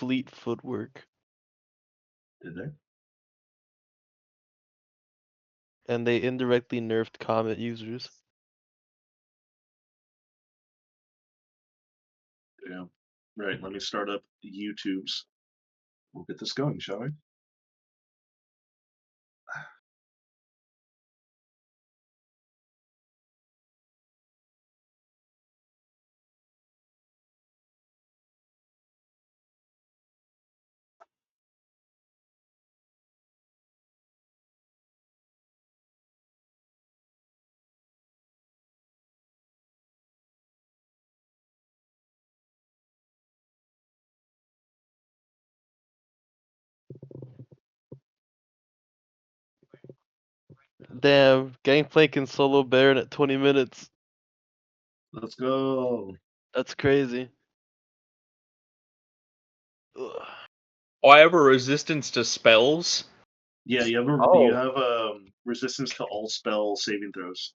fleet footwork. Did they? And they indirectly nerfed Comet users. Yeah. Right, let me start up YouTube's. We'll get this going, shall we? Damn, Gangplank and Solo Baron at 20 minutes. Let's go. That's crazy. Ugh. Oh, I have a resistance to spells. Yeah, you Oh. have resistance to all spell saving throws.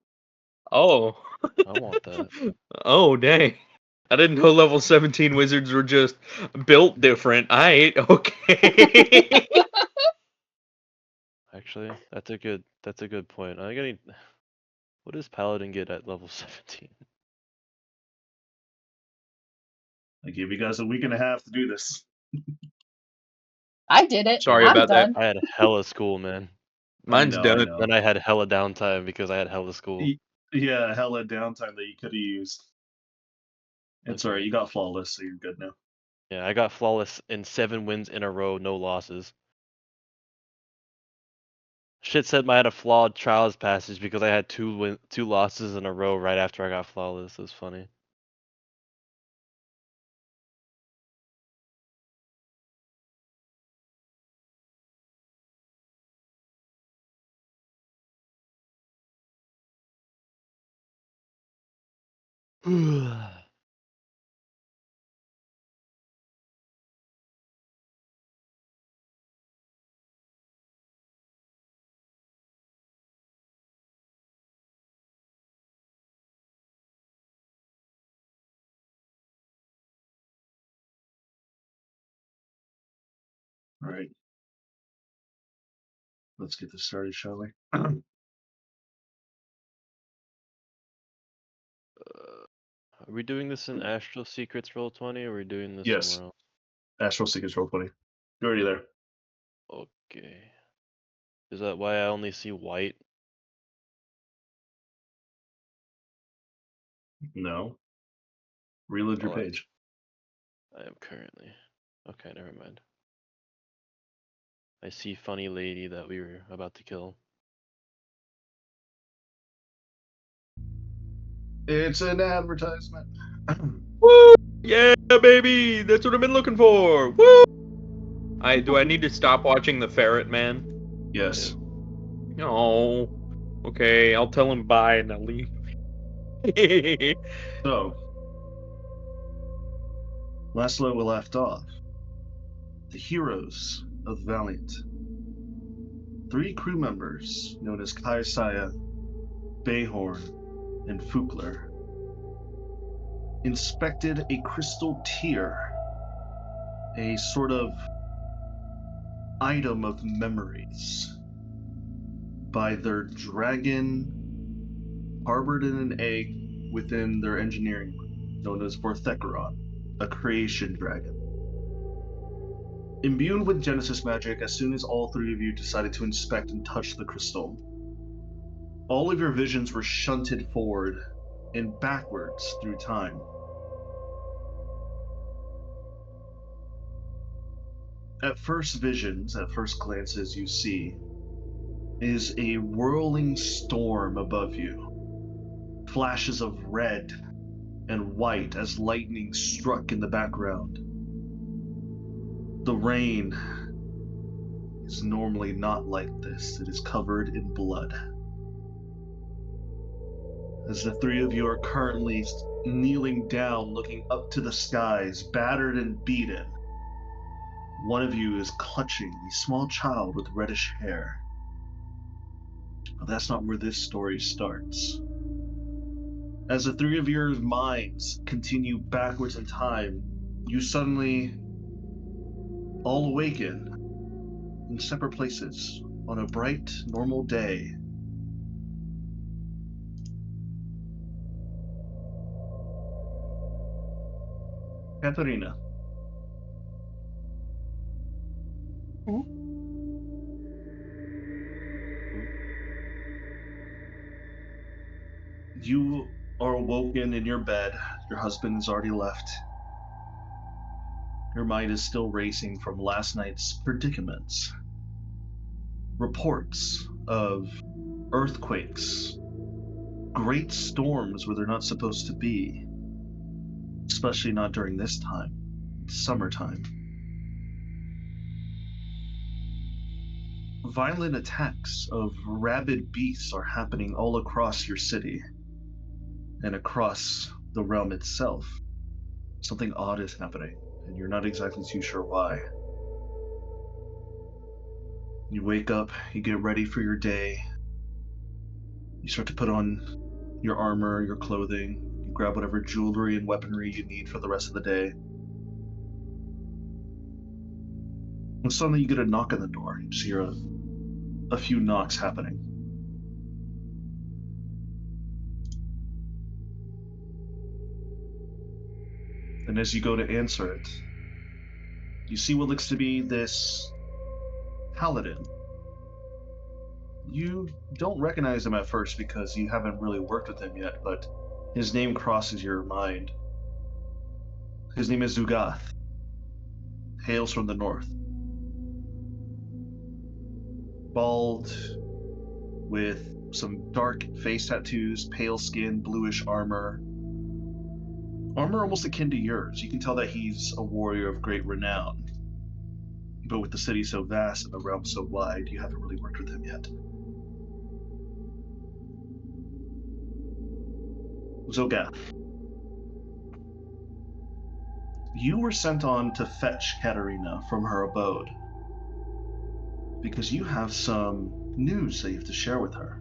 Oh. I want that. Oh, dang. I didn't know level 17 wizards were just built different. Okay. Actually, that's a good point. I gotta. What does Paladin get at level 17? I gave you guys a week and a half to do this. I did it. Sorry I'm about done. I had hella school, man. Mine's I done. know. Then I had hella downtime because I had hella school. Yeah, hella downtime that you could have used. It's Okay. alright, you got flawless, so you're good now. Yeah, I got flawless in 7 wins in a row, no losses. Shit said I had a flawed trials passage because I had 2 losses in a row right after I got flawless. It was funny. Alright. Let's get this started, shall we? Are we doing this in Astral Secrets Roll20 or are we doing this Yes. somewhere else? Astral Secrets Roll20. You're already there. Okay. Is that why I only see white? No. Reload your Oh, page. I am currently. Okay, never mind. I see funny lady that we were about to kill. It's an advertisement. Woo! Yeah, baby! That's what I've been looking for! Woo! Do I need to stop watching the Ferret Man? Yes. Oh. Okay, I'll tell him bye and I'll leave. So, last where we left off, the heroes of Valiant. 3 crew members, known as Kaisaya, Bayhorn, and Fukler, inspected a crystal tear, a sort of item of memories, by their dragon harbored in an egg within their engineering room, known as Vorthecaron, a creation dragon. Imbued with Genesis magic, as soon as all 3 of you decided to inspect and touch the crystal, all of your visions were shunted forward and backwards through time. At first glances, you see is a whirling storm above you. Flashes of red and white as lightning struck in the background. The rain is normally not like this. It is covered in blood. As the 3 of you are currently kneeling down, looking up to the skies, battered and beaten, one of you is clutching a small child with reddish hair. But that's not where this story starts. As the 3 of your minds continue backwards in time, you suddenly all awaken in separate places on a bright, normal day. Katerina. You are awoken in your bed. Your husband has already left. Your mind is still racing from last night's predicaments. Reports of earthquakes, great storms where they're not supposed to be, especially not during this time. It's summertime. Violent attacks of rabid beasts are happening all across your city and across the realm itself. Something odd is happening, and you're not exactly too sure why. You wake up, you get ready for your day, you start to put on your armor, your clothing, you grab whatever jewelry and weaponry you need for the rest of the day. And suddenly you get a knock on the door. You just hear a few knocks happening. And as you go to answer it, you see what looks to be this paladin. You don't recognize him at first because you haven't really worked with him yet, but his name crosses your mind. His name is Zugath. Hails from the north. Bald, with some dark face tattoos, pale skin, bluish armor. Armor almost akin to yours. You can tell that he's a warrior of great renown. But with the city so vast and the realm so wide, you haven't really worked with him yet. Zogath. You were sent on to fetch Katerina from her abode because you have some news that you have to share with her.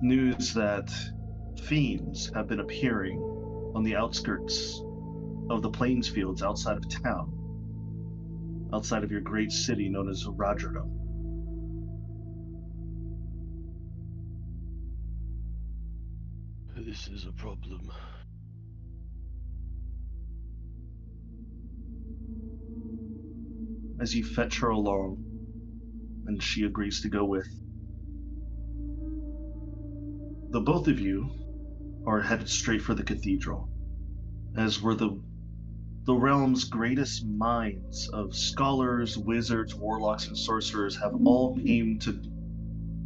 News that fiends have been appearing on the outskirts of the plains fields outside of town, outside of your great city known as Rajardom. This is a problem. As you fetch her along, and she agrees to go with, the both of you are headed straight for the cathedral, as were the realm's greatest minds of scholars, wizards, warlocks, and sorcerers have all came to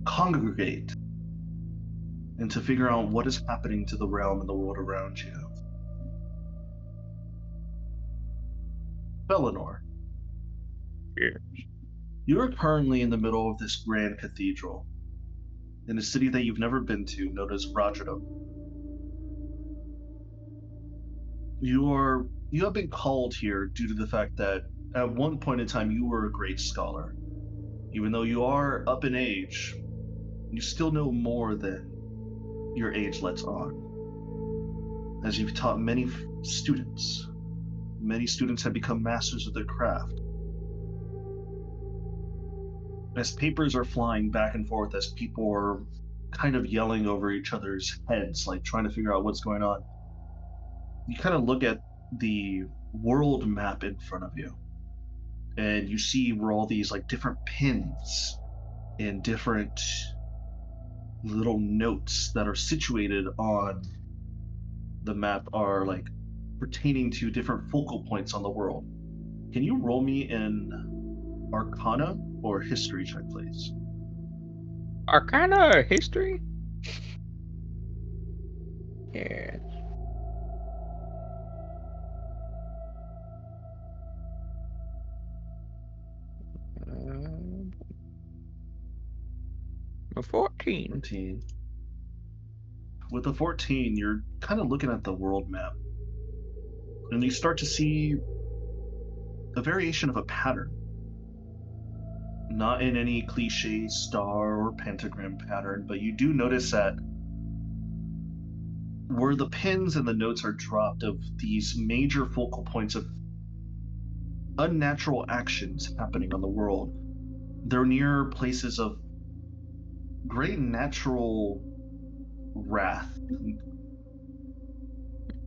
congregate and to figure out what is happening to the realm and the world around you. Felinor. Yeah. You are currently in the middle of this grand cathedral in a city that you've never been to, known as Rajardom. You have been called here due to the fact that at one point in time you were a great scholar. Even though you are up in age, you still know more than your age lets on. As you've taught many students have become masters of their craft. As papers are flying back and forth, as people are kind of yelling over each other's heads, like trying to figure out what's going on, you kind of look at the world map in front of you, and you see where all these like different pins and different little notes that are situated on the map are like pertaining to different focal points on the world. Can you roll me an Arcana or History check, please? Arcana or history? Yeah. A 14. 14. With the 14, you're kind of looking at the world map, and you start to see a variation of a pattern. Not in any cliche star or pentagram pattern, but you do notice that where the pins and the notes are dropped of these major focal points of unnatural actions happening on the world. They're near places of great natural wrath.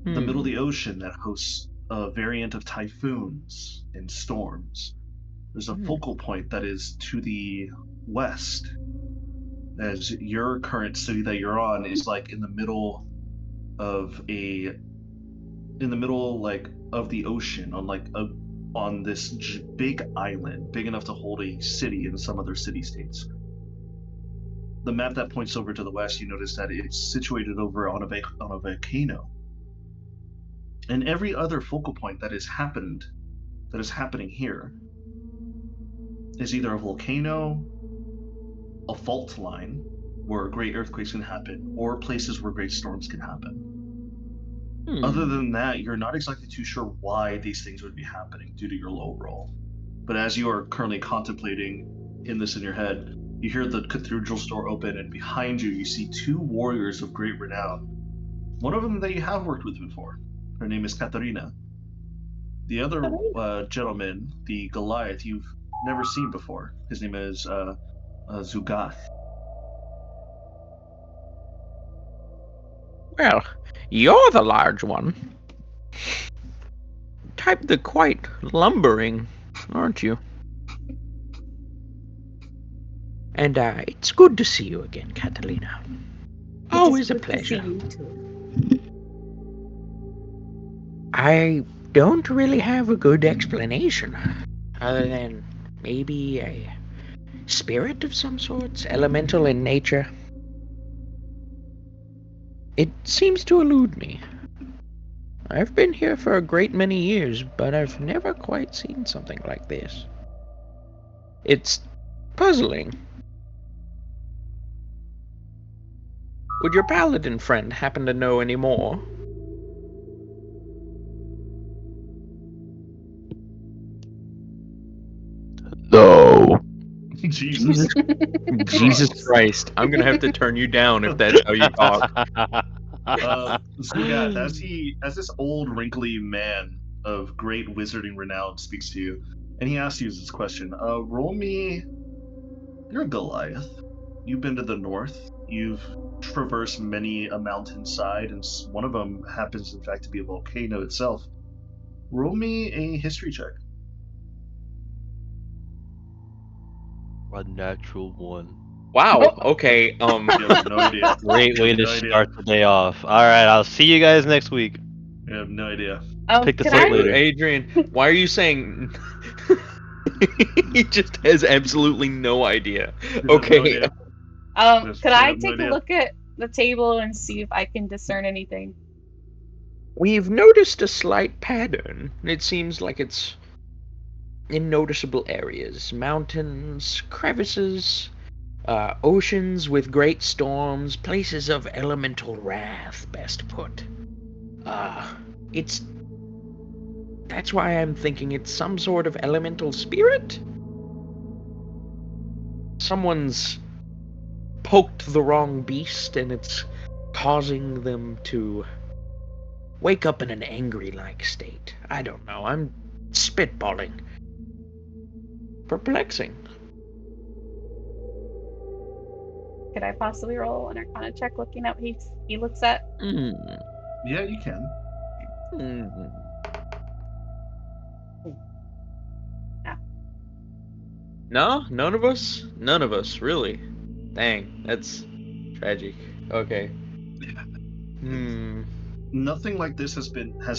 The middle of the ocean that hosts a variant of typhoons and storms. There's a focal point that is to the west, as your current city that you're on is like in the middle of the ocean, on this big island, big enough to hold a city and some other city-states. The map that points over to the west, you notice that it's situated over on a volcano. And every other focal point that is happening here is either a volcano, a fault line where great earthquakes can happen, or places where great storms can happen. Other than that, you're not exactly too sure why these things would be happening due to your low roll. But as you are currently contemplating in your head, you hear the cathedral's door open, and behind you see two warriors of great renown. One of them that you have worked with before. Her name is Katarina. The other gentleman, the Goliath, you've never seen before. His name is Zugath. Well, you're the large one. Type the quite lumbering, aren't you? And it's good to see you again, Catalina. Always a pleasure. I don't really have a good explanation, other than maybe a spirit of some sort, elemental in nature. It seems to elude me. I've been here for a great many years, but I've never quite seen something like this. It's puzzling. Would your paladin friend happen to know any more? No. Jesus Christ. I'm gonna have to turn you down if that's how you talk. Zugath, as this old wrinkly man of great wizarding renown speaks to you, and he asks you this question. Roll me. You're a Goliath. You've been to the north. You've traversed many a mountainside, and one of them happens, in fact, to be a volcano itself. Roll me a history check. A natural one. Wow, okay, You have no idea. Great way to start the day off. Alright, I'll see you guys next week. You have no idea. Pick the can slate I? later. Adrian, why are you saying... He just has absolutely no idea. You have no Okay, idea. Could I have no take a idea. look at the table and see if I can discern anything? We've noticed a slight pattern. It seems like it's in noticeable areas. Mountains, crevices, oceans with great storms, places of elemental wrath, best put. That's why I'm thinking it's some sort of elemental spirit? Someone's poked the wrong beast and it's causing them to wake up in an angry-like state. I don't know, I'm spitballing. Perplexing. Could I possibly roll an Arcana check looking at what he looks at? Yeah, you can. no, none of us? None of us, really. Dang, that's tragic. Okay. Nothing like this has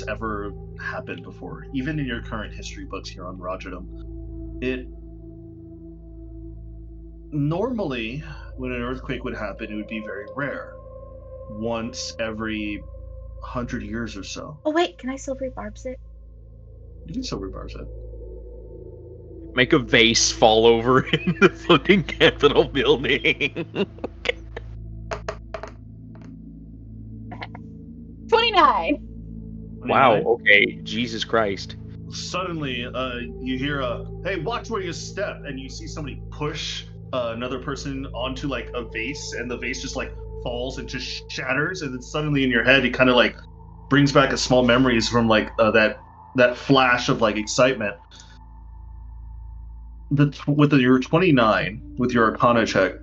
ever happened before, even in your current history books here on Rajadam. Normally, when an earthquake would happen, it would be very rare. Once every 100 years or so. Oh wait, can I silver barbs it? You can silver barbs it. Make a vase fall over in the fucking Capitol building. 29! Wow, okay, Jesus Christ. Suddenly, you hear hey, watch where you step, and you see somebody push another person onto like a vase, and the vase just like falls and just shatters, and then suddenly in your head it kind of like brings back a small memories from like that flash of like excitement. Your 29 with your Arcana check,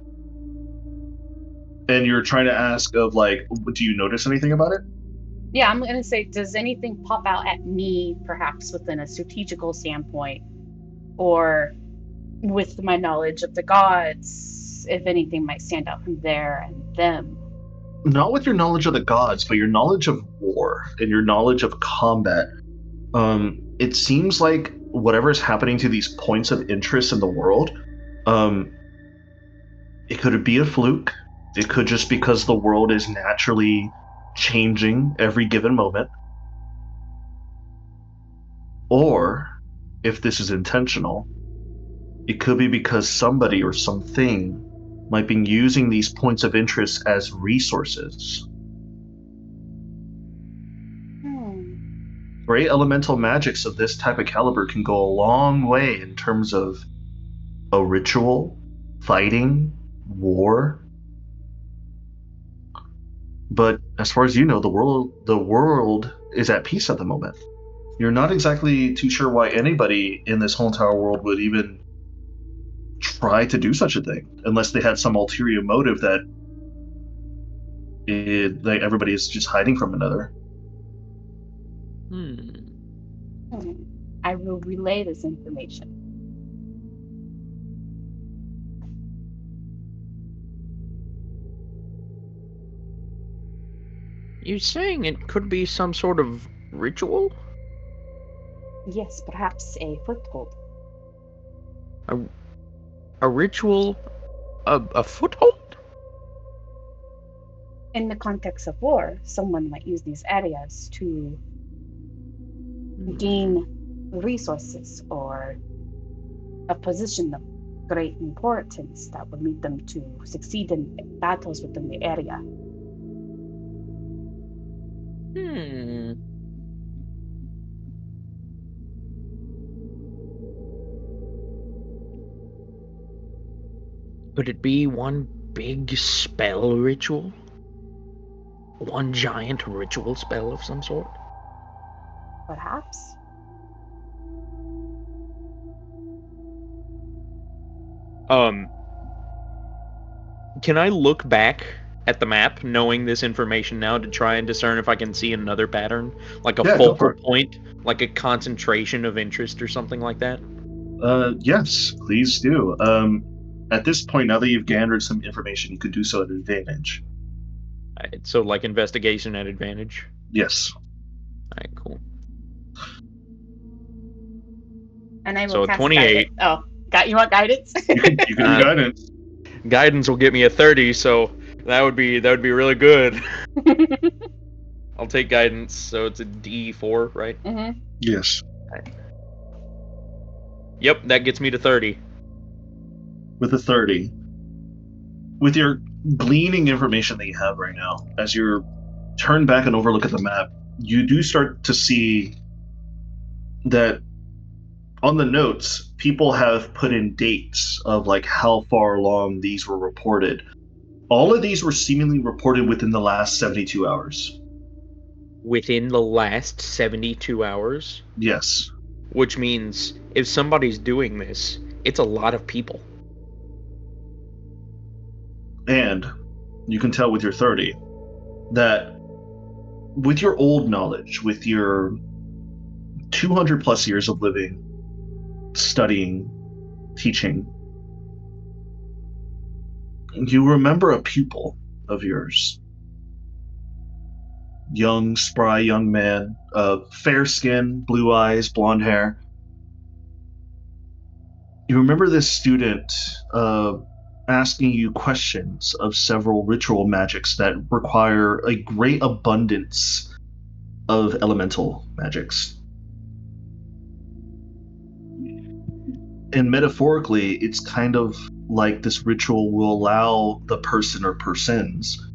and you're trying to ask of like, do you notice anything about it? Yeah, I'm gonna say, does anything pop out at me, perhaps within a strategical standpoint, or with my knowledge of the gods, if anything might stand out from there and them? Not with your knowledge of the gods, but your knowledge of war and your knowledge of combat. It seems like whatever is happening to these points of interest in the world, um, it could be a fluke. It could just because the world is naturally changing every given moment. Or, if this is intentional, it could be because somebody or something might be using these points of interest as resources. Great elemental magics of this type of caliber can go a long way in terms of a ritual, fighting, war. But as far as you know, the world is at peace at the moment. You're not exactly too sure why anybody in this whole entire world would even try to do such a thing, unless they had some ulterior motive that like everybody is just hiding from another. I will relay this information. You saying it could be some sort of ritual? Yes, perhaps a foothold. A ritual? A foothold? In the context of war, someone might use these areas to gain resources or a position of great importance that would lead them to succeed in battles within the area. Could it be one big spell ritual? One giant ritual spell of some sort? Perhaps. Can I look back at the map, knowing this information now, to try and discern if I can see another pattern? Like a Yeah, go for focal it. point? Like a concentration of interest or something like that? Yes, please do. At this point, now that you've gathered some information, you could do so at advantage. Alright, so like investigation at advantage? Yes. Alright, cool. And I will So cast 28. guidance. Oh, you want guidance? You can do guidance. Guidance will get me a 30, so that would be really good. I'll take guidance, so it's a D4, right? Mm-hmm. Yes. Yep, that gets me to 30. With a 30. With your gleaning information that you have right now, as you turn back and overlook at the map, you do start to see that on the notes, people have put in dates of like how far along these were reported. All of these were seemingly reported within the last 72 hours. Within the last 72 hours? Yes. Which means if somebody's doing this, it's a lot of people. And you can tell with your 30 that with your old knowledge, with your 200 plus years of living, studying, teaching, you remember a pupil of yours. Young, spry young man, fair skin, blue eyes, blonde hair. You remember this student asking you questions of several ritual magics that require a great abundance of elemental magics. And metaphorically, it's kind of like this ritual will allow the person or persons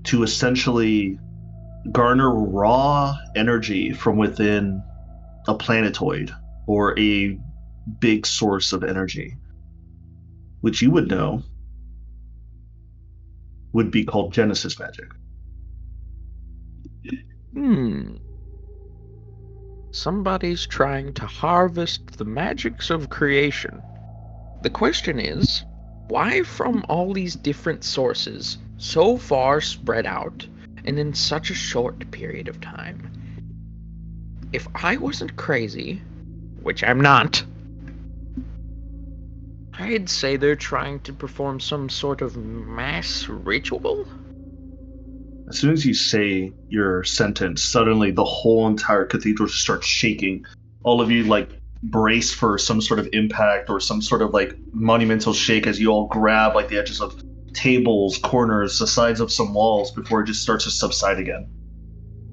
to essentially garner raw energy from within a planetoid or a big source of energy, which you would know would be called Genesis magic. Somebody's trying to harvest the magics of creation. The question is, why from all these different sources, so far spread out, and in such a short period of time? If I wasn't crazy, which I'm not, I'd say they're trying to perform some sort of mass ritual? As soon as you say your sentence, suddenly the whole entire cathedral just starts shaking. All of you brace for some sort of impact or some sort of monumental shake as you all grab the edges of tables, corners, the sides of some walls before it just starts to subside again.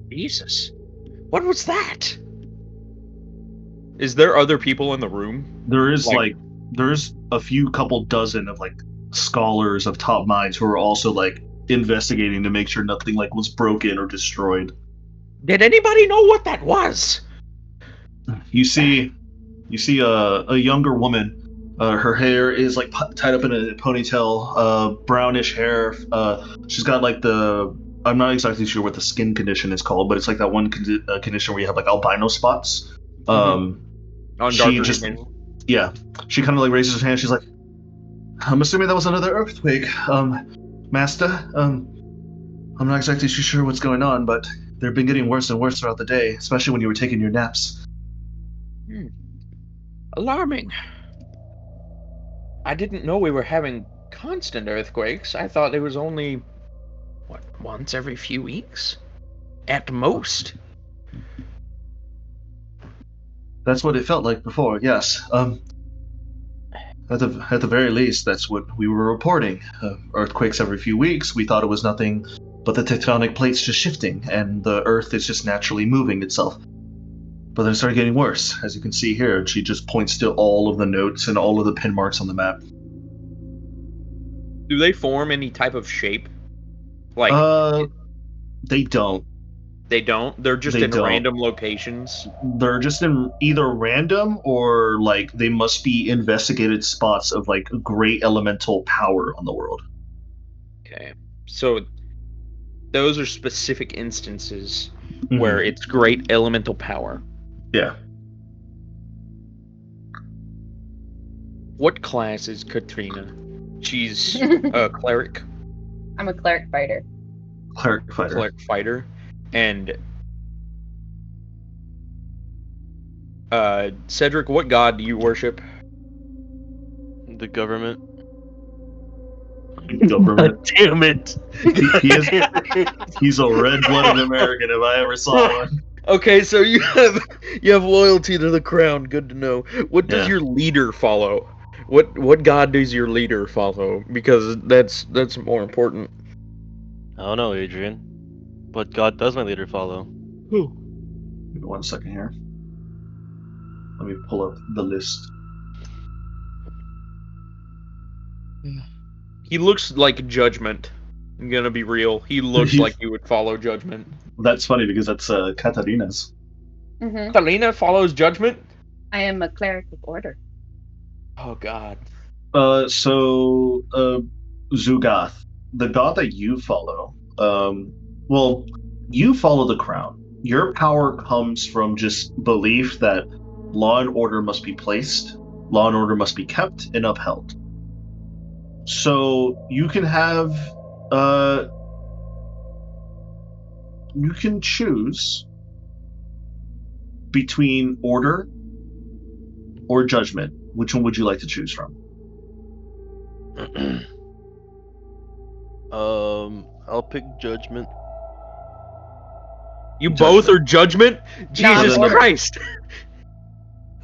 Jesus. What was that? Is there other people in the room? There is there's a few couple dozen of scholars of top minds who are also investigating to make sure nothing was broken or destroyed. Did anybody know what that was? You see a younger woman. Her hair is tied up in a ponytail, brownish hair. She's got I'm not exactly sure what the skin condition is called, but it's that one condition where you have albino spots. On She darker just skin. yeah, she kind of raises her hand. She's like, I'm assuming that was another earthquake, Master. I'm not exactly too sure what's going on, but they've been getting worse and worse throughout the day, especially when you were taking your naps. Alarming. I didn't know we were having constant earthquakes. I thought it was only, once every few weeks? At most. That's what it felt like before, yes. At the very least, that's what we were reporting. Earthquakes every few weeks. We thought it was nothing but the tectonic plates just shifting, and the Earth is just naturally moving itself. But then it started getting worse, as you can see here. And she just points to all of the notes and all of the pin marks on the map. Do they form any type of shape? They don't. They don't? They're just They in don't. random locations? They're just in either random or they must be investigated spots of great elemental power on the world. Okay. So those are specific instances Mhm. where it's great elemental power. Yeah. What class is Katrina? She's a cleric. I'm a cleric fighter. Cleric fighter. Cleric fighter. And Cedric, what god do you worship? The government. Government. Damn it. He's a red-blooded American if I ever saw one. Okay, so you have loyalty to the crown. Good to know. What does Yeah. your leader follow? What god does your leader follow? Because that's more important. I don't know, Adrian. What god does my leader follow? Give me 1 second here. Let me pull up the list. He looks like Judgment. I'm gonna be real. He looks like he would follow Judgment. That's funny because that's Katarina's. Hmm. Talina follows Judgment? I am a cleric of order. Oh god. Zugath, the god that you follow, you follow the crown. Your power comes from just belief that law and order must be placed, law and order must be kept and upheld. So you can have, you can choose between order or judgment. Which one would you like to choose from? I'll pick judgment. You Judgment. both are Judgment? Jesus order. Christ!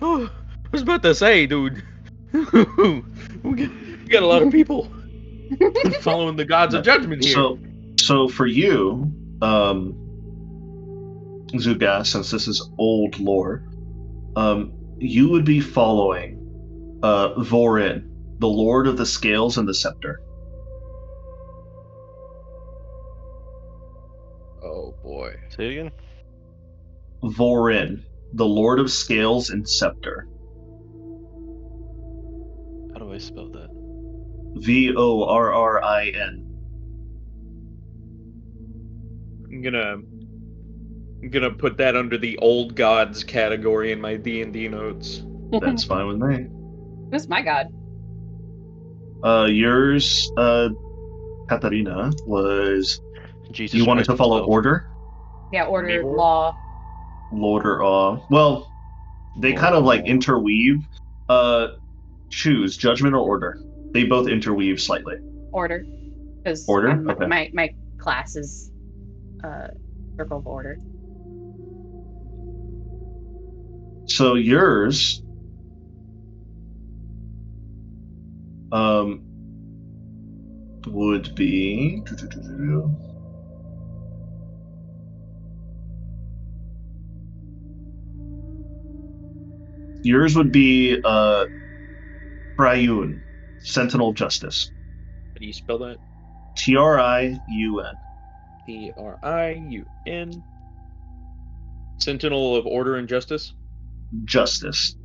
Oh, I was about to say, dude. we got a lot of people following the gods of Judgment here. So for you, Zugas, since this is old lore, you would be following Vorin, the Lord of the Scales and the Scepter. Oh boy. Say it again. Vorin, the Lord of Scales and Scepter. How do I spell that? Vorrin. I'm gonna put that under the old gods category in my D&D notes. That's fine with me. Who's my god? Yours, Katarina, was Jesus you wanted Christ to follow himself. order, Yeah, order, Mabel? law. order. Well, they kind of like interweave. Choose judgment or order. They both interweave slightly. Order. Because Order? Okay. my class is circle of order. So yours, would be. Yours would be Triune, Sentinel Justice. How do you spell that? Triun. Triun. Sentinel of Order and Justice? Justice.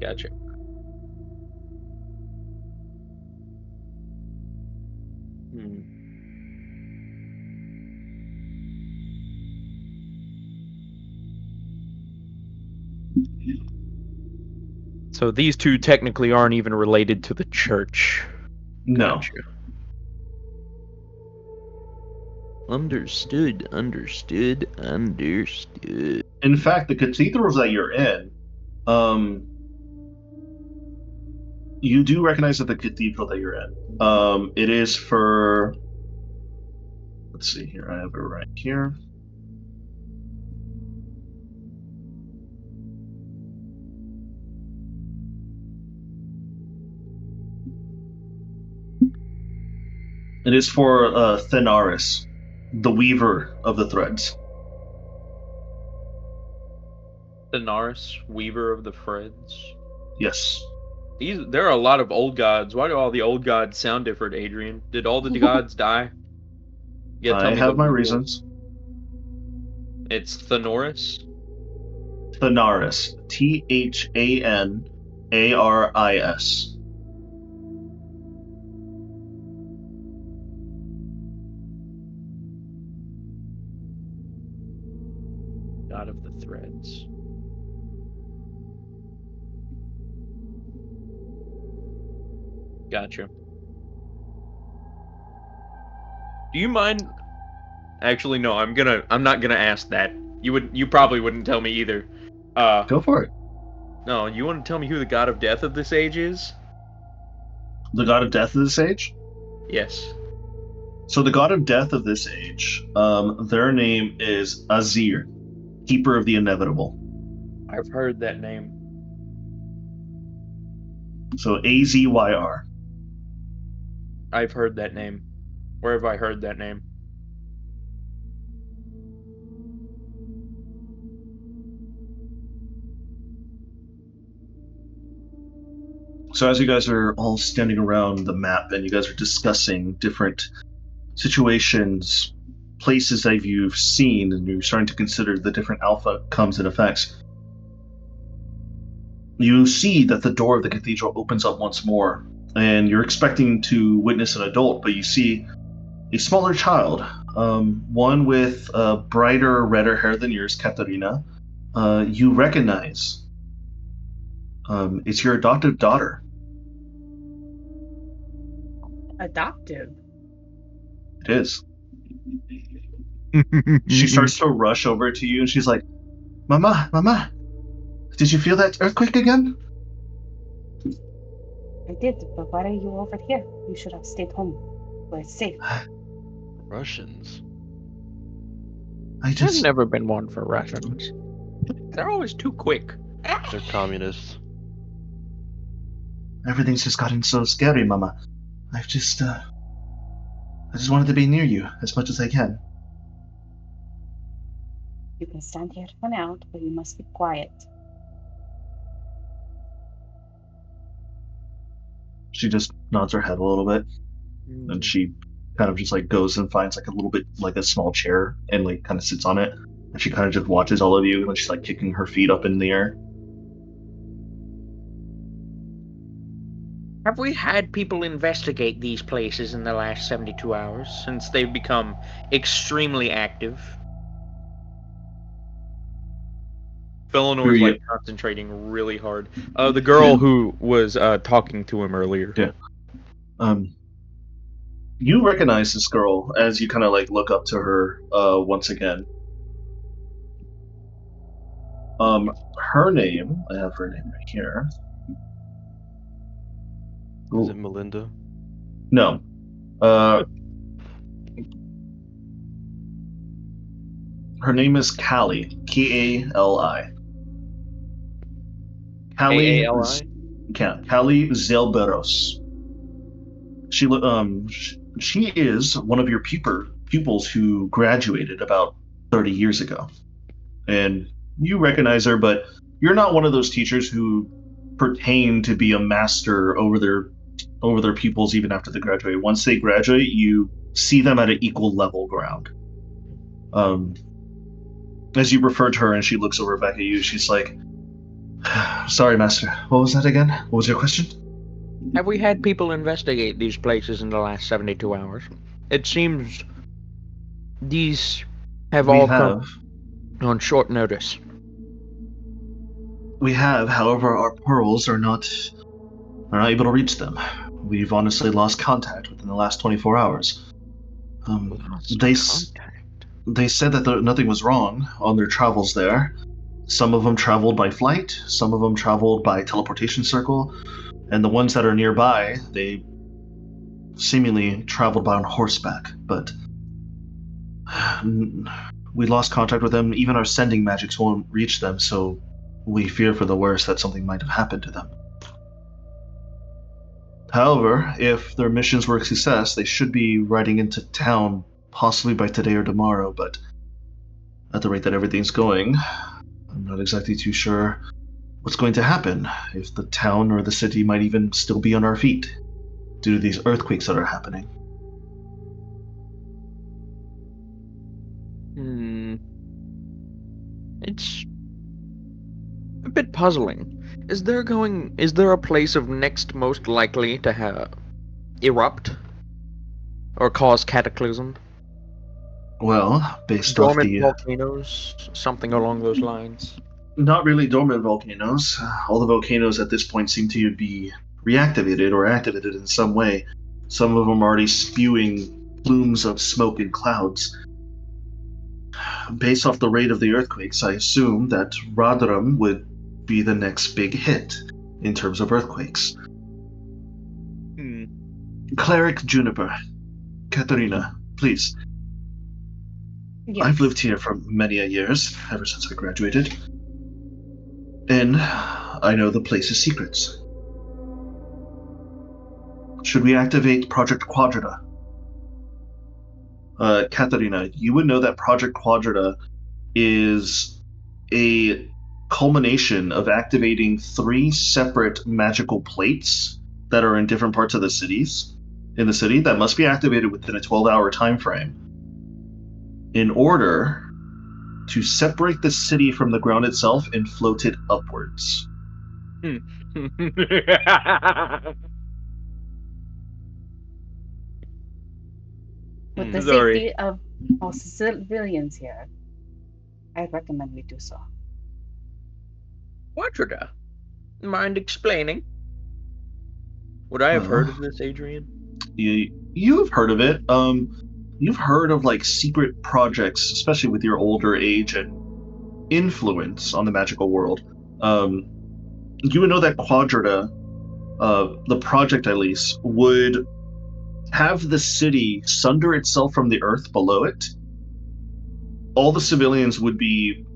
Gotcha. Hmm. So these two technically aren't even related to the church. No. Gotcha. Understood. In fact, the cathedrals that you're in, you do recognize that the cathedral that you're in, it is for. Let's see here. I have it right here. It is for Thenaris, the weaver of the threads. Thenaris, Weaver of the Threads. Yes. There are a lot of old gods. Why do all the old gods sound different, Adrian? Did all the gods die? Yeah, tell I me have the my rules. reasons. It's Thenoris. Thenaris. Thanaris. God of the Threads. Gotcha. Do you mind? Actually, no. I'm not gonna ask that. You probably wouldn't tell me either. Go for it. No. You want to tell me who the God of Death of this age is? The god of death of this age? Yes. So the god of death of this age, their name is Azir, Keeper of the Inevitable. I've heard that name. So Azyr. I've heard that name. Where have I heard that name? So as you guys are all standing around the map and you guys are discussing different situations, places that you've seen, and you're starting to consider the different outcomes and effects, you see that the door of the cathedral opens up once more, and you're expecting to witness an adult, but you see a smaller child, one with brighter, redder hair than yours, Katarina. You recognize it's your adoptive daughter. Adoptive. It is. She starts to rush over to you, and she's like, Mama, did you feel that earthquake again? I did, but why are you over here? You should have stayed home. Where it's safe. Russians. I've never been one for Russians. They're always too quick. They're communists. Everything's just gotten so scary, Mama. I just wanted to be near you as much as I can. You can stand here for now, but you must be quiet. She just nods her head a little bit, and she kind of just like goes and finds like a little bit like a small chair and like kind of sits on it, and she kind of just watches all of you, and she's like kicking her feet up in the air. Have we had people investigate these places in the last 72 hours since they've become extremely active? Fillinore's Three. concentrating really hard. The girl who was talking to him earlier. Yeah. You recognize this girl as you kind of look up to her once again. Her name, I have her name right here. Is Ooh. it Melinda? No. Her name is Callie. Kali. Callie. K-A-L-I? Callie Zelberos. She is one of your pupils who graduated about 30 years ago, and you recognize her, but you're not one of those teachers who pertain to be a master over their pupils even after they graduate. Once they graduate, you see them at an equal level ground. As you refer to her and she looks over back at you, she's like, "Sorry, master. What was that again? What was your question?" Have we had people investigate these places in the last 72 hours? It seems these have We all have. come on short notice. We have, however, our pearls are not able to reach them. We've honestly lost contact within the last 24 hours. They said that nothing was wrong on their travels there. Some of them traveled by flight, some of them traveled by teleportation circle, and the ones that are nearby, they seemingly traveled by on horseback, but we lost contact with them. Even our sending magics won't reach them, so we fear for the worst that something might have happened to them. However, if their missions were a success, they should be riding into town possibly by today or tomorrow, but at the rate that everything's going, I'm not exactly too sure what's going to happen, if the town or the city might even still be on our feet due to these earthquakes that are happening. It's a bit puzzling. Is there a place of next most likely to erupt or cause cataclysm? Well, based off Dormant the volcanoes, something along those lines. not really dormant volcanoes. All the volcanoes at this point seem to be reactivated or activated in some way. Some of them are already spewing plumes of smoke and clouds. Based off the rate of the earthquakes, I assume that Radram would be the next big hit in terms of earthquakes. Cleric Juniper, Katerina, please. Yes. I've lived here for many a years, ever since I graduated. And I know the place's secrets. Should we activate Project Quadrata? Katerina, you would know that Project Quadrata is a culmination of activating 3 separate magical plates that are in different parts of the city that must be activated within a 12-hour time frame in order to separate the city from the ground itself and float it upwards. With the Sorry. safety of all civilians here, I recommend we do so. Quadrata. Mind explaining? Would I have heard of this, Adrian? You've heard of it. You've heard of secret projects, especially with your older age and influence on the magical world. You would know that Quadrata, the project at least, would have the city sunder itself from the earth below it. All the civilians would be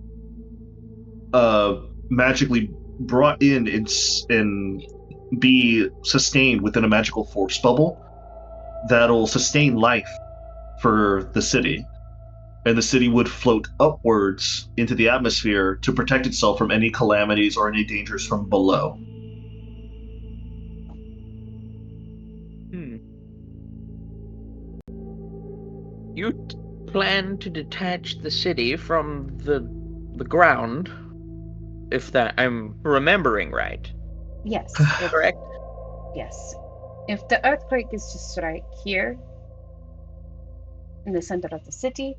magically brought in and be sustained within a magical force bubble that'll sustain life for the city. And the city would float upwards into the atmosphere to protect itself from any calamities or any dangers from below. You plan to detach the city from the ground, if that I'm remembering right. Yes. Correct? Yes. If the earthquake is to strike here, in the center of the city,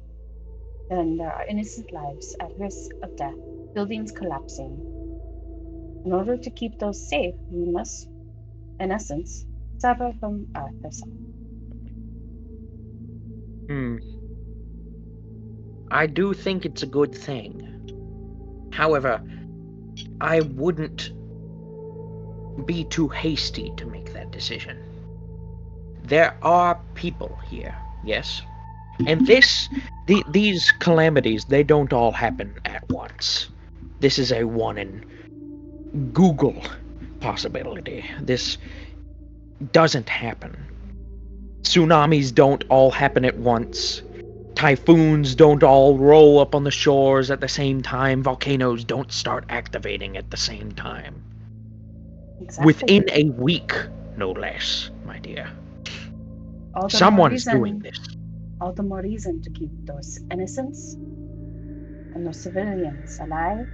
then there are innocent lives at risk of death, buildings collapsing. In order to keep those safe, we must, in essence, sever from Earth herself. I do think it's a good thing. However, I wouldn't be too hasty to make that decision. There are people here, yes? And these calamities, they don't all happen at once. This is a one in Google possibility. This doesn't happen. Tsunamis don't all happen at once. Typhoons don't all roll up on the shores at the same time. Volcanoes don't start activating at the same time. Exactly. Within a week, no less, my dear. All the more Someone's reason, doing this. all the more reason to keep those innocents and those civilians alive.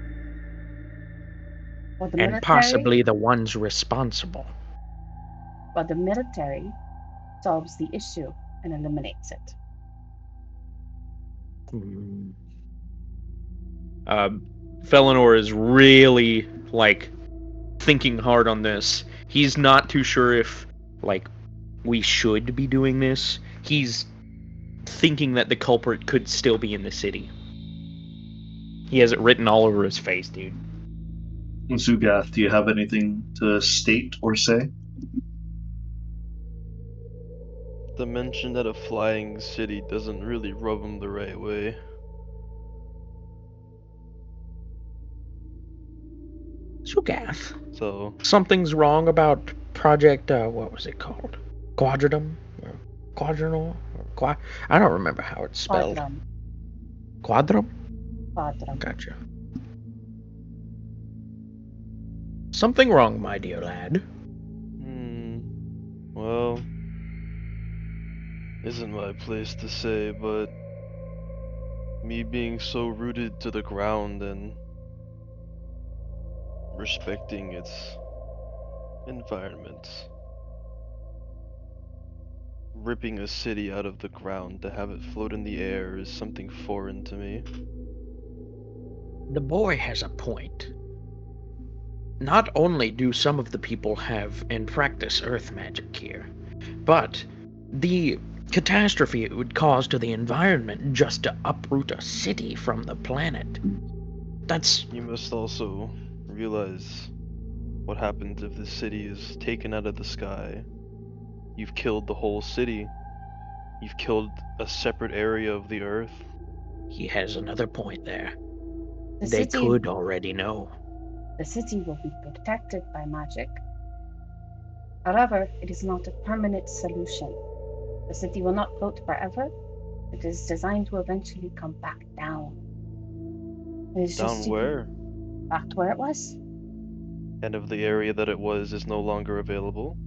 Or the And military, possibly the ones responsible. but the military solves the issue and eliminates it. Felinor is really like thinking hard on this. He's not too sure if like we should be doing this. He's thinking that the culprit could still be in the city. He has it written all over his face, dude. Zugath, do you have anything to state or say? The mention that a flying city doesn't really rub him the right way. Zugath, So, something's wrong about Project, what was it called? Quadradum? Or Quadranor? Or I don't remember how it's spelled. Quadrum? Quadrum. Gotcha. Something wrong, my dear lad. well, isn't my place to say, but me being so rooted to the ground and respecting its environment, ripping a city out of the ground to have it float in the air is something foreign to me. The boy has a point. Not only do some of the people have and practice earth magic here, but the catastrophe it would cause to the environment just to uproot a city from the planet. That's... You must also realize what happens if the city is taken out of the sky. You've killed the whole city. You've killed a separate area of the earth. He has another point there. The They city, could already know. The city will be protected by magic. However, it is not a permanent solution. The city will not float forever. It is designed to eventually come back down. It is Down where? Back to where it was. And if the area that it was is no longer available?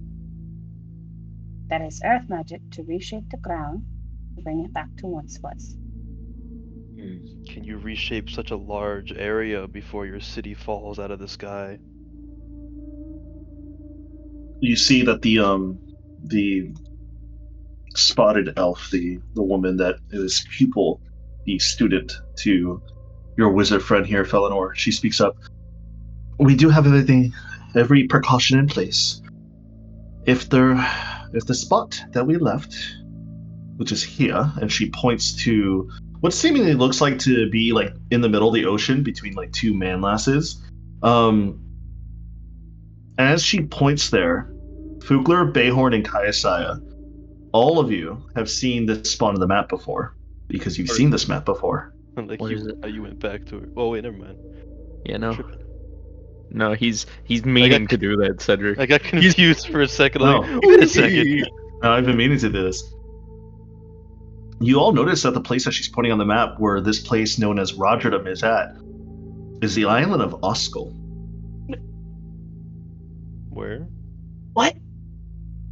That is earth magic to reshape the ground to bring it back to once was. Can you reshape such a large area before your city falls out of the sky? You see that the spotted elf, the woman that is pupil, the student to your wizard friend here, Felinor, she speaks up. We do have every precaution in place. If the spot that we left, which is here, and she points to what seemingly looks like to be like in the middle of the ocean between like two manlasses. As she points there, Fugler, Bayhorn, and Kayasaya, all of you have seen this spot on the map before, because you've seen this map before. Like What is it? you went back to it. Oh wait, never mind. Yeah, no. Tripping. No, he's meaning to do that, Cedric. I got confused for a second. No. Like, wait a second. I've been meaning to do this. You all notice that the place that she's pointing on the map, where this place known as Rogerdom is the island of Oskal. Where? What?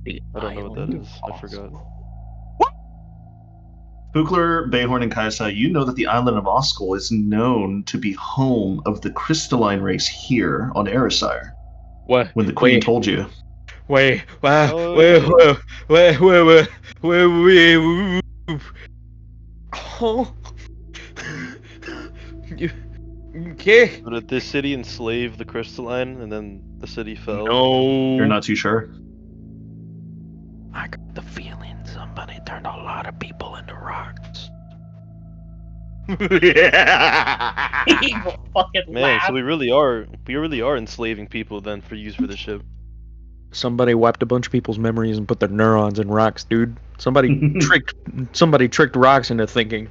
I don't know what that is. I forgot. Fugler, Bayhorn, and Kaisa, you know that the island of Oskal is known to be home of the crystalline race here on Erisire. What? When the queen told you. Wait, Oh, yeah. wait. Oh. You, okay. So did this city enslave the crystalline, and then the city fell? You're No. not too sure. I got the feeling somebody turned a lot of people into rocks. He will fucking Man, laugh. so we really are enslaving people then for use for the ship. Somebody wiped a bunch of people's memories and put their neurons in rocks, dude. Somebody tricked rocks into thinking.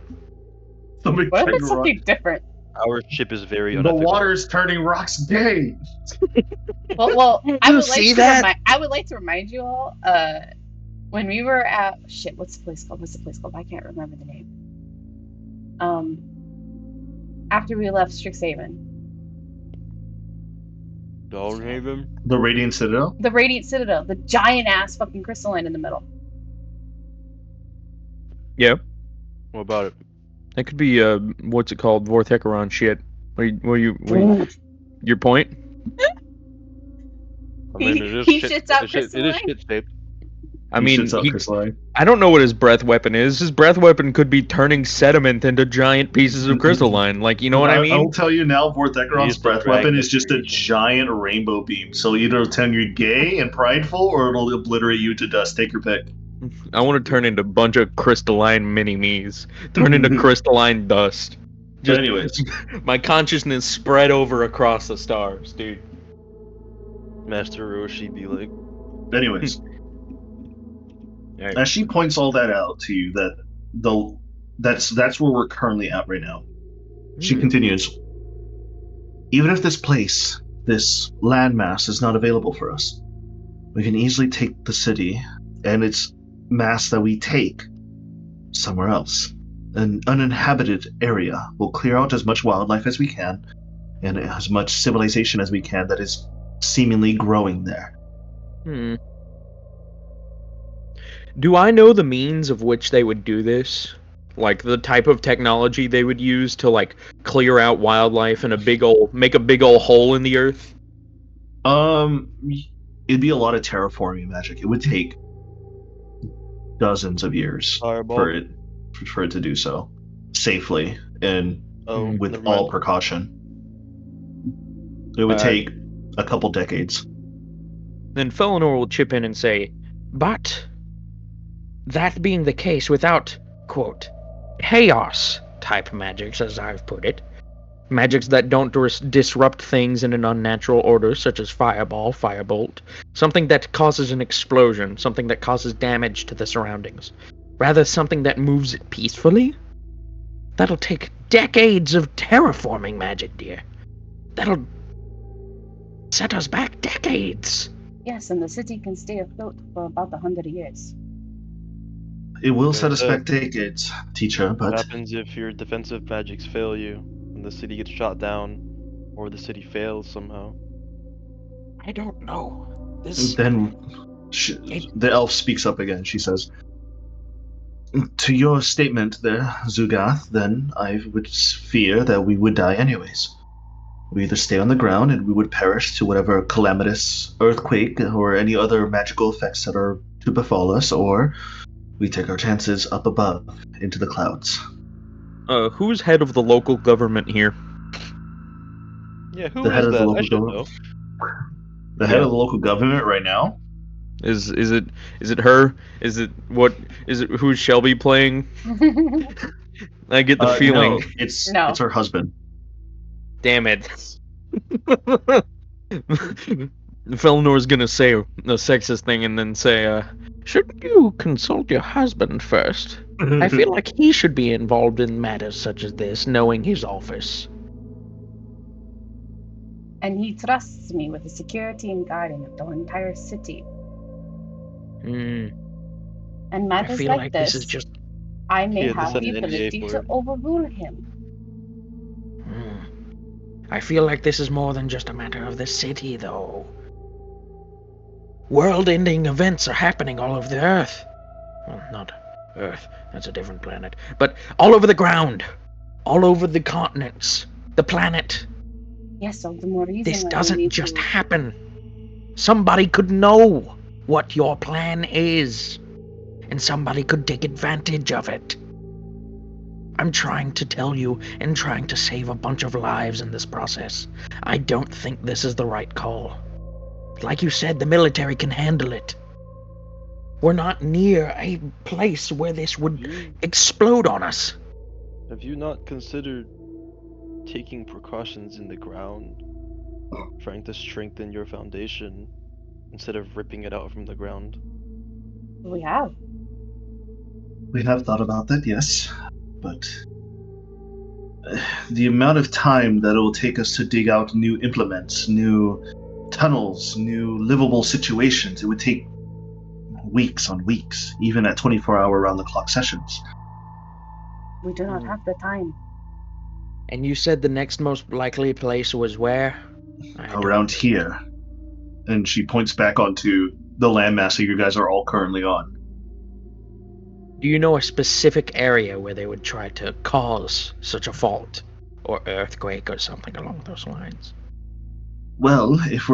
Somebody What if check it's rock. something different? Our ship is very The unethical. water is turning rocks gay. Well, I You would like see to that? I would like to remind you all, when we were at shit, what's the place called? I can't remember the name. After we left Strixhaven, Dalhaven? The Radiant Citadel. the Radiant Citadel, the giant ass fucking crystalline in the middle. Yeah. What about it? That could be what's it called? Vorthecaron shit. Your point? I mean, it is He shit. shits out It is crystalline. shit shaped. I He mean, shits out crystalline. I don't know what his breath weapon is. His breath weapon could be turning sediment into giant pieces of crystalline. Like, you know what I I will mean? tell you now, He Vorthecaron's is the breath weapon dragon is just a creation. giant rainbow beam. So either it'll turn you gay and prideful, or it'll obliterate you to dust. Take your pick. I want to turn into a bunch of crystalline mini-me's. Turn into crystalline dust. But anyways, My consciousness spread over across the stars, dude. Master Roshi be like, anyways, Right. as she points all that out to you, that's where we're currently at right now. She continues. Even if this place, this landmass, is not available for us, we can easily take the city and its mass that we take somewhere else. An uninhabited area. We'll clear out as much wildlife as we can and as much civilization as we can that is seemingly growing there. Do I know the means of which they would do this? Like the type of technology they would use to like clear out wildlife and make a big ol' hole in the earth? It'd be a lot of terraforming magic. It would take dozens of years Fireball. for it to do so safely and with never all mind. precaution. It would take a couple decades. Then Felinor will chip in and say, but that being the case, without, quote, chaos type magics, as I've put it, magics that don't disrupt things in an unnatural order, such as fireball, firebolt, something that causes an explosion, something that causes damage to the surroundings, rather something that moves it peacefully, that'll take decades of terraforming magic, dear. That'll set us back decades. Yes, and the city can stay afloat for about 100 years. It will set us Uh, back decades, teacher, What but happens if your defensive magics fail you and the city gets shot down, or the city fails somehow? I don't know. then the elf speaks up again. She says, to your statement there, Zugath, then I would fear that we would die anyways. We either stay on the ground and we would perish to whatever calamitous earthquake or any other magical effects that are to befall us, or we take our chances up above into the clouds. Who's head of the local government here? Yeah, who The head is of the that? I local should government. know. The head of the local government right now. Is it her? Is it who's Shelby playing? I get the feeling. No, it's No. it's her husband. Damn it. Felinor's gonna say a sexist thing and then say, shouldn't you consult your husband first? I feel like he should be involved in matters such as this, knowing his office. And he trusts me with the security and guarding of the entire city. Hmm. And I matters feel like like this, this is just. I may He had to have sign the an NDA ability for to it. overrule him. I feel like this is more than just a matter of the city, though. World-ending events are happening all over the Earth. Well, not Earth, that's a different planet. But all over the ground. All over the continents. The planet. Yes, so the more reason This why we doesn't need just to... happen. Somebody could know. what your plan is, and somebody could take advantage of it. I'm trying to tell you and trying to save a bunch of lives in this process. I don't think this is the right call. Like you said, the military can handle it. We're not near a place where this would explode on us. Have you not considered taking precautions in the ground, trying to strengthen your foundation instead of ripping it out from the ground? We have. We have thought about that, yes, but the amount of time that it will take us to dig out new implements, new tunnels, new livable situations, it would take weeks on weeks, even at 24-hour round-the-clock sessions. We do not have the time. And you said the next most likely place was where? Around here. And she points back onto the landmass that you guys are all currently on. Do you know a specific area where they would try to cause such a fault? Or earthquake or something along those lines? Well, if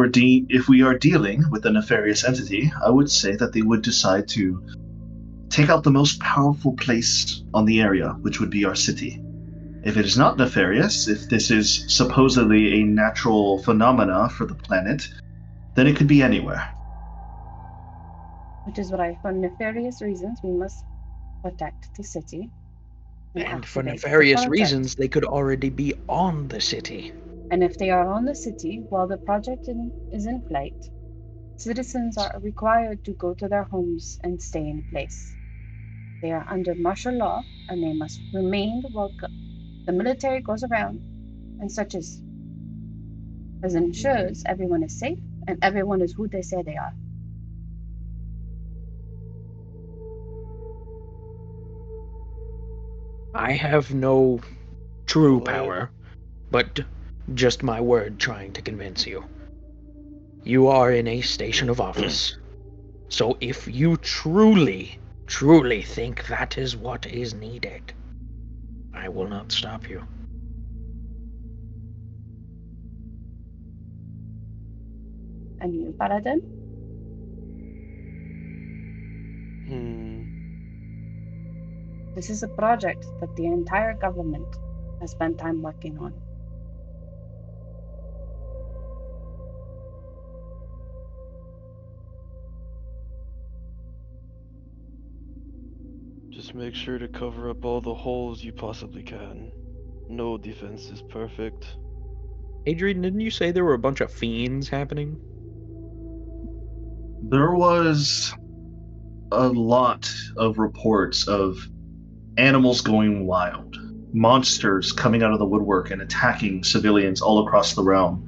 we are dealing with a nefarious entity, I would say that they would decide to take out the most powerful place on the area, which would be our city. If it is not nefarious, if this is supposedly a natural phenomena for the planet, then it could be anywhere. Which is why, for nefarious reasons, we must protect the city. And for activate the nefarious project. reasons, they could already be on the city. And if they are on the city while the project is in flight, citizens are required to go to their homes and stay in place. They are under martial law, and they must remain while the military goes around and such as ensures everyone is safe and everyone is who they say they are. I have no true What? power, but just my word trying to convince you. You are in a station of office. So if you truly think that is what is needed, I will not stop you. And you, Paladin? This is a project that the entire government has spent time working on. Just make sure to cover up all the holes you possibly can. No defense is perfect. Adrian, didn't you say there were a bunch of fiends happening? There was a lot of reports of animals going wild, monsters coming out of the woodwork and attacking civilians all across the realm.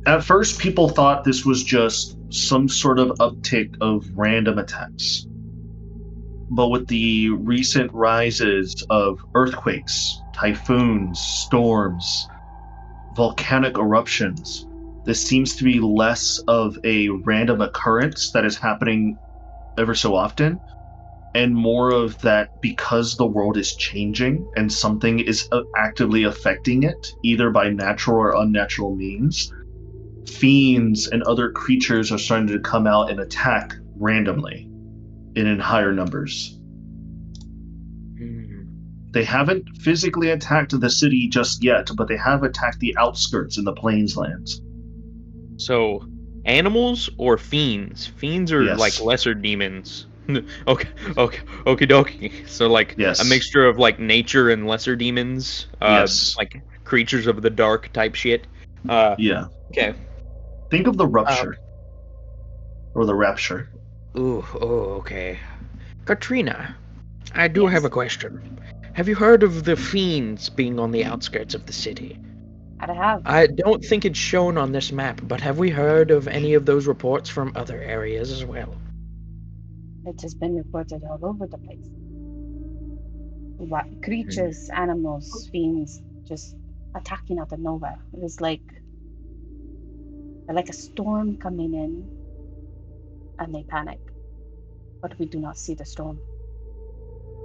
At first, people thought this was just some sort of uptick of random attacks. But with the recent rises of earthquakes, typhoons, storms, volcanic eruptions, this seems to be less of a random occurrence that is happening ever so often, and more of that because the world is changing and something is actively affecting it, either by natural or unnatural means. Fiends and other creatures are starting to come out and attack randomly and in higher numbers. They haven't physically attacked the city just yet, but they have attacked the outskirts in the Plainslands. So, animals or fiends? Fiends are Yes. like lesser demons. Okay, okie dokie. So like Yes. a mixture of like nature and lesser demons. Yes. Like creatures of the dark type shit. Yeah. Okay. Think of the rupture. Or the rapture. Okay. Katrina, I do Yes. have a question. Have you heard of the fiends being on the outskirts of the city? I have. I don't think it's shown on this map, but have we heard of any of those reports from other areas as well? It has been reported all over the place. What creatures, animals, fiends, just attacking out of nowhere. It was like a storm coming in, and they panic. But we do not see the storm.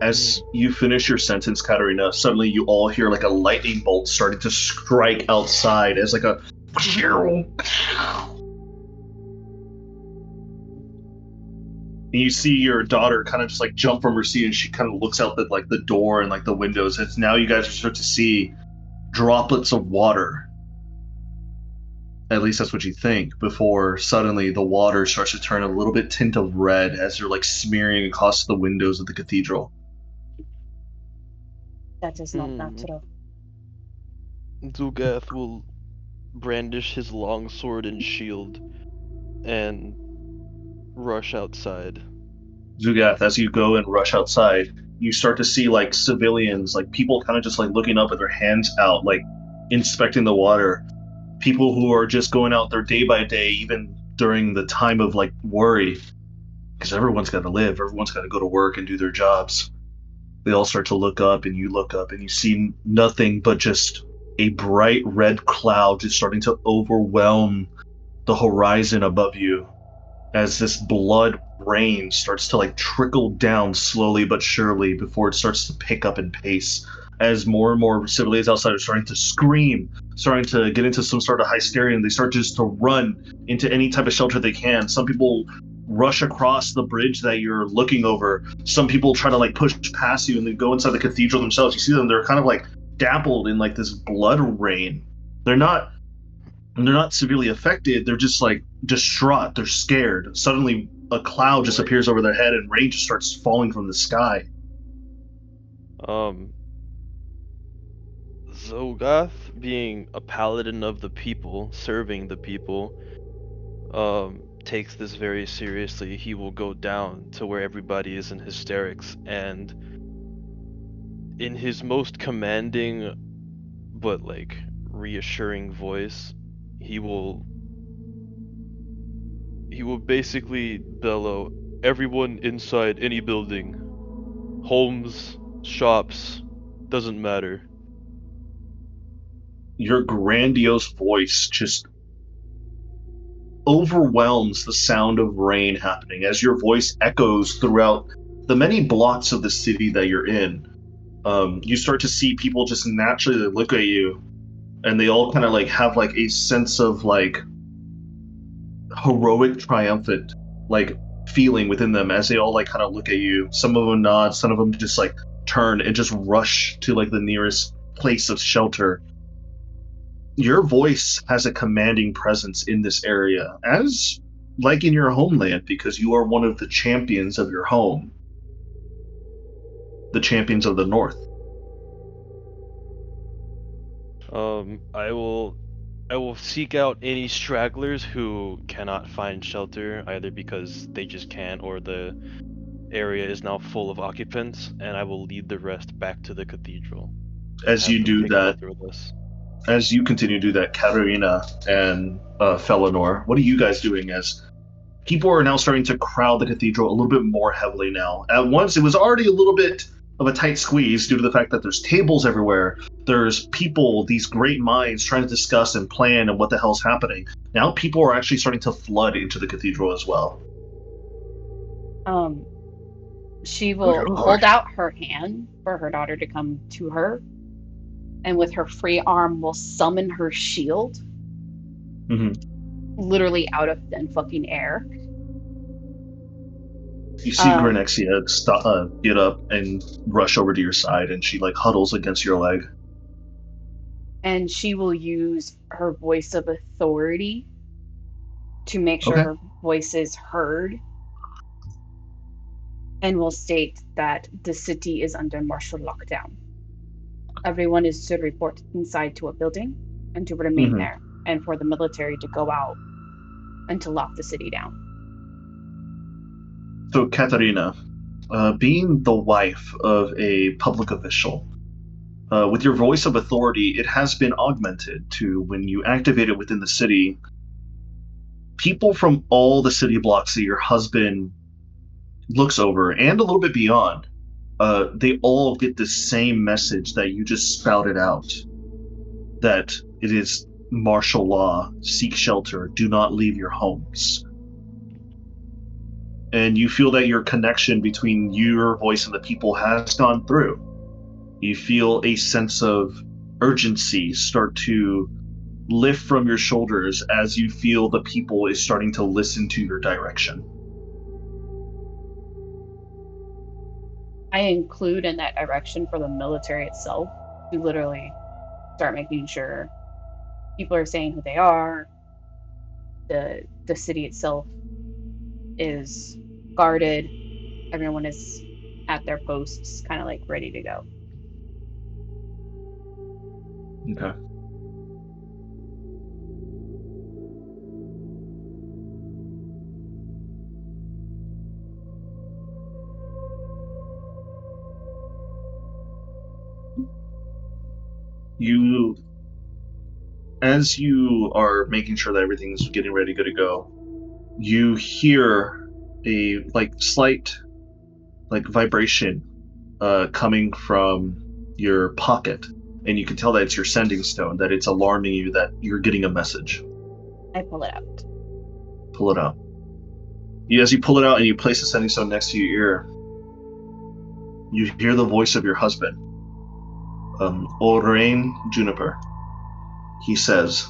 As you finish your sentence, Katarina, suddenly you all hear like a lightning bolt starting to strike outside as like a... And you see your daughter kind of just like jump from her seat, and she kind of looks out the like the door and like the windows. It's now you guys start to see droplets of water. At least that's what you think, before suddenly the water starts to turn a little bit tint of red as they're like smearing across the windows of the cathedral. That is not natural. Zugath will brandish his long sword and shield and rush outside. Zugath, as you go and rush outside, you start to see like civilians, like people kind of just like looking up with their hands out, like inspecting the water. People who are just going out there day by day, even during the time of like worry, because everyone's got to live, everyone's got to go to work and do their jobs. They all start to look up, and you look up, and you see nothing but just a bright red cloud just starting to overwhelm the horizon above you, as this blood rain starts to like trickle down slowly but surely before it starts to pick up in pace, as more and more civilians outside are starting to scream, starting to get into some sort of hysteria, and they start just to run into any type of shelter they can. Some people rush across the bridge that you're looking over. Some people try to like push past you and they go inside the cathedral themselves. You see them, they're kind of like dappled in like this blood rain. They're not severely affected, they're just like distraught, they're scared. Suddenly a cloud just appears over their head and rain just starts falling from the sky. Zogath, being a paladin of the people, serving the people, takes this very seriously. He will go down to where everybody is in hysterics, and in his most commanding but like reassuring voice, he will basically bellow, "Everyone inside any building, homes, shops, doesn't matter." Your grandiose voice just overwhelms the sound of rain happening as your voice echoes throughout the many blocks of the city that you're in. You start to see people just naturally look at you, and they all kind of like have like a sense of like heroic, triumphant like feeling within them as they all like kind of look at you. Some of them nod, some of them just like turn and just rush to like the nearest place of shelter. Your voice has a commanding presence in this area, as like in your homeland, because you are one of the champions of your home, the champions of the North. I will seek out any stragglers who cannot find shelter, either because they just can't or the area is now full of occupants, and I will lead the rest back to the cathedral. As you do that, as you continue to do that, Katarina and Felinor, what are you guys doing as people are now starting to crowd the cathedral a little bit more heavily now? At once, it was already a little bit of a tight squeeze due to the fact that there's tables everywhere. There's people, these great minds, trying to discuss and plan and what the hell's happening. Now people are actually starting to flood into the cathedral as well. She will hold out her hand for her daughter to come to her, and with her free arm will summon her shield, literally out of thin fucking air. You see Grenexia get up and rush over to your side, and she like huddles against your leg. And she will use her voice of authority to make sure her voice is heard, and will state that the city is under martial lockdown. Everyone is to report inside to a building and to remain there, and for the military to go out and to lock the city down. So, Katarina, being the wife of a public official, with your voice of authority, it has been augmented to when you activate it within the city. People from all the city blocks that your husband looks over, and a little bit beyond, they all get the same message that you just spouted out. That it is martial law, seek shelter, do not leave your homes. And you feel that your connection between your voice and the people has gone through. You feel a sense of urgency start to lift from your shoulders as you feel the people is starting to listen to your direction. I include in that direction for the military itself to literally start making sure people are saying who they are. The city itself is guarded. Everyone is at their posts, kind of like ready to go. Okay. As you are making sure that everything's getting ready to go, you hear a slight vibration coming from your pocket, and you can tell that it's your sending stone, that it's alarming you that you're getting a message. I pull it out. Pull it out. As you pull it out and you place the sending stone next to your ear, you hear the voice of your husband, Orain Juniper. He says,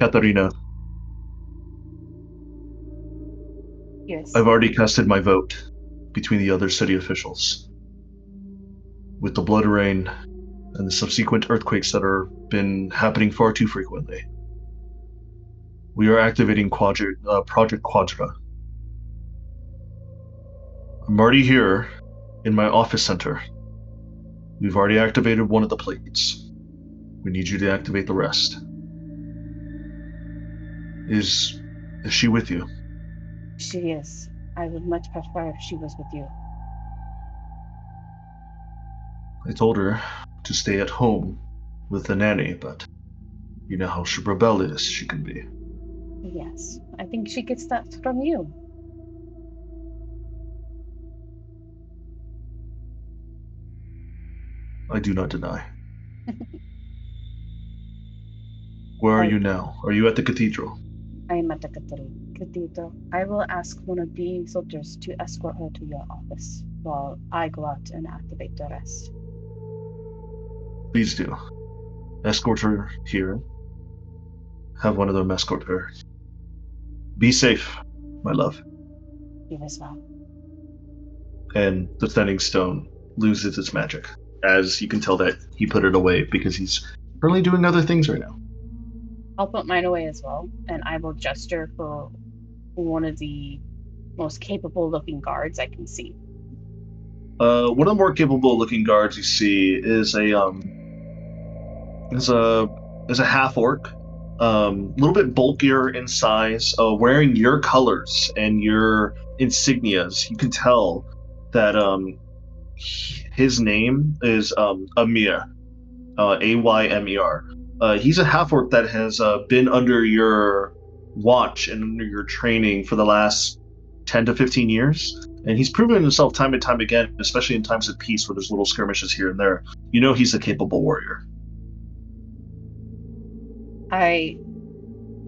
Katarina, Yes. I've already casted my vote between the other city officials. With the blood rain and the subsequent earthquakes that are been happening far too frequently, we are activating Project Quadra. I'm already here in my office center. We've already activated one of the plates. We need you to activate the rest. Is she with you? She is. I would much prefer if she was with you. I told her to stay at home with the nanny, but you know how rebellious she can be. Yes. I think she gets that from you. I do not deny. Where are Right. you now? Are you at the cathedral? I am at the cathedral. I will ask one of the soldiers to escort her to your office while I go out and activate the rest. Please do. Escort her here. Have one of them escort her. Be safe, my love. You as well. And the sending stone loses its magic, as you can tell that he put it away because he's currently doing other things right now. I'll put mine away as well, and I will gesture for one of the most capable looking guards I can see. One of the more capable-looking guards you see is a half orc, a little bit bulkier in size, wearing your colors and your insignias. You can tell that his name is Amir, Aymer. He's a half orc that has been under your watch and under your training for the last 10 to 15 years. And he's proven himself time and time again, especially in times of peace where there's little skirmishes here and there. You know he's a capable warrior. I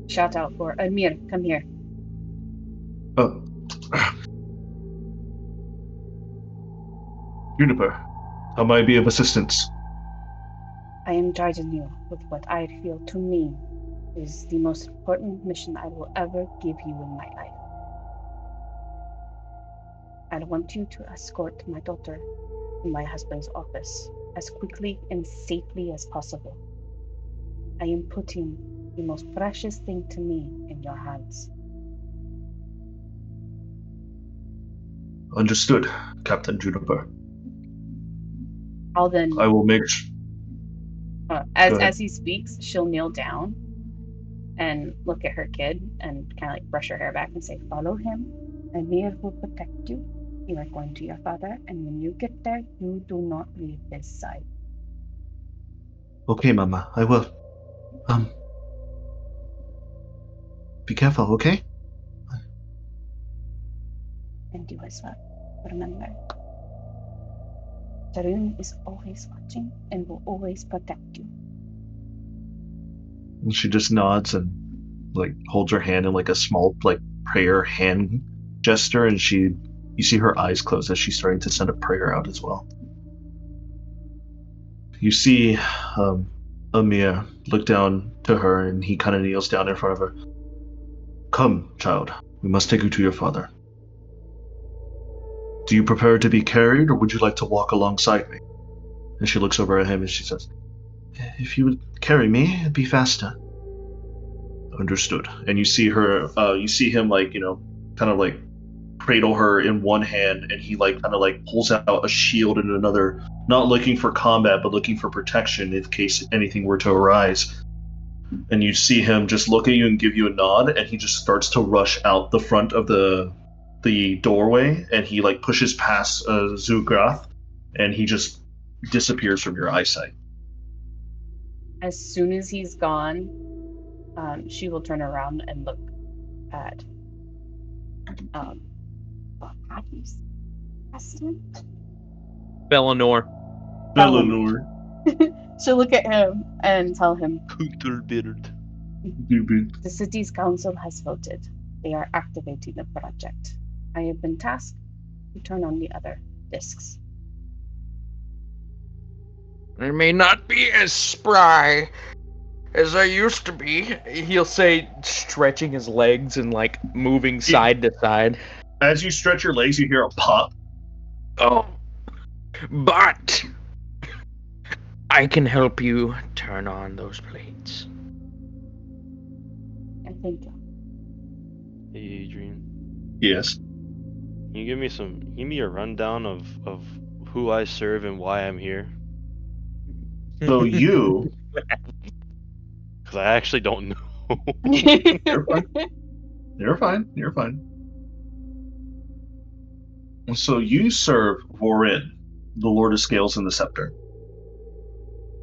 shout out for Amir, come here. Oh. Juniper, how may I be of assistance? I am charging you with what I feel to me is the most important mission I will ever give you in my life. I want you to escort my daughter to my husband's office as quickly and safely as possible. I am putting the most precious thing to me in your hands. Understood, Captain Juniper. I'll then, I will make as he speaks, she'll kneel down and look at her kid and kind of like brush her hair back and say, "Follow him. Amir will protect you. You are going to your father, and when you get there, you do not leave his side." Okay, Mama, I will. Be careful, okay? And you as well. Remember, Tarun is always watching and will always protect you. And she just nods and holds her hand in a small prayer hand gesture, and you see her eyes close as she's starting to send a prayer out as well. You see Amir look down to her, and he kind of kneels down in front of her. Come, child, we must take you to your father. Do you prefer to be carried, or would you like to walk alongside me? And she looks over at him and she says, if you would carry me, it'd be faster. Understood. And you see her, you see him kind of like cradle her in one hand, and he kind of pulls out a shield in another, not looking for combat, but looking for protection in case anything were to arise. And you see him just look at you and give you a nod, and he just starts to rush out the front of the doorway, and he pushes past Zugrath, and he just disappears from your eyesight. As soon as he's gone, she will turn around and look at how do you say him? Felinor. Eleanor. She'll look at him and tell him, Beard. the city's council has voted. They are activating the project. I have been tasked to turn on the other discs. I may not be as spry as I used to be. He'll say, stretching his legs and moving side to side. As you stretch your legs, you hear a pop. Oh, but I can help you turn on those plates. I think Hey, Adrian. Yes. Can you give me a rundown of who I serve and why I'm here? So you... Because I actually don't know. You're fine. You're fine. You're fine. So you serve Vorin, the Lord of Scales and the Scepter.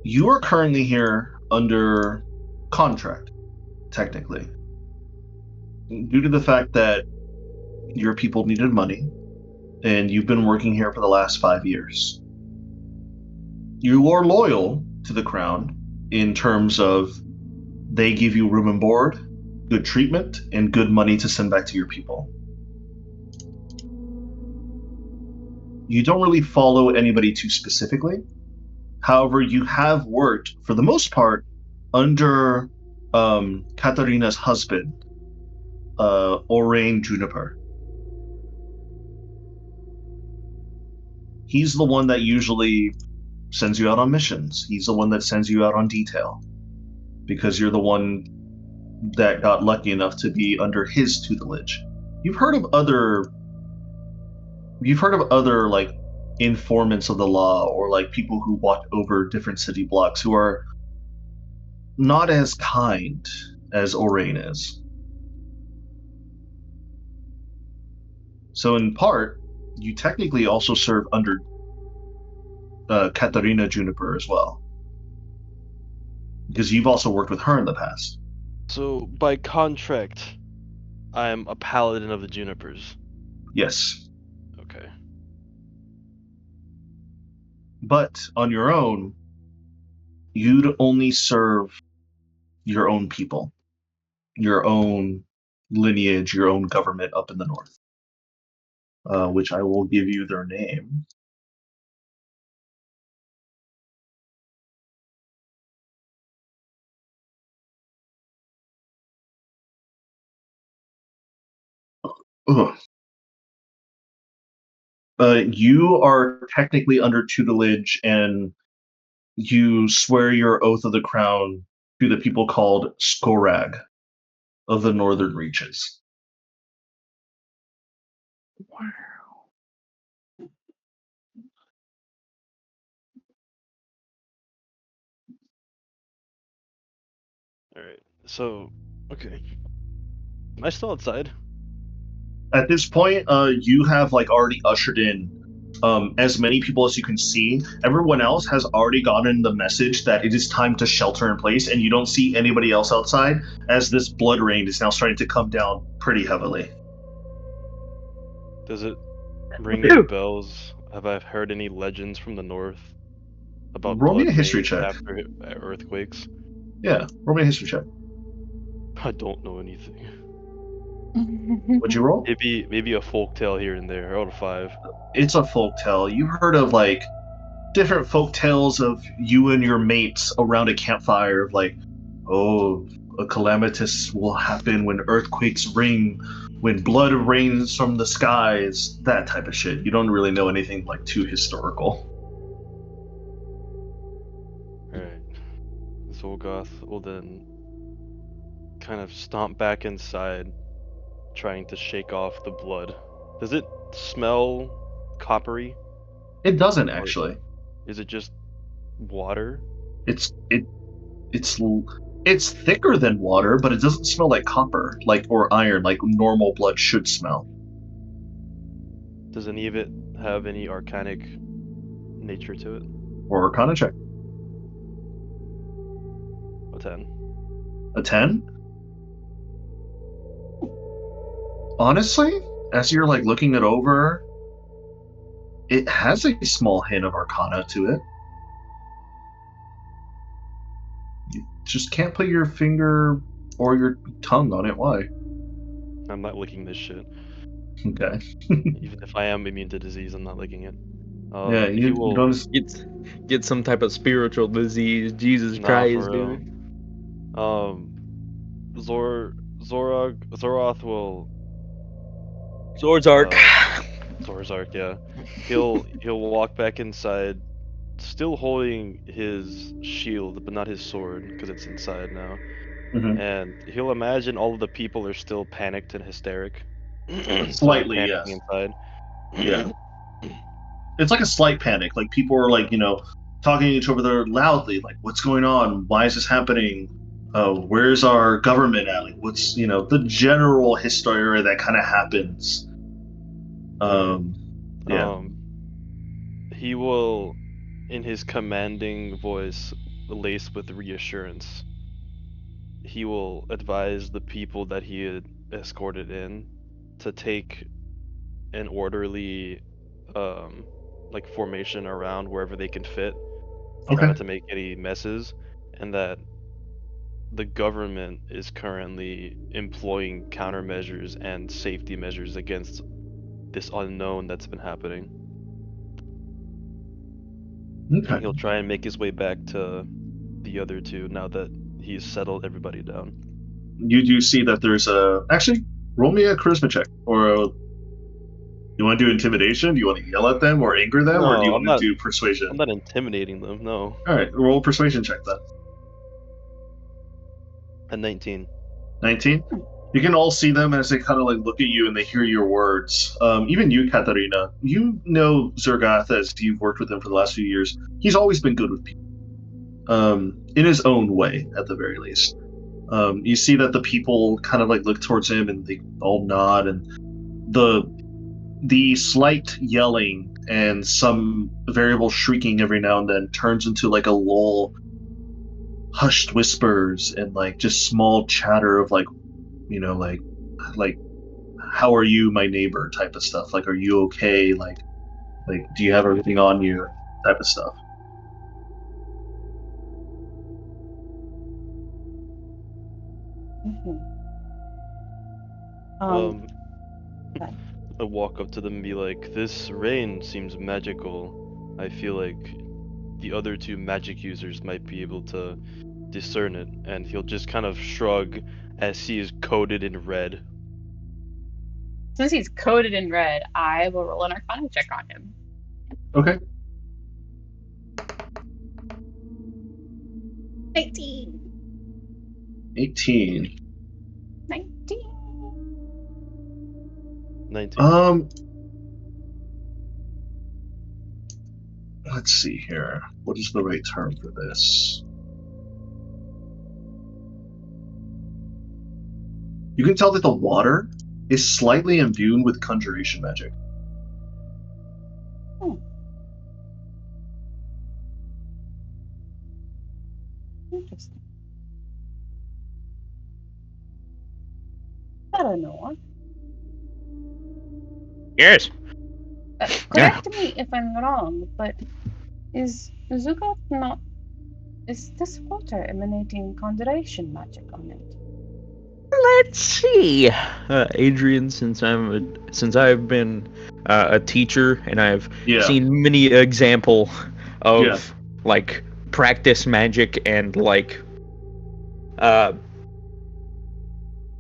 You are currently here under contract, technically. Due to the fact that your people needed money, and you've been working here for the last 5 years. You are loyal to the Crown in terms of they give you room and board, good treatment, and good money to send back to your people. You don't really follow anybody too specifically. However, you have worked, for the most part, under Katarina's husband, Orain Juniper. He's the one that usually sends you out on missions. He's the one that sends you out on detail. Because you're the one that got lucky enough to be under his tutelage. You've heard of other informants of the law, or people who watch over different city blocks who are not as kind as Orain is. So in part, you technically also serve under Katarina Juniper as well. Because you've also worked with her in the past. So, by contract, I'm a paladin of the Junipers. Yes. Okay. But on your own, you'd only serve your own people, your own lineage, your own government up in the north. Which I will give you their name. Ugh. You are technically under tutelage, and you swear your oath of the crown to the people called Skorag of the northern reaches. Wow. Alright. So, okay. Am I still outside? At this point, you have already ushered in as many people as you can see. Everyone else has already gotten the message that it is time to shelter in place, and you don't see anybody else outside, as this blood rain is now starting to come down pretty heavily. Does it ring any bells? Have I heard any legends from the north about Roll me blood a history rain check. after earthquakes? Yeah, roll me a history check. I don't know anything. What'd you roll? Maybe a folktale here and there. I rolled a 5. It's a folktale. You've heard of different folk tales of you and your mates around a campfire of a calamitous will happen when earthquakes ring, when blood rains from the skies, that type of shit. You don't really know anything like too historical. Alright. Zolgoth will then kind of stomp back inside, trying to shake off the blood. Does it smell coppery? It doesn't actually. Is it just water? It's thicker than water, but it doesn't smell like copper, or iron, like normal blood should smell. Does any of it have any arcanic nature to it? Or Arcana check. A 10. A 10? Honestly, as you're looking it over, it has a small hint of Arcana to it. You just can't put your finger or your tongue on it. Why? I'm not licking this shit. Okay. Even if I am immune to disease, I'm not licking it. Yeah, He you will. don't. Get some type of spiritual disease. Jesus Nah, Christ, for real. dude. Zoroth will. Zorzark. Zorzark, yeah. He'll walk back inside, still holding his shield, but not his sword, because it's inside now. Mhm. And he'll imagine all of the people are still panicked and hysteric. Slightly, panicking yes. inside. Yeah. It's like a slight panic. People are talking to each other loudly. What's going on? Why is this happening? Where's our government at? What's the general hysteria that kind of happens. Yeah. He will, in his commanding voice, laced with reassurance, he will advise the people that he had escorted in to take an orderly formation around wherever they can fit. Try Okay. not to make any messes, and that the government is currently employing countermeasures and safety measures against this unknown that's been happening. Okay. And he'll try and make his way back to the other two now that he's settled everybody down. You do see that there's actually, roll me a charisma check, or you want to do intimidation? Do you want to yell at them or anger them, or do you No, want to do persuasion? I'm not intimidating them, no. All right, roll a persuasion check then. A 19. 19. You can all see them as they kind of look at you and they hear your words. Even you, Katarina, you know Zergath as you've worked with him for the last few years. He's always been good with people, in his own way, at the very least. You see that the people kind of look towards him and they all nod, and the slight yelling and some variable shrieking every now and then turns into a lull, hushed whispers and just small chatter of how are you, my neighbor, type of stuff. Are you okay? Do you have everything on you, type of stuff. Mhm. I walk up to them and be like, this rain seems magical. I feel like the other two magic users might be able to discern it. And he'll just kind of shrug as he is coated in red. Since he's coated in red, I will roll an Arcana check on him. Okay. 18. 18. 19. 19. Let's see here. What is the right term for this? You can tell that the water is slightly imbued with conjuration magic. Interesting. I don't know. Yes. Correct me if I'm wrong, but is Zugat not? Is this water emanating conjuration magic on it? Let's see, Adrian. Since I've been a teacher and I've seen many example of practice magic and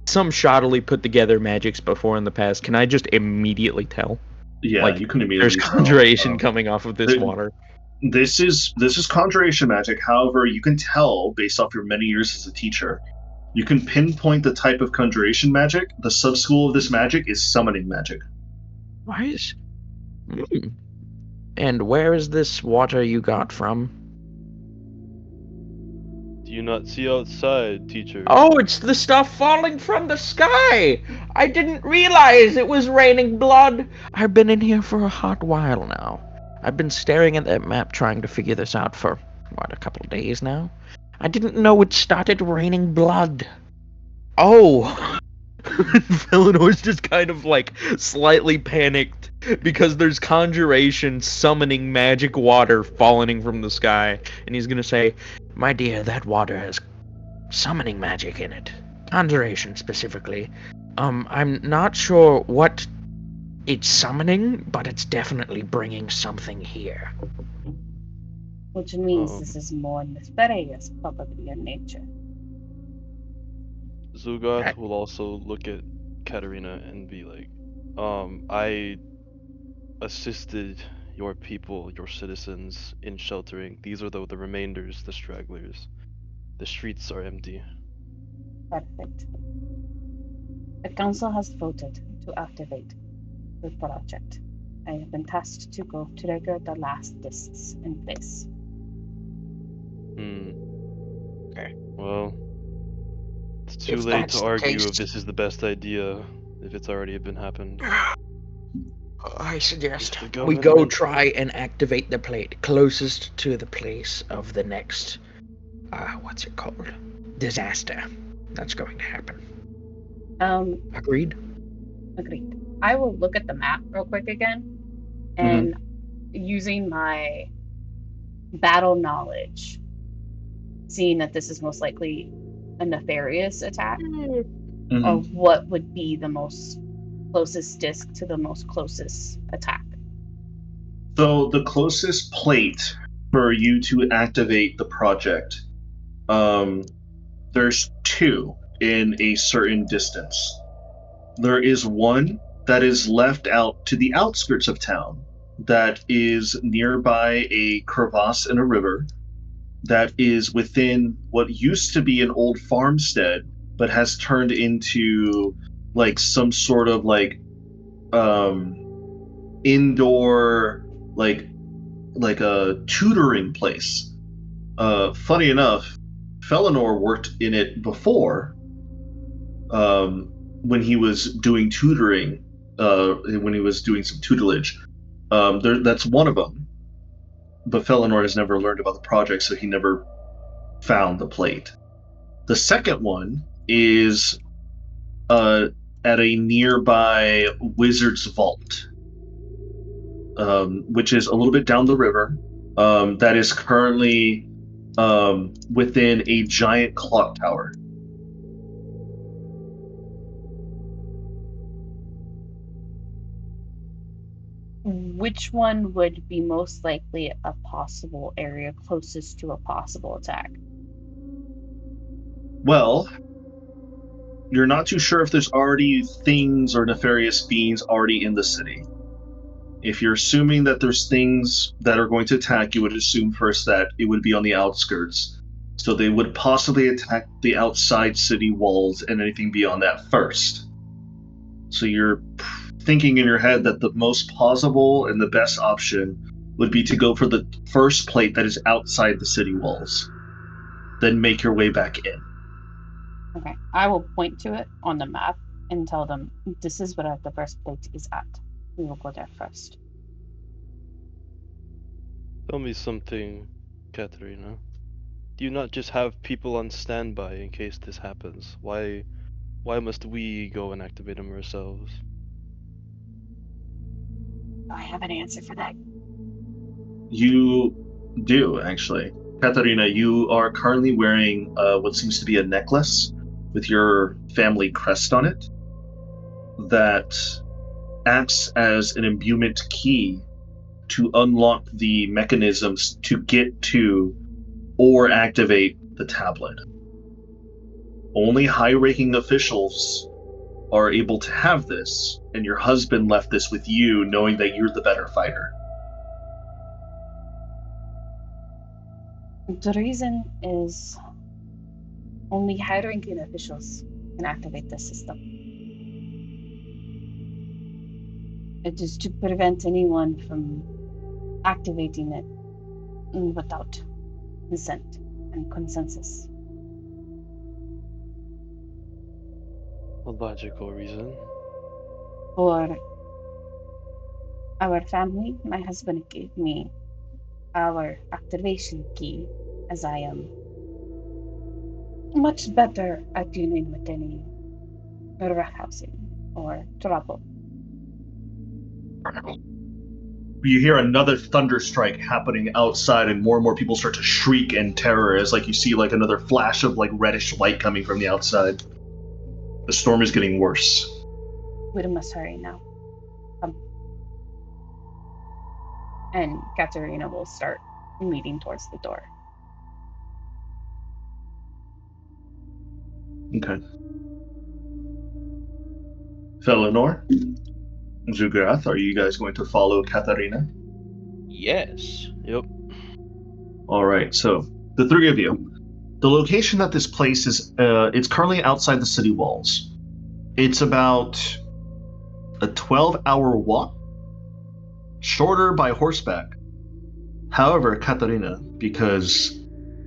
some shoddily put together magics before in the past. Can I just immediately tell? Yeah, Like, you can there's immediately tell. conjuration coming off of this the- water. This is conjuration magic. However, you can tell based off your many years as a teacher. You can pinpoint the type of conjuration magic. The sub-school of this magic is summoning magic. Nice. And where is this water you got from? Do you not see outside, teacher? Oh, it's the stuff falling from the sky! I didn't realize it was raining blood! I've been in here for a hot while now. I've been staring at that map trying to figure this out for, what, a couple of days now? I didn't know it started raining blood. Oh! Felenor's just kind of like slightly panicked because there's conjuration summoning magic water falling from the sky, and he's gonna say, My dear, that water has summoning magic in it. Conjuration, specifically. I'm not sure what it's summoning, but it's definitely bringing something here. Which means this is more nefarious, probably in nature. Zugoth will also look at Katerina and be like, I assisted your people, your citizens, in sheltering. These are the remainders, the stragglers. The streets are empty. Perfect. The council has voted to activate the project. I have been tasked to go trigger the last discs in place. Okay. Well, it's too If late that's to the argue case- if this is the best idea, if it's already been happened. I suggest The we go government- try and activate the plate closest to the place of the next, what's it called? Disaster that's going to happen. Agreed? Agreed. I will look at the map real quick again, and using my battle knowledge, seeing that this is most likely a nefarious attack, or what would be the most closest disc to the most closest attack. So the closest plate for you to activate the project, there's two in a certain distance. There is one that is left out to the outskirts of town that is nearby a crevasse in a river that is within what used to be an old farmstead but has turned into like some sort of like indoor like a tutoring place. Funny enough, Felinor worked in it before when he was doing tutoring, when he was doing some tutelage. That's one of them. But Felinor has never learned about the project, so he never found the plate. The second one is at a nearby wizard's vault, which is a little bit down the river. That is currently within a giant clock tower. Which one would be most likely a possible area closest to a possible attack? Well, you're not too sure if there's already things or nefarious beings already in the city. If you're assuming that there's things that are going to attack, you would assume first that it would be on the outskirts. So they would possibly attack the outside city walls and anything beyond that first. So you're thinking in your head that the most plausible and the best option would be to go for the first plate that is outside the city walls. Then make your way back in. Okay, I will point to it on the map and tell them this is where the first plate is at. We will go there first. Tell me something, Katerina. Do you not just have people on standby in case this happens? Why must we go and activate them ourselves? I have an answer for that. You do, actually. Katarina, you are currently wearing what seems to be a necklace with your family crest on it that acts as an imbuement key to unlock the mechanisms to get to or activate the tablet. Only high-ranking officials are able to have this, and your husband left this with you, knowing that you're the better fighter. The reason is only high-ranking officials can activate the system. It is to prevent anyone from activating it without consent and consensus. A logical reason. For our family, my husband gave me our activation key, as I am much better at dealing with any roughhousing or trouble. You hear another thunder strike happening outside, and more people start to shriek in terror as you see another flash of reddish light coming from the outside. The storm is getting worse. We must hurry now. And Katerina will start leading towards the door. Okay. Felinor, Zugrath, are you guys going to follow Katarina? Yes. Yep. All right, so the three of you. The location that this place is, it's currently outside the city walls. It's about a 12-hour walk, shorter by horseback. However, Katarina, because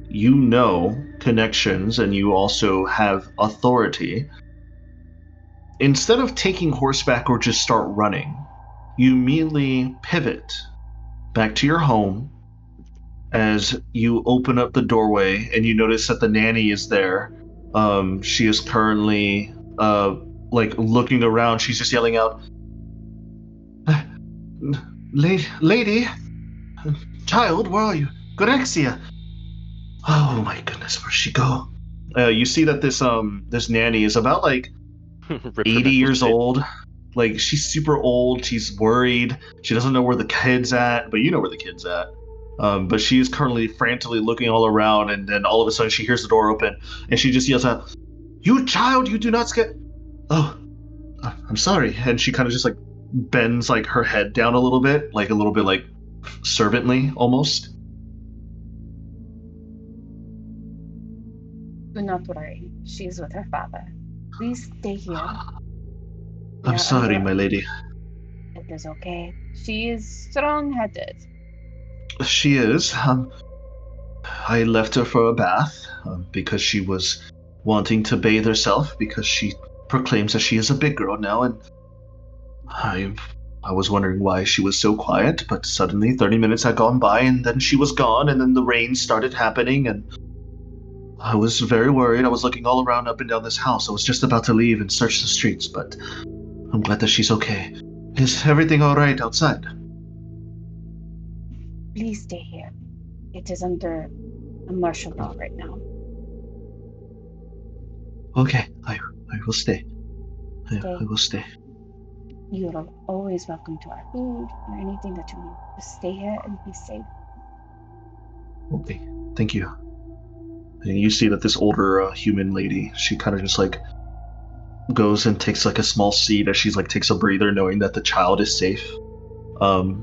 you know connections and you also have authority, instead of taking horseback or just start running, you immediately pivot back to your home as you open up the doorway and you notice that the nanny is there. She is currently looking around. She's just yelling out, lady, child, where are you? Gorexia. Oh my goodness, where'd she go? You see that this nanny is about 80 years old. She's super old. She's worried. She doesn't know where the kid's at, but you know where the kid's at. But she is currently frantically looking all around, and then all of a sudden she hears the door open, and she just yells out, "You child, you do not scare." Oh, I'm sorry. And she kind of just bends her head down a little bit servantly almost. Do not worry. She is with her father. Please stay here. I'm sorry, my lady. It is okay. She is strong-headed. She is. I left her for a bath because she was wanting to bathe herself because she proclaims that she is a big girl now, and I was wondering why she was so quiet, but suddenly 30 minutes had gone by and then she was gone, and then the rain started happening, and I was very worried. I was looking all around up and down this house. I was just about to leave and search the streets, but I'm glad that she's okay. Is everything all right outside? Please stay here. It is under a martial law right now. Okay, I will stay. I will stay. You are always welcome to our food or anything that you need. Just stay here and be safe. Okay, thank you. And you see that this older human lady, she kind of just goes and takes a small seat as she's takes a breather, knowing that the child is safe.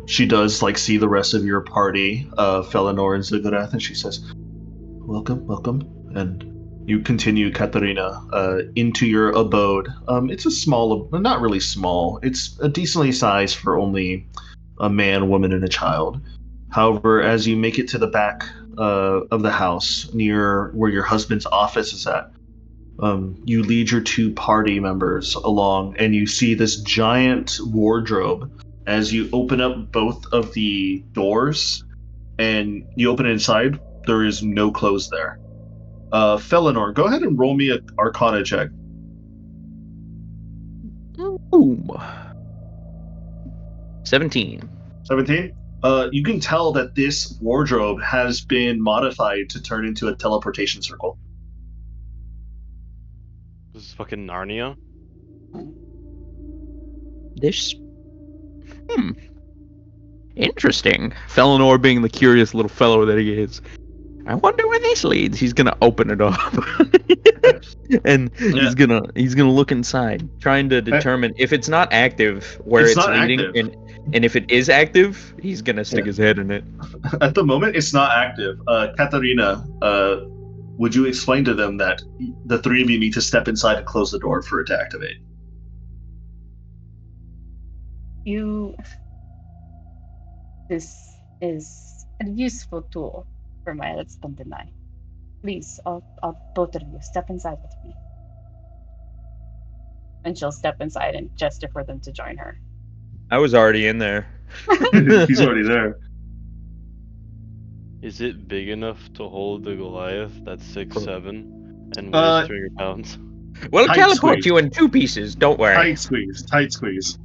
She does see the rest of your party, Felinor and Zigurath, and she says, welcome, and you continue, Katarina, into your abode. It's a small, not really small, it's a decently sized for only a man, woman, and a child. However, as you make it to the back of the house, near where your husband's office is at, you lead your two party members along, and you see this giant wardrobe. As you open up both of the doors, and you open it inside, there is no clothes there. Felinor, go ahead and roll me an Arcana check. Boom. 17. 17? You can tell that this wardrobe has been modified to turn into a teleportation circle. This is fucking Narnia. This. Interesting. Felinor being the curious little fellow that he is. I wonder where this leads. He's gonna open it up. And he's gonna look inside, trying to determine if it's not active where It's it's not leading, active. and if it is active, he's gonna stick his head in it. At the moment, it's not active. Katarina, would you explain to them that the three of you need to step inside and close the door for it to activate? This is a useful tool for my husband and I. Please, both of you, step inside with me. And she'll step inside and gesture for them to join her. I was already in there. He's already there. Is it big enough to hold the Goliath that's 6'7" and Uh, weighs 300 pounds? We'll Tight teleport squeeze. you in 2 pieces. Don't worry. Tight squeeze. Tight squeeze.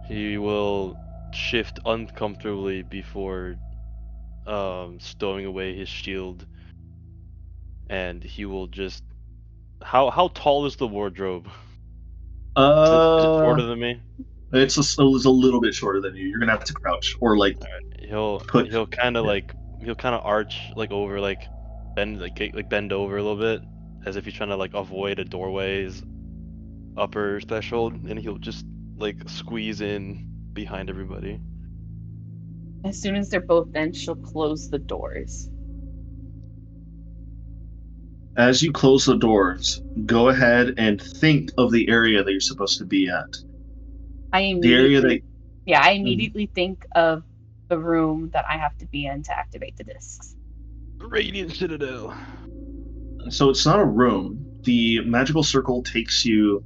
He will shift uncomfortably before stowing away his shield, and he will just. How tall is the wardrobe? Is it shorter than me? It's a little bit shorter than you. You're gonna have to crouch or like He'll kind of arch like over bend over a little bit, as if he's trying to like avoid a doorway's upper threshold, and he'll just like squeeze in behind everybody. As soon as they're both in, she'll close the doors. As you close the doors, go ahead and think of the area that you're supposed to be at. I immediately think of the room that I have to be in to activate the discs. Radiant Citadel. So it's not a room. The magical circle takes you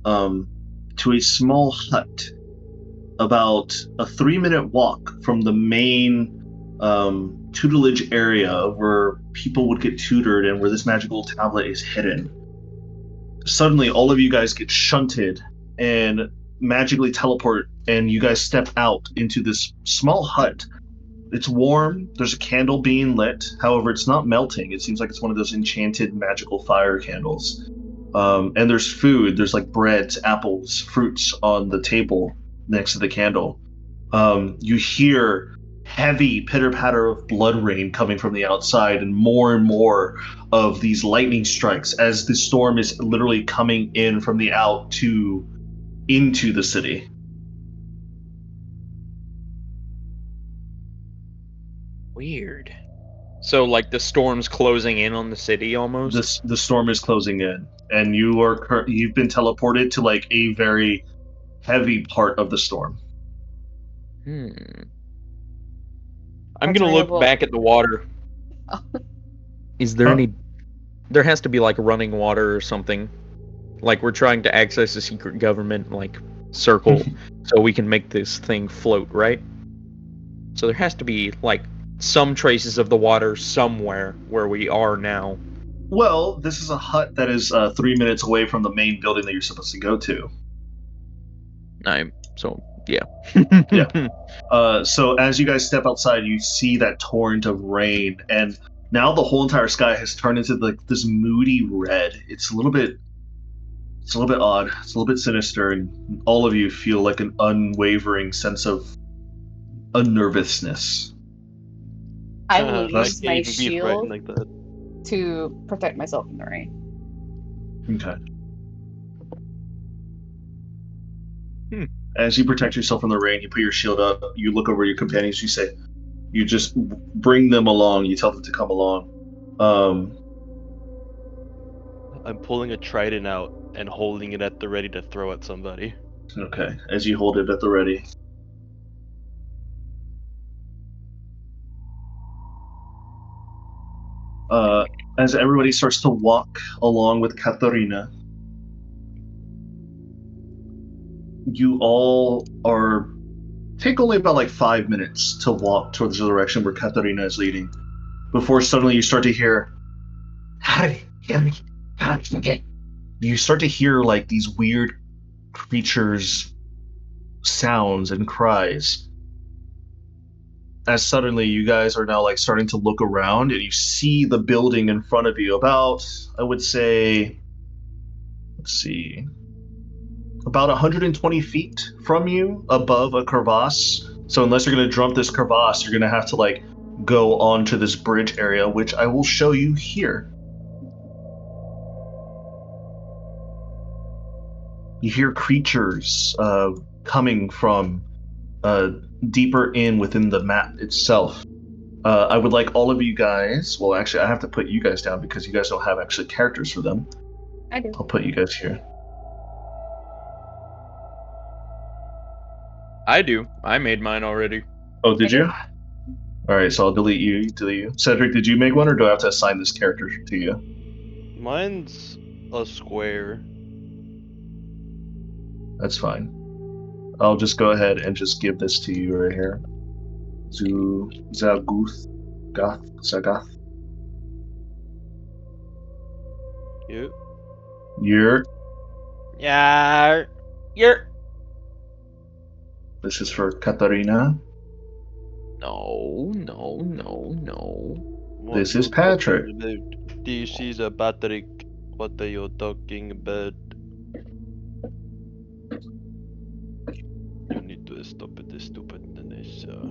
to a small hut about a 3-minute walk from the main tutelage area where people would get tutored and where this magical tablet is hidden. Suddenly, all of you guys get shunted and magically teleport, and you guys step out into this small hut. It's warm. There's a candle being lit. However, it's not melting. It seems like it's one of those enchanted magical fire candles. And there's food. There's like breads, apples, fruits on the table next to the candle. You hear heavy pitter-patter of blood rain coming from the outside, and more of these lightning strikes as the storm is literally coming in from the into the city. Weird. So like the storm's closing in on the city almost? The storm is closing in, and you've been teleported to like a very heavy part of the storm. I'm gonna look back at the water. Is there any... There has to be like running water or something. Like we're trying to access a secret government like circle so we can make this thing float, right? So there has to be like some traces of the water somewhere where we are now. Well, this is a hut that is 3 minutes away from the main building that you're supposed to go to. Yeah. So as you guys step outside, you see that torrent of rain, and now the whole entire sky has turned into like this moody red. It's a little bit odd. It's a little bit sinister, and all of you feel like an unwavering sense of nervousness. I will use my be shield like that. to protect myself from the rain. Okay. As you protect yourself from the rain, you put your shield up, you look over your companions, you just bring them along, you tell them to come along. I'm pulling a trident out and holding it at the ready to throw at somebody. Okay, as you hold it at the ready. As everybody starts to walk along with Katarina, you all take only about like 5 minutes to walk towards the direction where Katarina is leading, before suddenly you start to hear, you start to hear like these weird creatures' sounds and cries. As suddenly you guys are now like starting to look around, and you see the building in front of you about, I would say, about 120 feet from you above a crevasse. So unless you're going to jump this crevasse, you're going to have to like go onto this bridge area, which I will show you here. You hear creatures coming from deeper in within the map itself. I would like all of you guys, well actually I have to put you guys down because you guys don't have actually characters for them. I do. I'll put you guys here. I do. I made mine already. Oh, did I you? Alright, so I'll delete you. Cedric, did you make one or do I have to assign this character to you? Mine's a square. That's fine. I'll just go ahead and just give this to you right here. Zagath. Yep. You're. Yeah. This is for Katarina. No. What This you is Patrick. talking about? This is a Patrick. What are you talking about? You need to stop this stupidness. Stop.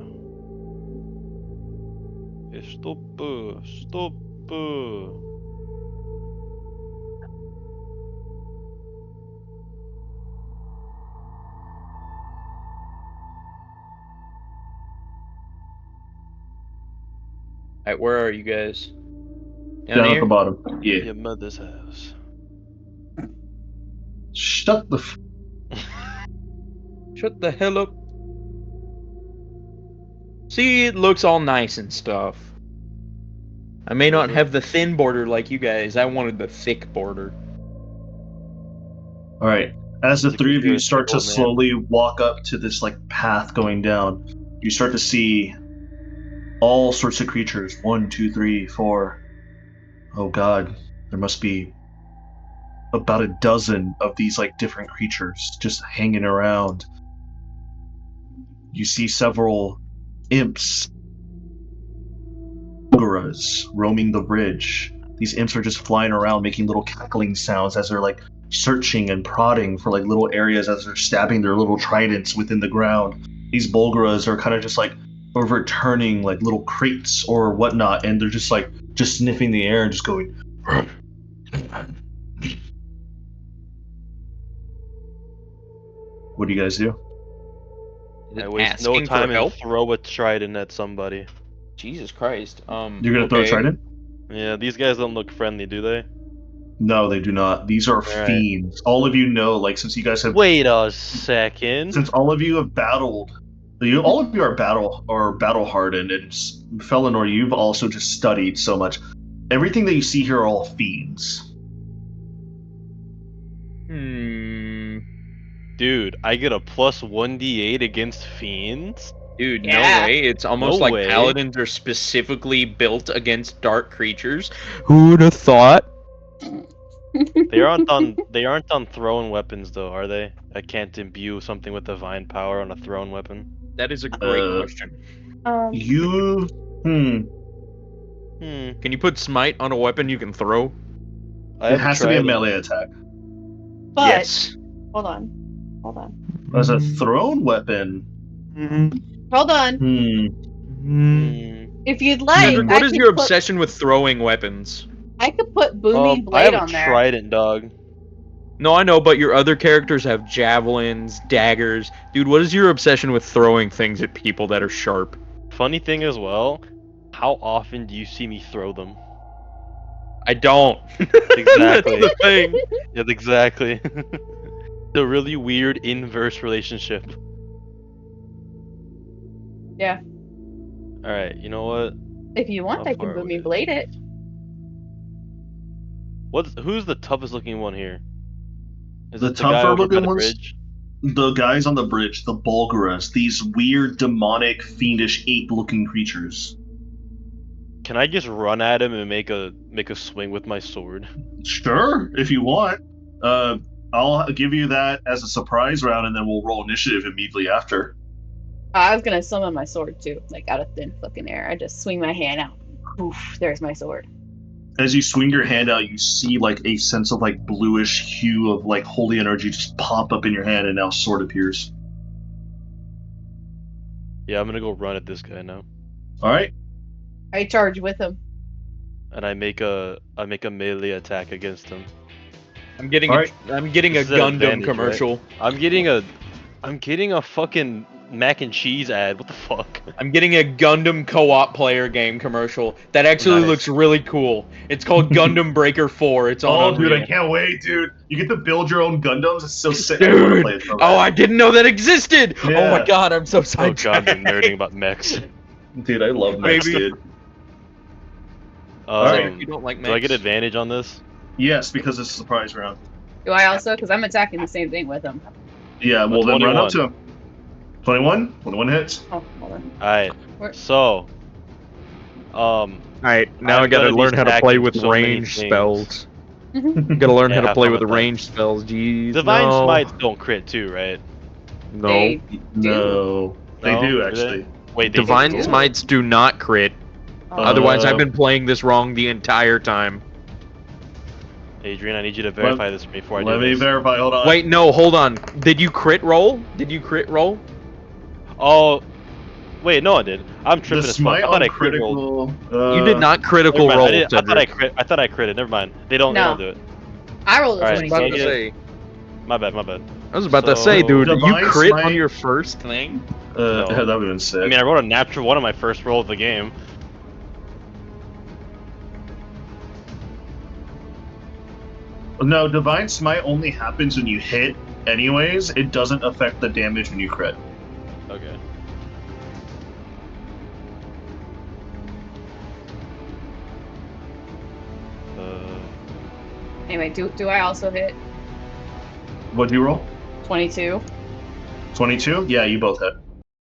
Alright, where are you guys? Down at here? the bottom. Yeah. Your mother's house. Shut the Shut the hell up. See, it looks all nice and stuff. I may not Does it? have the thin border like you guys. I wanted the thick border. Alright. As the It's three of you you're a start to simple man. slowly walk up to this like path going down, you start to see all sorts of creatures. 1, 2, 3, 4. Oh god. There must be about a dozen of these like different creatures just hanging around. You see several imps, ogres roaming the bridge. These imps are just flying around making little cackling sounds as they're like searching and prodding for like little areas as they're stabbing their little tridents within the ground. These Bolgras are kind of just like overturning like little crates or whatnot, and they're just like just sniffing the air and just going. What do you guys do? I waste no Asking time for and help? throw a trident at somebody. Jesus Christ. You're gonna throw a okay. trident? Yeah, these guys don't look friendly, do they? No, they do not. These are Alright. fiends. All of you know, like since you guys have Wait a second. since all of you have battled, all of you are battle hardened, and Felinor, you've also just studied so much. Everything that you see here are all fiends. Dude, I get a plus 1d8 against fiends? Dude, Yeah. no way. It's almost No like way. paladins are specifically built against dark creatures. Who would have thought? They aren't on thrown weapons though, are they? I can't imbue something with divine power on a thrown weapon. That is a great Uh, question. You, Can you put smite on a weapon you can throw? I it have has to be a trident. melee attack. But Yes. hold on. As a thrown weapon, Hold on. If you'd like, Cedric, what I is could your put, obsession with throwing weapons? I could put booming I have blade a on there. trident, dog. No, I know, but your other characters have javelins, daggers. Dude, what is your obsession with throwing things at people that are sharp? Funny thing as well, how often do you see me throw them? I don't. Exactly. That's the thing. Yeah, exactly. It's a really weird inverse relationship. Yeah. Alright, you know what? If you want, How I can far booming away? blade it. Who's the toughest looking one here? Is The it the guy tougher over by looking the ones? bridge? The guys on the bridge, the Bulgaras, these weird, demonic, fiendish, ape-looking creatures. Can I just run at him and make a swing with my sword? Sure, if you want. I'll give you that as a surprise round, and then we'll roll initiative immediately after. I was gonna summon my sword too, like out of thin fucking air. I just swing my hand out. Poof, there's my sword. As you swing your hand out, you see like a sense of like bluish hue of like holy energy just pop up in your hand, and now sword appears. Yeah, I'm gonna go run at this guy now. All right. I charge with him. and I make a melee attack against him. I'm getting Alright. I'm getting This a is an Gundam advantage, right? commercial. I'm getting a fucking mac and cheese ad. What the fuck? I'm getting a Gundam co-op player game commercial that actually Nice. looks really cool. It's called Gundam Breaker 4. It's on Oh, dude, I Unreal. can't wait, dude. You get to build your own Gundams. It's so sick. I want to Dude! play it so Oh, bad. I didn't know that existed! Oh Yeah. my god, I'm so So sidetracked. Gundam nerding about mechs. Dude, I love mechs, Maybe. dude. Except Alright. if you don't like Do I get mechs. advantage on this? Yes, because it's a surprise round. Do I also? Because I'm attacking the same thing with him. Yeah, well then run up 21. to him. 21? 21 hits. Oh, hold on. Alright. Where- So Alright, now I I'm gotta gonna be learn how to play stacking with so many range things. spells. They Gotta learn Yeah, how to have play fun with the with that. range spells. Jeez, Divine no. Smites don't crit too, right? No. No. They No? do, Do they? actually. Wait, they Divine do? do? Smites do not crit. Otherwise, I've been playing this wrong the entire time. Adrian, I need you to verify this for me before I Let do me this. verify. Hold on. Wait, no, hold on. Did you crit roll? Did you crit roll? Oh, wait, no, I did. I'm The tripping as fuck. smite I thought on I crit rolled. critical. You did not critical Never mind, roll, I thought I Cedric. crit. I thought I critted. Never mind. They don't. No. They don't do it. I rolled a Alright, I was about 22. to so- say. My bad. My bad. I was about to say, So- dude, you Divine crit on Smite- your first thing? No. That would have been sick. I mean, I rolled a natural one on my first roll of the game. No, Divine Smite only happens when you hit anyways. It doesn't affect the damage when you crit. Okay. Anyway, do I also hit What do you roll? 22? 22? Yeah, you both hit.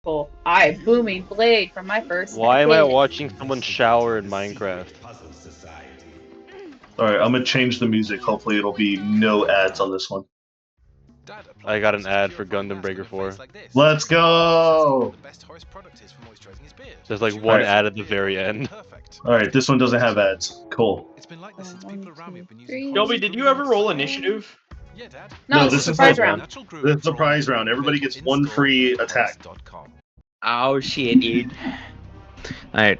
Cool. I booming blade from my first. Why am I hit. watching someone shower in Minecraft? Alright, I'm gonna change the music. Hopefully it'll be no ads on this one. I got an ad for Gundam Breaker 4. Let's go! There's like one Alright. ad at the very end. Alright, this one doesn't have ads. Cool. It's been like this since One, people around me have been two, using three. it. Shelby, did you ever roll initiative? Yeah, Dad. No, this it's a is surprise the round. This is the prize round. Everybody gets one free attack. Oh shit, dude. Alright.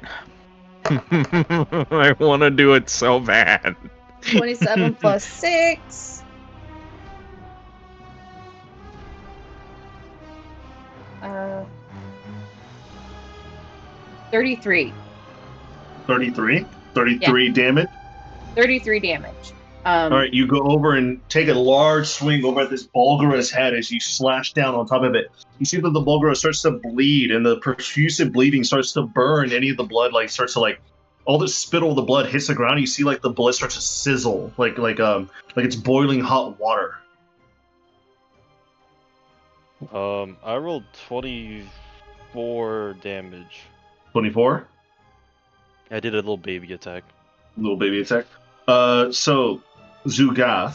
I wanna do it so bad. 27 plus 6. Uh, 33. 33? 33 damage? 33 damage. Alright, you go over and take a large swing over at this Bulgara's head as you slash down on top of it. You see that the Bulgara starts to bleed, and the perfusive bleeding starts to burn. Any of the blood starts to all the spittle of the blood hits the ground. You see the blood starts to sizzle, like it's boiling hot water. I rolled 24 damage. 24, I did a little baby attack. little baby attack. So Zugath,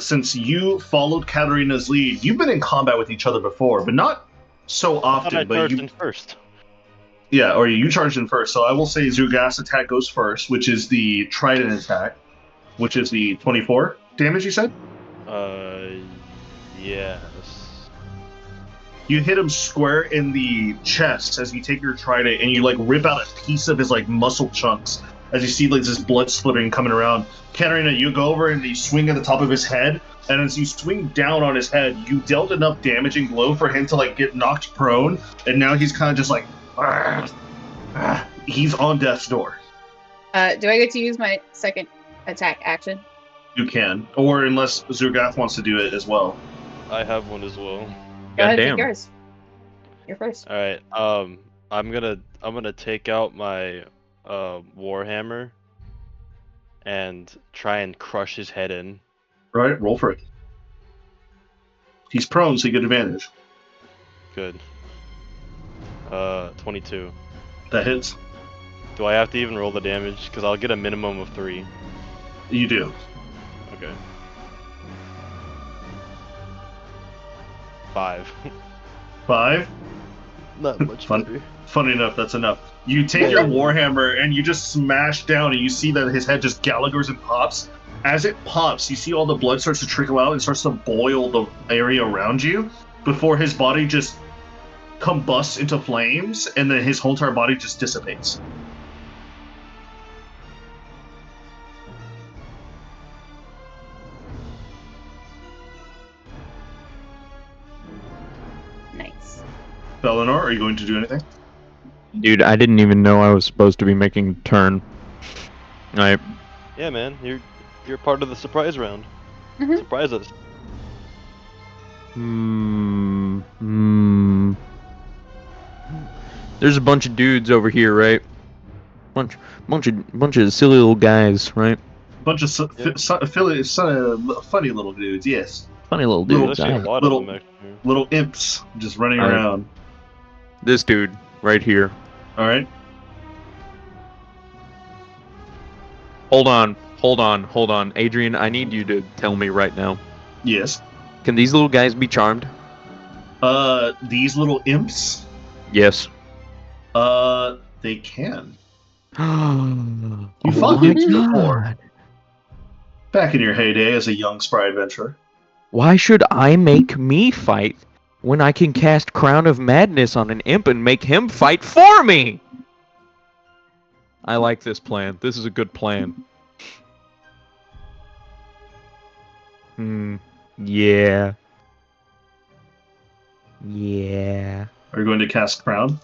since you followed Katarina's lead, you've been in combat with each other before, but not so I thought I often. But charged you, in first. yeah, or you charged in first. So I will say Zugath's attack goes first, which is the trident attack, which is the 24 damage. You said Yes. you hit him square in the chest as you take your trident and you rip out a piece of his muscle chunks. As you see this blood slipping coming around, Katarina, you go over and you swing at the top of his head, and as you swing down on his head, you dealt enough damaging blow for him to get knocked prone, and now he's kind of just he's on death's door. Do I get to use my second attack action? You can, or unless Zurgath wants to do it as well. I have one as well. Go ahead, Goddamn. take yours. You're first. All right. I'm gonna take out my warhammer and try and crush his head in. Right, roll for it. He's prone, so you get advantage. Good. 22. That hits. Do I have to even roll the damage? Because I'll get a minimum of 3. You do. Okay. 5. 5. Not much Fun. better. Funny enough, that's enough. You take your warhammer and you just smash down, and you see that his head just Gallagher's and pops. As it pops, you see all the blood starts to trickle out and starts to boil the area around you before his body just combusts into flames, and then his whole entire body just dissipates. Belenor, are you going to do anything? Dude, I didn't even know I was supposed to be making a turn. Alright. Yeah, man, you're part of the surprise round. Mhm. Surprise us. There's a bunch of dudes over here, right? Bunch of silly little guys, right? Bunch of Yeah. funny little dudes, yes. Funny little Little- dudes. There's actually a lot little- of them actually. Little imps just running Alright. around. This dude right here. All right. Hold on. Adrian, I need you to tell me right now. Yes. Can these little guys be charmed? These little imps. Yes. They can. You You fought imps before. Back in your heyday as a young spry adventurer. Why should I make me fight when I can cast Crown of Madness on an imp and make him fight for me? I like this plan. This is a good plan. Yeah. Yeah. Are you going to cast Crown?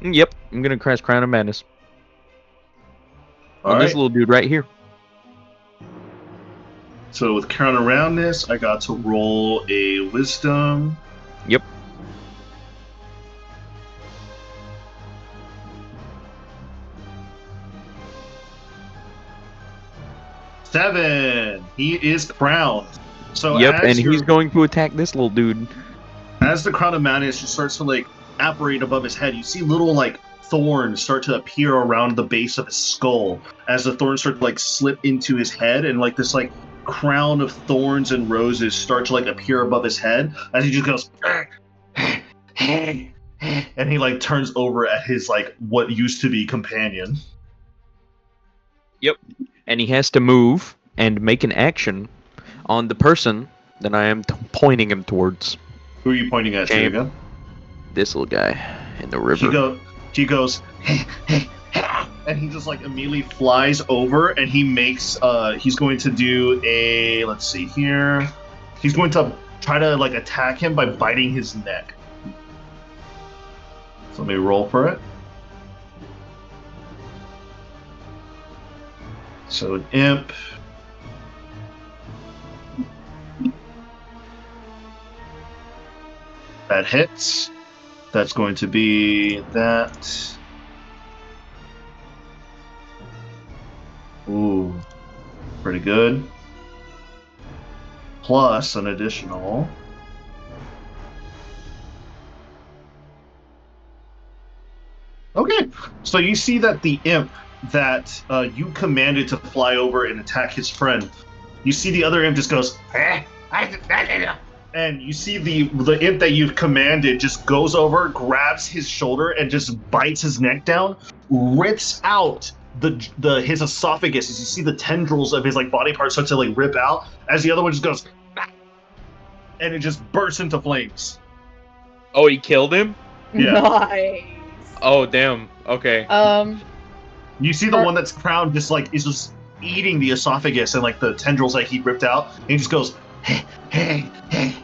Yep. I'm gonna cast Crown of Madness All on this right. little dude right here. So with Crown of Roundness, I got to roll a Wisdom. Yep. Seven. He is crowned. So Yep, as and he's you're- going to attack this little dude. As the Crown of Madness just starts to like apparate above his head, you see little like thorns start to appear around the base of his skull as the thorns start to like slip into his head, and like this like crown of thorns and roses start to like appear above his head as he just goes and he like turns over at his like what used to be companion. Yep. And he has to move and make an action on the person that I am pointing him towards. Who are you pointing at? Okay. Again? This little guy in the river. He goes, and he just like immediately flies over, and he makes. He's going to do a. Let's see here. He's going to try to like attack him by biting his neck. So let me roll for it. So an imp. That hits. That's going to be that. Ooh, pretty good. Plus an additional. Okay, so you see that the imp that you commanded to fly over and attack his friend, you see the other imp just goes, and you see the imp that you've commanded just goes over, grabs his shoulder, and just bites his neck down, rips out the his esophagus as you see the tendrils of his like body parts start to like rip out as the other one just goes, and it just bursts into flames. Oh, he killed him? Yeah. Nice. Oh, damn. Okay. You see the one that's crowned just like is just eating the esophagus and like the tendrils that he ripped out, and he just goes, hey, hey, hey.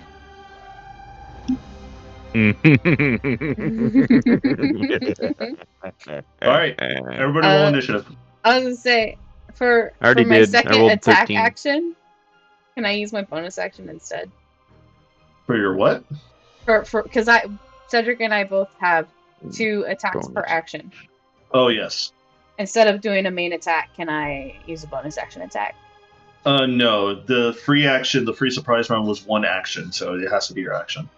All right, everybody roll initiative. I was gonna say for I already my did. I second rolled attack 13. action, can I use my bonus action instead? For your what? For because Cedric and I both have 2 attacks per Bonus. action. Oh yes. Instead of doing a main attack, can I use a bonus action attack? No, the free action, the free surprise round was 1 action, so it has to be your action.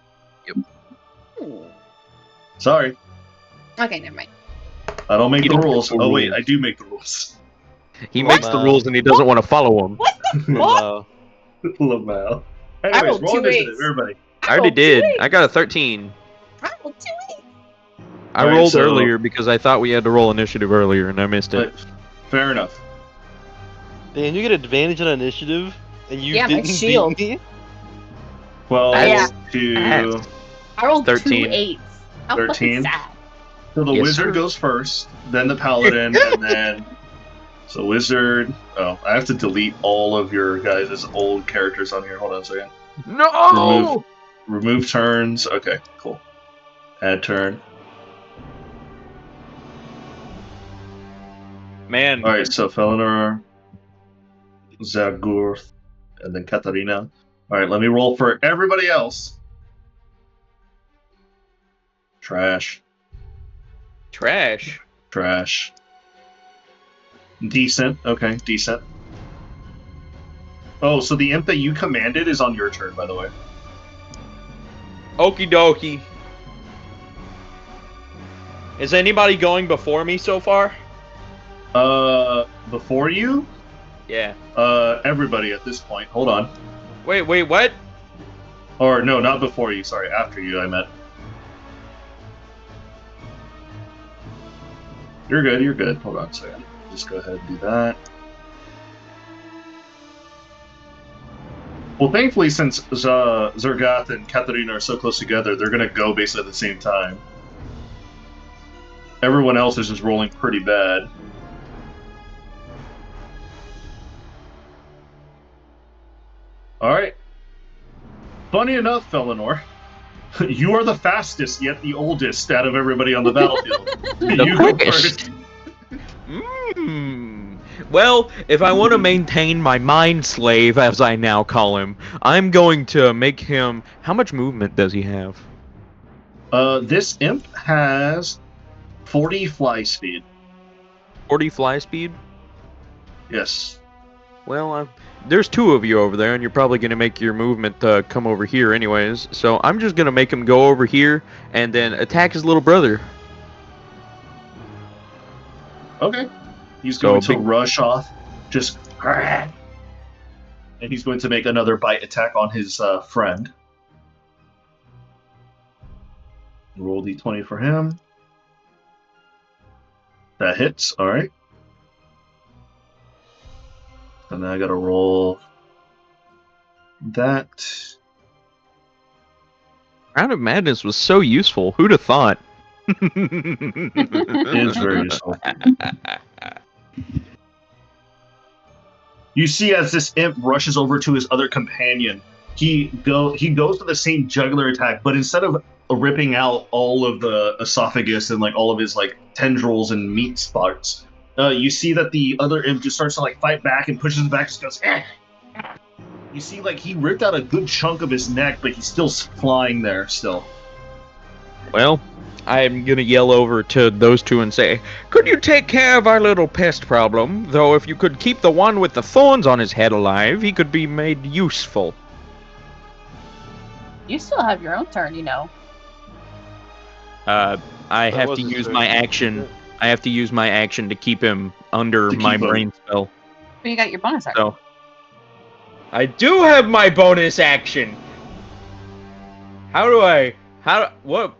Sorry, Okay, never mind. I don't make You the don't make rules. the Oh wait, rules. I do make the rules. He Wow. makes the rules and he doesn't want to follow them. What the fuck? Wow. Lamau. I Anyways, rolled roll 2 initiative, eights. everybody. I already rolled 2 did. eights. I got a 13. I rolled 2 8. I Alright, rolled so- earlier because I thought we had to roll initiative earlier and I missed it. But fair enough. Dan, you get advantage on initiative, and you Yeah, my didn't shield. beat me? 12 Yeah. to. Ass. I rolled 13. 2 8s. How 13. fucking sad. So the Yes, wizard sir. goes first, then the paladin, and then So wizard. Oh, I have to delete all of your guys' old characters on here. Hold on a second. No! Remove turns. Okay, cool. Add turn. Man, All right, so Felinor, Zagurth, and then Katarina. All right, let me roll for everybody else. Trash. trash. Trash. Decent. Okay, decent. Oh, so the imp that you commanded is on your turn, by the way. Okie dokie. Is anybody going before me so far? Before you? Yeah. Everybody at this point. Hold on. Wait, what? Or no, not before you. Sorry, after you. I meant. You're good. You're good. Hold on a second. Just go ahead and do that. Well, thankfully, since Zergath and Katarina are so close together, they're gonna go basically at the same time. Everyone else is just rolling pretty bad. All right. Funny enough, Felinor, you are the fastest yet the oldest out of everybody on the battlefield. You go first. Well, if I want to maintain my mind slave, as I now call him, I'm going to make him. How much movement does he have? This imp has 40 fly speed. 40 fly speed? Yes. Well, there's two of you over there, and you're probably going to make your movement come over here anyways. So I'm just going to make him go over here and then attack his little brother. Okay. He's going to rush off. Just. And he's going to make another bite attack on his friend. Roll d20 for him. That hits. All right. And then I got to roll that. Round of Madness was so useful. Who'd have thought? It is very useful. You see, as this imp rushes over to his other companion, he goes to the same jugular attack, but instead of ripping out all of the esophagus and like all of his like tendrils and meat spots, you see that the other imp just starts to like fight back and pushes back, just goes. Eh. You see, like he ripped out a good chunk of his neck, but he's still flying there still. Well, I'm gonna yell over to those two and say, "Could you take care of our little pest problem? Though if you could keep the one with the thorns on his head alive, he could be made useful." You still have your own turn, you know. I That have was to his use turn. my action. I have to use my action to keep him under To my keep him. brain spell. But you got your bonus action. So I do have my bonus action. What?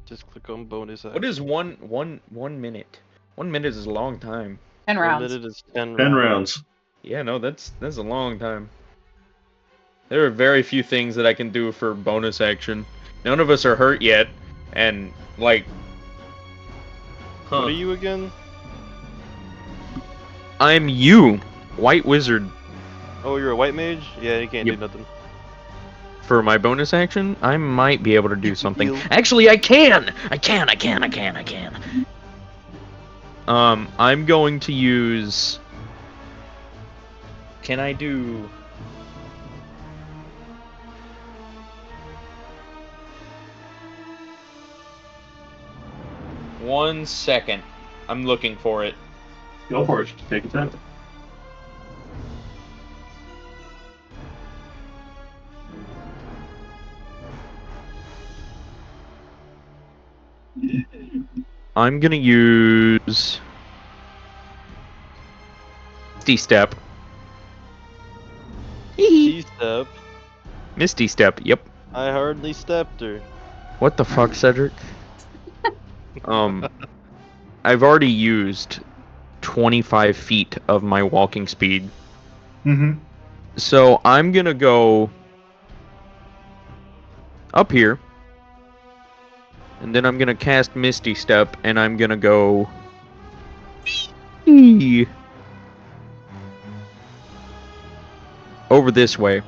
Just click on bonus action. What is one minute? 1 minute is a long time. 10 1 rounds. minute is 10 10 rounds. rounds. Yeah, no, that's a long time. There are very few things that I can do for bonus action. None of us are hurt yet, and like. What are you again? I'm you, White Wizard. Oh, you're a white mage? Yeah, you can't Yep. do nothing. For my bonus action, I might be able to do You can something. heal. Actually, I can. I can. I'm going to use. Can I do? One second. I'm looking for it. Go for it. Take your time. I'm gonna use Misty Step. T-step. Misty Step. Yep. I hardly stepped her. What the fuck, Cedric? I've already used 25 feet of my walking speed. Mm-hmm. So I'm gonna go up here. And then I'm gonna cast Misty Step, and I'm gonna go Eee. Over this way.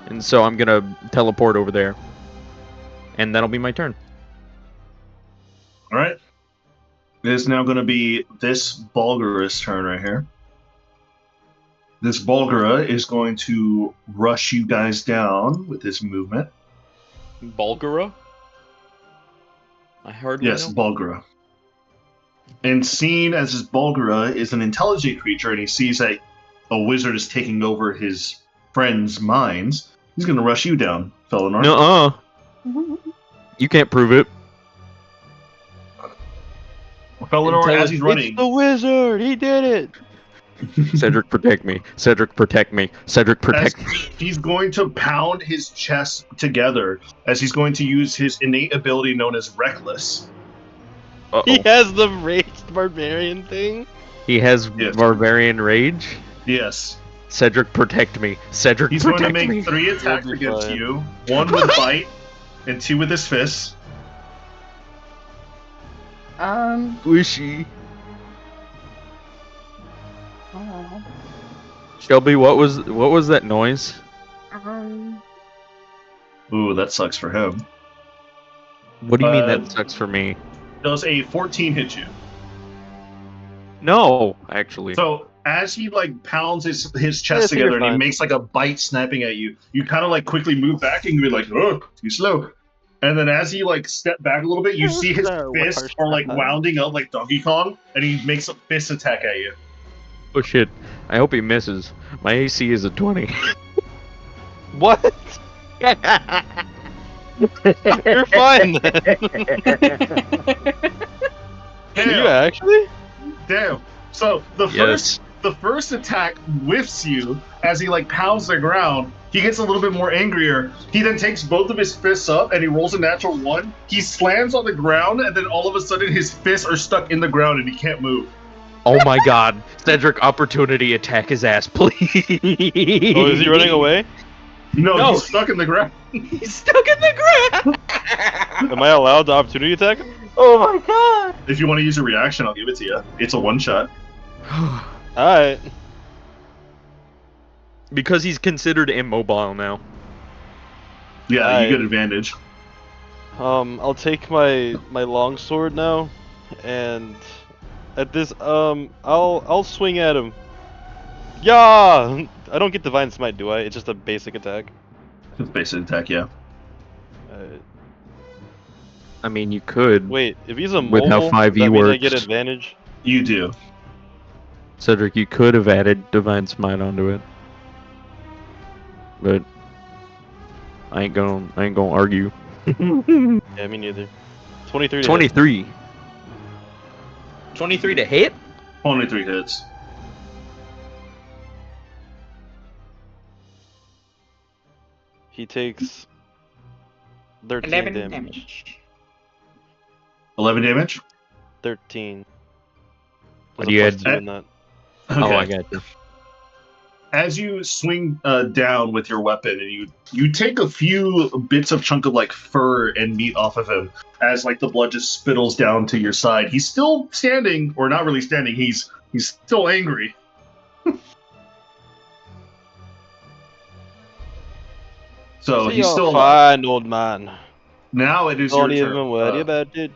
And so I'm gonna teleport over there. And that'll be my turn. All right. It is now going to be this Bulgara's turn right here. This Bulgara is going to rush you guys down with his movement. Bulgara? I hardly Yes, know. Bulgara. And seen as this Bulgara is an intelligent creature and he sees that a wizard is taking over his friends' minds, he's going to rush you down, Felinor. Nuh-uh. You can't prove it. Felinor, as he's It's running, the wizard! He did it! Cedric, protect me. Cedric, protect me. Cedric, as protect me. he's going to pound his chest together as he's going to use his innate ability known as Reckless. Uh-oh. He has the raged barbarian thing? He has Yes. barbarian rage. Yes. Cedric, protect me. Cedric, He's going protect to make me. 3 attacks You'll be against fine. you. 1 with bite, and 2 with his fists. Squishy. I don't know. Shelby, what was that noise? Ooh, that sucks for him. What do you mean that sucks for me? Does a 14 hit you? No, actually. So as he like pounds his Yeah, chest so you're together and he fine. makes like a bite snapping at you, you kind of like quickly move back and you're like, oh, too slow. And then as he like step back a little bit, you see his fists are like wounding up like Donkey Kong, and he makes a fist attack at you. Oh shit. I hope he misses. My AC is a 20. What? You're fine then. Are you actually? Damn. So the Yes. first attack whiffs you as he like pounds the ground. He gets a little bit more angrier. He then takes both of his fists up and he rolls a natural 1. He slams on the ground and then all of a sudden his fists are stuck in the ground and he can't move. Oh my god. Cedric, opportunity attack his ass, please. Oh, is he running away? No, he's stuck in the ground. He's stuck in the ground. Am I allowed to opportunity attack him? Oh my god. If you want to use a reaction, I'll give it to you. It's a 1 shot. Alright. Because he's considered immobile now. Yeah, Alright. you get advantage. I'll take my longsword now, and at this, I'll swing at him. Yeah! I don't get Divine Smite, do I? It's just a basic attack. It's basic attack, yeah. I mean, you could. Wait, if he's a With how mole, 5e does that mean I get works. advantage? You do. Cedric, you could have added Divine Smite onto it. But I ain't gonna argue. Yeah, me neither. 23 to hit. 23. 23 to hit? Only 3 hits. He takes 13 damage. 11 damage? 13. What There's do you a add? +2 in that. Okay. Oh, I got you. As you swing down with your weapon, and you take a few bits of chunk of like fur and meat off of him, as like the blood just spittles down to your side. He's still standing, or not really standing. He's still angry. So he's still alive. fine, old man. Now it is Don't your even turn, worry about it.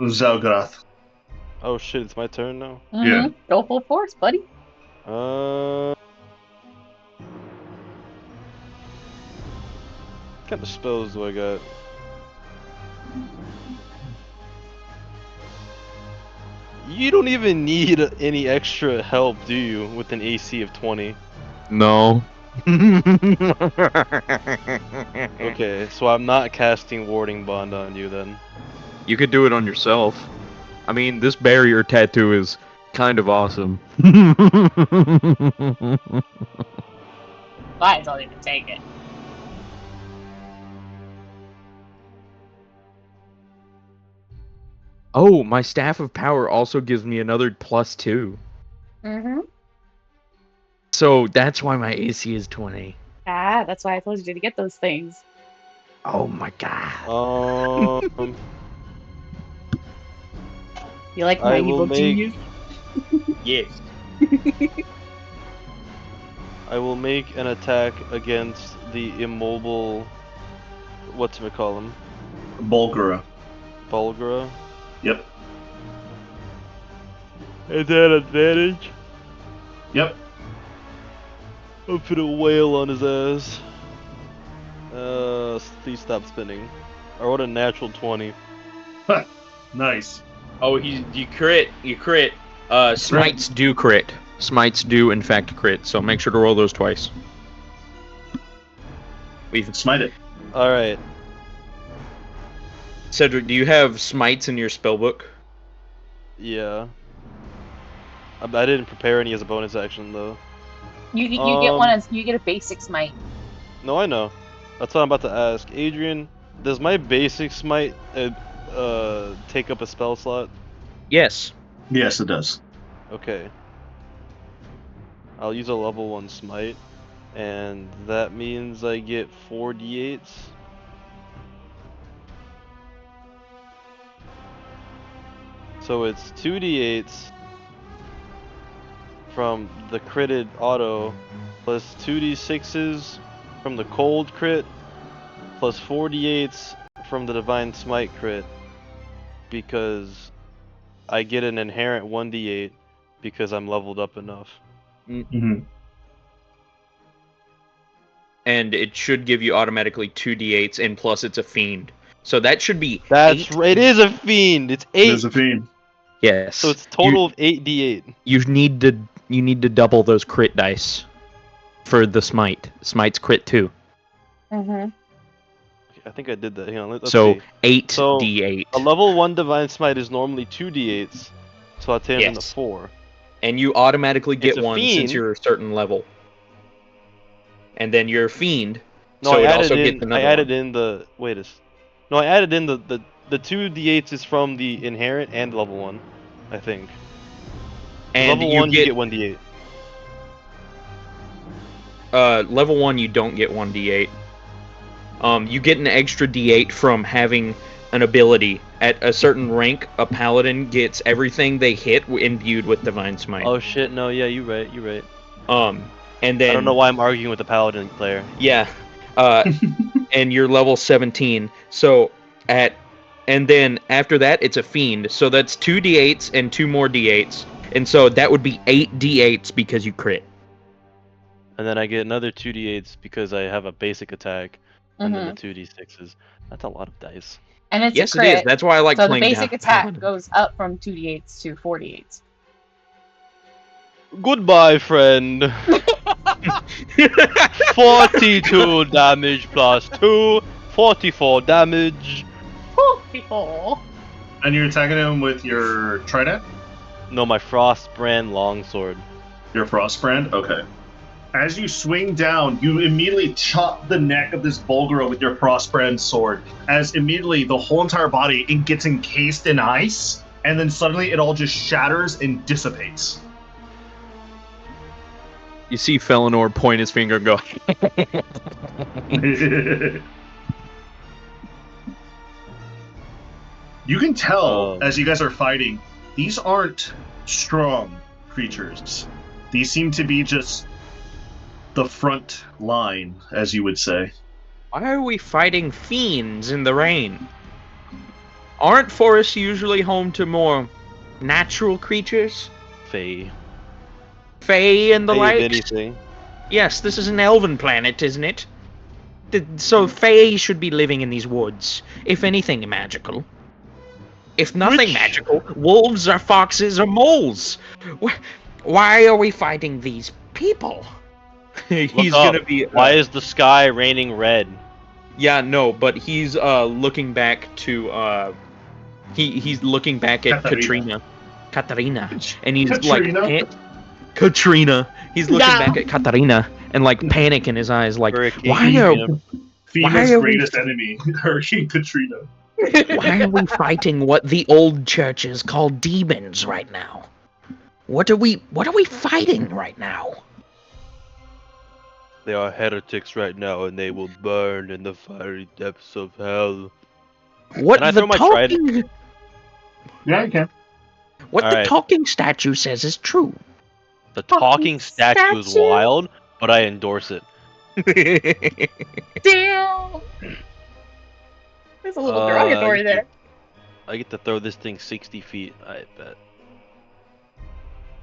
Zalgrath. Oh shit, it's my turn now. Yeah. Go full force, buddy. What kind of spells do I got? You don't even need any extra help, do you, with an AC of 20? No. Okay, so I'm not casting Warding Bond on you then. You could do it on yourself. I mean, this barrier tattoo is kind of awesome. Might as well even take it. Oh, my Staff of Power also gives me another +2. Mm-hmm. So that's why my AC is 20. Ah, that's why I told you to get those things. Oh my god. You like my I will evil make genius? Yes. I will make an attack against the immobile. Whatchamacallem? Bulgara. Bulgara. Yep. Is that advantage? Yep. I'll put a whale on his ass. Please stop spinning. I rolled a natural 20. Nice. Oh, you crit. Smites do crit. Smites do in fact crit. So make sure to roll those twice. We've Smite it. Alright. Cedric, do you have smites in your spellbook? Yeah. I didn't prepare any as a bonus action though. You get one as you get a basic smite. No, I know. That's what I'm about to ask. Adrian, does my basic smite take up a spell slot? Yes. Yes, it does. Okay. I'll use a level 1 smite, and that means I get 4 d8s. So it's 2 d8s from the critted auto, plus 2 d6s from the cold crit, plus 4 d8s from the divine smite crit, because I get an inherent 1d8 because I'm leveled up enough. Mm-hmm. And it should give you automatically 2d8s, and plus it's a fiend. So that should be That's 8. right. It is a fiend. It's 8. There's a fiend. Yes. So it's total of 8d8. You need to double those crit dice for the smite. Smite's crit too. Mm-hmm. I think I did that. Hang on, let's So see. 8d8. A level 1 divine smite is normally 2d8s, so that turns into Yes. 4. And you automatically get It's a one since fiend. you're a certain level. And then you're a fiend. No, so I it added also in. gets another I added one. in the. Wait a. No, I added in the 2d8s is from the inherent and level 1, I think. And Level you 1 you get 1d8. level 1 you don't get 1d8. You get an extra d8 from having an ability. At a certain rank, a paladin gets everything they hit imbued with divine smite. Oh shit! No, yeah, you're right. You're right. And then I don't know why I'm arguing with the paladin player. Yeah. And you're level 17. So and then after that it's a fiend. So that's 2 d8s and 2 more d8s. And so that would be 8 d8s because you crit. And then I get another 2d8s because I have a basic attack, and then the 2d6s. That's a lot of dice. And it's Yes, a crit. it is. That's why I like so the playing basic down attack paladin. goes up from 2d8s to 4d8s. Goodbye, friend. 42 damage plus 2, 44 damage. People. And you're attacking him with your trident? No, my Frostbrand longsword. Your Frostbrand? Okay. As you swing down, you immediately chop the neck of this Bulgara with your Frostbrand sword. As immediately the whole entire body it gets encased in ice, and then suddenly it all just shatters and dissipates. You see Felinor point his finger and go, You can tell as you guys are fighting, these aren't strong creatures. These seem to be just the front line, as you would say. why are we fighting fiends in the rain? Aren't forests usually home to more natural creatures? Fae. Fae and the Fae, if like? anything. Yes, this is an elven planet, isn't it? So Fae should be living in these woods. If anything, magical. If nothing magical, wolves or foxes or moles. Why are we fighting these people? He's Look up. gonna be. Why is the sky raining red? Yeah, no, but he's looking back to he's looking back at Katrina, and he's Katrina? like Katrina. He's looking back at Katarina and like panic in his eyes, like Hurricane why Katrina. FEMA's are greatest enemy, Hurricane Katrina. why are we fighting what the old churches call demons right now? What are we fighting right now? They are heretics right now, and they will burn in the fiery depths of hell. What Can I the throw my talking? Yeah, you can. What the Alright. talking statue says is true. The Fucking talking statue is statue? wild, but I endorse it. Damn! There's a little derogatory there. I get to throw this thing 60 feet, I bet.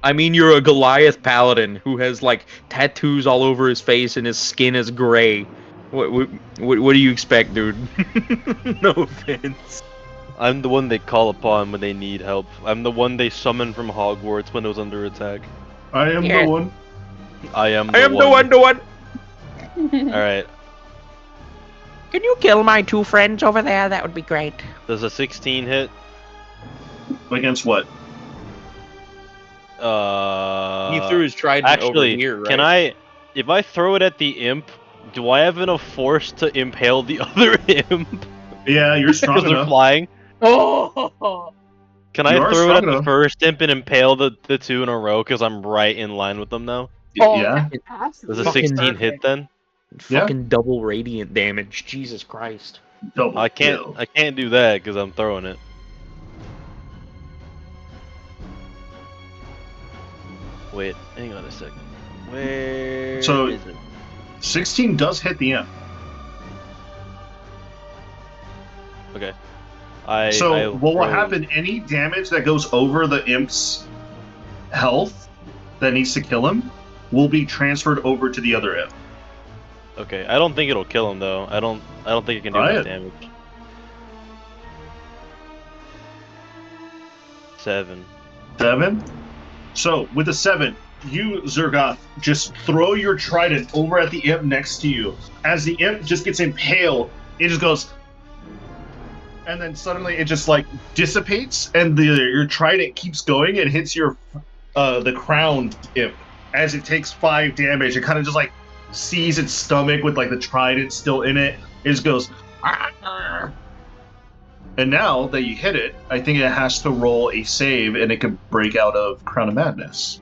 I mean, you're a Goliath paladin who has like tattoos all over his face and his skin is gray. What do you expect, dude? No offense. I'm the one they call upon when they need help. I'm the one they summon from Hogwarts when it was under attack. I am Yeah. the one. I am I am the one. Alright, Can you kill my 2 friends over there? That would be great. does a 16 hit? Against what? He threw his trident Actually, over here, right? can I, if I throw it at the imp, do I have enough force to impale the other imp? Yeah, you're strong Because they're enough. flying? Oh! Can You I are throw it strong at the enough. first imp and impale the 2 in a row because I'm right in line with them now? Yeah. Does a Fucking 16 hit then? Fucking double radiant damage. Jesus Christ. Double I can't do that because I'm throwing it. Wait, hang on a second. Where So- is it? 16 does hit the imp. Okay. So what will throw- happen? Any damage that goes over the imp's health that needs to kill him will be transferred over to the other imp. Okay, I don't think it'll kill him though. I don't think it can do Try much it. damage. 7. 7. So with a 7, you, Zergoth, just throw your trident over at the imp next to you. As the imp just gets impaled, it just goes, and then suddenly it just like dissipates, and your trident keeps going and hits your the crowned imp. As it takes 5 damage, it kind of just like sees its stomach with like the trident still in it. It just goes, "Arr!" And now that you hit it, I think it has to roll a save, and it can break out of Crown of Madness.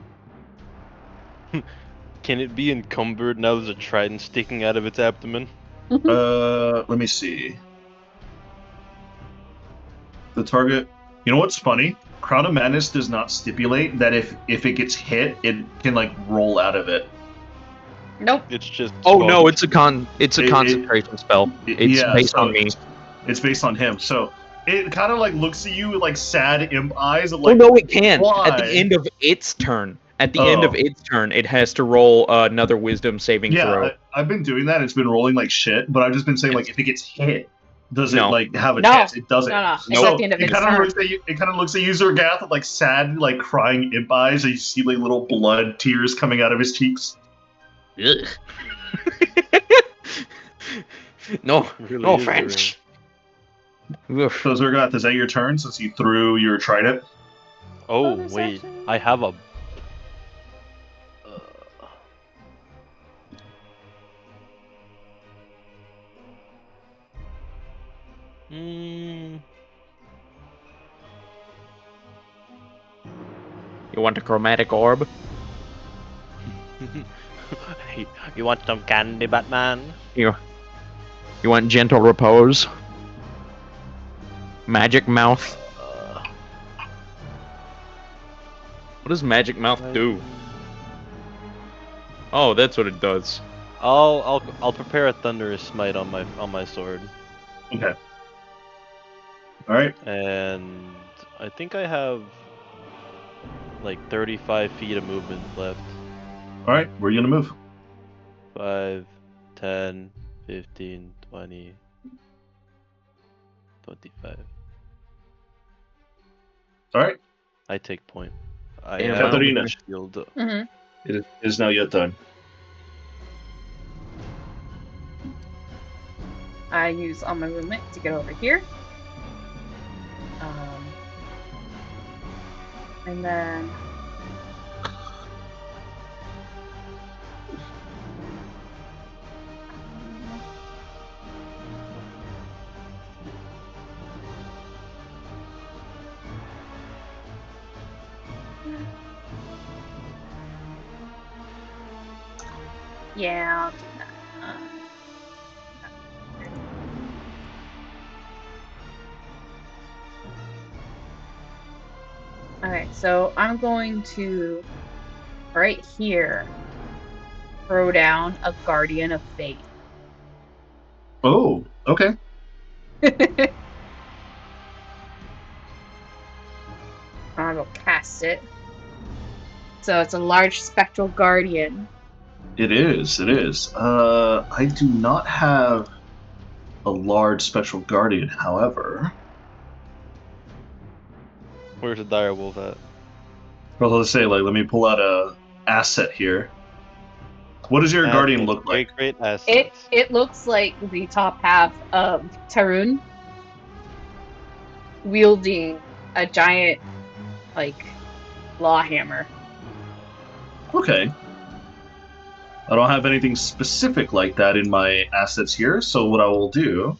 Can it be encumbered now there's a trident sticking out of its abdomen? Let me see. The target. You know what's funny? Crown of Madness does not stipulate that if it gets hit, it can like roll out of it. Nope. It's just Oh no, smoke. it's a concentration spell. It's Yeah, based so on me. It's based on him. So it kind of like looks at you with like sad imp eyes. Of, Oh like, no, it can. why? At the end of its turn. At the end of Oh. its turn, it has to roll another wisdom saving throw. Yeah, I've been doing that. It's been rolling like shit, but I've just been saying like if it gets hit, does it No. like have a No. chance? It doesn't. No. It's So at the end of it its kind of turn. looks at you. It kind of looks at you, Zergath, with like sad, like crying imp eyes, and you see like little blood tears coming out of his cheeks. Ugh. No, Really no is French. So Zergath, is that your turn since you threw your trident? Oh Bonus wait, action. I have a. Hmm. You want a chromatic orb? You want some candy, Batman? You want gentle repose? Magic mouth. What does magic mouth do? Oh, that's what it does. I'll prepare a thunderous smite on my sword, Okay. All right. and I think I have like 35 feet of movement left. All right. Where are you gonna move? 5, 10, 15, 20, 25. All right. I take point. I Damn, have I don't Katarina. a shield. Mm-hmm. It is now your turn. I use all my movement to get over here. And then yeah, I'll do that. Okay, so I'm going to, right here, throw down a Guardian of Fate. Oh, okay. I will cast it. So it's a large spectral guardian. It is. It is. I do not have a large spectral guardian, however. Where's the dire wolf at? Well, let's say, like, let me pull out a asset here. What does your guardian Assets, look like? great It assets. it looks like the top half of Tarun wielding a giant like claw hammer. Okay. I don't have anything specific like that in my assets here, so what I will do.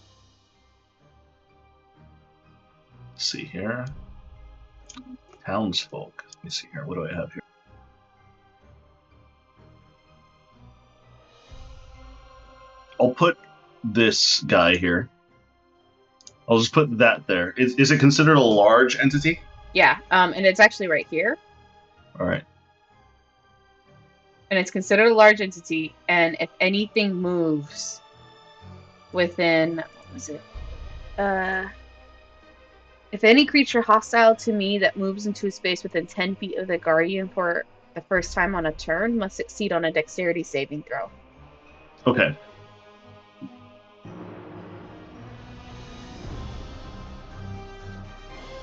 Let's see here. Townsfolk. Let me see here. What do I have here? I'll put this guy here. I'll just put that there. Is it considered a large entity? Yeah, and it's actually right here. All right. And it's considered a large entity, and if anything moves within what was it? If any creature hostile to me that moves into a space within 10 feet of the guardian for the first time on a turn must succeed on a dexterity saving throw. Okay.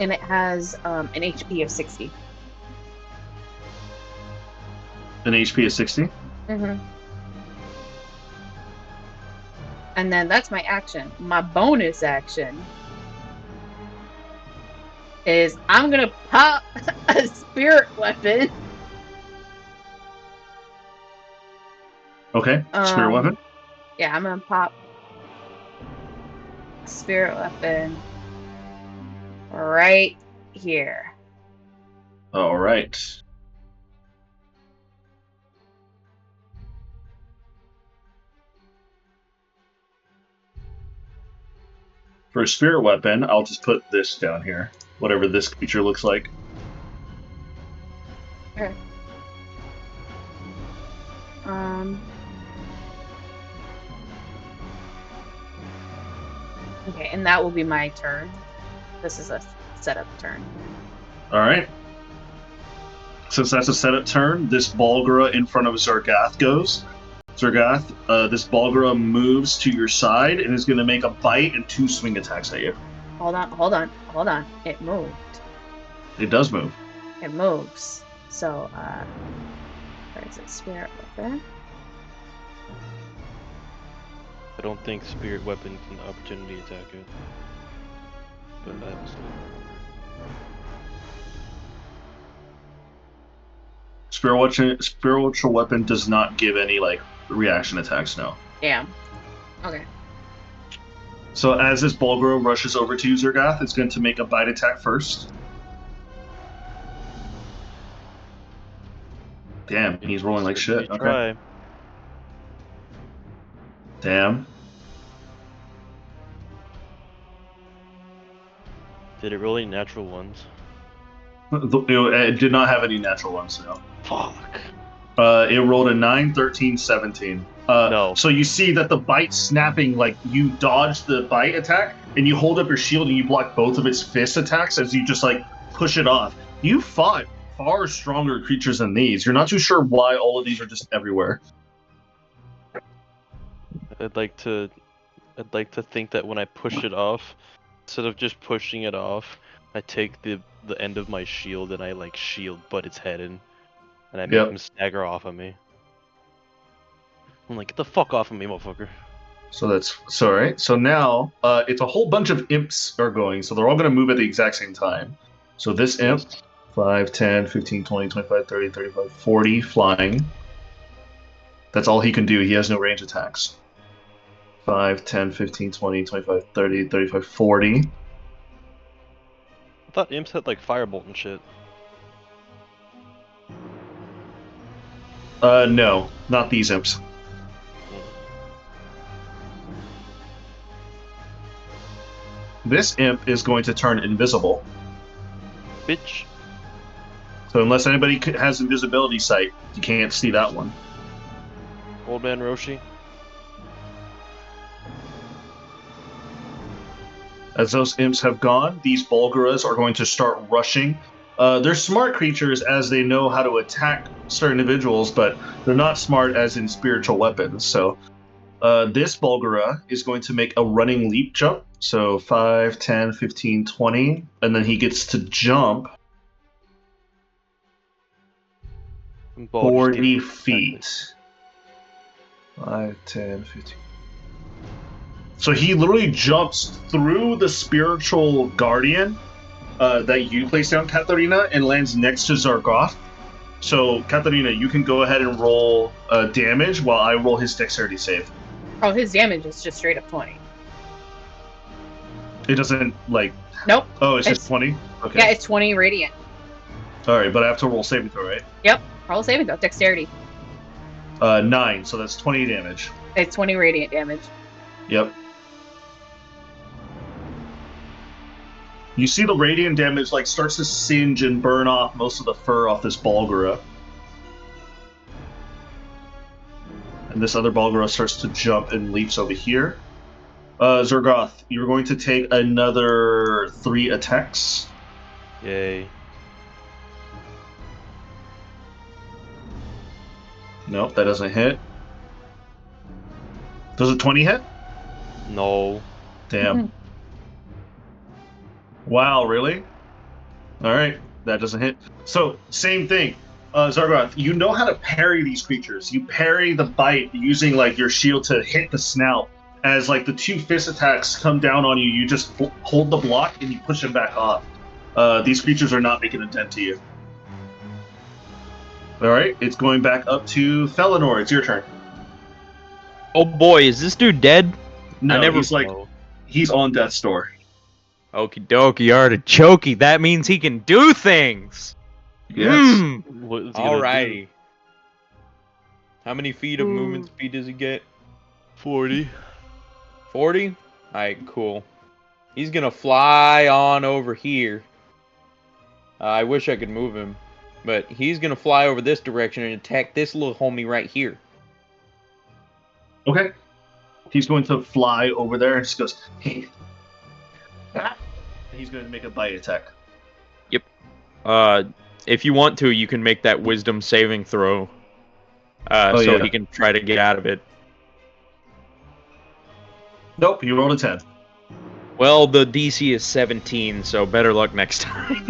And it has an HP of 60. An HP of 60? Mm-hmm. And then that's my action. My bonus action is I'm gonna pop a spirit weapon. Okay. Spirit weapon? Yeah, I'm gonna pop a spirit weapon right here. All right. For a spirit weapon, I'll just put this down here. Whatever this creature looks like. Okay. Okay, and that will be my turn. This is a setup turn. All right. Since that's a setup turn, this Balgra in front of Zargath goes. Zargath, this Balgra moves to your side and is going to make a bite and 2 swing attacks at you. Hold on. It moved. It does move. It moves. So, where is it? Spirit weapon. I don't think spirit weapon can opportunity attack it. But I also don't remember. Spiritual weapon does not give any like reaction attacks. No. Damn. Okay. So as this Balgro rushes over to you, Zargath, it's going to make a bite attack first. Damn, he's rolling like shit. Okay. Try. Damn. Did it roll any natural ones? It did not have any natural ones. No. Fuck. It rolled a 9, 13, 17. No. So you see that the bite snapping, like you dodge the bite attack and you hold up your shield and you block both of its fist attacks as you just like push it off. You fought far stronger creatures than these. You're not too sure why all of these are just everywhere. I'd like to think that when I push it off, instead of just pushing it off, I take the end of my shield and I like shield butt its head in, and I make Yep. him stagger off of me. I'm like, get the fuck off of me, motherfucker. So all right. So now it's a whole bunch of imps are going, so they're all going to move at the exact same time. So this imp, 5, 10, 15, 20, 25, 30, 35, 40 flying. That's all he can do. He has no range attacks. 5, 10, 15, 20, 25, 30, 35, 40. I thought imps had like firebolt and shit. No, not these imps. This imp is going to turn invisible. Bitch. So unless anybody has invisibility sight, you can't see that one. Old Man Roshi. As those imps have gone, these Bulgaras are going to start rushing. They're smart creatures as they know how to attack certain individuals, but they're not smart as in spiritual weapons. So this Bulgara is going to make a running leap jump. So 5, 10, 15, 20. And then he gets to jump Ball just 40 keep- feet. 5, 10, 15. So he literally jumps through the spiritual guardian that you place down, Katharina, and lands next to Zargoth. So, Katharina, you can go ahead and roll damage while I roll his dexterity save. Oh, his damage is just straight up 20. It doesn't, like... Nope. Oh, it's just 20? Okay. Yeah, it's 20 radiant. Alright, but I have to roll saving throw, right? Yep. Roll saving throw. Dexterity. 9, so that's 20 damage. It's 20 radiant damage. Yep. You see the radiant damage like starts to singe and burn off most of the fur off this Bulgara. And this other Bulgara starts to jump and leaps over here. Zargoth, you're going to take another 3 attacks. Yay. Nope, that doesn't hit. Does a 20 hit? No. Damn. Wow, really? Alright, that doesn't hit. So, same thing. Zargoth, you know how to parry these creatures. You parry the bite using like your shield to hit the snout. As like the 2 fist attacks come down on you, you just hold the block and you push them back off. These creatures are not making a dent to you. Alright, it's going back up to Felinor. It's your turn. Oh boy, is this dude dead? No, I never- he's like, No. he's on death's door. Okie dokie, artichoke. That means he can do things. Yes. What is he gonna Alrighty. How many feet of movement speed does he get? do? 40. 40? Alright, cool. He's gonna fly on over here. I wish I could move him. But he's gonna fly over this direction and attack this little homie right here. Okay. He's going to fly over there and just goes, hey. He's going to make a bite attack. If you want to, you can make that wisdom saving throw. Oh, So yeah. he can try to get out of it. Nope, you rolled a 10. Well, the DC is 17, so better luck next time.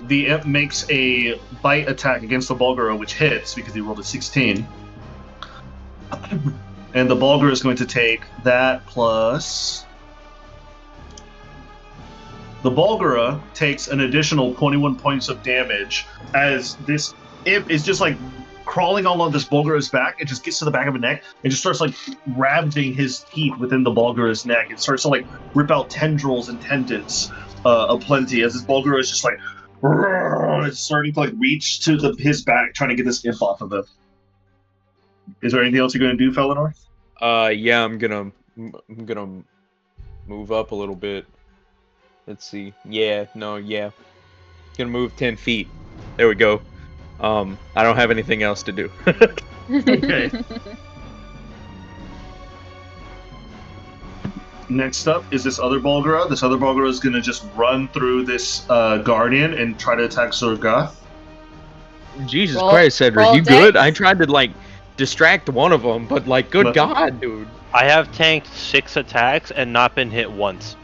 The imp makes a bite attack against the Bulgara, which hits because he rolled a 16. And the Bulgara is going to take that plus... The Bulgara takes an additional 21 points of damage as this imp is just like crawling all on this Bulgara's back. It just gets to the back of the neck and just starts like ravaging his teeth within the Bulgara's neck. It starts to like rip out tendrils and tendons aplenty as this Bulgara is just like it's starting to like reach to his back trying to get this imp off of him. Is there anything else you're going to do, Felinor? Yeah, I'm gonna move up a little bit. Let's see. Yeah. Gonna move 10 feet. There we go. I don't have anything else to do. Okay. Next up is this other Bulgara. This other Bulgara is going to just run through this Guardian and try to attack Zargoth. Jesus Roll- Christ, Cedric, roll you good? dex. I tried to like distract one of them, but like, good Look. God, dude. I have tanked 6 attacks and not been hit once.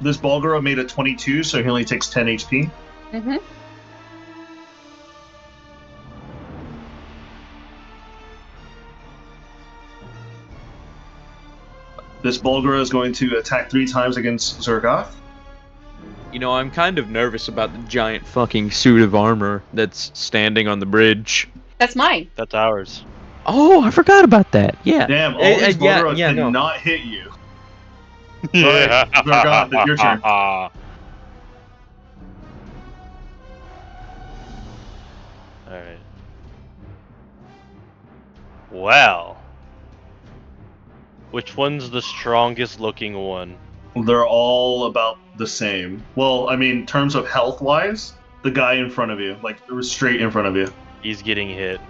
This Bulgara made a 22, so he only takes 10 HP. Mm-hmm. This Bulgara is going to attack 3 times against Zargoth. You know, I'm kind of nervous about the giant fucking suit of armor that's standing on the bridge. That's mine. That's ours. Oh, I forgot about that. Yeah. Damn, all these Bulgara yeah, did no. not hit you. Alright, Zargoth, it's your turn. Alright. Well. Which one's the strongest looking one? They're all about the same. Well, I mean, in terms of health-wise, The guy in front of you, like it was straight in front of you. He's getting hit.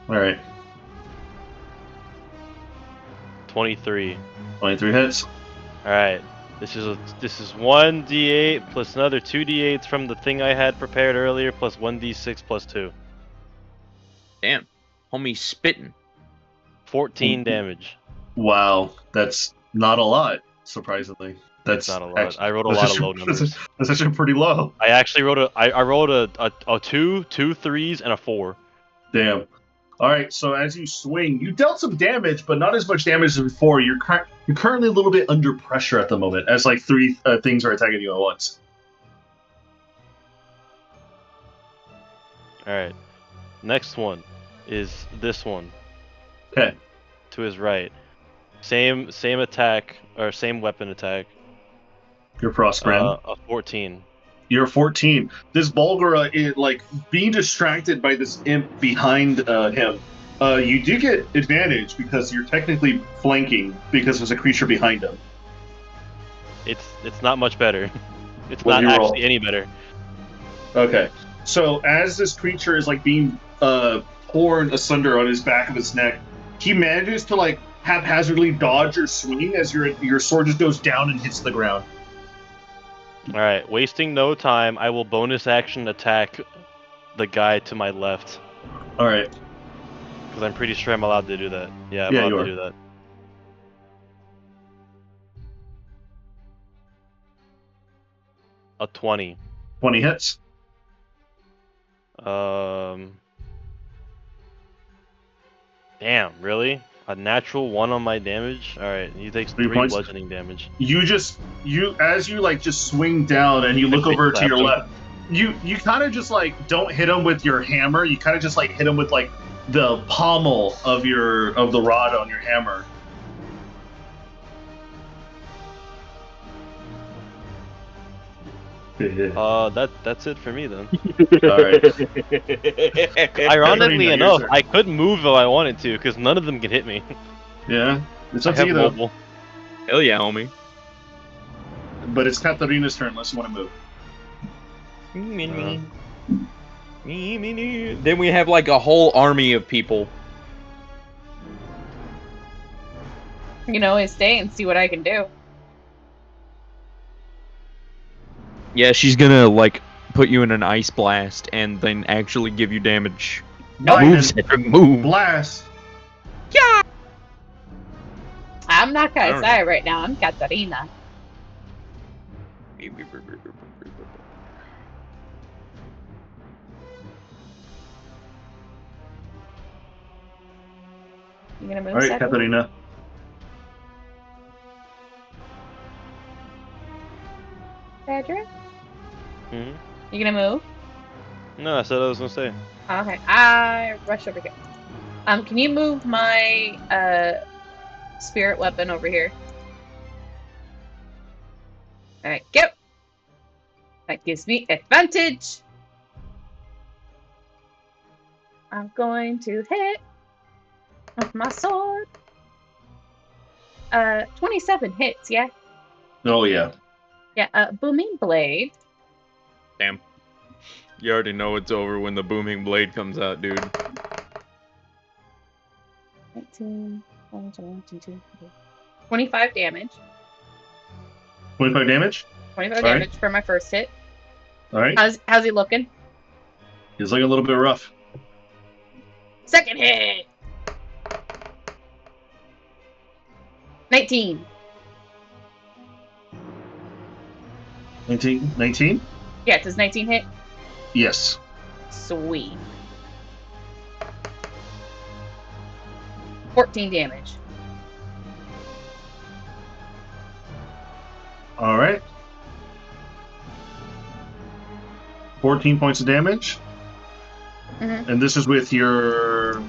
All right, 23. 23 hits. All right. This is 1d8 plus another 2d8s from the thing I had prepared earlier plus 1d6 plus 2. Damn. Homie spitting. 14 damage. Wow, that's not a lot. Surprisingly, that's Not a lot. I rolled a lot of low numbers. That's actually pretty low. I actually I rolled a 2, 2 3s, and a 4. Damn. All right, so as you swing, you dealt some damage, but not as much damage as before. You're currently a little bit under pressure at the moment, as like 3 things are attacking you at once. All right. Next one is this one. Okay. To his right. Same attack or same weapon attack. You're prospering. A 14. You're 14. This Bulgara is like being distracted by this imp behind him. You do get advantage because you're technically flanking because there's a creature behind him. It's not much better. It's What not do you roll? actually any better. Okay. So as this creature is like being torn asunder on his back of his neck, he manages to like haphazardly dodge your swing as your sword just goes down and hits the ground. All right, wasting no time, I will bonus action attack the guy to my left All right. because I'm pretty sure I'm allowed to do that. Yeah, I'm Yeah, allowed you to are. do that. 20. 20 hits. Damn, really? A natural 1 on my damage? Alright, he takes 3 3 points. bludgeoning damage. As you like just swing down and you look Quickly over to your slapped left, you kind of just like don't hit him with your hammer. You kind of just like hit him with like the pommel of the rod on your hammer. That's it for me then. All right. Ironically your enough, turn. I could move if I wanted to, because none of them can hit me. Yeah, it's I up to have you though. mobile. Hell yeah, homie. But it's Katarina's turn unless you want to move. Then we have like a whole army of people. You can always stay and see what I can do. Yeah, she's gonna like put you in an ice blast and then actually give you damage. Lightning Move, Cedric, move. blast. I'm not I don't Kaisai right now. I'm Katarina. You gonna move, All right, Cedric? Katarina. Cedric? Hmm? You gonna move? No, I said I was gonna stay. Okay, I rush over here. Can you move my spirit weapon over here? Alright, go! That gives me advantage! I'm going to hit with my sword. 27 hits, yeah? Oh yeah. Yeah, booming blade. Damn. You already know it's over when the booming blade comes out, dude. 19, 25 damage. 25 damage. 25 All right. damage for my first hit. All right. How's he looking? He's looking a little bit rough. Second hit! 19. 19? Yeah, does 19 hit? Yes. Sweet. 14 damage. All right. 14 points of damage. Mm-hmm. And this is with your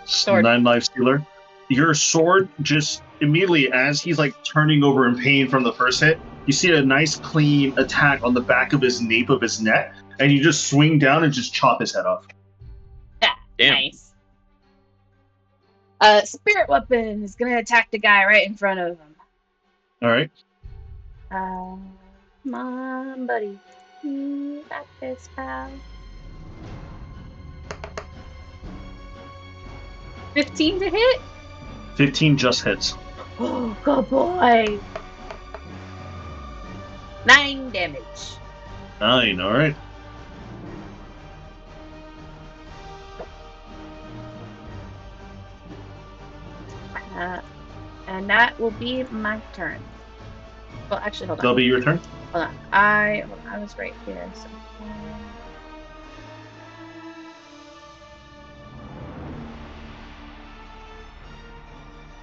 Sword. 9-life stealer. Your sword just immediately, as he's like turning over in pain from the first hit, you see a nice clean attack on the back of his nape of his neck, and you just swing down and just chop his head off. Ah, Damn. nice. Spirit weapon is gonna attack the guy right in front of him. All right. Come on, buddy. You got this, pal. 15 to hit? 15 just hits. Oh, good boy. 9 damage. 9, alright. And that will be my turn. Well, actually, hold on. That'll be your turn. Hold on. I was right here. So.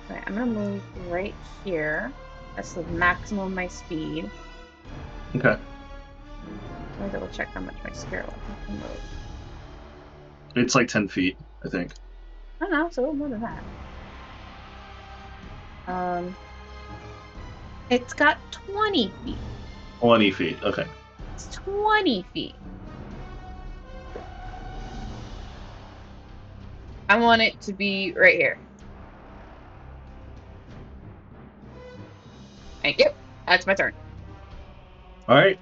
Okay, I'm gonna move right here. That's the maximum of my speed. Okay. Let me double check how much my spirit weapon can move. It's like 10 feet, I think. I don't know, it's a little more than that. It's got 20 feet. 20 feet, okay. It's 20 feet. I want it to be right here. Thank you. That's my turn. Alright.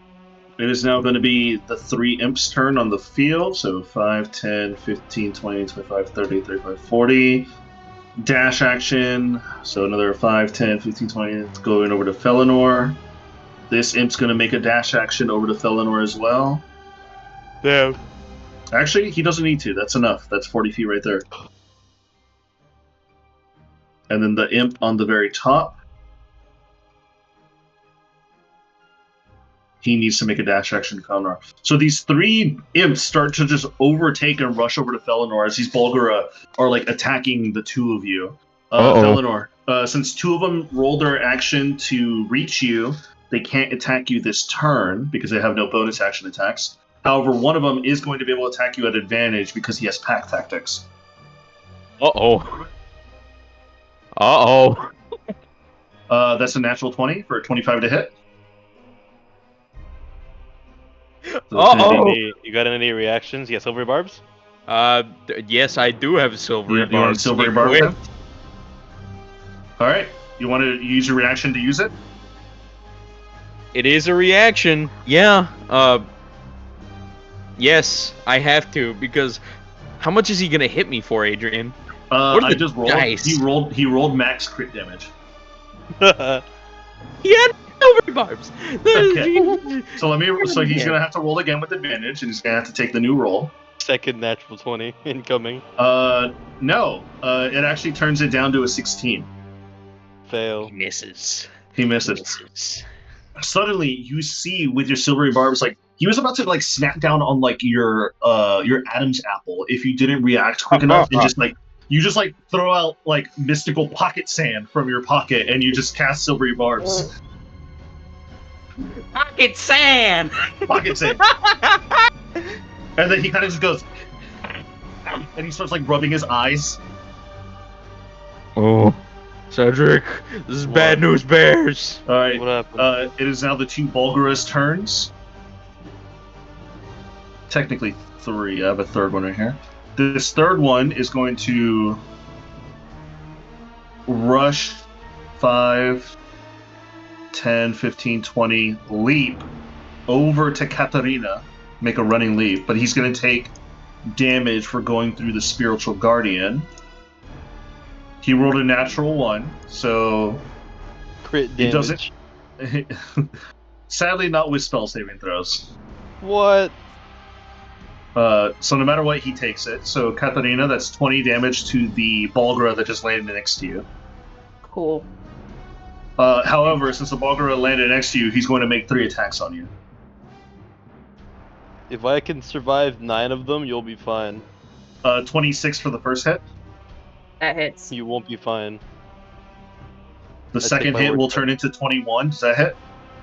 It is now going to be the 3 imps' turn on the field. So 5, 10, 15, 20, 25, 30, 35, 40. Dash action. So another 5, 10, 15, 20. It's going over to Felinor. This imp's going to make a dash action over to Felinor as well. Damn. Actually, he doesn't need to. That's enough. That's 40 feet right there. And then the imp on the very top. He needs to make a dash action to Felinor. So these 3 imps start to just overtake and rush over to Felinor as these Bulgara are like attacking the 2 of you. Felinor, since 2 of them rolled their action to reach you, they can't attack you this turn because they have no bonus action attacks. However, one of them is going to be able to attack you at advantage because he has pack tactics. Uh-oh. That's a natural 20 for a 25 to hit. Uh-oh. You got any reactions? Yeah, silver barbs? Yes, I do have silvery You want barbs. silvery barbs now? Alright. You want to use your reaction to use it? It is a reaction. Yeah. Yes, I have to, because how much is he gonna hit me for, Adrian? What are I the just rolled. dice? He rolled max crit damage. He had silvery barbs. Okay. So he's gonna have to roll again with advantage, and he's gonna have to take the new roll. Second natural 20 incoming. No. It actually turns it down to a 16. Fail. He misses. He misses. Suddenly, you see with your silvery barbs, like he was about to like snap down on like your Adam's apple if you didn't react quick enough, and just throw out like mystical pocket sand from your pocket, and you just cast silvery barbs. Pocket sand. Pocket sand. And then he kind of just goes, and he starts like rubbing his eyes. Oh, Cedric, this is bad news bears. All right. What happened? It is now the 2 Bulgara's turns. Technically 3. I have a third one right here. This third one is going to rush 5, 10, 15, 20, leap over to Katarina, make a running leap, but he's going to take damage for going through the Spiritual Guardian. He rolled a natural 1, so Crit he damage. doesn't. Sadly, not with spell saving throws. What? So no matter what, he takes it. So Katarina, that's 20 damage to the Bulgara that just landed next to you. Cool. However, since the Bulgara landed next to you, he's going to make 3 attacks on you. If I can survive 9 of them, you'll be fine. 26 for the first hit. That hits. You won't be fine. The I take second my hit word will for it. turn into 21. Does that hit?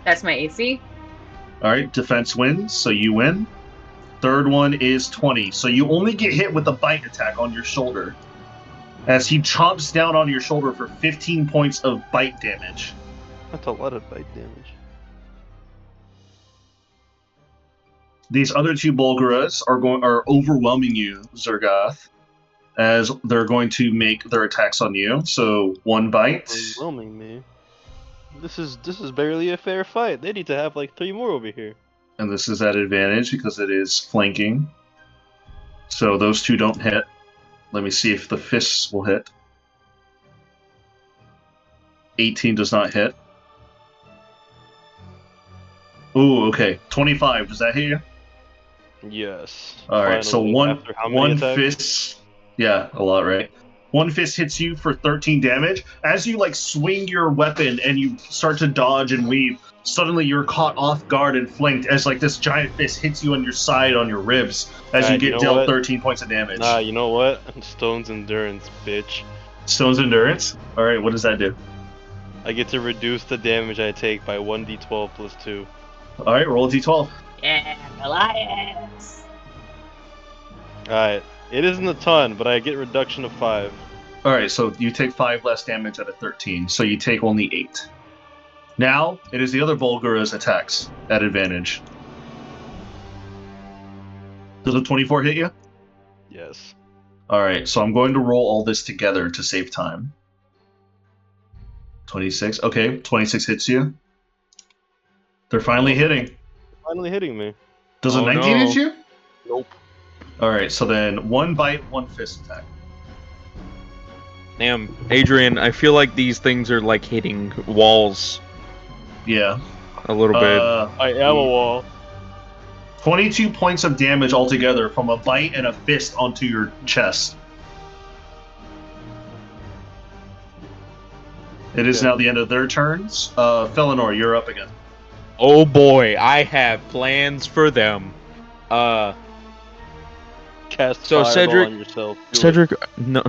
That's my AC. Alright, defense wins, so you win. Third one is 20, so you only get hit with a bite attack on your shoulder, as he chomps down on your shoulder for 15 points of bite damage. That's a lot of bite damage. These other 2 Bulgaras are overwhelming you, Zergoth, as they're going to make their attacks on you. So 1 bite. Overwhelming me. This is barely a fair fight. They need to have like 3 more over here. And this is at advantage because it is flanking. So those two don't hit. Let me see if the fists will hit. 18 does not hit. Ooh, okay. 25, does that hit you? Yes. Alright, so Finally, after how many one attacks? fist. Yeah, a lot, right? One fist hits you for 13 damage. As you like swing your weapon and you start to dodge and weave, suddenly you're caught off guard and flanked as like this giant fist hits you on your side, on your ribs, as you Alright, get you know dealt what? 13 points of damage. Nah, you know what? Stone's Endurance, bitch. Stone's Endurance? Alright, what does that do? I get to reduce the damage I take by 1d12 plus 2. Alright, roll a d12. Yeah, Elias. Alright. It isn't a ton, but I get reduction of 5. Alright, so you take 5 less damage out of 13, so you take only 8. Now, it is the other Volgara's attacks at advantage. Does a 24 hit you? Yes. Alright, so I'm going to roll all this together to save time. 26. Okay, 26 hits you. They're finally hitting. Finally hitting me. Does a Oh, 19 no. hit you? Nope. Alright, so then one bite, one fist attack. Damn, Adrian, I feel like these things are like hitting walls Yeah. a little bit. I am a wall. 22 points of damage altogether from a bite and a fist onto your chest. It is Okay. now the end of their turns. Felinor, you're up again. Oh boy, I have plans for them. Cast So, fireball Cedric- on yourself. Do Cedric, no,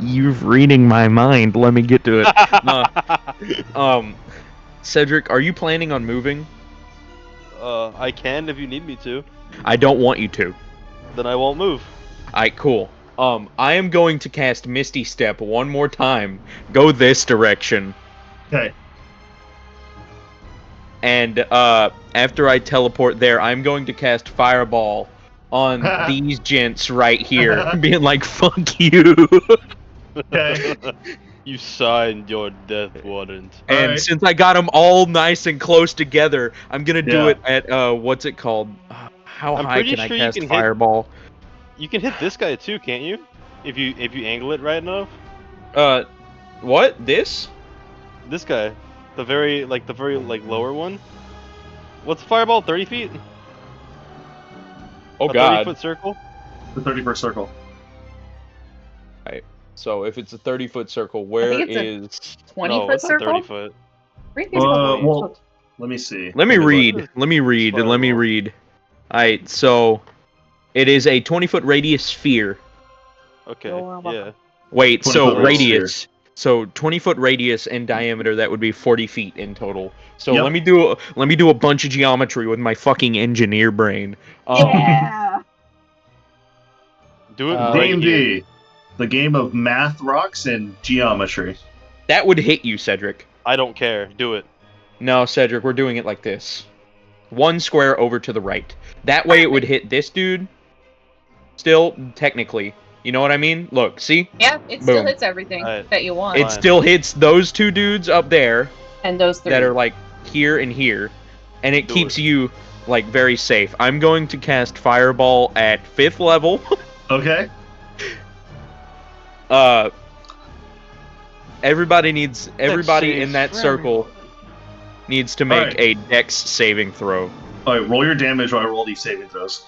you're reading my mind. Let me get to it. No, Cedric, are you planning on moving? I can if you need me to. I don't want you to. Then I won't move. Alright, cool. I am going to cast Misty Step one more time. Go this direction. Okay. And, after I teleport there, I'm going to cast Fireball on these gents right here. Being like, fuck you. Okay. You signed your death warrant. And Alright. since I got them all nice and close together, I'm gonna do Yeah. it at, what's it called? How I'm high pretty can I sure you cast can hit- Fireball? You can hit this guy too, can't you? If you angle it right enough. What? This? This guy, the very lower one. What's fireball? 30 feet? Oh A god. 30-foot circle? The 31st circle. So if it's a 30-foot circle, where think it's a is... 20-foot it's not circle? 30 foot. Right, it's probably- Well, let me see. Let me Okay, but- read. Let me read. Let me Fireball. read. Alright, so... It is a 20-foot radius sphere. Okay, You're welcome. yeah. Wait, 20 so foot radius. So 20-foot radius and diameter, that would be 40 feet in total. So Yep. let me do a bunch of geometry with my fucking engineer brain. Yeah. Do it Uh, right here. D&D, the game of math, rocks, and geometry. That would hit you, Cedric. I don't care. Do it. No, Cedric, we're doing it like this. One square over to the right. That way it would hit this dude. Still, technically. You know what I mean? Look, see? Yeah, it still Boom. hits everything Alright. that you want. It Fine. still hits those two dudes up there And those three. that are like here and here. And it Do keeps it. you like very safe. I'm going to cast Fireball at 5th level. Okay? Everybody safe in that for circle needs to make Alright. a Dex saving throw. Alright, roll your damage while I roll these saving throws.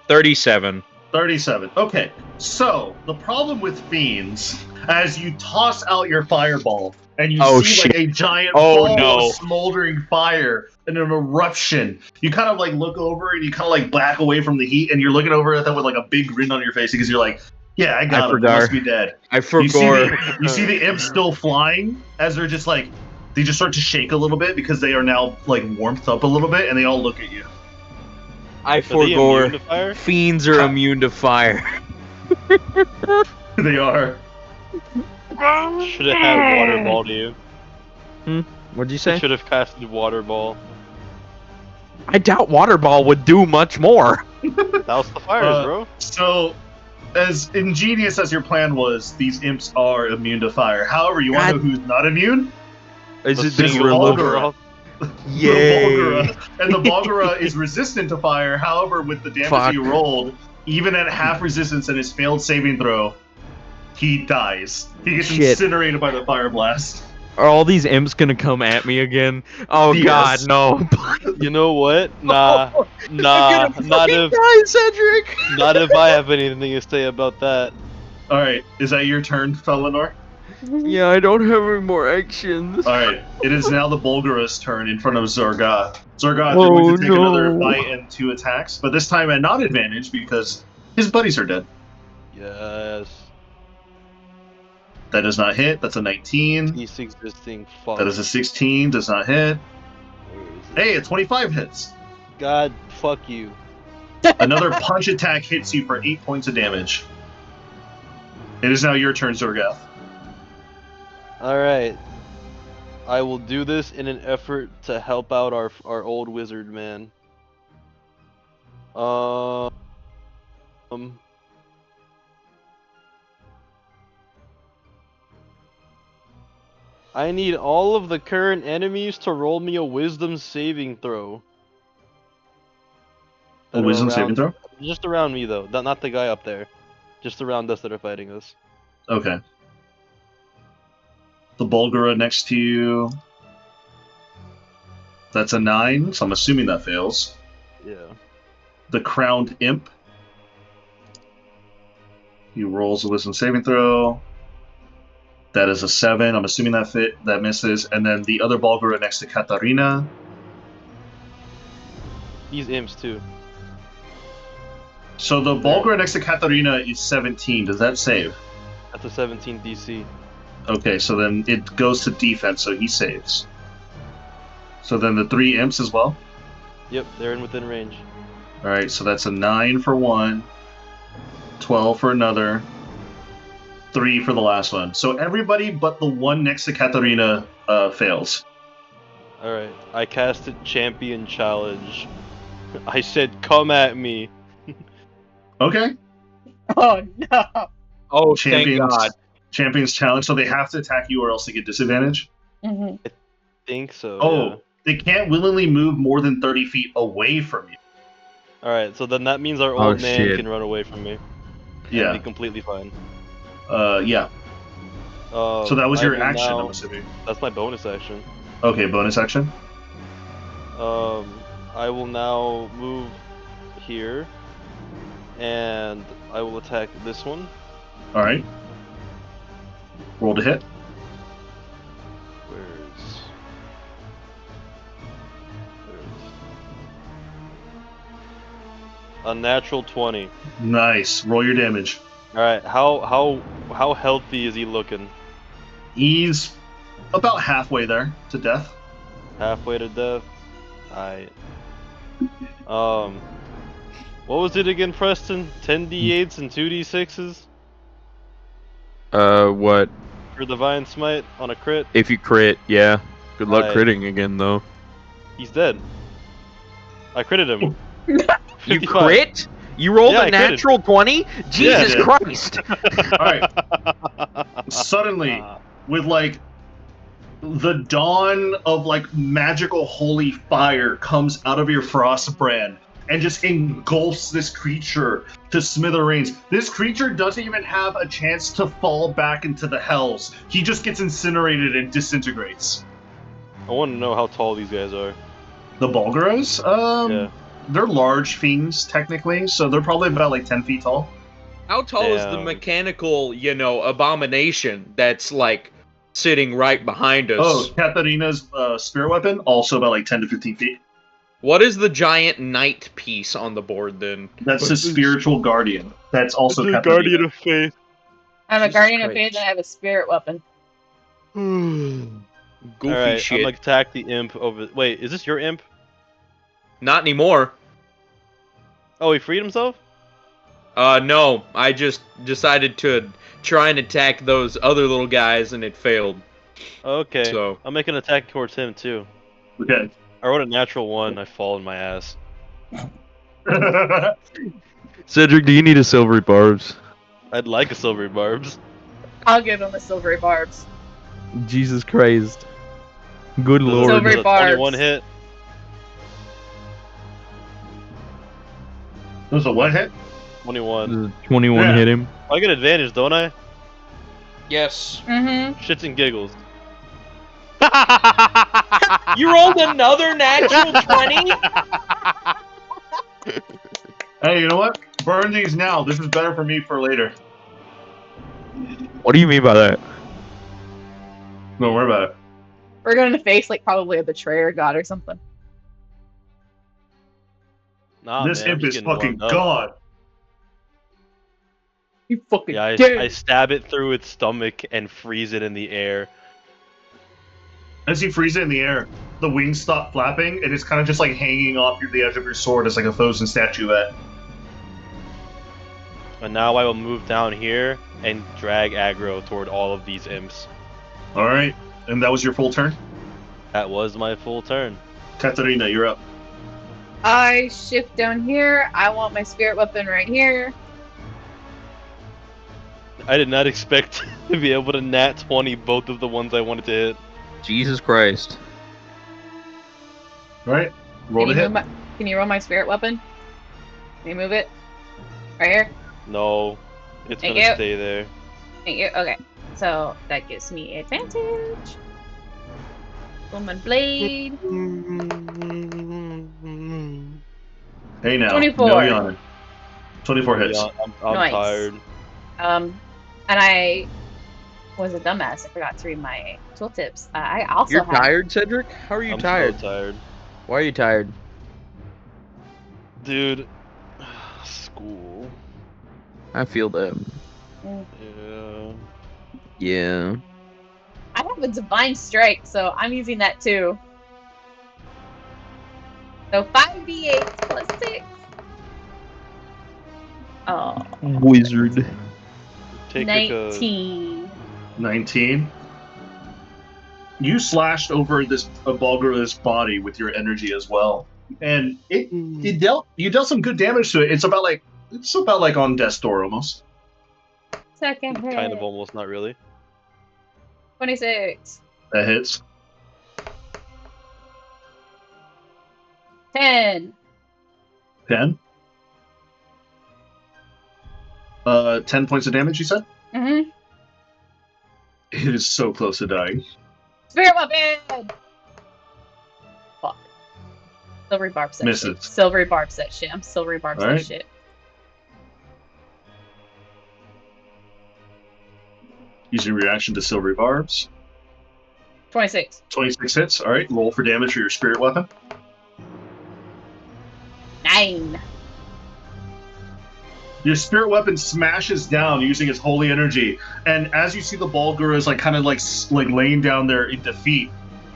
37. 37. Okay, so the problem with fiends, as you toss out your fireball and you Oh, see like a giant Oh, ball no. of smoldering fire and an eruption, you kind of like look over and you kind of like back away from the heat and you're looking over at them with like a big grin on your face because you're like, yeah, I got him. He forgot. must be dead. I You forgot. see the imps still flying as they're just like, they just start to shake a little bit because they are now like warmed up a little bit and they all look at you. I Are they immune to forgot. fire? Fiends are immune to fire. They are. Should have had water ball to you. What'd you say? Should have casted water ball. I doubt Water Ball would do much more. Douse the fires, bro. So, as ingenious as your plan was, these imps are immune to fire. However, you want to know who's not immune? Is The it this single remote? Volgara. Yay! And the Bulgara is resistant to fire. However, with the damage Fuck. he rolled, even at half resistance and his failed saving throw, he dies. He gets Shit. incinerated by the fire blast. Are all these imps gonna come at me again? Oh Yes. God, no! You know what? Nah, I'm gonna not fucking if die, Cedric. not if I have anything to say about that. All right, is that your turn, Felinor? Yeah, I don't have any more actions. All right, it is now the Bulgara's turn in front of Zorgoth. Zorgoth, you're going to take another bite and 2 attacks, but this time at not advantage because his buddies are dead. Yes. That does not hit. That's a 19. Cease existing. Fuck. That is a 16. Does not hit. Where is it? Hey, a 25 hits. God, fuck you. Another punch attack hits you for 8 points of damage. It is now your turn, Zorgoth. Alright. I will do this in an effort to help out our old wizard man. I need all of the current enemies to roll me a wisdom saving throw. A wisdom saving throw? Just around me though, not the guy up there. Just around us that are fighting us. Okay. The Bulgara next to you. That's a 9, so I'm assuming that fails. Yeah. The Crowned Imp. He rolls a wisdom saving throw. That is a 7. I'm assuming that misses. And then the other Bulgara next to Katarina. He's imps too. So the Bulgara next to Katarina is 17. Does that save? That's a 17 DC. Okay, so then it goes to defense, so he saves. So then the 3 imps as well? Yep, they're within range. Alright, so that's a 9 for one, 12 for another, 3 for the last one. So everybody but the one next to Katarina fails. Alright, I casted Champion Challenge. I said, come at me. Okay. Oh no. Oh, Champions, thank God. Champions Challenge, so they have to attack you or else they get disadvantage? Hmm. Think so, Oh, yeah. they can't willingly move more than 30 feet away from you. Alright, so then that means our Oh, old man shit. can run away from me. Yeah. And be completely fine. Yeah. So that was I your will action, now- I'm assuming. That's my bonus action. Okay, bonus action. I will now move here. And I will attack this one. Alright. Roll to hit. Where's... A natural 20. Nice. Roll your damage. Alright, how healthy is he looking? He's about halfway there to death. Halfway to death? Alright. What was it again, Preston? 10 d8s and 2 d6s? What? For Divine Smite on a crit? If you crit, yeah. Good luck Aye. critting again, though. He's dead. I critted him. You 55. crit? You rolled Yeah, a I critted. natural 20? Jesus Yeah. Christ! Alright. Suddenly, with like the dawn of like magical holy fire comes out of your frostbrand and just engulfs this creature to smithereens. This creature doesn't even have a chance to fall back into the hells. He just gets incinerated and disintegrates. I want to know how tall these guys are. The Bulgaras, Yeah. they're large fiends technically, so they're probably about like 10 feet tall. How tall is the Damn. mechanical, abomination that's, sitting right behind us? Oh, Katarina's spear weapon, also about like 10 to 15 feet. What is the giant knight piece on the board, then? That's his spiritual guardian. That's also Katarina. of Faith. I'm a Jesus guardian of Christ. faith and I have a spirit weapon. Goofy Alright, shit. I'm gonna attack the imp over... Wait, is this your imp? Not anymore. Oh, he freed himself? No. I just decided to try and attack those other little guys, and it failed. Okay. So- I'll make an attack towards him, too. Okay. I rolled a natural 1, I fall in my ass. Cedric, do you need a silvery barbs? I'd like a silvery barbs. I'll give him a silvery barbs. Jesus Christ. Good Does lord. Silver does a barbs. 21 hit? There's a what hit? 21. 21 Yeah. hit him. I get advantage, don't I? Yes. Mm-hmm. Shits and giggles. You rolled another natural 20? Hey, you know what? Burn these now. This is better for me for later. What do you mean by that? Don't worry about it. We're going to face like probably a betrayer god or something. Nah, This man, I'm imp just is getting fucking warmed up. god. You fucking Yeah, I dead. stab it through its stomach and freeze it in the air. As you freeze it in the air, the wings stop flapping, and it's kind of just like hanging off the edge of your sword as like a frozen statuette. And now I will move down here and drag aggro toward all of these imps. All right, and that was your full turn. That was my full turn. Katarina, you're up. I shift down here. I want my spirit weapon right here. I did not expect to be able to nat 20 both of the ones I wanted to hit. Jesus Christ. All right, roll to hit. Can you roll my spirit weapon? Can you move it? Right here? No, it's Thank gonna you. stay there. Thank you. Okay. So that gives me advantage. Woman blade. Hey now, 24. no yawning. 24 hits. Yeah, I'm Nice. tired. And I was a dumbass. I forgot to read my tooltips. I also You're have. tired, Cedric? How are you I'm tired? so tired. Why are you tired? Dude, school. I feel that. Yeah. Yeah. I have a divine strike, so I'm using that too. So 5d8 plus 6. Oh. Wizard. Take like a 19. 19. You slashed over a Bulgara's body with your energy as well, and you dealt some good damage to it. It's about like on death's door almost. Second hit. kind of almost, not really. 26. That hits. 10. 10. 10 points of damage. You said Mm-hmm. it is so close to dying. Spirit weapon! Fuck. Silvery barbs that Misses. shit. Silvery barbs that shit. I'm silvery barbs that Alright. shit. Use your reaction to silvery barbs. 26. 26 hits. All right, roll for damage for your spirit weapon. 9. Your spirit weapon smashes down using its holy energy, and as you see the Bulgaras like kind of like laying down there in defeat,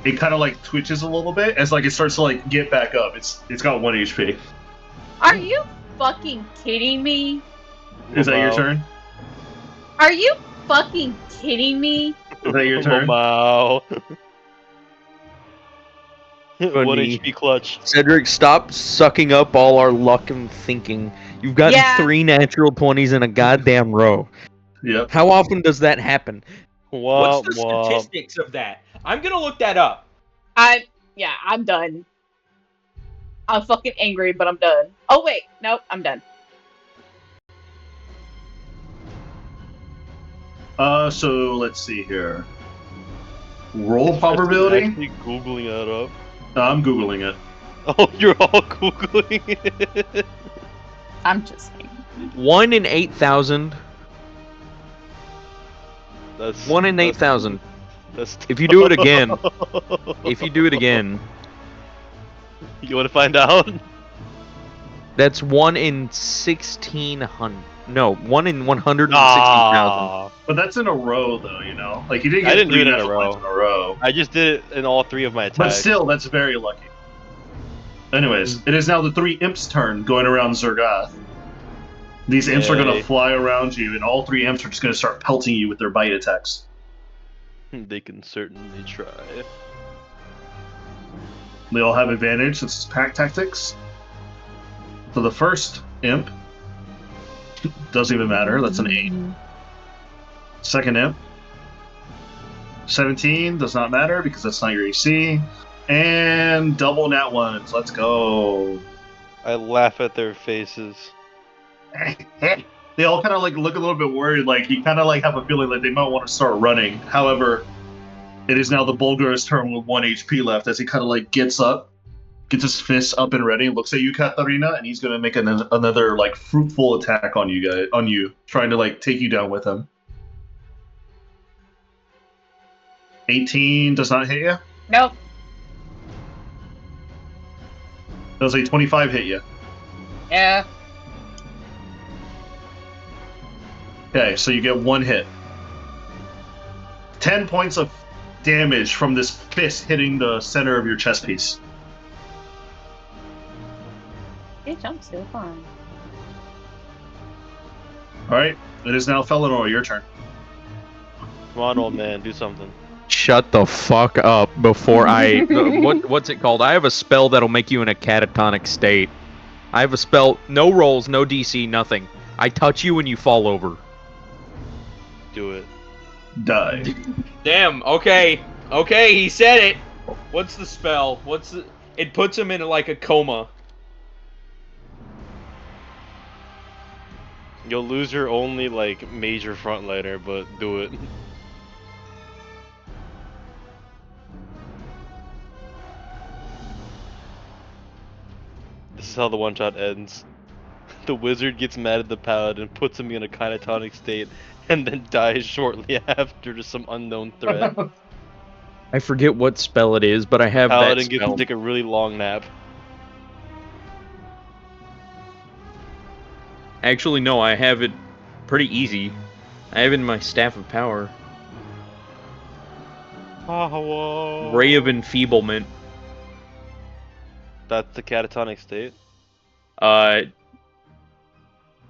it kind of like twitches a little bit as like it starts to like get back up. It's got 1 HP. Are you fucking kidding me? Is that your Wow. turn? Are you fucking kidding me? Is that your turn? Wow. 1 Funny. HP clutch. Cedric, stop sucking up all our luck and thinking. You've gotten Yeah. 3 natural 20s in a goddamn row. Yep. How often does that happen? Womp What's the womp. statistics of that? I'm gonna look that up. I'm done. I'm fucking angry, but I'm done. Oh wait, nope, I'm done. So let's see here. Roll I'm probability. actually googling that up. I'm googling it. Oh, you're all googling it. I'm just saying. 1 in 8,000. That's 1 in 8,000. That's If you do it again, if you do it again, you want to find out? that's 1 in 1,600. No, 1 in 160,000. Ah, But that's in a row, though. You know, like you didn't get I didn't do 3 it in a natural row. points in a row. I just did it in all 3 of my attacks. But still, that's very lucky. Anyways, it is now the 3 imps' turn going around Zergath. These imps are going Yay. to fly around you, and all 3 imps are just going to start pelting you with their bite attacks. They can certainly try. They all have advantage since it's pack tactics. So the first imp doesn't even matter. That's an 8. Second imp 17 does not matter because that's not your AC. And double nat ones. Let's go. I laugh at their faces. They all kind of like look a little bit worried. Like you kind of like have a feeling that they might want to start running. However, it is now the Bulgar's turn with 1 HP left as he kind of like gets up, gets his fists up and ready, and looks at you, Katharina, and he's gonna make another like fruitful attack on you guys, trying to like take you down with him. 18 does not hit you. Nope. Does a 25 hit you? Yeah. Okay, so you get 1 hit. 10 points of damage from this fist hitting the center of your chest piece. Bitch, I'm still fine. Alright, it is now Felinor, your turn. Come on, old man, do something. Shut the fuck up before I... what's it called? I have a spell that'll make you in a catatonic state. I have a spell, no rolls, no DC, nothing. I touch you and you fall over. Do it. Die. Damn, okay. Okay, he said it. What's the spell? It puts him in like a coma. You'll lose your only, like, major frontliner, but do it. This is how the one-shot ends. The wizard gets mad at the paladin, puts him in a catatonic state, and then dies shortly after to some unknown threat. I forget what spell it is, but I have Paladin that gets spell. to take a really long nap. Actually, no, I have it pretty easy. I have it in my Staff of Power. Ray of Enfeeblement. That's the catatonic state.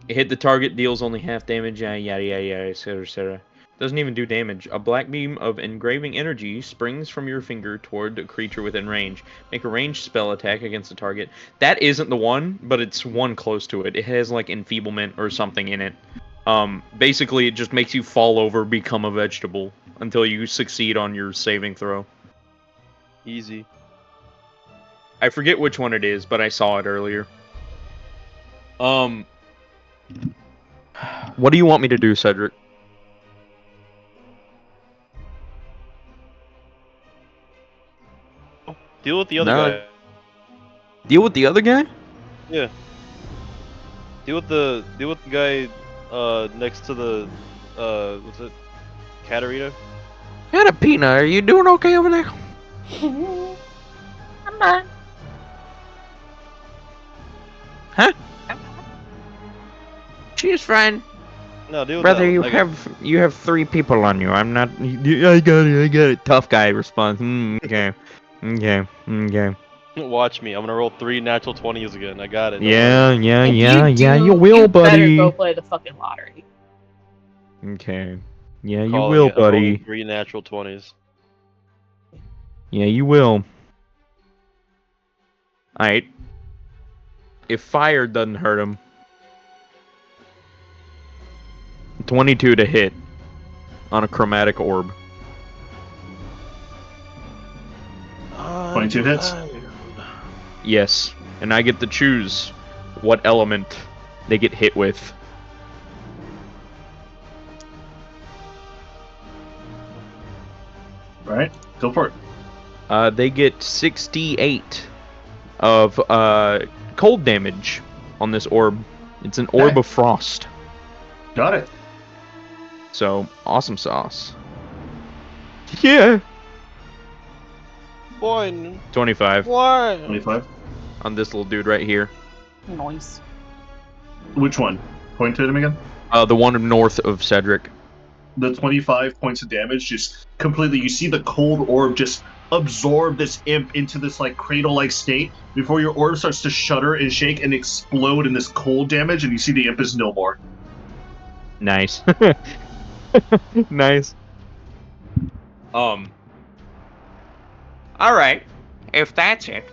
Hit the target, deals only half damage, yada yada yada, etc, etc. Doesn't even do damage. A black beam of engraving energy springs from your finger toward a creature within range. Make a ranged spell attack against the target. That isn't the one, but it's one close to it. It has like enfeeblement or something in it. Basically, it just makes you fall over, become a vegetable, until you succeed on your saving throw. Easy. I forget which one it is, but I saw it earlier. What do you want me to do, Cedric? Deal with the other guy. Deal with the other guy? Yeah. Deal with the guy next to the what's it? Katarina? Katarina, are you doing okay over there? I'm not. Huh? She's fine. No, deal with Brother, that. you have 3 people on you. I'm not. I got it. Tough guy response. Okay. Watch me. I'm gonna roll 3 natural 20s again. I got it. don't Yeah. If You will, better buddy. go play the fucking lottery. Okay. Yeah, worry. you Calling will, it. I'm rolling buddy. 3 natural 20s. Yeah, you will. Alright. If fire doesn't hurt him. 22 to hit. On a chromatic orb. 22 hits. Yes. And I get to choose what element they get hit with. Alright, go for it. They get 68 of cold damage on this orb. It's an orb Okay. of frost. Got it. So, awesome sauce. Yeah. 25 Why? 25. on this little dude right here. Noise. Which one? Point to him again. The one north of Cedric. The 25 points of damage just completely. You see the cold orb just absorb this imp into this like cradle-like state before your orb starts to shudder and shake and explode in this cold damage, and you see the imp is no more. Nice. Nice. Alright. If that's it.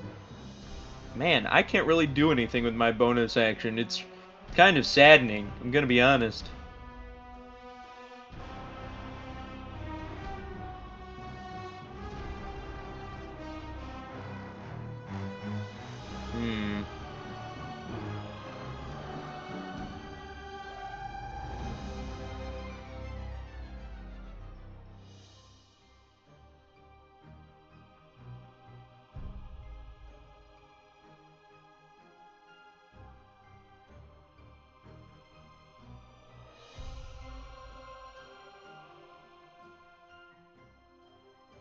Man, I can't really do anything with my bonus action. It's kind of saddening, I'm gonna be honest.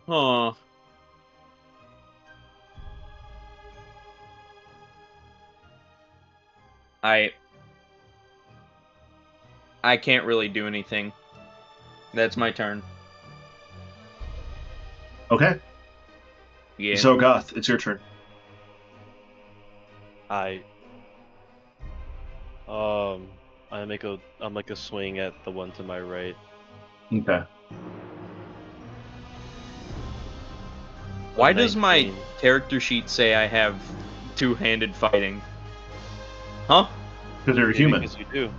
Huh. I can't really do anything. That's my turn. Okay. Yeah. Zogoth, it's your turn. I make a swing at the one to my right. Okay. Why does my 19. character sheet say I have two-handed fighting? Huh? Because you're a Maybe human. because you do.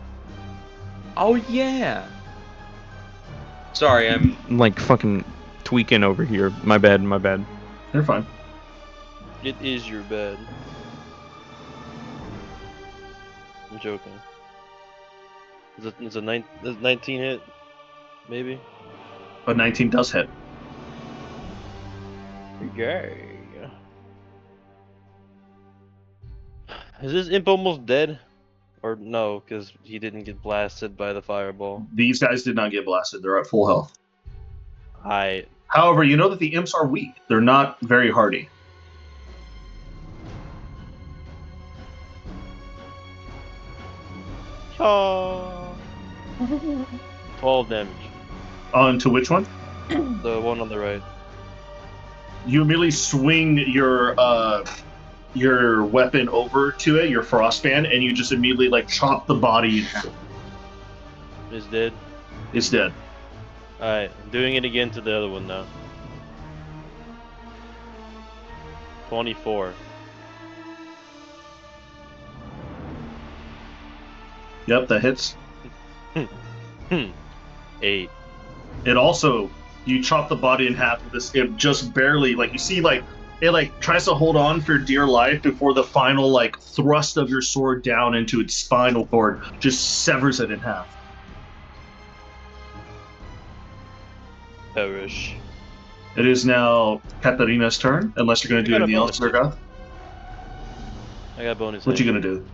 Oh yeah. Sorry, I'm like fucking tweaking over here. My bad, my bad. You're fine. It is your bed. I'm joking. Is a 19 hit? Maybe? But 19 does hit. Yay. Is this imp almost dead? Or no, because he didn't get blasted by the fireball. These guys did not get blasted. They're at full health. I However, you know that the imps are weak. They're not very hardy. Oh. 12 damage. On to which one? The one on the right. You immediately swing your weapon over to it, your frostband, and you just immediately like chop the body in half. Is dead. It's dead. Alright, I'm doing it again to the other one now. 24. Yep, that hits. 8. It also, you chop the body in half. This imp just barely, like you see, like it like tries to hold on for dear life before the final like thrust of your sword down into its spinal cord just severs it in half. Perish. It is now Katarina's turn, unless you're going to do I got a anything else, bonus. Zergoth. I got bonus. What you action. going to do?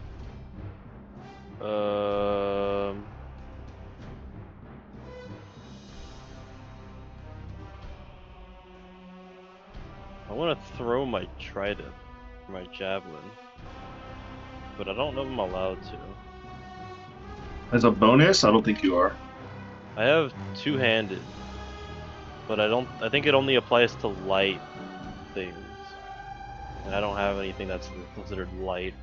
I want to throw my trident, my javelin, but I don't know if I'm allowed to. As a bonus, I don't think you are. I have two-handed, but I think it only applies to light things, and I don't have anything that's considered light.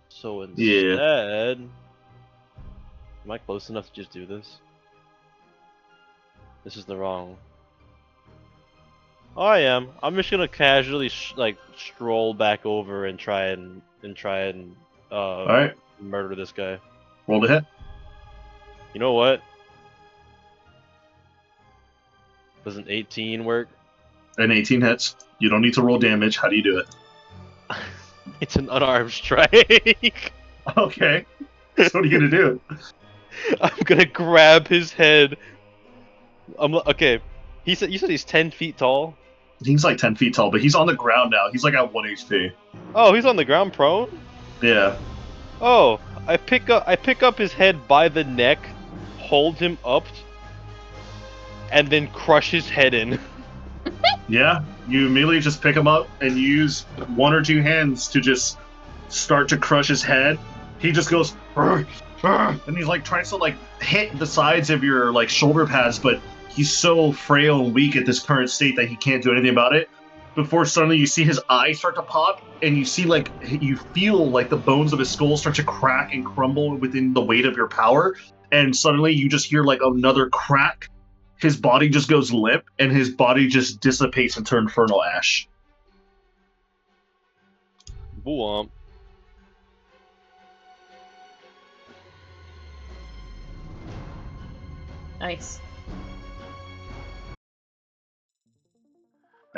So instead, am I close enough to just do this? This is the wrong. Oh, I am. I'm just gonna casually stroll back over and try and All right, murder this guy. roll to hit. You know what? Does an 18 work? An 18 hits. You don't need to roll damage. How do you do it? It's an unarmed strike. Okay. So what are you gonna do? I'm gonna grab his head. Okay. You said he's 10 feet tall. He's like 10 feet tall, but he's on the ground now. He's like at 1 HP. Oh, he's on the ground prone. Yeah. Oh, I pick up his head by the neck, hold him up, and then crush his head in. Yeah. You immediately just pick him up and use one or two hands to just start to crush his head. He just goes, "Arr, arr," and he's like tries to like hit the sides of your like shoulder pads, but he's so frail and weak at this current state that he can't do anything about it. Before suddenly you see his eyes start to pop, and you see like you feel like the bones of his skull start to crack and crumble within the weight of your power, and suddenly you just hear like another crack. His body just goes limp, and his body just dissipates into infernal ash. Boom. Nice.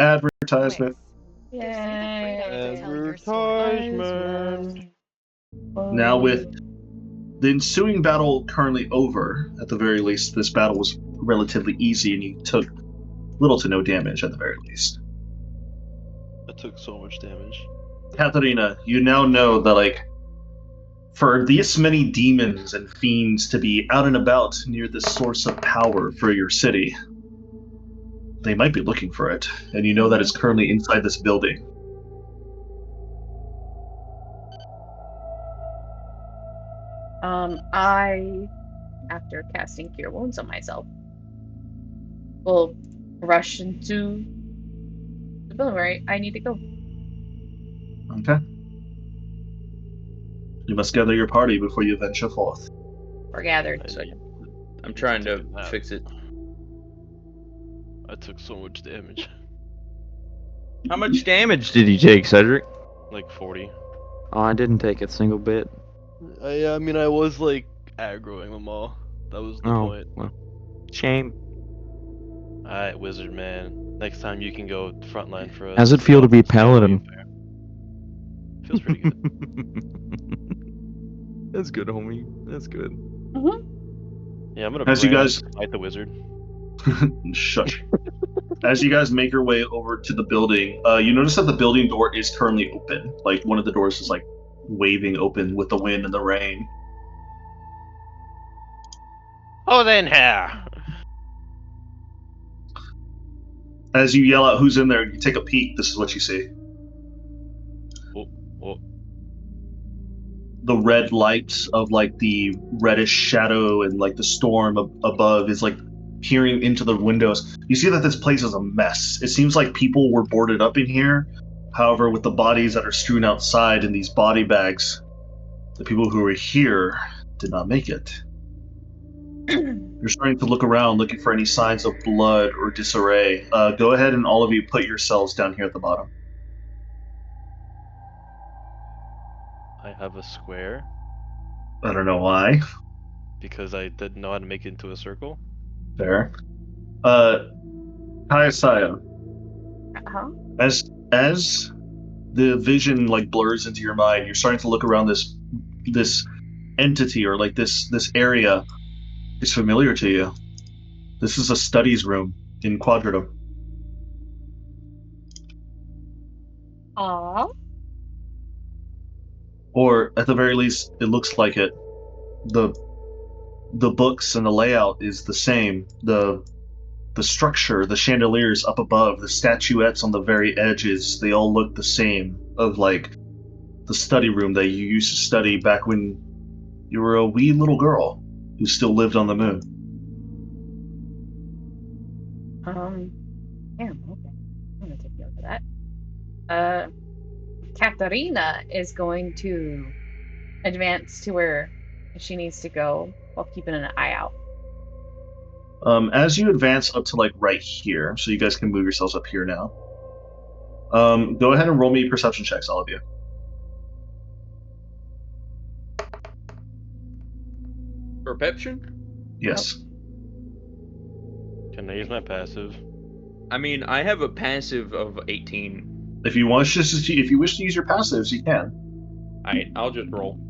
Advertisement. Advertisement. Now with the ensuing battle currently over, at the very least, this battle was relatively easy and you took little to no damage at the very least. I took so much damage. Katharina, you now know that, like, for this many demons and fiends to be out and about near this source of power for your city, they might be looking for it, and you know that it's currently inside this building. I, after casting Cure Wounds on myself, will rush into the building where I need to go. Okay. You must gather your party before you venture forth. Or gathered. I'm trying to fix it. I took so much damage. How much damage did you take, Cedric? Like 40. Oh, I didn't take a single bit. I mean, I was like aggroing them all. That was the point. Well, shame. Alright, wizard man. Next time you can go frontline for us. How's it feel to be paladin? Feels pretty good. That's good, homie. That's good. Yeah, I'm gonna As you guys fight the wizard. shush. As you guys make your way over to the building, you notice that the building door is currently open. Like one of the doors is like waving open with the wind and the rain. Oh, then here. As you yell out who's in there, you take a peek. This is what you see. Oh. The red lights of like the reddish shadow and like the storm above is like peering into the windows. You see that this place is a mess. It seems like people were boarded up in here. However, with the bodies that are strewn outside in these body bags, the people who were here did not make it. You're starting to look around, looking for any signs of blood or disarray. Go ahead and all of you put yourselves down here at the bottom. I have a square. I don't know why. Because I didn't know how to make it into a circle. There. Kayasaya, as the vision like blurs into your mind, you're starting to look around this entity or like this area is familiar to you. This is a studies room in Quadratum. Aww. Or at the very least, it looks like it. The books and the layout is the same. The structure, the chandeliers up above, the statuettes on the very edges, they all look the same. Of like the study room that you used to study back when you were a wee little girl who still lived on the moon. Yeah, okay. I'm gonna take note of that. Katharina is going to advance to where she needs to go while keeping an eye out. As you advance up to like right here, so you guys can move yourselves up here now. Go ahead and roll me perception checks, all of you. Perception? Yes. Can I use my passive? I mean, I have a passive of 18. If you wish to use your passives, you can. Alright, I'll just roll.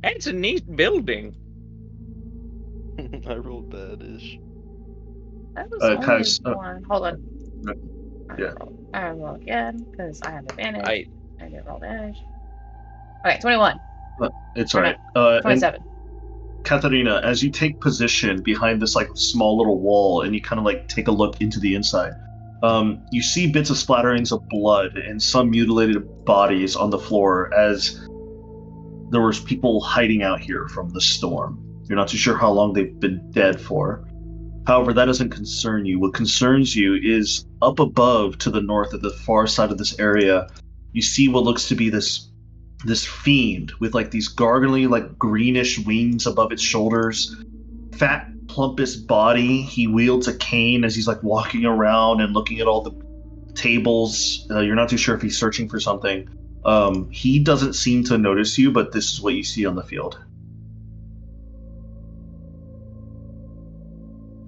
It's a neat building. I rolled bad-ish. That was only Kais, one. Hold on. yeah. I roll again because I have advantage. I didn't roll damage. Okay, 21. It's alright. 27. Katharina, as you take position behind this like small little wall and you kind of like take a look into the inside, you see bits of splatterings of blood and some mutilated bodies on the floor as there was people hiding out here from the storm. You're not too sure how long they've been dead for. However, that doesn't concern you. What concerns you is up above to the north at the far side of this area, you see what looks to be this fiend with like these gargly like greenish wings above its shoulders, fat plumpest body. He wields a cane as he's like walking around and looking at all the tables. You're not too sure if he's searching for something. He doesn't seem to notice you, but this is what you see on the field.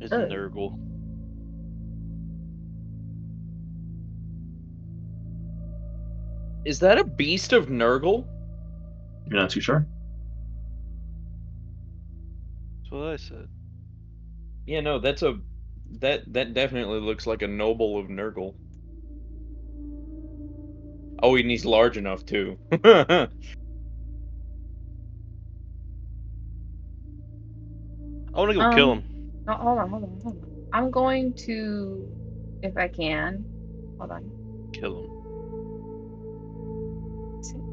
It's a Nurgle. Is that a beast of Nurgle? You're not too sure? That's what I said. Yeah, no, that's a that definitely looks like a noble of Nurgle. Oh, and he's large enough too. I want to go kill him. Oh, hold on. I'm going to, if I can, hold on. Kill him.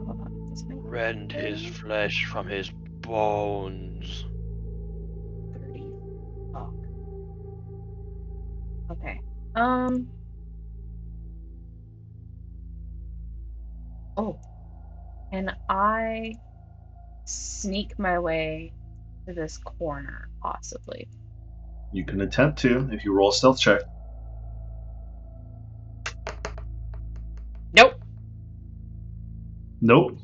Hold on. This might Rend his flesh from his bones. 30. Fuck. Okay. Oh. Can I sneak my way to this corner, possibly? You can attempt to if you roll a stealth check. Nope. Nope.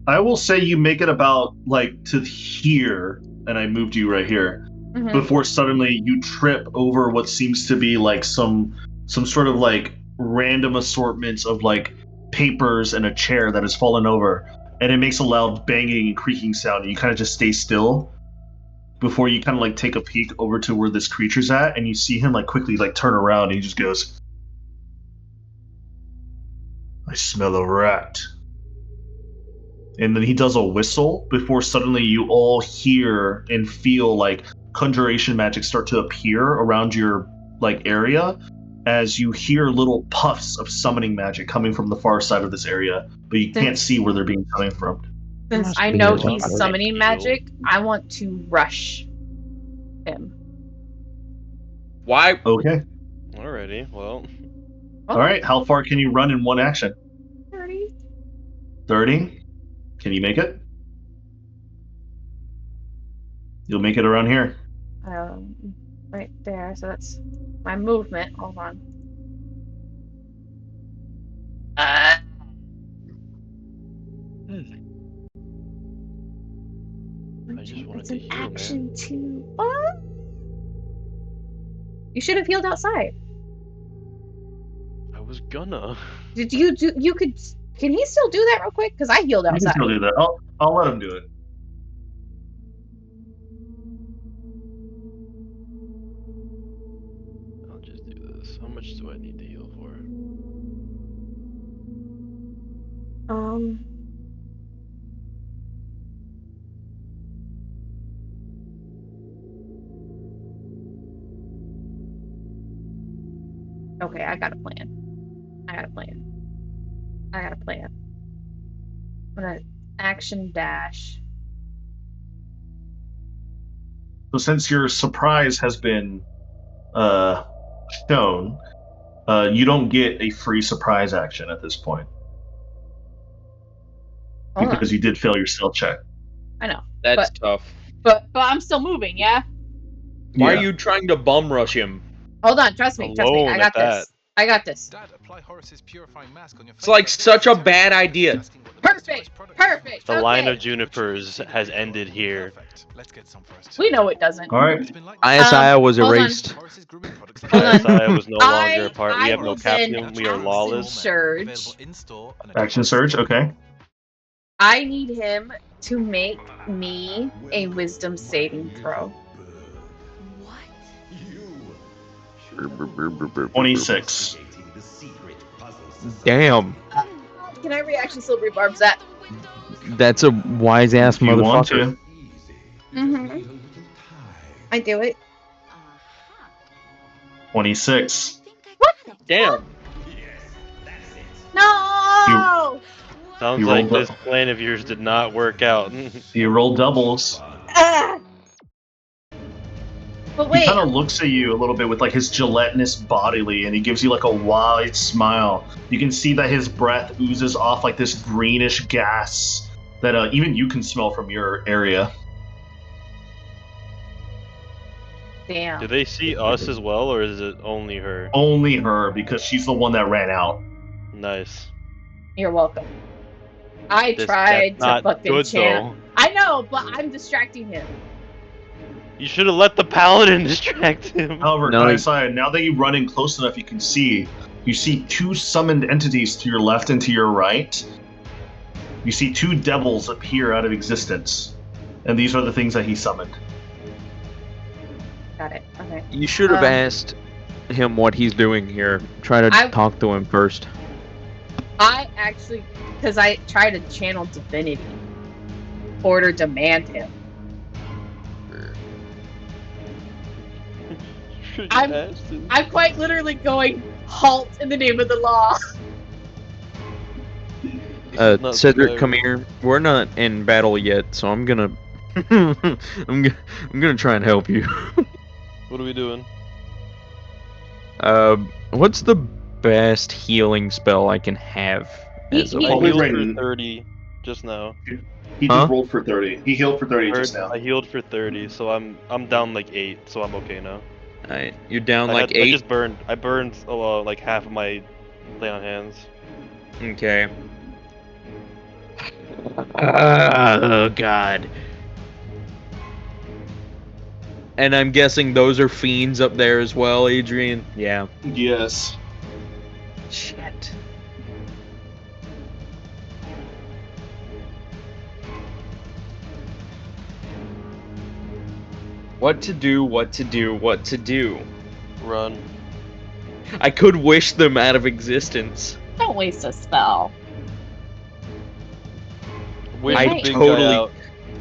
I will say you make it about like to here, and I moved you right here. Mhm. Before suddenly you trip over what seems to be like some sort of like random assortments of like papers and a chair that has fallen over, and it makes a loud banging and creaking sound, and you kind of just stay still before you kind of like take a peek over to where this creature's at, and you see him like quickly like turn around, and he just goes, "I smell a rat." And then he does a whistle before suddenly you all hear and feel like conjuration magic start to appear around your like area as you hear little puffs of summoning magic coming from the far side of this area, but you can't see where they're being coming from. Since Must I be know a he's lot. summoning Heal. magic, I want to rush him. Why? Okay. Alrighty, well, All right. How far can you run in one action? 30. 30. Can you make it? You'll make it around here. Right there. So that's my movement. Hold on. I just wanted It's to an heal, man. action too. What? You should have healed outside. I was gonna. Did you do? You could. Can he still do that real quick? Because I healed You can outside. still do that. I'll let him do it. I'll just do this. How much do I need to heal for? Okay, I got a plan. I got a plan. I'm gonna action dash. So since your surprise has been shown, you don't get a free surprise action at this point Hold on. because you did fail your stealth check. I know. That's tough. But I'm still moving. Yeah. Why Yeah. are you trying to bum rush him? Hold on. Trust me. Alone I at got that. this. I got this. Dad, apply Horace's purifying mask on your It's like such a bad idea. Perfect. Perfect. The line Okay. of junipers has ended here. Let's get some first. We know it doesn't. All right. ISI was hold on. erased. Hold on. ISI was no longer a part. We I have no will then captain. We are action lawless. surge. Action surge. Okay. I need him to make me a wisdom saving throw. 26. Damn. Can I reaction silvery barbs that? That's a wise ass If you want motherfucker. to. Mm-hmm. I do it. 26. What? Damn. No! Sounds You like rolled this plan of yours did not work out. You roll doubles. Ah! But He wait. kind of looks at you a little bit with like his gelatinous bodily, and he gives you like a wide smile. You can see that his breath oozes off like this greenish gas that even you can smell from your area. Damn. Do they see us as well, or is it only her? Only her, because she's the one that ran out. Nice. You're welcome. I That's tried to not fucking good, channel. though. I know, but I'm distracting him. You should have let the paladin distract him. However, No, Kaisai, now that you run in close enough, you see two summoned entities to your left and to your right. You see two devils appear out of existence, and these are the things that he summoned. Got it. Okay. You should have asked him what he's doing here. Try to talk to him first. I actually, because I tried to channel divinity, order demand him. You I'm- asked him. I'm quite literally going, halt in the name of the law. This is not Cedric, Skyrim. come here. We're not in battle yet, so I'm gonna, I'm gonna try and help you. What are we doing? What's the best healing spell I can have as He- a I Probably healed right for in- 30 just now. He Huh? just rolled for 30. He healed for 30 just now. I healed for 30, so I'm down like 8, so I'm okay now. Alright, you're down I like 8. I burned like half of my lay on hands. Okay. Oh god. And I'm guessing those are fiends up there as well, Adrian. Yeah. Yes. Shit. What to do, what to do, what to do. Run. I could wish them out of existence. Don't waste a spell. Wish I the big totally- guy out.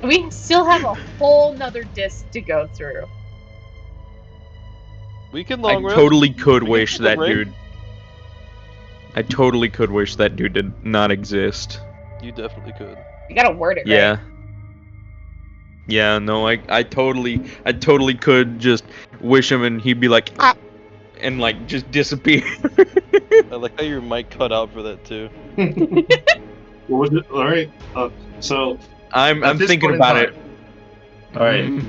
We still have a whole nother disc to go through. We can I long rest. totally could We can wish take a that break. dude. I totally could wish that dude did not exist. You definitely could. You gotta word it Yeah. right. Yeah, no, I totally could just wish him and he'd be like, ah! And like just disappear. I like how your mic cut out for that too. What was it? All right. So I'm at this thinking point in about it. time- All right.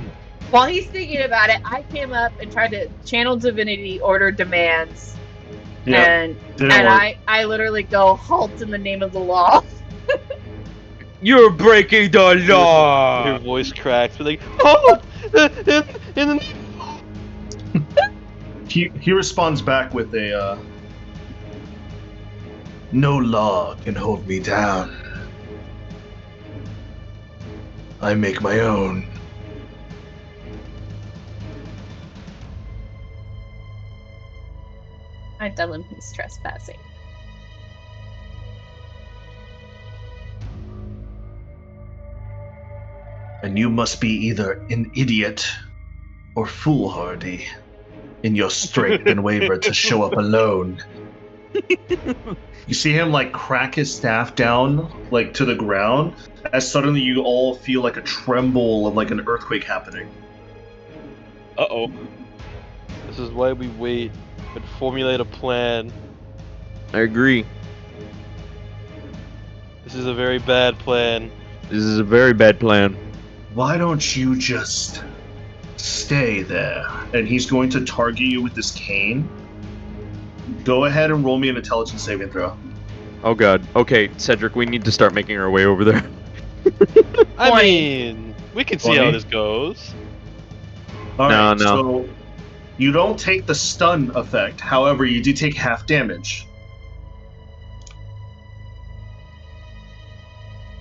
While he's thinking about it, I came up and tried to channel divinity order demands. Yeah. And Didn't work. I literally go halt in the name of the law. You're breaking the Your law. voice cracks. Be like, oh, in the He responds back with a no law can hold me down. I make my own. I tell him he's trespassing. And you must be either an idiot or foolhardy in your strength and waver to show up alone. You see him like crack his staff down like to the ground as suddenly you all feel like a tremble of like an earthquake happening. Uh-oh. This is why we wait and formulate a plan. I agree. This is a very bad plan. This is a very bad plan. Why don't you just stay there? And he's going to target you with this cane. Go ahead and roll me an intelligence saving throw. Oh god. Okay, Cedric, we need to start making our way over there. I 20. mean, we can see how 20? this goes. Alright, No. so you don't take the stun effect, however, you do take half damage.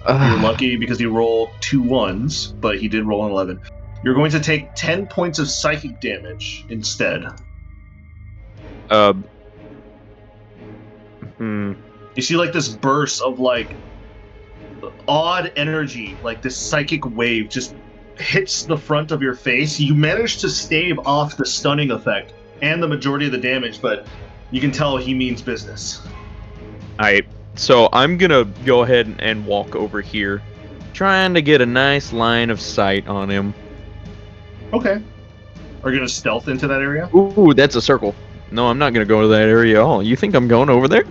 You're lucky because he rolled 2 1s, but he did roll an 11. You're going to take 10 points of psychic damage instead. You see like this burst of like odd energy, like this psychic wave just hits the front of your face. You manage to stave off the stunning effect and the majority of the damage, but you can tell he means business. Alright, so I'm gonna go ahead and walk over here, trying to get a nice line of sight on him. Okay. Are you gonna stealth into that area? Ooh, that's a circle. No, I'm not gonna go to that area at all. You think I'm going over there?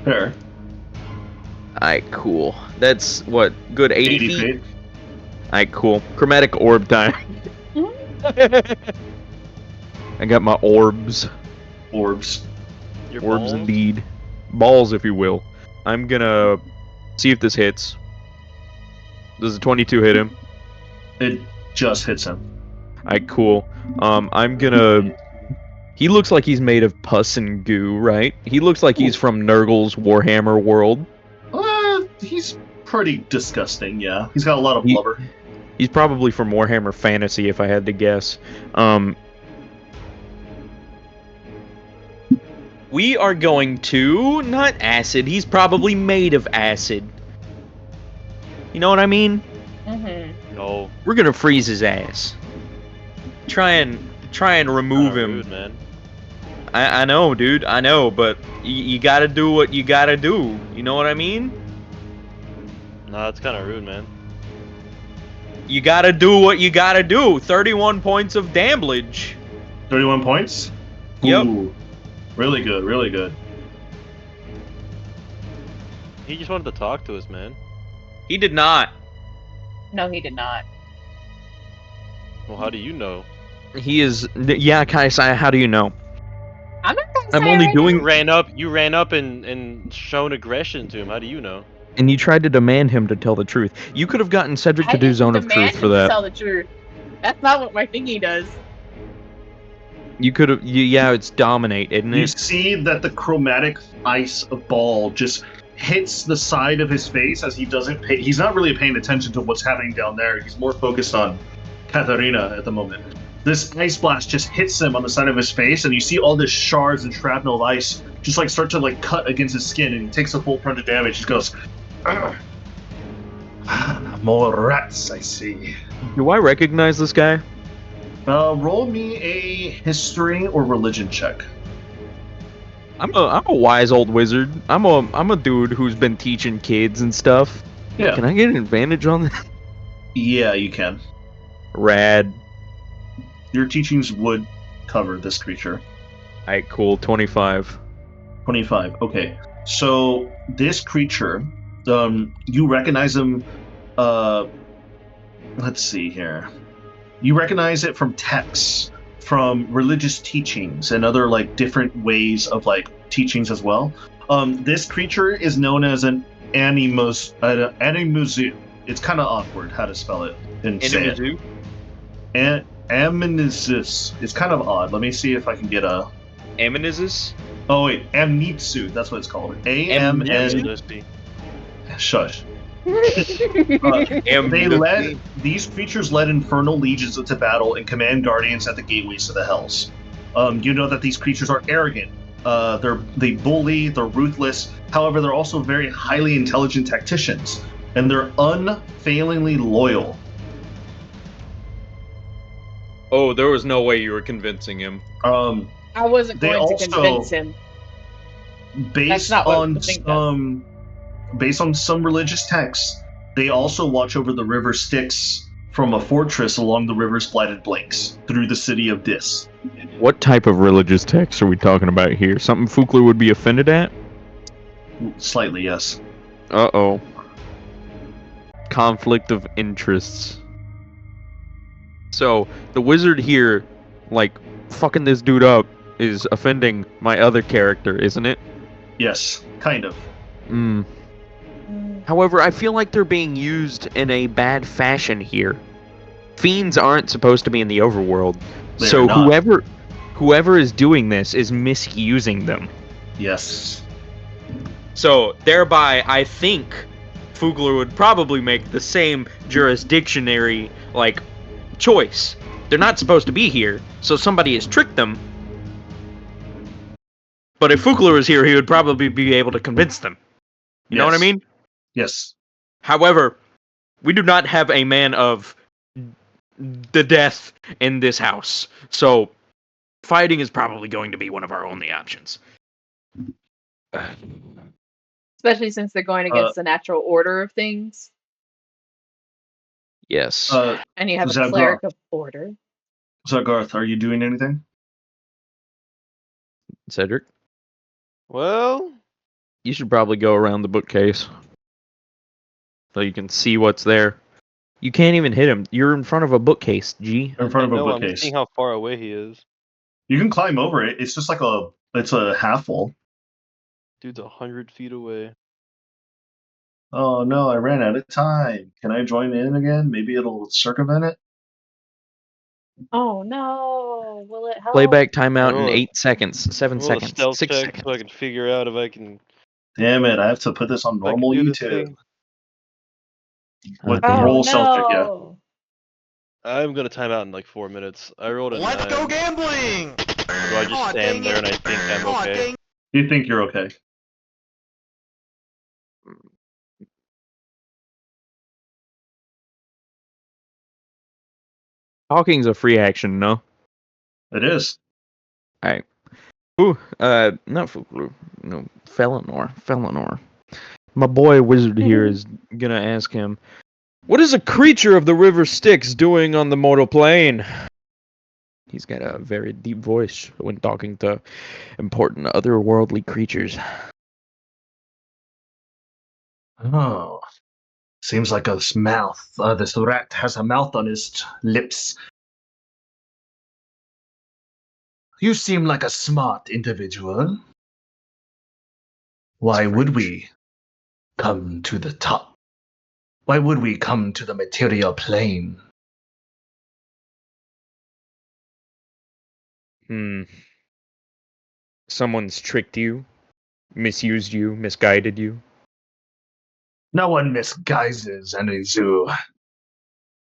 Fair. Alright, cool. That's, what, good 80 feet? feet. Alright, cool. Chromatic orb time. I got my orbs. Orbs. Your Orbs balls? indeed. Balls, if you will. I'm gonna see if this hits. Does a 22 hit him? It just hits him. Alright, cool. I'm gonna... He looks like he's made of pus and goo, right? He looks like he's from Nurgle's Warhammer world. He's pretty disgusting, yeah. He's got a lot of He- blubber. He's probably from Warhammer Fantasy, if I had to guess. We are going to... Not acid. He's probably made of acid. You know what I mean? Mm-hmm. No. We're gonna freeze his ass. Try and try and remove Kinda him. rude, man. I know, dude. I know, but you gotta do what you gotta do. You know what I mean? Nah, it's kind of rude, man. You gotta do what you gotta do. 31 points of damage. 31 points? Yep. Ooh, really good, really good. He just wanted to talk to us, man. He did not. No, he did not. Well, how do you know? He is. Yeah, Kaisai, how do you know? I'm not gonna I'm say only right doing- You ran up and shown aggression to him. How do you know? And you tried to demand him to tell the truth. You could have gotten Cedric now. to I do didn't Zone of demand Truth for him to that. tell the truth. That's not what my thingy does. You could have. Yeah, it's dominate, isn't You it? see that the chromatic ice ball just hits the side of his face as he doesn't pay. He's not really paying attention to what's happening down there. He's more focused on Katharina at the moment. This ice blast just hits him on the side of his face, and you see all this shards and shrapnel of ice just like start to like cut against his skin, and he takes the full brunt of damage. He goes, "Ugh. More rats, I see." Do I recognize this guy? Roll me a history or religion check. I'm a wise old wizard. I'm a dude who's been teaching kids and stuff. Yeah. Can I get an advantage on that? Yeah, you can. Rad. Your teachings would cover this creature. Alright, cool. 25. 25. Okay. So this creature, you recognize him. Let's see here. You recognize it from texts, from religious teachings, and other like different ways of like teachings as well. This creature is known as an animuzu. It's kind of awkward how to spell it and say it. Amnesis. It's kind of odd. Let me see if I can get a. Amnesis? Oh wait, Amnitsu. That's what it's called. A-M-N. Amnesty. Shush. Amnesty. These creatures led infernal legions into battle and command guardians at the gateways to the hells. You know that these creatures are arrogant. They bully. They're ruthless. However, they're also very highly intelligent tacticians, and they're unfailingly loyal. Oh, there was no way you were convincing him. I wasn't They going to also- convince him. based not what on the thing does. some religious texts, they also watch over the river Styx from a fortress along the river's blighted banks through the city of Dis. What type of religious text are we talking about here? Something Fukler would be offended at? Slightly, yes. Uh-oh. Conflict of interests. So, the wizard here, like, fucking this dude up is offending my other character, isn't it? Yes, kind of. Hmm. However, I feel like they're being used in a bad fashion here. Fiends aren't supposed to be in the overworld. They So are not. whoever is doing this is misusing them. Yes. So, thereby, I think Fugler would probably make the same jurisdictionary, like, choice. They're not supposed to be here, so somebody has tricked them. But if Fugler was here, he would probably be able to convince them. You know what I Yes. mean? Yes. However, we do not have a man of the death in this house. So, fighting is probably going to be one of our only options. Especially since they're going against the natural order of things. Yes. And you have a Zagarth. cleric of order. Zagarth, are you doing anything? Cedric, Well, you should probably go around the bookcase so you can see what's there. You can't even hit him. You're in front of a bookcase, G. In front of a no, I'm bookcase. seeing how far away he is. You can climb over it. It's just like it's a half wall. Dude's 100 feet away. Oh no, I ran out of time. Can I join in again? Maybe it'll circumvent it? Oh no! Will it help? Playback timeout in Roll a- 8 seconds, 7 Roll a seconds, stealth 6 check seconds. so I can figure out if I can, Damn it, I have to put this on if I can normal do this YouTube. thing. What damn. roll Oh Celtic, yeah. no! I'm gonna time out in like 4 minutes. I rolled a Let's 9. go gambling! Do I just stand there and I think I'm okay? You think you're okay? Talking's a free action, no? It is. Alright. Ooh, not Fukuru. No, Felinor. My boy wizard here is gonna ask him, what is a creature of the river Styx doing on the mortal plane? He's got a very deep voice when talking to important otherworldly creatures. Oh. Seems like his mouth. This rat has a mouth on his lips. You seem like a smart individual. Why would we come to the top? Why would we come to the material plane? Someone's tricked you, misused you, misguided you. No one misguises any zoo.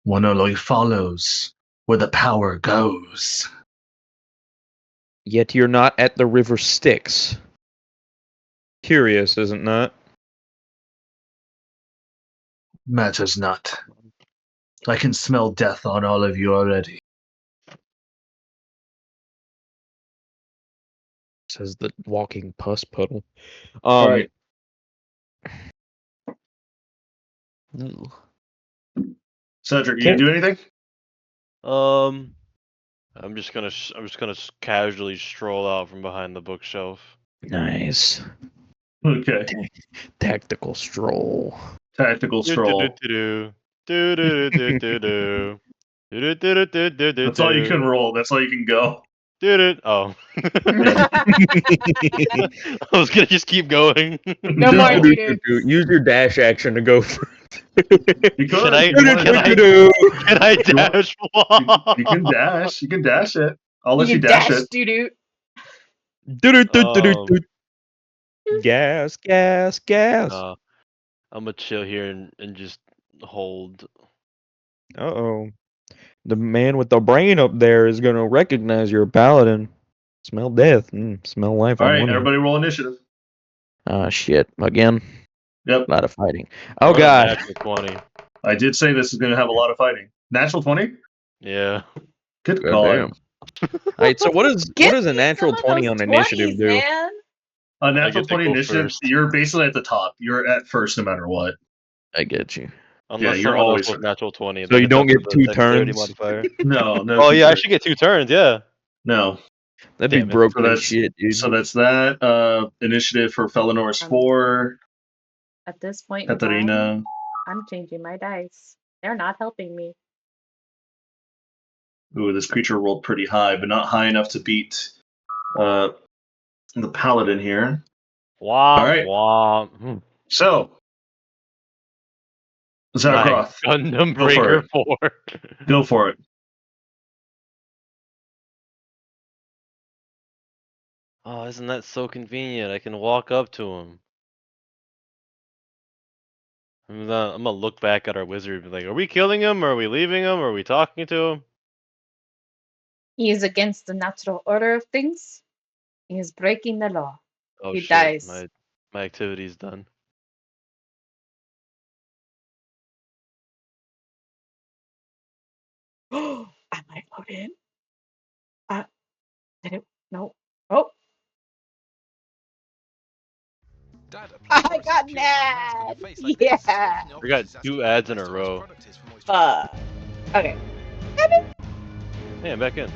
One only follows where the power goes. Yet you're not at the river Styx. Curious, isn't that? Matters not. I can smell death on all of you already. Says the walking pus puddle. All right. Ooh. Cedric, you gonna do anything? I'm just gonna casually stroll out from behind the bookshelf. Nice. Okay. Tactical stroll. Tactical stroll. That's all you can roll. That's all you can go. Oh. Yeah. I was gonna just keep going. No more doo-doo. Use your dash action to go for You Can could. I- You wanted can to. I- Can I You want- dash You walk? can dash. You can dash it. I'll let you You dash dash it. doo-doo. Gas. I'm gonna chill here and just hold. Uh-oh. The man with the brain up there is gonna recognize you're a paladin. Smell death. Smell life All on right, one hand. everybody roll initiative. Ah, shit. Again. Yep. A lot of fighting. Oh, Oh, God. natural 20. I did say this is going to have a lot of fighting. Natural 20? Yeah. Good God God. damn. Alright, so what is Give a me natural some of 20 those on initiative 20s, do? man. A natural get to 20 go initiative, first. you're basically at the top. You're at first no matter what. I get you. Unless you're someone else always was first. natural 20. So Then you it's don't up to get the two dexterity turns? modifier. No, Oh yeah, I turns. should get 2 turns. Yeah. No. That'd be Damn it. broken So as that's shit, dude. so that's that. Initiative for Felinor's 4. At this point in time, Katarina. I'm changing my dice. They're not helping me. Ooh, this creature rolled pretty high, but not high enough to beat the paladin here. Womp All right. womp. So, My Zarkroth, Gundam go for Breaker it. 4. Go for it. Oh, isn't that so convenient? I can walk up to him. I'm gonna look back at our wizard and be like, are we killing him? Or are we leaving him? Or are we talking to him? He is against the natural order of things. He is breaking the law. Oh He shit, dies. my activity's done. Am I voted in? Did it? No. Oh, Dad, apply I Horace's got purifying mask on your mad. face like this. Yeah. Speaking of, We got this is 2 asking ads how in a nice Horace's row. product is for moisture. Okay. Hey, I'm back in.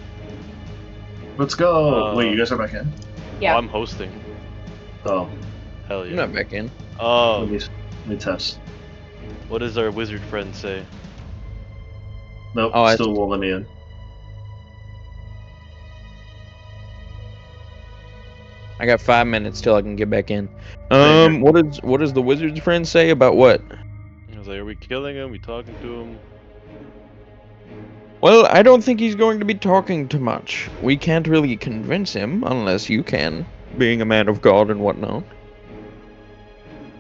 Let's go. Wait, you guys are back in? Yeah. Oh, I'm hosting. Oh, Hell I'm yeah. not back in. let me test. What does our wizard friend say? Nope, Oh, still won't let me in. I got 5 minutes till I can get back in. Same here. What does the wizard's friend say about what? I was like, are we killing him? We talking to him? Well, I don't think he's going to be talking too much. We can't really convince him unless you can, being a man of God and whatnot.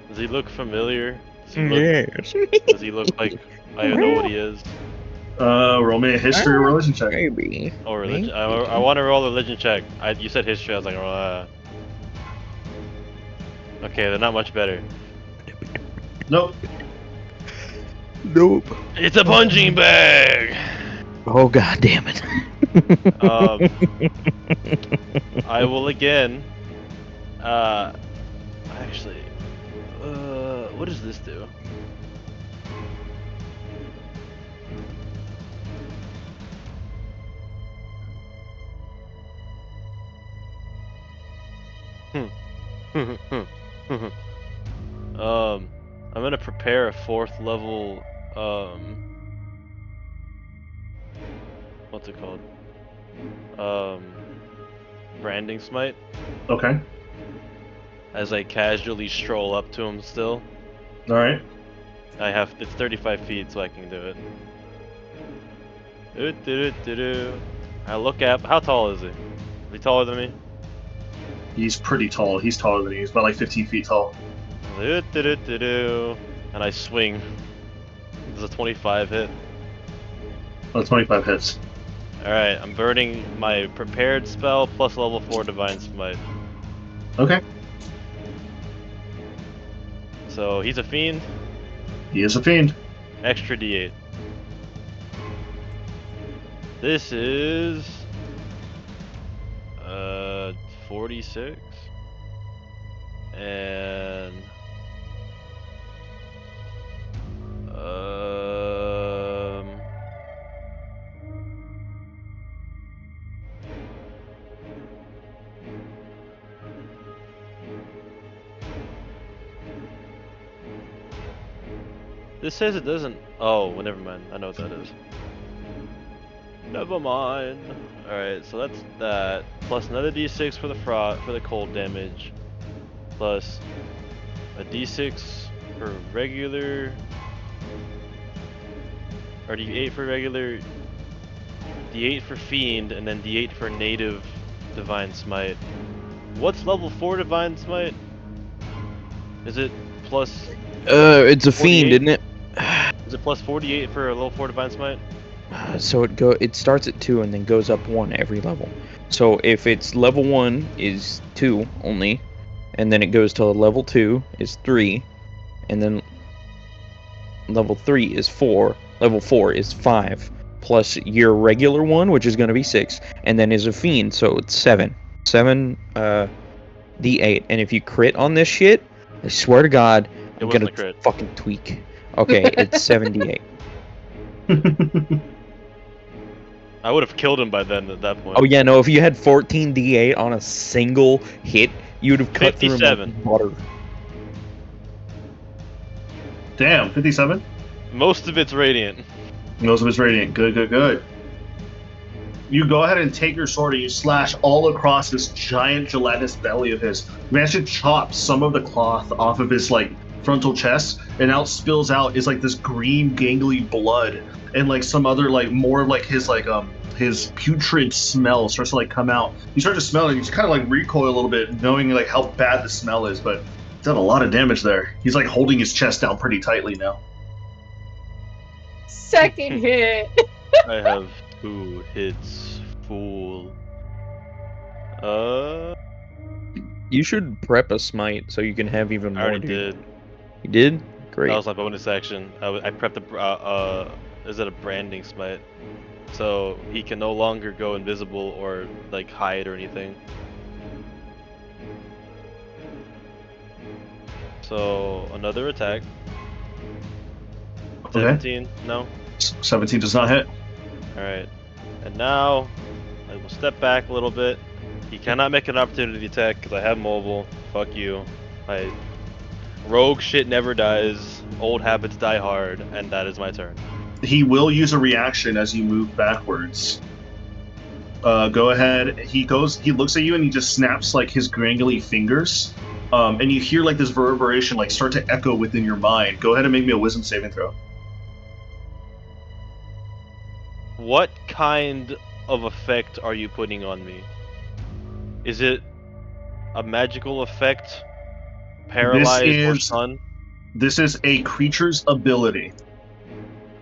Does he look familiar? Yes. Does he look like I know what he is? Roll me a history or religion check. Maybe. Oh, religion. Maybe. I want to roll a religion check. You said history. I was like, okay, they're not much better. Nope. Nope. It's a punching bag. Oh, God damn it. I will again. Actually, what does this do? I'm gonna prepare a 4th level, what's it called? Branding smite. Okay. As I casually stroll up to him still. Alright. It's 35 feet, so I can do it. I look at, how tall is he? Is he taller than me? He's pretty tall. He's taller than you. He's about like 15 feet tall. And I swing. Does a 25 hit? Oh, 25 hits. Alright, I'm burning my prepared spell plus level 4 divine smite. Okay. So he's a fiend. He is a fiend. Extra d8. This is 46 and this says it doesn't. Oh, well, never mind. I know what that is. Never mind. Alright, so that's that. Plus another d6 for the cold damage. Plus a d6 for regular. Or d8 for regular. D8 for fiend, and then d8 for native divine smite. What's level 4 divine smite? Is it plus? It's a 48? fiend, isn't it? Is it plus 48 for a level 4 divine smite? So it starts at 2 and then goes up 1 every level. So if it's level 1 is 2 only, and then it goes to level 2 is 3, and then level 3 is 4, level 4 is 5, plus your regular one, which is going to be 6, and then is a fiend, so it's 7. 7 D8, and if you crit on this shit, I swear to God, I'm wasn't gonna a crit. fucking tweak. Okay, it's 78. I would have killed him by then at that point. Oh yeah, no, if you had 14 D8 on a single hit, you'd have cut through him 57. like butter. Damn, 57? Most of it's radiant. Most of it's radiant. Good, good, good. You go ahead and take your sword and you slash all across this giant gelatinous belly of his. You manage to chop some of the cloth off of his like frontal chest, and out spills out is like this green gangly blood, and like some other like more of like his putrid smell starts to like come out. You start to smell it and you just kind of like recoil a little bit, knowing like how bad the smell is, but it's done a lot of damage there. He's like holding his chest down pretty tightly now. Second hit. I have 2 hits, fool. You should prep a smite so you can have even I more. already did. You did? Great. That was my bonus action. I prepped is it a branding smite? So he can no longer go invisible or like hide or anything. So another attack. 17, no? 17 does not hit. Alright. And now I will step back a little bit. He cannot make an opportunity attack because I have mobile. Fuck you. Rogue shit never dies. Old habits die hard, and that is my turn. He will use a reaction as you move backwards. Go ahead. He looks at you and he just snaps like his gangly fingers. And you hear like this reverberation like start to echo within your mind. Go ahead and make me a wisdom saving throw. What kind of effect are you putting on me? Is it a magical effect? Paralyzed or stun? This is a creature's ability.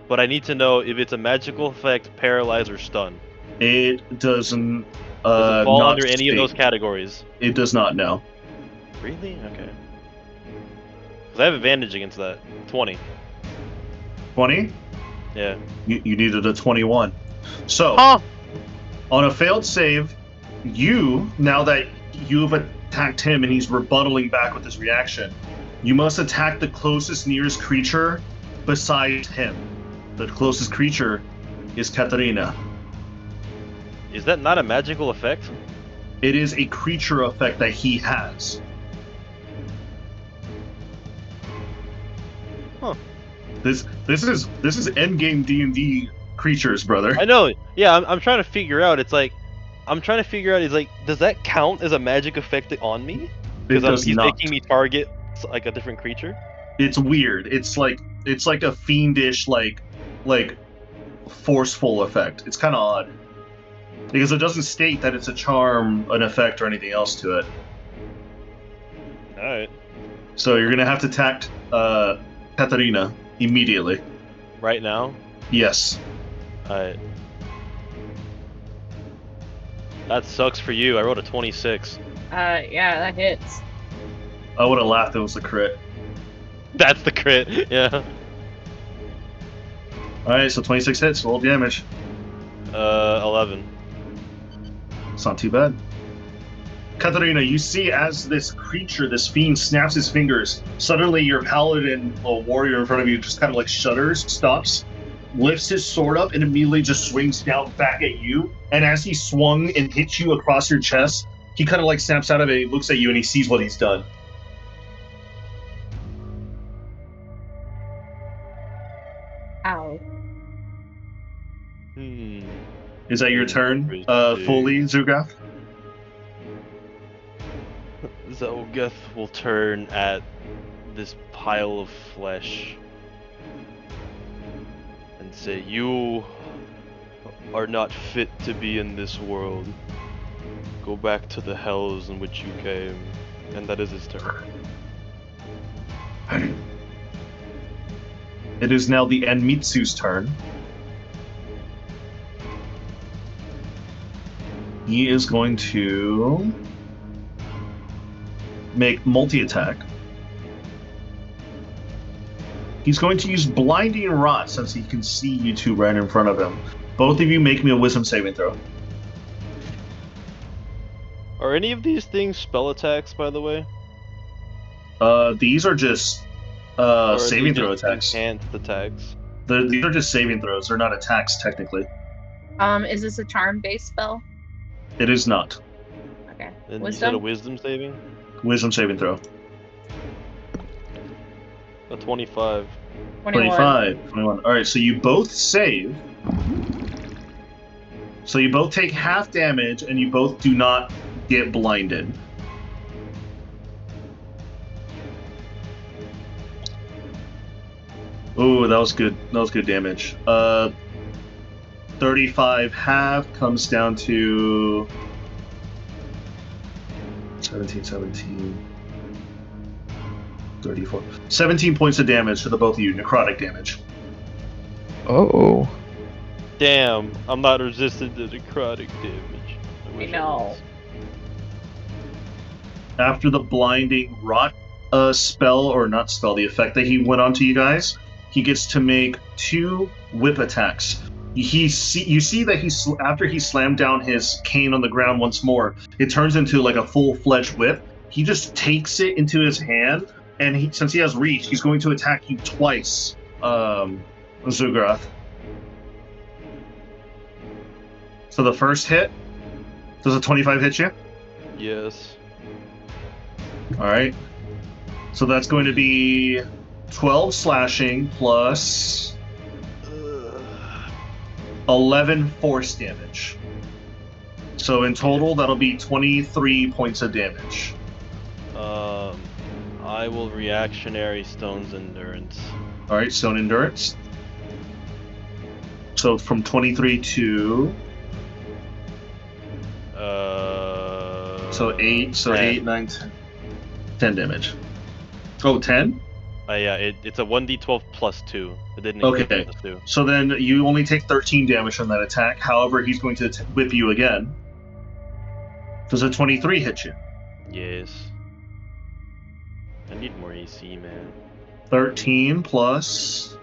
But I need to know if it's a magical effect, paralyzed, or stun. It doesn't. Does it fall not under any of those categories? It does not, no. Really? Okay. Because I have advantage against that. 20. 20? Yeah. You needed a 21. So, huh? On a failed save, now that you've attacked him and he's rebuttaling back with his reaction, you must attack the closest nearest creature besides him. The closest creature is Katarina. Is that not a magical effect? It is a creature effect that he has. Huh. This is endgame D&D creatures, brother. I know. Yeah, I'm trying to figure out. It's like I'm trying to figure out. Is like, does that count as a magic effect on me? Because he's making me target like a different creature. It's weird. It's like a fiendish like forceful effect. It's kind of odd because it doesn't state that it's a charm, an effect, or anything else to it. All right. So you're gonna have to attack Katarina immediately. Right now? Yes. Alright. That sucks for you. I rolled a 26. Yeah, that hits. I would have laughed if it was a crit. That's the crit, yeah. Alright, so 26 hits, roll damage. 11. It's not too bad. Katarina, you see as this creature, this fiend, snaps his fingers, suddenly your paladin warrior in front of you just kind of like shudders, stops, lifts his sword up, and immediately just swings down back at you. And as he swung and hit you across your chest, he kind of like snaps out of it, he looks at you, and he sees what he's done. Ow. Is that your turn, fully, Zugath? Zogeth will turn at this pile of flesh and say, "You are not fit to be in this world. Go back to the hells in which you came." And that is his turn. It is now the Enmitsu's turn. He is going to make multi-attack. He's going to use Blinding Rot since he can see you two right in front of him. Both of you make me a Wisdom saving throw. Are any of these things spell attacks, by the way? These are just saving throw attacks. Enhanced attacks. These are just saving throws. They're not attacks, technically. Is this a charm-based spell? It is not. Okay. And you said a wisdom saving? Wisdom saving throw. A 25. 21. Alright, so you both save. So you both take half damage, and you both do not get blinded. Ooh, that was good. That was good damage. 35 half comes down to 17, 34. 17 points of damage to the both of you, necrotic damage. Oh. Damn, I'm not resistant to necrotic damage. I know. After the Blinding Rot spell, or not spell, the effect that he went on to you guys, he gets to make 2 whip attacks. You see that after he slammed down his cane on the ground once more, it turns into like a full-fledged whip. He just takes it into his hand, and since he has reach, he's going to attack you twice, Zugrath. So the first hit, does a 25 hit you? Yes. Alright. So that's going to be 12 slashing plus 11 force damage. So in total, that'll be 23 points of damage. I will reactionary Stone's Endurance. Alright, Stone Endurance. So from 23 to... So 8, 8, 9, 10 damage. Oh, 10? Yeah, it's a 1d12 plus 2. It didn't Okay, plus 2. So then you only take 13 damage from that attack. However, he's going to whip you again. Does a 23 hit you? Yes. I need more AC, man. 13 plus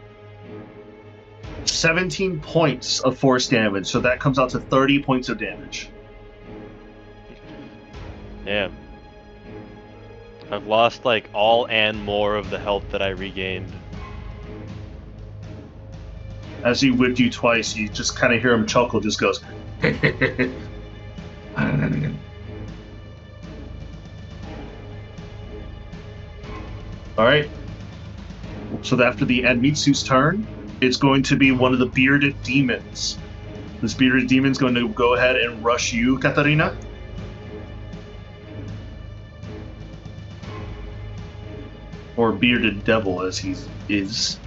17 points of force damage, so that comes out to 30 points of damage. Damn. I've lost like all and more of the health that I regained. As he whipped you twice, you just kind of hear him chuckle, just goes. Alright. So after the Anmitsu's turn, it's going to be one of the bearded demons. This bearded demon's going to go ahead and rush you, Katarina. Or bearded devil, as he is.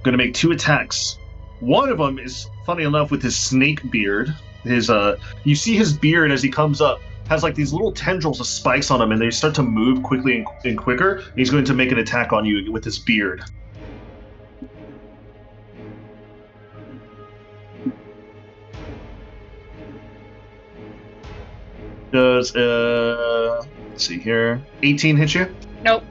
Going to make 2 attacks. One of them is, funny enough, with his snake beard. You see his beard as he comes up has like these little tendrils of spikes on him, and they start to move quickly and quicker. And he's going to make an attack on you with his beard. Does let's see here, 18 hit you? Nope.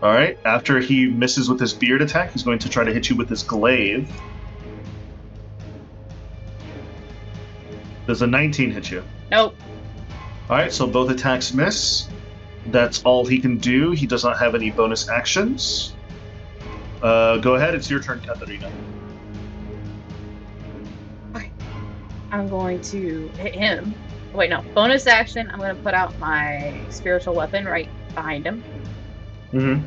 All right. After he misses with his beard attack, he's going to try to hit you with his glaive. Does a 19 hit you? Nope. All right. So both attacks miss. That's all he can do. He does not have any bonus actions. Go ahead. It's your turn, Katarina. Okay. I'm going to hit him. Wait, no. Bonus action. I'm going to put out my spiritual weapon right behind him. Mm-hmm.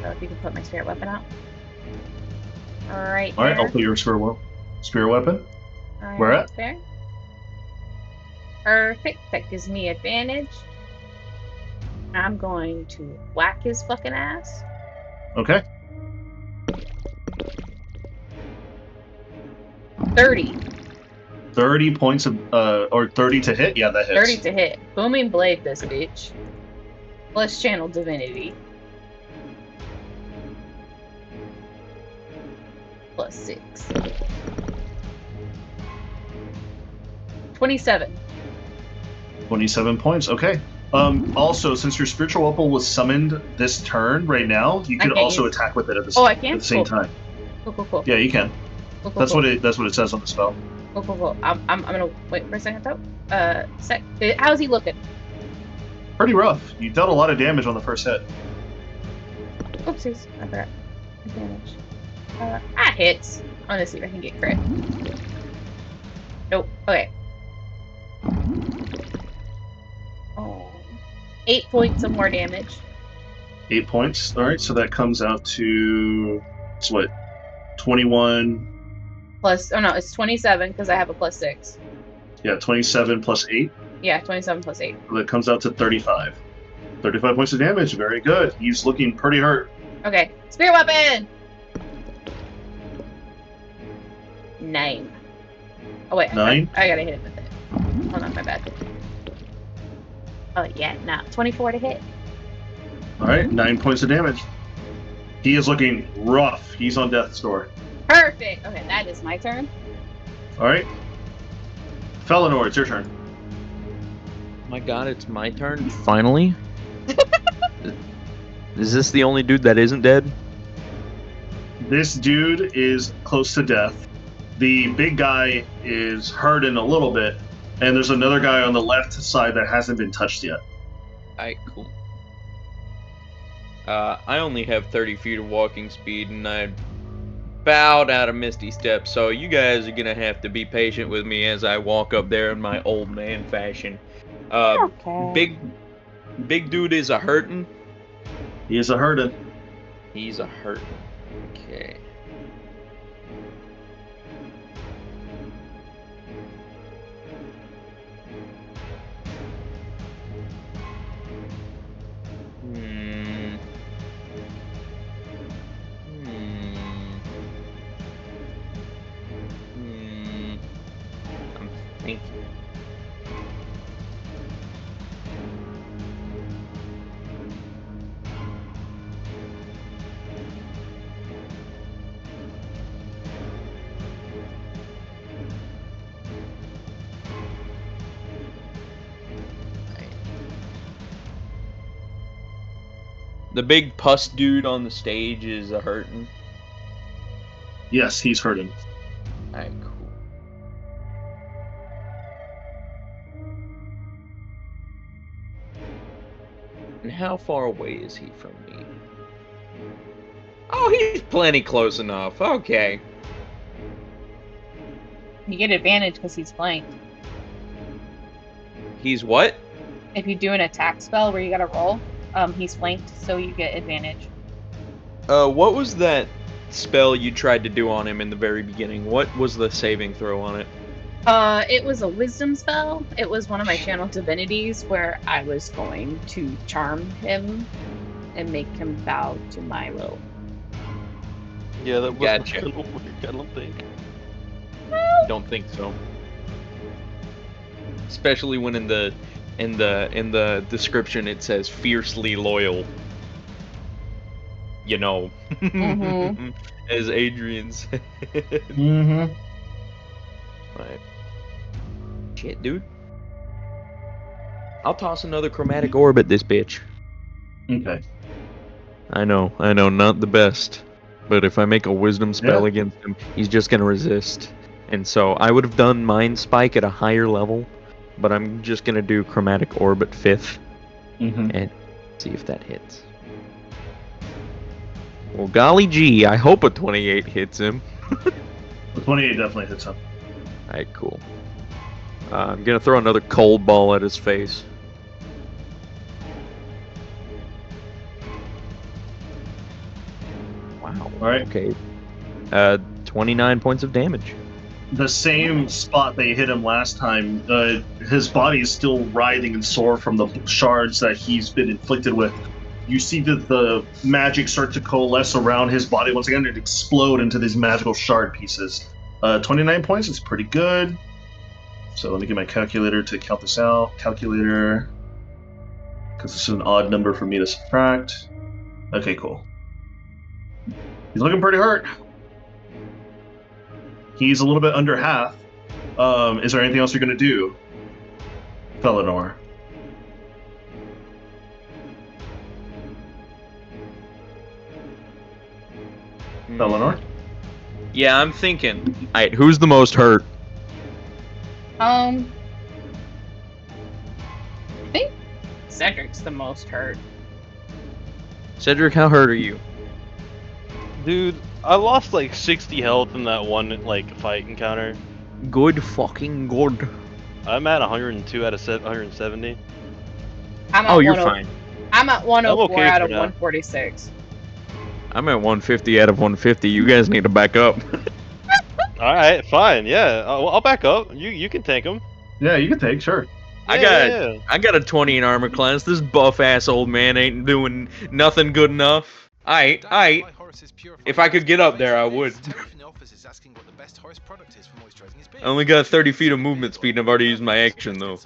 So if you can put my spirit weapon out. All right. All right. I'll put your spirit weapon. Where at? There. Perfect. That gives me advantage. I'm going to whack his fucking ass. Okay. 30. 30 points of, or 30 to hit? Yeah, that hits. 30 to hit. Booming blade this bitch. Plus channel divinity. Plus 6. 27. 27 points, okay. Also, since your spiritual weapon was summoned this turn right now, you can also attack with it at the same time. Cool. Yeah, you can. That's what it says on the spell. Cool. I'm gonna wait for a second though. How's he looking? Pretty rough. You dealt a lot of damage on the first hit. Oopsies, I forgot. Damage. That hits. I'm gonna see if I can get crit. Nope. Okay. 8 points of more damage. 8 points. All right, so that comes out to it's what, 21 plus. Oh no, it's 27 because I have a plus 6. Yeah, 27 plus 8. Yeah, 27 plus 8. So that comes out to 35. 35 points of damage. Very good. He's looking pretty hurt. Okay, spirit weapon. 9. Oh wait, 9. I gotta hit him with it. Oh no, my bad. Oh yeah, no, 24 to hit. All right, 9 points of damage. He is looking rough. He's on death's door. Perfect. Okay, that is my turn. All right, Felinor, it's your turn. My God, it's my turn. Finally. Is this the only dude that isn't dead? This dude is close to death. The big guy is hurting a little bit, and there's another guy on the left side that hasn't been touched yet. Alright, cool. I only have 30 feet of walking speed, and I bowed out of Misty Step, so you guys are gonna have to be patient with me as I walk up there in my old man fashion. Okay. Big dude is a hurtin'. He is a hurting. He's a hurtin'. Okay. I'm thinking. The big pus dude on the stage is a hurtin'. Yes, he's hurting. Alright, cool. And how far away is he from me? Oh, he's plenty close enough. Okay. You get advantage because he's flanked. He's what? If you do an attack spell where you gotta roll, he's flanked, so you get advantage. What was that spell you tried to do on him in the very beginning? What was the saving throw on it? It was a wisdom spell. It was one of my channel divinities where I was going to charm him and make him bow to my will. Yeah, that wasn't Gotcha. gonna work, I don't think. Don't think so. Especially when in the description it says fiercely loyal. You know. Mhm. As Adrian said. Mm-hmm. Right. Shit, dude. I'll toss another chromatic orb at this bitch. Okay. I know, not the best. But if I make a wisdom spell Yeah. against him, he's just gonna resist. And so I would have done Mind Spike at a higher level, but I'm just gonna do Chromatic Orb at 5th Mm-hmm. and see if that hits. Well, golly gee, I hope a 28 hits him. The 28 definitely hits him. Alright, cool. I'm gonna throw another cold ball at his face. Wow. All right. Okay. 29 points of damage. The same spot they hit him last time, his body is still writhing and sore from the shards that he's been inflicted with. You see that the magic start to coalesce around his body once again and explode into these magical shard pieces. 29 points is pretty good. So let me get my calculator to count this out. Calculator, because this is an odd number for me to subtract. Okay, cool. He's looking pretty hurt. He's a little bit under half. Is there anything else you're going to do, Felinor? Felinor? Yeah, I'm thinking. Alright, who's the most hurt? I think Cedric's the most hurt. Cedric, how hurt are you? Dude, I lost like 60 health in that one like fight encounter. Good fucking good. I'm at 102 out of 170. I'm at Oh, you're 10 fine. I'm at 104 okay out for of now. 146. I'm at 150 out of 150. You guys need to back up. All right, fine. Yeah, I'll back up. You can tank him. Yeah, you can take, sure. I got a 20 in armor class. This buff ass old man ain't doing nothing good enough. Aight. If I could get up there, I would. I only got 30 feet of movement speed and I've already used my action though.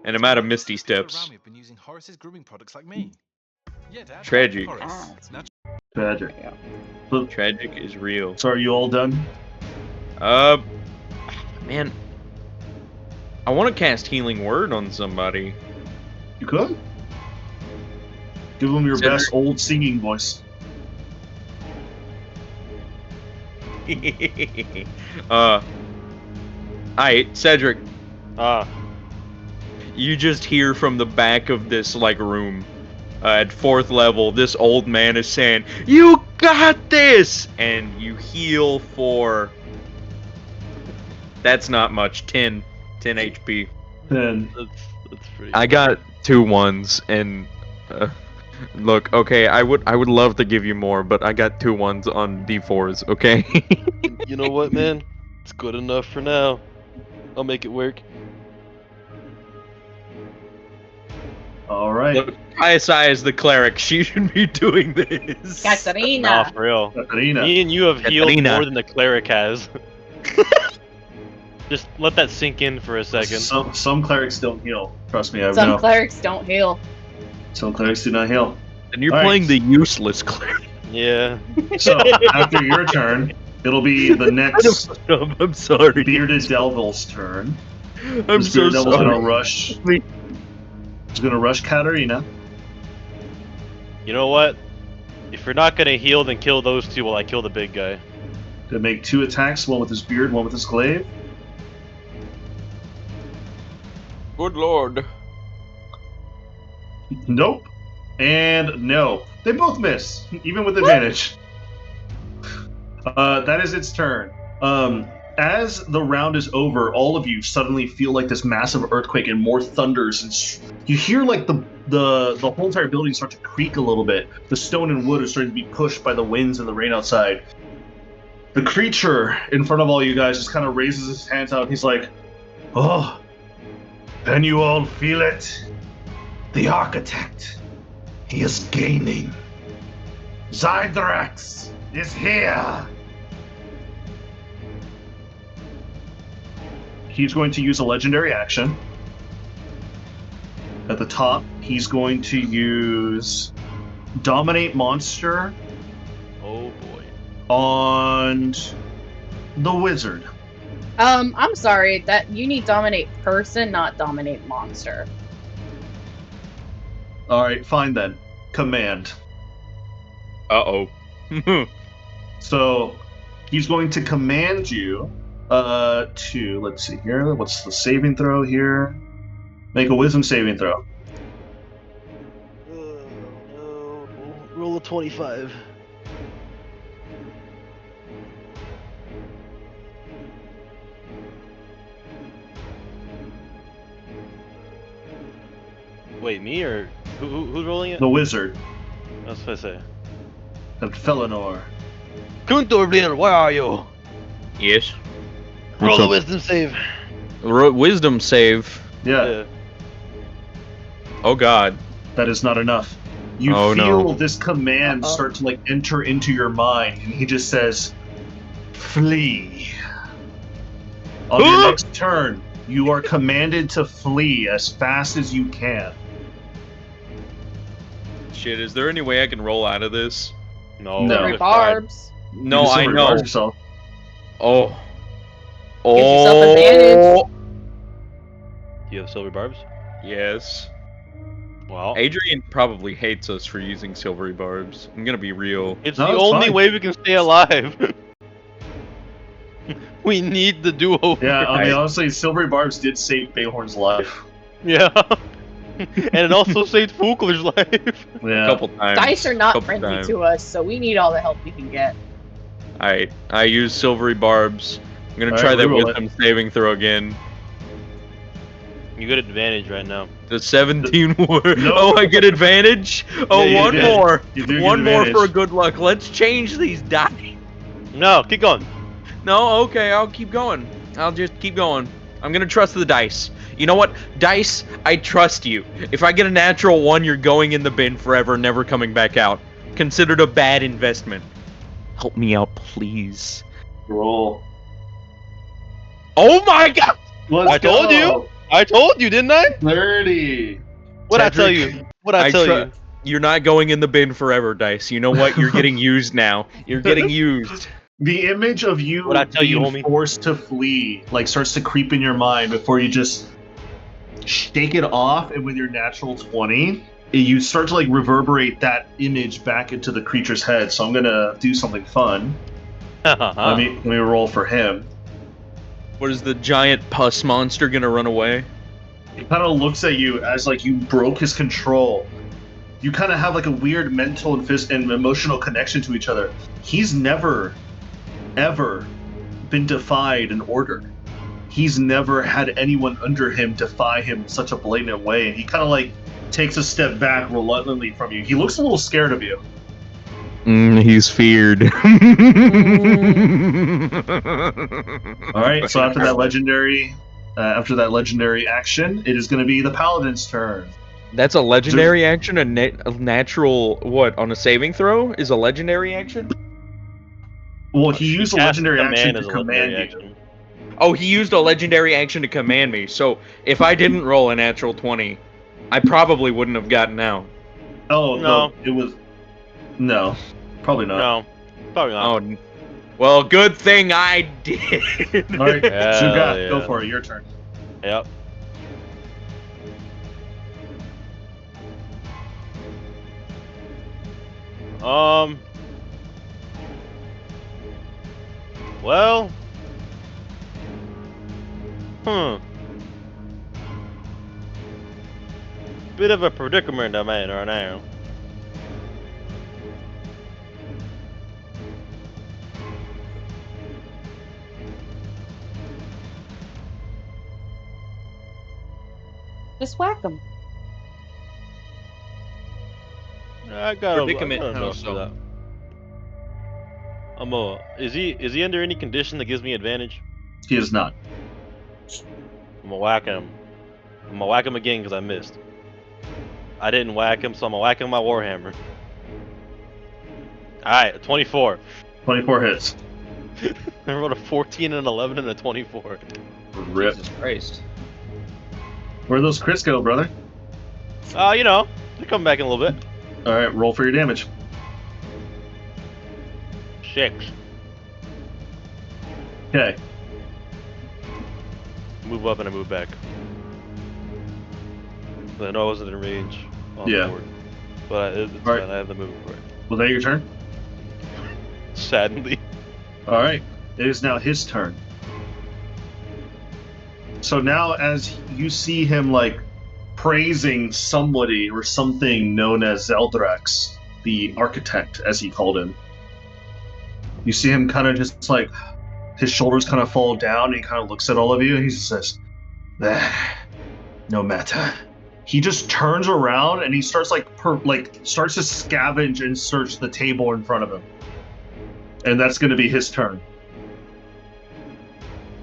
And I'm out of Misty Steps. Tragic. Tragic. Tragic is real. So are you all done? Man. I want to cast Healing Word on somebody. You could? Give them your Cedric. best old singing voice. Aight, Cedric. Ah, You just hear from the back of this like room at 4th level, this old man is saying, "You got this!" And you heal for... That's not much. 10 HP. Then that's pretty. I got 2 1s and look, okay, I would love to give you more, but I got 2 1s on D4s, okay? You know what, man? It's good enough for now. I'll make it work. all right. Look, Kaisai is the cleric. She should be doing this. Nah, Katarina. for real. Katarina. Me and you have healed Katarina. more than the cleric has. Just let that sink in for a second. Some clerics don't heal. Trust me, I Some know. clerics don't heal. Some clerics do not heal. And you're All right. playing the useless cleric. Yeah. So after your turn, it'll be the next I'm sorry. bearded Delvil's turn. I'm This so bearded Devil's gonna sorry. rush. He's gonna rush Katarina. You know what? If you're not gonna heal, then kill those two while I kill the big guy. to make 2 attacks, one with his beard, one with his glaive. Good lord. Nope. And no. They both miss, even with advantage. That is its turn. As the round is over, all of you suddenly feel like this massive earthquake and more thunders, and you hear like the whole entire building start to creak a little bit. The stone and wood are starting to be pushed by the winds and the rain outside. The creature in front of all you guys just kind of raises his hands out. He's like, "Oh, can you all feel it? The architect, he is gaining. Zydrax is here." He's going to use a legendary action. At the top, he's going to use Dominate Monster Oh boy. on the wizard. I'm sorry, that you need dominate person, not dominate monster. Alright, fine then. Command. Uh-oh. So, he's going to command you to, let's see here, what's the saving throw here? Make a wisdom saving throw. No. Roll a 25. Wait, me or who's rolling it? The wizard, That's what I say. and Felinor. Kuntorblir, where are you? Yes. Roll What's a up? wisdom save. Wisdom save. Yeah, Oh god. that is not enough. You Oh, feel no. this command Uh-oh. start to like enter into your mind, and he just says, "Flee." On your next turn, you are commanded to flee as fast as you can. Shit, is there any way I can roll out of this? No. No. Silvery just died. barbs. No, You can I silver know. guard yourself. Oh. yourself advantage. Do you have silver barbs? Yes. Well, Adrian probably hates us for using silvery barbs. I'm gonna be real. it's No, the it's only fine. way we can stay alive. We need the do-over. Yeah, I mean, I- honestly, silvery barbs did save Bayhorn's life. Yeah. And it also saved Fukler's life. Yeah. A couple times. Dice are not couple friendly times. to us, so we need all the help we can get. I use silvery barbs. I'm gonna All try right, that reroll wisdom saving throw again. You get advantage right now. The 17 were. No. Oh, I get advantage. Oh, Yeah, you one did. more. You do get One more for advantage. good luck. Let's change these dice. No, keep going. No, okay, I'll keep going. I'll just keep going. I'm gonna trust the dice. You know what? Dice, I trust you. If I get a natural 1, you're going in the bin forever, never coming back out. Considered a bad investment. Help me out, please. Roll. Oh my god! Let's I told go. I told you, didn't I? 30. What'd I tell Cedric. you? What'd I tell you? You're not going in the bin forever, Dice. You know what? You're getting used now. You're getting used. The image of you What'd I tell you, being homie? forced to flee like starts to creep in your mind before you just shake it off, and with your natural 20, you start to like reverberate that image back into the creature's head. So I'm gonna do something fun. Let me roll for him. What is the giant pus monster gonna run away? He kind of looks at you as like you broke his control. You kind of have like a weird mental and emotional connection to each other. He's never, ever been defied in order. He's never had anyone under him defy him in such a blatant way. And he kind of like takes a step back reluctantly from you. He looks a little scared of you. He's feared. All right. So after that legendary action, it is going to be the paladin's turn. That's a legendary action? A natural, what, on a saving throw? Is a legendary action? Well, he used a Cast legendary action as to a command legendary you. action. Oh, he used a legendary action to command me. So if I didn't roll a natural 20, I probably wouldn't have gotten out. Oh No. it was no, probably not. No, probably not. Oh, well, good thing I did. All right, Hell Zugat, go yeah. for it. Your turn. Yep. Well, hmm. Bit of a predicament I'm in right now. Just whack him. I got Predicament, how enough for so? that. Is he under any condition that gives me advantage? He is not. I'm gonna whack him. I'm gonna whack him again because I missed. I didn't whack him, so I'm gonna whack him with my warhammer. Alright, 24. 24 hits. I rolled a 14 and an 11 and a 24. Rip. Jesus Christ. Where'd those crits go, brother? You know, they come back in a little bit. All right, roll for your damage. 6. Okay. Move up and I move back. I know I wasn't in range on Yeah. the board. But it's Right. fine, I have the move for it. Was that your turn? Sadly. All right. It is now his turn. So now, as you see him like praising somebody or something known as Zeldrax, the architect, as he called him, you see him kind of just like his shoulders kind of fall down, and he kind of looks at all of you, and he just says, "No matter." He just turns around and he starts starts to scavenge and search the table in front of him, and that's going to be his turn.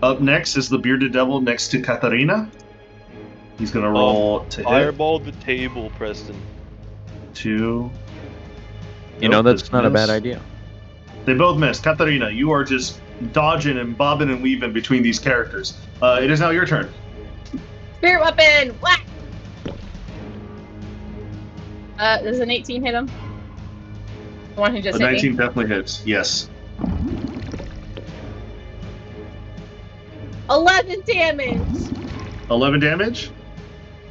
Up next is the bearded devil next to Katarina. He's going to roll to hit. Fireball the table, Preston. 2. You know, Nope, that's does not a miss. bad idea. They both missed. Katarina, you are just dodging and bobbing and weaving between these characters. It is now your turn. Spirit weapon! Whack! Does an 18 hit him? The one who just A hit 19 me? definitely hits. Yes. 11 damage! 11 damage?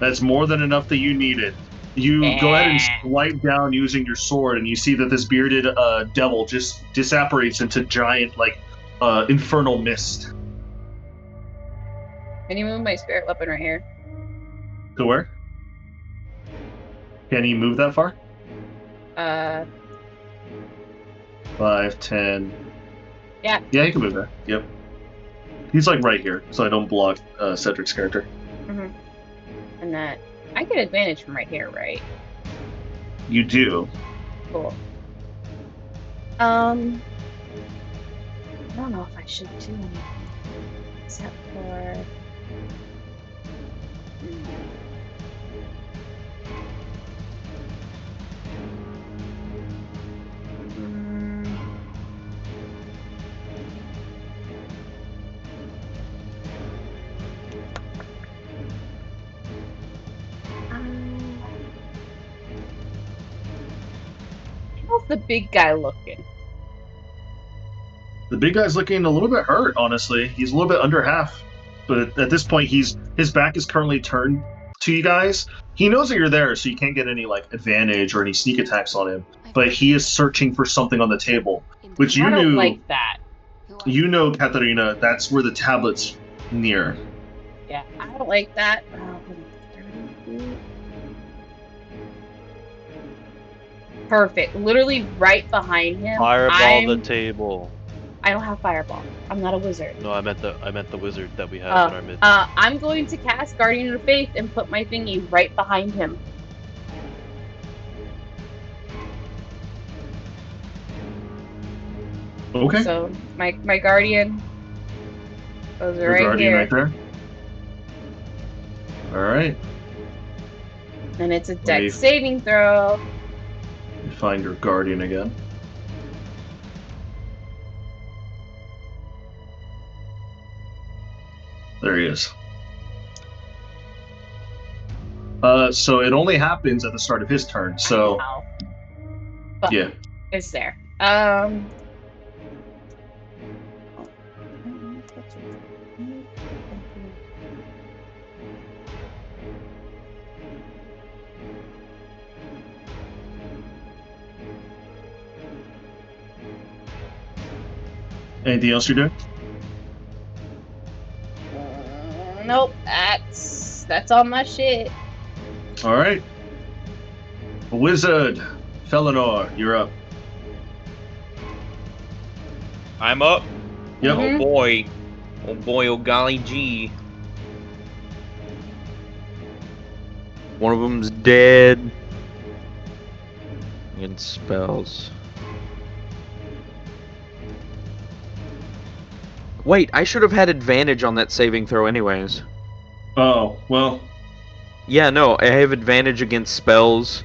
That's more than enough that you needed. You go ahead and swipe down using your sword, and you see that this bearded devil just disapparates into giant, infernal mist. Can you move my spirit weapon right here? To where? Can he move that far? 5, 10. Yeah. Yeah, he can move that. Yep. He's like right here, so I don't block Cedric's character. Mm-hmm. And that I get advantage from right here, right? You do. Cool. I don't know if I should do anything except for. How's the big guy looking? The big guy's looking a little bit hurt, honestly. He's a little bit under half. But at this point, his back is currently turned to you guys. He knows that you're there, so you can't get any advantage or any sneak attacks on him. But he is searching for something on the table, which you I don't knew. like that. You know, Katarina, that's where the tablet's near. Yeah, I don't like that. 30 feet. Perfect. Literally right behind him. Fireball the table. I don't have fireball. I'm not a wizard. No, I meant the wizard that we have in our midst. I'm going to cast Guardian of Faith and put my thingy right behind him. Okay. So my guardian goes Your right guardian here. right there. All right. And it's a dex saving throw. Let me find your guardian again. There he is. So it only happens at the start of his turn. So but yeah, it's there. Anything else you're doing? Nope, that's all my shit. All right. Wizard, Felinor, you're up. I'm up. Yep. Oh boy. Oh boy, oh golly gee. One of them's dead. Against spells. Wait, I should have had advantage on that saving throw anyways. Oh, well. Yeah, no, I have advantage against spells.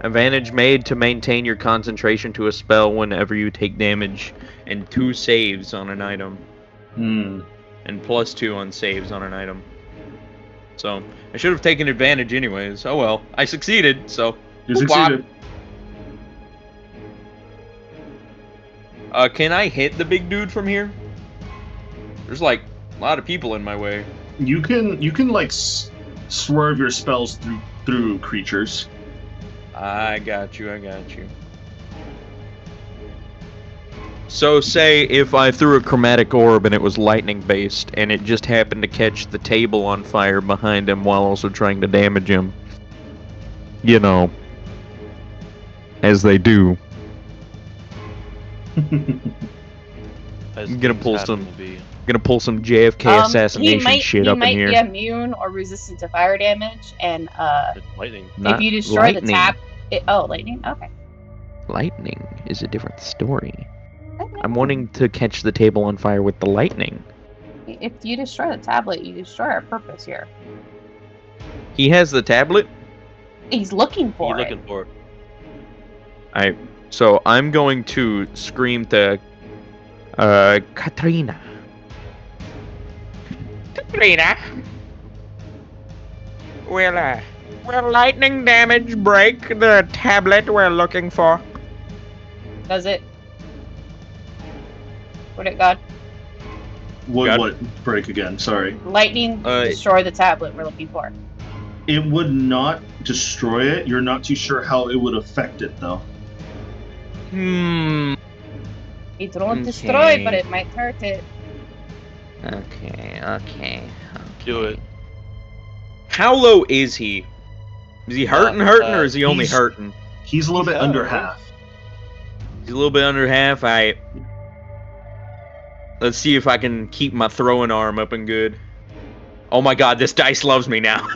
Advantage made to maintain your concentration to a spell whenever you take damage. And 2 saves on an item. Hmm. And +2 on saves on an item. So, I should have taken advantage anyways. Oh well. I succeeded, so. You succeeded. Can I hit the big dude from here? There's like a lot of people in my way. You can like swerve your spells through creatures. I got you. So say if I threw a chromatic orb and it was lightning based and it just happened to catch the table on fire behind him while also trying to damage him. You know. As they do. As I'm gonna things pull happen some- to be. Gonna pull some JFK assassination shit up in He here. might be immune or resistant to fire damage, and It's lightning. Not if you destroy lightning. the tab, lightning. Okay. Lightning is a different story. Okay. I'm wanting to catch the table on fire with the lightning. If you destroy the tablet, you destroy our purpose here. He has the tablet. He's looking for You're it. looking for it. So I'm going to scream to Katrina. Katrina. Will lightning damage break the tablet we're looking for? Does it? Would it, God? What break again? Sorry. Lightning destroy the tablet we're looking for. It would not destroy it. You're not too sure how it would affect it though. It won't destroy, but it might hurt it. Okay. Do it. How low is he? Is he hurting, or is he only he's- hurting? He's a little bit Yeah, under right? half. He's a little bit under half. Let's see if I can keep my throwing arm up and good. Oh my god, this dice loves me now.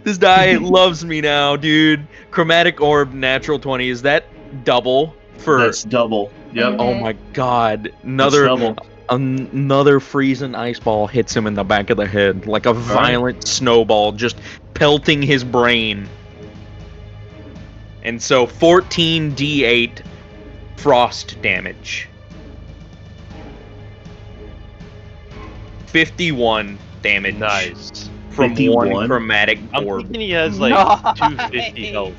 This die loves me now, dude. Chromatic orb, natural 20. Is that double for? That's double. Yep. Oh my god. That's double. Another freezing ice ball hits him in the back of the head like a violent snowball just pelting his brain. And so 14d8 frost damage. 51 damage. Nice. From 51? one chromatic I'm orb. thinking he has like Nice. 250 health.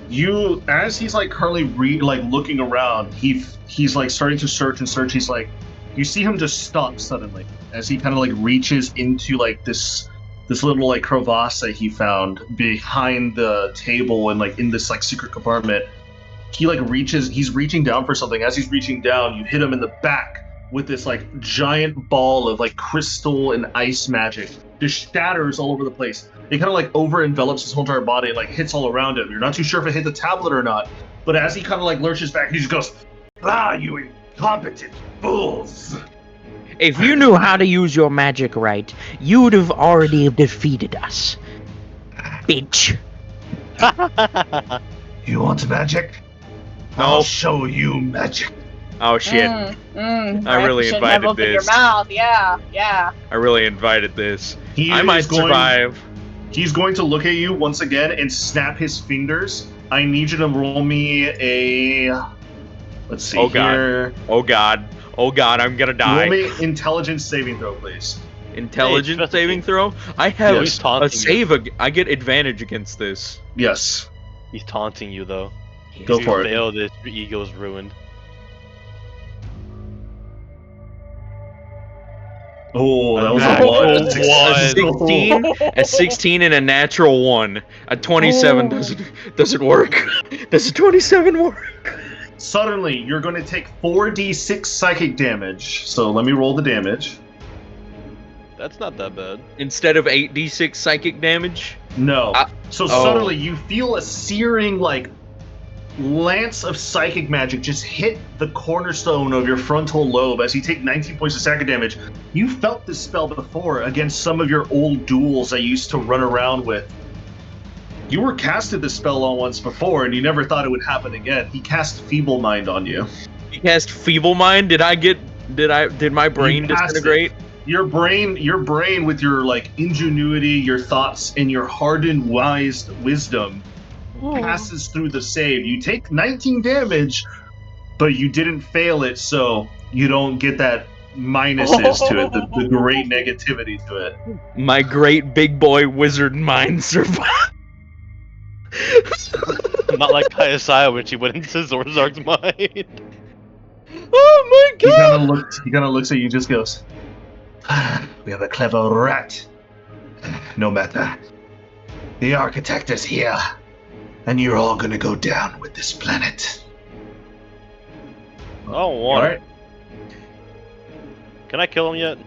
You, as he's like currently looking around, he's like starting to search and search. He's like, you see him just stop suddenly as he kind of like reaches into like this little like crevasse that he found behind the table and like in this like secret compartment. He like he's reaching down for something. As he's reaching down, you hit him in the back with this like giant ball of like crystal and ice magic. Just shatters all over the place. It kind of like over envelops his whole entire body and like hits all around him. You're not too sure if it hit the tablet or not, but as he kind of like lurches back, he just goes, "Ah, you incompetent fools!" If you knew how to use your magic right, you'd have already defeated us. Bitch. You want magic? No. I'll show you magic. Oh shit. I really shouldn't have invited opened your this. mouth. Yeah. I really invited this. He I might is going- survive. He's going to look at you once again and snap his fingers. I need you to roll me a. Let's see Oh, God. here. Oh god. Oh god, I'm gonna die. Roll me intelligence saving throw, please. Intelligence Hey, saving throw? I have Yes. a save. I get advantage against this. Yes, He's taunting you though. go If you for it. fail this, your ego's ruined. Oh, that was a Natural one. one. A 16 and a natural 1. A 27 doesn't work. Does a 27 work? Suddenly, you're going to take 4d6 psychic damage. So let me roll the damage. That's not that bad. Instead of 8d6 psychic damage? No. I- So oh. suddenly, you feel a searing, like, lance of psychic magic just hit the cornerstone of your frontal lobe as you take 19 points of psychic damage. You felt this spell before against some of your old duels that you used to run around with. You were casted this spell on once before, and you never thought it would happen again. He cast Feeble Mind on you. You cast Feeble Mind? Did my brain You cast disintegrate? Your brain with your like ingenuity, your thoughts, and your hardened wise wisdom passes through the save. You take 19 damage, but you didn't fail it, so you don't get that minuses to it, the great negativity to it. My great big boy wizard mind survived. Not like Kayasaya when she went into Zorzar's mind. Oh my god! He kind of looks at you and just goes, "We have a clever rat. No matter. The architect is here, and you're all gonna go down with this planet." I don't want Alright. Can I kill him yet?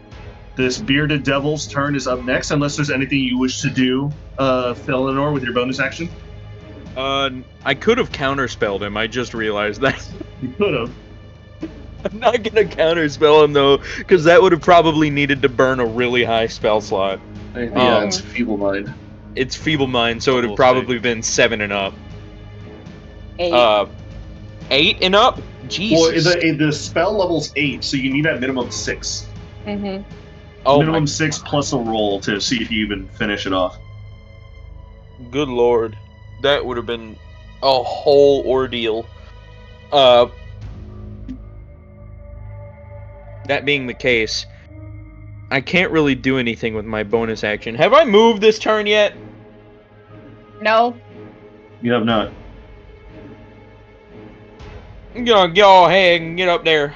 This bearded devil's turn is up next, unless there's anything you wish to do, Felinor, with your bonus action. I could have counterspelled him. I just realized that. You could have. I'm not gonna counterspell him though, because that would have probably needed to burn a really high spell slot. Yeah, it's Feeble Mind. It's Feeble Mind, so it would have We'll probably been 7 and up. 8. 8 and up? Jesus. Well, the spell level's 8, so you need at minimum 6. Mm-hmm. Oh Minimum my 6 plus a roll to see if you even finish it off. good lord. That would have been a whole ordeal. That being the case, I can't really do anything with my bonus action. Have I moved this turn yet? No. You have not. I'm gonna go ahead and get up there.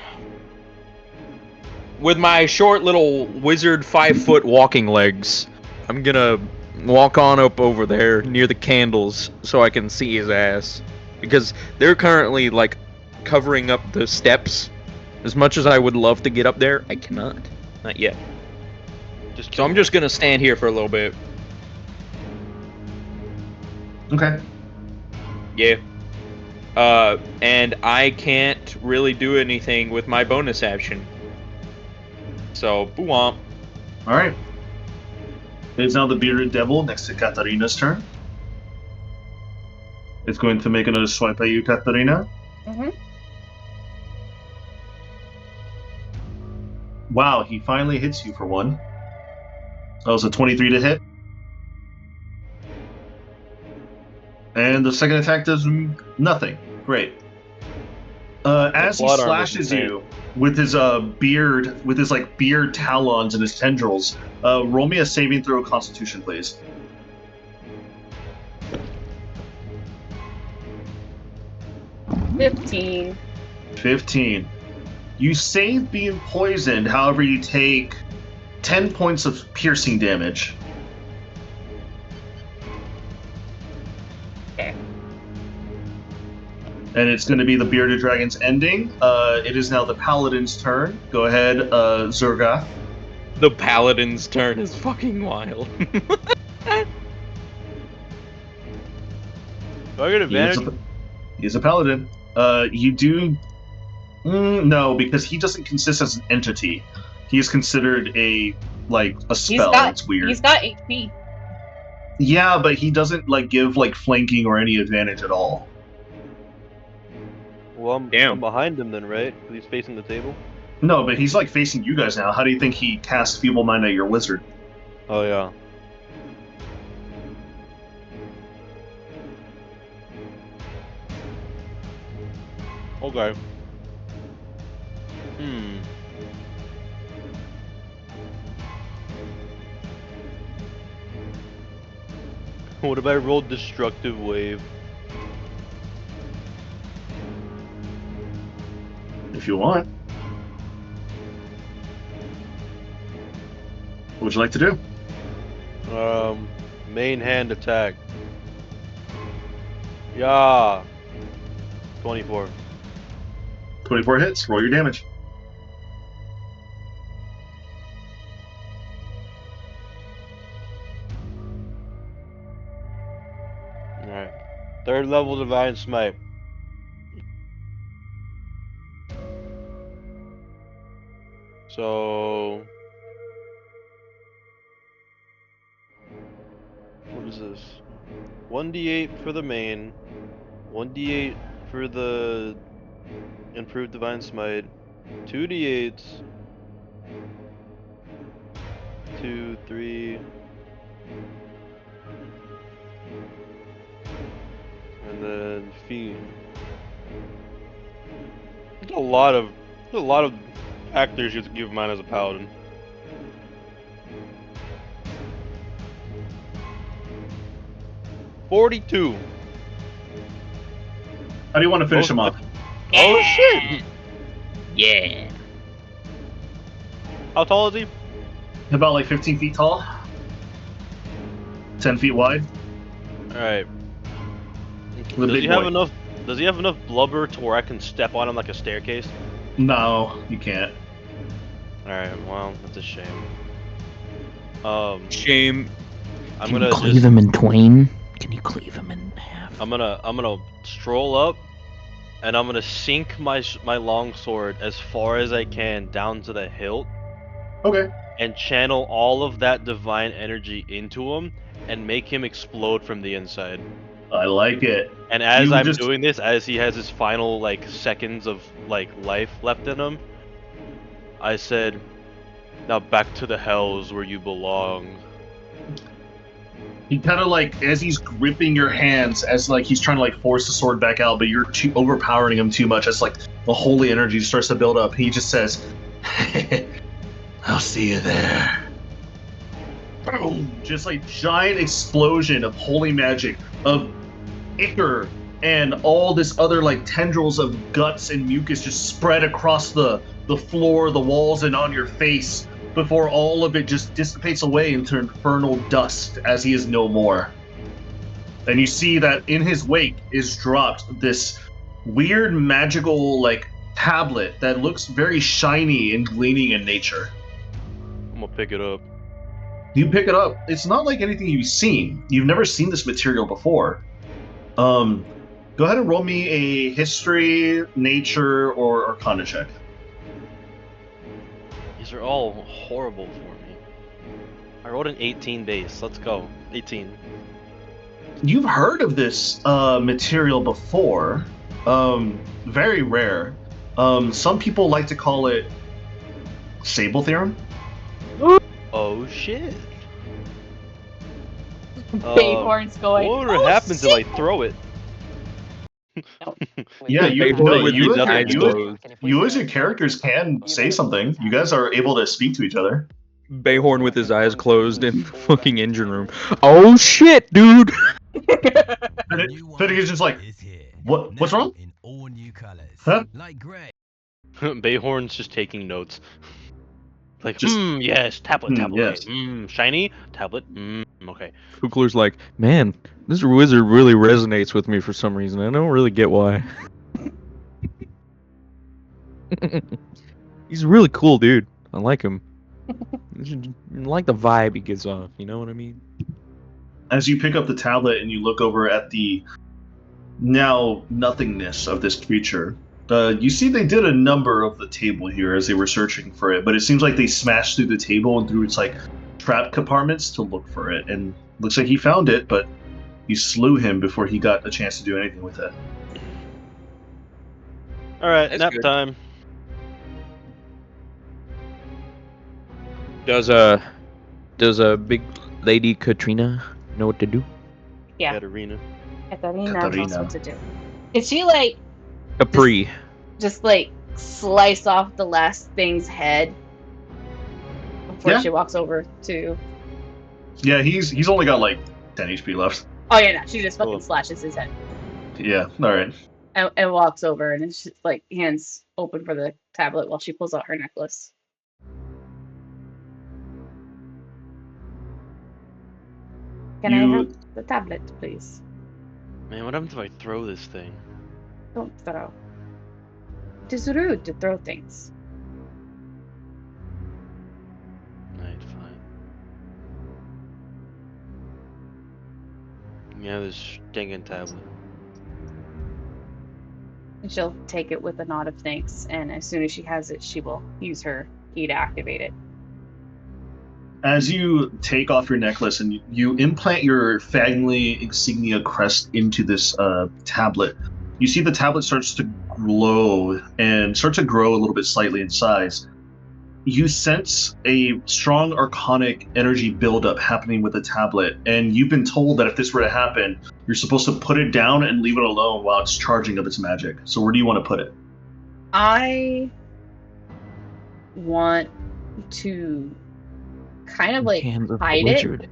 With my short little wizard 5-foot walking legs, I'm gonna walk on up over there near the candles so I can see his ass. Because they're currently, like, covering up the steps. As much as I would love to get up there, I cannot. Not yet. So I'm just gonna stand here for a little bit. Okay. Yeah. And I can't really do anything with my bonus action. So, boo-womp. Alright. It is now the bearded devil next to Katarina's turn. It's going to make another swipe at you, Katarina. Mm-hmm. Wow, he finally hits you for one. That was a 23 to hit. And the second attack does nothing. Great. As he plot armor is slashes insane. you with his beard, with his like beard talons and his tendrils, roll me a saving throw Constitution, please. $15. 15. You save being poisoned, however, you take 10 points of piercing damage. Okay. And it's going to be the Bearded Dragon's ending. It is now the Paladin's turn. Go ahead, Zurga. The Paladin's turn is fucking wild. Do I get advantage? He's a Paladin. You do... no, because he doesn't consist as an entity. He is considered a spell. It's weird. He's got HP. Yeah, but he doesn't give flanking or any advantage at all. Well, I'm behind him then, right? 'Cause he's facing the table. No, but he's facing you guys now. How do you think he casts Feeble Mind at your wizard? Oh yeah. Okay. What if I rolled Destructive Wave? If you want. would you like to do? Main hand attack. Yeah. 24. 24 hits. Roll your damage. Alright. 3rd level Divine Smite. So... What is this? 1d8 for the main. 1d8 for the improved Divine Smite. 2d8s. 2, 3... And then Fiend. There's a lot of actors you have to give mine as a paladin. $42. How do you want to finish him off? Oh shit! Yeah. How tall is he? About like 15 feet tall, 10 feet wide. Alright. The Does big he have boy. enough does he have enough blubber to where I can step on him like a staircase? No, you can't. Alright, well, that's a shame. Shame. I'm Can you gonna cleave just him in twain? Can you cleave him in half? I'm gonna stroll up and I'm gonna sink my long sword as far as I can down to the hilt Okay. and channel all of that divine energy into him and make him explode from the inside. I like it. And as You I'm just- doing this, as he has his final like seconds of like life left in him, I said, "Now back to the hells where you belong." He kind of like, as he's gripping your hands, as like he's trying to like force the sword back out, but you're too overpowering him too much. As like the holy energy starts to build up, he just says, "I'll see you there." Boom! Just like giant explosion of holy magic, of ichor, and all this other like tendrils of guts and mucus just spread across the floor, the walls, and on your face, before all of it just dissipates away into infernal dust as he is no more. And you see that in his wake is dropped this weird magical like tablet that looks very shiny and gleaming in nature. I'm gonna pick it up. You pick it up. It's not like anything you've seen. You've never seen this material before. Go ahead and roll me a history, nature, or arcana check. These are all horrible for me. I rolled an 18 base. Let's go. 18. You've heard of this material before. Very rare. Some people like to call it Sable Theorem. Oh shit. Bayhorn's going. What would "Oh, happen if I shit!" throw it? Yeah, you Bayhorn no, with you his eyes closed. you as your characters can say something. You guys are able to speak to each other. Bayhorn with his eyes closed in fucking engine room. Oh shit, dude! Finnegan's just like, what's wrong? In all new colors. Huh? Like gray. Bayhorn's just taking notes. Like, Just- yes, tablet, tablet. yes. Okay. Shiny, tablet, okay. Kukler's like, man, this wizard really resonates with me for some reason. I don't really get why. He's a really cool dude. I like him. I like the vibe he gives off. You know what I mean? As you pick up the tablet and you look over at the now nothingness of this creature, you see they did a number of the table here as they were searching for it, but it seems like they smashed through the table and through its like trap compartments to look for it, and looks like he found it, but you slew him before he got a chance to do anything with it. Alright, That's nap good. time. Does a big lady Katrina know what to do? Yeah, Katarina. Katarina knows Katarina. what to do. If she like Capri. just like slice off the last thing's head before Yeah. she walks over to. Yeah, he's only got like 10 HP left. Oh yeah, no, she just fucking Cool. slashes his head Yeah, all right. and walks over, and it's just like hands open for the tablet while she pulls out her necklace. Can I have the tablet, please? Man, what happens if I throw this thing? Don't throw. It is rude to throw things. Alright, fine. Yeah, this stinking tablet. And she'll take it with a nod of thanks, and as soon as she has it, she will use her key to activate it. As you take off your necklace and you implant your family insignia crest into this tablet, you see the tablet starts to glow and start to grow a little bit slightly in size. You sense a strong arcanic energy buildup happening with the tablet, and you've been told that if this were to happen, you're supposed to put it down and leave it alone while it's charging of its magic. So where do you want to put it? I want to kind of like hands of hide the it. wizard.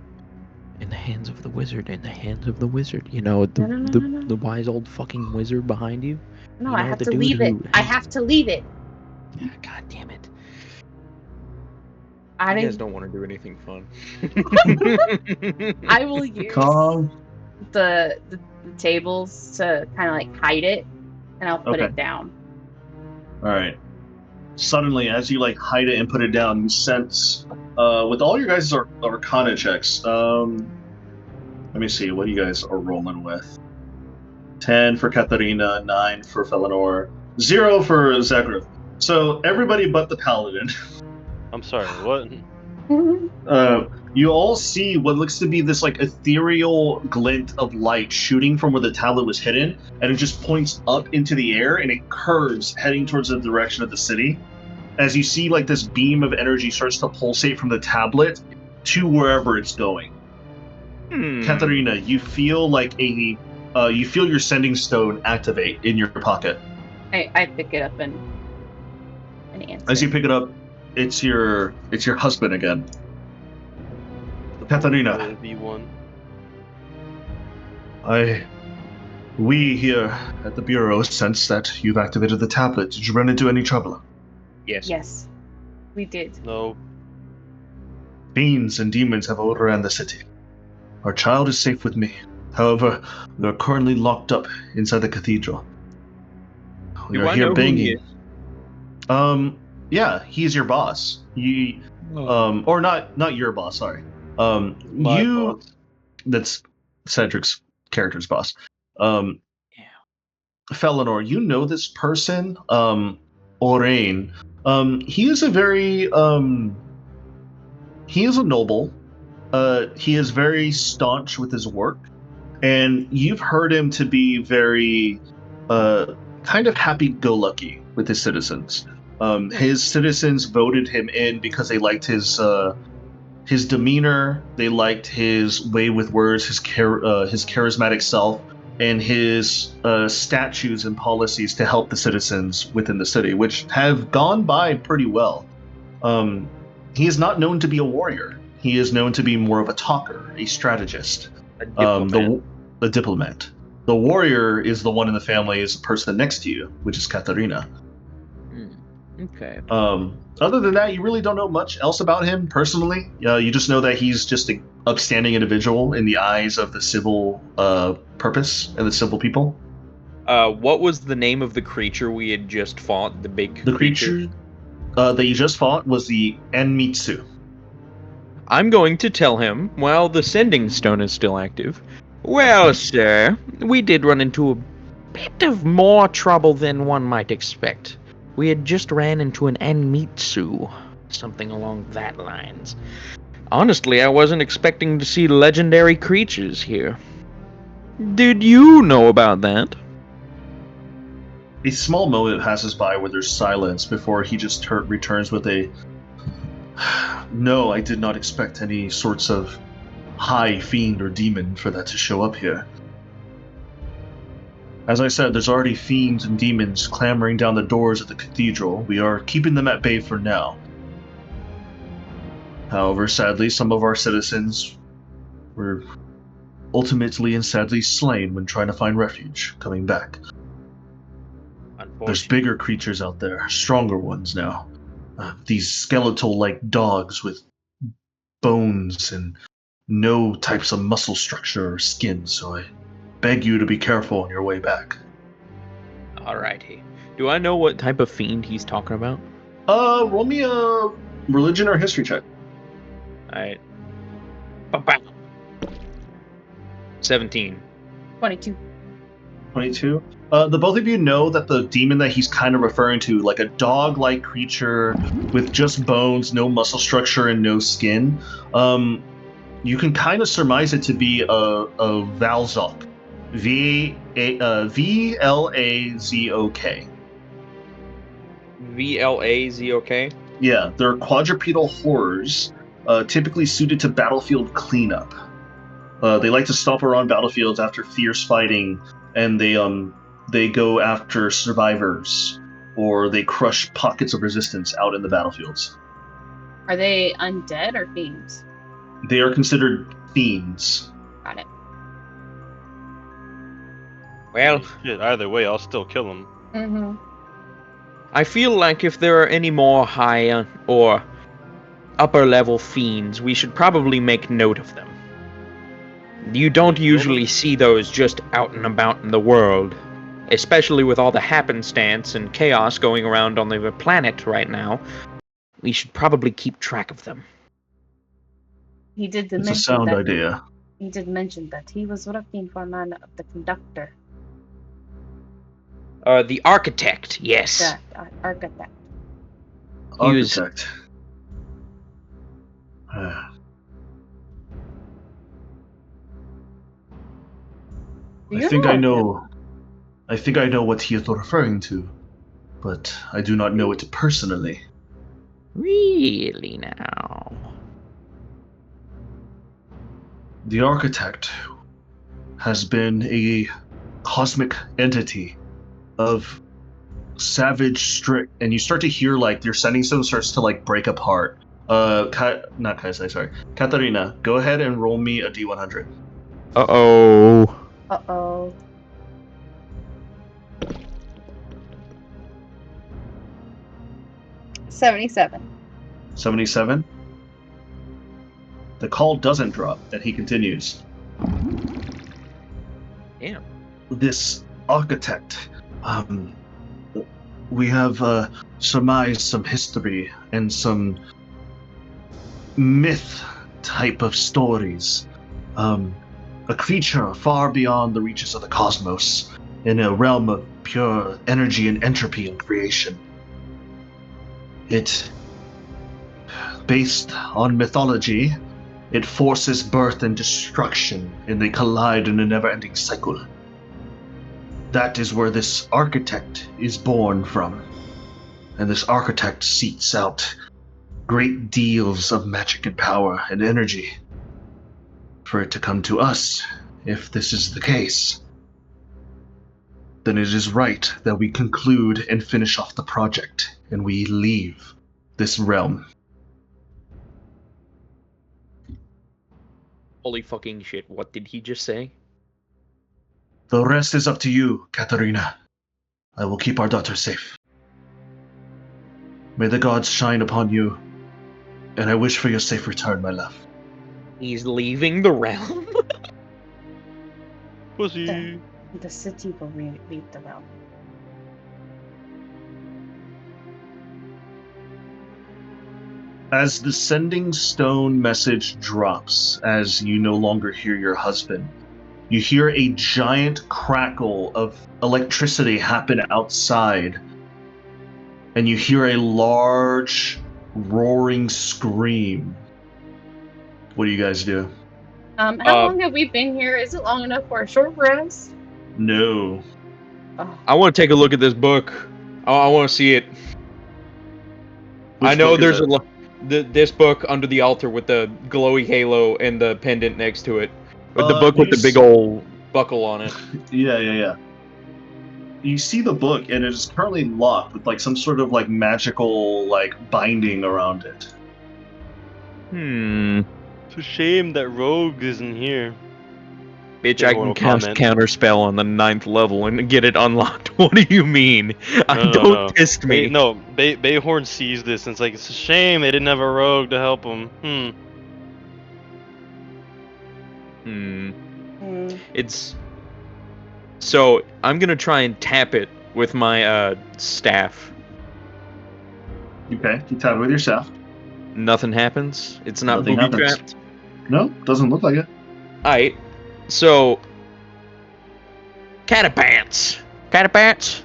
In the hands of the wizard. In the hands of the wizard. You know, No. the wise old fucking wizard behind you. No, You I know, have the to dude leave it. who I has- have to leave it. God damn it. I You guys didn't. don't want to do anything fun. I will use Calm. the tables to kind of like hide it, and I'll put Okay. it down. All right. Suddenly, as you like hide it and put it down, you sense, with all your guys' arcana checks. Let me see what you guys are rolling with. 10 for Katharina, 9 for Felinor, 0 for Zagreb. So everybody but the paladin. I'm sorry, what? You all see what looks to be this like ethereal glint of light shooting from where the tablet was hidden, and it just points up into the air and it curves heading towards the direction of the city. As you see like this beam of energy starts to pulsate from the tablet to wherever it's going. Katharina, you feel like you feel your sending stone activate in your pocket. I pick it up and answer. As you pick it up, it's your husband again. Katharina. Would it be one? We here at the Bureau sense that you've activated the tablet. Did you run into any trouble? Yes. Yes, we did. No. Fiends and demons have overran the city. Our child is safe with me. However, we are currently locked up inside the cathedral. We Do are I here know who he banging. is? Yeah, he's your boss. Or not your boss, sorry. My boss. That's Cedric's character's boss. Felinor, you know this person, Orain. He is a very he is a noble. He is very staunch with his work, and you've heard him to be very kind of happy-go-lucky with his citizens. His citizens voted him in because they liked his demeanor, they liked his way with words, his charismatic self, and his statutes and policies to help the citizens within the city, which have gone by pretty well. He is not known to be a warrior. He is known to be more of a talker, a strategist, A diplomat. the diplomat. The warrior is the one in the family, is the person next to you, which is Katharina. Okay. Other than that, you really don't know much else about him personally. You just know that he's just an upstanding individual in the eyes of the civil purpose and the civil people. What was the name of the creature we had just fought? The big The creature that you just fought was the Enmitsu. I'm going to tell him while the sending stone is still active. Well, sir, we did run into a bit of more trouble than one might expect. We had just ran into an Anmitsu, something along that lines. Honestly, I wasn't expecting to see legendary creatures here. Did you know about that? A small moment passes by where there's silence before he just returns with a, "No, I did not expect any sorts of high fiend or demon for that to show up here. As I said, there's already fiends and demons clamoring down the doors of the cathedral. We are keeping them at bay for now. However, sadly, some of our citizens were ultimately and sadly slain when trying to find refuge, coming back. There's bigger creatures out there, stronger ones now. These skeletal-like dogs with bones and no types of muscle structure or skin, so I beg you to be careful on your way back. Alrighty. Do I know what type of fiend he's talking about? Roll me a religion or history check. Alright. Ba-bam. 17. 22. 22. The both of you know that the demon that he's kind of referring to, like a dog-like creature with just bones, no muscle structure, and no skin, you can kind of surmise it to be a Valzok. V-L-A-Z-O-K. VLAZOK? Yeah, they're quadrupedal horrors, typically suited to battlefield cleanup. They like to stomp around battlefields after fierce fighting, and they go after survivors, or they crush pockets of resistance out in the battlefields. Are they undead or fiends? They are considered fiends. Got it. Well, Shit, either way, I'll still kill him. Mm-hmm. I feel like if there are any more high or upper level fiends, we should probably make note of them. You don't usually see those just out and about in the world, especially with all the happenstance and chaos going around on the planet right now. We should probably keep track of them. He did It's a mention sound that. idea. He did mention that he was working for man of the conductor, The architect, yes. the architect. He was- Architect. Do I you think know I him? know. I think I know what he is referring to, but I do not know it personally. Really now? The architect has been a cosmic entity of savage strict, and you start to hear like your sending stone starts to like break apart. Not Kaisai, sorry. Katarina, go ahead and roll me a D100. Uh-oh. Uh-oh. $77. 77. The call doesn't drop, and he continues. Damn. This architect, we have surmised some history and some myth type of stories. A creature far beyond the reaches of the cosmos, in a realm of pure energy and entropy and creation. It, based on mythology, it forces birth and destruction, and they collide in a never-ending cycle. That is where this architect is born from. And this architect seeks out great deals of magic and power and energy for it to come to us. If this is the case, then it is right that we conclude and finish off the project, and we leave this realm. Holy fucking shit, what did he just say? The rest is up to you, Katarina. I will keep our daughter safe. May the gods shine upon you, and I wish for your safe return, my love. He's leaving the realm? Pussy. The city will leave the realm. As the sending stone message drops, as you no longer hear your husband, you hear a giant crackle of electricity happen outside, and you hear a large, roaring scream. What do you guys do? How long have we been here? Is it long enough for a short rest? No. Oh, I want to take a look at this book. I want to see it. Which I know book is there's it? this book under the altar with the glowy halo and the pendant next to it. With the Uh, book with you the big s- old buckle on it. Yeah. You see the book, and it is currently locked with like some sort of like magical like binding around it. It's a shame that Rogue isn't here. Bitch, Yeah, I horrible can cast comment. Counterspell on the 9th level and get it unlocked. What do you mean? Don't test me. Bayhorn sees this and it's like, it's a shame they didn't have a rogue to help him. Hmm. It's so I'm gonna try and tap it with my staff. Okay, you tap it with your staff. Nothing happens. It's not Nothing booby happens. trapped. No, doesn't look like it. Alright. So Catapants. Catapants.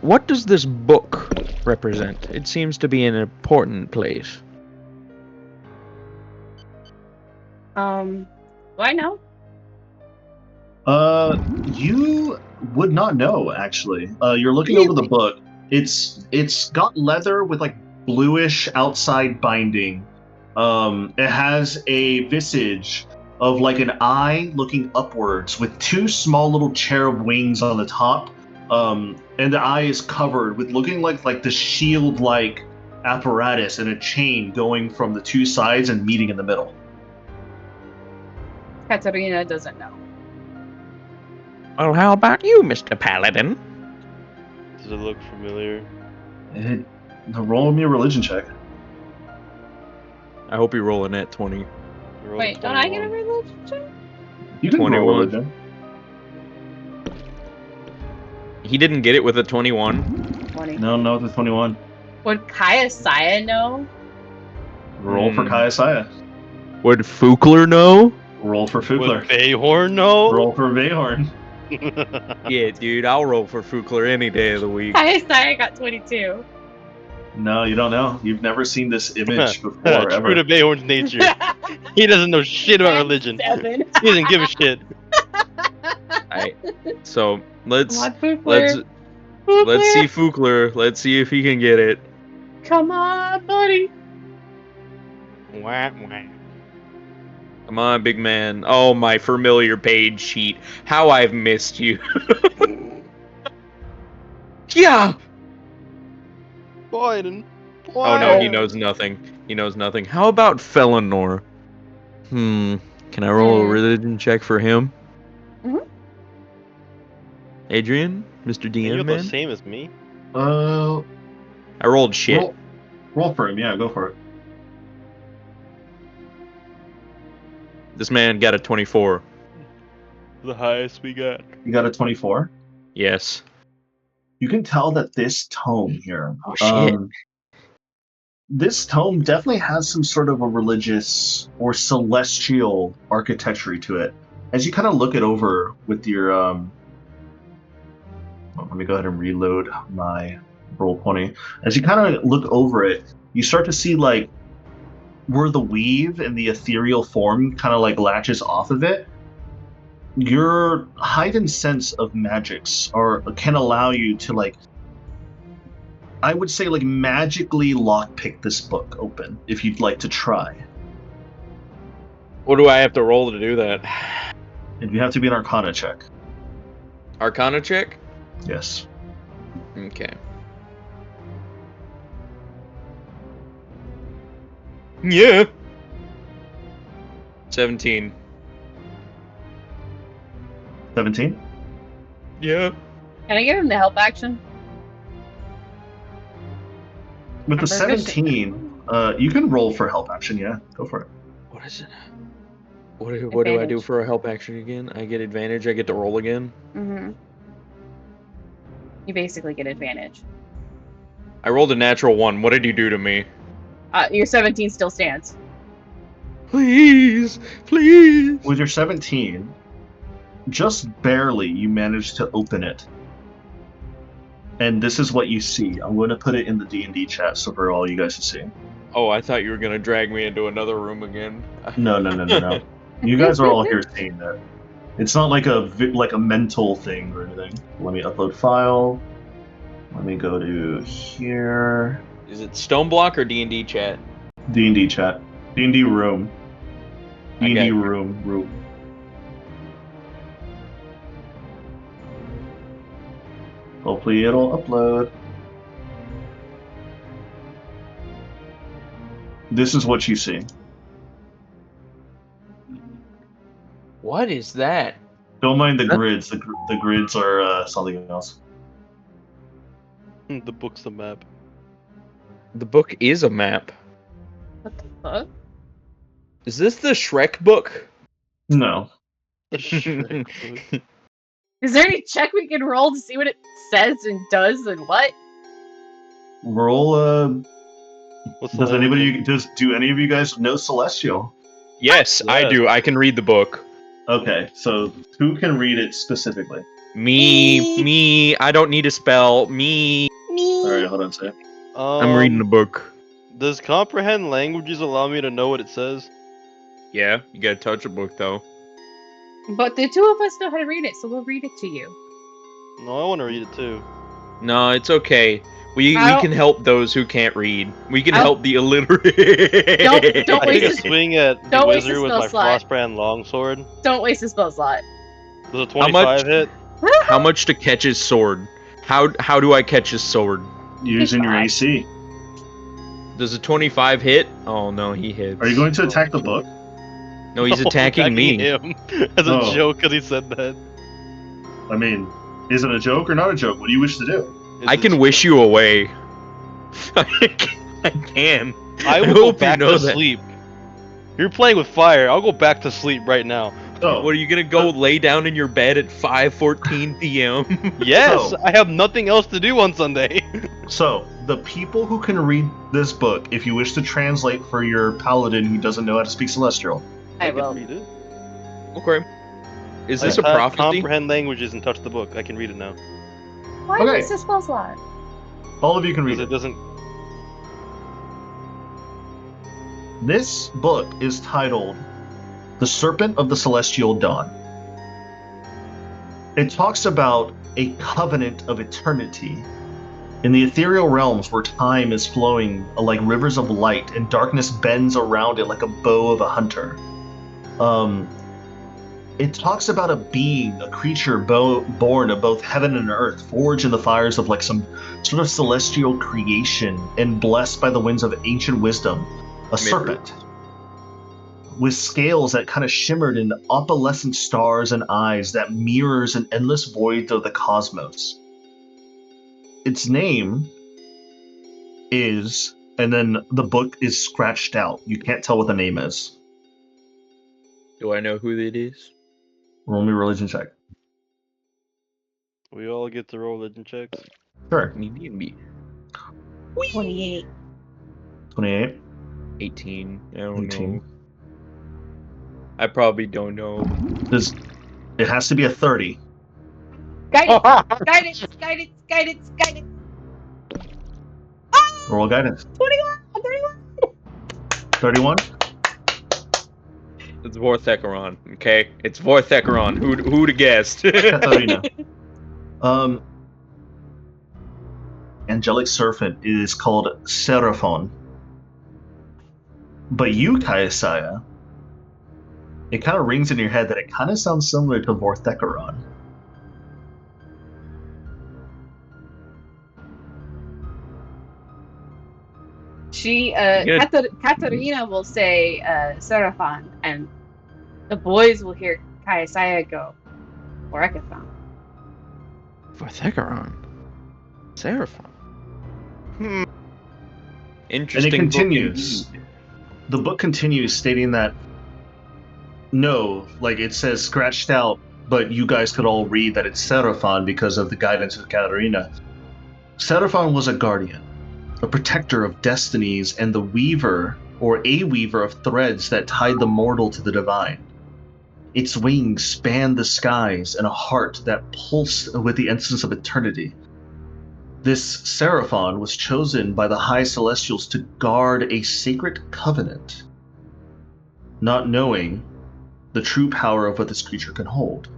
What does this book represent? It seems to be an important place. Do I know? You would not know actually. You're looking over the book. It's got leather with like bluish outside binding. It has a visage of like an eye looking upwards with two small little cherub wings on the top. And the eye is covered with looking like the shield-like apparatus and a chain going from the two sides and meeting in the middle. Katarina doesn't know. Well, how about you, Mr. Paladin? Does it look familiar? Roll me a religion check. I hope you roll a net 20. You rolled a Wait, don't I get a 21. religion check? You can roll 21. religion. He didn't get it with a 21. 20. No, it's a 21. Would Kaya Saya know? Roll for Kaya Saya. Would Fukler know? Roll for Would Fukler. Bayhorn know? Roll for Vehorn. Yeah, dude, I'll roll for Fukler any day of the week. Kaya Saya got 22. No, you don't know. You've never seen this image before, True ever. to Bayhorn's nature. He doesn't know shit about religion. 7. He doesn't give a shit. Alright, so let's Come on, Fukler. let's see Fukler. Let's see if he can get it. Come on, buddy. Wah, wah. Come on, big man. Oh, my familiar page sheet. How I've missed you. Yeah. Biden. Oh no, he Oh. knows nothing. He knows nothing. How about Felinor? Can I roll a religion check for him? Mhm. Adrian, Mr. Hey, DM you're the man. same as me. I rolled shit. Roll for him. Yeah, go for it. This man got a 24. The highest we got. You got a 24. Yes. You can tell that this tome here. Oh shit. This tome definitely has some sort of a religious or celestial architecture to it. As you kind of look it over with your let me go ahead and reload my Roll20. As you kind of look over it, you start to see like where the weave and the ethereal form kind of like latches off of it. Your heightened sense of magics can allow you to like, I would say like magically lockpick this book open if you'd like to try. What do I have to roll to do that? And you have to be an Arcana check. Arcana check? Yes. Okay. Yeah. 17. 17? Yeah. Can I give him the help action? With the I'm proficient. 17, you can roll for help action, yeah. Go for it. What is it? What do I do Advantage. for a help action again? I get advantage. I get to roll again. Mm-hmm. You basically get advantage. I rolled a natural 1. What did you do to me? Your 17 still stands. Please, please. With your 17, just barely you manage to open it. And this is what you see. I'm going to put it in the D&D chat so for all you guys to see. Oh, I thought you were gonna drag me into another room again. No. You guys are all here seeing it. It's not like a mental thing or anything. Let me upload file. Let me go to here. Is it Stoneblock or D&D chat? D&D chat. D&D room. I got D&D you. room. Hopefully it'll upload. This is what you see. What is that? Don't mind the grids. The grids are something else. The book's the map. The book is a map. What the fuck? Is this the Shrek book? No. The Shrek book. Is there any check we can roll to see what it says and does and what? Roll. What's the Does language? do any of you guys know Celestial? Yes, I Yes. do. I can read the book. Okay, so who can read it specifically? Me. I don't need a spell. Me. All right, hold on a second. I'm reading the book. Does comprehend languages allow me to know what it says? Yeah, you gotta touch a book though. But the two of us know how to read it, so we'll read it to you. No, I want to read it too. No, it's okay. We I'll- can help those who can't read. We can I'll- help the illiterate. Don't I waste take a his- swing at the don't waste wizard his with spell my slot. frostbrand longsword. Don't waste a spell slot. Does a 25 hit? How much to catch his sword? How do I catch his sword? Using your Goodbye. AC. Does a 25 hit? Oh no, he hits. Are you going to attack the book? No, he's No, attacking me. him as a Oh. joke because he said that. I mean, is it a joke or not a joke? What do you wish to do? I can wish you away. I can. I will go hope you back know to that. sleep. You're playing with fire. I'll go back to sleep right now. Oh, What, are you gonna go lay down in your bed at 5:14 p.m.? Yes, So- I have nothing else to do on Sunday. so the people who can read this book, if you wish to translate for your paladin who doesn't know how to speak Celestial, I can will. read it. Okay. Is I this a have prophecy? comprehend languages and touch the book. I can read it now. Why Okay. waste a spell slot? all of you can read Because it. it doesn't. This book is titled The Serpent of the Celestial Dawn. It talks about a covenant of eternity in the ethereal realms where time is flowing like rivers of light and darkness bends around it like a bow of a hunter. It talks about a being, a creature born of both heaven and earth, forged in the fires of like some sort of celestial creation and blessed by the winds of ancient wisdom. A serpent with scales that kind of shimmered in opalescent stars and eyes that mirrors an endless void of the cosmos. Its name is, and then the book is scratched out. You can't tell what the name is. Do I know who it is? Roll me a religion check. We all get to roll religion checks. Sure. Me. 28. 28. 18. I don't 18. know. I probably don't know. It has to be a 30. Guidance! Guidance! Guidance! Guidance! Guidance! Roll guidance. 21! 31. It's Vorthecaron, okay? It's Vorthecaron. Who'd have guessed? Katarina. Angelic serpent is called Seraphon. But you, Kaiasaya, it kind of rings in your head that it kind of sounds similar to Vorthecaron. She, Yeah. Katarina will say, Seraphon, and the boys will hear Kaiasaya go, Orekathon. Vorthecaron. Seraphon. Interesting. And it book continues. indeed. The book continues stating that no, like it says scratched out, but you guys could all read that it's Seraphon because of the guidance of Katarina. Seraphon was a guardian, a protector of destinies, and the weaver, or a weaver of threads that tied the mortal to the divine. Its wings spanned the skies and a heart that pulsed with the essence of eternity. This Seraphon was chosen by the High Celestials to guard a sacred covenant, not knowing the true power of what this creature can hold.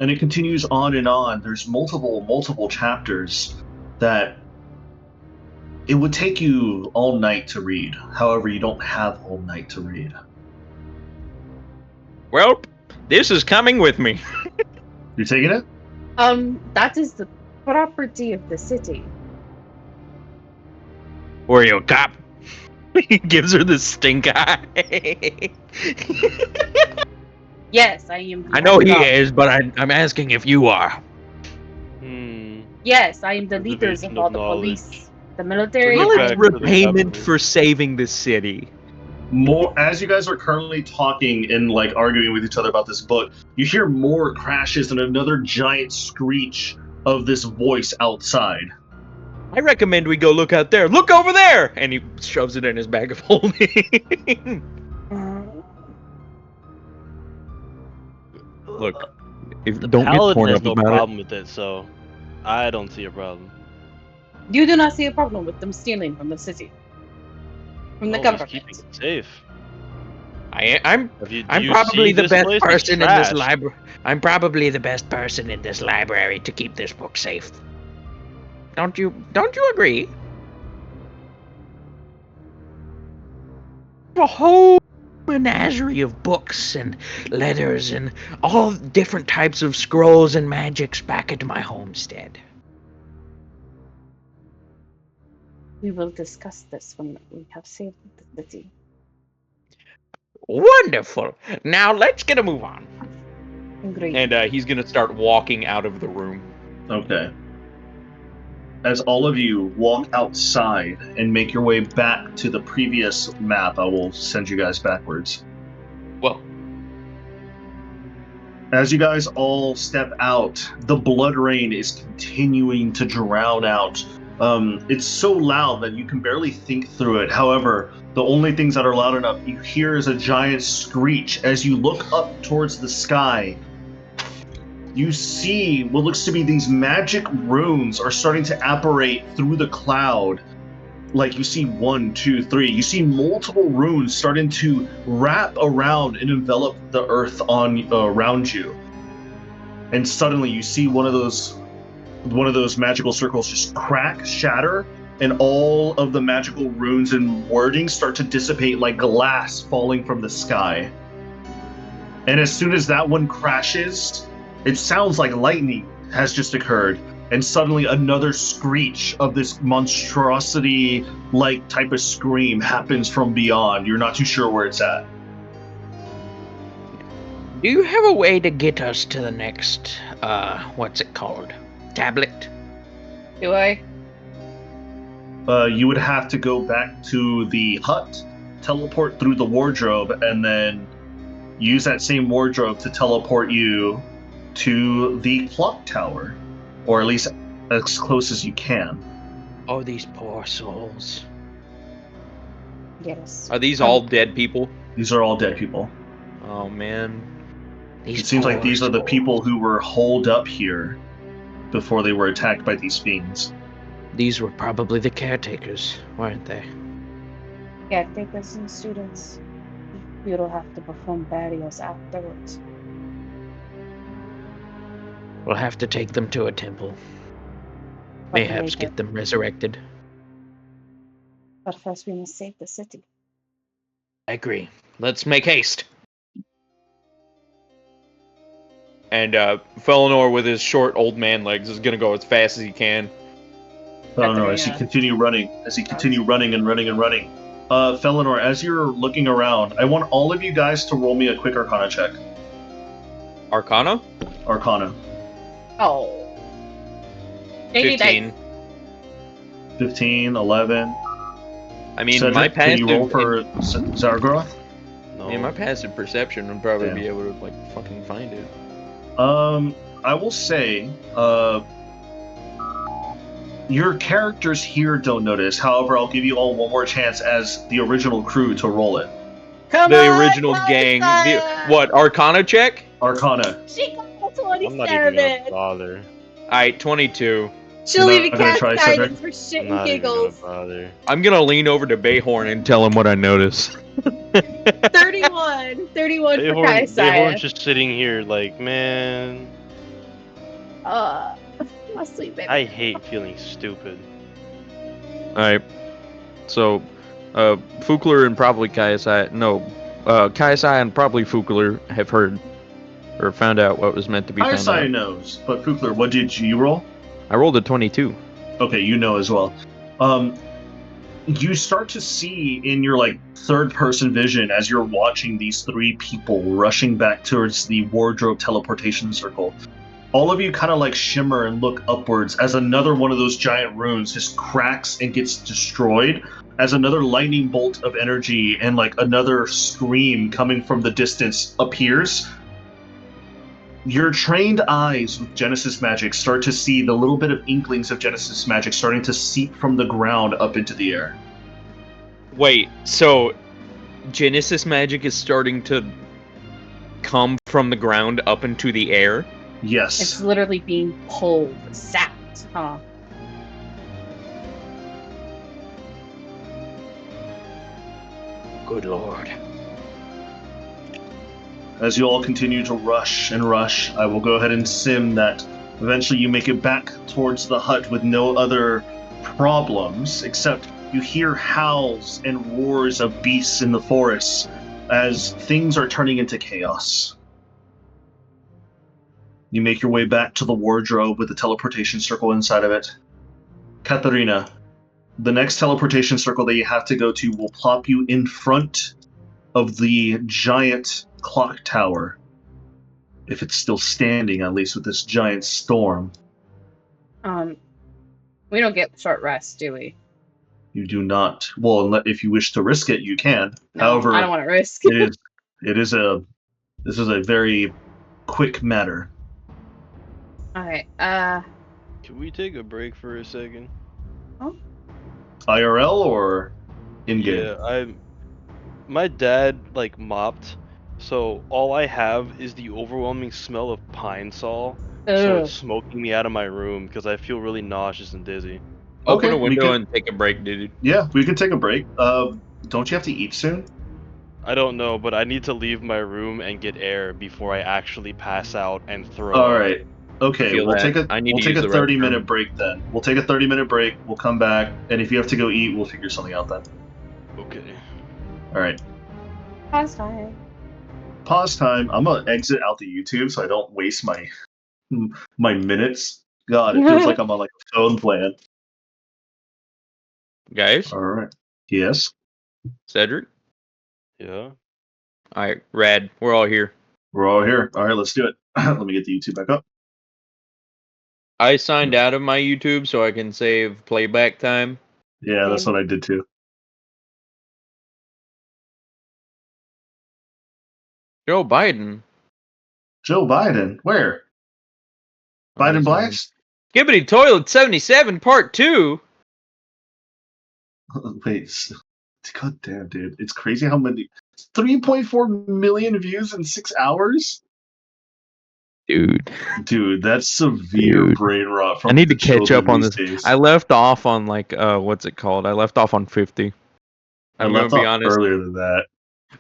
And it continues on and on. There's multiple chapters that it would take you all night to read. However, you don't have all night to read. Well, this is coming with me. You're taking it? That is the property of the city. Were you a cop? He gives her the stink eye. Yes, I am. I know he cop. is, but I'm asking if you are. Yes, I am the Preservation leaders of of all the knowledge. police. The military. Get Well, back it's to the repayment capital. for saving the city. More as you guys are currently talking and like arguing with each other about this book, you hear more crashes and another giant screech of this voice outside. I recommend we go look out there. Look over there! And he shoves it in his bag of holding. Look, The don't get paladin torn has up no about problem with it, so I don't see a problem. You do not see a problem with them stealing from the city, from the Oh, he's government. keeping it safe. I'm Do I'm you probably see the this best place? It's person in this trashed. library. I'm probably the best person in this library to keep this book safe. Don't you agree? A whole menagerie of books and letters and all different types of scrolls and magics back at my homestead. We will discuss this when we have saved the city. Wonderful. Now let's get a move on. Agreed. And he's gonna start walking out of the room. Okay. As all of you walk outside and make your way back to the previous map, I will send you guys backwards. Well, As you guys all step out, the blood rain is continuing to drown out. It's so loud that you can barely think through it. However, the only things that are loud enough you hear is a giant screech. As you look up towards the sky, you see what looks to be these magic runes are starting to apparate through the cloud. Like you see 1, 2, 3. You see multiple runes starting to wrap around and envelop the earth around you. And suddenly you see one of those magical circles just crack, shatter, and all of the magical runes and wording start to dissipate like glass falling from the sky. And as soon as that one crashes, it sounds like lightning has just occurred. And suddenly another screech of this monstrosity-like type of scream happens from beyond. You're not too sure where it's at. Do you have a way to get us to the next, what's it called? Tablet? Do I? You would have to go back to the hut, teleport through the wardrobe, and then use that same wardrobe to teleport you to the clock tower. Or at least as close as you can. Oh, these poor souls. Yes. are these all dead people? These are all dead people. Oh man. These It seems like poor these are the souls. people who were holed up here before they were attacked by these fiends. These were probably the caretakers, weren't they? Caretakers and students. You will have to perform burials afterwards. We'll have to take them to a temple. But Mayhaps later. get them resurrected. But first we must save the city. I agree. Let's make haste. And Felinor, with his short old man legs, is gonna go as fast as he can. Felinor, as you continue running, and running. Felinor, as you're looking around, I want all of you guys to roll me a quick Arcana check. Arcana? Arcana. Oh. Maybe 15. 15, 11. I mean, Cedric, my can passive. you roll for Zargroth? No. I mean, my passive perception would probably Damn. be able to like fucking find it. I will say, your characters here don't notice. However, I'll give you all one more chance as the original crew to roll it. Come The on, original gang. Messiah! What? Arcana check? Arcana. She got I'm not even 27. gonna bother. Alright, 22. She'll You're even not gonna cast try, guidance Cedric? for shit I'm and not even gonna giggles. bother. I'm gonna lean over to Bayhorn and tell him what I notice. 31. 31 for Bayhorn's Kaisai. just sitting here like, man, My sweet baby. I hate feeling stupid. Alright. So, Fukler and probably Kaisai. No, Kaisai and probably Fukler have heard or found out what was meant to be found Kaisai out. knows, but Fukler, what did you roll? I rolled a 22. Okay, you know as well. You start to see in your like third-person vision as you're watching these three people rushing back towards the wardrobe teleportation circle. All of you kind of like shimmer and look upwards as another one of those giant runes just cracks and gets destroyed, as another lightning bolt of energy and like another scream coming from the distance appears. Your trained eyes with Genesis magic start to see the little bit of inklings of Genesis magic starting to seep from the ground up into the air. Wait, so Genesis magic is starting to come from the ground up into the air? Yes. It's literally being pulled, sapped, huh? Good lord. As you all continue to rush and rush, I will go ahead and sim that eventually you make it back towards the hut with no other problems, except you hear howls and roars of beasts in the forest as things are turning into chaos. You make your way back to the wardrobe with the teleportation circle inside of it. Katharina, the next teleportation circle that you have to go to will plop you in front of the giant clock tower. If it's still standing, at least with this giant storm. We don't get short rest, do we? You do not. Well, if you wish to risk it, you can. No, However, I don't want to risk. this is a very quick matter. All right. Can we take a break for a second? IRL or in-game? Yeah, my dad like mopped, so all I have is the overwhelming smell of pine sol. So Ugh. it's smoking me out of my room because I feel really nauseous and dizzy. Open Okay, a we window could- and take a break, dude. Yeah, we could take a break. Don't you have to eat soon? I don't know, but I need to leave my room and get air before I actually pass out and throw All up. right. Okay, Feel we'll that. take a I need we'll to take use a the 30-minute restroom. break then. We'll take a 30-minute break. We'll come back, and if you have to go eat, we'll figure something out then. Okay. All right. Pause time. Pause time. I'm gonna exit out the YouTube so I don't waste my minutes. God, it feels like I'm on like a phone plan. Guys, All right. Yes, Cedric? Yeah. Alright, rad. We're all here. we're all here. All right, let's do it. Let me get the YouTube back up. I signed out of my YouTube so I can save playback time. Yeah, that's what I did too. Joe Biden. Joe Biden. Where? Biden Blacks? Skibbity Toilet 77 Part 2. Wait. God damn, dude. It's crazy how many. 3.4 million views in 6 hours? Dude, that's severe Dude. brain rot from I need to the catch children up on these this. days. I left off on like what's it called? I left off on 50. I I'm left gonna be off honest. earlier than that.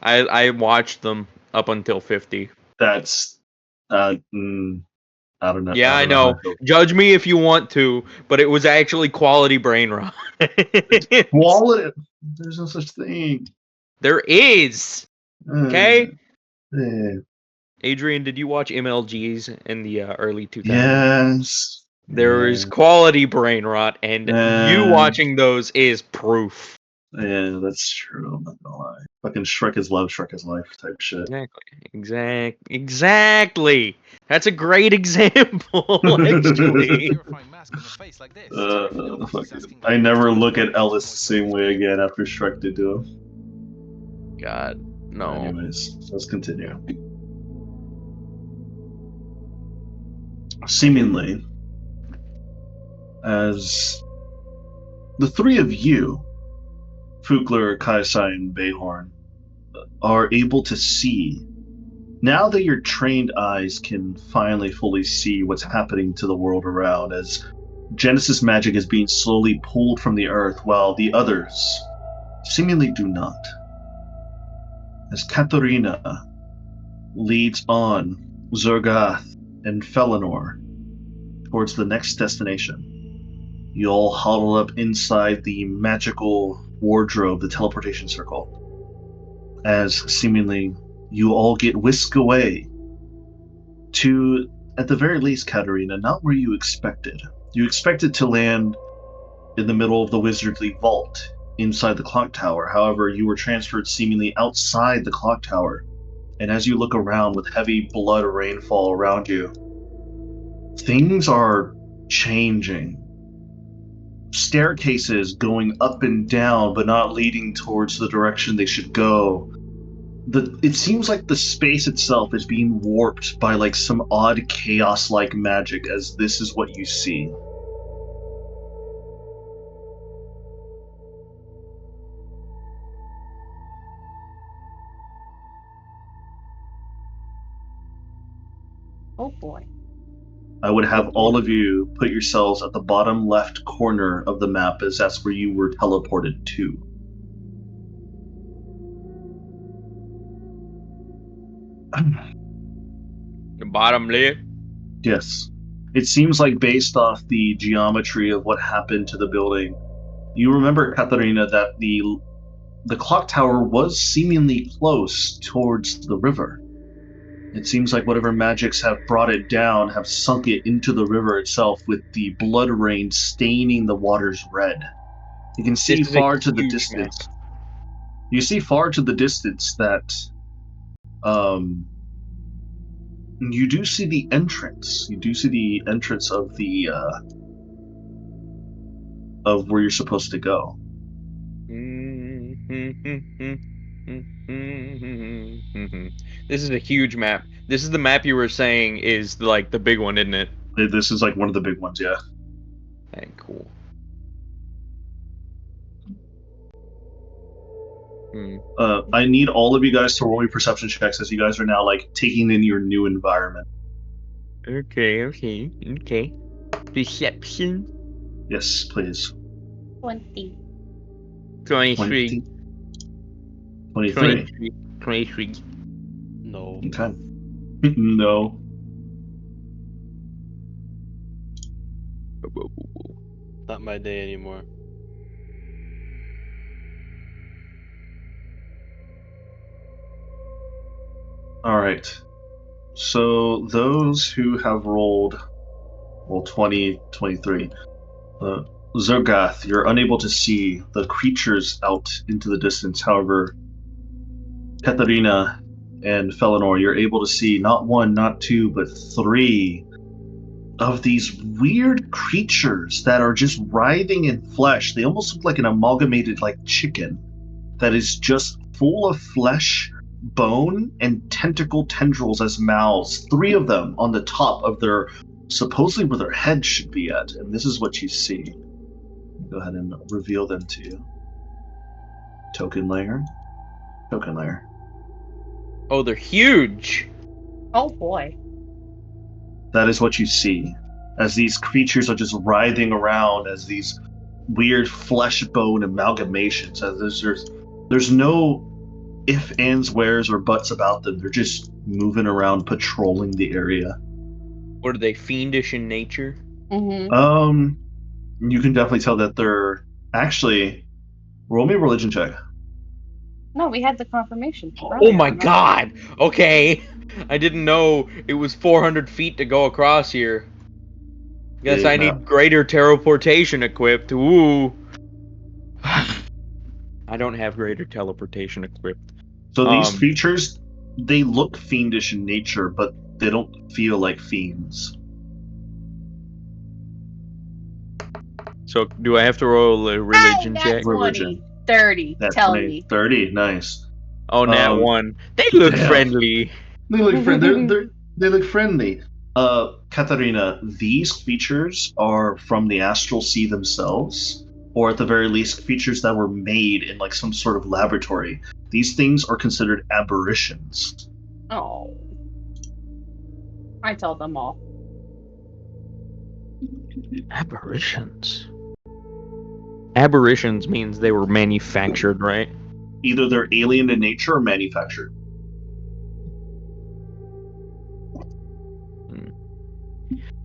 I watched them up until 50. That's I don't know. Yeah, I don't how know. feel. Judge me if you want to, but it was actually quality brain rot. Quality. There's no such thing. There is. Okay. Eh. Adrian, did you watch MLGs in the early 2000s? Yes. There is quality brain rot, and you watching those is proof. Yeah, that's true. I'm not gonna lie. Fucking Shrek is love, Shrek is life type shit. Exactly. That's a great example, actually. Purifying mask on your face like this. Terrifying. The opposite is asking I never look at Ellis the same way again after Shrek did to him. God, no. Anyways, let's continue. Seemingly, as the three of you, Fukler, Kaisai, and Bayhorn, are able to see, now that your trained eyes can finally fully see what's happening to the world around, as Genesis magic is being slowly pulled from the earth while the others seemingly do not. As Katharina leads on Zergath and Felinor towards the next destination, you all huddle up inside the magical wardrobe, the teleportation circle, as seemingly you all get whisked away to, at the very least, Katarina, not where you expected. You expected to land in the middle of the wizardly vault inside the clock tower. However, you were transferred seemingly outside the clock tower. And as you look around with heavy blood rainfall around you, things are changing. Staircases going up and down, but not leading towards the direction they should go. It seems like the space itself is being warped by like some odd chaos-like magic, as this is what you see. Oh boy. I would have all of you put yourselves at the bottom left corner of the map, as that's where you were teleported to. The bottom left. Yes. It seems like based off the geometry of what happened to the building, you remember, Katharina, that the clock tower was seemingly close towards the river. It seems like whatever magics have brought it down have sunk it into the river itself, with the blood rain staining the waters red. You can see This is a far to the huge distance. map. You see far to the distance that you do see the entrance. You do see the entrance of the of where you're supposed to go. This is a huge map. This is the map you were saying is like the big one, isn't it? This is like one of the big ones, yeah. Okay, cool. I need all of you guys to roll me perception checks, as you guys are now like taking in your new environment. Okay. Perception. Yes, please. 20. 23. 23. 23. No. Okay. No. Not my day anymore. All right. So those who have rolled, well, 20, 23. Zergath, you're unable to see the creatures out into the distance. However, Katharina and Felinor, you're able to see not one, not two, but three of these weird creatures that are just writhing in flesh. They almost look like an amalgamated like chicken that is just full of flesh, bone, and tentacle tendrils as mouths. Three of them on the top of their, supposedly where their head should be at. And this is what you see. Go ahead and reveal them to you. Token layer. Token layer. Oh, they're huge. Oh boy. That is what you see, as these creatures are just writhing around as these weird flesh bone amalgamations. As there's no if, ands, wheres, or buts about them. They're just moving around, patrolling the area. What are they, fiendish in nature? Mm-hmm. You can definitely tell that they're actually. Roll me a religion check. No, we had the confirmation. Oh earlier, my remember? god! Okay. I didn't know it was 400 feet to go across here. Guess Big I map. need greater teleportation equipped. Ooh. I don't have greater teleportation equipped. So these creatures, they look fiendish in nature, but they don't feel like fiends. So do I have to roll a religion Hey, check? that's 20. 30. That's Tell 20, me. 30, nice. Oh, nat 1. They look damn. friendly. They look they look friendly. Katharina, these creatures are from the astral sea themselves, or at the very least, creatures that were made in like some sort of laboratory. These things are considered aberrations. Oh. I tell them all. Aberrations. Aberrations means they were manufactured, right? Either they're alien in nature or manufactured.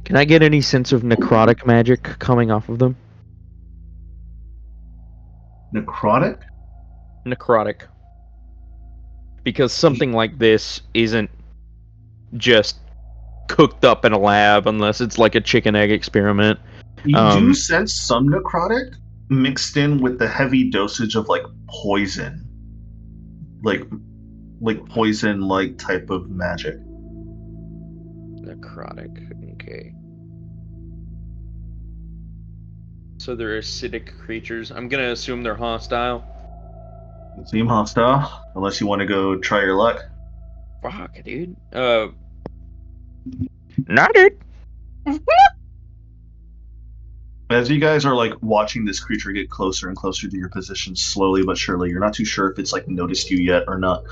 Can I get any sense of necrotic magic coming off of them? Necrotic? Necrotic. Because something like this isn't just cooked up in a lab unless it's like a chicken egg experiment. You do sense some necrotic mixed in with the heavy dosage of like poison. Like poison like type of magic. Necrotic, okay. So they're acidic creatures. I'm gonna assume they're hostile. Seem hostile, unless you want to go try your luck. Fuck, dude. Not it. As you guys are like watching this creature get closer and closer to your position, slowly but surely, you're not too sure if it's like noticed you yet or not.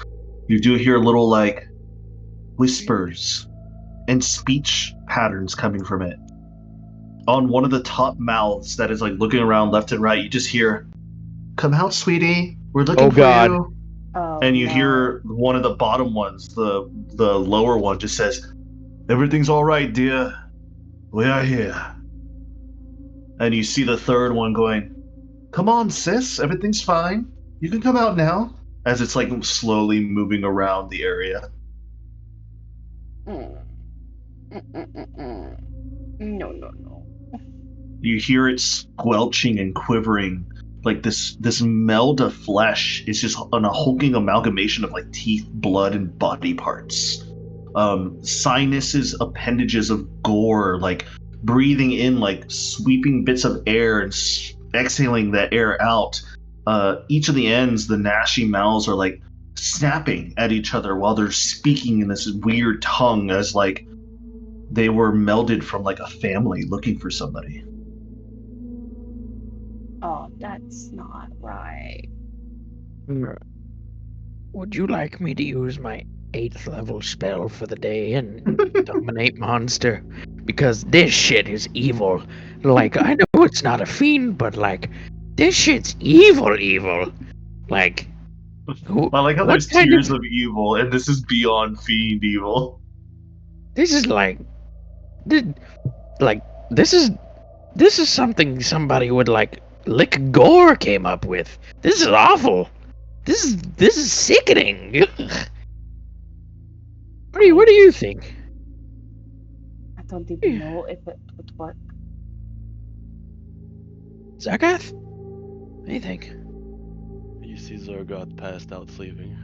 You do hear little like whispers and speech patterns coming from it. On one of the top mouths that is like looking around left and right, you just hear, "Come out, sweetie. We're looking Oh, for God. you." Oh, And you no. hear one of the bottom ones, the lower one, just says, "Everything's all right, dear. We are here." And you see the third one going, "Come on, sis. Everything's fine. You can come out now." As it's like slowly moving around the area. Mm. No, no, no. You hear it squelching and quivering, like this meld of flesh is just a hulking amalgamation of like teeth, blood, and body parts. Sinuses, appendages of gore, like breathing in like sweeping bits of air and exhaling that air out. Each of the ends, the gnashing mouths are like snapping at each other while they're speaking in this weird tongue, as like they were melded from like a family looking for somebody. Oh, that's not right. Would you like me to use my 8th level spell for the day and dominate monster? Because this shit is evil. Like, I know it's not a fiend, but like, this shit's evil. Like, who, I like how what there's kind tiers of, of evil, and this is beyond fiend evil. this is like, like, this is, this is something somebody would like, lick gore came up with. This is awful. This is sickening. Ugh. What do you think? I don't even know if it would work. Zargath? What do you think? You see Zorgoth passed out sleeping.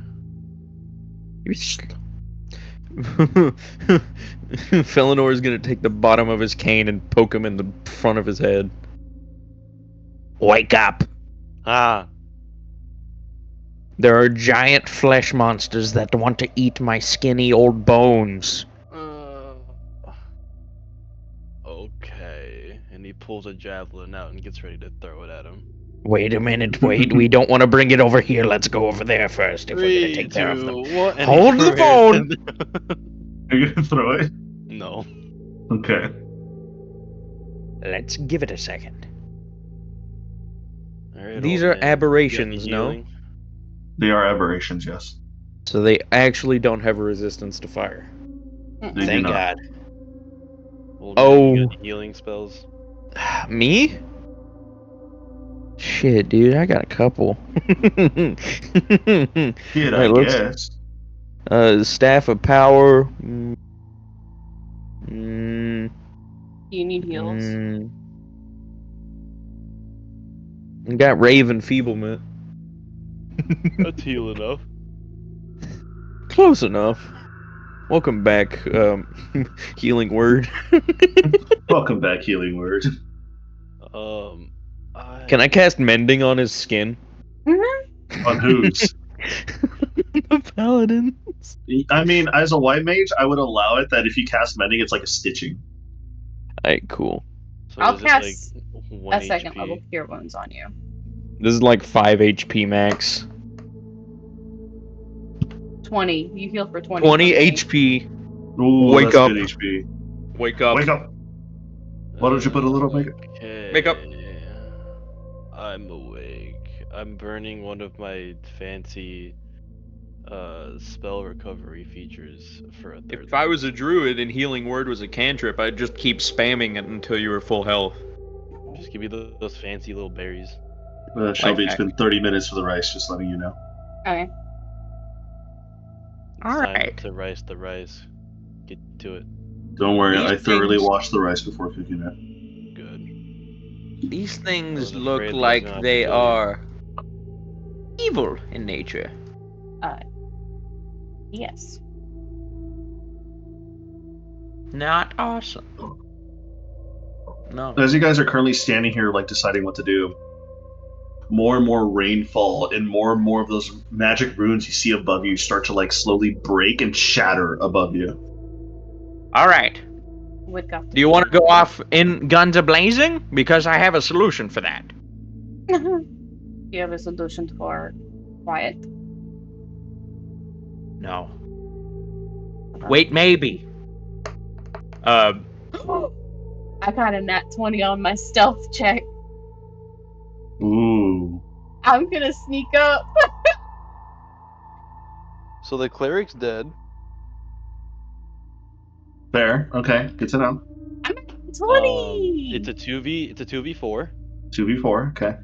Felinor is gonna take the bottom of his cane and poke him in the front of his head. Wake up! Ah! There are giant flesh monsters that want to eat my skinny old bones. Okay. And he pulls a javelin out and gets ready to throw it at him. Wait a minute, wait. We don't want to bring it over here. Let's go over there first if we're gonna 3, take care of them. 2, 1, and Hold he the phone! Are you gonna throw it? No. Okay. Let's give it a second. Alright, These old are man. You got any aberrations, no? healing? They are aberrations, yes. So they actually don't have a resistance to fire. They do Thank not. God. Old man, Oh. you got any healing spells? Me? Shit, dude, I got a couple. Kid, I Alright, let's- guess. Staff of Power. Do you need heals? Got Rave Enfeeblement. That's heal enough. Close enough. Welcome back, Healing Word. Welcome back, Healing Word. Can I cast Mending on his skin? On whose? The Paladin. I mean, as a white mage, I would allow it that if you cast Mending, it's like a stitching. Alright, cool. So I'll is cast it like 1 a second HP? level cure wounds on you. This is like 5 HP max. 20. You heal for 20. 20 from me. HP. Ooh, Wake that's up. good HP. Wake up. Wake up. Why don't you put a little makeup? Okay. Make up. I'm awake. I'm burning one of my fancy spell recovery features for a third If I was a level. druid and Healing Word was a cantrip, I'd just keep spamming it until you were full health. Just give me those fancy little berries. Shelby, it's been 30 minutes for the rice, just letting you know. Okay. It's All time right. to rice the rice. Get to it. Don't worry, These I thoroughly things- washed the rice before cooking it. Good. These I things was look afraid there was like gonna they be failure. are evil in nature. Yes. Not awesome. No. As you guys are currently standing here, like deciding what to do, more and more rainfall and more of those magic runes you see above you start to like slowly break and shatter above you. All right. Do you want to go off in guns a-blazing? Because I have a solution for that. Do you have a solution for quiet? No. Wait, maybe. I got a nat 20 on my stealth check. Ooh. I'm gonna sneak up. So the cleric's dead. Fair. Okay. Good to know. I'm at 20. It's a 2v4. 2v4. Okay.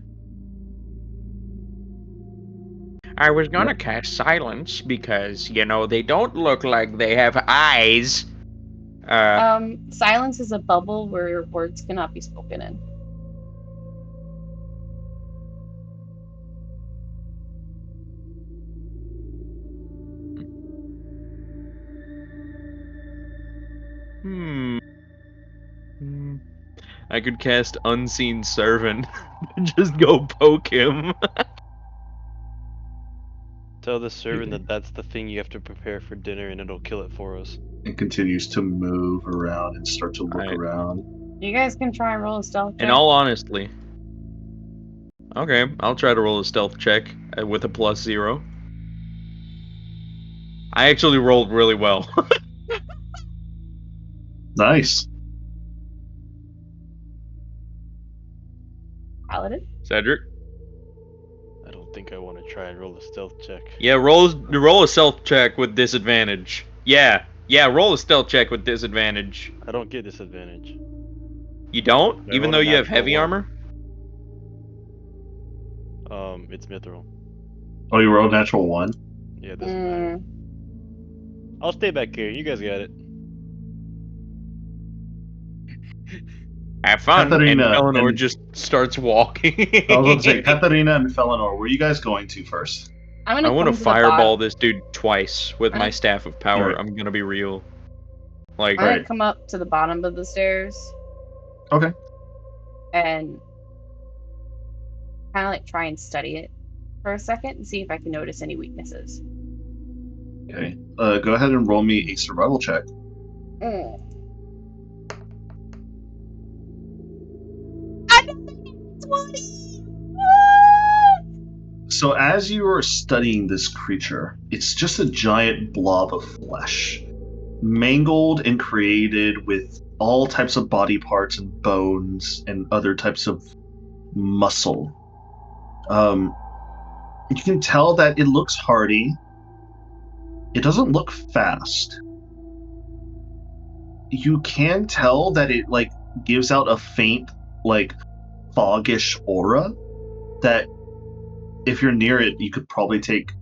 I was gonna cast silence because, you know, they don't look like they have eyes. Silence is a bubble where words cannot be spoken in. I could cast Unseen Servant and just go poke him. Tell the servant that that's the thing you have to prepare for dinner and it'll kill it for us. It continues to move around and start to look Alright. around. You guys can try and roll a stealth check. In all honesty. Okay, I'll try to roll a stealth check with a +0. I actually rolled really well. Nice. Paladin? Cedric? I don't think I want to try and roll a stealth check. Yeah, roll a stealth check with disadvantage. Yeah, roll a stealth check with disadvantage. I don't get disadvantage. You don't? I Even rolled though a you have natural heavy one. armor? It's mithril. Oh, you rolled natural 1? Yeah, it doesn't matter. I'll stay back here. You guys got it. Have fun. Katharina and Eleanor and- just starts walking. I was going to say, Katharina and Felinor, where are you guys going to first? I'm I gonna want to come the fireball bottom. this dude twice with my Alright. staff of power. Alright. I'm gonna be real. Like, I'm gonna Right. come up to the bottom of the stairs Okay. and kind of like try and study it for a second and see if I can notice any weaknesses. Okay. Go ahead and roll me a survival check. Mm. So as you are studying this creature, it's just a giant blob of flesh, mangled and created with all types of body parts and bones and other types of muscle. You can tell that it looks hardy. It doesn't look fast. You can tell that it like gives out a faint, like foggish aura that if you're near it, you could probably take.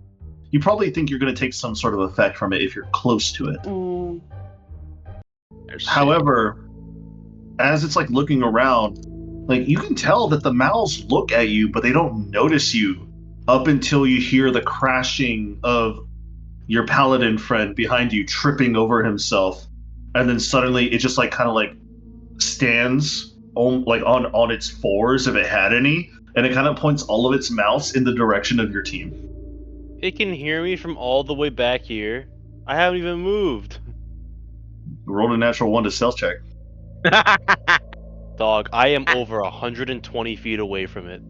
You probably think you're going to take some sort of effect from it if you're close to it. Mm. However, as it's like looking around, like you can tell that the mouths look at you, but they don't notice you up until you hear the crashing of your paladin friend behind you tripping over himself, and then suddenly it just like kind of like stands on its fours if it had any, and it kind of points all of its mouths in the direction of your team. It can hear me from all the way back here. I haven't even moved. Rolled a natural 1 to stealth check. Dog, I am over 120 feet away from it.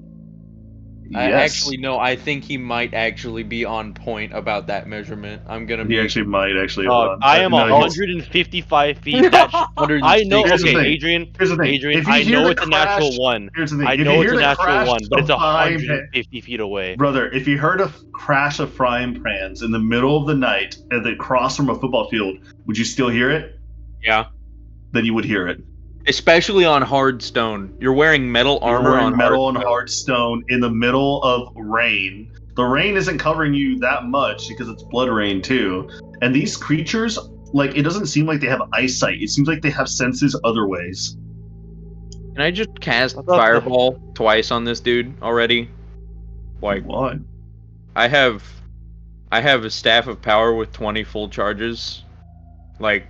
Yes. no. I think he might actually be on point about that measurement. I'm gonna He be actually might actually. Dog, I am no, he's- 155 feet. That I know. Here's the Okay, thing. Adrian. Here's the thing. Adrian, If you I hear know the it's a natural crash- one. Here's the thing. I If you know hear it's a the natural crash one, but of it's frying 150 feet away. Brother, if you heard a crash of frying pans in the middle of the night and across from a football field, would you still hear it? Yeah. Then you would hear it. Especially on hard stone. You're wearing metal You're armor wearing on metal hard and stone. hard stone in the middle of rain. The rain isn't covering you that much because it's blood rain too. And these creatures, like, it doesn't seem like they have eyesight. It seems like they have senses other ways. Can I just cast I thought fireball twice on this dude already? Like, What? I have a staff of power with 20 full charges. Like,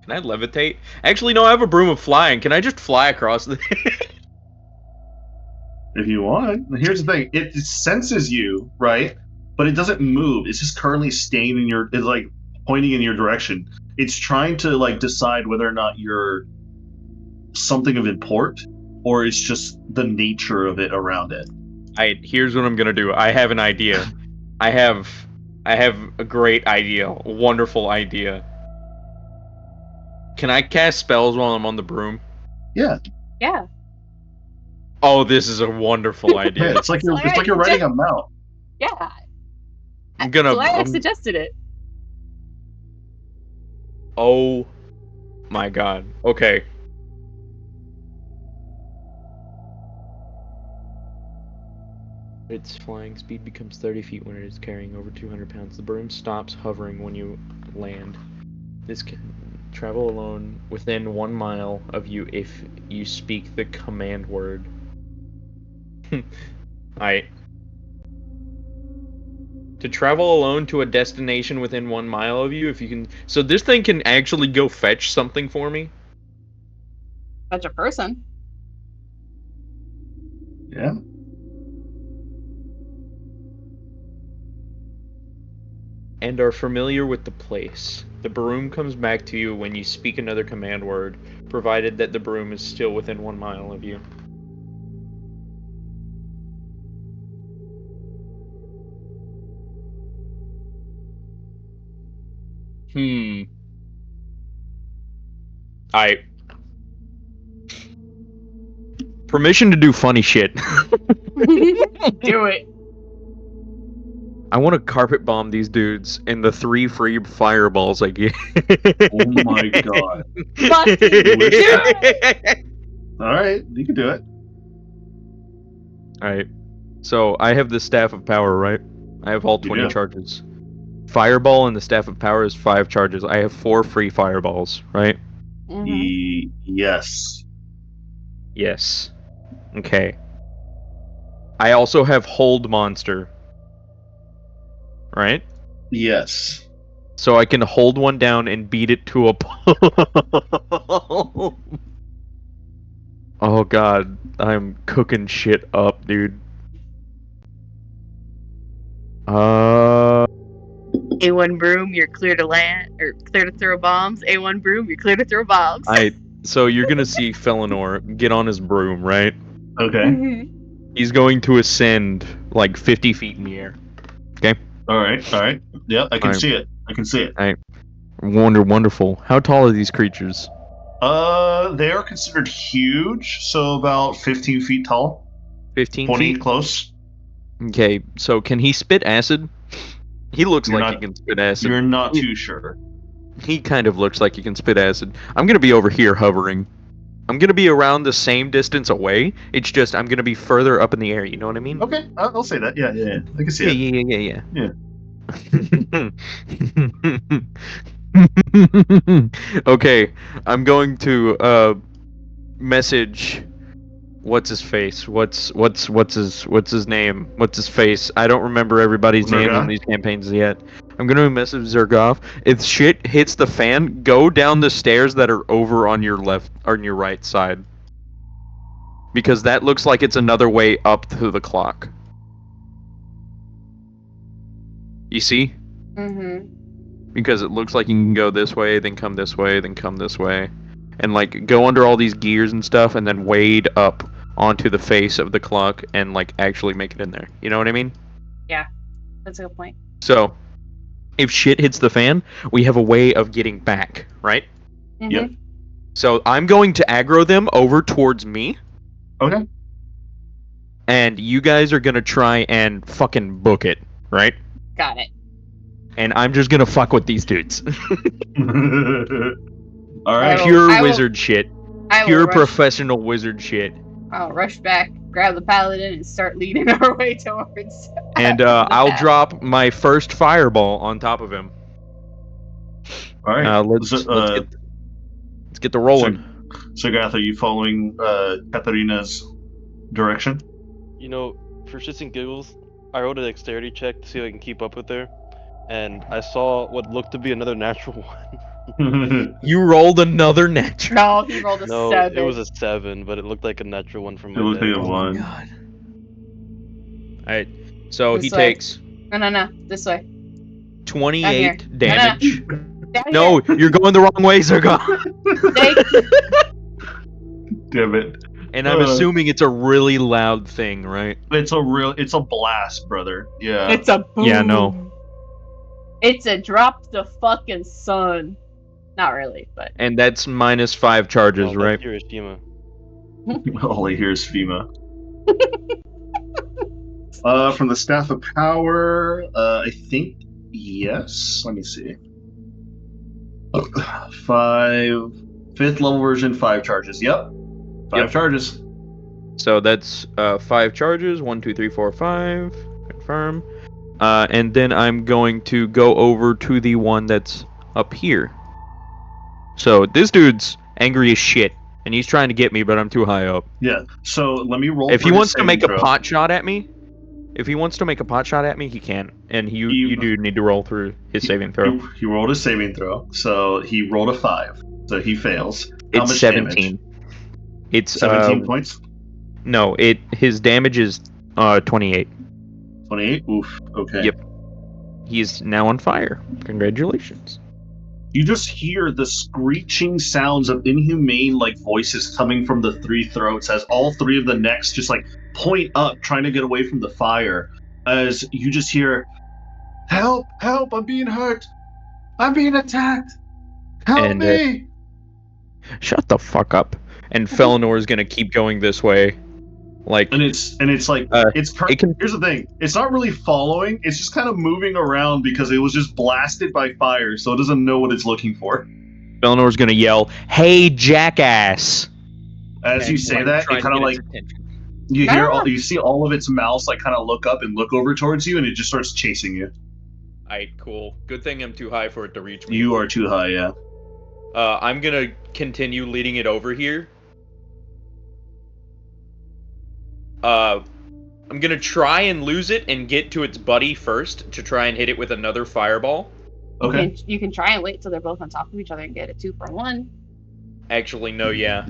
Can I levitate? Actually, no, I have a broom of flying. Can I just fly across the... If you want. Here's the thing: it senses you, right? But it doesn't move. It's just currently staying in your. It's like pointing in your direction. It's trying to like decide whether or not you're something of import, or it's just the nature of it around it. Here's what I'm gonna do. I have an idea. I have a great idea. A wonderful idea. Can I cast spells while I'm on the broom? Yeah. Yeah. Oh, this is a wonderful Yeah, idea. it's like you're riding a mount. Yeah. I'm gonna. So I suggested it. Oh my god. Okay. Its flying speed becomes 30 feet when it is carrying over 200 pounds. The broom stops hovering when you land. This can travel alone within 1 mile of you if you speak the command word. Alright. To travel alone to a destination within 1 mile of you, if you can... So this thing can actually go fetch something for me? Fetch a person. Yeah. And are familiar with the place. The broom comes back to you when you speak another command word, provided that the broom is still within 1 mile of you. Alright. Permission to do funny shit. Do it. I want to carpet bomb these dudes in the 3 free fireballs I get. Oh my god. Fucking do it. All right, you can do it. Alright. So I have the Staff of Power, right? I have all You 20 do. charges. Fireball and the Staff of Power is 5 charges. I have 4 free fireballs, right? Mhm. Yes. Yes. Okay. I also have Hold Monster. Right? Yes. So I can hold one down and beat it to a pulp. Oh god, I'm cooking shit up, dude. A1 broom, you're clear to land or clear to throw bombs. A1 broom, you're clear to throw bombs. So you're gonna see Felinor get on his broom, right? Okay. Mhm. He's going to ascend like 50 feet in the air. All right. All right. Yeah, I can Alright. see it. I can see it. Wonderful. How tall are these creatures? They are considered huge, so about 15 feet tall. 15 20 feet? close. Okay, so can he spit acid? He looks You're like he not- can spit acid. You're not too sure. He kind of looks like he can spit acid. I'm gonna be over here hovering. I'm gonna be around the same distance away. It's just I'm gonna be further up in the air. You know what I mean? Okay, I'll say that. Yeah. I can see Yeah, it. yeah. Okay, I'm going to message. What's his face? What's his name? What's his face? I don't remember everybody's names in Zergoth? these campaigns yet. I'm gonna message Zergoff. If shit hits the fan, go down the stairs that are over on your left or on your right side. Because that looks like it's another way up to the clock. You see? Mhm. Because it looks like you can go this way, then come this way, then come this way. And like go under all these gears and stuff and then wade up onto the face of the clock and like actually make it in there. You know what I mean? That's a good point. So, if shit hits the fan, we have a way of getting back, right? Mhm. Yep. So I'm going to aggro them over towards me, Okay. and you guys are gonna try and fucking book it, right? Got it. And I'm just gonna fuck with these dudes. All right. Pure wizard shit. I will Pure rush, professional wizard shit. I'll rush back, grab the paladin, and start leading our way towards. And the I'll path. drop my first fireball on top of him. All right. Let's get the rolling. So, Gath, are you following Katharina's direction? You know, for shits and giggles, I rolled a dexterity check to see if I can keep up with her, and I saw what looked to be another natural one. You rolled another natural. No, he rolled a No, 7. it was a 7, but it looked like a natural one from It my looked like deck. a one. God. Alright, so This he way. takes No. This way. 28 Down here. damage. Down No, here. you're going the wrong way, Zerga. Thank you. Damn it. And I'm assuming it's a really loud thing, right? It's a blast, brother. Yeah. It's a boom. Yeah, no. It's a drop the fucking sun. Not really, but And that's -5 charges, No, right? that's Hiroshima. All I hear is FEMA. From the Staff of Power, I think yes. Let me see. 5, 5th level version, 5 charges. Yep. 5 charges. So that's 5 charges. 1, 2, 3, 4, 5. Confirm. And then I'm going to go over to the one that's up here. So this dude's angry as shit, and he's trying to get me, but I'm too high up. Yeah. So let me roll. If for he his wants to saving make a throw. pot shot at me, he can. And you do need to roll through his saving throw. He rolled a saving throw, so he rolled a 5, so he fails. How It's much 17. damage? It's 17 points. No, his damage is 28. 28. Oof. Okay. Yep. He's now on fire. Congratulations. You just hear the screeching sounds of inhumane like voices coming from the 3 throats as all 3 of the necks just like point up trying to get away from the fire. As you just hear, "Help! Help! I'm being hurt! I'm being attacked! Help And, me!" Shut the fuck up. And Felinor is gonna keep going this way. Like, And it's like it can- here's the thing, it's not really following, it's just kind of moving around because it was just blasted by fire, so it doesn't know what it's looking for. Felinor's gonna yell, "Hey, jackass!" As you say that, it kind of like you see all of its mouths like kind of look up and look over towards you, and it just starts chasing you. Alright, cool. Good thing I'm too high for it to reach me. You are too high, yeah. I'm gonna continue leading it over here. I'm gonna try and lose it and get to its buddy first to try and hit it with another fireball. Okay. You can try and wait till they're both on top of each other and get a 2 for 1. Actually, no, yeah.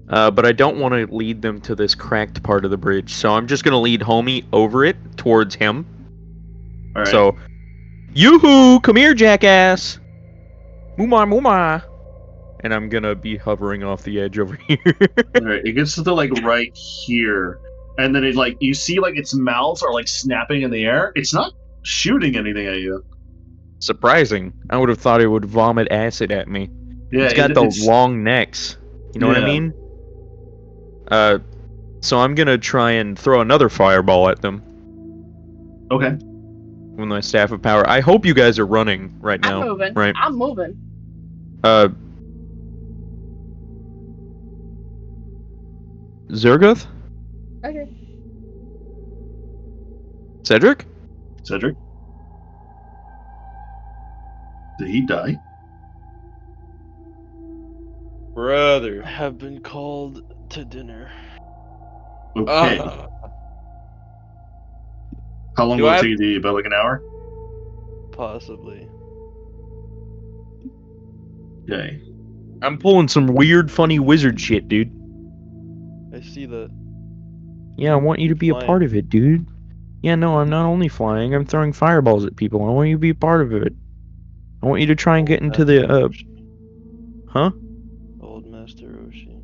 But I don't want to lead them to this cracked part of the bridge, so I'm just gonna lead Homie over it towards him. All right. So, yoo-hoo! Come here, jackass! Mooma. And I'm gonna be hovering off the edge over here. All right, it gets to the like right here, and then it like you see like its mouths are like snapping in the air. It's not shooting anything at you. Surprising. I would have thought it would vomit acid at me. Yeah, It's got the long necks. You know what I Yeah. mean? So I'm gonna try and throw another fireball at them Okay. with my staff of power. I hope you guys are running right now. I'm moving. Right. I'm moving. Zergoth? Okay. Cedric? Cedric? Did he die? Brother, have been called to dinner. Okay. How long Do will it I- take you to eat? About like an hour? Possibly. Okay. I'm pulling some weird, funny wizard shit, dude. I see that. Yeah, I want you to be a Flying. part of it, dude. Yeah, no, I'm not only flying, I'm throwing fireballs at people. I want you to be a part of it. I want you to try and get into the, Huh? Old Master Roshi.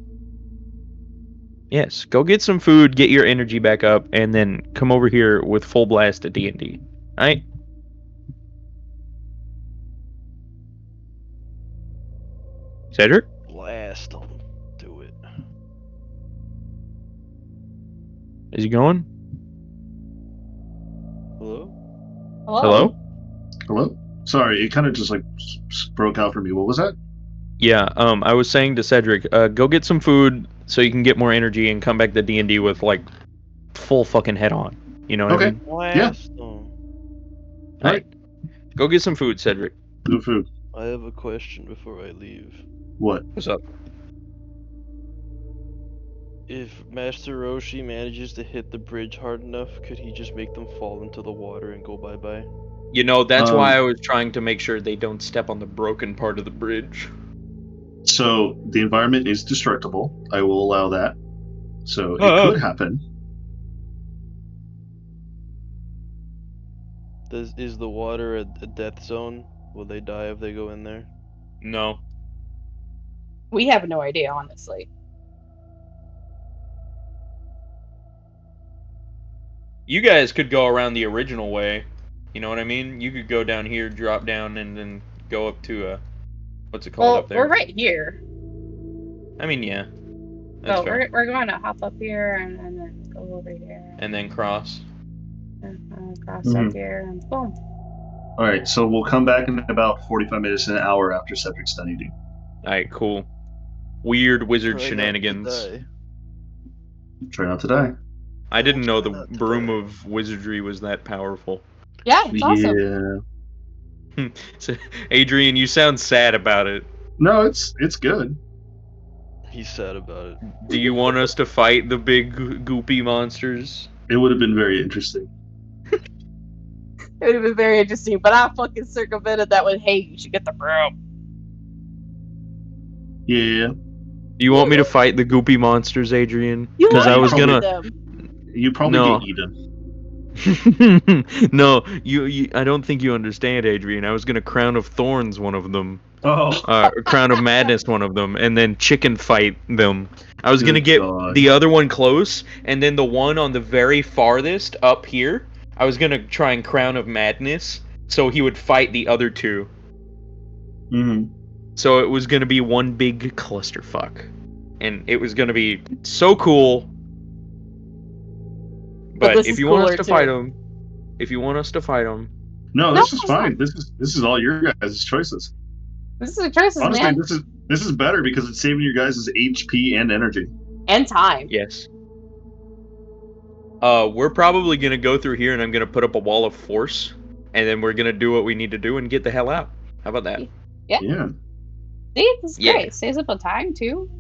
Yes, go get some food, get your energy back up, and then come over here with full blast at D&D. Alright? Cedric? Blast them. Do it. Is he going? Hello? Hello? Hello? Sorry, it kind of just like broke out for me. What was that? Yeah, I was saying to Cedric, go get some food so you can get more energy and come back to D&D with, like, full fucking head on. You know what I Okay. mean? Blast them. Alright. Go get some food, Cedric. Good food. I have a question before I leave. What? What's up? If Master Roshi manages to hit the bridge hard enough, could he just make them fall into the water and go bye-bye? You know, that's why I was trying to make sure they don't step on the broken part of the bridge. So the environment is destructible. I will allow that. So it could happen. Is the water a death zone? Will they die if they go in there? No. We have no idea, honestly. You guys could go around the original way. You know what I mean? You could go down here, drop down, and then go up to what's it called Well, up there? we're right here. I mean, yeah. That's So fair. we're going to hop up here and then go over here. And then cross. And cross up here and boom. All right, so we'll come back in about 45 minutes, an hour after Cedric's done eating. Alright, cool. Weird wizard Try not to shenanigans. die. Try not to die. I didn't know the Try not to broom die. of wizardry was that powerful. Yeah, it's awesome. Yeah. So, Adrian, you sound sad about it. No, it's good. He's sad about it. Do you want us to fight the big goopy monsters? It would have been very interesting. It would have been very interesting, but I fucking circumvented that with, hey, you should get the broom. Yeah. Do you want me to fight the goopy monsters, Adrian? You Because I was gonna. them. You probably No. get eaten. No, you. I don't think you understand, Adrian. I was gonna crown of thorns one of them, Oh. crown of madness one of them, and then chicken fight them. I was gonna Good get God. the other one close, and then the one on the very farthest up here. I was gonna try and crown of madness, so he would fight the other two. Mm-hmm. So it was gonna be one big clusterfuck, and it was gonna be so cool. But this if is you want us cooler, to too. fight him, No, No, this is it's fine. not. This is all your guys' choices. This is the choices, Honestly, man. this is better because it's saving your guys' HP and energy. And time. yes. We're probably gonna go through here, and I'm gonna put up a wall of force, and then we're gonna do what we need to do and get the hell out. How about that? Yeah. Yeah. See, this is Yeah. great. Saves up on time, too.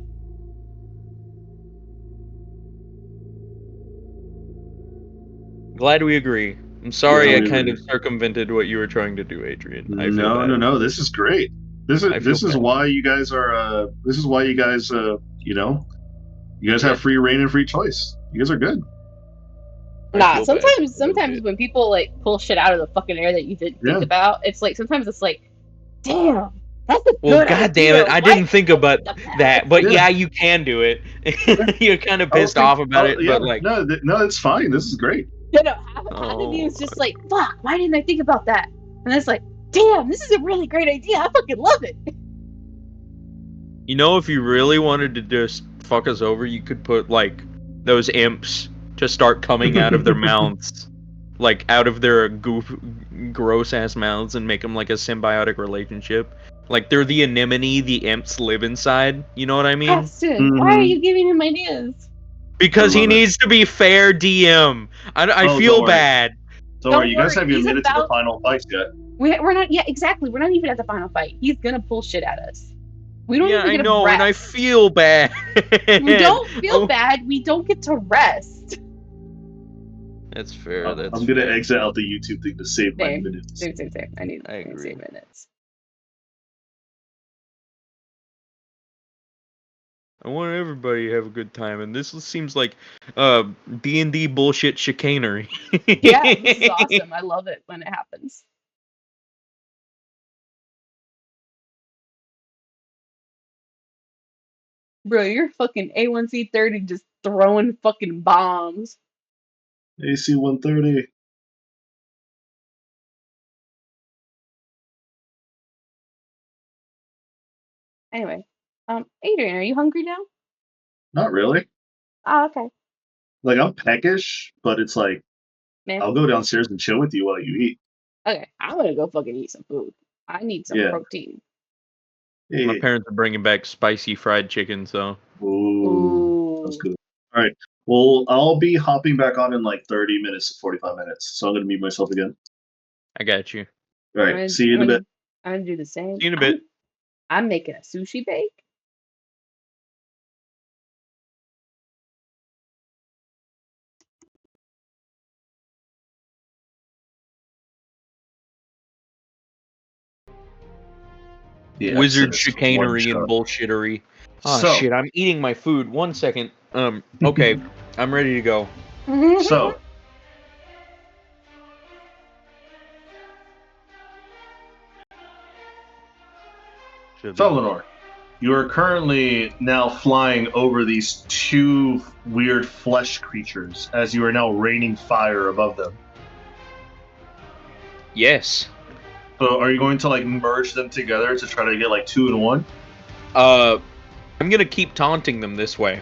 Glad we agree. I'm sorry Yeah, I we kind agree. of circumvented what you were trying to do, Adrian. I feel bad. No. This is great. This I feel is bad. why you guys are. This is why you guys. You know, you guys Yeah. have free reign and free choice. You guys are good. I Nah, feel bad a little sometimes bit. when people like pull shit out of the fucking air that you didn't think Yeah. about, it's like sometimes it's like, damn, that's a Well, good god idea. damn it, I Why didn't think about that. But Yeah. yeah, you can do it. You're kind of pissed off about it, yeah. but like, No, it's fine. This is great. You know, half of me is just like, fuck, why didn't I think about that? And it's like, damn, this is a really great idea. I fucking love it. you know, if you really wanted to just fuck us over, you could put like those imps to start coming out of their mouths, like out of their gross ass mouths, and make them like a symbiotic relationship. Like they're the anemone the imps live inside. You know what I mean? Preston, why are you giving him ideas? Because I he love it. needs to be fair DM. I Oh, feel don't worry. bad. Don't worry, you guys haven't even hit to the final fights yet. We're not, yeah, exactly. We're not even at the final fight. He's gonna pull shit at us. We don't Yeah, even I get know, a rest. and I feel bad. We don't feel Oh, bad. We don't get to rest. That's fair. I'm That's gonna fair. exit out the YouTube thing to save my Same. minutes. Same. I need I agree. 8 minutes. I want everybody to have a good time, and this seems like D&D bullshit chicanery. Yeah, this is awesome. I love it when it happens. Bro, you're fucking A1C30 just throwing fucking bombs. AC 130. Anyway, Adrian, are you hungry now? Not really. Oh, okay. Like I'm peckish, but it's like Man. I'll go downstairs and chill with you while you eat. Okay, I'm gonna go fucking eat some food. I need some Yeah. protein. My parents are bringing back spicy fried chicken, so. Ooh, that's good. All right. Well, I'll be hopping back on in like 30 minutes to 45 minutes, so I'm gonna mute myself again. I got you. All right. See you in a bit. I'm gonna do the same. See you in a bit. I'm making a sushi bake. the Wizard Exodus chicanery and one-shot. bullshittery. Oh So- shit, I'm eating my food. 1 second. Okay, I'm ready to go. So, Should be. Felinor, you are currently now flying over these two weird flesh creatures as you are now raining fire above them. Yes. So, are you going to like merge them together to try to get like 2 in 1? I'm gonna keep taunting them this way.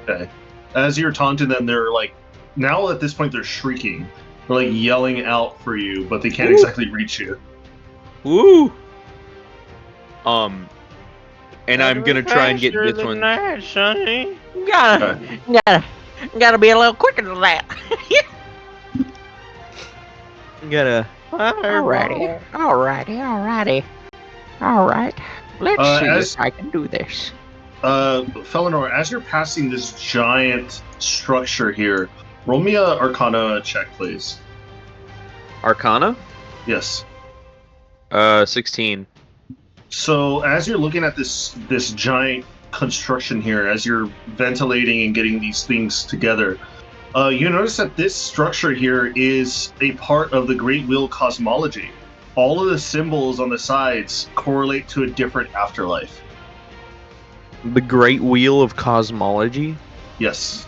Okay. As you're taunting them, they're like, now at this point they're shrieking. They're like yelling out for you, but they can't Ooh. exactly reach you. Woo! And I'm gonna try and get this one. Sonny. Gotta be a little quicker than that. Gotta. Alrighty. Alright. Let's see as- if I can do this. Felinor, as you're passing this giant structure here, roll me a Arcana check, please. Arcana? Yes. 16. So as you're looking at this giant construction here, as you're ventilating and getting these things together, you notice that this structure here is a part of the Great Wheel cosmology. All of the symbols on the sides correlate to a different afterlife. The Great Wheel of Cosmology? Yes.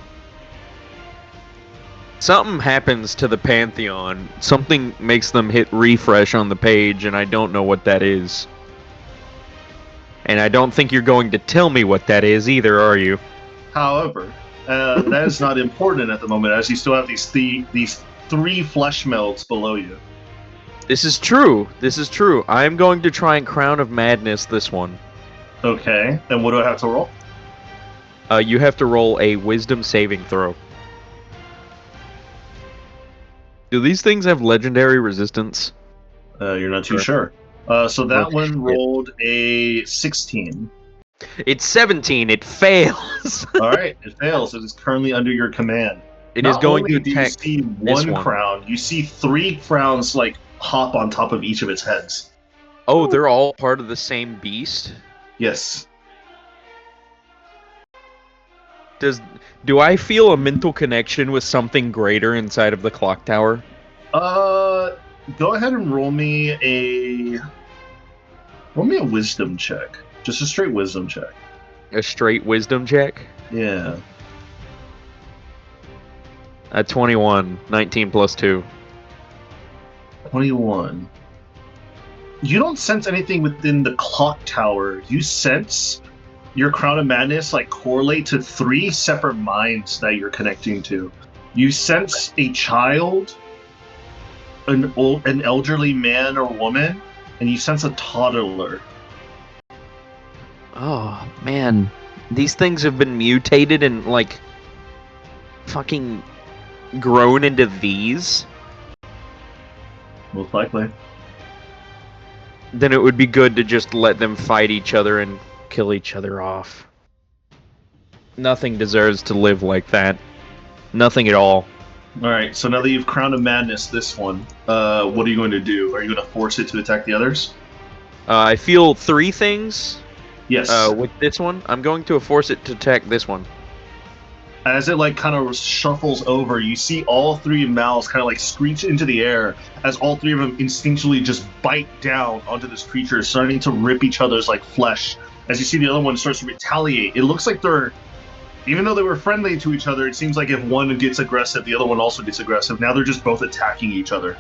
Something happens to the Pantheon. Something makes them hit refresh on the page, and I don't know what that is. And I don't think you're going to tell me what that is either, are you? However, that is not important at the moment, as you still have these three flesh melts below you. This is true. I'm going to try and Crown of Madness this one. Okay, and what do I have to roll? You have to roll a Wisdom saving throw. Do these things have legendary resistance? You're not too sure. So that Okay. one rolled a 16. It's 17. It fails. All right, it fails. It is currently under your command. It is Not going only to do you attack see this one one. crown, you see 3 crowns like hop on top of each of its heads. Oh, they're all part of the same beast? Yes. Do I feel a mental connection with something greater inside of the clock tower? Go ahead and roll me a wisdom check. Just a straight wisdom check. A straight wisdom check? Yeah. 21. 19 plus 2. 21. You don't sense anything within the clock tower. You sense your Crown of Madness like correlate to 3 separate minds that you're connecting to. You sense a child, an elderly man or woman, and you sense a toddler. Oh, man. These things have been mutated and, like, fucking grown into these? Most likely. Then it would be good to just let them fight each other and kill each other off. Nothing deserves to live like that. Nothing at all. Alright, so now that you've Crown of Madness this one, what are you going to do? Are you going to force it to attack the others? I feel 3 things Yes. with this one. I'm going to force it to attack this one. As it like kind of shuffles over, you see all 3 mouths kind of like screech into the air as all 3 of them instinctually just bite down onto this creature, starting to rip each other's like flesh. As you see the other one starts to retaliate, it looks like they're, even though they were friendly to each other, it seems like if one gets aggressive, the other one also gets aggressive. Now they're just both attacking each other.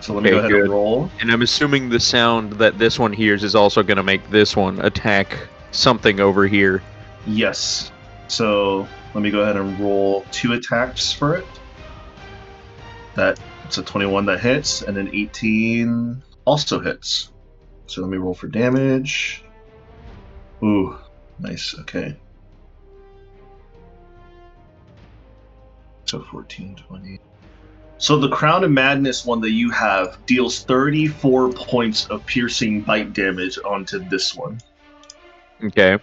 So let me Okay, go ahead good. and roll. And I'm assuming the sound that this one hears is also going to make this one attack something over here. Yes. So let me go ahead and roll 2 attacks for it. That's a 21 that hits, and an 18 also hits. So let me roll for damage. Ooh, nice. Okay. So 14, 20. So the Crown of Madness one that you have deals 34 points of piercing bite damage onto this one. Okay.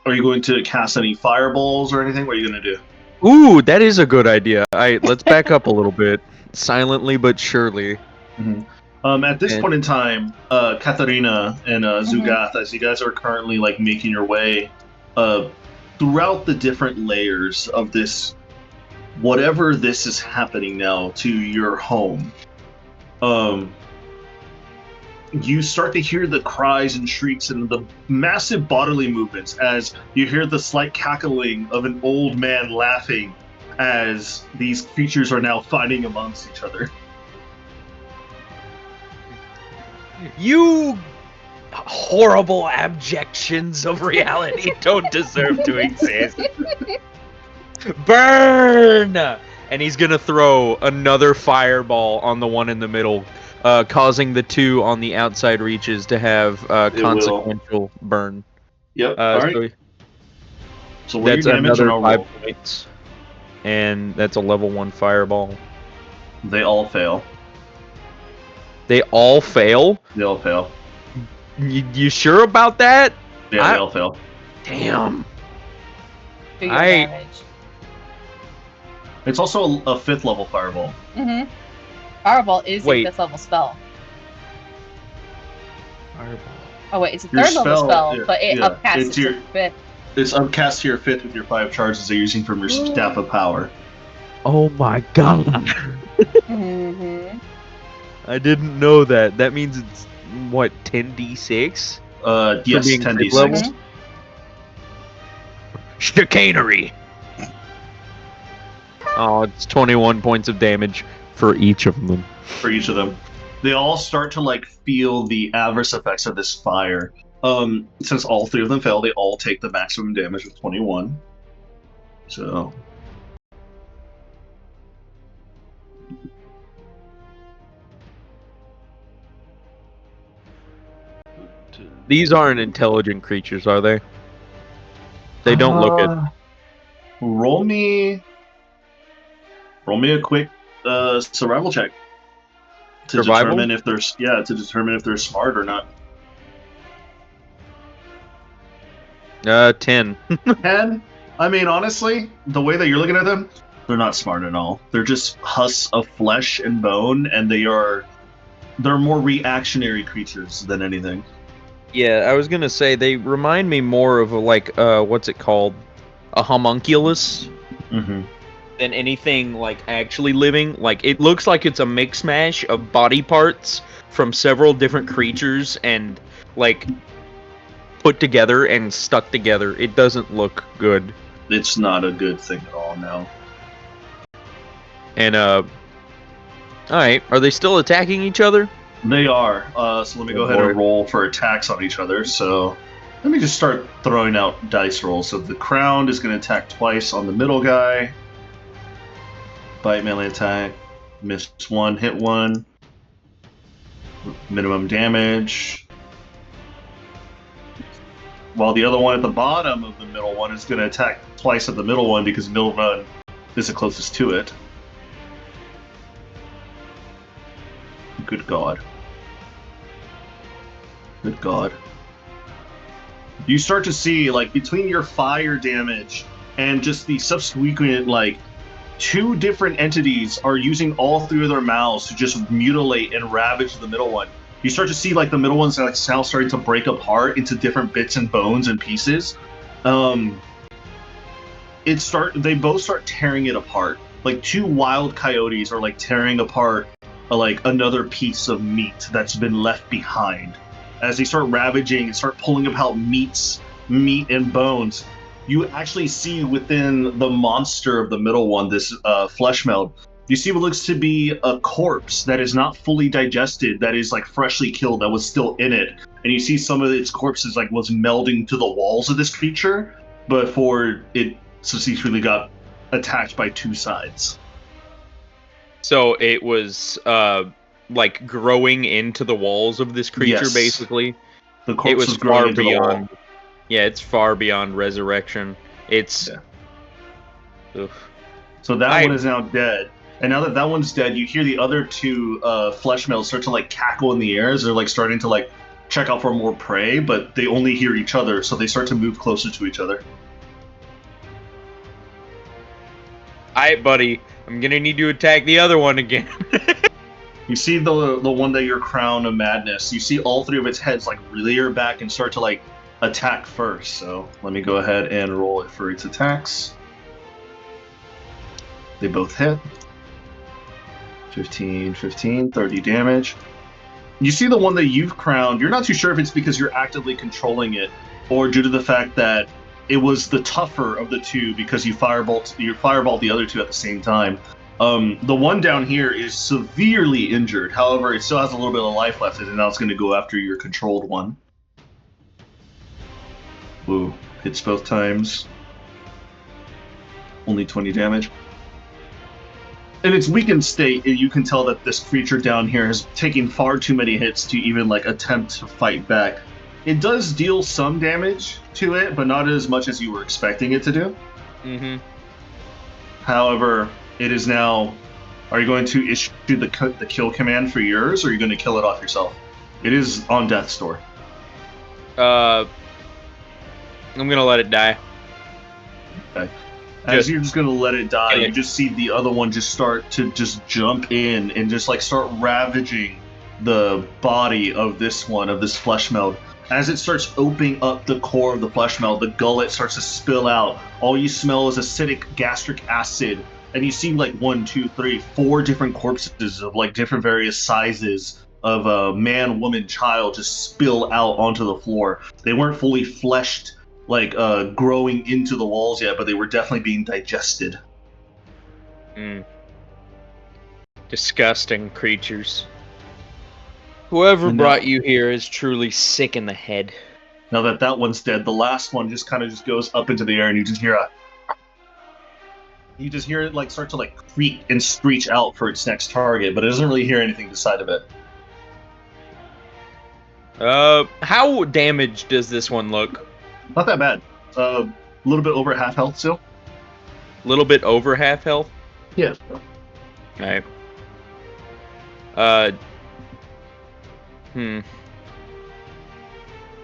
Are you going to cast any fireballs or anything? What are you going to do? Ooh, that is a good idea. Let's back up a little bit. silently but surely. At this And- point in time, Katharina and Zugath, as you guys are currently like making your way throughout the different layers of this, whatever this is happening now to your home, you start to hear the cries and shrieks and the massive bodily movements as you hear the slight cackling of an old man laughing as these creatures are now fighting amongst each other. You horrible abjections of reality don't deserve to exist. Burn! And he's gonna throw another fireball on the one in the middle, causing the two on the outside reaches to have It will. consequential burn. Yep. All right. So what are That's your damage and another I'll 5 roll? points. And that's a level 1 fireball. They all fail. They all fail? They all fail. You sure about that? Yeah, they all fail. Damn. Do your I- damage. It's also a 5th level fireball. Mm-hmm. Fireball is Wait. a 5th level spell. Fireball. Oh wait, it's a Your 3rd level spell, yeah, but it yeah. upcasts It's it your- to 5th. It's upcast to your 5th with your 5 charges they're using from your staff of power. Oh my god. Mm-hmm. I didn't know that. That means it's, what, 10d6? Yes, being 10d6. fifth level? Mhm. Chicanery! Oh, it's 21 points of damage for each of them. For each of them. They all start to like feel the adverse effects of this fire. Since all 3 of them fail, they all take the maximum damage of 21. So These aren't intelligent creatures, are they? They don't look it. Roll me a quick survival check to Survival? determine if they're smart or not. 10. 10. I mean, honestly, the way that you're looking at them, they're not smart at all. They're just husks of flesh and bone, and they're more reactionary creatures than anything. Yeah, I was gonna say, they remind me more of a, like, what's it called? A homunculus? Mm-hmm. Than anything, like, actually living. Like, it looks like it's a mix mash of body parts from several different creatures and, like, put together and stuck together. It doesn't look good. It's not a good thing at all now. And, alright, are they still attacking each other? They are. So let me go ahead and roll for attacks on each other. So let me just start throwing out dice rolls. So the crown is going to attack twice on the middle guy. Bite melee attack. Miss 1, hit 1. Minimum damage. While the other one at the bottom of the middle one is going to attack twice at the middle one because the middle one is the closest to it. Good God. Good God. You start to see, like, between your fire damage and just the subsequent, like, 2 different entities are using all 3 of their mouths to just mutilate and ravage the middle one. You start to see, like, the middle one's, like, now starting to break apart into different bits and bones and pieces. They both start tearing it apart. Like, 2 wild coyotes are, like, tearing apart, like, another piece of meat that's been left behind. As they start ravaging and start pulling apart meat and bones, you actually see within the monster of the middle one, this flesh meld, you see what looks to be a corpse that is not fully digested, that is like freshly killed, that was still in it. And you see some of its corpses like was melding to the walls of this creature before it successfully got attacked by 2 sides. So it was like growing into the walls of this creature, Yes. basically. The corpse It was was growing far into the wall. beyond. Yeah, it's far beyond resurrection. It's. Yeah. Ugh. So that one is now dead. And now that one's dead, you hear the other 2 flesh melds start to like cackle in the air as they're like starting to like check out for more prey, but they only hear each other, so they start to move closer to each other. Alright, buddy. I'm gonna need to attack the other one again. You see the one that you're Crown of Madness. You see all three of its heads like rear back and start to like attack first. So let me go ahead and roll it for its attacks. They both hit. 15, 30 damage. You see the one that you've crowned. You're not too sure if it's because you're actively controlling it or due to the fact that it was the tougher of the two because you fireballed the other two at the same time. The one down here is severely injured. However, it still has a little bit of life left, and now it's going to go after your controlled one. Ooh, hits both times. Only 20 damage. In its weakened state, you can tell that this creature down here is taking far too many hits to even like attempt to fight back. It does deal some damage to it, but not as much as you were expecting it to do. Mm-hmm. However, it is now... Are you going to issue the kill command for yours, or are you going to kill it off yourself? It is on death's door. I'm gonna let it die. Okay. As you're just going to let it die, you just see the other one just start to just jump in and just like start ravaging the body of this one, of this flesh meld. As it starts opening up the core of the flesh meld, the gullet starts to spill out. All you smell is acidic gastric acid. And you see like 1, 2, 3, 4 different corpses of like different various sizes of a man, woman, child just spill out onto the floor. They weren't fully fleshed, like growing into the walls yet, but they were definitely being digested. Disgusting creatures. Whoever brought you here is truly sick in the head. Now that one's dead, the last one just kind of just goes up into the air, and you just hear it like start to like creak and screech out for its next target, but it doesn't really hear anything beside of it. How damaged does this one look? Not that bad. A little bit over half health still. A little bit over half health? Yeah. Alright.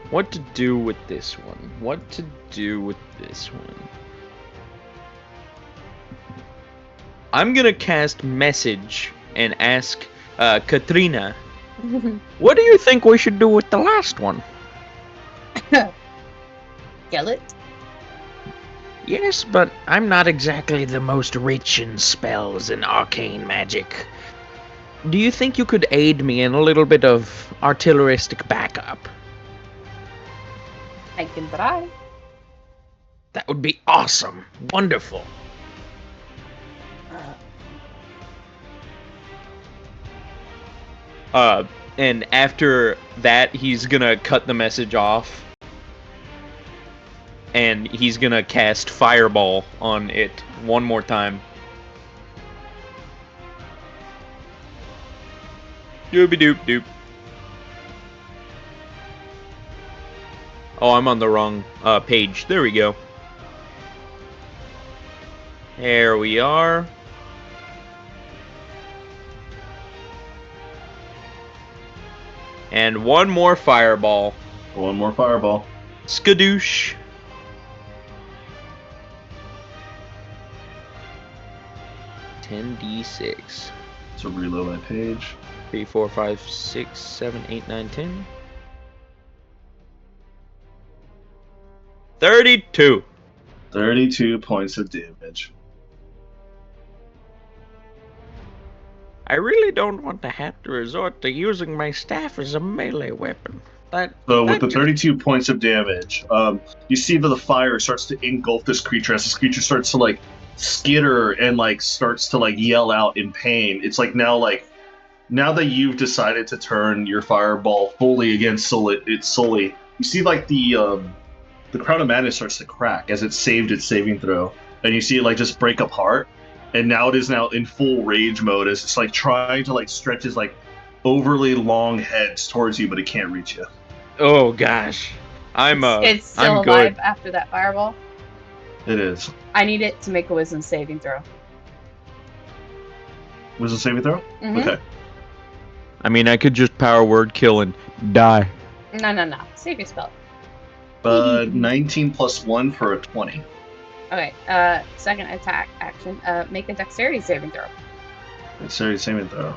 What to do with this one? I'm gonna cast message and ask Katrina, what do you think we should do with the last one? Kill it? Yes, but I'm not exactly the most rich in spells and arcane magic. Do you think you could aid me in a little bit of artilleristic backup? I can try. That would be awesome. Wonderful. And after that, he's gonna cut the message off. And he's gonna cast Fireball on it one more time. Doobie-doop-doop. Oh, I'm on the wrong page. There we go. There we are. And one more Fireball. One more Fireball. Skadoosh. $10d6. So reload my page. 3, 4, 5, 6, 7, 8, 9, 10. 32. 32 points of damage. I really don't want to have to resort to using my staff as a melee weapon. So with the 32 points of damage, you see that the fire starts to engulf this creature as this creature starts to like skitter and like starts to like yell out in pain. It's like now that you've decided to turn your fireball fully against Sully, you see like the Crown of Madness starts to crack as it saved its saving throw, and you see it like just break apart, and now it is now in full rage mode as it's like trying to like stretch its like overly long heads towards you, but it can't reach you. Oh gosh, It's still I'm alive good. after that fireball. It is. I need it to make a wisdom saving throw. Wisdom saving throw? Mhm. Okay. I mean, I could just power word kill and die. No. Save your spell. 19 plus 1 for a 20. Okay, second attack action. Make a dexterity saving throw. Sorry, saving throw.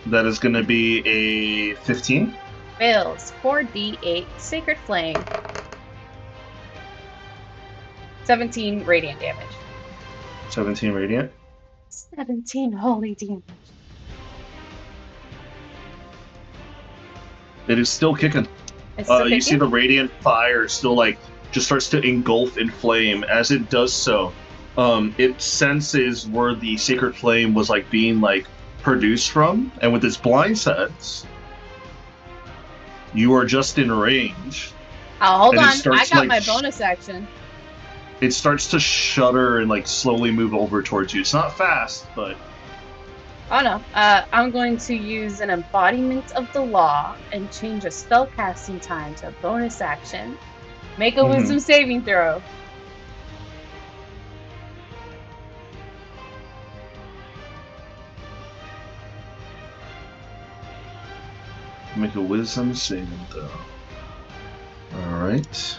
That is going to be a 15. Fails. 4d8 sacred flame. 17 radiant damage. 17 radiant. 17 holy damage. It is still kicking. It's still You see kicking? the radiant fire still just starts to engulf in flame. As it does so, it senses where the sacred flame was being produced from, and with its blind sense, you are just in range. Oh, hold and on. I got my bonus action. It starts to shudder and slowly move over towards you. It's not fast, but Oh no. I'm going to use an embodiment of the law and change a spell casting time to a bonus action. Make a wisdom saving throw. make a wisdom saving throw. All right.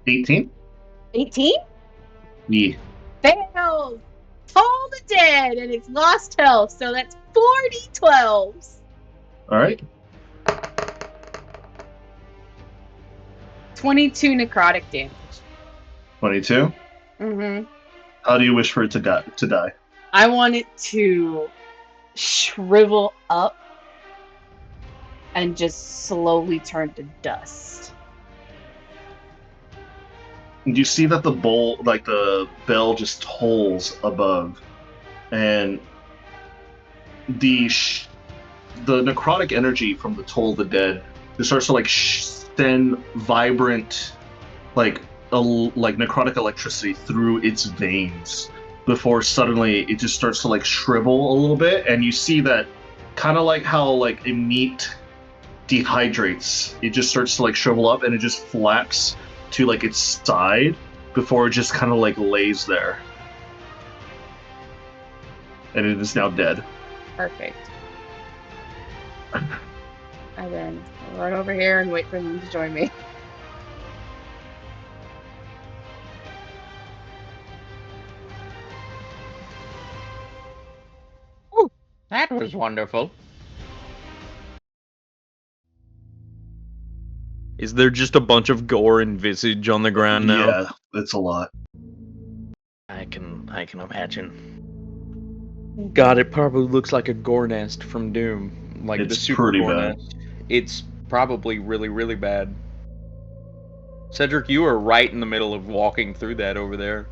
18? 18? Yeah. Fails! Toll the dead and it's lost health, so that's 4d12s. All right. 22 necrotic damage. 22. Mm-hmm. How do you wish for it to die? I want it to shrivel up and just slowly turn to dust. You see that the the bell just tolls above, and the necrotic energy from the toll of the dead just starts to send vibrant, necrotic electricity through its veins before suddenly it just starts to shrivel a little bit, and you see that kind of how a meat dehydrates. It just starts to shrivel up, and it just flaps to its side before it just kind of lays there, and it is now dead. Perfect. And then I'll run over here and wait for them to join me. Ooh, that was wonderful. Is there just a bunch of gore and visage on the ground now? Yeah, it's a lot. I can imagine. God, it probably looks like a gore nest from Doom, like the It's super pretty gore bad. nest. It's probably really, really bad. Cedric, you are right in the middle of walking through that over there.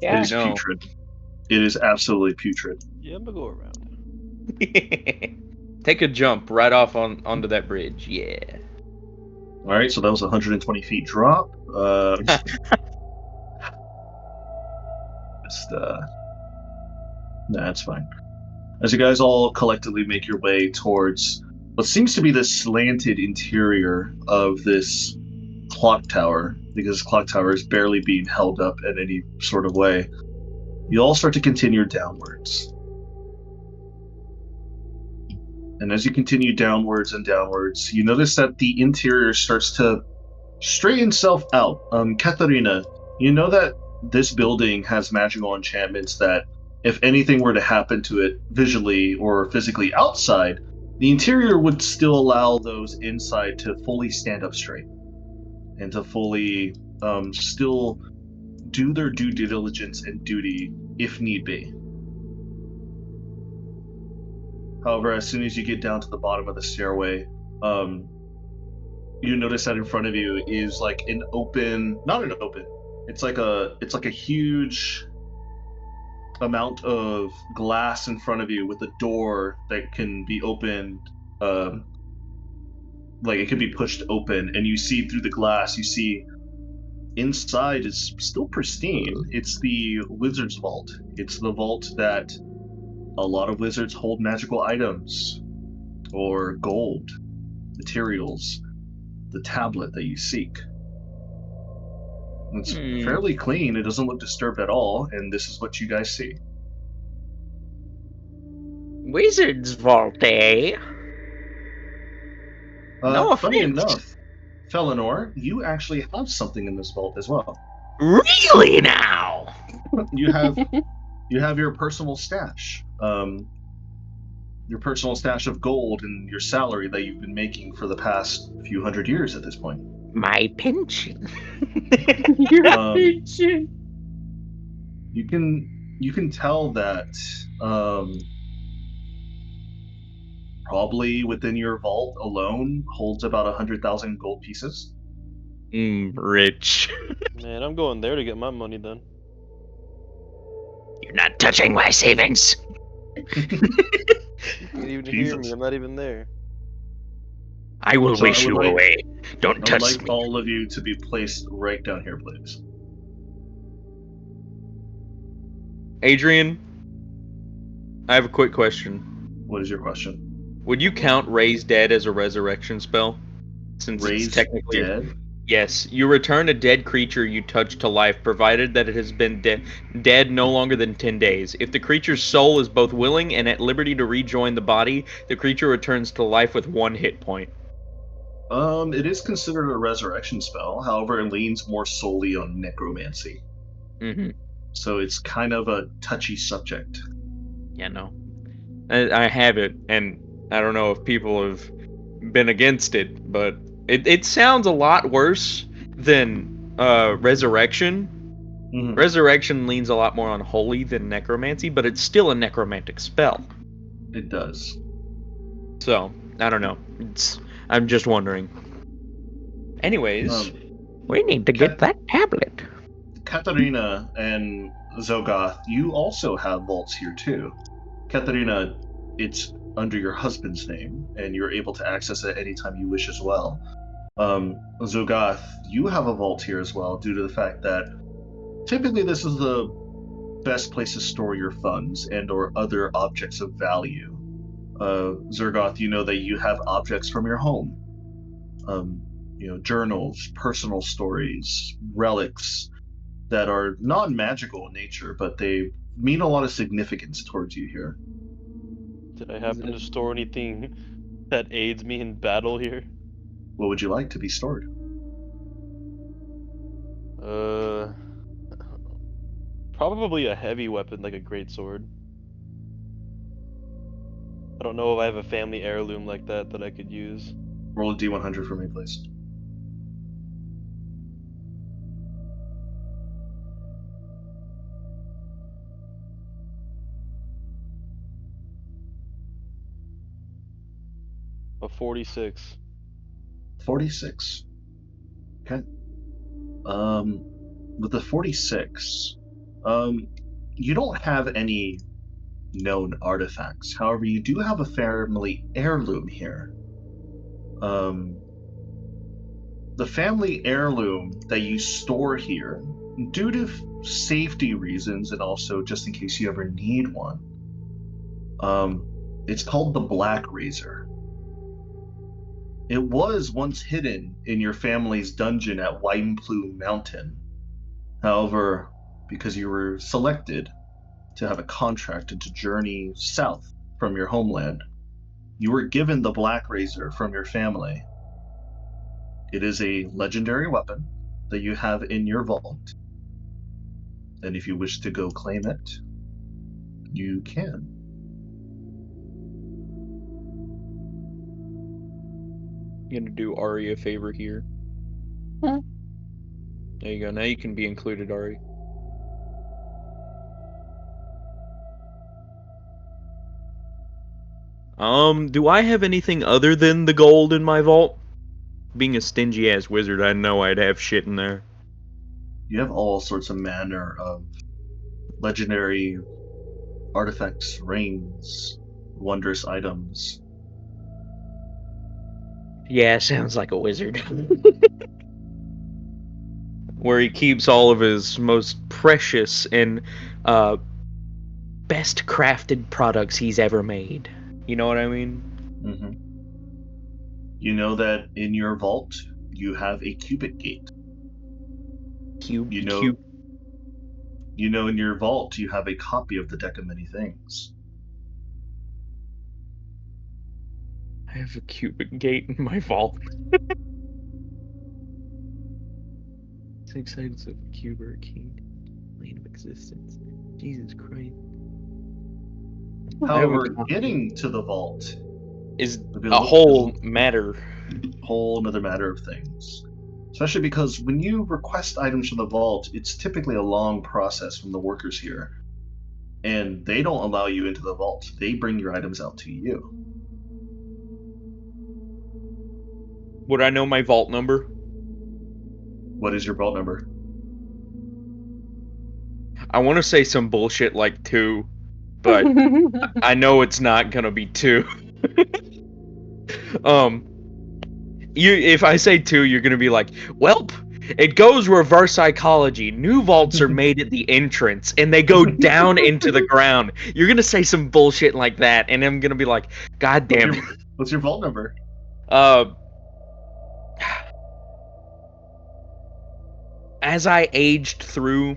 Yeah. It is putrid. It is absolutely putrid. Yeah, I'm gonna go around. Take a jump right off onto that bridge. Yeah. All right, so that was a 120 feet drop. Nah, it's fine. As you guys all collectively make your way towards what seems to be the slanted interior of this clock tower, because this clock tower is barely being held up in any sort of way, you all start to continue downwards. And as you continue downwards and downwards, you notice that the interior starts to straighten itself out. Katharina, you know that this building has magical enchantments that, if anything were to happen to it visually or physically outside, the interior would still allow those inside to fully stand up straight and to fully still do their due diligence and duty if need be. However, as soon as you get down to the bottom of the stairway, you notice that in front of you is an open, not an open, it's like a huge amount of glass in front of you with a door that can be opened, it can be pushed open, and you see through the glass, you see inside is still pristine. It's the wizard's vault. It's the vault that a lot of wizards hold magical items or gold materials, the tablet that you seek. It's fairly clean. It doesn't look disturbed at all, and this is what you guys see. Wizard's Vault, eh? No Funny offense. enough, Felinor, you actually have something in this vault as well. Really now? You have your personal stash. Your personal stash of gold and your salary that you've been making for the past few hundred years at this point. My pension. Your Um, pension. You can tell that probably within your vault alone holds about 100,000 gold pieces. Rich. Man, I'm going there to get my money then. You're not touching my savings. You can't even hear me. Jesus. I'm not even there. I will So I wish would you like- away. Don't I would touch like me. all of you to be placed right down here, please. Adrian, I have a quick question. What is your question? Would you count Raise Dead as a resurrection spell? Since Raise it's technically dead? Yes, you return a dead creature you touch to life, provided that it has been dead no longer than 10 days. If the creature's soul is both willing and at liberty to rejoin the body, the creature returns to life with 1 hit point. It is considered a resurrection spell. However, it leans more solely on necromancy. Mm-hmm. So it's kind of a touchy subject. Yeah, no. I have it, and I don't know if people have been against it, but it sounds a lot worse than Resurrection. Mhm. Resurrection leans a lot more on holy than necromancy, but it's still a necromantic spell. It does. So, I don't know. I'm just wondering. Anyways, We need to get that tablet. Katarina and Zogoth, you also have vaults here too. Katarina, it's under your husband's name, and you're able to access it anytime you wish as well. Zogoth, you have a vault here as well, due to the fact that typically this is the best place to store your funds and or other objects of value. Zergoth, you know that you have objects from your home. Journals, personal stories, relics that are non-magical in nature, but they mean a lot of significance towards you here. Did I happen to store anything that aids me in battle here? What would you like to be stored? Probably a heavy weapon like a greatsword. I don't know if I have a family heirloom like that I could use. Roll a d100 for me, please. A 46. 46. Okay. With the 46, you don't have any known artifacts. However, you do have a family heirloom here. The family heirloom that you store here, due to safety reasons and also just in case you ever need one, it's called the Black Razor. It was once hidden in your family's dungeon at Wineplume Mountain. However, because you were selected to have a contract and to journey south from your homeland, you were given the Black Razor from your family. It is a legendary weapon that you have in your vault. And if you wish to go claim it, you can. I'm gonna do Ari a favor here. Huh? There you go. Now you can be included, Ari. Do I have anything other than the gold in my vault? Being a stingy ass wizard, I know I'd have shit in there. You have all sorts of manner of legendary artifacts, rings, wondrous items. Yeah, sounds like a wizard. Where he keeps all of his most precious and Best crafted products he's ever made. you know what I mean? Mm-hmm. You know that in your vault, you have a cubic gate. Cube. You know in your vault, you have a copy of the Deck of Many Things. I have a cubic gate in my vault. 6 sides of a cube or a king. Plane of existence. Jesus Christ. However, getting to the vault is would be a whole matter. whole another matter of things. Especially because when you request items from the vault, it's typically a long process from the workers here. And they don't allow you into the vault. They bring your items out to you. Would I know my vault number? What is your vault number? I want to say some bullshit like 2, but I know it's not gonna be 2. If I say 2, you're gonna be like, "Welp, it goes reverse psychology. New vaults are made at the entrance, and they go down into the ground." You're gonna say some bullshit like that, and I'm gonna be like, "God damn it!" What's your vault number? As I aged through,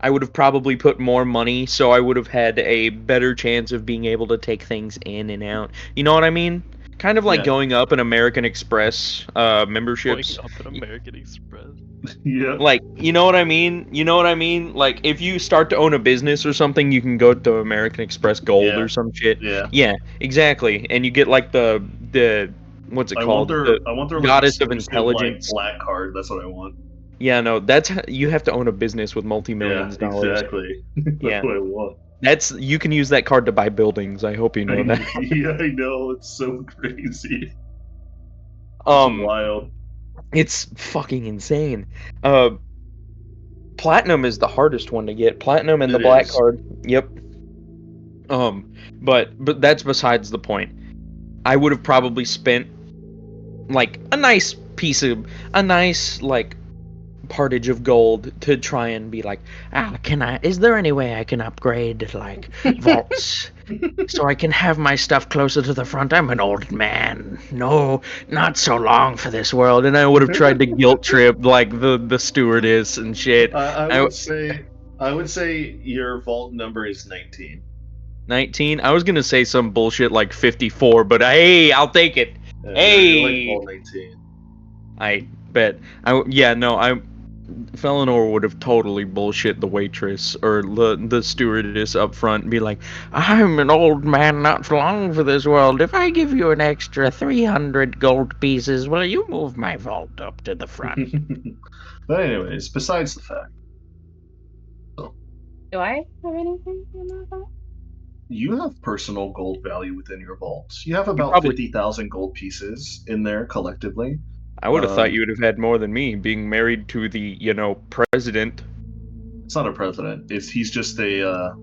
I would have probably put more money, so I would have had a better chance of being able to take things in and out. You know what I mean? Kind of like going up an American Express memberships. Going up an American Express. Yeah. Like, you know what I mean? You know what I mean? Like, if you start to own a business or something, you can go to American Express Gold or some shit. Yeah, exactly. And you get like the what's it called? I want their Goddess like, of Intelligence. Like, black card. That's what I want. Yeah, no, that's you have to own a business with multi-millions of dollars. Exactly. That's what I want. You can use that card to buy buildings. I hope you know that. Yeah, I know. It's so crazy. It's wild. It's fucking insane. Platinum is the hardest one to get. Platinum and the black card. Yep. But that's besides the point. I would have probably spent like a nice like partage of gold to try and be like, is there any way I can upgrade like vaults so I can have my stuff closer to the front? I'm an old man. No, not so long for this world. And I would have tried to guilt trip like the stewardess and shit. I would say your vault number is 19. 19? I was gonna say some bullshit like 54, but hey, I'll take it. Like vault 19. I bet. Felinor would have totally bullshit the waitress or the stewardess up front and be like, "I'm an old man not long for this world. If I give you an extra 300 gold pieces, will you move my vault up to the front?" But anyways, besides the fact. Do I have anything in that vault? You have personal gold value within your vault. You have about 50,000 gold pieces in there collectively. I would have thought you would have had more than me, being married to the, president. It's not a president. He's just a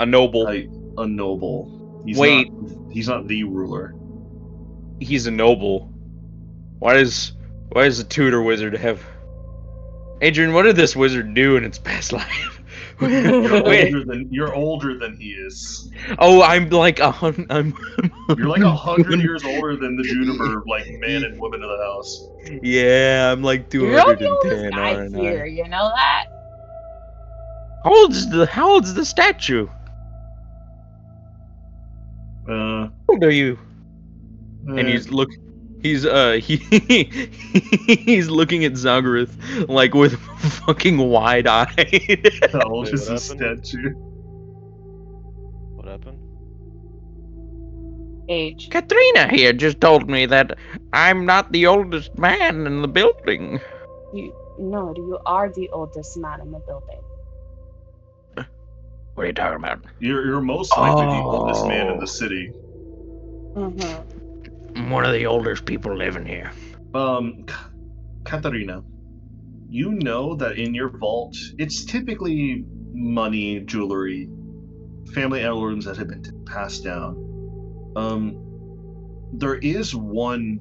noble. A noble. He's not the ruler. He's a noble. Why does the tutor wizard have... Adrian, what did this wizard do in its past life? You're older than he is. Oh, I'm like You're like 100 years older than the Juniper man and woman of the house. Yeah, I'm like 210. Guy here, you know that? How old's the statue? How old are you? And he's looking at Zagarath like with fucking wide-eyed. How old is the statue? What happened? Age. Katrina here just told me that I'm not the oldest man in the building. You are the oldest man in the building. What are you talking about? You're most likely the oldest man in the city. Mm-hmm. I'm one of the oldest people living here. Katarina, you know that in your vault, it's typically money, jewelry, family heirlooms that have been passed down. There is one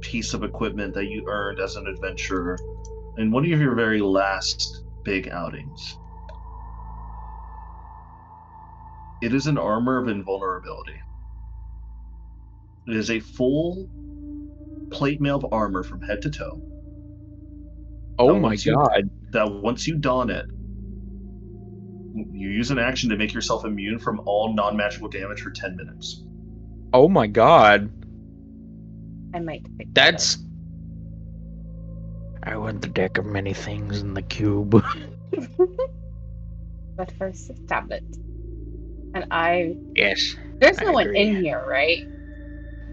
piece of equipment that you earned as an adventurer in one of your very last big outings. It is an armor of invulnerability. It is a full plate mail of armor from head to toe. Oh my god. That once you don it, you use an action to make yourself immune from all non-magical damage for 10 minutes. Oh my god. I might pick That's. I want the deck of many things in the cube. that up. But first, the tablet. And Yes. there's I no one agree. in here, right?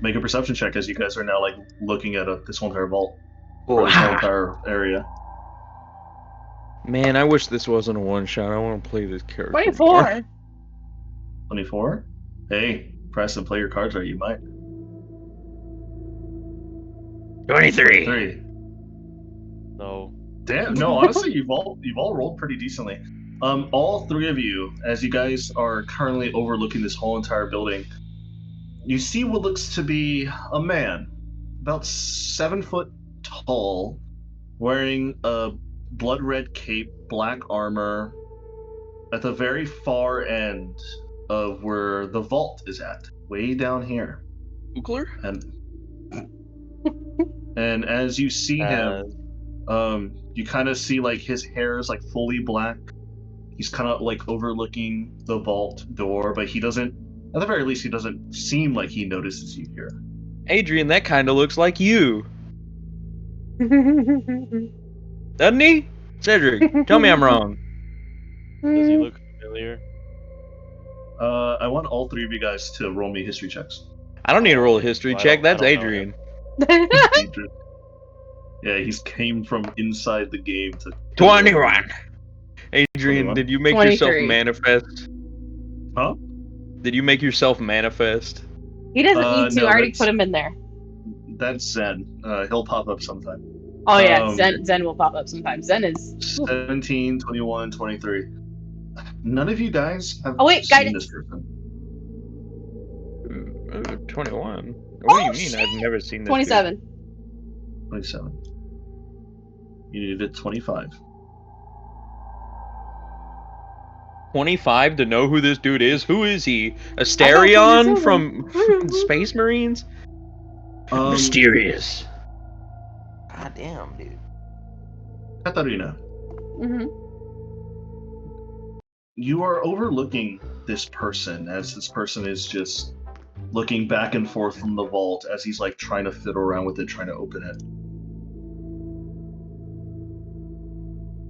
Make a perception check as you guys are now like looking at this whole entire vault Oh, or this whole ha! entire area. Man, I wish this wasn't a one shot. I want to play this character. 24. 24. Hey, press and play your cards right. You might. 23. 3. No. Damn. No, honestly, you've all rolled pretty decently. All three of you, as you guys are currently overlooking this whole entire building, you see what looks to be a man, about 7 foot tall, wearing a blood red cape, black armor, at the very far end of where the vault is at, way down here. Oogler? And as you see him, you kind of see like his hair is like fully black. He's kind of like overlooking the vault door, but he doesn't, at the very least, he doesn't seem like he notices you here. Adrian, that kind of looks like you. Doesn't he? Cedric, tell me I'm wrong. Does he look familiar? I want all three of you guys to roll me history checks. I don't need to roll a history I check. don't- That's I don't know Adrian. Adrian. Yeah, he's came from inside the game to 21. Adrian, 21. did you make yourself 23. manifest? Huh? Did you make yourself manifest? He doesn't need to. No, I already that's- put him in there. That's Zen. He'll pop up sometime. Oh yeah, Um, Zen will pop up sometimes. Zen is. 17, 21, 23. None of you guys have Oh, wait, seen guidance. this person. 21. What Oh, do you mean? shit. I've never seen this. 27. 27. You needed 25. 25 to know who this dude is? Who is he? I Asterion thought from he was Space Marines? Mysterious. God damn, dude. Katarina, Mm-hmm. you are overlooking this person as this person is just looking back and forth from the vault as he's like trying to fiddle around with it, trying to open it.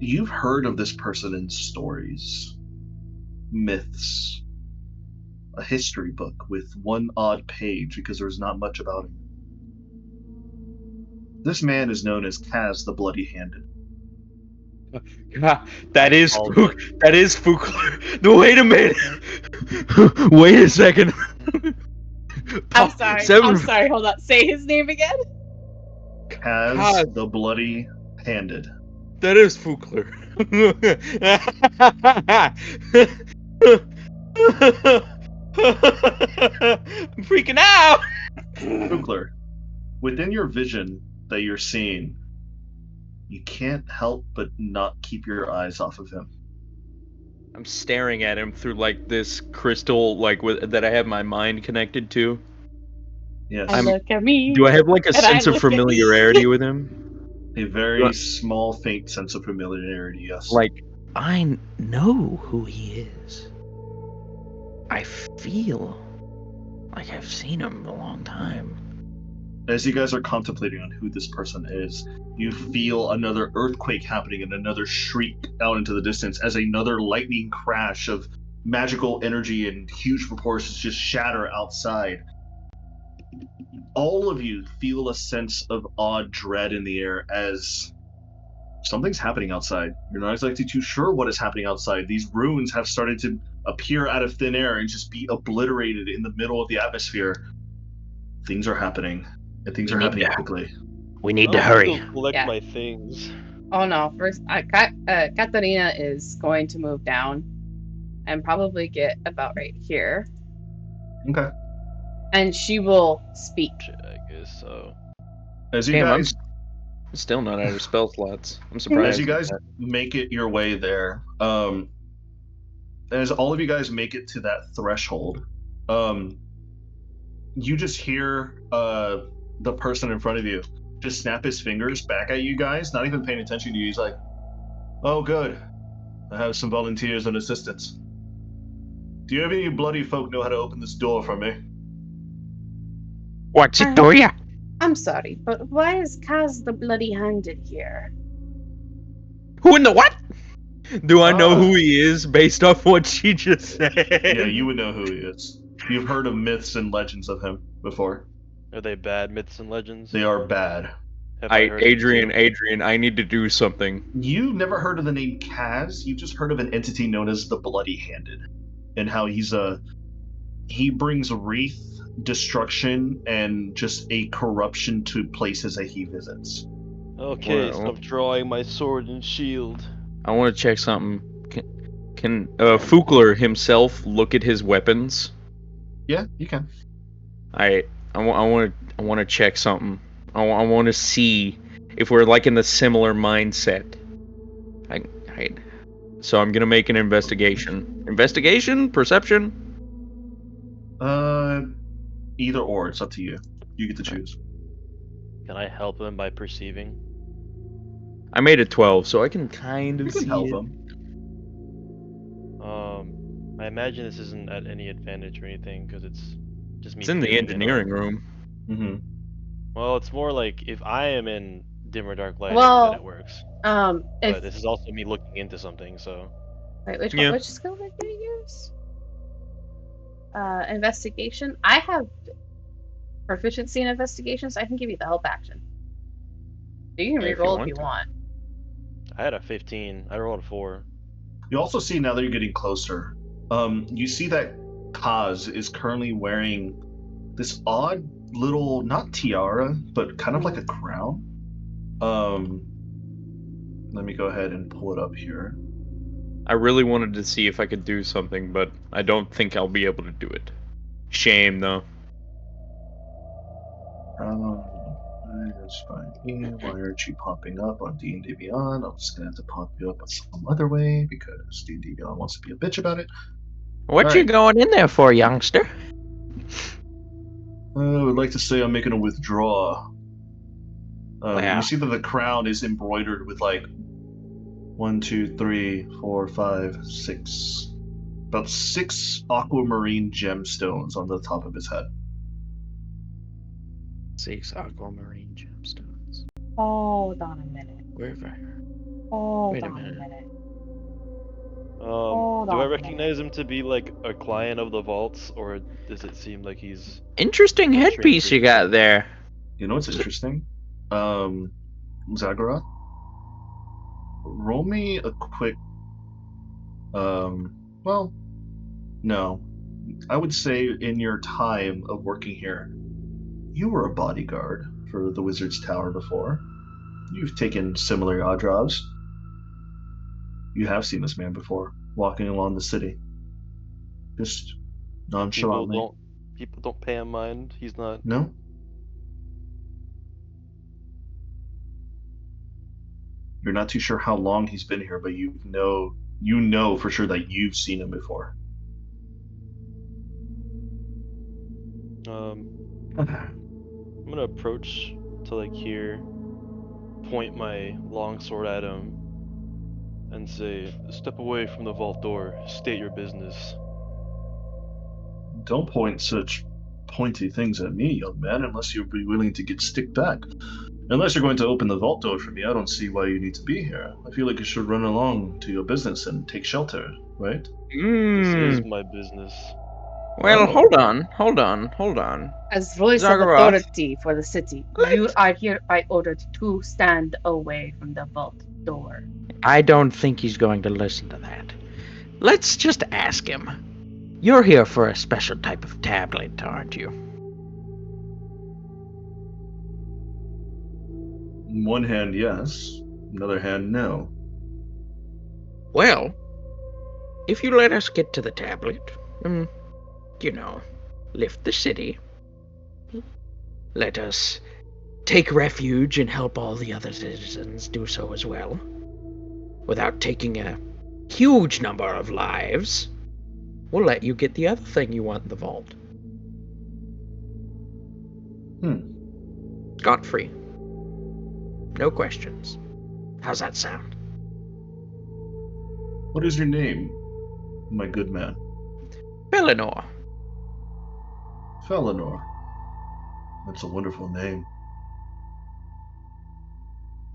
You've heard of this person in stories, myths, a history book with one odd page because there's not much about him. This man is known as Kaz the Bloody-Handed. That is All that is Fukler. No, wait a minute. Wait a second. I'm sorry. Seven- I'm sorry. Hold on. Say his name again. Kaz Kaz. the Bloody-Handed. That is Fukler. I'm freaking out. Kugler, within your vision that you're seeing, you can't help but not keep your eyes off of him. I'm staring at him through like this crystal, like that I have my mind connected to. Yes, And look at me. Do I have like a And I sense of look at you. familiarity with him? a very small, faint sense of familiarity. Yes, Like, I know who he is. I feel like I've seen him a long time. as you guys are contemplating on who this person is, you feel another earthquake happening and another shriek out into the distance as another lightning crash of magical energy and huge proportions just shatter outside. All of you feel a sense of odd dread in the air as something's happening outside. You're not exactly too sure what is happening outside. These runes have started to appear out of thin air and just be obliterated in the middle of the atmosphere. Things are happening, and things are happening quickly. We need I'll to hurry. go collect Yeah. my things. Oh no! First, Katarina is going to move down, and probably get about right here, Okay. and she will speak. I guess so. As you damn, I'm guys still not out of spell slots. I'm surprised. as you at guys that. make it your way there, as all of you guys make it to that threshold, you just hear the person in front of you just snap his fingers back at you guys, not even paying attention to you. He's like, "Oh, good. I have some volunteers and assistants. Do you have any bloody folk know how to open this door for me?" What's it do ya? I'm sorry, but why is Kaz the bloody-handed here? Who in the what? Do I know Ah. who he is based off what she just said? Yeah, you would know who he is. You've heard of myths and legends of him before. Are they bad myths and legends? They are bad. Have I heard Adrian, of them too? Adrian, I need to do something. You've never heard of the name Kaz. You've just heard of an entity known as the Bloody Handed, and how he brings wreath, destruction, and just a corruption to places that he visits. Okay, Well- so I'm drawing my sword and shield. I want to check something. Can Fukler himself look at his weapons? Yeah, you can. I want to check something. I want to see if we're like in the similar mindset. So I'm gonna make an investigation. Investigation? Perception? Either or. It's up to you. You get to choose. Can I help him by perceiving? I made it 12, so I can kind of You see can help it. him. I imagine this isn't at any advantage or anything because it's just me. It's in the picking it engineering up. room. Mm-hmm. Well, it's more like if I am in dim or dark lighting, Well, then it works. If But this is also me looking into something, so wait, which Yeah. which skill did you use? Investigation. I have proficiency in investigation, so I can give you the help action. You can If you reroll if want you to. want. I had a 15. I rolled a 4. You also see now that you're getting closer. You see that Kaz is currently wearing this odd little, not tiara, but kind of like a crown. Let me go ahead and pull it up here. I really wanted to see if I could do something, but I don't think I'll be able to do it. Shame, though. That's fine. Why aren't you popping up on D&D Beyond? I'm just gonna have to pop you up some other way because D&D Beyond wants to be a bitch about it. What All you right. going in there for, youngster? I would like to say I'm making a withdrawal. Well. You see that the crown is embroidered with like 1, 2, 3, 4, 5, 6, about 6 aquamarine gemstones on the top of his head. 6 aquamarine gemstones. Hold on a minute. Wherever. Hold Wait a on minute. a minute. Do I on a recognize him to be like a client of the vaults, or does it seem like he's Interesting a headpiece stranger you to got me? there. You know what's interesting? Zagara, roll me a quick. Well, no. I would say in your time of working here, you were a bodyguard for the Wizard's Tower before. You've taken similar odd jobs. You have seen this man before, walking along the city. Just nonchalantly. People don't pay him mind. He's not. No? You're not too sure how long he's been here, but you know for sure that you've seen him before. I'm gonna approach to like here, point my longsword at him, and say, "Step away from the vault door. State your business." Don't point such pointy things at me, young man, unless you'll be willing to get stick back. Unless you're going to open the vault door for me, I don't see why you need to be here. I feel like you should run along to your business and take shelter, right? This is my business. Well, Oh. hold on. As voice Zagoroth. of authority for the city, you are hereby ordered to stand away from the vault door. I don't think he's going to listen to that. Let's just ask him. You're here for a special type of tablet, aren't you? On one hand, yes. On the other hand, no. Well, if you let us get to the tablet, and, lift the city, let us take refuge and help all the other citizens do so as well, without taking a huge number of lives, we'll let you get the other thing you want in the vault. Scot-free. No questions. How's that sound? What is your name, my good man? Felinor. Felinor. That's a wonderful name.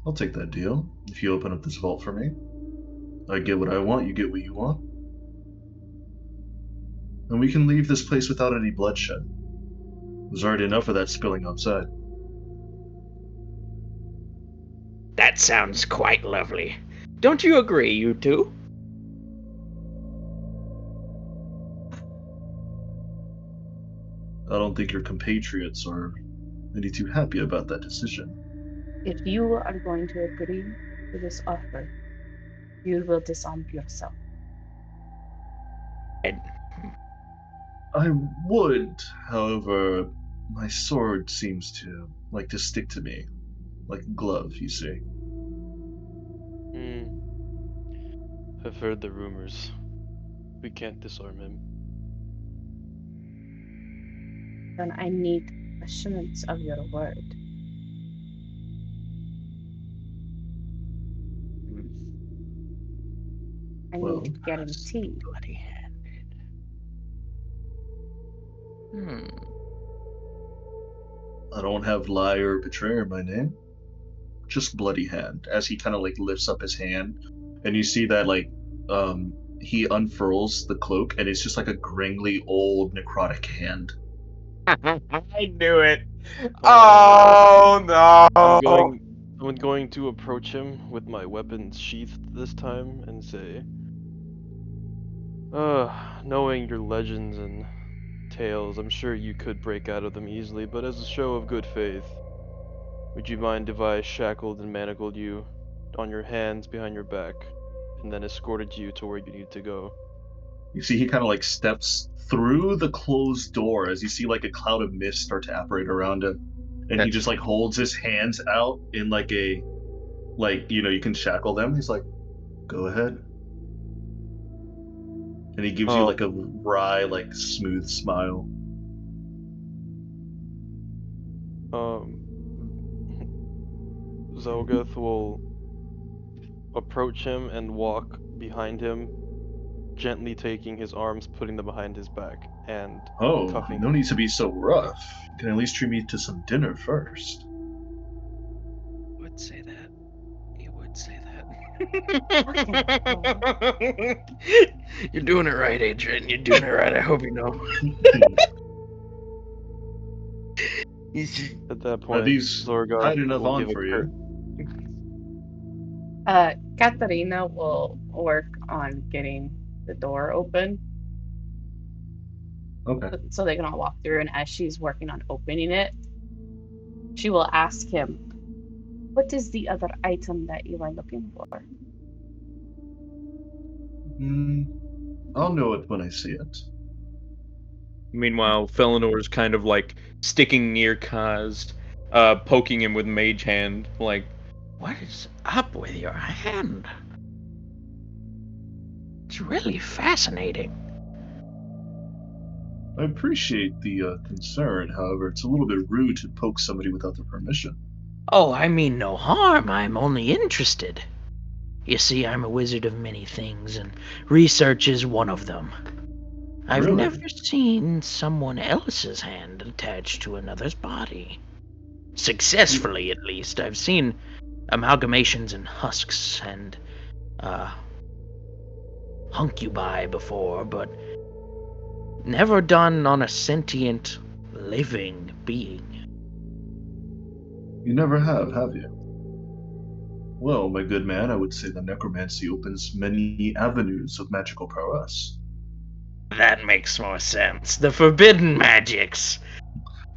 I'll take that deal. If you open up this vault for me, I get what I want, you get what you want. And we can leave this place without any bloodshed. There's already enough of that spilling outside. That sounds quite lovely. Don't you agree, you two? I don't think your compatriots are any too happy about that decision. If you are going to agree to this offer, you will disarm yourself. I would, however, my sword seems to like to stick to me, like a glove, you see. I've heard the rumors. We can't disarm him. Then I need assurance of your word. I Well, need guarantee. Bloody-handed. I don't have liar or betrayer in my name. Just bloody hand. As he kind of like lifts up his hand, and you see that like he unfurls the cloak, and it's just like a gringly old necrotic hand. I knew it. Oh, Oh no! I'm going to approach him with my weapon sheathed this time and say, knowing your legends and tales, I'm sure you could break out of them easily, but as a show of good faith, would you mind if I shackled and manacled you on your hands behind your back, and then escorted you to where you need to go? You see, he kind of like steps through the closed door as you see like a cloud of mist start to apparate around him, and he just like holds his hands out in like a, like, you know, you can shackle them. He's like, "Go ahead," and he gives you like a wry, like smooth smile. Zelgoth will approach him and walk behind him, gently taking his arms, putting them behind his back, and Oh, cuffing no him. need to be so rough. You can at least treat me to some dinner first. Would say that. He would say that. You're doing it right, Adrian. You're doing it right. I hope you know. At that Are point, these Zorgoth tight enough will on give a for you? Katarina will work on getting the door open Okay. so they can all walk through. And as she's working on opening it, she will ask him, "What is the other item that you are looking for?" I'll know it when I see it. Meanwhile, Felenor's kind of like sticking near Kaz, poking him with Mage Hand, like, What is up with your hand? It's really fascinating. I appreciate the concern, however, it's a little bit rude to poke somebody without their permission. Oh, I mean no harm. I'm only interested. You see, I'm a wizard of many things, and research is one of them. I've Really? never seen someone else's hand attached to another's body. Successfully, at least. I've seen amalgamations and husks and, huncubi before, but never done on a sentient, living being. You never have you? Well, my good man, I would say that necromancy opens many avenues of magical prowess. That makes more sense. The forbidden magics.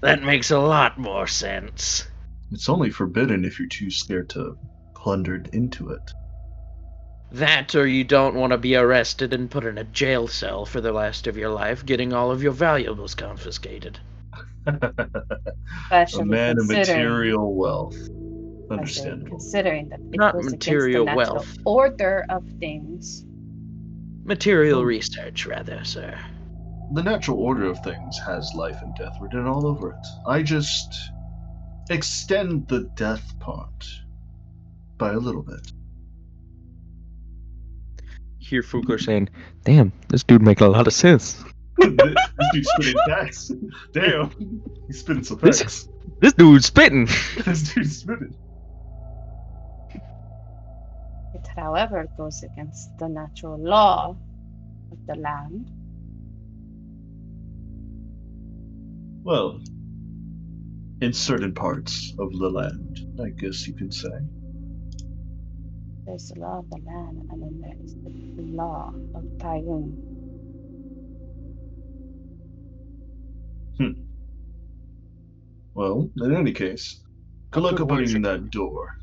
That makes a lot more sense. It's only forbidden if you're too scared to plundered into it. That, or you don't want to be arrested and put in a jail cell for the rest of your life, getting all of your valuables confiscated. A Especially man of considering, material wealth. especially Understandable. considering that it Not goes against the material natural wealth. order of things. Material research, rather, sir. The natural order of things has life and death written all over it. I just extend the death part by a little bit. Hear Fugler saying, "Damn, this dude making a lot of sense. This dude's spitting facts. Damn, he's spitting some This- facts. This dude's spitting." This dude's spitting. however, goes against the natural law of the land. Well, in certain parts of the land, I guess you can say. There's the law of the land, and then there is the law of Tyroon. Well, in any case, good luck opening that door.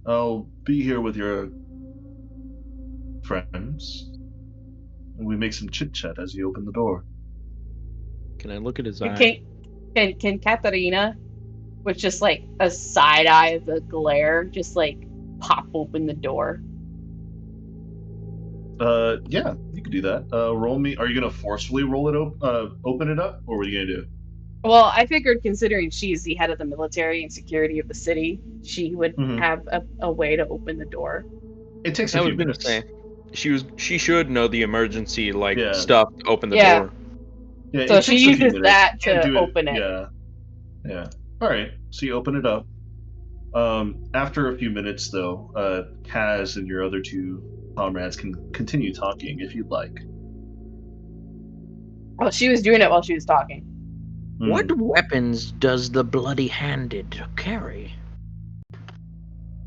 I'll be here with your friends, and we make some chit chat as you open the door. Can I look at his eye? Can Katharina, with just like a side eye of the glare, just like pop open the door? Yeah, you can do that. Roll me. Are you gonna forcefully roll it open it up, or what are you gonna do? Well, I figured considering she's the head of the military and security of the city, she would have a way to open the door. It takes a few minutes. Say, she should know the emergency Yeah. stuff to open the Yeah. door. Yeah, So it she takes a few uses minutes. that You can't to do open it. Yeah. All right. So you open it up. After a few minutes, though, Kaz and your other two comrades can continue talking if you'd like. Oh, she was doing it while she was talking. What weapons does the bloody-handed carry?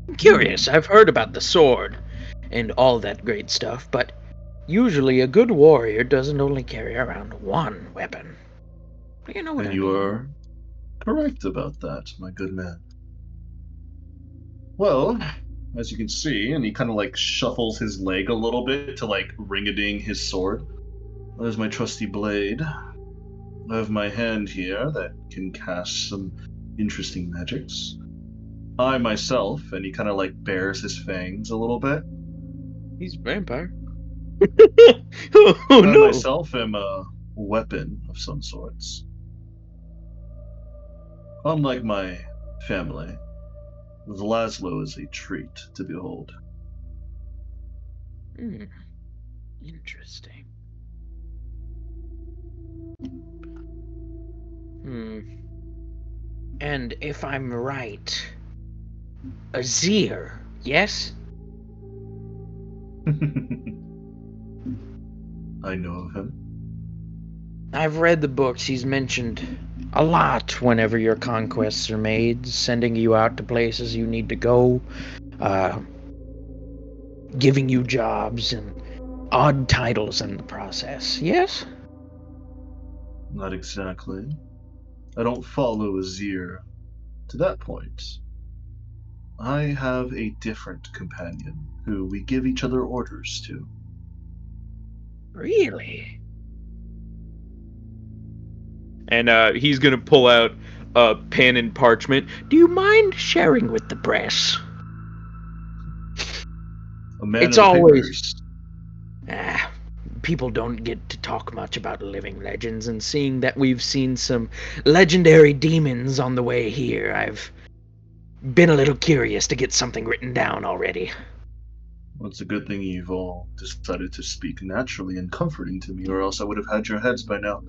I'm curious. I've heard about the sword and all that great stuff, but usually a good warrior doesn't only carry around one weapon. You know what I mean? You are correct about that, my good man. Well, as you can see, and he kind of like shuffles his leg a little bit to like ring-a-ding his sword. There's my trusty blade. I have my hand here that can cast some interesting magics. I myself, and he kind of like bares his fangs a little bit. He's a vampire. I myself am a weapon of some sorts. Unlike my family, Laszlo is a treat to behold. Interesting. And if I'm right, Azir, yes? I know of him. I've read the books. He's mentioned a lot whenever your conquests are made, sending you out to places you need to go, giving you jobs and odd titles in the process, yes? Not exactly. I don't follow Azir to that point. I have a different companion who we give each other orders to. Really? And he's gonna pull out a pen and parchment. Do you mind sharing with the press? A man It's of the always papers. People don't get to talk much about living legends, and seeing that we've seen some legendary demons on the way here, I've been a little curious to get something written down already. Well, it's a good thing you've all decided to speak naturally and comforting to me, or else I would have had your heads by now.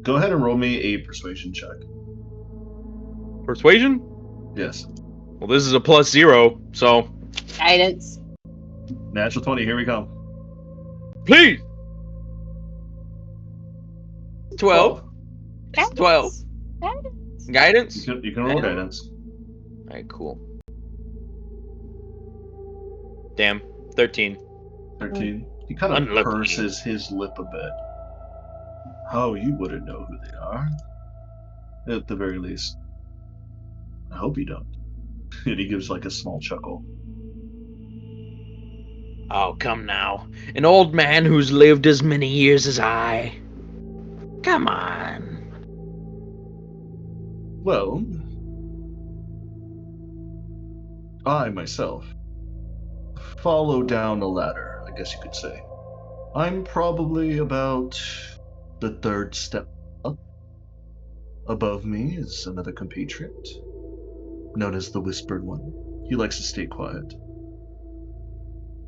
Go ahead and roll me a persuasion check. Persuasion? Yes. Well, this is a +0, so... Guidance. Natural 20, here we come. Please! 12. Guidance. 12. Guidance. Guidance? You can roll guidance. Alright, cool. Damn. 13. 13. He kind of Unlucky. purses his lip a bit. Oh, you wouldn't know who they are. At the very least. I hope you don't. And he gives like a small chuckle. Oh, come now. An old man who's lived as many years as I. Come on. Well, I myself follow down a ladder, I guess you could say. I'm probably about the third step up. Above me is another compatriot, known as the Whispered One. He likes to stay quiet.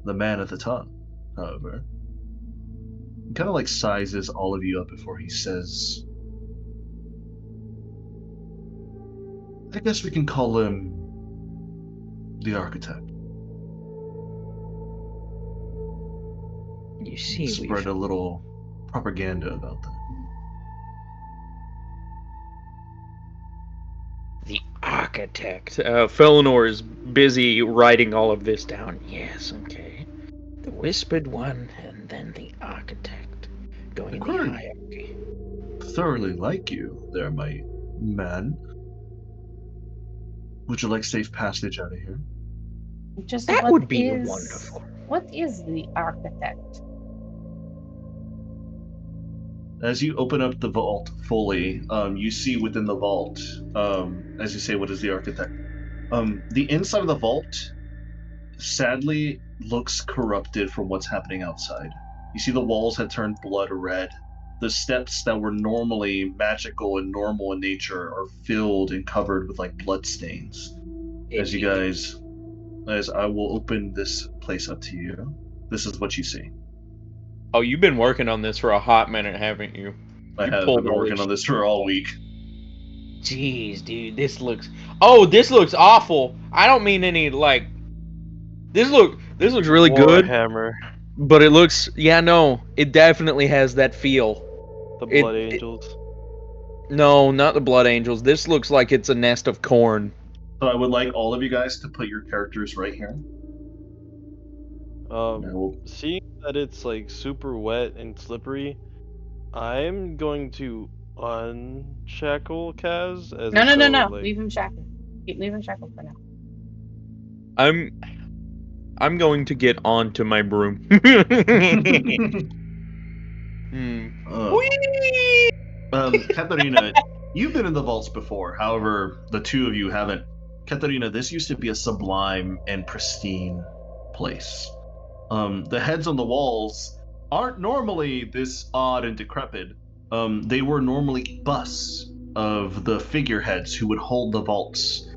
The man at the top, however, he kind of like sizes all of you up before he says, I guess we can call him the Architect. You see, Spread a little propaganda about that. the architect. Felinor is busy writing all of this down. Yes, okay. The whispered one, and then the architect. Going in the Good. hierarchy. Thoroughly like you there, my man. Would you like safe passage out of here? Just That would be wonderful. What is the architect? As you open up the vault fully, you see within the vault, as you say, what is the architect? The inside of the vault, sadly, looks corrupted from what's happening outside. You see the walls have turned blood red. The steps that were normally magical and normal in nature are filled and covered with like blood stains. As I will open this place up to you, this is what you see. Oh, you've been working on this for a hot minute, haven't you? I You have pulled been all working this on this for all week. Jeez, dude, this looks. Oh, this looks awful. I don't mean any like. This looks really good, Warhammer, but it looks. Yeah, no, it definitely has that feel. the It- Blood it- Angels. No, not the Blood Angels. This looks like it's a nest of corn. So I would like all of you guys to put your characters right here. And I will Seeing that it's like super wet and slippery, I'm going to unshackle Kaz as No, if no, no, though no. like Leave him shackled. Leave him shackled for now. I'm going to get onto my broom. Hmm. Whee! Katarina, you've been in the vaults before. However, the two of you haven't. Katarina, this used to be a sublime and pristine place. The heads on the walls aren't normally this odd and decrepit. They were normally busts of the figureheads who would hold the vaults.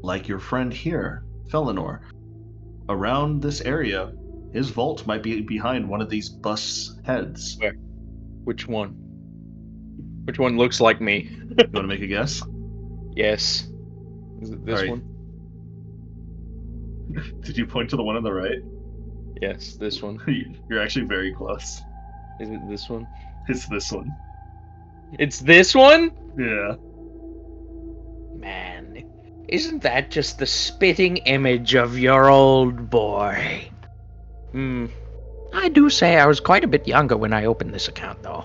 Like your friend here, Felinor. Around this area, his vault might be behind one of these busts' heads. Where? Which one? Which one looks like me? You want to make a guess? Yes. Is it this Alright. one? Did you point to the one on the right? Yes, this one. You're actually very close. Is it this one? It's this one. It's this one? Yeah. Man, isn't that just the spitting image of your old boy? Hmm. I do say I was quite a bit younger when I opened this account, though.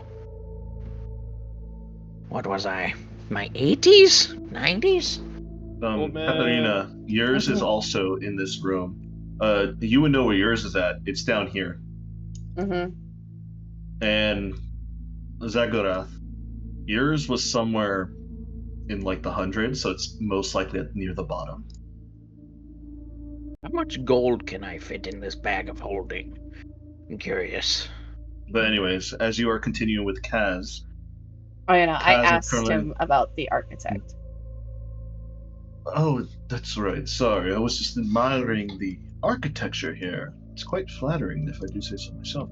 What was I? My 80s? 90s? Old man. Katarina, yours is also in this room. You would know where yours is at. It's down here. Mm-hmm. And Zagorath, yours was somewhere in like the hundreds, so it's most likely near the bottom. How much gold can I fit in this bag of holding? I'm curious. But anyways, as you are continuing with Kaz, Oh, you know, I Kaz asked currently- him about the architect. Oh, that's right. Sorry, I was just admiring the architecture here. It's quite flattering, if I do say so myself.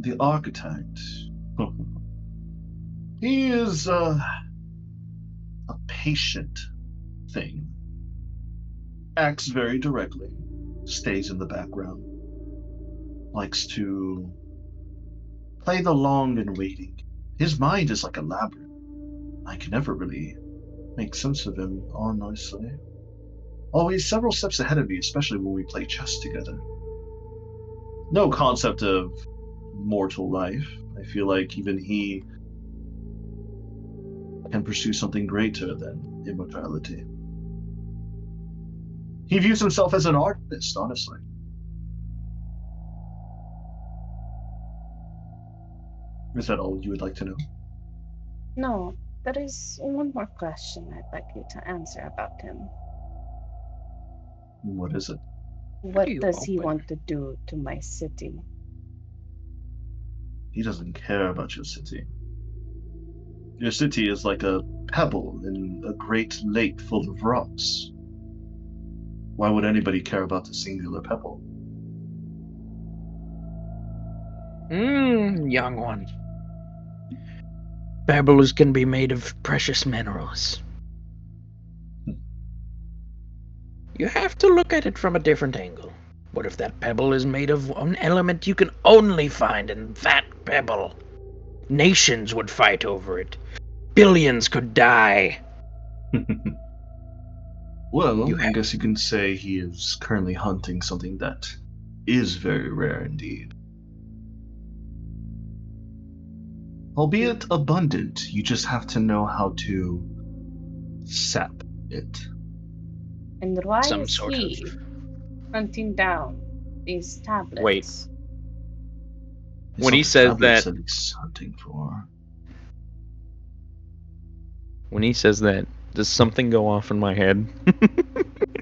The architect. He is a patient thing. Acts very directly. Stays in the background. Likes to play the long and waiting. His mind is like a labyrinth. I can never really make sense of him, honestly. Always several steps ahead of me, especially when we play chess together. No concept of mortal life. I feel like even he can pursue something greater than immortality. He views himself as an artist, honestly. Is that all you would like to know? No, there is one more question I'd like you to answer about him. What is it? What you does he open? want to do to my city? He doesn't care about your city. Your city is like a pebble in a great lake full of rocks. Why would anybody care about the singular pebble? Young one. Pebbles can be made of precious minerals. You have to look at it from a different angle. What if that pebble is made of an element you can only find in that pebble? Nations would fight over it. Billions could die. Well, You I guess you can say he is currently hunting something that is very rare indeed. Albeit abundant, you just have to know how to sap it. And why Some is sort of- he hunting down these tablets? Wait. It's When not he the says tablets that- he's hunting for. When he says that, does something go off in my head?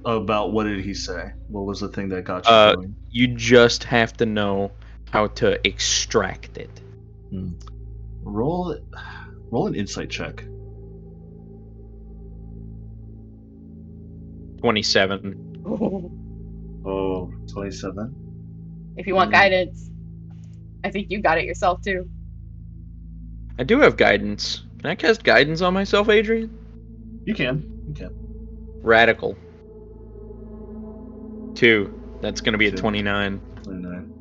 About what did he say? What was the thing that got you going? You just have to know how to extract it. Roll an insight check. 27. Oh, 27? If you want guidance, I think you got it yourself too. I do have guidance. Can I cast guidance on myself, Adrian? You can. Radical. 2. That's gonna be a 2. 29. 29.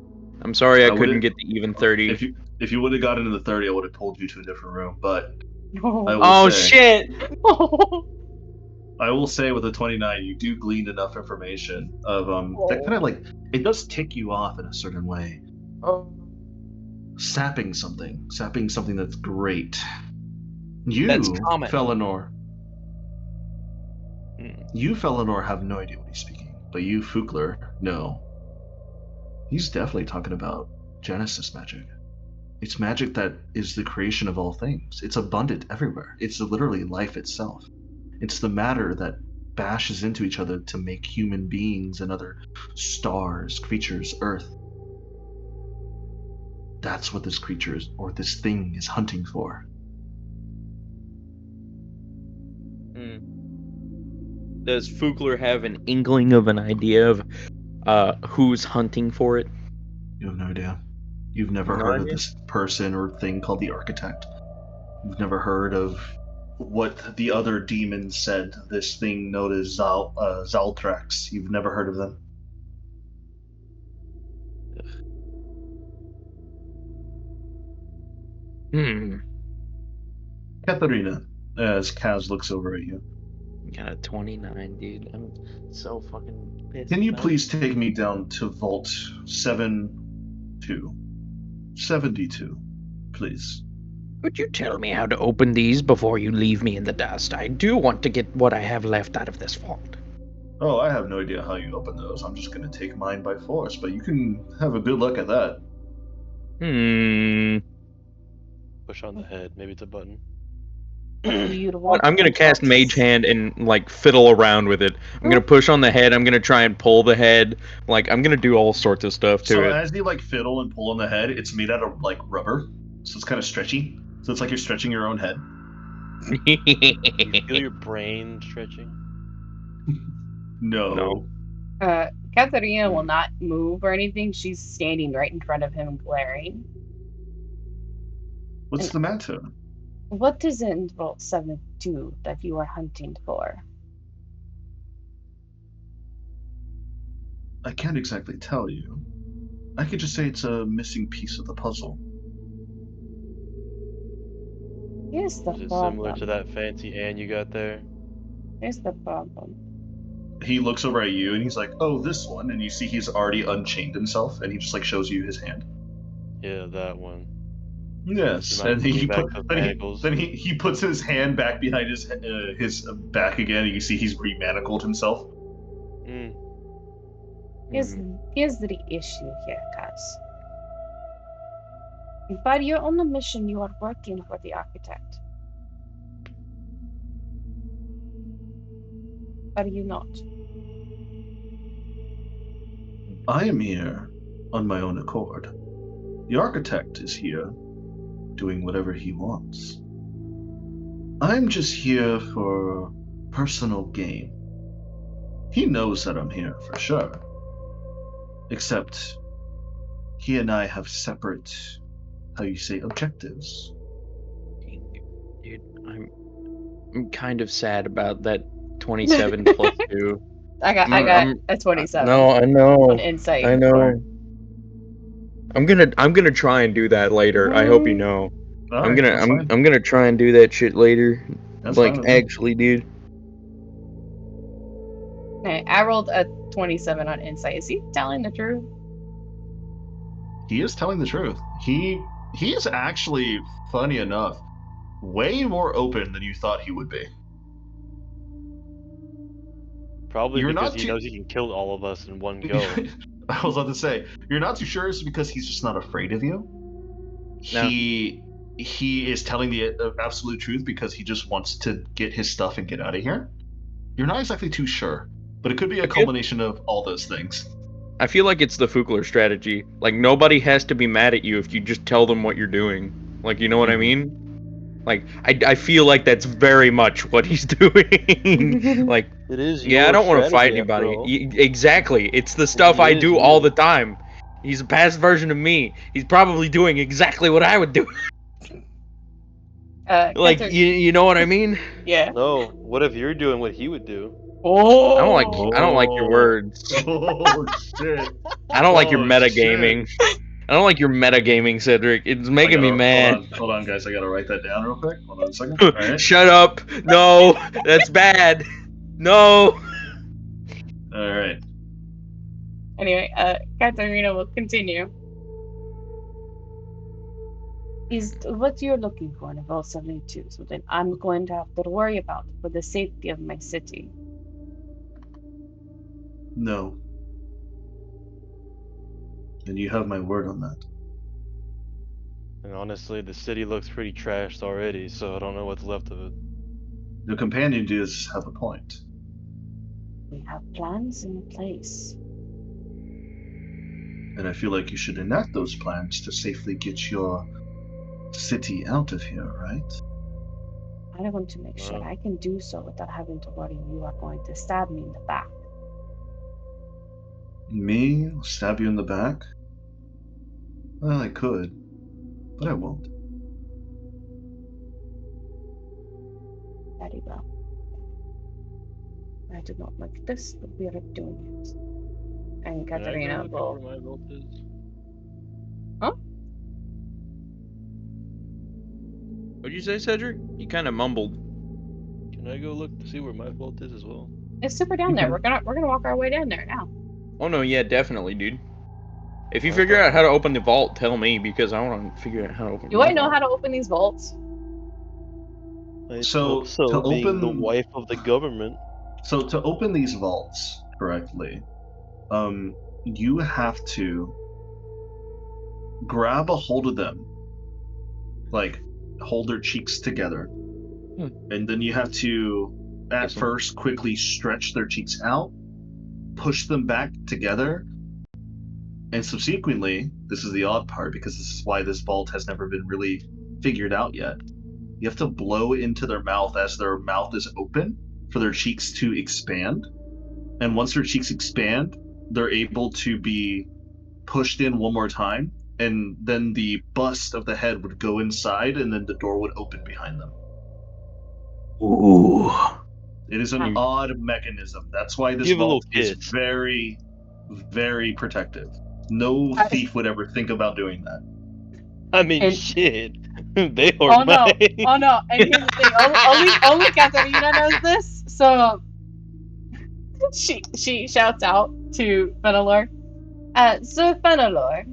I'm sorry I I couldn't would've- get the even 30. If you would have gotten into the 30, I would have pulled you to a different room. But I will Oh say, shit! I will say with the 29, you do glean enough information of that kind of like it does tick you off in a certain way. Sapping something that's great. You, That's common. Felinor, Hmm. you, Felinor, have no idea what he's speaking, but you, Fugler, know. He's definitely talking about Genesis magic. It's magic that is the creation of all things. It's abundant everywhere. It's literally life itself. It's the matter that bashes into each other to make human beings and other stars, creatures, Earth. That's what this creature is, or this thing is hunting for. Does Fugler have an inkling of an idea of who's hunting for it? You have no idea. You've never No heard idea? of this person or thing called the Architect. You've never heard of what the other demons said, this thing known as Zaltrax. You've never heard of them. Katharina, as Kaz looks over at you. Got a 29, dude. I'm so fucking pissed. Can you about please take me down to Vault 72, please? Could you tell me how to open these before you leave me in the dust? I do want to get what I have left out of this vault. Oh, I have no idea how you open those. I'm just going to take mine by force, but you can have a good look at that. Push on the head. Maybe it's a button. You'd want I'm gonna cast Mage Hand and like fiddle around with it. I'm gonna push on the head. I'm gonna try and pull the head. Like I'm gonna do all sorts of stuff to So it. as you like fiddle and pull on the head, it's made out of like rubber, so it's kind of stretchy. So it's like you're stretching your own head. You feel your brain stretching? No. Katharina will not move or anything. She's standing right in front of him, glaring. What's the matter? What is in Vault 72 that you are hunting for? I can't exactly tell you. I could just say it's a missing piece of the puzzle. Here's the Is it problem. similar to that fancy Anne you got there? Here's the problem. He looks over at you and he's like, "Oh, this one," and you see he's already unchained himself, and he just like shows you his hand. Yeah, that one. Yes, You and mind he putting put, back the then, manacles? he puts his hand back behind his back again, and you see he's remanacled himself. Here's the issue here, guys. By your own admission, you are working for the Architect. Are you not? I am here on my own accord. The Architect is here, doing whatever he wants. I'm just here for personal gain. He knows that I'm here for sure. Except, he and I have separate, how you say, objectives. Dude, I'm kind of sad about that 27 plus 2. I got a 27 No, I on know. insight. I know. I'm gonna try and do that later. I hope you know. All right, that's fine. I'm gonna try and do that shit later. That's fine Like with me. actually, dude. Okay, I rolled a 27 on insight. Is he telling the truth? He is telling the truth. He is actually, funny enough, way more open than you thought he would be. Probably You're because not he too- knows he can kill all of us in one go. I was about to say, you're not too sure it's because he's just not afraid of you. No. He is telling the absolute truth because he just wants to get his stuff and get out of here. You're not exactly too sure, but it could be a culmination of all those things. I feel like it's the Fugler strategy. Like nobody has to be mad at you if you just tell them what you're doing. Like, you know what I mean? Like I feel like that's very much what he's doing. Like, It is yeah, I your don't want to fight strategy, after anybody. all. Exactly. It's the stuff I is do you. all the time. He's a past version of me. He's probably doing exactly what I would do. Like, Catherine- you know what I mean? Yeah. No, what if you're doing what he would do? Oh. I don't like your words. Oh shit! I don't like your Oh, metagaming. I don't like your metagaming, Cedric. It's making me mad. Hold on, guys. I gotta write that down real quick. Hold on a second. All right. Shut up. No, that's bad. No. All right. Anyway, Katarina will continue. Is what you're looking for in Vault 72, so then I'm going to have to worry about for the safety of my city. No. And you have my word on that. And honestly, the city looks pretty trashed already, so I don't know what's left of it. The companion does have a point. We have plans in place. And I feel like you should enact those plans to safely get your city out of here, right? I want to make sure I can do so without having to worry you are going to stab me in the back. Me? Stab you in the back? Well, I could, but I won't. Very well. I do not like this, but we are doing it. And Can I Katarina go look will. up where my vault is? Huh? What'd you say, Cedric? You kind of mumbled. Can I go look to see where my vault is as well? It's super down there. We're gonna walk our way down there now. Oh no, yeah, definitely, dude. If you I figure thought- out how to open the vault, tell me because I want to figure out how to open. Do my I know vault. how to open these vaults? I So, hope so, to being the open- wife of the government. So to open these vaults correctly, you have to grab a hold of them, like hold their cheeks together, and then you have to, at first, quickly stretch their cheeks out, push them back together, and subsequently, this is the odd part because this is why this vault has never been really figured out yet. You have to blow into their mouth as their mouth is open for their cheeks to expand. And once their cheeks expand, they're able to be pushed in one more time, and then the bust of the head would go inside, and then the door would open behind them. Ooh. It is an odd mechanism. That's why this Give a vault little is kiss. very, very protective. No thief would ever think about doing that. I mean, And- shit. They are Oh no! mine. Oh no! And here's the thing: only Katarina knows this. So she shouts out to Fenelor. So Fenelor,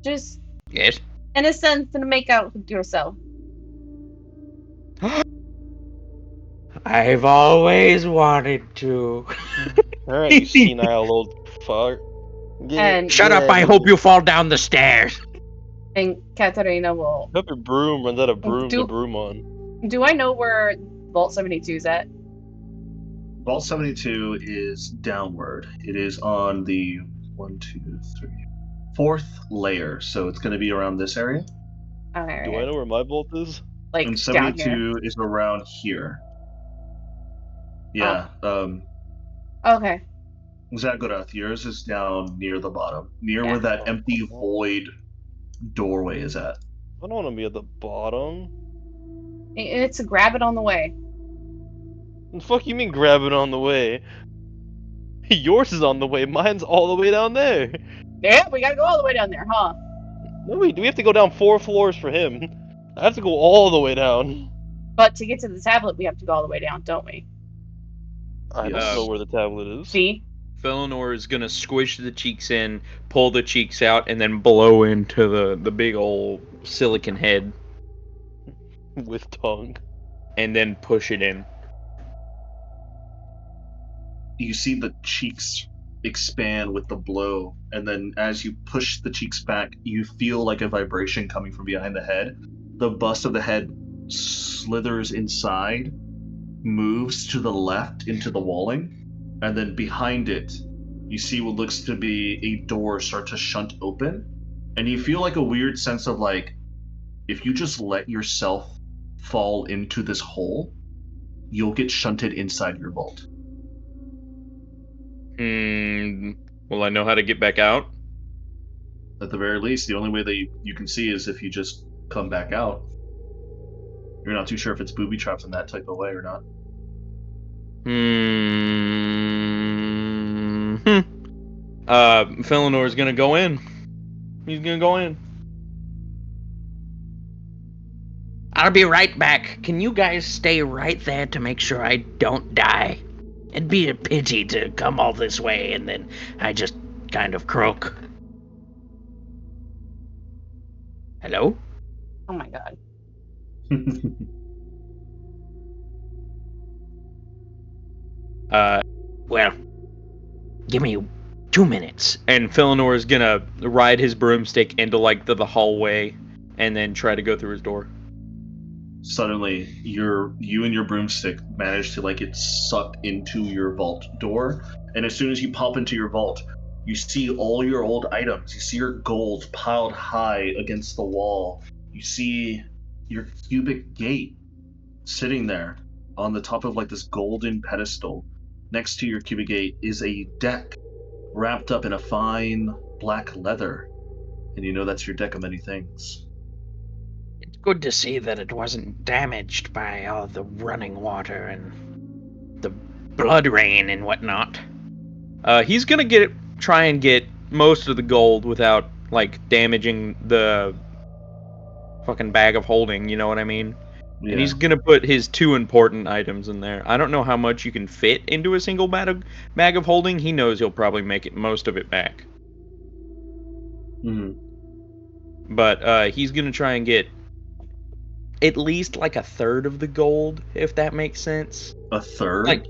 just Yes. in a sense, to make out with yourself. I've always wanted to. Alright, you senile old fuck. And- Shut up, I hope you fall down the stairs. And Katarina will. Hope your broom runs out of broom Do- to broom on. Do I know where Vault 72 is at? Vault 72 is downward. It is on the 4th layer, so it's going to be around this area. Okay. Do I know where my vault is? Like And down here. 72 is around here. Yeah. Okay. Zagorath, yours is down near the bottom, near where that empty void doorway is at. I don't want to be at the bottom. It's a grab it on the way. The fuck you mean grab it on the way? Yours is on the way. Mine's all the way down there. Yeah, we gotta go all the way down there, huh? No, we have to go down 4 floors for him. I have to go all the way down. But to get to the tablet, we have to go all the way down, don't we? I don't Yes. know where the tablet is. See? Felinor is gonna squish the cheeks in, pull the cheeks out, and then blow into the big old silicon head, With tongue. and then push it in. You see the cheeks expand with the blow, and then as you push the cheeks back, you feel like a vibration coming from behind the head. The bust of the head slithers inside, moves to the left into the walling, and then behind it, you see what looks to be a door start to shunt open, and you feel like a weird sense of like, if you just let yourself fall into this hole, you'll get shunted inside your vault. Will I know how to get back out? At the very least, the only way that you can see is if you just come back out. You're not too sure if it's booby traps in that type of way or not. Felinor's gonna go in. He's gonna go in. I'll be right back. Can you guys stay right there to make sure I don't die? It'd be a pity to come all this way and then I just kind of croak. Hello? Oh my god. Well, give me 2 minutes. And Felinor is gonna ride his broomstick into like the hallway, and then try to go through his door. Suddenly, you and your broomstick manage to like get sucked into your vault door, and as soon as you pop into your vault, you see all your old items. You see your gold piled high against the wall. You see your cubic gate sitting there on the top of like this golden pedestal. Next to your cubic gate is a deck wrapped up in a fine black leather, and you know that's your deck of many things. It's good to see that it wasn't damaged by all the running water and the blood rain and whatnot. He's gonna try and get most of the gold without like damaging the fucking bag of holding. You know what I mean? Yeah. And he's gonna put his 2 important items in there. I don't know how much you can fit into a single bag of holding. He knows he'll probably make it most of it back. Mhm. But he's gonna try and get at least like a third of the gold, if that makes sense. A third? Like,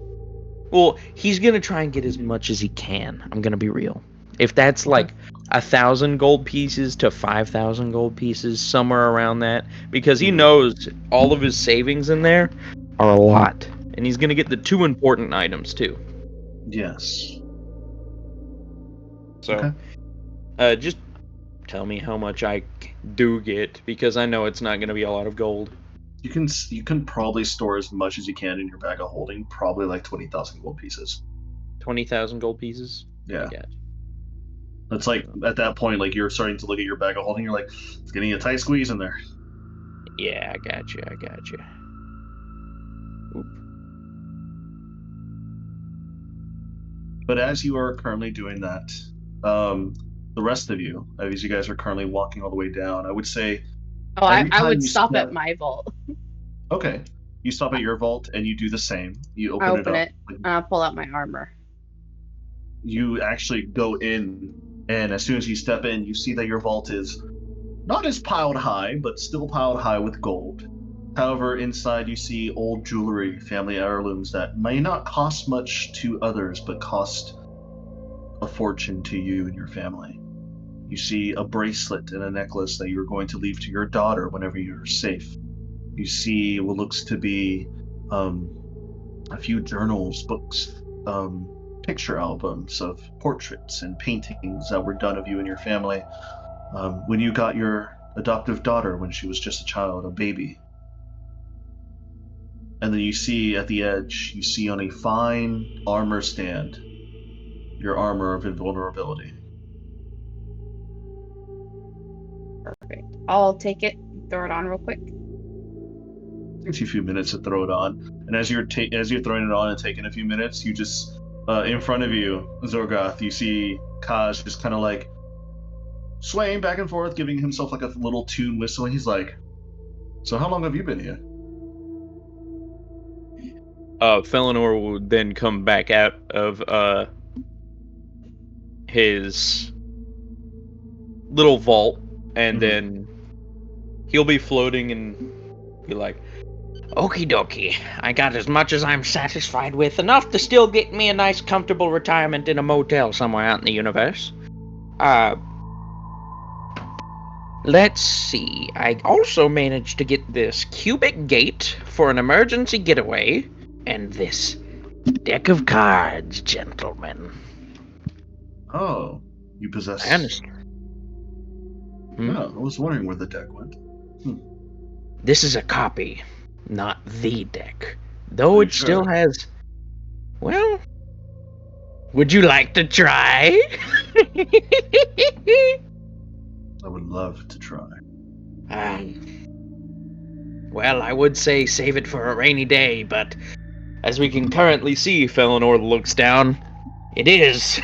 well, he's gonna try and get as much as he can. I'm gonna be real. If that's like 1,000 gold pieces to 5,000 gold pieces, somewhere around that, because he knows all of his savings in there are a lot, and he's gonna get the 2 important items too. Yes. So, just tell me how much I do get, because I know it's not gonna be a lot of gold. You can probably store as much as you can in your bag of holding, probably like 20,000 gold pieces. 20,000 gold pieces. Yeah. I got you. It's like at that point, like you're starting to look at your bag of holding, you're like, it's getting a tight squeeze in there. Yeah, I got you. Oop. But as you are currently doing that, the rest of you, as you guys are currently walking all the way down, I would say. Oh, every I time would you stop step- at my vault. Okay. You stop at your vault and you do the same. You I open open it it, up. and I'll pull out my armor. You actually go in, and as soon as you step in, you see that your vault is not as piled high, but still piled high with gold. However, inside you see old jewelry, family heirlooms that may not cost much to others, but cost a fortune to you and your family. You see a bracelet and a necklace that you're going to leave to your daughter whenever you're safe. You see what looks to be a few journals, books, picture albums of portraits and paintings that were done of you and your family when you got your adoptive daughter when she was just a child, a baby. And then you see at the edge, you see on a fine armor stand, your armor of invulnerability. Perfect. I'll take it, throw it on real quick. Takes you a few minutes to throw it on, and as you're throwing it on and taking a few minutes, you just In front of you, Zorgoth, you see Kaj just kind of like swaying back and forth, giving himself like a little tune whistle. And he's like, "So how long have you been here?" Felinor will then come back out of his little vault, and then he'll be floating and be like, Okie dokie. I got as much as I'm satisfied with, enough to still get me a nice comfortable retirement in a motel somewhere out in the universe. Let's see. I also managed to get this cubic gate for an emergency getaway, and this deck of cards, gentlemen. Oh, you possess. I understand. Yeah, I was wondering where the deck went. This is a copy, not the deck. Though Are it you still sure? has... Well... Would you like to try? I would love to try. Well, I would say save it for a rainy day, but as we can currently see, Felinor looks down. it is.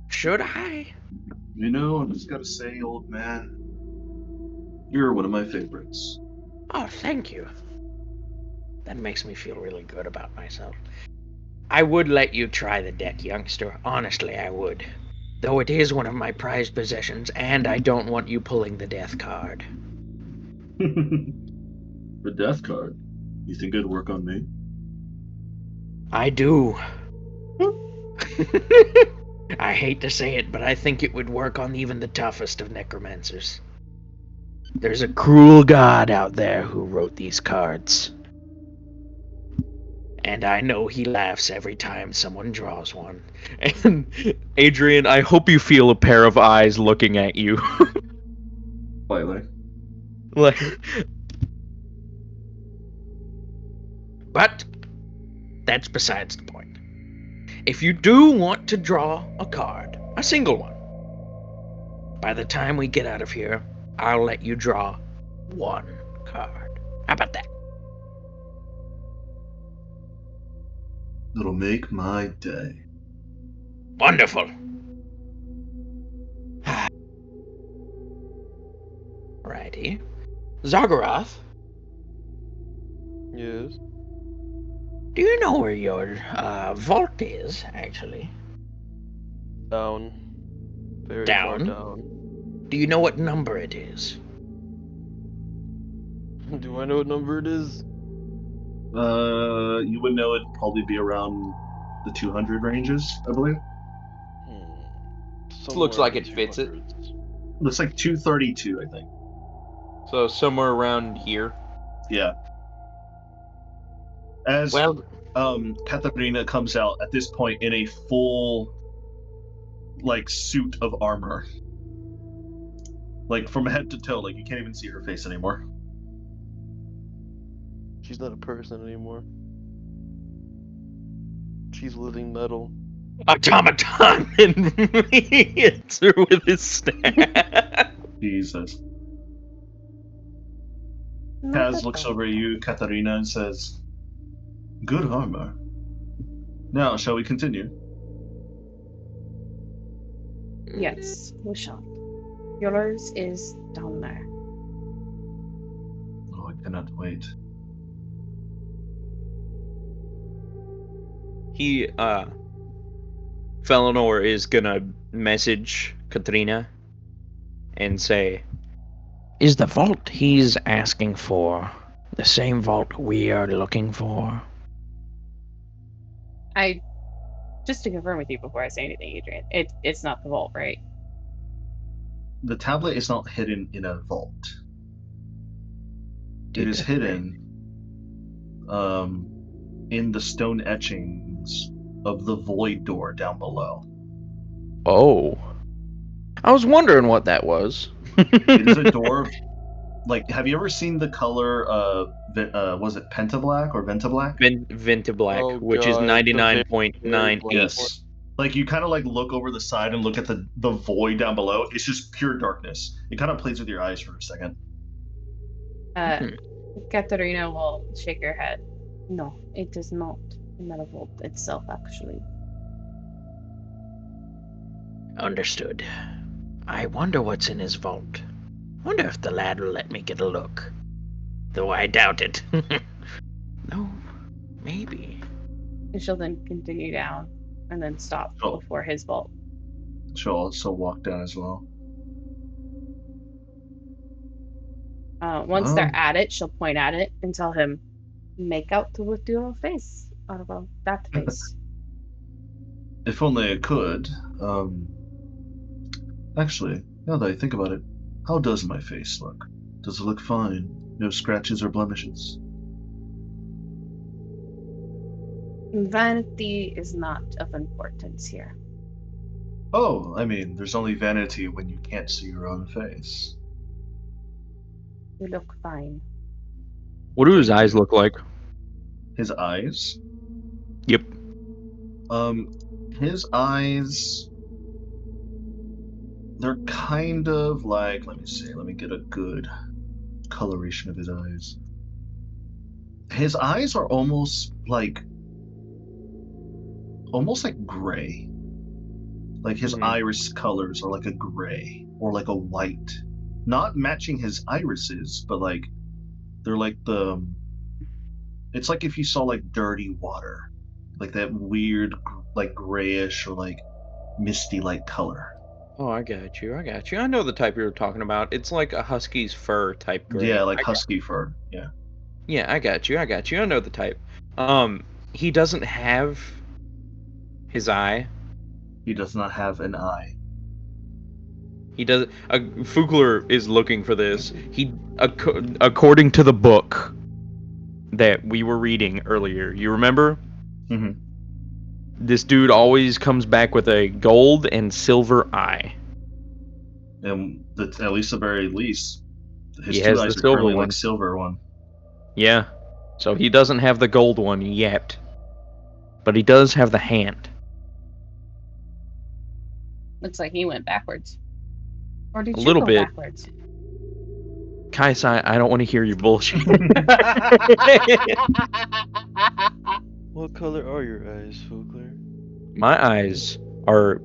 Should I? You know, I just gotta say, old man, you're one of my favorites. Oh, thank you. That makes me feel really good about myself. I would let you try the deck, youngster. Honestly, I would. Though it is one of my prized possessions, and I don't want you pulling the death card. The death card. You think it'd work on me? I do. I hate to say it, but I think it would work on even the toughest of necromancers. There's a cruel god out there who wrote these cards. And I know he laughs every time someone draws one. And Adrian, I hope you feel a pair of eyes looking at you. Slightly. Like, But that's besides the point. If you do want to draw a card, a single one, by the time we get out of here, I'll let you draw one card. How about that? It'll make my day. Wonderful. Righty. Zargaroth, Yes. do you know where your vault is, actually? Down. Very far Down? down. Do you know what number it is? Do I know what number it is? You would know it'd probably be around the 200 ranges, I believe. Looks Somewhere like in the it fits it. 200s. Looks like 232, I think. so somewhere around here. Yeah. As Well, Katharina comes out at this point in a full, like, suit of armor. Like, from head to toe, like, you can't even see her face anymore. She's not a person anymore. She's living metal. Automaton and hits her with his staff. Jesus. Not Kaz at looks all. over at you, Katharina, and says, "Good armor. Now, shall we continue?" Yes, we shall. Yours is down there. Oh, I cannot wait. He, Felinor is gonna message Katrina and say, is the vault he's asking for the same vault we are looking for? Just to confirm with you before I say anything, Adrian, it's not the vault, right? The tablet is not hidden in a vault. It is hidden in the stone etchings of the void door down below. "Oh, I was wondering what that was." It is a door. Like, have you ever seen the color? Was it Pentablack or Ventablack? Ventablack, Oh which is God, the very, 99.98. very black Yes. Like, you kind of like look over the side and look at the void down below. It's just pure darkness. It kind of plays with your eyes for a second. Katerina will shake her head. No, it is not a metal vault itself, actually. Understood. I wonder what's in his vault. Wonder if the lad will let me get a look. Though I doubt it. No, maybe. And she'll then continue down and then stop Oh. before his vault. She'll also walk down as well. Once they're at it, she'll point at it and tell him, make out with your face. Or, well, that face. If only I could. Actually, now that I think about it, how does my face look? Does it look fine? No scratches or blemishes? Vanity is not of importance here. Oh, I mean, there's only vanity when you can't see your own face. You look fine. What do his Thank eyes you. look like? His eyes? Yep. His eyes. They're kind of like. Let me see. Let me get a good coloration of his eyes. His eyes are almost like gray. Like his iris colors are like a gray or like a white. Not matching his irises, but like they're like it's like if you saw like dirty water. Like that weird like grayish or like misty like color. Oh, I got you. I know the type you're talking about. It's like a husky's fur type gray. Yeah, like husky fur. Yeah. Yeah, I got you. I know the type. He doesn't have his eye. He does not have an eye. He does. Fugler is looking for this. According to the book that we were reading earlier, you remember? Mm-hmm. This dude always comes back with a gold and silver eye. And at least the very least, his He two has eyes the are silver currently one. like silver one. Yeah. So he doesn't have the gold one yet. But he does have the hand. Looks like he went backwards. Or did A you little go bit. backwards? Kaisai, I don't want to hear your bullshit. What color are your eyes, Fogler? My eyes are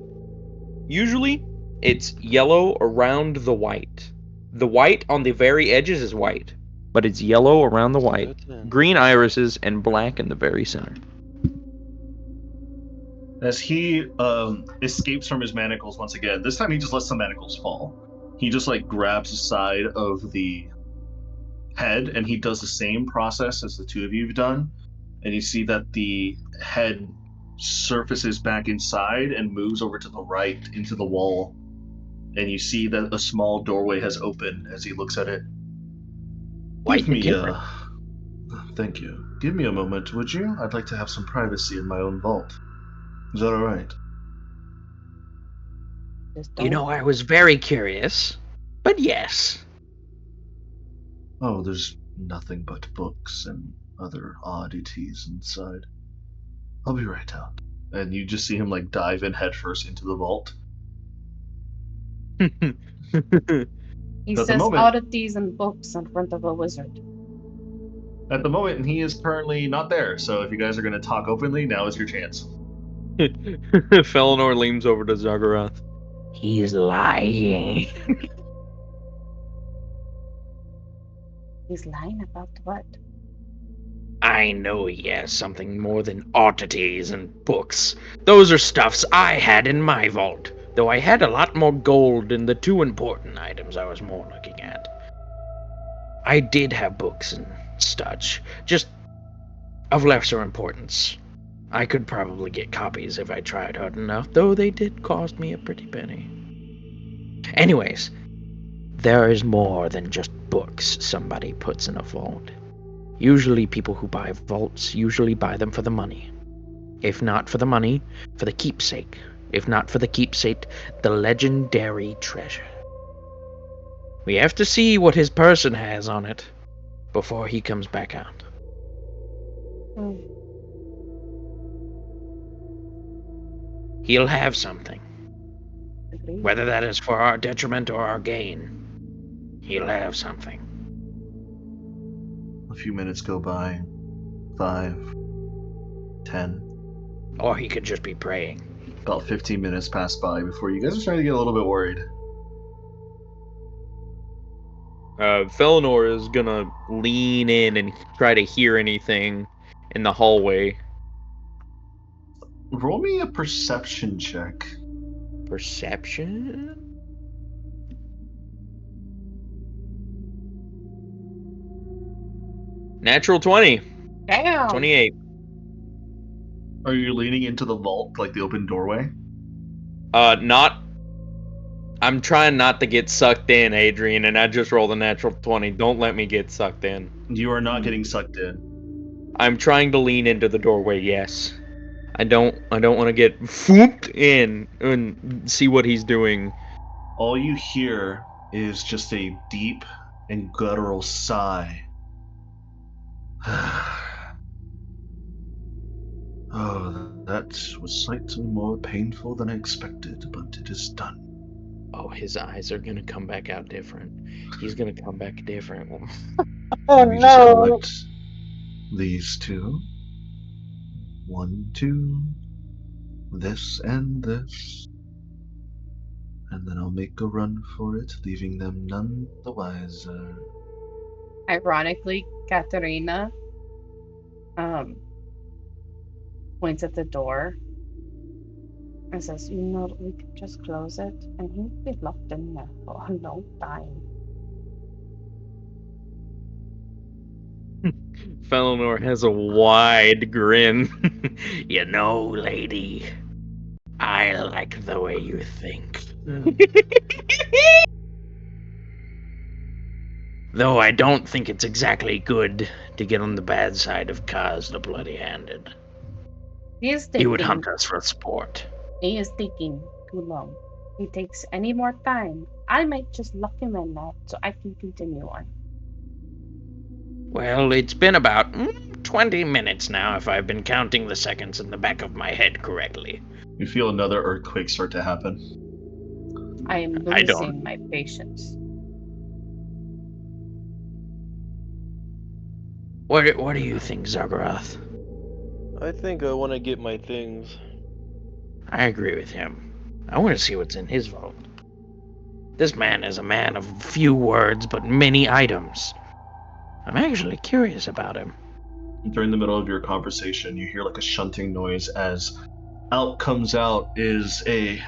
usually it's yellow around the white. The white on the very edges is white, but it's yellow around the white, green irises, and black in the very center. As he escapes from his manacles once again, this time he just lets the manacles fall. He just like grabs the side of the head and he does the same process as the two of you have done. And you see that the head surfaces back inside and moves over to the right into the wall. And you see that a small doorway has opened as he looks at it. Give me thank you. Give me a moment, would you? I'd like to have some privacy in my own vault. Is that all right? You know, I was very curious. But yes. Oh, there's nothing but books and other oddities inside. I'll be right out. And you just see him like dive in headfirst into the vault. He At the says moment- oddities and books in front of a wizard. At the moment, he is currently not there, so if you guys are going to talk openly, now is your chance. Felinor leans over to Zagarath. He's lying. He's lying about what? I know he has something more than oddities and books. Those are stuffs I had in my vault, though I had a lot more gold in the two important items I was more looking at. I did have books and such, just of lesser importance. I could probably get copies if I tried hard enough, though they did cost me a pretty penny. Anyways, there is more than just books somebody puts in a vault. Usually people who buy vaults usually buy them for the money. If not for the money, for the keepsake. If not for the keepsake, the legendary treasure. We have to see what his person has on it before he comes back out. He'll have something. Agreed. Whether that is for our detriment or our gain, he'll have something. A few minutes go by. 5, 10. Or he could just be praying. About 15 minutes pass by before you guys are starting to get a little bit worried. Felinor is gonna lean in and try to hear anything in the hallway. Roll me a perception check. Perception? Natural 20. Damn. 28. Are you leaning into the vault, like the open doorway? Not. I'm trying not to get sucked in, Adrian, and I just rolled a natural 20. Don't let me get sucked in. You are not getting sucked in. I'm trying to lean into the doorway, yes. I don't want to get whooped in and see what he's doing. All you hear is just a deep and guttural sigh. Oh, that was slightly more painful than I expected, but it is done. Oh, his eyes are gonna come back out different. He's gonna come back different. Let me just collect these two. 1, 2, this and this. And then I'll make a run for it, leaving them none the wiser. Ironically, Katerina points at the door and says, "You know, we could just close it, and he'd be locked in there for a long time." Felinor has a wide grin. You know, lady, I like the way you think. Though I don't think it's exactly good to get on the bad side of Kaz the Bloody-Handed. He is He would taking. hunt us for sport. He is taking too long. If he takes any more time, I might just lock him in there so I can continue on. Well, it's been about 20 minutes now, if I've been counting the seconds in the back of my head correctly. You feel another earthquake start to happen. I am I don't. losing my patience. What do you think, Zagarath? I think I want to get my things. I agree with him. I want to see what's in his vault. This man is a man of few words but many items. I'm actually curious about him. During the middle of your conversation, you hear like a shunting noise as out comes out is a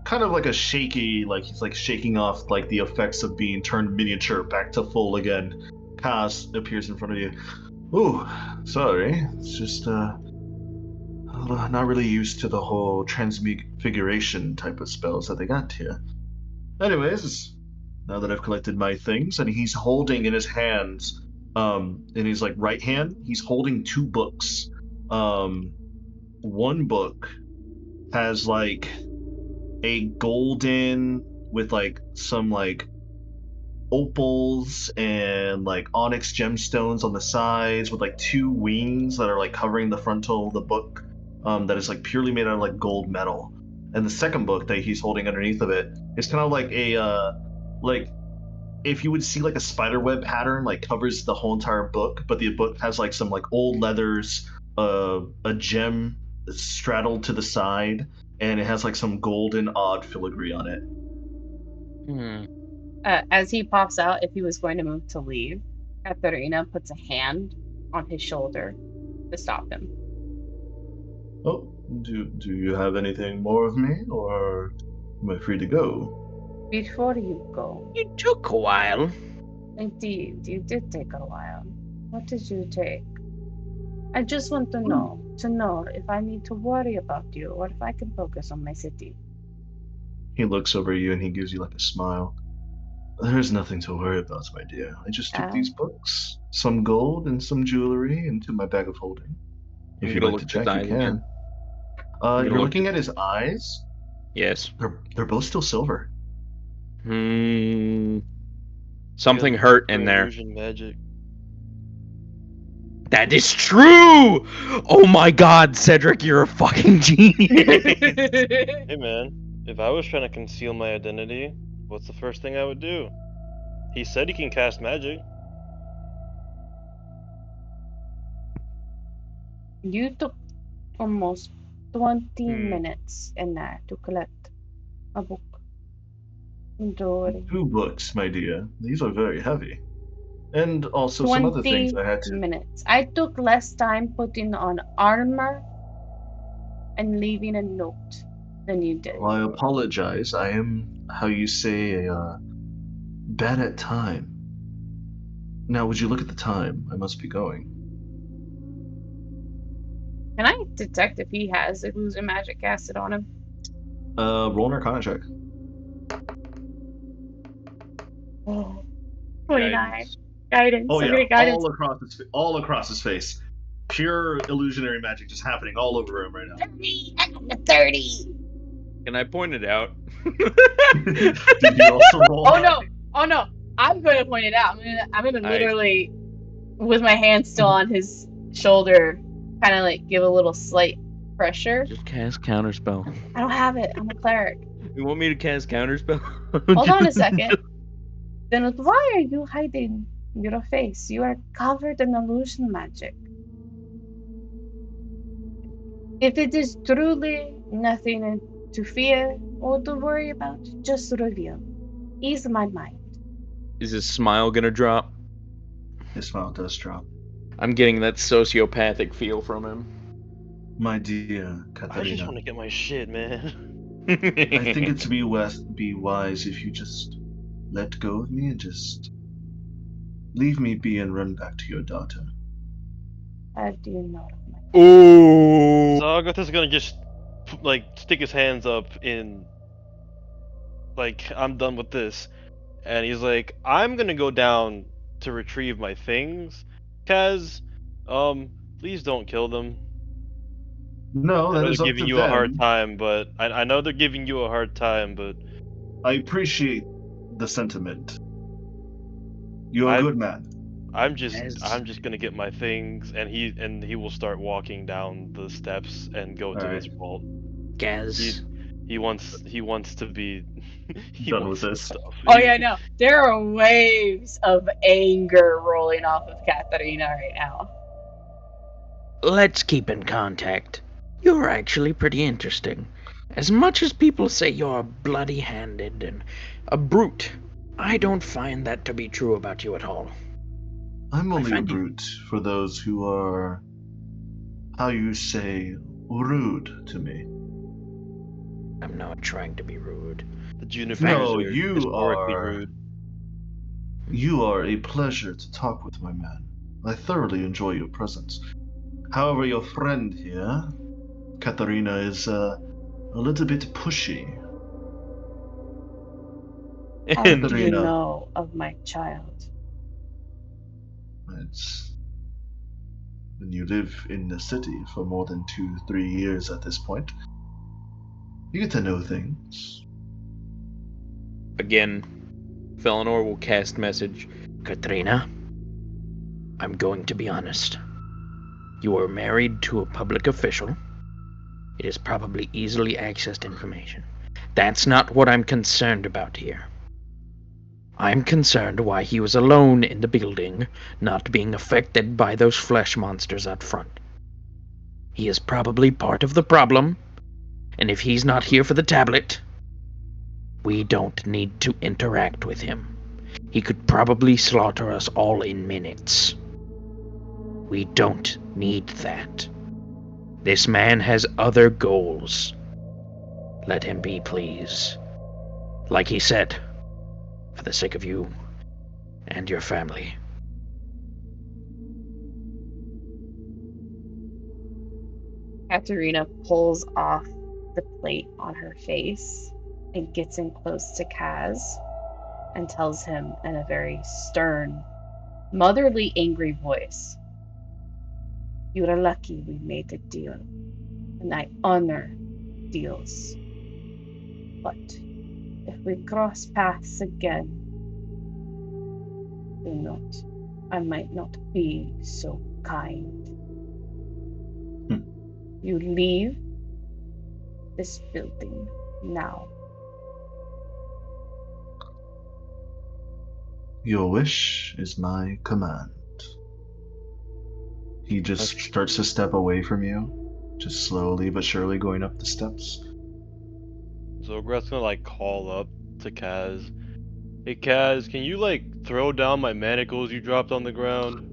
kind of like a shaky, like he's like shaking off like the effects of being turned miniature back to full again. Kaz appears in front of you. Ooh, sorry. It's just not really used to the whole transfiguration type of spells that they got here. Anyways, now that I've collected my things, and he's holding in his hands, in his like right hand, he's holding 2 books. One book has like a golden with like some like opals and like onyx gemstones on the sides with like 2 wings that are like covering the frontal of the book, that is like purely made out of like gold metal. And the second book that he's holding underneath of it is kind of like a like if you would see like a spider web pattern like covers the whole entire book, but the book has like some like old leathers, a gem straddled to the side, and it has like some golden odd filigree on it. As he pops out, if he was going to move to leave, Katerina puts a hand on his shoulder to stop him. Oh, do you have anything more of me, or am I free to go? Before you go, It took a while. indeed, you did take a while. What did you take? I just want to know if I need to worry about you or if I can focus on my city. He looks over you and he gives you like a smile. There's nothing to worry about, my dear. I just took these books, some gold and some jewelry, into my bag of holding. If you'd like to check, you can. You're looking at his eyes? Yes. They're both still silver. Something Yeah, hurt in for there. illusion magic. That is true! Oh my god, Cedric, you're a fucking genius! Hey man, if I was trying to conceal my identity, what's the first thing I would do? He said he can cast magic. You took almost 20 Hmm. minutes in there to collect a book. Don't 2 books, my dear. These are very heavy. And also some other things 20 I had to. minutes. I took less time putting on armor and leaving a note than you did. Well, I apologize. I am, how you say, bad at time. Now, would you look at the time? I must be going. Can I detect if he has illusion magic casted on him? Roll an Arcana check. Oh, 29. Guidance. Guidance. Oh I'm yeah, gonna guidance. all across his face. Pure illusionary magic just happening all over him right now. 30. I got a 30. Can I point it out? Did you also roll? Oh no. Oh no. I'm going to point it out. I'm gonna I- literally, with my hand still on his shoulder, kind of like give a little slight pressure. Just cast counterspell. I don't have it. I'm a cleric. You want me to cast counterspell? Hold on a second. Then why are you hiding your face? You are covered in illusion magic. If it is truly nothing to fear or to worry about, just reveal. Ease my mind. Is his smile gonna drop? His smile does drop. I'm getting that sociopathic feel from him. My dear I just Katharina, want to get my shit, man. I think it's be wise if you just let go of me and just leave me be and run back to your daughter. How do you know of my Ooh. So Agatha's gonna just like stick his hands up in like I'm done with this, and he's like, I'm gonna go down to retrieve my things, Kaz. Please don't kill them. No, I that know is they're up giving to you a hard them. time, but I know they're giving you a hard time, but I appreciate the sentiment. You're a I good man. I'm just As- gonna get my things, and he will start walking down the steps and go to his Alright. vault. Gaz. He wants to be he Done wants with some this. stuff. Oh yeah, no. There are waves of anger rolling off of Katharina right now. Let's keep in contact. You're actually pretty interesting. As much as people say you're bloody handed and a brute, I don't find that to be true about you at all. I'm only a find you- brute for those who are, how you say, rude to me. I'm not trying to be rude. The Junipers No, are you historically are. rude. You are a pleasure to talk with, my man. I thoroughly enjoy your presence. However, your friend here, Katharina, is a little bit pushy. How do you Katharina. know of my child? It's when you live in the city for more than 2-3 years at this point, you get to know things. Again, Felinor will cast message. Katrina, I'm going to be honest. You are married to a public official. It is probably easily accessed information. That's not what I'm concerned about here. I'm concerned why he was alone in the building, not being affected by those flesh monsters out front. He is probably part of the problem, and if he's not here for the tablet, we don't need to interact with him. He could probably slaughter us all in minutes. We don't need that. This man has other goals. Let him be, please. Like he said, for the sake of you and your family. Katerina pulls off the plate on her face and gets in close to Kaz and tells him in a very stern, motherly, angry voice, "You are lucky we made a deal, and I honor deals. But if we cross paths again, do not. I might not be so kind. You leave this building now." Your wish is my command. He just starts to step away from you, just slowly but surely going up the steps. So Greth's gonna like call up to Kaz. Hey Kaz, can you like throw down my manacles you dropped on the ground?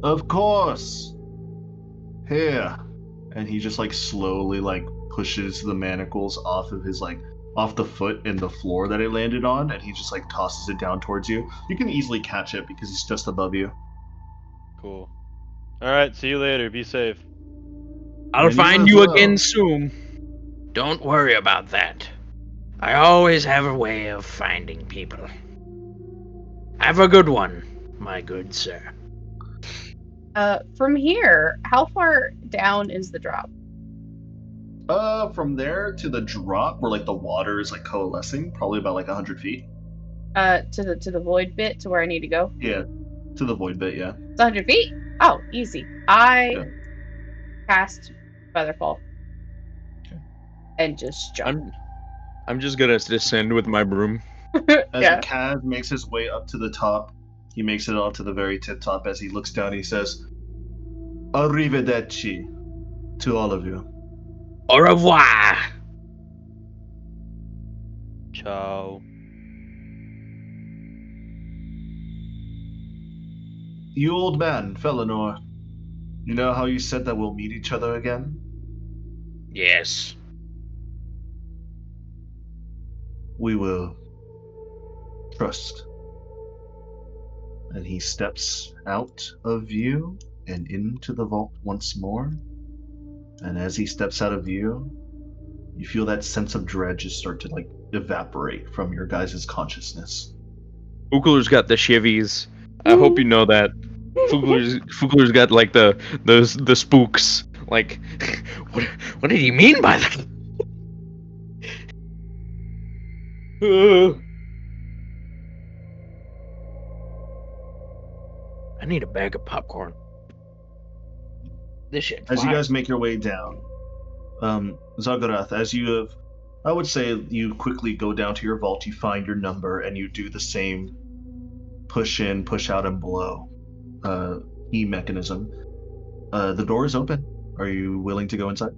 Of course! Here! And he just like slowly like pushes the manacles off of his like off the foot and the floor that it landed on, and he just like tosses it down towards you. You can easily catch it because he's just above you. Cool. Alright, see you later, be safe. I'll And you find as you well. again soon. Don't worry about that. I always have a way of finding people. Have a good one, my good sir. From here, how far down is the drop? From there to the drop where like the water is like coalescing, probably about like 100 feet. To the void bit to where I need to go. Yeah, to the void bit, yeah. It's 100 feet. Oh, easy. I Yeah. cast Featherfall Okay. and just jump. I'm just gonna descend with my broom. As Yeah. Kaz makes his way up to the top, he makes it up to the very tip top. As he looks down, he says, "Arrivederci to all of you." Au revoir. Ciao. You old man, Felinor, you know how you said that we'll meet each other again? Yes. We will. Trust. And he steps out of view and into the vault once more. And as he steps out of view, you feel that sense of dread just start to like evaporate from your guys' consciousness. Fugler's got the shivvies. I hope you know that. Fugler's got like the spooks. Like, what did he mean by that? I need a bag of popcorn. This shit. As you fire. guys make your way down, Zagarath, as you have, I would say you quickly go down to your vault, you find your number, and you do the same push in, push out, and blow key mechanism. The door is open. Are you willing to go inside?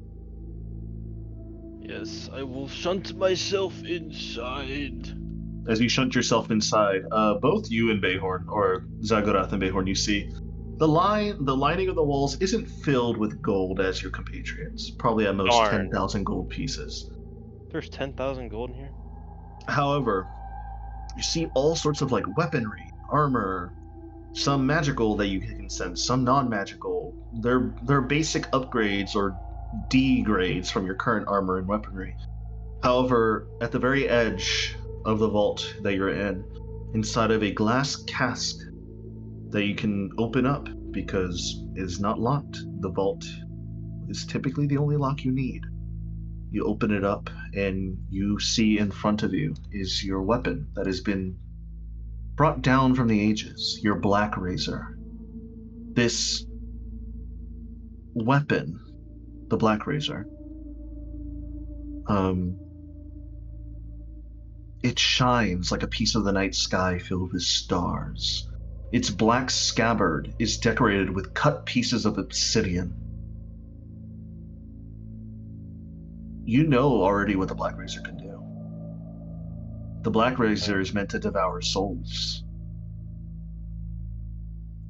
Yes, I will shunt myself inside. As you shunt yourself inside, both you and Behorn, or Zagarath and Behorn, you see the lining of the walls isn't filled with gold as your compatriots. Probably at most Darn. 10,000 gold pieces. There's 10,000 gold in here? However, you see all sorts of like weaponry, armor, some magical that you can sense, some non-magical. They're basic upgrades or degrades from your current armor and weaponry. However, at the very edge of the vault that you're in, inside of a glass cask that you can open up because it is not locked. The vault is typically the only lock you need. You open it up and you see in front of you is your weapon that has been brought down from the ages, your black razor. This weapon, the black razor, it shines like a piece of the night sky filled with stars. Its black scabbard is decorated with cut pieces of obsidian. You know already what the black razor can do. The black razor is meant to devour souls.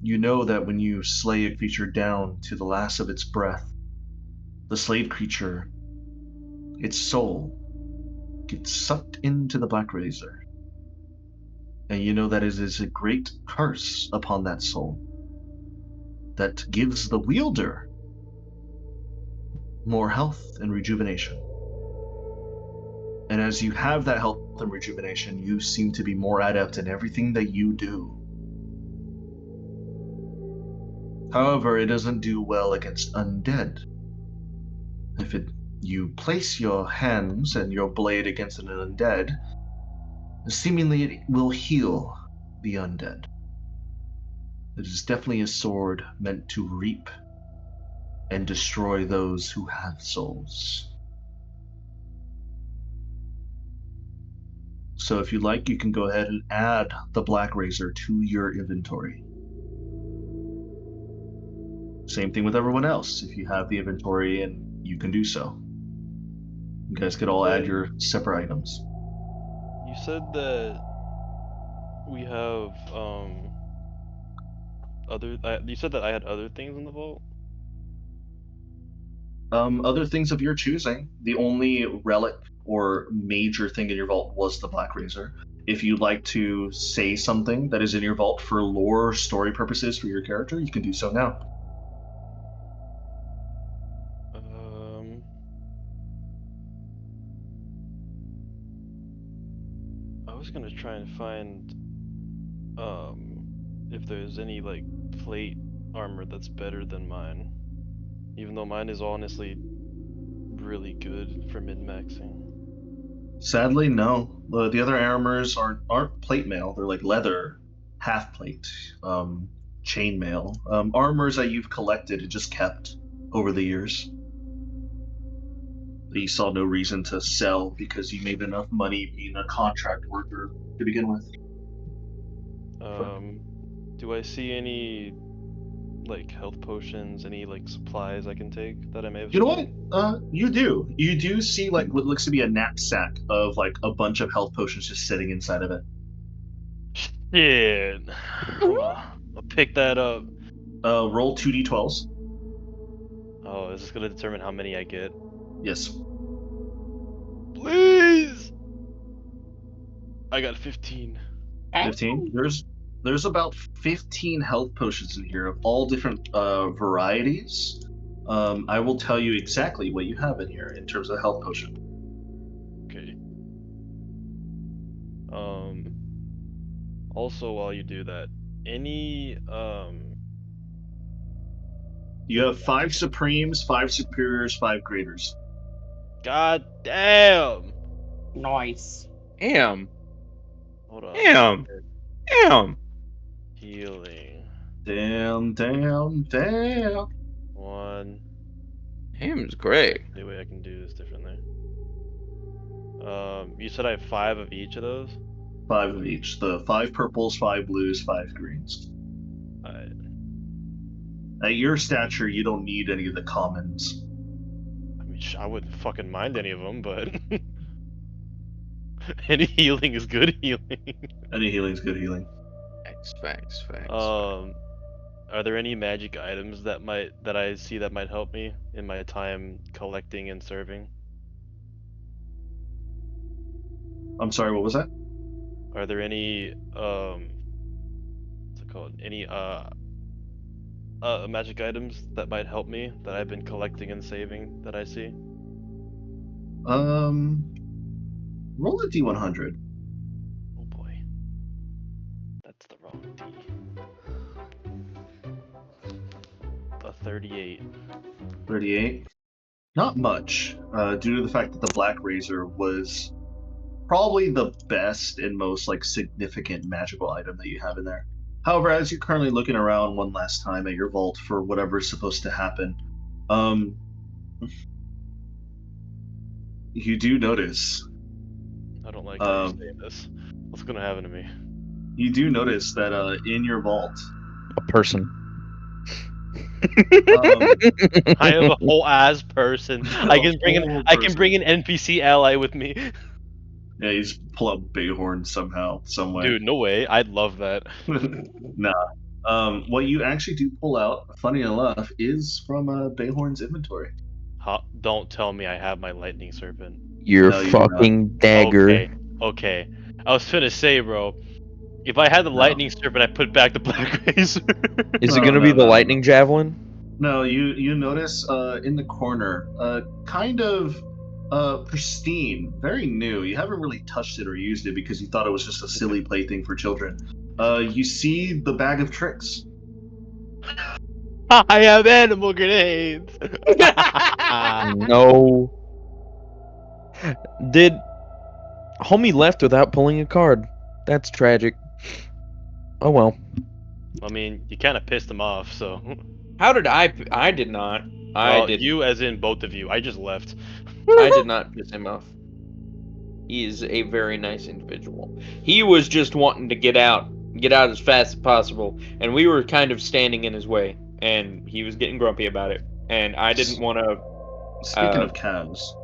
You know that when you slay a creature down to the last of its breath, the slayed creature, its soul, gets sucked into the black razor. And you know that it is a great curse upon that soul that gives the wielder more health and rejuvenation. And as you have that health and rejuvenation, you seem to be more adept in everything that you do. However, it doesn't do well against undead. If you place your hands and your blade against an undead, seemingly it will heal the undead. It is definitely a sword meant to reap and destroy those who have souls. So if you like, you can go ahead and add the black razor to your inventory. Same thing with everyone else. If you have the inventory and you can do so. You guys could all add your separate items. You said that we have you said that I had other things in the vault. Other things of your choosing. The only relic or major thing in your vault was the Black Razor. If you'd like to say something that is in your vault for lore or story purposes for your character, you can do so now. I was gonna try and find if there's any like plate armor that's better than mine, even though mine is honestly really good for min-maxing. Sadly, no. The other armors aren't plate mail. They're like leather, half plate, chainmail, armors that you've collected and just kept over the years. That you saw no reason to sell because you made enough money being a contract worker to begin with. Do I see any like health potions, any like supplies I can take that I may have? You know what? You do. You do see like what looks to be a knapsack of like a bunch of health potions just sitting inside of it. Shit. I'll pick that up. Roll 2d12s. Oh, is this gonna determine how many I get? Yes. Please. I got 15. 15. There's about 15 health potions in here of all different varieties. I will tell you exactly what you have in here in terms of health potion. Okay. Also, while you do that, any You have 5 supremes, 5 superiors, 5 graders. God damn. Nice. Damn. Hold on. Damn. Healing. Damn. 1. Damn's great. Any way I can do this differently? You said I have 5 of each of those? 5 of each. The 5 purples, 5 blues, 5 greens. Alright. At your stature, you don't need any of the commons. I mean, I wouldn't fucking mind any of them, but any healing is good healing. Any healing is good healing. Facts. Are there any magic items that I see that might help me in my time collecting and serving? I'm sorry, what was that? Are there any what's it called? Any magic items that might help me that I've been collecting and saving that I see? Roll a d100. Oh boy. That's the wrong D. A 38. 38. Not much, due to the fact that the Black Razor was probably the best and most like significant magical item that you have in there. However, as you're currently looking around one last time at your vault for whatever's supposed to happen, you do notice. I don't like how you're saying this. What's gonna happen to me? You do notice that in your vault, A person. I have a whole ass person. I can bring an NPC ally with me. Yeah, you just pull out Bayhorn somehow, some way. Dude, no way. I'd love that. Nah. What you actually do pull out, funny enough, is from Bayhorn's inventory. Don't tell me I have my lightning serpent. Your No, you do fucking dagger. Okay. I was finna say, bro, if I had the lightning serpent, I put back the Black Razor. Is it gonna be the lightning javelin? No, you notice in the corner, kind of pristine, very new. You haven't really touched it or used it because you thought it was just a silly plaything for children. You see the bag of tricks. I have animal grenades. No. Did homie left without pulling a card? That's tragic. Oh well. I mean, you kind of pissed him off, so. How did I did not. I Well, did. you as in both of you. I just left. I did not piss him off. He is a very nice individual. He was just wanting to get out as fast as possible, and we were kind of standing in his way. and he was getting grumpy about it, and I didn't want to. Speaking of calves,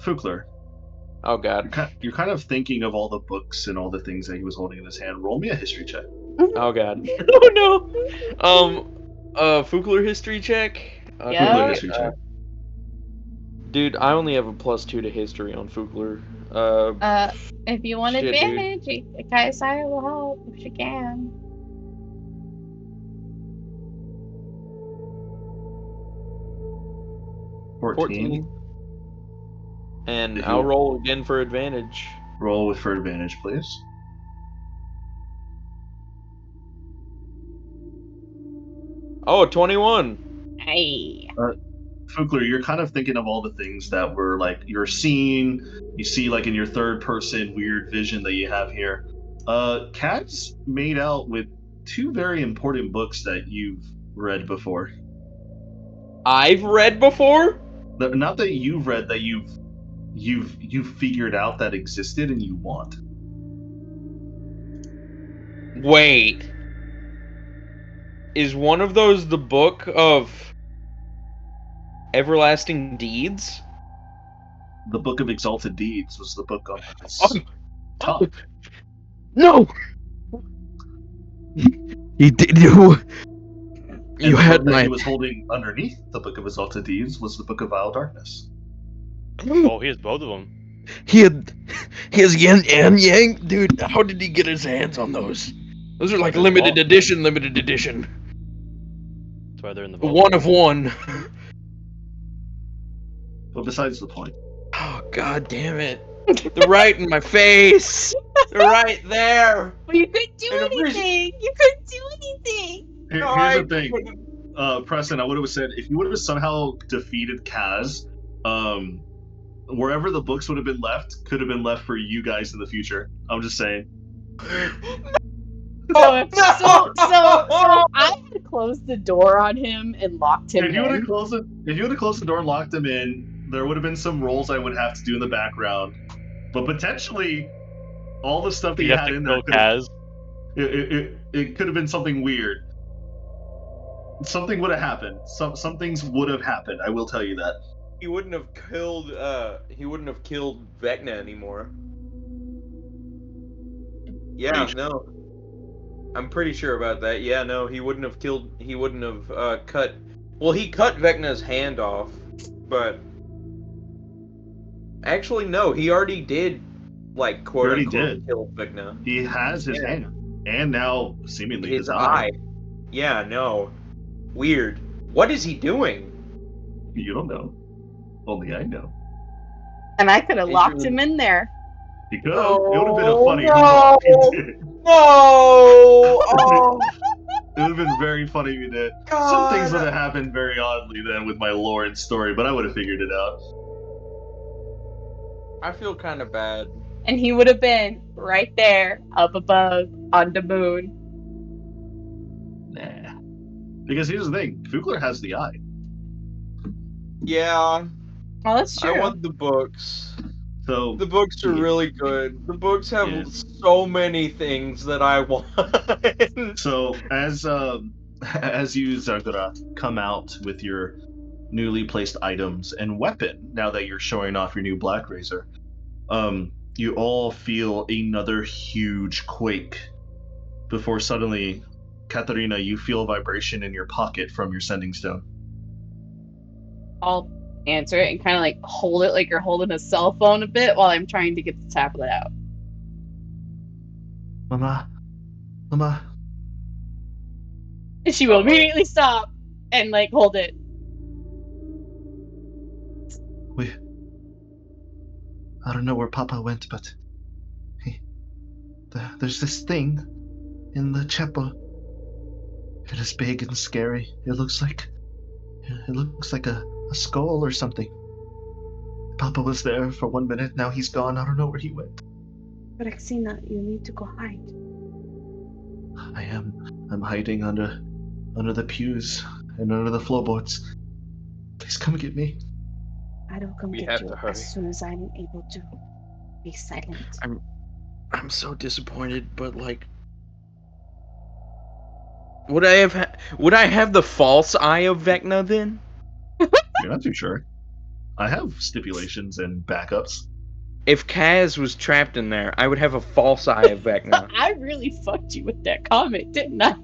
Fukler, Oh God. you're kind of thinking of all the books and all the things that he was holding in his hand. Roll me a history check. Oh God. Oh no. Fukler history check. Okay. Yeah. Fukler history check. Dude, I only have a +2 to history on Fukler. If you want Shit, advantage, Kaisaya will help if she can. 14. And If I'll you- roll again for advantage. Roll with for advantage, please. Oh, 21. Hey. Fukler, you're kind of thinking of all the things that were like you're seeing. You see, like in your third person weird vision that you have here. Kat's made out with two very important books that you've read before. I've read before? Not that you've read, that you've figured out that existed and you want. Wait. Is one of those the book of everlasting deeds? The Book of Exalted Deeds was the book on his Oh, top. No! He did you. And You the had book that my. he was holding underneath the Book of Exalted Deeds was the Book of Vile Darkness. Oh, he has both of them. He has yin and yang, dude. How did he get his hands on those? Those are like His limited vault. edition. Limited edition. That's why they're in the vault. One of one. But besides the point. Oh god damn it! They're right in my face. They're right there. But you couldn't do And a vision- anything. You couldn't do anything. Here's the thing, Preston. I would have said if you would have somehow defeated Kaz, wherever the books would have been left could have been left for you guys in the future. I'm just saying. So I had closed the door on him and locked him If you would have in. closed the door and locked him in, there would have been some rolls I would have to do in the background. But potentially, all the stuff that You you have had to in kill there Kaz. it could have been something weird. Something would have happened. Some things would have happened. I will tell you that. He wouldn't have killed Vecna anymore. Yeah, Pretty sure. no. I'm pretty sure about that. Yeah, no, he wouldn't have cut. Well, he cut Vecna's hand off, but actually no, he already did, like, quote already unquote did. kill Vecna. He has his hand, and now seemingly His eye. Yeah, no. Weird. What is he doing? You don't know. Only I know. And I could have locked Adrian- him in there. He could have. It would have been a funny no. mock if you did. No! Oh, It would have been very funny if you did. God. Some things would have happened very oddly then with my lore and story, but I would have figured it out. I feel kind of bad. And he would have been right there, up above, on the moon. Nah. Because here's the thing, Fugler has the eye. Yeah, Well, that's true. I want the books. So The books are Yeah. really good. The books have Yeah. so many things that I want. So as you, Zagara, come out with your newly placed items and weapon, now that you're showing off your new Black Razor, you all feel another huge quake before suddenly, Katarina, you feel a vibration in your pocket from your sending stone. I'll answer it and kind of like hold it like you're holding a cell phone a bit while I'm trying to get the tablet out. Mama. And she will immediately stop and like hold it. I don't know where Papa went, but there's this thing in the chapel. It is big and scary. It looks like a skull or something. Papa was there for 1 minute. Now he's gone. I don't know where he went. Rexina, you need to go hide. I'm hiding under the pews and under the floorboards. Please come get me. I will come We get have you to hurry. as soon as I'm able to. Be silent. I'm so disappointed, but like, Would I have the false eye of Vecna then? You're not too sure. I have stipulations and backups. If Kaz was trapped in there, I would have a false eye of Vecna. I really fucked you with that comment, didn't I?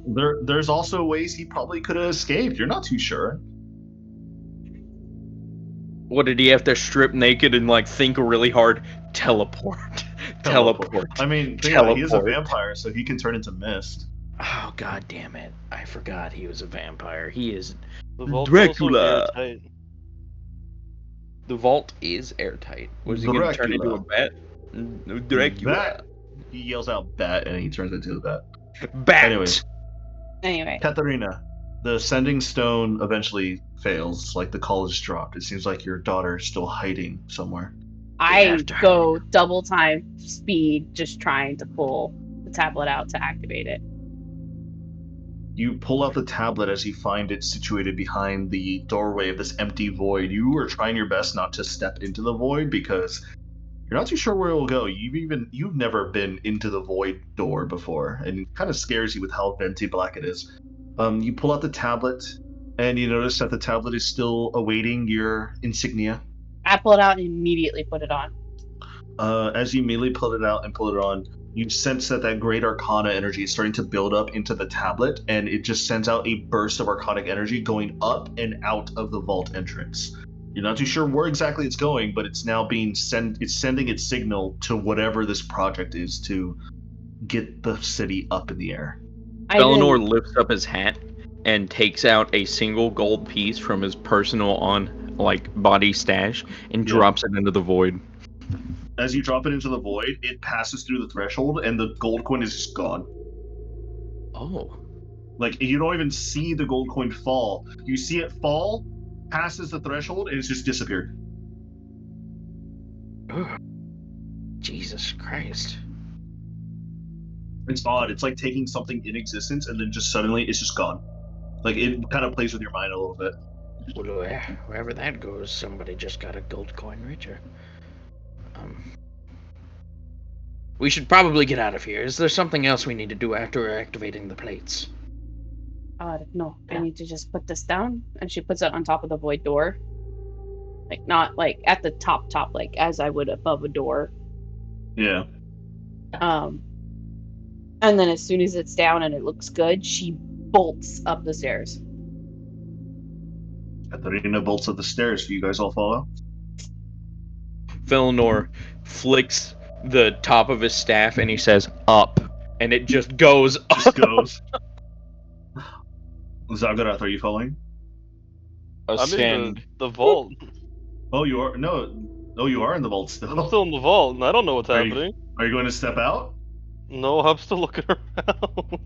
There's also ways he probably could have escaped. You're not too sure. What did he have to strip naked and like think really hard? Teleport. Teleport. I mean, think about it, he is a Teleport. vampire, so he can turn into mist. Oh god damn it. I forgot he was a vampire. He is The vault's Dracula. also airtight. The vault is airtight. Was he gonna turn into a bat? Dracula. Bat. He yells out bat and he turns into a bat. Bat. Anyway, Katharina, the sending stone eventually fails. Like the call is dropped. It seems like your daughter is still hiding somewhere. I go double time speed, just trying to pull the tablet out to activate it. You pull out the tablet as you find it situated behind the doorway of this empty void. You are trying your best not to step into the void because you're not too sure where it will go. You've never been into the void door before, and it kind of scares you with how venti black it is. You pull out the tablet, and you notice that the tablet is still awaiting your insignia. I pull it out and immediately put it on. As you immediately pull it out and pull it on, you sense that Great Arcana energy is starting to build up into the tablet, and it just sends out a burst of Arcanic energy going up and out of the vault entrance. You're not too sure where exactly it's going, but it's now it's sending its signal to whatever this project is to get the city up in the air. Felinor lifts up his hat and takes out a single gold piece from his personal body stash and drops it into the void. As you drop it into the void, it passes through the threshold and the gold coin is just gone. Oh. Like, you don't even see the gold coin fall. You see it fall, passes the threshold, and it's just disappeared. Ugh. Jesus Christ. It's odd. It's like taking something in existence and then just suddenly it's just gone. Like, it kind of plays with your mind a little bit. Well, wherever that goes, somebody just got a gold coin richer. We should probably get out of here. Is there something else we need to do after activating the plates? No. I need to just put this down. And she puts it on top of the void door. Like, not like at the top, like as I would above a door. Yeah. And then as soon as it's down and it looks good, she bolts up the stairs. Katharina bolts up the stairs. Do you guys all follow? Felinor flicks the top of his staff and he says, up. And it just goes up. Just goes. Zagarath, are you following? I'm in the vault. Oh, you are? No, you are in the vault still. I'm still in the vault, and I don't know what's happening. Are you going to step out? No, I'm still looking around. What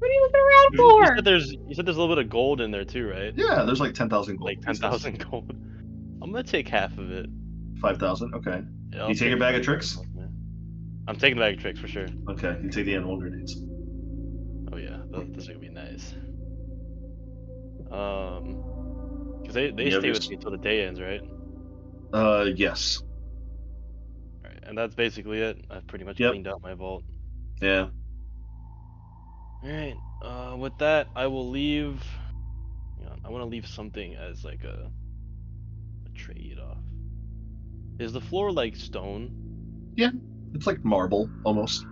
are you looking around for? You said there's a little bit of gold in there too, right? Yeah, there's like 10,000 gold. Like 10,000 gold. I'm gonna take half of it. 5,000. Okay. Yeah, You take a bag of tricks? I'm taking the bag of tricks for sure. Okay. You take the animal grenades. Oh yeah, this is gonna be nice. Because they stay with me until the day ends, right? Yes. Alright, and that's basically it. I've pretty much cleaned out my vault. Yeah. Alright, with that, I will leave. I want to leave something as like a trade off. Is the floor like stone? Yeah, it's like marble almost.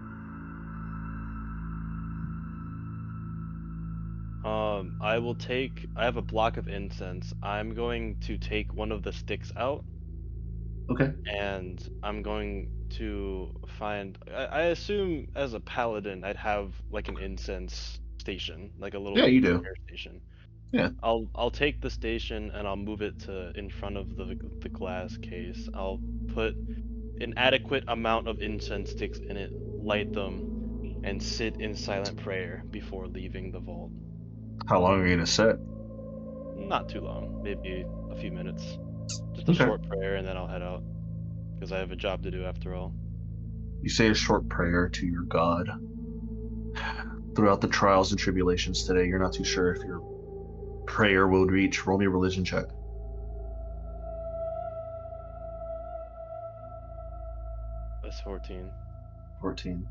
I have a block of incense. I'm going to take one of the sticks out. Okay. And I'm going to find. I assume as a paladin, I'd have like an incense station, like a little prayer station. Yeah. I'll take the station and I'll move it to in front of the glass case. I'll put an adequate amount of incense sticks in it, light them, and sit in silent prayer before leaving the vault. How long are you gonna sit? Not too long, maybe a few minutes. Just a short prayer and then I'll head out. Because I have a job to do after all. You say a short prayer to your god. Throughout the trials and tribulations today, you're not too sure if your prayer will reach. Roll me a religion check. That's 14. 14.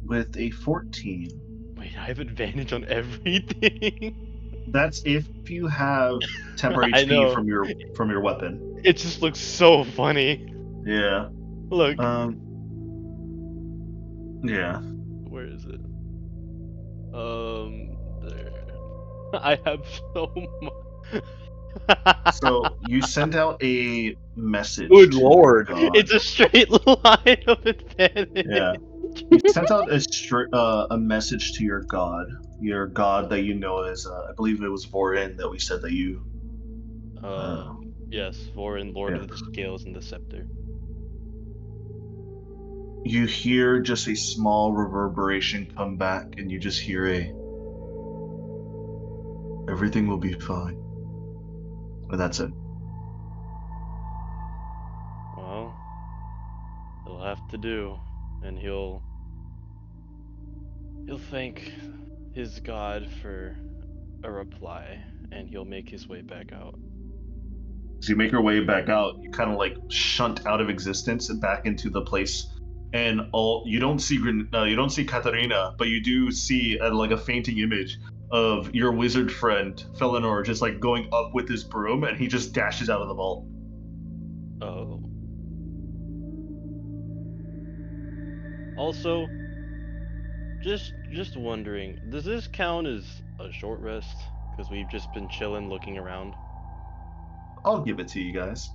With a 14, Wait, I have advantage on everything. That's if you have temper I HP know. from your weapon. It just looks so funny. Yeah. Look, Yeah. where is it? There. I have so much. So you sent out a message Good to your lord. god. It's a straight line of advantage. Yeah. You sent out a message to your god that you know as I believe it was Vorin that we said that you. Yes, Vorin, Lord Yeah. of the Scales and the Scepter. You hear just a small reverberation come back, and you just hear everything will be fine. And that's it. Well, he'll have to do, and he'll thank his god for a reply, and he'll make his way back out. As you make your way back out, you kind of like shunt out of existence and back into the place, and you don't see Katarina, but you do see like a fainting image of your wizard friend Felinor just like going up with his broom, and he just dashes out of the vault. Oh. Also, just wondering, does this count as a short rest? Because we've just been chilling, looking around. I'll give it to you guys.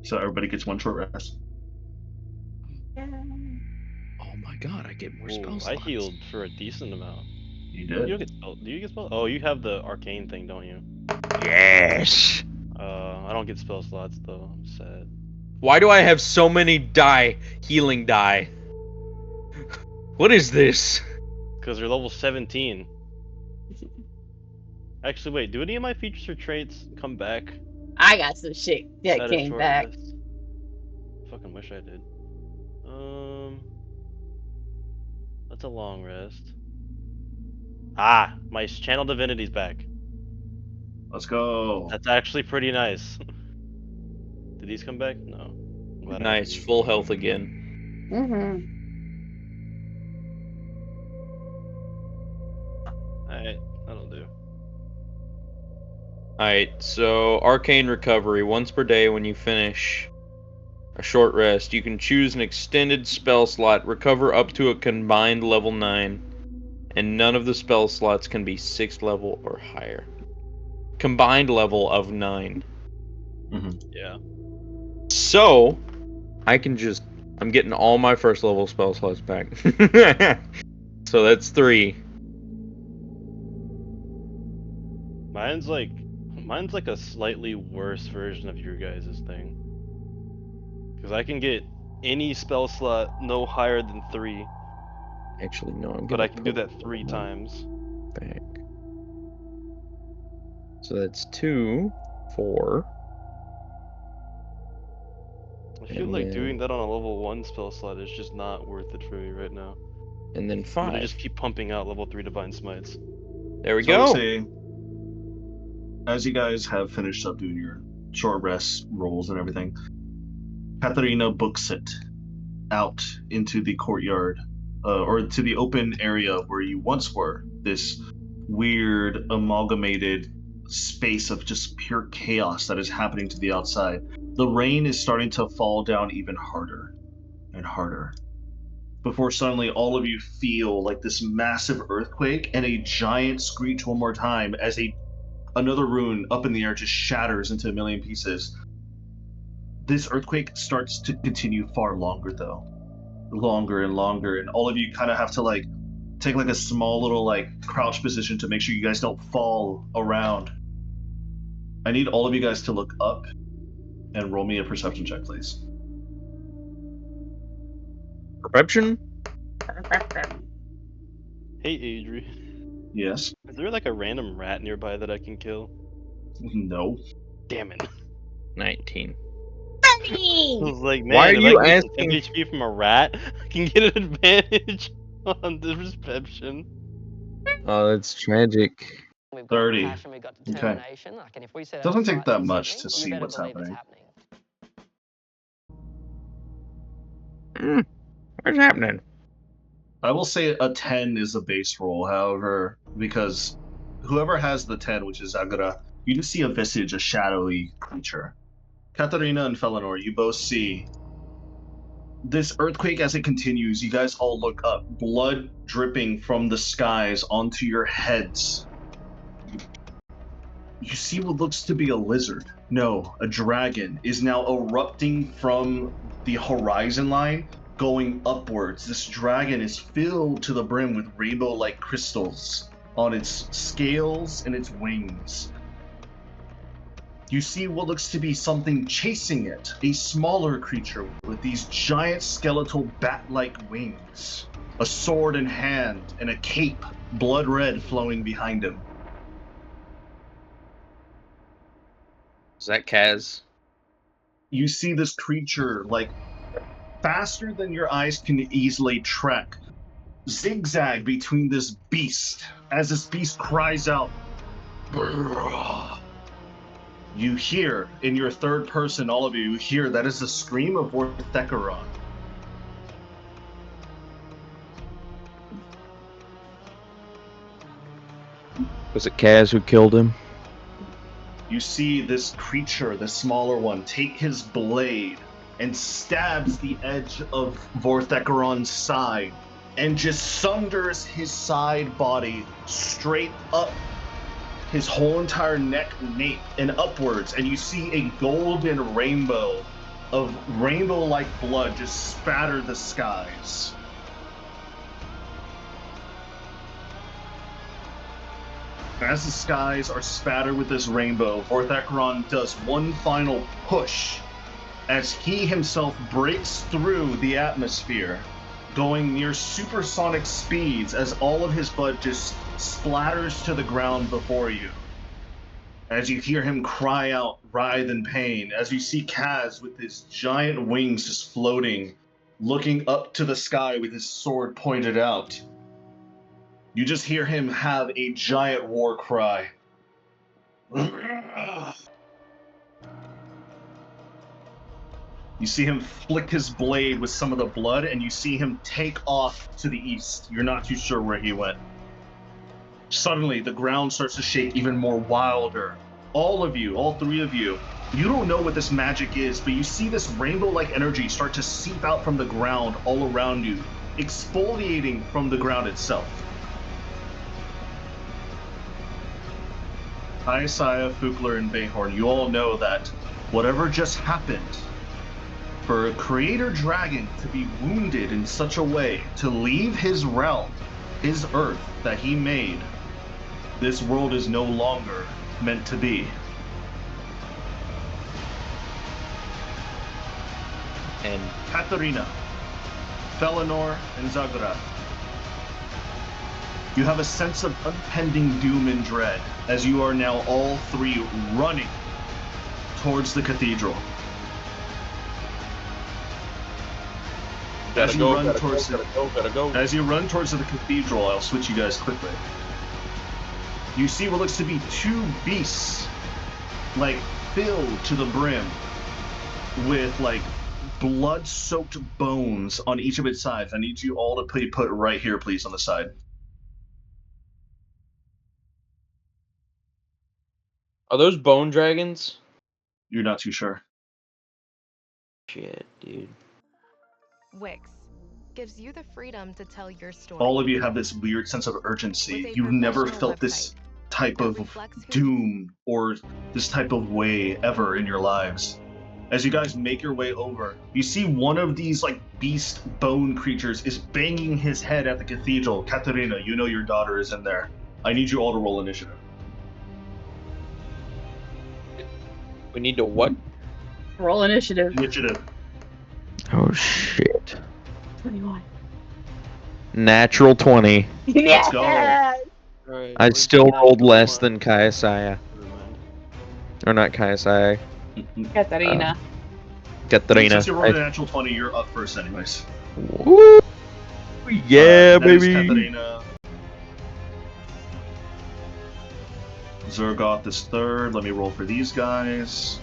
So everybody gets one short rest. Oh my god, I get more Ooh, spell I slots. healed for a decent amount. You You did. don't get spell. Do you get spell? Oh, you have the arcane thing, don't you? Yes. I don't get spell slots though. I'm sad. Why do I have so many healing die? What is this? Because they're level 17. Actually, wait. Do any of my features or traits come back I got some shit that at a came short back. rest? Fucking wish I did. That's a long rest. Ah, my channel divinity's back. Let's go. That's actually pretty nice. Did these come back? No. I'm glad I haven't Nice, used full them. health again. Mm-hmm. Alright, that'll do. Alright, so arcane recovery. Once per day when you finish a short rest, you can choose an extended spell slot, recover up to a combined level 9, and none of the spell slots can be 6th level or higher. Combined level of 9. Yeah. So, I'm getting all my first level spell slots back. So that's 3. Mine's like a slightly worse version of your guys' thing. Because I can get any spell slot no higher than 3, Actually, no, I'm but gonna I can do put that 3 one times. back. So that's 2, 4. I feel And like then- doing that on a level 1 spell slot is just not worth it for me right now. And then I'm 5. gonna just keep pumping out level 3 divine smites. There we So I would go. say, as you guys have finished up doing your short rest rolls and everything, Katharina books it out into the courtyard, or to the open area where you once were. This weird amalgamated space of just pure chaos that is happening to the outside. The rain is starting to fall down even harder and harder, before suddenly all of you feel like this massive earthquake and a giant screech one more time as another rune up in the air just shatters into a million pieces. This earthquake starts to continue far longer though. Longer and longer, and all of you kind of have to like take like a small little like crouch position to make sure you guys don't fall around. I need all of you guys to look up and roll me a perception check, please. Perception? Hey Adri, Yes. is there like a random rat nearby that I can kill? No. Damn it. 19. I was like, man, Why are if you I can get some asking- 10 HP from a rat, I can get an advantage on the perception. Oh, that's tragic. We've got 30. passion, we've got Okay. determination. Like, and if we set Doesn't our take sights that on much something, to you see better what's believe it's happening. happening. What's happening? I will say a 10 is a base roll, however, because whoever has the 10, which is Agura, you just see a visage, a shadowy creature. Katarina and Felinor, you both see this earthquake as it continues. You guys all look up, blood dripping from the skies onto your heads. You see what looks to be a lizard. No, a dragon is now erupting from the horizon line, going upwards. This dragon is filled to the brim with rainbow-like crystals on its scales and its wings. You see what looks to be something chasing it, a smaller creature with these giant skeletal bat-like wings, a sword in hand, and a cape, blood red, flowing behind him. Is that Kaz? You see this creature, like, faster than your eyes can easily track, zigzag between this beast, as this beast cries out. You hear, in your third person, all of you hear that is the scream of Vorthecaron. Was it Kaz who killed him? You see this creature, the smaller one, take his blade and stabs the edge of Vorthecaron's side and just sunders his side body straight up his whole entire neck, nape, and upwards, and you see a golden rainbow of rainbow-like blood just spatter the skies. As the skies are spattered with this rainbow, Vorthecaron does one final push as he himself breaks through the atmosphere, going near supersonic speeds as all of his blood just splatters to the ground before you. As you hear him cry out, writhe in pain, as you see Kaz with his giant wings just floating, looking up to the sky with his sword pointed out. You just hear him have a giant war cry. You see him flick his blade with some of the blood, and you see him take off to the east. You're not too sure where he went. Suddenly, the ground starts to shake even more wilder. All of you, all three of you, you don't know what this magic is, but you see this rainbow-like energy start to seep out from the ground all around you, exfoliating from the ground itself. Isaiah, Fugler, and Bayhorn, you all know that whatever just happened, for a creator dragon to be wounded in such a way, to leave his realm, his earth that he made, this world is no longer meant to be. And Katarina, Felinor, and Zagra, you have a sense of impending doom and dread as you are now all three running towards the cathedral. As you run towards the cathedral, I'll switch you guys quickly. You see what looks to be two beasts, like, filled to the brim with, like, blood-soaked bones on each of its sides. I need you all to put right here, please, on the side. are those bone dragons? You're not too sure. Shit, dude. Wix gives you the freedom to tell your story. All of you have this weird sense of urgency. With a You've never professional felt this website type that of reflects who doom or this type of way ever in your lives. As you guys make your way over, you see one of these, like, beast bone creatures is banging his head at the cathedral. Katarina, you know your daughter is in there. I need you all to roll initiative. We need to what? Roll initiative. Initiative. Oh shit. 21. Natural 20. Let's go. Alright, I where's still the rolled natural less one? than Kayasaya. Never mind. Or not Kayasaya. Katarina. Katarina. Since you rolled a natural 20, you're up first anyways. Woo! Yeah, That is baby! Katarina. Zergoth is third. Let me roll for these guys.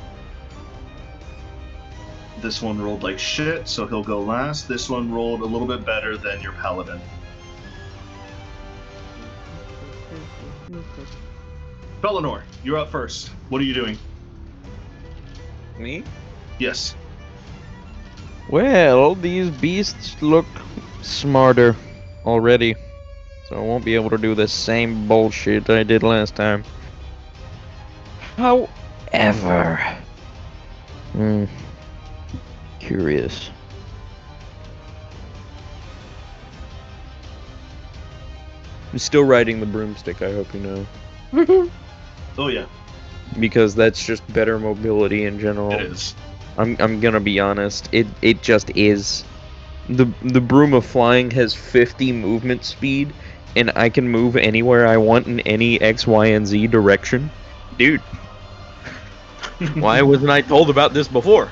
This one rolled like shit, so he'll go last. This one rolled a little bit better than your paladin. Felinor, you're up first. What are you doing? Me? Yes. Well, these beasts look smarter already, so I won't be able to do the same bullshit I did last time. However, curious. I'm still riding the broomstick, I hope you know. Oh yeah, Because that's just better mobility in general. it is. I'm gonna be honest. It just is. The broom of flying has 50 movement speed, and I can move anywhere I want in any X, Y, and Z direction. Dude, why wasn't I told about this before?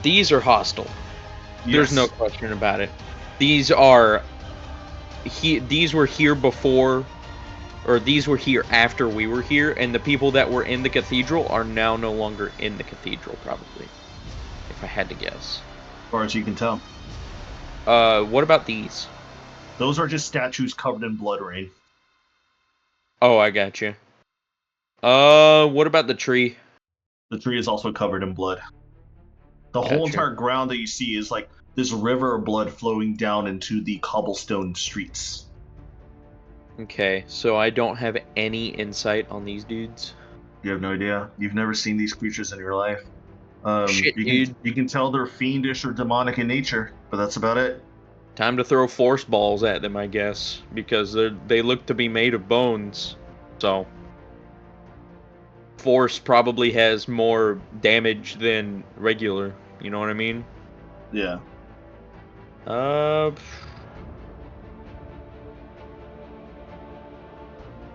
These are hostile. There's no question about it. These were here before, or these were here after we were here, and the people that were in the cathedral are now no longer in the cathedral, probably. If I had to guess. As far as you can tell. What about these? Those are just statues covered in blood rain. Oh, I got you. What about the tree? The tree is also covered in blood. The whole entire ground that you see is like this river of blood flowing down into the cobblestone streets. Okay, so I don't have any insight on these dudes. You have no idea. You've never seen these creatures in your life. Shit, you can tell they're fiendish or demonic in nature, but that's about it. Time to throw force balls at them, I guess, because they look to be made of bones. So force probably has more damage than regular. You know what I mean? Yeah.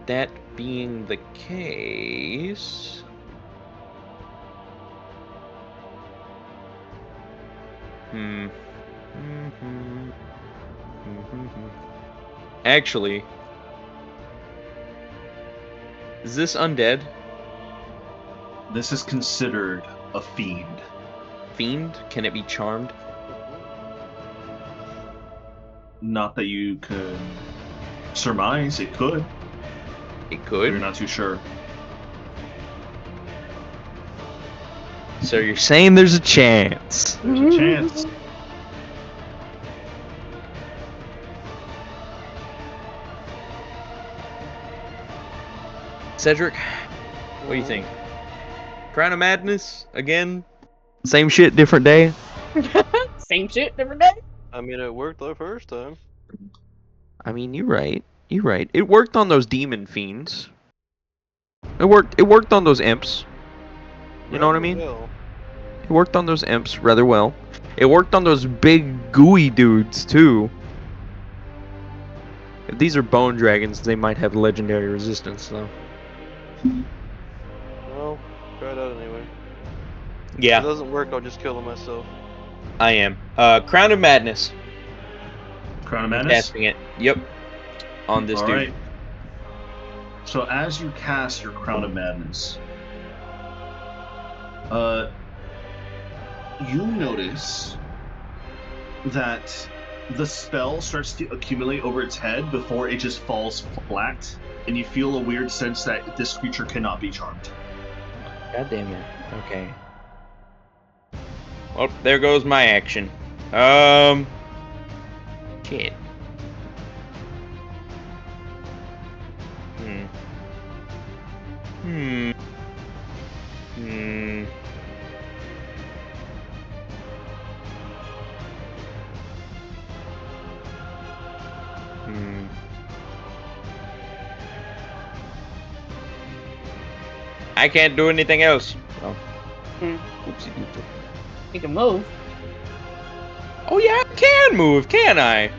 That being the case, Actually, is this undead? This is considered a fiend. Fiend? Can it be charmed? Not that you can surmise. It could. It But could. you're not too sure. So you're saying there's a chance? There's a chance. Cedric, what do you think? Crown of Madness again? Same shit, different day? Same shit, different day. I mean, it worked the first time. I mean, you're right. You're right. It worked on those demon fiends. It worked on those imps. You know what I mean? Well. It worked on those imps rather well. It worked on those big gooey dudes too. If these are bone dragons, they might have legendary resistance though. Well, try it out anyway. Yeah. If it doesn't work, I'll just kill him myself. I am. Crown of Madness. Crown of Madness? Casting it. Yep. On this dude. Alright. So as you cast your Crown of Madness, you notice that the spell starts to accumulate over its head before it just falls flat, and you feel a weird sense that this creature cannot be charmed. God damn it. Okay. Well, there goes my action. Shit. I can't do anything else. Oh. Oopsie-doopsie. You can move. Oh yeah, I can move, can I?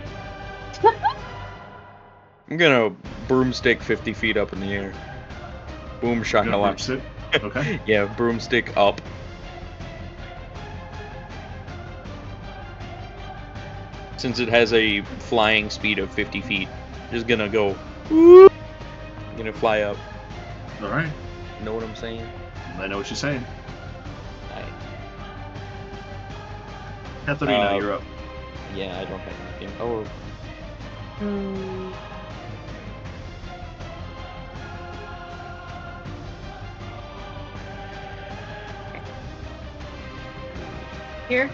I'm gonna broomstick 50 feet up in the air. Boom shakalaka. Okay. Yeah, broomstick up. since it has a flying speed of 50 feet, just gonna go. Gonna fly up. All right. Know what I'm saying? I know what you're saying. Alright. Katharina, you're up. Yeah, I don't have anything. Oh, Here.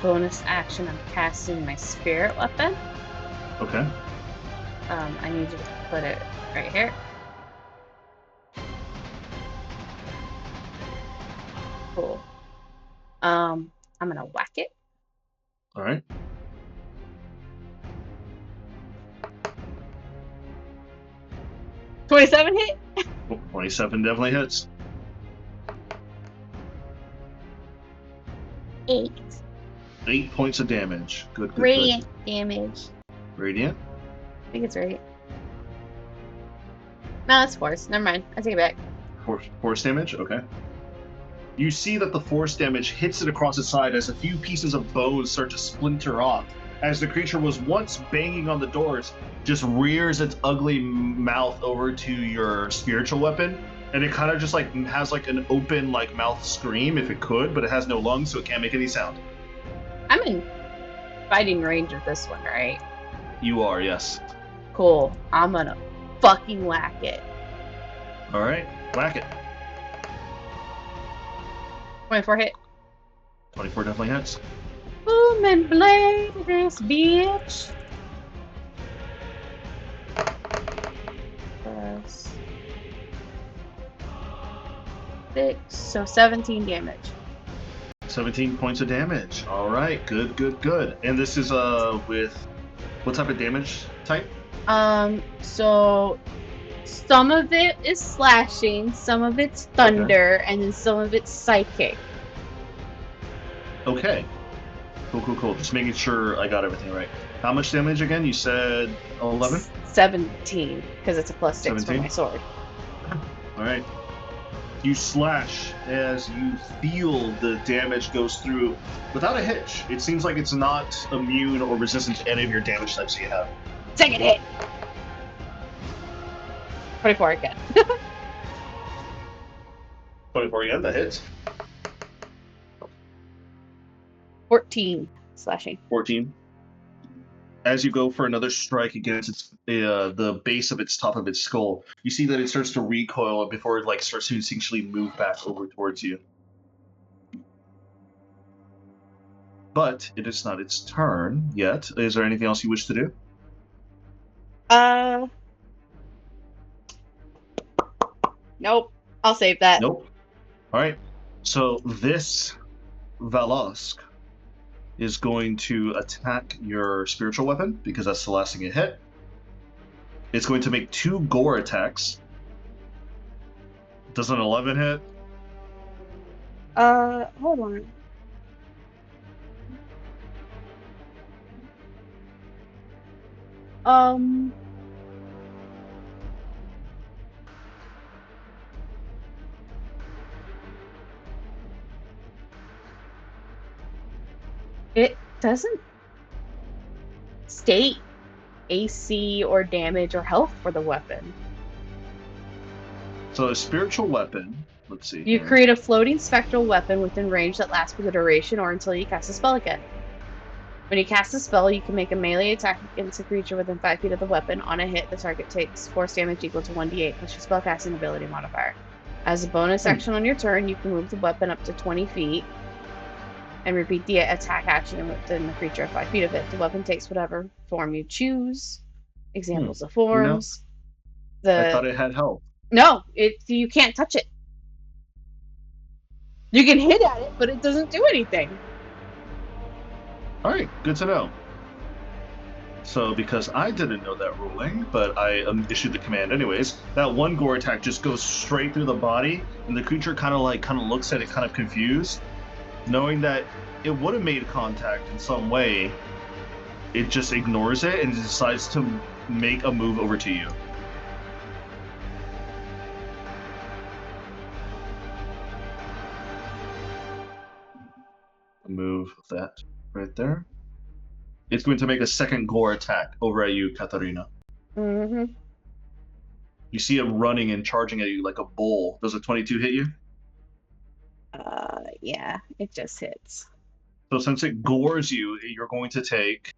Bonus action, I'm casting my spirit weapon. Okay. I need you to put it right here. Cool. I'm gonna whack it. All right. 27 hit? 27 definitely hits. 8. 8 points of damage. Good, good, Radiant damage. good. Radiant. I think it's right. No, it's force. Never mind. I take it back. Force damage? Okay. You see that the force damage hits it across its side as a few pieces of bone start to splinter off. As the creature was once banging on the doors, just rears its ugly mouth over to your spiritual weapon, and it kind of just like has like an open like mouth scream if it could, but it has no lungs, so it can't make any sound. I'm in fighting range with this one, right? You are, yes. Cool. I'm gonna fucking whack it. All right, whack it. 24 hit. 24 definitely hits. Boom and blade this bitch. Plus 6, so 17 damage. 17 points of damage. All right, good, good, good. And this is with what type of damage type? So some of it is slashing, some of it's thunder, and then some of it's psychic. Okay. Cool, cool, cool. Just making sure I got everything right. How much damage again? You said 11? 17, because it's a plus 6 for 17? my sword. All right. You slash as you feel the damage goes through without a hitch. It seems like it's not immune or resistant to any of your damage types you have. Second hit! 24 again. 24 again, that hits. 14 slashing. 14. As you go for another strike against its the base of its top of its skull, you see that it starts to recoil before it like starts to instinctually move back over towards you. But it is not its turn yet. Is there anything else you wish to do? Nope. I'll save that. Nope. All right. So this Valosk is going to attack your spiritual weapon because that's the last thing it hit. It's going to make 2 gore attacks. Does an 11 hit? Hold on. It doesn't state AC or damage or health for the weapon. So a spiritual weapon, let's see. You create a floating spectral weapon within range that lasts for the duration or until you cast a spell again. When you cast a spell, you can make a melee attack against a creature within 5 feet of the weapon. On a hit, the target takes force damage equal to 1d8 plus your spellcasting ability modifier. As a bonus action on your turn, you can move the weapon up to 20 feet and repeat the attack action within the creature at 5 feet of it. The weapon takes whatever form you choose. Examples of forms. I thought it had health. No, you can't touch it. You can hit at it, but it doesn't do anything. All right, good to know. So, because I didn't know that ruling, but I issued the command anyways, that 1 gore attack just goes straight through the body, and the creature kind of looks at it kind of confused, knowing that it would have made contact in some way. It just ignores it and decides to make a move over to you. Move that. right there. It's going to make a second gore attack over at you, Katarina. Mm-hmm. You see it running and charging at you like a bull. Does a 22 hit you? Yeah, it just hits. So since it gores you, you're going to take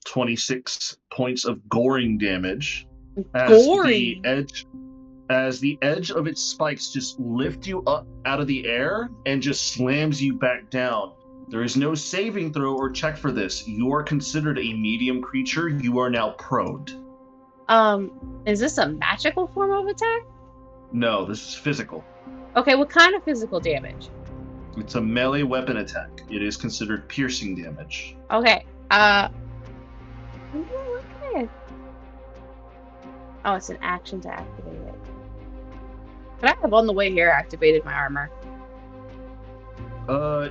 26 points of goring damage as Gory. the edge of its spikes just lift you up out of the air and just slams you back down. There is no saving throw or check for this. You are considered a medium creature. You are now prone. Is this a magical form of attack? No, this is physical. Okay, what kind of physical damage? It's a melee weapon attack. It is considered piercing damage. Okay. Okay. Oh, it's an action to activate it. Could I have on the way here activated my armor?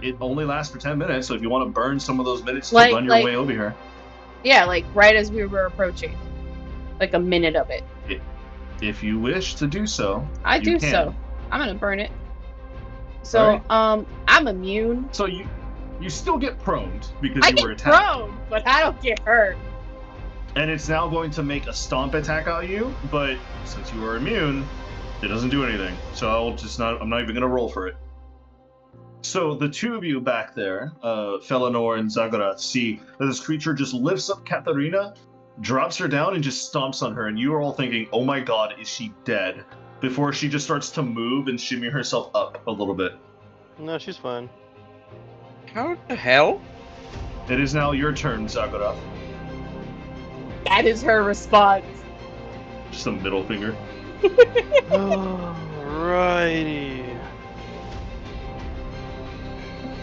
It only lasts for 10 minutes, so if you want to burn some of those minutes to Like- run your like- way over here. Yeah, like right as we were approaching. Like a minute of it. If you wish to do so, I you do can. so. I'm gonna burn it. So, Alright. I'm immune. So you still get proned because I you were get attacked. prone, but I don't get hurt. And it's now going to make a stomp attack on you, but since you are immune, it doesn't do anything. So I'm not even gonna roll for it. So the two of you back there, Felinor and Zagara, see that this creature just lifts up Katarina, drops her down, and just stomps on her, and you are all thinking, oh my god, is she dead? Before she just starts to move and shimmy herself up a little bit. No, she's fine. How the hell? It is now your turn, Zagara. That is her response. Just a middle finger. Alrighty.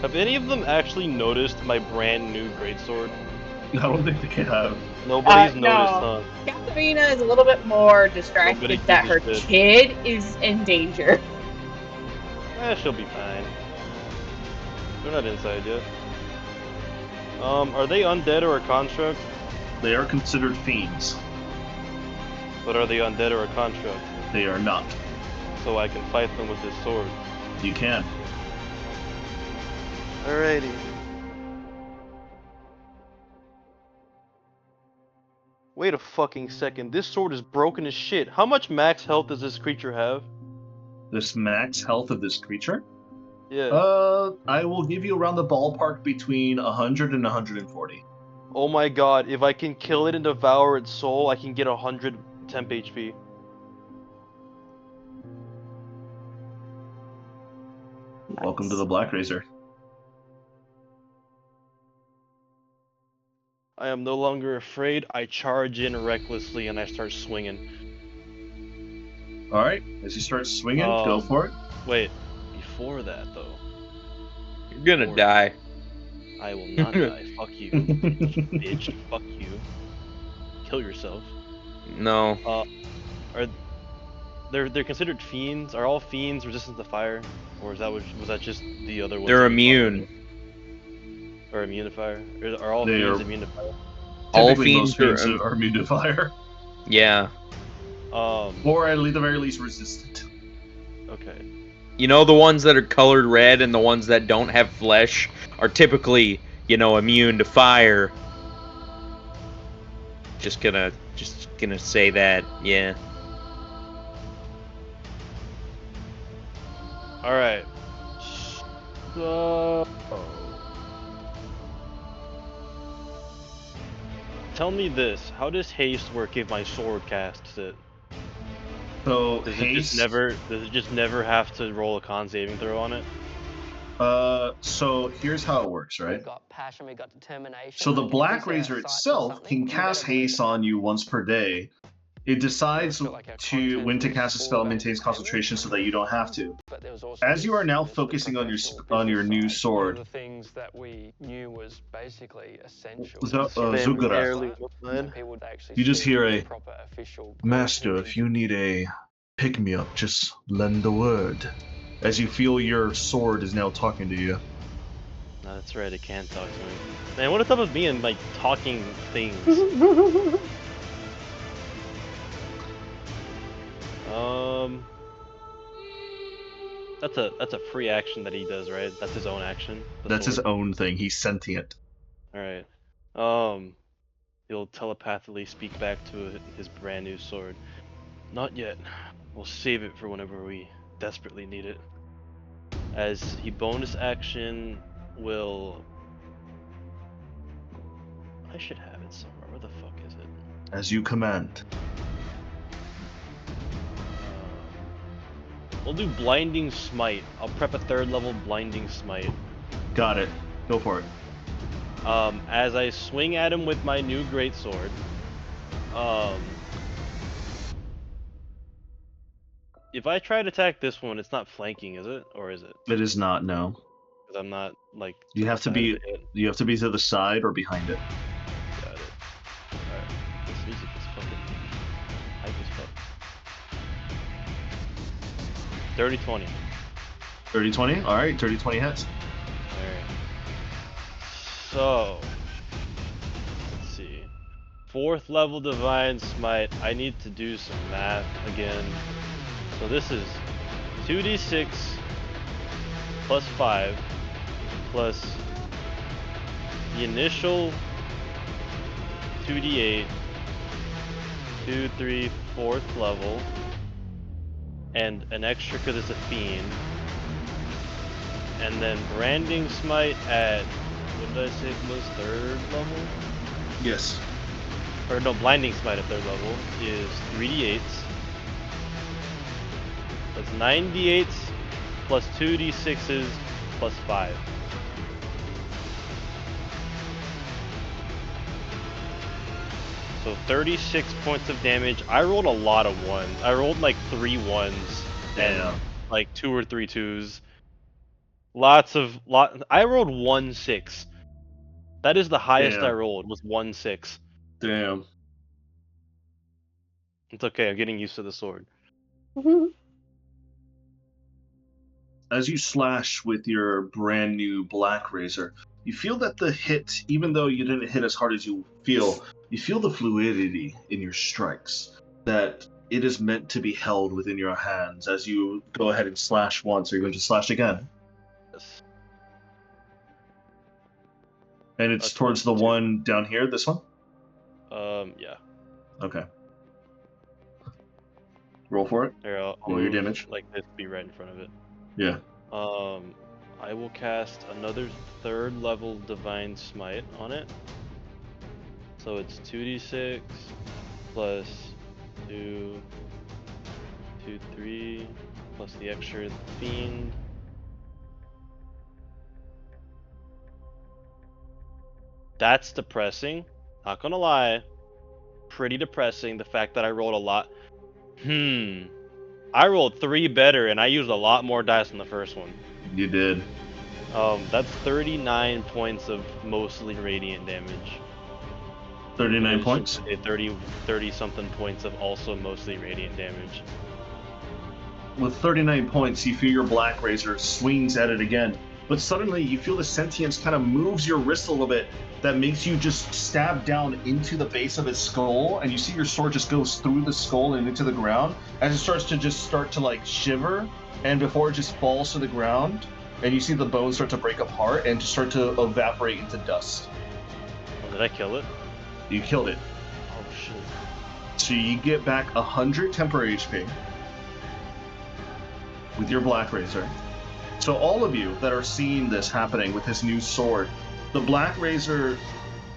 Have any of them actually noticed my brand new greatsword? I don't think they have. Nobody's No. noticed, huh? Katharina is a little bit more distracted Nobody that her gives a kid is in danger. She'll be fine. They're not inside yet. Are they undead or a construct? They are considered fiends. But are they undead or a construct? They are not. So I can fight them with this sword. You can. Alrighty. Wait a fucking second. This sword is broken as shit. How much max health does this creature have? This max health of this creature? Yeah. I will give you around the ballpark between 100 and 140. Oh my god, if I can kill it and devour its soul, I can get 100 temp HP. Welcome to the Black Razor. I am no longer afraid. I charge in recklessly and I start swinging. Alright, as you start swinging, go for it. Wait, before that though. You're gonna die. I will not die. Fuck you, bitch. Fuck you. Kill yourself. No. They're considered fiends? Are all fiends resistant to fire, or was that just the other ones? They're immune. Or immune to fire? Are all They fiends are- immune to fire? All Typically, most fiends fiends are immune to fire. Yeah. Or at the very least resistant. Okay. You know, the ones that are colored red and the ones that don't have flesh are typically, immune to fire. Just gonna say that, yeah. Alright. So... Tell me this, how does haste work if my sword casts it? So Does haste. it just never have to roll a con saving throw on it? So here's how it works, right? We've got passion, we've got determination. So the If we Black set our Razor sights on itself something, can we cast better believe haste it. on you once per day. It decides feel like our to when to content cast a was spell all maintains about concentration so that you don't have to. But there was also As you are now this focusing on your professional on your business new side. sword, One of the things that we knew was basically essential. Zugara, you just hear a Master, if you need a pick-me-up, just lend a word. As you feel your sword is now talking to you. No, that's right, it can talk to me. Man, what is up with me and like talking things? That's a free action that he does, right? That's his own action. That's his sword? own thing. He's sentient. All right. He'll telepathically speak back to his brand new sword. Not yet. We'll save it for whenever we desperately need it. As he bonus action will. I should have it somewhere. Where the fuck is it? As you command. We'll do blinding smite. I'll prep a 3rd level blinding smite. Got it. Go for it. As I swing at him with my new greatsword, if I try to attack this one, it's not flanking, is it? Or is it? It is not, no. Because I'm not like. You have to be to the side or behind it. Got it. Alright. This music is fucking hype as fuck. 30-20. 30-20? Alright, 30-20 hits. Alright. So, let's see. 4th level Divine Smite. I need to do some math again. So this is 2d6 plus 5 plus the initial 2d8, 2, 3, 4th level, and an extra because it's a fiend. And then Branding Smite at, what did I say it was, 3rd level? Yes. Or no, Blinding Smite at 3rd level is 3d8s. That's 9d8s plus 2d6s plus 5. So 36 points of damage. I rolled a lot of ones. I rolled like 3 1s and like 2 or 3 2s. I rolled 1 6. That is the highest I rolled, was 1 6. Damn. It's okay, I'm getting used to the sword. As you slash with your brand new Black Razor, you feel that the hit, even though you didn't hit as hard as you feel the fluidity in your strikes, that it is meant to be held within your hands. As you go ahead and slash once, are you going to slash again? Yes. And it's towards the one down here, this one? Yeah. Okay. Roll for it. Here, I'll Roll your move damage. like this, be right in front of it. Yeah. I will cast another 3rd level Divine Smite on it. So it's 2d6 plus 2, 2, 3, plus the extra fiend. That's depressing. Not gonna lie. Pretty depressing, the fact that I rolled a lot. I rolled 3 better and I used a lot more dice on the first one. You did. That's 39 points of mostly radiant damage. 39 points? 30 something points of also mostly radiant damage. With 39 points, you feel your Black Razor swings at it again, but suddenly you feel the sentience kind of moves your wrist a little bit. That makes you just stab down into the base of its skull, and you see your sword just goes through the skull and into the ground, as it starts to like shiver, and before it just falls to the ground, and you see the bones start to break apart and to start to evaporate into dust. Oh, did I kill it? You killed it. Oh shit. So you get back 100 temporary HP with your Black Razor. So all of you that are seeing this happening with his new sword, the Black Razor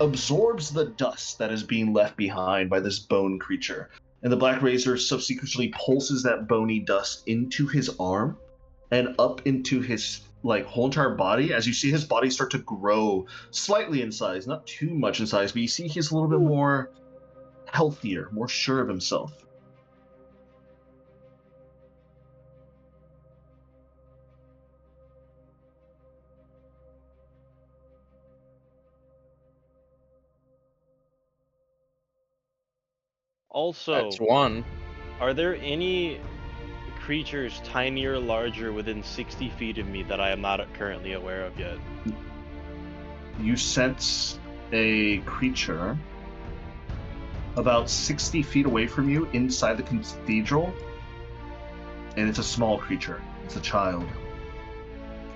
absorbs the dust that is being left behind by this bone creature. And the Black Razor subsequently pulses that bony dust into his arm and up into his whole entire body, as you see his body start to grow slightly in size, not too much in size, but you see he's a little bit more healthier, more sure of himself. Also, That's one. Are there any creatures tiny or larger within 60 feet of me that I am not currently aware of yet? You sense a creature about 60 feet away from you inside the cathedral, and it's a small creature, It's a child.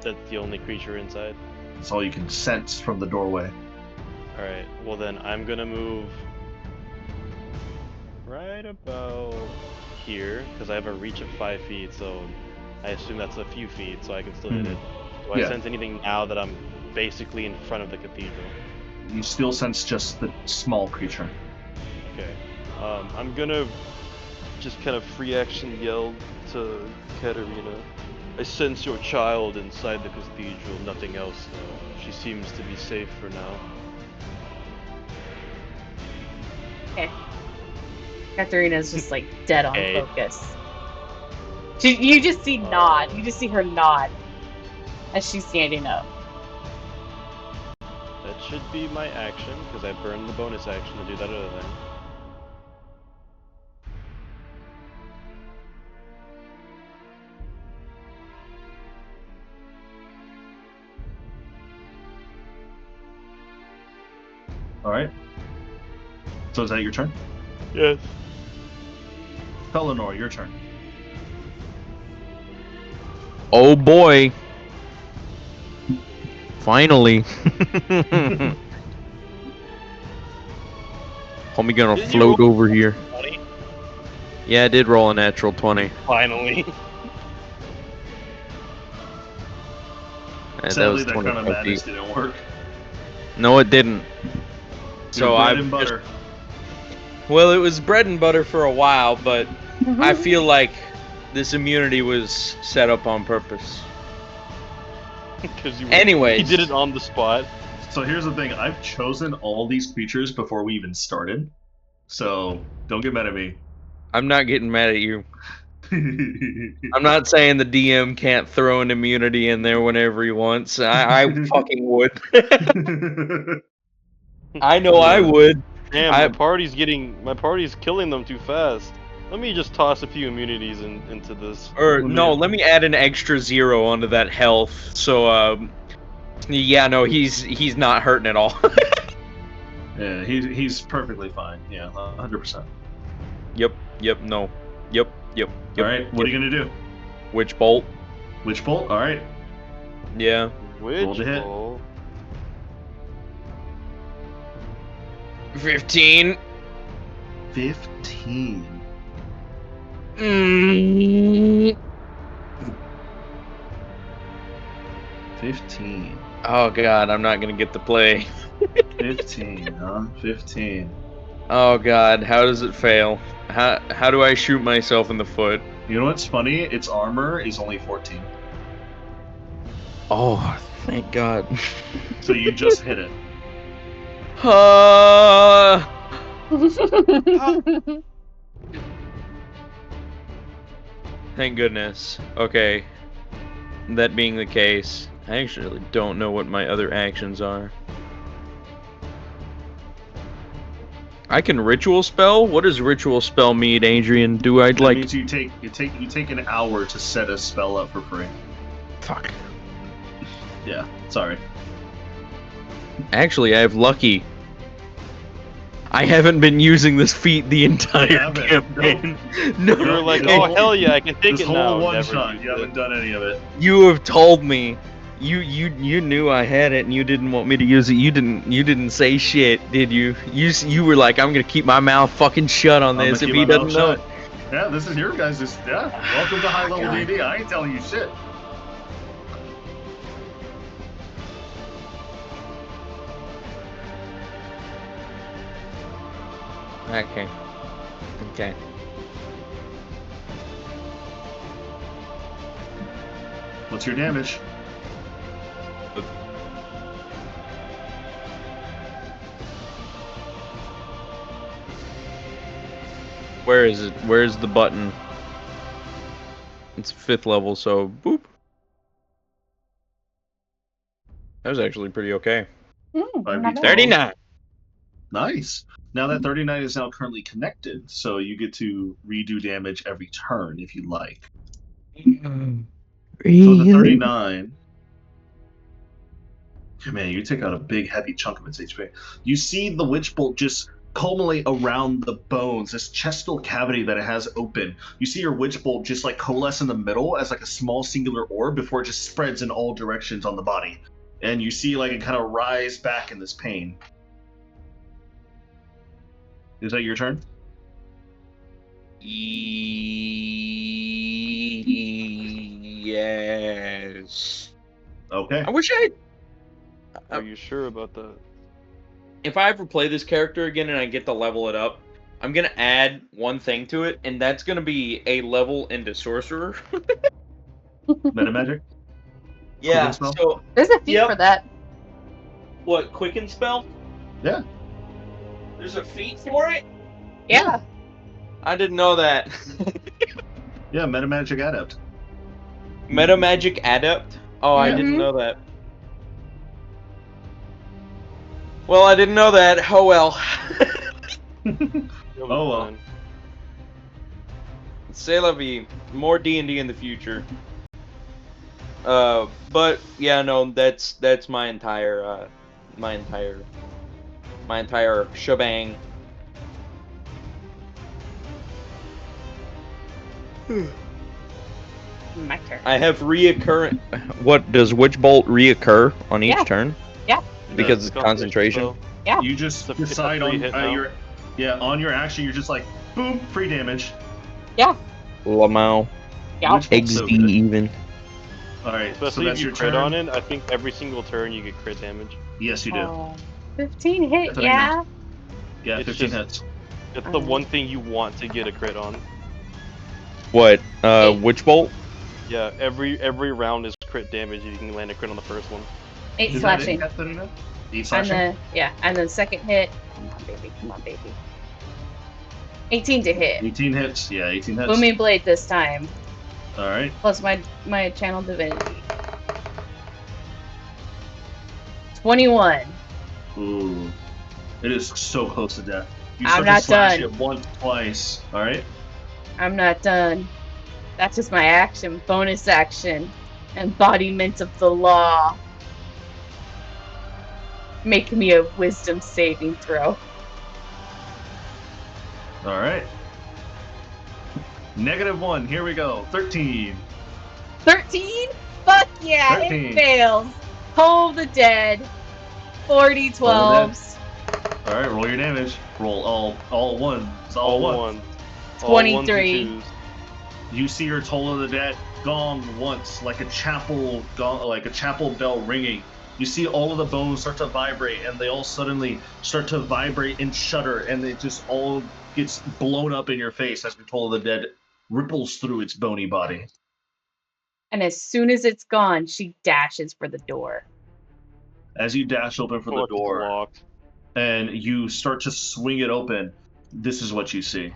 That's the only creature inside? That's all you can sense from the doorway. Alright, well then I'm gonna move right about here, because I have a reach of 5 feet, so I assume that's a few feet, so I can still hit it. Do I Yeah. sense anything now that I'm basically in front of the cathedral? You still sense just the small creature. Okay. I'm gonna just kind of free action yell to Katerina. I sense your child inside the cathedral, nothing else though. She seems to be safe for now. Okay. Katharina's just like dead on Okay. focus. You just see nod. You just see her nod as she's standing up. That should be my action, because I burned the bonus action to do that other thing. Alright. So is that your turn? Yes. Felinor, your turn. Oh boy. Finally. Homie gonna Didn't you float roll over here. 20? Yeah, I did roll a natural 20. Finally. And that Sadly, was that kind of 25 madness feet. didn't work. No, it didn't. So Your bread I've and butter. Well, it was bread and butter for a while, but I feel like this immunity was set up on purpose. Because he Anyways. did it on the spot. So here's the thing. I've chosen all these creatures before we even started. So don't get mad at me. I'm not getting mad at you. I'm not saying the DM can't throw an immunity in there whenever he wants. I fucking would. I know I would. Damn, I- my party's killing them too fast. Let me just toss a few immunities into this. Or no, let me add an extra 0 onto that health. So yeah, no, he's not hurting at all. Yeah, he's perfectly fine. Yeah, 100%. Yep, no. Yep. All right, what are you gonna do? Witch bolt. Witch bolt. All right. Yeah. Roll to hit. 15. 15. Mm. 15. Oh god, I'm not gonna get to play. 15, huh? 15. Oh god, how does it fail? How do I shoot myself in the foot? You know what's funny? Its armor is only 14. Oh, thank god. So you just hit it. Thank goodness. Okay. That being the case, I actually don't know what my other actions are. I can ritual spell? What does ritual spell mean, Adrian? Do I That like means you take an hour to set a spell up for free. fuck. Yeah, sorry. Actually, I have lucky. I haven't been using this feat the entire campaign. No, You were like, oh hell yeah, I can take this it whole now. one Never shot, used you haven't it. done any of it. You have told me. You knew I had it and you didn't want me to use it. You didn't say shit, did you? You were like, I'm gonna keep my mouth fucking shut on I'm this gonna if keep he my mouth doesn't know. shut. Yeah, this is your guys'. Yeah, welcome to high level God. D&D. I ain't telling you shit. Okay. Okay. What's your damage? Where is it? Where's the button? It's 5th level, so boop. That was actually pretty okay. 5d12. 39. Nice. Now that 39 is now currently connected, so you get to redo damage every turn if you like. So the 39. Man, you take out a big heavy chunk of its HP. You see the witch bolt just culminate around the bones, this chestal cavity that it has open. You see your witch bolt just like coalesce in the middle as like a small singular orb before it just spreads in all directions on the body. And you see like it kind of rise back in this pain. Is that your turn? Yes. Okay. I wish I. Are you sure about that? If I ever play this character again and I get to level it up, I'm gonna add one thing to it, and that's gonna be a level into sorcerer. Metamagic? Yeah. Quicken spell? So There's a feat for that. what? Quicken spell? Yeah. There's a feat for it. Yeah. I didn't know that. Yeah, Metamagic Adept. Metamagic Adept? Oh, I didn't Mhm. know that. Well, I didn't know that. Oh well. You'll be Oh, well. fine. C'est la vie. More D&D in the future. But yeah, no, that's my entire shebang. My turn. I have reoccurring. What does Witch Bolt reoccur on each Yeah. turn? Yeah. Because it's concentration. So, Yeah. You just It's a decide free on hit now. on your action. You're just like boom, free damage. Lamau. Yeah. Witch Bolt's so XD good. even. All right, so especially if that's you your crit turn. on it, I think every single turn you get crit damage. Yes, you do. Oh, 15 hit, Katarina. yeah. Yeah, It's 15 just- hits. It's the one thing you want to get a crit on. What? Eight. Witch Bolt? Yeah, every round is crit damage. You can land a crit on the first one. 8 Is that it, slashing. Katarina? 8 And slashing? and the second hit. Come on, baby. 18 to hit. 18 hits. Yeah, 18 hits. Booming blade this time. All right. Plus my channel divinity. 21. Ooh. It is so close to death. You I'm start to not slash done. it once, twice. All right. I'm not done. That's just my action. Bonus action. Embodiment of the law. Make me a wisdom saving throw. All right. -1. Here we go. 13. 13? Fuck yeah, 13. it fails. Toll the dead. 40 12s. All right. Roll your damage. Roll all ones. All ones. All ones and 23. twos. You see your Toll of the Dead gong once, like a chapel bell ringing. You see all of the bones start to vibrate, and they all suddenly start to vibrate and shudder, and it just all gets blown up in your face as your Toll of the Dead ripples through its bony body. And as soon as it's gone, she dashes for the door. As you dash open for the Oh, it's door, locked. and you start to swing it open, this is what you see.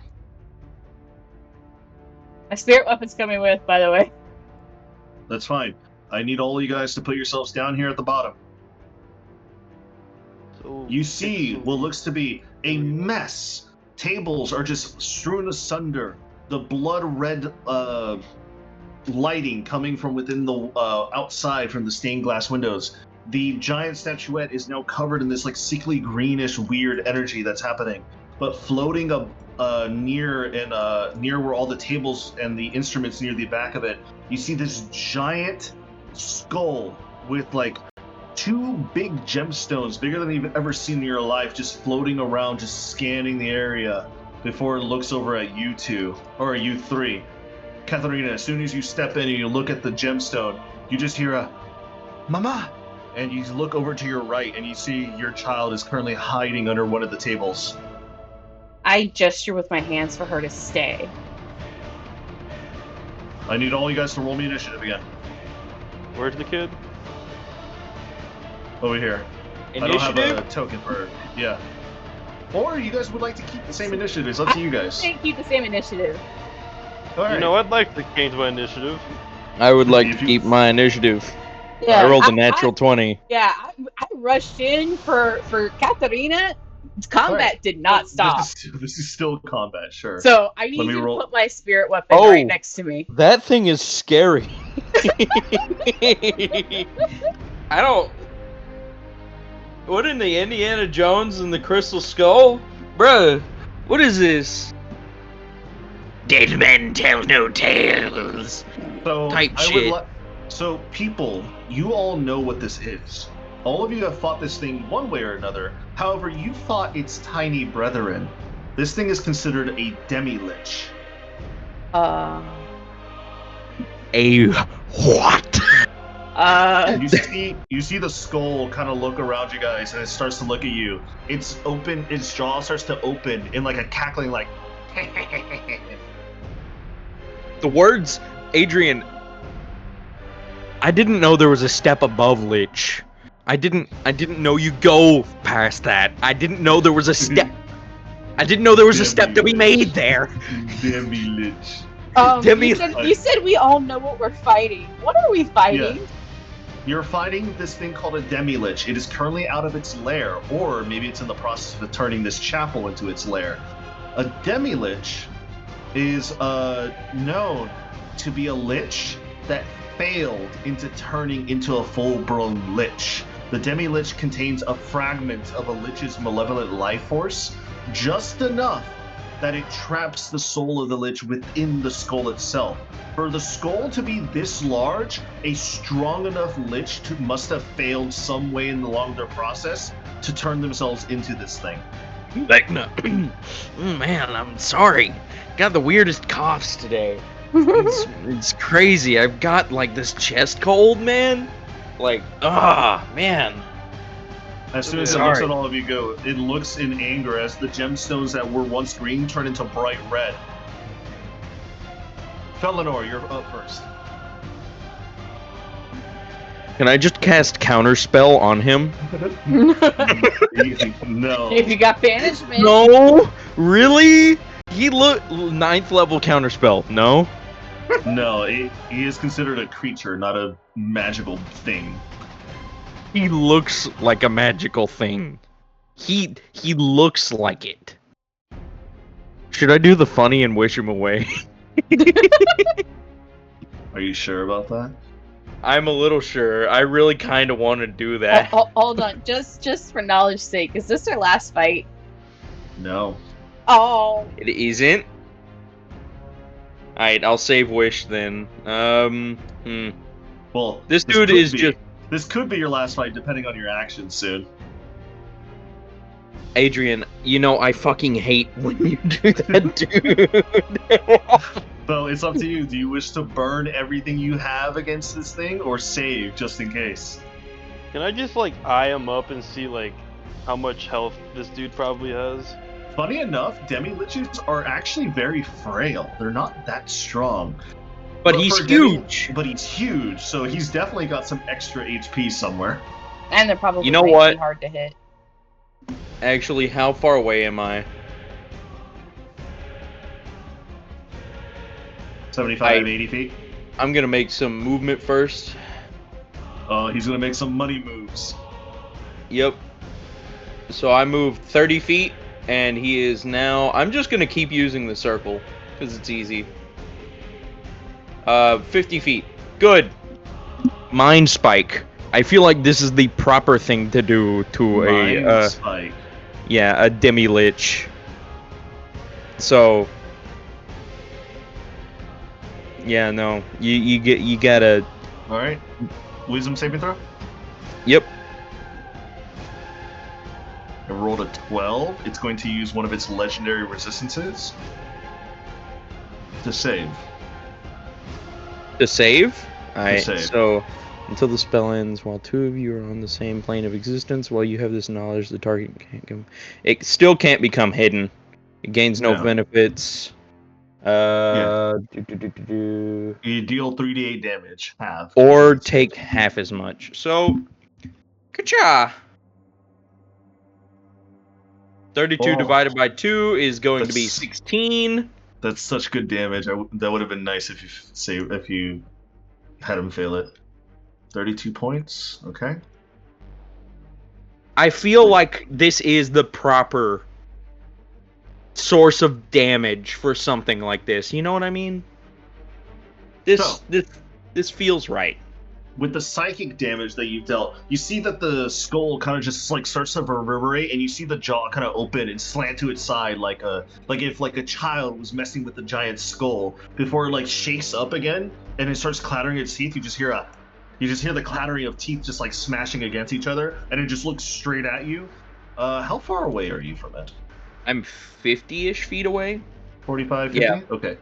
My spirit weapon's coming with, by the way. That's fine. I need all you guys to put yourselves down here at the bottom. So You see 16. what looks to be a mess. Tables are just strewn asunder. The blood red lighting coming from within the outside from the stained glass windows. The giant statuette is now covered in this like sickly greenish weird energy that's happening. But floating up near where all the tables and the instruments near the back of it, you see this giant skull with like 2 big gemstones, bigger than you've ever seen in your life, just floating around, just scanning the area before it looks over at you two, or you three. Katharina, as soon as you step in and you look at the gemstone, you just hear a "Mama!" And you look over to your right and you see your child is currently hiding under one of the tables. I gesture with my hands for her to stay. I need all you guys to roll me initiative again. Where's the kid? Over here. I don't have a token for her. Yeah. Or you guys would like to keep the same initiative. It's up to you guys. I keep the same initiative. All right. You know, I'd like to change my initiative. I would like If to you- keep my initiative. Yeah, I rolled a natural 20. Yeah, I rushed in for Katarina. Combat did not stop. This is still combat, sure. So I need me you roll. to put my spirit weapon Oh. right next to me. That thing is scary. I don't. What in the Indiana Jones and the Crystal Skull? Bruh, what is this? Dead men tell no tales. So Type I would shit. like. So people, you all know what this is. All of you have fought this thing one way or another. However, you fought its tiny brethren. This thing is considered a demi-lich. Uh, A what? You see the skull kind of look around you guys, and it starts to look at you. It's open. Its jaw starts to open in like a cackling, like. the words, Adrian. I didn't know there was a step above Lich. I didn't know you go past that. I didn't know there was a step. I didn't know there was a step to be made there. Demi-lich. You said we all know what we're fighting. What are we fighting? Yeah. You're fighting this thing called a demi-lich. It is currently out of its lair, or maybe it's in the process of turning this chapel into its lair. A demi-lich is known to be a lich that failed into turning into a full-blown lich. The demi-lich contains a fragment of a lich's malevolent life force, just enough that it traps the soul of the lich within the skull itself. For the skull to be this large, a strong enough lich must have failed some way along their process to turn themselves into this thing. Vecna. Man, I'm sorry. Got the weirdest coughs today. It's crazy. I've got like this chest cold, man. Like, man. As soon as it looks at all of you go, it looks in anger as the gemstones that were once green turn into bright red. Felinor, you're up first. Can I just cast counterspell on him? No. If you got banishment. No, really? He look 9th level counterspell. No. No, he is considered a creature, not a magical thing. He looks like a magical thing. He looks like it. Should I do the funny and wish him away? Are you sure about that? I'm a little sure. I really kind of want to do that. Hold on, just for knowledge's sake, is this our last fight? No. Oh. It isn't. Alright, I'll save wish then. Well, this dude is just. This could be your last fight, depending on your actions soon. Adrian, you know I fucking hate when you do that, dude. So it's up to you. Do you wish to burn everything you have against this thing, or save just in case? Can I just like eye him up and see like how much health this dude probably has? Funny enough, demi-liches are actually very frail. They're not that strong. But he's huge. But he's huge, so he's definitely got some extra HP somewhere. And they're probably you know what? hard to hit. Actually, how far away am I? 75, 80 feet. I'm gonna make some movement first. Oh, he's gonna make some money moves. Yep. So I moved 30 feet, and he is now... I'm just gonna keep using the circle, because it's easy. 50 feet. Good. Mind Spike. I feel like this is the proper thing to do to Mind Spike. Yeah, a demi-lich. So... Yeah, no. You gotta... Alright. Wisdom saving throw? Yep. I rolled a 12. It's going to use one of its legendary resistances to save. To save? Alright, save. so... Until the spell ends, while two of you are on the same plane of existence, while you have this knowledge, the target can't come... It still can't become hidden. It gains no benefits. You deal 3d8 damage, half. Or take half as much. So, ka-cha! 32 divided by 2 is going to be 16. That's such good damage. That would have been nice if you had him fail it. 32 points. Okay. I feel like this is the proper source of damage for something like this. You know what I mean? This feels right. with the psychic damage that you've dealt, you see that the skull kind of just like starts to reverberate, and you see the jaw kind of open and slant to its side, like if a child was messing with the giant skull before it like shakes up again and it starts clattering its teeth. You just hear the clattering of teeth just like smashing against each other, and it just looks straight at you. How far away are you from it? I'm 50-ish feet away. 45, 50? Yeah. Okay.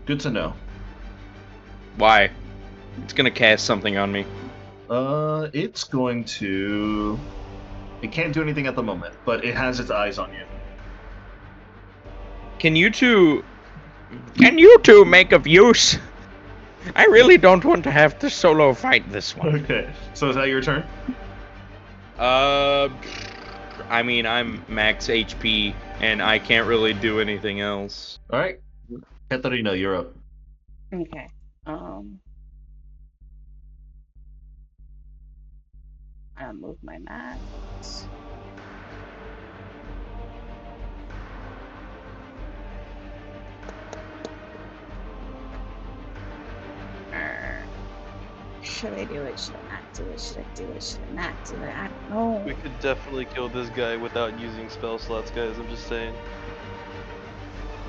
Good to know. Why? It's gonna cast something on me. It's going to... It can't do anything at the moment, but it has its eyes on you. Can you two make of use? I really don't want to have to solo fight this one. Okay, so is that your turn? I mean, I'm max HP, and I can't really do anything else. Alright. Katarina, you're up. Okay. I'll move my mat. Should I do it? Should I not do it? Should I do it? Should I not do it? I don't know. We could definitely kill this guy without using spell slots, guys. I'm just saying.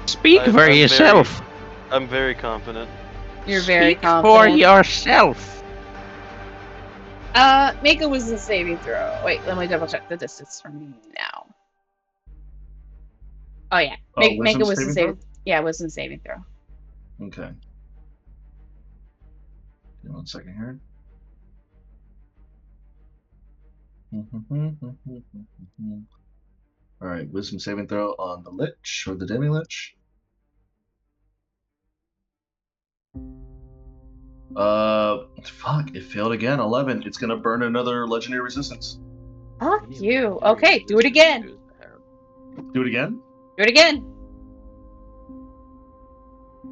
Speak for yourself. I'm very confident. You're very Speak confident. for yourself. Make a wisdom saving throw. Wait, let me double check the distance from me now. Oh yeah, make a wisdom saving. Yeah, wisdom saving throw. Okay. Give me 1 second here. Alright, wisdom saving throw on the Lich, or the Demi-Lich. Fuck, it failed again. 11. It's gonna burn another legendary resistance. Fuck you. Okay, do it again. Do it again? Do it again.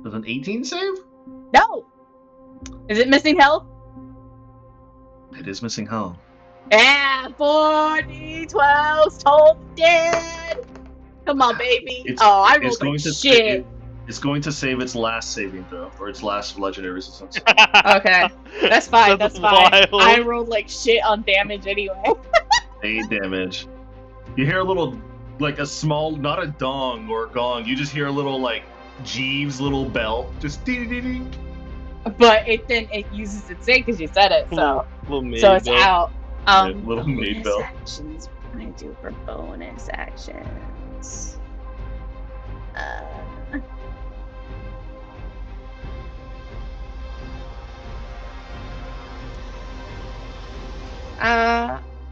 Does an 18 save? No. Is it missing health? It is missing health. Yeah, 4d12 told dead. Come on, baby. I rolled like shit. It's going to save its last saving throw, or its last legendary resistance. Okay, that's fine. That's That's fine. wild. I rolled like shit on damage anyway. 8 damage. You hear a little, like a small, not a dong or a gong. You just hear a little like Jeeves little bell, just ding ding ding. But it uses its thing because you said it, so Little it's out. Little maid bell. Actions. What can I do for bonus actions?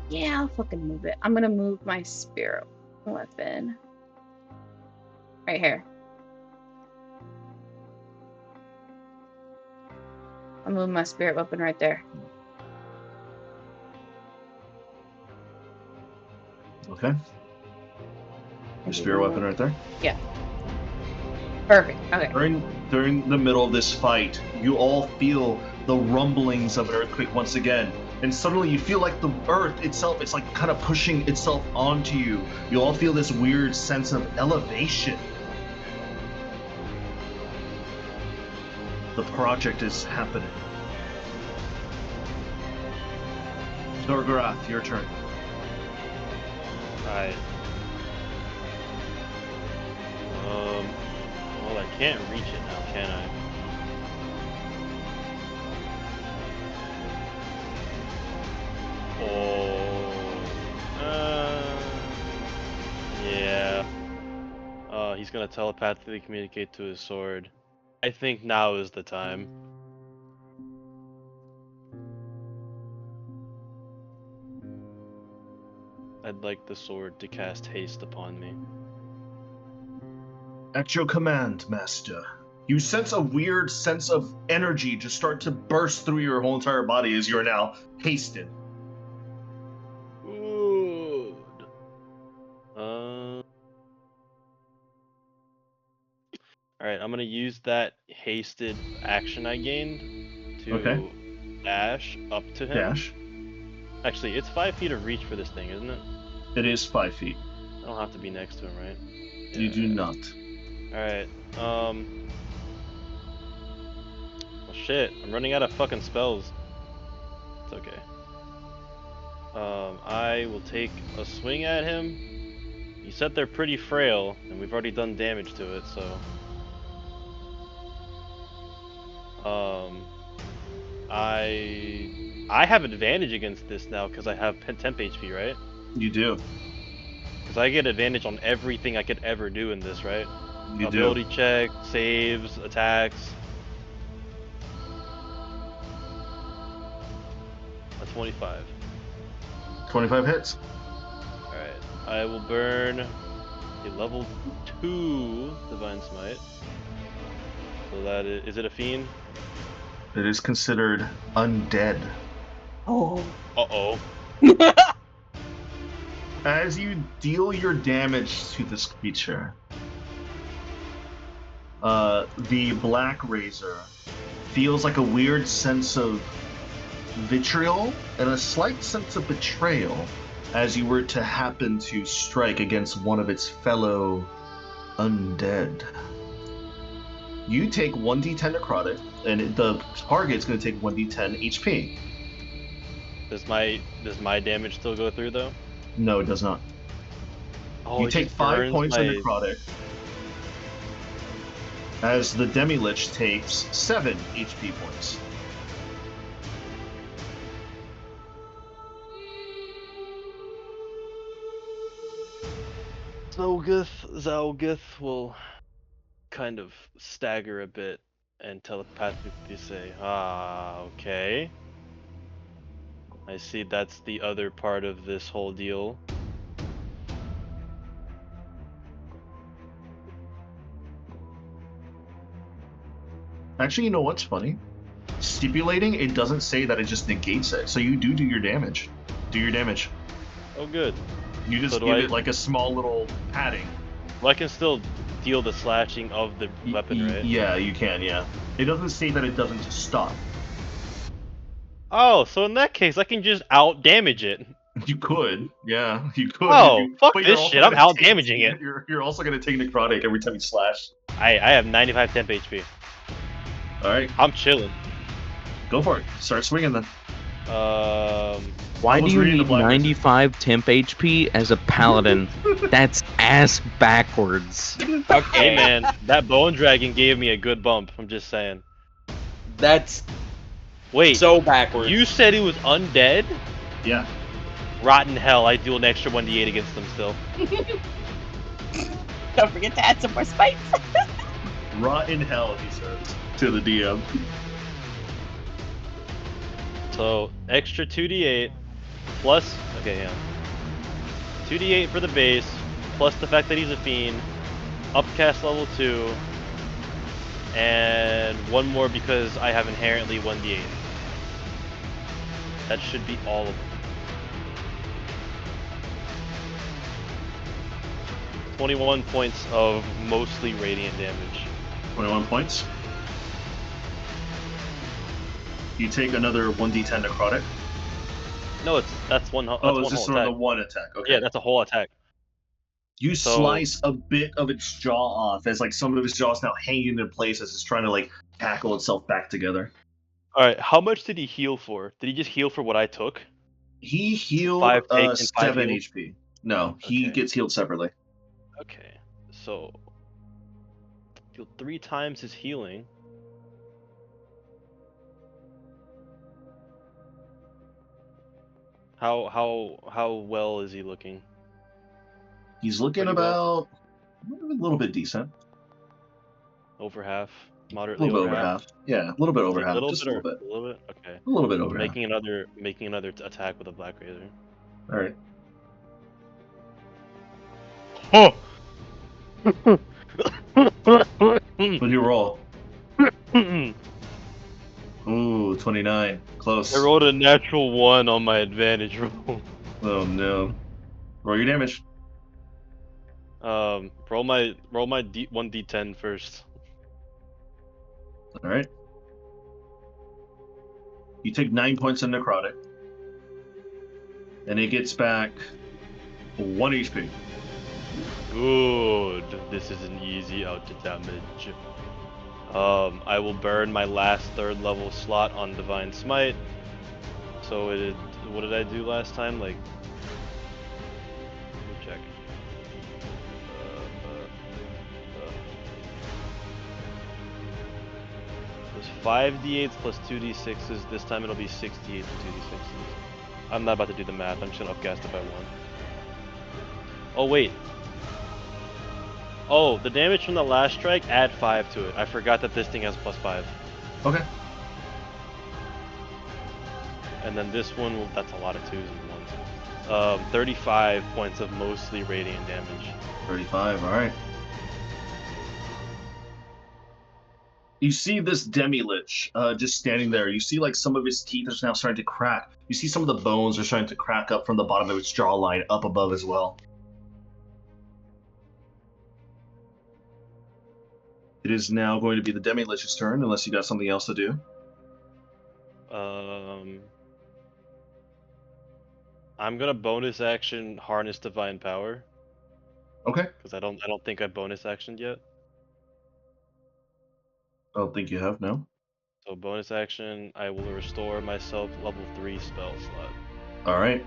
Yeah, I'll fucking move it. I'm gonna move my spirit weapon right here. I'll move my spirit weapon right there. Okay. Your spirit weapon right there. Yeah. Perfect. Okay. During the middle of this fight, you all feel the rumblings of an earthquake once again. And suddenly you feel like the earth itself, it's like kind of pushing itself onto you. You all feel this weird sense of elevation. The project is happening. Norgarath, your turn. Alright. Well, I can't reach it now, can I? Yeah. He's gonna telepathically communicate to his sword. I think now is the time. I'd like the sword to cast haste upon me. At your command, Master. You sense a weird sense of energy just start to burst through your whole entire body as you're now hasted. Good. Alright, I'm gonna use that hasted action I gained to dash up to him. Dash. Actually, it's 5 feet of reach for this thing, isn't it? It is 5 feet. I don't have to be next to him, right? Yeah, You do not. Alright, well shit, I'm running out of fucking spells. It's okay. I will take a swing at him. You said they're pretty frail, and we've already done damage to it, so. I have advantage against this now because I have 10 HP, right? You do. Because I get advantage on everything I could ever do in this, right? You Ability do. check, saves, attacks. A 25. 25 hits. Alright. I will burn a level 2 Divine Smite. So that is it a fiend? It is considered undead. Oh. Uh-oh. As you deal your damage to this creature, the Black Razor feels like a weird sense of vitriol and a slight sense of betrayal as you were to happen to strike against one of its fellow undead. You take 1d10 necrotic, and the target's going to take 1d10 HP. Does my damage still go through though? No, it does not. Oh, You it take just 5 burns points of my... necrotic, as the Demi-Lich takes 7 HP points. Zalgith will kind of stagger a bit and telepathically say, "Ah, okay. I see that's the other part of this whole deal." Actually, you know what's funny? Stipulating, it doesn't say that it just negates it. So you do your damage. Do your damage. Oh, good. You just So do give I- it like a small little padding. Well, I can still deal the slashing of the weapon, right? Yeah, you can, yeah. It doesn't say that it doesn't just stop. Oh, so in that case, I can just out damage it. You could, yeah, you could. Oh, fuck but this also shit! I'm gonna out take- damaging it. You're also gonna take necrotic every time you slash. I have 95 temp HP. Alright, I'm chilling. go for it. Start swinging then. Why do Almost you reading the need Black Razor. 95 temp HP as a paladin? That's ass backwards. Hey man, that bone dragon gave me a good bump. I'm just saying. That's Wait, so backwards. you said he was undead? Yeah. Rotten hell, I do an extra 1d8 against them still. Don't forget to add some more spice. Rot in hell, he says to the DM. So, extra 2d8 plus. Okay, yeah. 2d8 for the base, plus the fact that he's a fiend, upcast level 2, and one more because I have inherently 1d8. That should be all of them. 21 points of mostly radiant damage. 21 points. You take another 1d10 necrotic. No, that's one. Oh, That's is one this whole sort of attack. the one attack? Okay. Yeah, that's a whole attack. You So- slice a bit of its jaw off as like some of its jaw's now hanging in place as it's trying to like tackle itself back together. All right, how much did he heal for? Did he just heal for what I took? He healed 5 take and 5 7 heal? HP. No, he Okay. gets healed separately. Okay, so healed 3 times his healing. How well is he looking? He's looking Pretty well. about a little bit decent. Over half, A moderately little bit over half. Yeah, a little bit over Like, half. little Just bit a or little bit. a little bit. Okay. A little bit over half. Making another attack with a black razor. All right. Oh. What do you roll? Ooh, 29. Close. I rolled a natural 1 on my advantage roll. Oh no. Roll your damage. Roll my 1d10 first. All right. You take 9 points of necrotic, and it gets back 1 HP. Good. This is an easy out to damage. I will burn my last 3rd level slot on Divine Smite. So what did I do last time? Like, let me check. It was 5d8s plus 2d6s. This time it'll be 6d8s and 2d6s. I'm not about to do the math. I'm just gonna upcast it by 1. Oh wait. Oh, the damage from the last strike, add 5 to it. I forgot that this thing has +5. Okay. And then this one, will, that's a lot of 2s and 1s. 35 points of mostly radiant damage. 35, alright. You see this demi-lich just standing there. You see like some of his teeth are now starting to crack. You see some of the bones are starting to crack up from the bottom of its jawline up above as well. It is now going to be the demi-lich's turn, unless you got something else to do. I'm gonna bonus action harness divine power. Okay. Because I don't think I bonus actioned yet. I don't think you have, no. So bonus action, I will restore myself level 3 spell slot. Alright.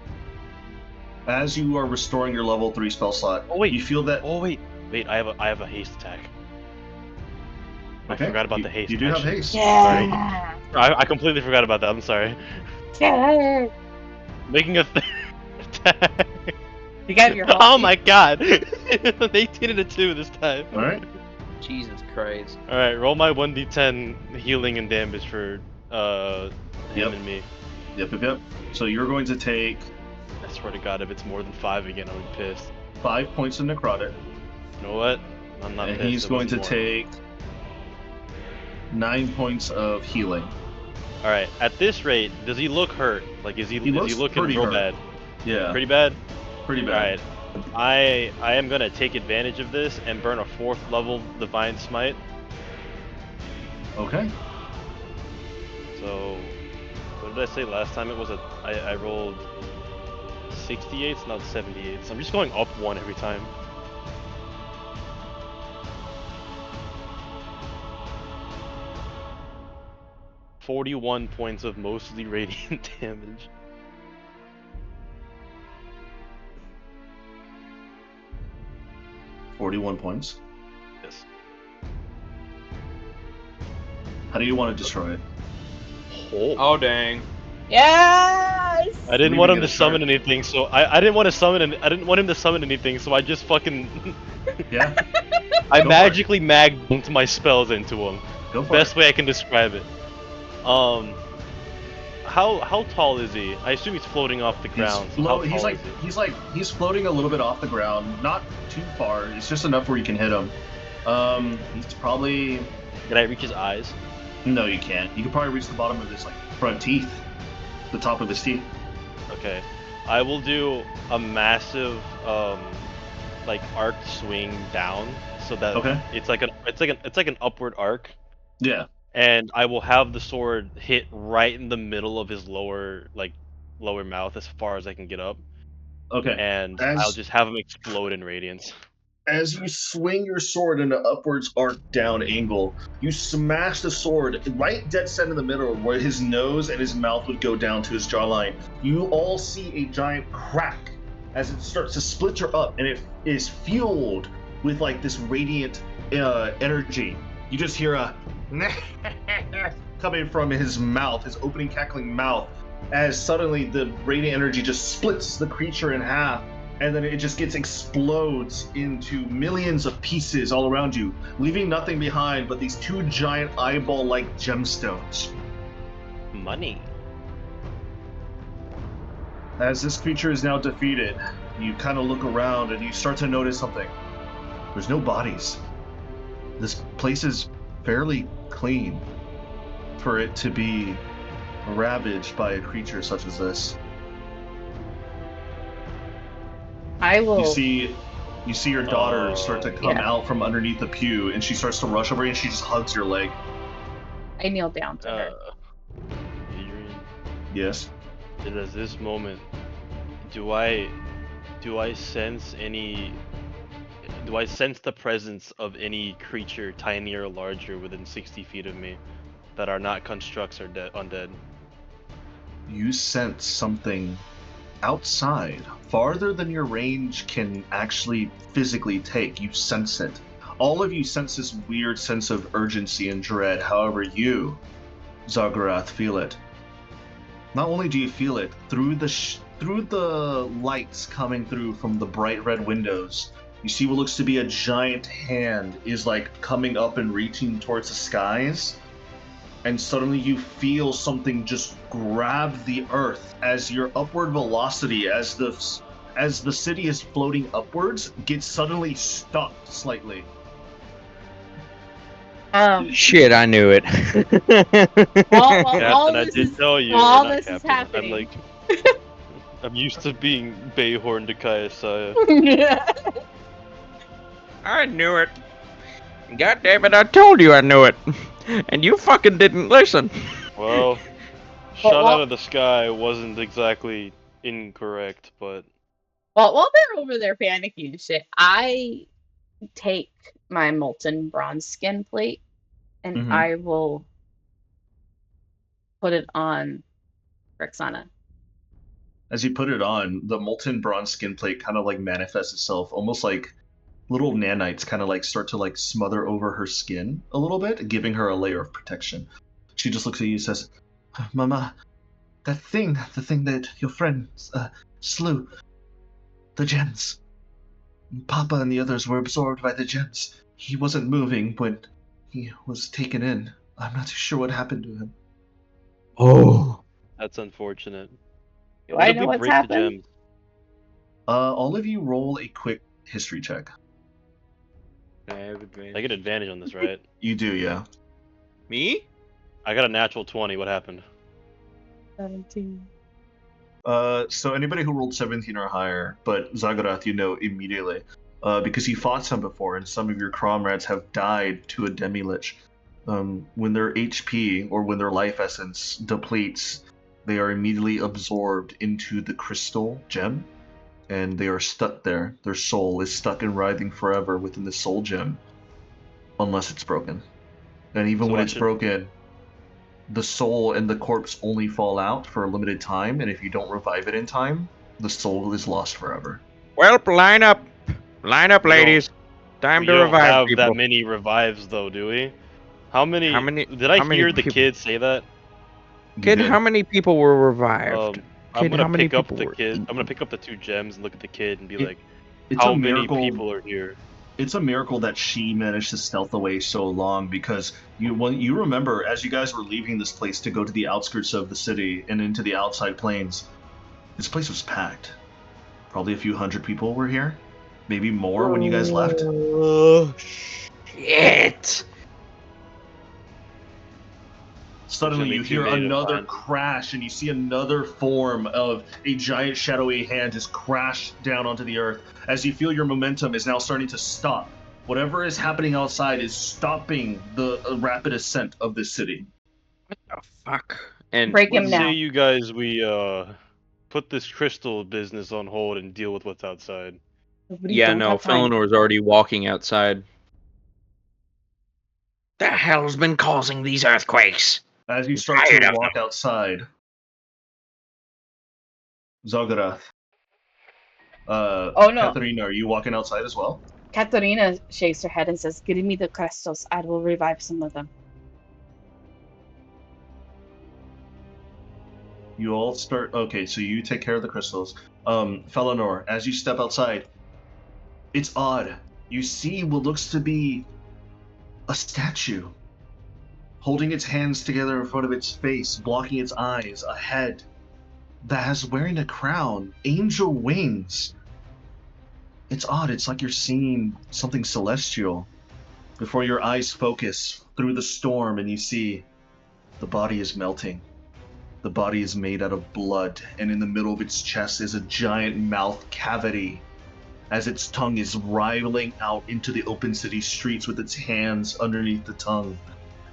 As you are restoring your level 3 spell slot, you feel that... Oh wait, I have a haste attack. Okay. I forgot about the haste. You do have actually. haste. Yeah. Sorry. I completely forgot about that. I'm sorry. Yeah. Making a attack. You got your Oh my god! An 18 and a 2 this time. Alright. Jesus Christ. Alright, roll my 1d10 healing and damage for him and me. Yep. So you're going to take... I swear to god, if it's more than 5 again, I'm pissed. 5 points of necrotic. You know what? I'm not and pissed. he's It going to wasn't more. take 9 points of healing. Alright, at this rate, does he look hurt? Like, is he looking pretty real hurt. bad? Yeah. Pretty bad? Pretty bad. Alright. I am gonna take advantage of this and burn a 4th level Divine Smite. Okay. So, what did I say last time? It was I rolled 68s, not 78s. I'm just going up 1 every time. "41 points of mostly radiant damage." 41 points. Yes. How do you want to destroy it? Oh dang. Yes. I didn't When want are him you to gonna summon start? anything, so I didn't want to summon I didn't want him to summon anything, so I just fucking Yeah. I Go for magically magged my spells into him. Go for Best it. way I can describe it. How tall is he? I assume he's floating off the ground. So how tall is he? He's floating a little bit off the ground, not too far. It's just enough where you can hit him. He's probably... Can I reach his eyes? No, you can't. You can probably reach the bottom of his front teeth, the top of his teeth. Okay. I will do a massive arc swing down so that Okay. it's like an upward arc, Yeah. and I will have the sword hit right in the middle of his lower mouth as far as I can get up, Okay. and I'll just have him explode in radiance. As you swing your sword in an upwards arc down angle, you smash the sword right dead center in the middle where his nose and his mouth would go down to his jawline. You all see a giant crack as it starts to splinter up, and it is fueled with this radiant energy. You just hear a coming from his mouth, his opening cackling mouth, as suddenly the radiant energy just splits the creature in half. And then it just explodes into millions of pieces all around you, leaving nothing behind but these 2 giant eyeball-like gemstones. Money. As this creature is now defeated, you kind of look around and you start to notice something. There's no bodies. This place is fairly clean for it to be ravaged by a creature such as this. I will. You see your daughter start to come out from underneath the pew, and she starts to rush over you, and she just hugs your leg. I kneel down to her. Adrian, Yes. at this moment, do I sense the presence of any creature tinier or larger within 60 feet of me that are not constructs or undead? you sense something outside, farther than your range can actually physically take. You sense it. All of you sense this weird sense of urgency and dread. However, you, Zagarath, feel it. Not only do you feel it, through the lights coming through from the bright red windows, you see what looks to be a giant hand is like coming up and reaching towards the skies. And suddenly you feel something just grab the earth as your upward velocity, as the city is floating upwards, gets suddenly stopped slightly. Shit, I knew it. While Captain, all I this did is tell you. while Or not this is Captain. I'm happening. like, I'm used to being Bayhorn to Kayasaya. I knew it. God damn it, I told you I knew it. And you fucking didn't listen. Well, shot out of the sky wasn't exactly incorrect, but while they're over there panicking and shit, I take my molten bronze skin plate and I will put it on Roxana. As you put it on, the molten bronze skin plate kind of like manifests itself, almost like little nanites kind of like start to like smother over her skin a little bit, giving her a layer of protection. She just looks at you and says, Mama, the thing that your friend slew, the gems. Papa and the others were absorbed by the gems. He wasn't moving when he was taken in. I'm not too sure what happened to him. Oh. that's unfortunate. Do What I if know we what's break the happened? gems? All of you roll a quick history check. I have advantage. I get advantage on this, right? You do, yeah. Me? I got a natural 20. What happened? 17. So anybody who rolled 17 or higher, but Zagarath you know immediately, because you fought some before, and some of your comrades have died to a demi-lich. When their HP, or when their life essence depletes, they are immediately absorbed into the crystal gem, and they are stuck there. Their soul is stuck and writhing forever within the soul gem, unless it's broken. And even So when I it's should- broken, the soul and the corpse only fall out for a limited time, and if you don't revive it in time, the soul is lost forever. Well, line up, ladies. Time We to don't revive have people. that many revives, though, do we? How many? Did I how many hear the people- kid say that? Kid, how many people were revived? I'm Kid, gonna how many pick up people the were kid. I'm gonna eaten? pick up the 2 gems and look at the kid and be It- like, It's how a many miracle. people are here? It's a miracle that she managed to stealth away so long, because you remember as you guys were leaving this place to go to the outskirts of the city and into the outside plains, this place was packed. Probably a few hundred people were here, maybe more when you guys left. Oh, shit. Suddenly There's you only too hear many to another find. crash, and you see another form of a giant shadowy hand just crash down onto the earth as you feel your momentum is now starting to stop. Whatever is happening outside is stopping the rapid ascent of this city. What the fuck? And Break him Let's now. say you guys we put this crystal business on hold and deal with what's outside. We yeah, don't no, have time. Felenor's already walking outside. The hell's been causing these earthquakes? As you start Tired to of walk them. outside, Zagarath, Oh no. Katharina, are you walking outside as well? Katarina shakes her head and says, "Give me the crystals. I will revive some of them." You all start. Okay, so you take care of the crystals. Felinor, as you step outside, it's odd. You see what looks to be a statue holding its hands together in front of its face, blocking its eyes, a head that has wearing a crown, angel wings. It's odd. It's like you're seeing something celestial. Before your eyes focus through the storm, and you see the body is melting. The body is made out of blood, and in the middle of its chest is a giant mouth cavity as its tongue is writhing out into the open city streets with its hands underneath the tongue,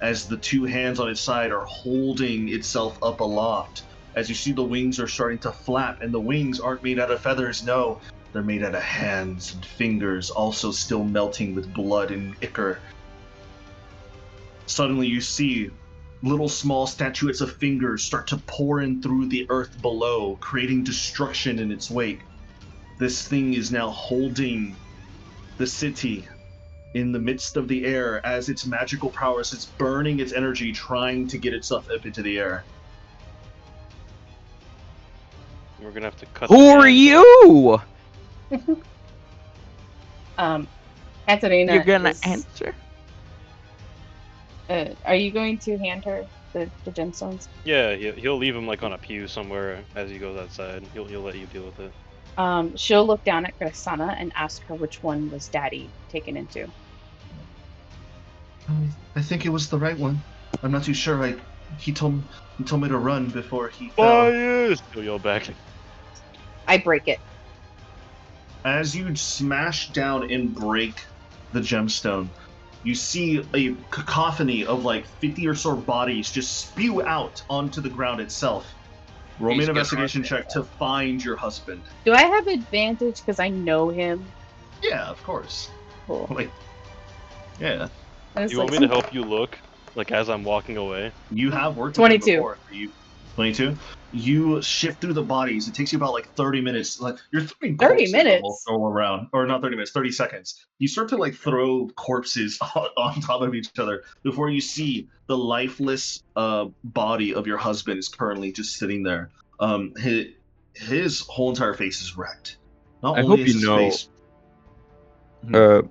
as the 2 hands on its side are holding itself up aloft. As you see, the wings are starting to flap, and the wings aren't made out of feathers, no, they're made out of hands and fingers, also still melting with blood and ichor. Suddenly you see Little small statuettes of fingers start to pour in through the earth below, creating destruction in its wake. This thing is now holding the city in the midst of the air as its magical prowess is burning its energy, trying to get itself up into the air. We're gonna have to cut. Who are you? Katarina, You're gonna answer? are you going to hand her the gemstones? Yeah, he'll leave him like on a pew somewhere as he goes outside. He'll let you deal with it. She'll look down at Grassana and ask her which one was Daddy taken into. I think it was the right one. I'm not too sure. He told me to run before he fell. Bias! He'll yell back. I break it. As you smash down and break the gemstone, you see a cacophony of like 50 or so bodies just spew out onto the ground itself. Roll me an investigation check to find your husband. Do I have advantage because I know him? Yeah, of course. Cool. Yeah. You want me to help you look, like as I'm walking away? You have worked 22. with him before. 22. You shift through the bodies. It takes you about like 30 minutes. Like you're throwing 30 corpses minutes? all around, or not 30 minutes, 30 seconds. You start to like throw corpses on top of each other before you see the lifeless body of your husband is currently just sitting there. His whole entire face is wrecked. Not I only hope is you his know. face.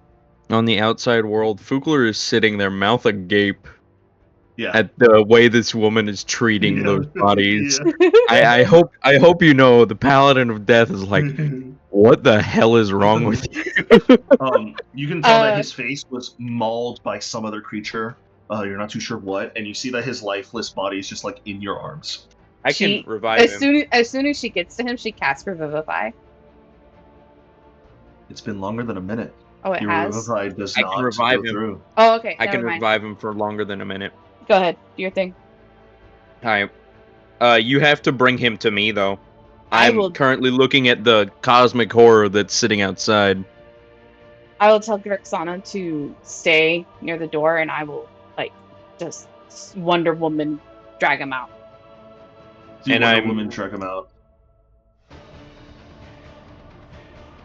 On the outside world, Fugler is sitting there, mouth agape, Yeah. at the way this woman is treating those bodies. Yeah. I hope you know the Paladin of Death is like, what the hell is wrong with you? You can tell that his face was mauled by some other creature. You're not too sure what, and you see that his lifeless body is just like in your arms. I can revive him. As soon as she gets to him, she casts Revivify. It's been longer than a minute. Oh, it Your has? Revivify does I not can revive go him. through. Oh, okay. I can never mind. revive him for longer than a minute. Go ahead. Do your thing. Hi. You have to bring him to me, though. I I'm will- currently looking at the cosmic horror that's sitting outside. I will tell Grixana to stay near the door, and I will, just Wonder Woman drag him out. And Wonder Woman drag him out.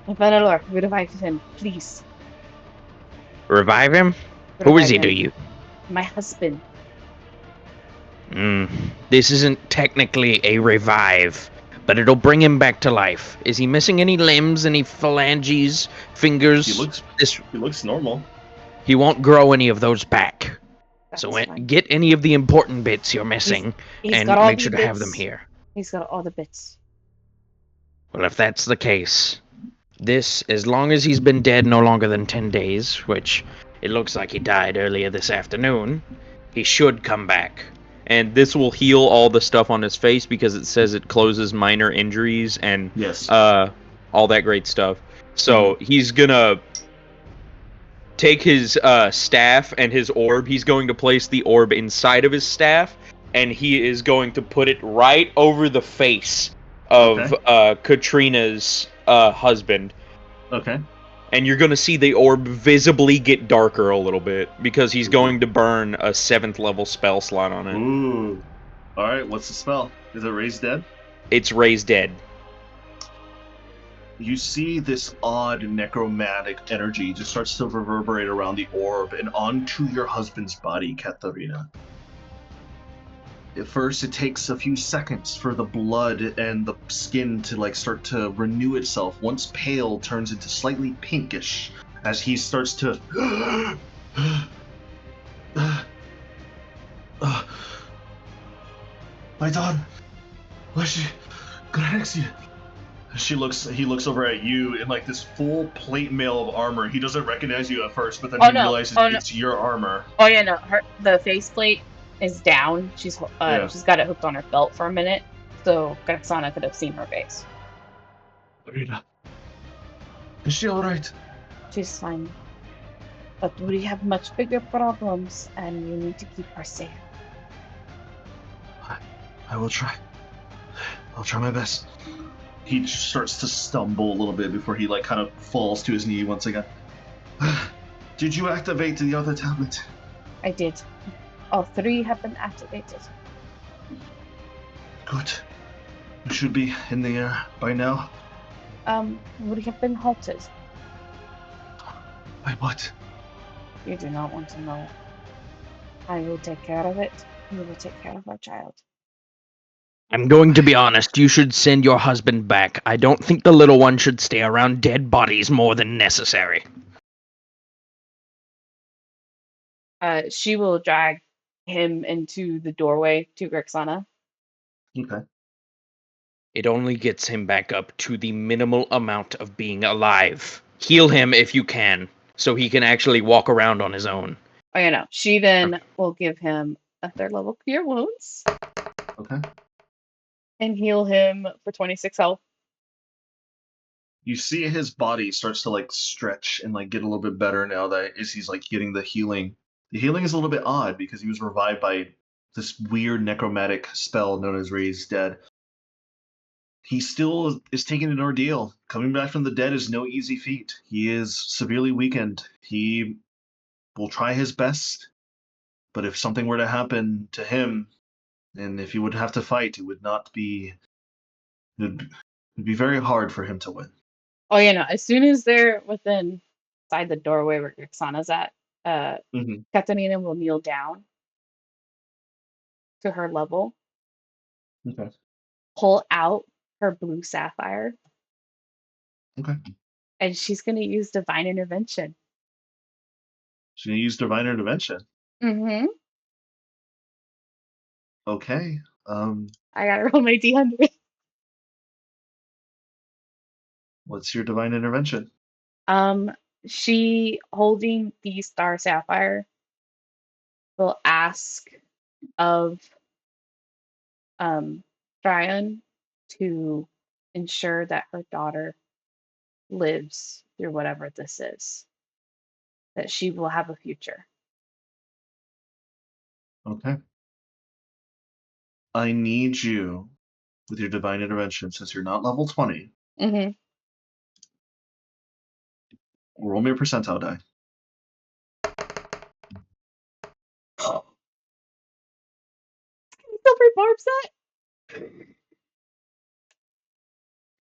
Vanillor, revive him, please. Revive him? Who is he to you? My husband. This isn't technically a revive, but it'll bring him back to life. Is he missing any limbs, any phalanges, fingers? He looks normal. He won't grow any of those back. That's So fine. get any of the important bits you're missing, He's and got all make the sure to have them bits. here. He's got all the bits. Well, if that's the case, as long as he's been dead no longer than 10 days, which it looks like he died earlier this afternoon, he should come back. And this will heal all the stuff on his face because it says it closes minor injuries and all that great stuff. So he's gonna take his staff and his orb. He's going to place the orb inside of his staff, and he is going to put it right over the face of Katrina's husband. Okay. And you're going to see the orb visibly get darker a little bit because he's going to burn a 7th level spell slot on it. Ooh. Alright, what's the spell? Is it Raise Dead? It's Raise Dead. You see this odd necromantic energy just starts to reverberate around the orb and onto your husband's body, Katharina. At first, it takes a few seconds for the blood and the skin to start to renew itself. Once pale, turns into slightly pinkish as he starts to. My daughter, where's she? Galaxia. He looks over at you in this full plate mail of armor. He doesn't recognize you at first, but then realizes it's your armor. Oh yeah, no, the faceplate is down. She's got it hooked on her belt for a minute, so Graxana could have seen her face. Rita, is she all right? She's fine, but we have much bigger problems, and you need to keep her safe. I will try. I'll try my best. He starts to stumble a little bit before he kind of falls to his knee once again. Did you activate the other tablet? I did. All three have been activated. Good. We should be in the air by now. We have been halted. By what? You do not want to know. I will take care of it. You will take care of our child. I'm going to be honest, you should send your husband back. I don't think the little one should stay around dead bodies more than necessary. She will drag him into the doorway to Grixana. Okay. It only gets him back up to the minimal amount of being alive. Heal him if you can, so he can actually walk around on his own. Oh, yeah, no. She then will give him a 3rd level Cure Wounds Okay. and heal him for 26 health. You see his body starts to like stretch and like get a little bit better now that as he's like getting the healing. The healing is a little bit odd because he was revived by this weird necromantic spell known as Raised Dead. He still is taking an ordeal. Coming back from the dead is no easy feat. He is severely weakened. He will try his best, but if something were to happen to him, and if he would have to fight, it would not be. It'd be very hard for him to win. Oh, yeah, no. As soon as they're within inside the doorway where Grixana's at, Katarina will kneel down to her level, Okay. pull out her blue sapphire, Okay. and she's going to use Divine Intervention. She's gonna use Divine Intervention. Mm-hmm. Okay. I gotta roll my D100. What's your Divine Intervention? She, holding the Star Sapphire, will ask of Tryon to ensure that her daughter lives through whatever this is, that she will have a future. Okay. I need you with your Divine Intervention, since you're not level 20. Mm-hmm. Roll me a percentile die. Silver barb set?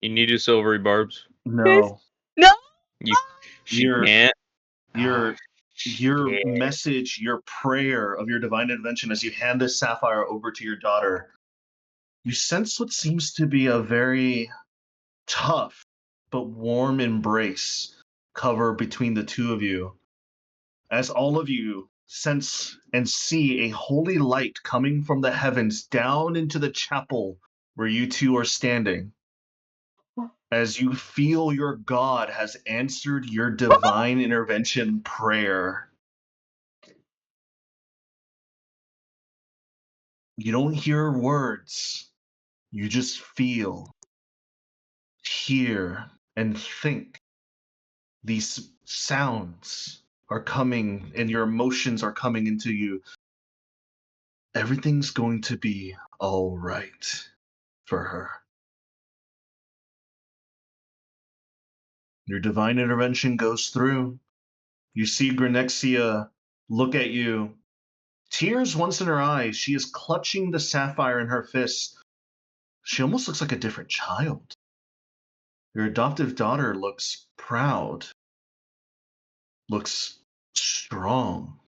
You need your silvery barbs. No. No! She Your can't. your shit. message, your prayer of your Divine Intervention as you hand this sapphire over to your daughter, you sense what seems to be a very tough but warm embrace cover between the two of you, as all of you sense and see a holy light coming from the heavens down into the chapel where you two are standing, as you feel your God has answered your divine intervention prayer. You don't hear words, you just feel, hear, and think. These sounds are coming and your emotions are coming into you. Everything's going to be all right for her. Your divine intervention goes through. You see Granexia look at you. Tears once in her eyes. She is clutching the sapphire in her fist. She almost looks like a different child. Your adoptive daughter looks proud, looks strong,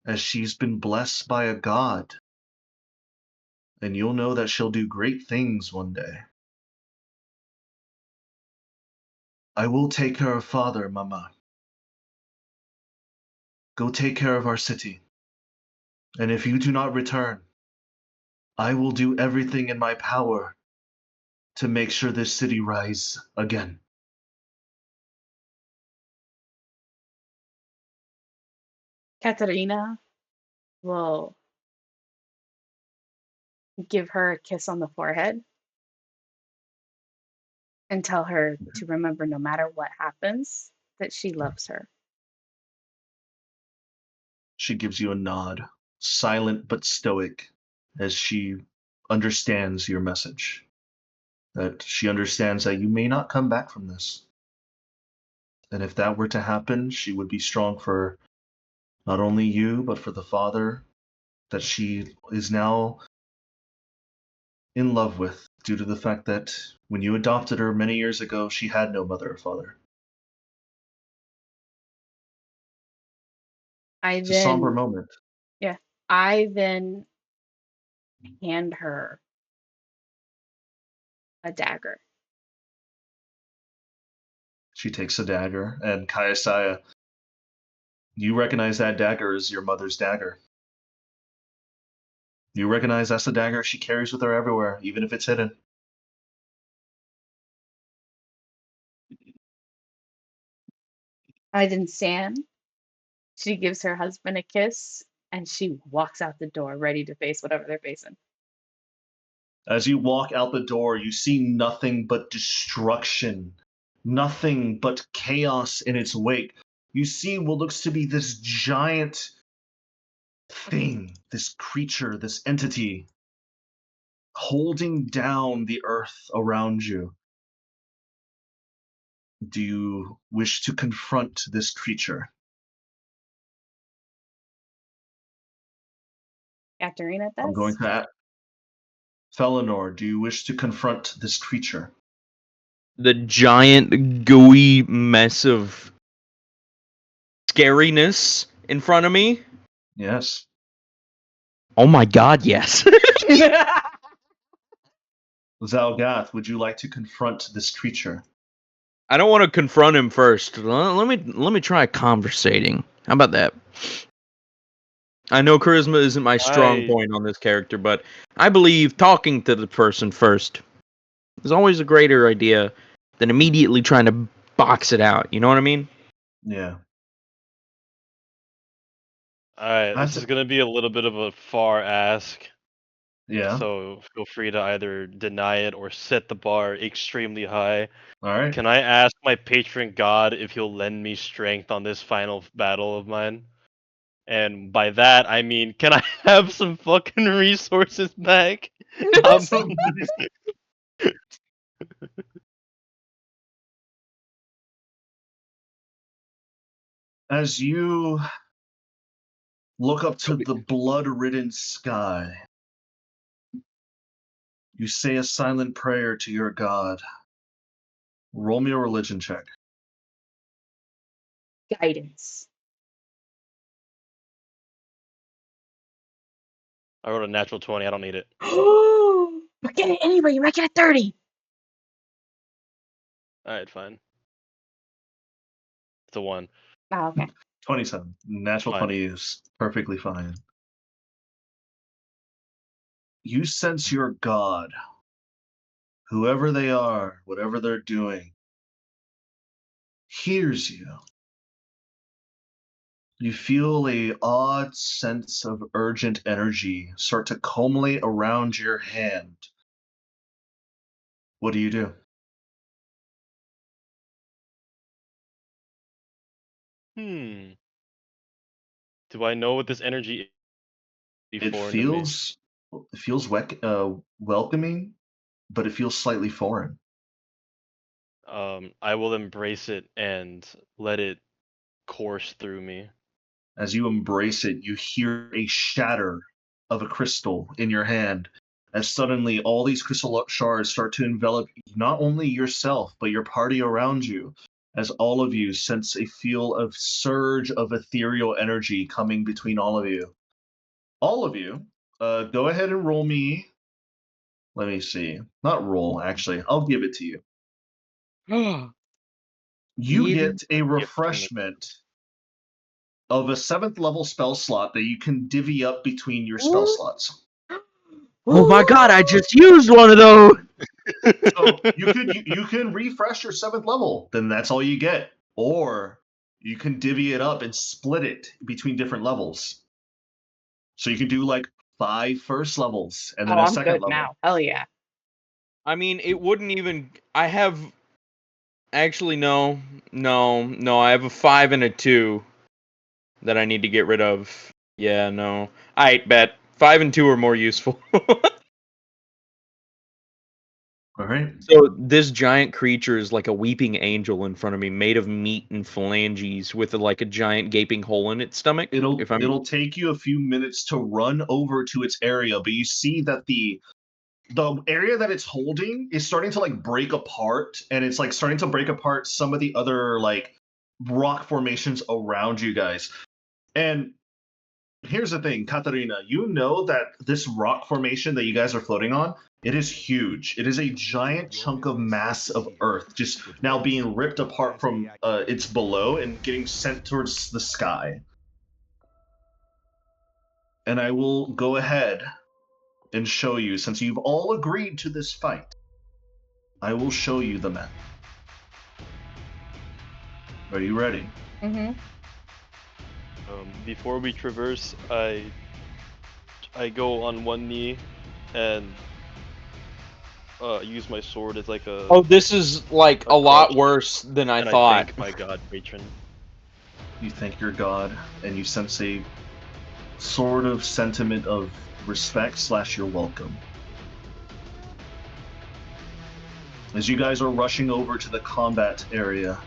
as she's been blessed by a god. And you'll know that she'll do great things one day. I will take care of father, Mama. Go take care of our city. And if you do not return, I will do everything in my power to make sure this city rise again. Katarina will give her a kiss on the forehead and tell her to remember, no matter what happens, that she loves her. She gives you a nod, silent but stoic, as she understands your message. That she understands that you may not come back from this. And if that were to happen, she would be strong for not only you, but for the father that she is now in love with due to the fact that when you adopted her many years ago, she had no mother or father. It's a somber moment. I then hand her a dagger. She takes a dagger, and Kayasaya, you recognize that dagger as your mother's dagger. You recognize that's the dagger she carries with her everywhere, even if it's hidden. I then stand. She gives her husband a kiss, and she walks out the door, ready to face whatever they're facing. As you walk out the door, you see nothing but destruction, nothing but chaos in its wake. You see what looks to be this giant thing, this creature, this entity, holding down the earth around you. Do you wish to confront this creature? Katerina I'm going does. to ask Felinor, do you wish to confront this creature? The giant gooey mess of scariness in front of me. Yes. Oh my god, yes. Zalgath, would you like to confront this creature? I don't want to confront him first. Let me try conversating. How about that? I know charisma isn't my strong point on this character, but I believe talking to the person first is always a greater idea than immediately trying to box it out. You know what I mean? Yeah. Alright, this is gonna be a little bit of a far ask. Yeah. So feel free to either deny it or set the bar extremely high. Alright. Can I ask my patron god if he'll lend me strength on this final battle of mine? And by that, I mean, can I have some fucking resources back? As you look up to the blood-ridden sky, you say a silent prayer to your god. Roll me a religion check. Guidance. I rolled a natural 20, I don't need it. But get it anyway, you might get a 30. Alright, fine. It's a 1. Oh, okay. 27. Natural Fine. 20 is perfectly fine. You sense your god, whoever they are, whatever they're doing, hears you. You feel a odd sense of urgent energy start to culminate around your hand. What do you do? Do I know what this energy is? It feels welcoming, but it feels slightly foreign. I will embrace it and let it course through me. As you embrace it, you hear a shatter of a crystal in your hand. As suddenly all these crystal shards start to envelop not only yourself, but your party around you. As all of you sense a feel of surge of ethereal energy coming between all of you. All of you, go ahead and roll me. Let me see. Not roll, actually. I'll give it to you. You get a refreshment of a 7th level spell slot that you can divvy up between your spell slots. Oh my god, I just used one of those! So you can refresh your 7th level, then that's all you get. Or you can divvy it up and split it between different levels. So you can do like 5 first levels and then a I'm second good level. now. Hell yeah. I mean, it wouldn't even. I have. Actually, no. I have a 5 and a 2 that I need to get rid of. Yeah, no. Alright, bet. 5 and 2 are more useful. All right. So this giant creature is like a weeping angel in front of me, made of meat and phalanges, with like a giant gaping hole in its stomach. It'll take you a few minutes to run over to its area, but you see that the area that it's holding is starting to like break apart, and it's like starting to break apart some of the other like rock formations around you guys. And here's the thing, Katarina, you know that this rock formation that you guys are floating on, it is huge. It is a giant chunk of mass of earth just now being ripped apart from its below and getting sent towards the sky. And I will go ahead and show you, since you've all agreed to this fight, I will show you the map. Are you ready? Mm-hmm. Before we traverse, I go on one knee and use my sword as like a. Oh, this is like a lot crouch, worse than I and thought. I thank my god patron. You thank your god, and you sense a sort of sentiment of respect / you're welcome. As you guys are rushing over to the combat area,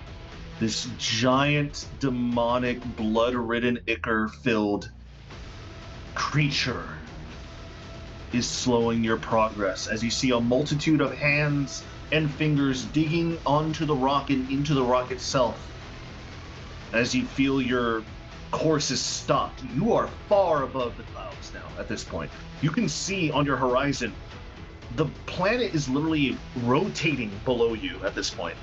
this giant, demonic, blood-ridden, ichor-filled creature is slowing your progress as you see a multitude of hands and fingers digging onto the rock and into the rock itself. As you feel your course is stopped, you are far above the clouds now at this point. You can see on your horizon, the planet is literally rotating below you at this point.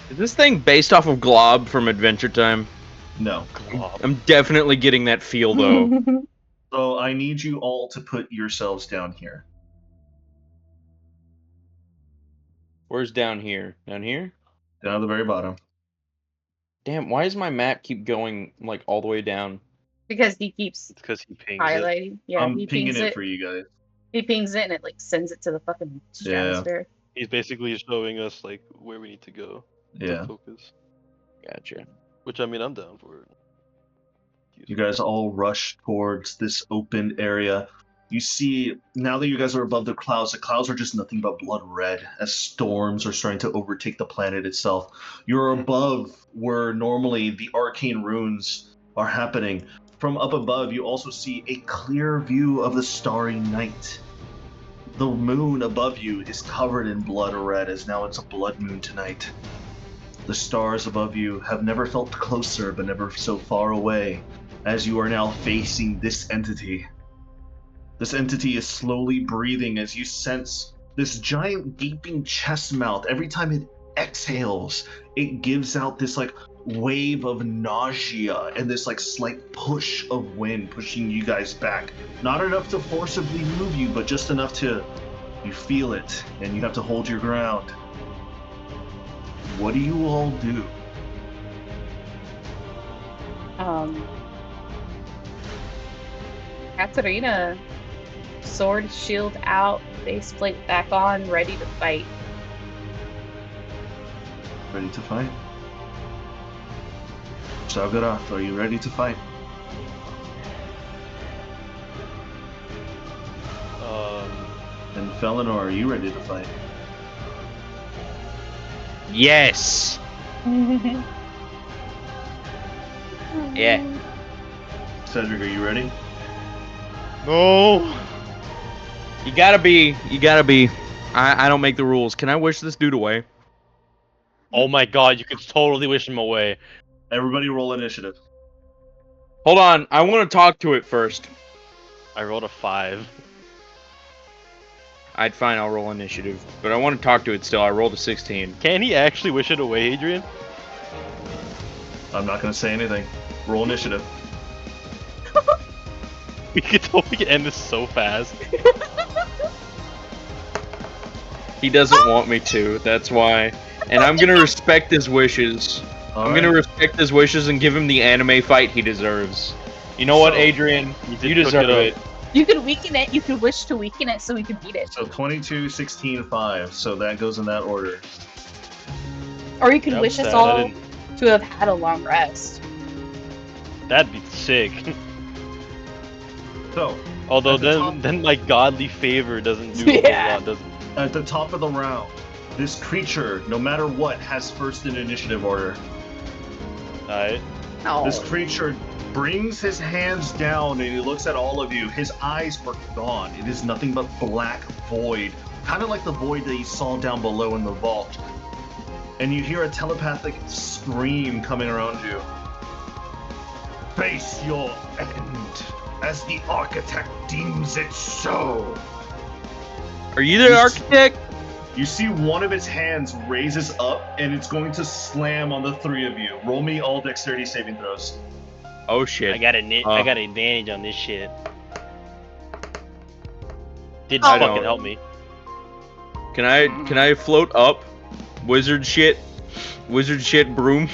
Is this thing based off of Glob from Adventure Time? No. I'm definitely getting that feel, though. So I need you all to put yourselves down here. Where's down here? Down here? Down at the very bottom. Damn, why does my map keep going, like, all the way down? Because he keeps It's because he pings highlighting. it. Yeah, I'm he pinging pings it it. for you guys. He pings it and it like sends it to the fucking stratosphere. He's basically showing us like where we need to go Yeah. to focus. Gotcha. Which I mean, I'm down for it. You guys all rush towards this open area. You see, now that you guys are above the clouds are just nothing but blood red as storms are starting to overtake the planet itself. You're above where normally the arcane runes are happening. From up above, you also see a clear view of the starry night. The moon above you is covered in blood red, as now it's a blood moon tonight. The stars above you have never felt closer, but never so far away, as you are now facing this entity. This entity is slowly breathing as you sense this giant gaping chest mouth. Every time it exhales, it gives out this like wave of nausea and this like slight push of wind pushing you guys back. Not enough to forcibly move you, but just enough to you feel it and you have to hold your ground. What do you all do? Katarina, sword, shield out, faceplate back on, ready to fight. Ready to fight? Sagarath, are you ready to fight? And Felinor, are you ready to fight? Yes! Yeah. Cedric, are you ready? No! You gotta be. I don't make the rules. Can I wish this dude away? Oh my god, you could totally wish him away. Everybody roll initiative. Hold on, I want to talk to it first. I rolled a 5. I'd fine, I'll roll initiative. But I want to talk to it still. I rolled a 16. Can he actually wish it away, Adrian? I'm not going to say anything. Roll initiative. We could totally end this so fast. He doesn't want me to, that's why. And I'm gonna respect his wishes. I'm gonna respect his wishes and give him the anime fight he deserves. You know what, Adrian? You deserve it. You could weaken it, you could wish to weaken it so we could beat it. So 22, 16, 5. So that goes in that order. Or you could wish us all to have had a long rest. That'd be sick. So, Although At the top- then my godly favor doesn't do a whole lot, does it? At the top of the round, this creature, no matter what, has first in initiative order. Alright. Oh. This creature brings his hands down and he looks at all of you. His eyes are gone. It is nothing but black void. Kind of like the void that you saw down below in the vault. And you hear a telepathic scream coming around you. Face your end, as the architect deems it so. Are you the architect? You see one of its hands raises up, and it's going to slam on the three of you. Roll me all dexterity saving throws. Oh shit. I got an advantage on this shit. Didn't I fucking don't- help me. Can I float up? Wizard shit broom.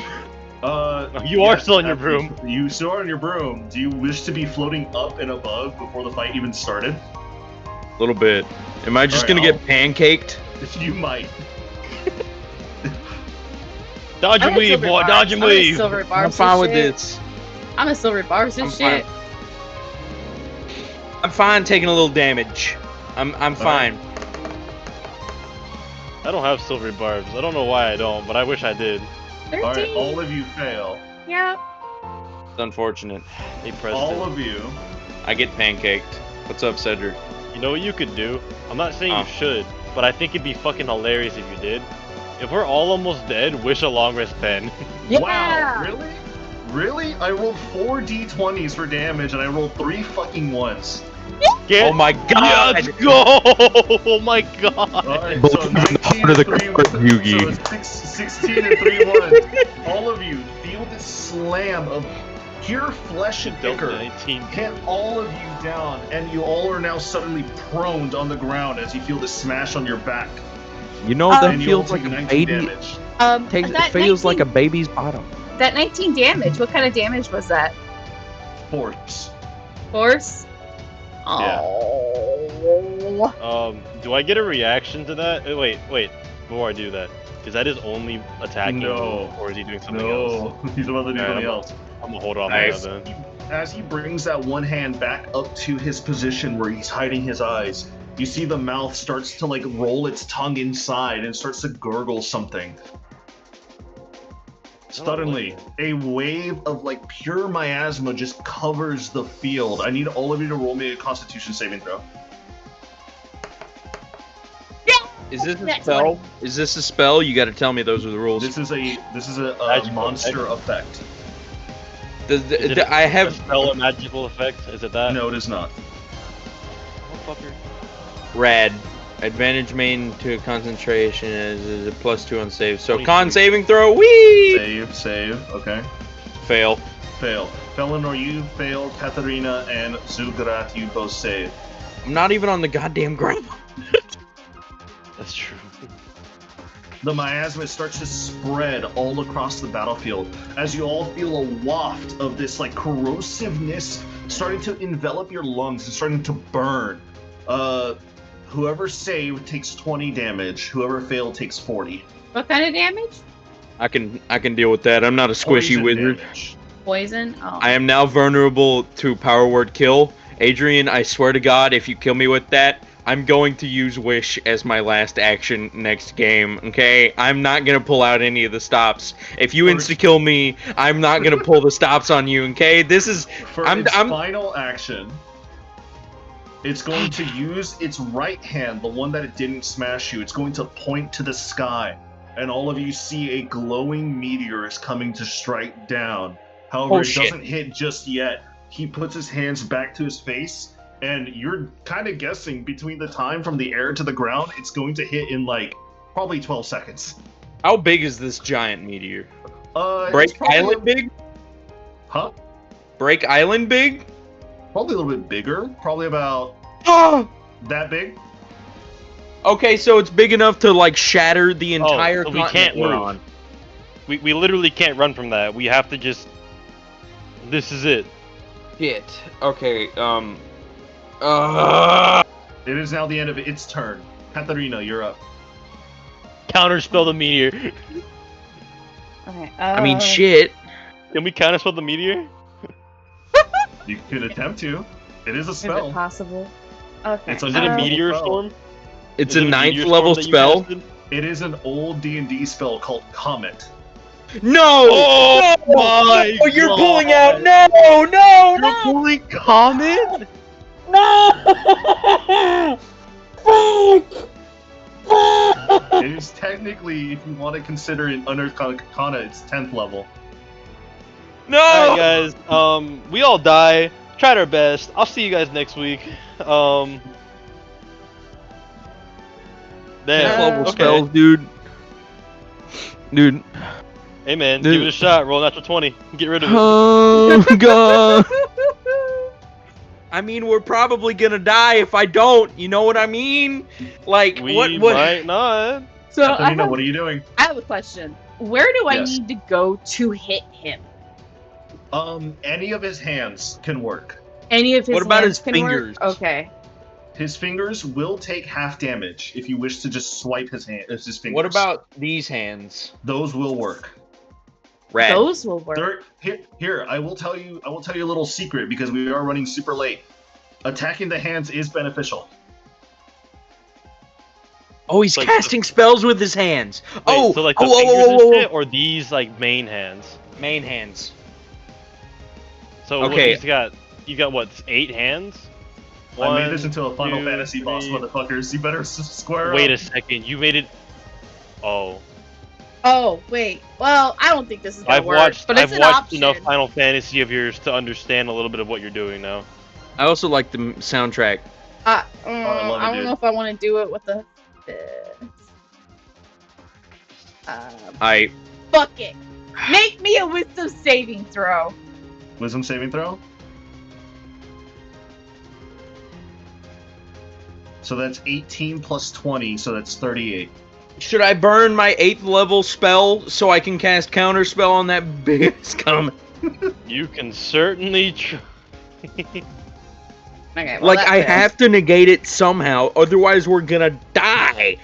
You are yes, still on your broom. You still are on your broom. Do you wish to be floating up and above before the fight even started? A little bit. Am I just Alright, gonna get pancaked? You might. Dodge and weave, boy, dodge and weave. I'm fine with this. I'm a silver barbs and I'm shit. I'm fine taking a little damage. I'm fine. I don't have silvery barbs. I don't know why I don't, but I wish I did. 13. Alright, all of you fail. Yeah. It's unfortunate. Hey, Preston. All of you. I get pancaked. What's up, Cedric? You know what you could do? I'm not saying you should, but I think it'd be fucking hilarious if you did. If we're all almost dead, wish a long rest pen. Yeah. Wow, really? Really? I rolled 4 d20s for damage and I rolled 3 fucking ones. Oh my god! Let's go! Oh my god! Alright, Believe so in the 19 heart of the and 3 court, Yugi. So it's 16 and 3 1. All of you feel this slam of pure flesh and Delta ichor 19. hit all of you down, and you all are now suddenly proned on the ground as you feel the smash on your back. You know that And you all feels like take a 19 baby. damage. That Feels 19 like a baby's bottom. That 19 damage. What kind of damage was that? Force. Force? Yeah. Oh. Do I get a reaction to that? Wait. Before I do that, is that his only attacking No. move, or is he doing something else? No, he's about to do something else. I'm gonna hold off Nice. on that then. As he brings that one hand back up to his position where he's hiding his eyes, you see the mouth starts to like roll its tongue inside and starts to gurgle something. Suddenly, a wave of like pure miasma just covers the field. I need all of you to roll me a Constitution saving throw. Is this a That's spell? funny. Is this a spell? You gotta tell me those are the rules. This is a Magical monster effect. Is it I a have spell or magical effect? Is it that? No, it is not. Oh, fucker. rad. Advantage main to concentration is a +2 on save. So 23. con saving throw. Whee! Save. Okay. Fail. Fail. Felinor, you failed. Katharina and Zugrat, you both save. I'm not even on the goddamn ground. That's true. The miasma starts to spread all across the battlefield as you all feel a waft of this like corrosiveness starting to envelop your lungs and starting to burn. Whoever saved takes 20 damage. Whoever failed takes 40. What kind of damage? I can deal with that. I'm not a squishy Poison wizard. damage. Poison? Oh. I am now vulnerable to power word kill. Adrian, I swear to God, if you kill me with that, I'm going to use Wish as my last action next game, okay? I'm not gonna pull out any of the stops. If you insta-kill me, I'm not gonna pull the stops on you, okay? This is... For its final action, it's going to use its right hand, the one that it didn't smash you. It's going to point to the sky, and all of you see a glowing meteor is coming to strike down. However, it doesn't hit just yet. He puts his hands back to his face, and you're kind of guessing between the time from the air to the ground, it's going to hit in like probably 12 seconds. How big is this giant meteor? Break Island big? Huh? Break Island big? Probably a little bit bigger. Probably about that big. Okay, so it's big enough to like shatter the entire so continent we can't we're move. on. We literally can't run from that. We have to just... This is it. Shit. Okay, It is now the end of its turn. Katharina, you're up. Counterspell the meteor. Okay. I mean, shit. Can we counterspell the meteor? You could attempt to. It is a Is spell. it possible? Okay. It's a Is it a level meteor spell. storm? It's Is a it ninth meteor level storm that you spell. casted? It is an old D&D spell called Comet. No! Oh no! my No! You're God. pulling out! No! No! You're No! pulling Comet? No! Fuck! It is technically, if you want to consider it Unearthed Arcana, it's 10th level. No! Alright guys, we all die. Tried our best. I'll see you guys next week. Damn. Fifth level Okay. spells, dude. Dude. Hey man, Dude. give it a shot. Roll natural 20. Get rid of it. Oh god. I mean, we're probably gonna die if I don't. You know what I mean? Like, We what? might not. So Antonina, what are you doing? I have a question. Where do I Yes. need to go to hit him? Any of his hands can work. Any of his What about hands his can fingers? work? Okay. His fingers will take half damage if you wish to just swipe his fingers. What about these hands? Those will work. Rad. Those will work. Here, I will tell you a little secret because we are running super late. Attacking the hands is beneficial. Oh, he's Like, casting spells with his hands. Wait, so like the oh, fingers oh, and oh, shit, or these like main hands? Main hands. So Okay. what you got what, 8 hands? I made this into a Final 2, Fantasy boss, 3. motherfuckers. You better square Wait a up. second, you made it. Oh, Oh, wait. Well, I don't think this is gonna I've work, watched but it's an watched option. enough Final Fantasy of yours to understand a little bit of what you're doing now. I also like the soundtrack. I love it, I don't dude. know if I want to do it with the. I Fuck it. Make me a wisdom saving throw. Wisdom saving throw. So that's 18 plus 20, so that's 38. should I burn my 8th level spell so I can cast counter spell on that biggest comet? You can certainly try. Okay, well, Like that I fails. have to negate it somehow, otherwise we're gonna die.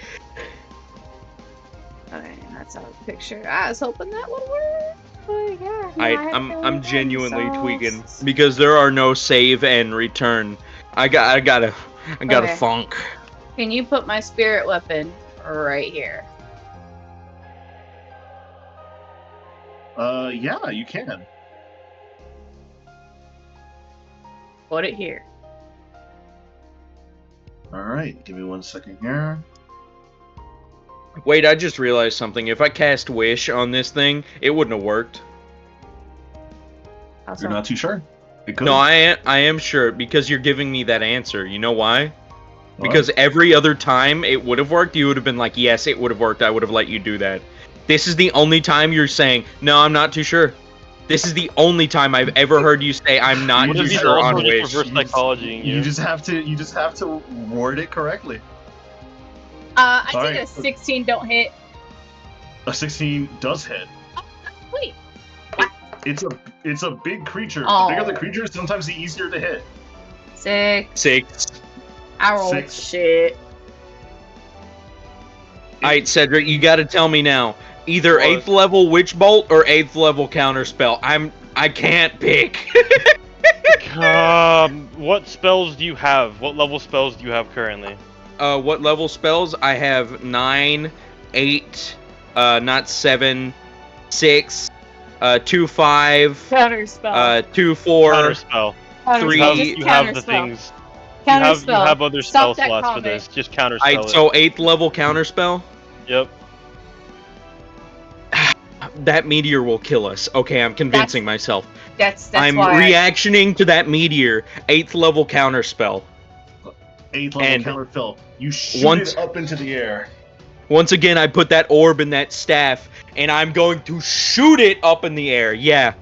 Okay, that's out of the picture. I was hoping that would work. But yeah, no, I'm genuinely tweaking because there are no save and return. I got a Okay. funk. Can you put my spirit weapon right here? Yeah, you can. Put it here. Alright, give me 1 second here. Wait, I just realized something. If I cast wish on this thing, it wouldn't have worked. Also, You're not too sure? It could. No, I am sure because you're giving me that answer. You know why? What? Because every other time it would have worked, you would have been like, yes, it would have worked. I would have let you do that. This is the only time you're saying, no, I'm not too sure. This is the only time I've ever heard you say, I'm not What too if he's sure on also just wish. reverse psychologying you? You just have to word it correctly. I think Alright. a 16 don't hit. A 16 does hit. Wait. It's a big creature. Oh. The bigger the creature, sometimes the easier to hit. 6. 6. I rolled 6. shit. Alright, Cedric, you gotta tell me now. Either What? 8th level Witch Bolt or 8th level Counterspell. I can't pick. What spells do you have? What level spells do you have currently? What level spells? I have 9, 8, not 7, 6, 2, 5, Counter spell. 2, 4, Counterspell. Counter three- spell. You Just have counter the spell. things. Counter You spell. have other Stop spell that slots for comment. this. Just counterspell Alright, it. so 8th level Counterspell? Yep. That meteor will kill us. Okay, I'm convincing myself. That's I'm why. reactioning to that meteor. 8th level Counterspell. 8th level And counterfill. You shoot once- it up into the air. Once again, I put that orb in that staff, and I'm going to shoot it up in the air. Yeah.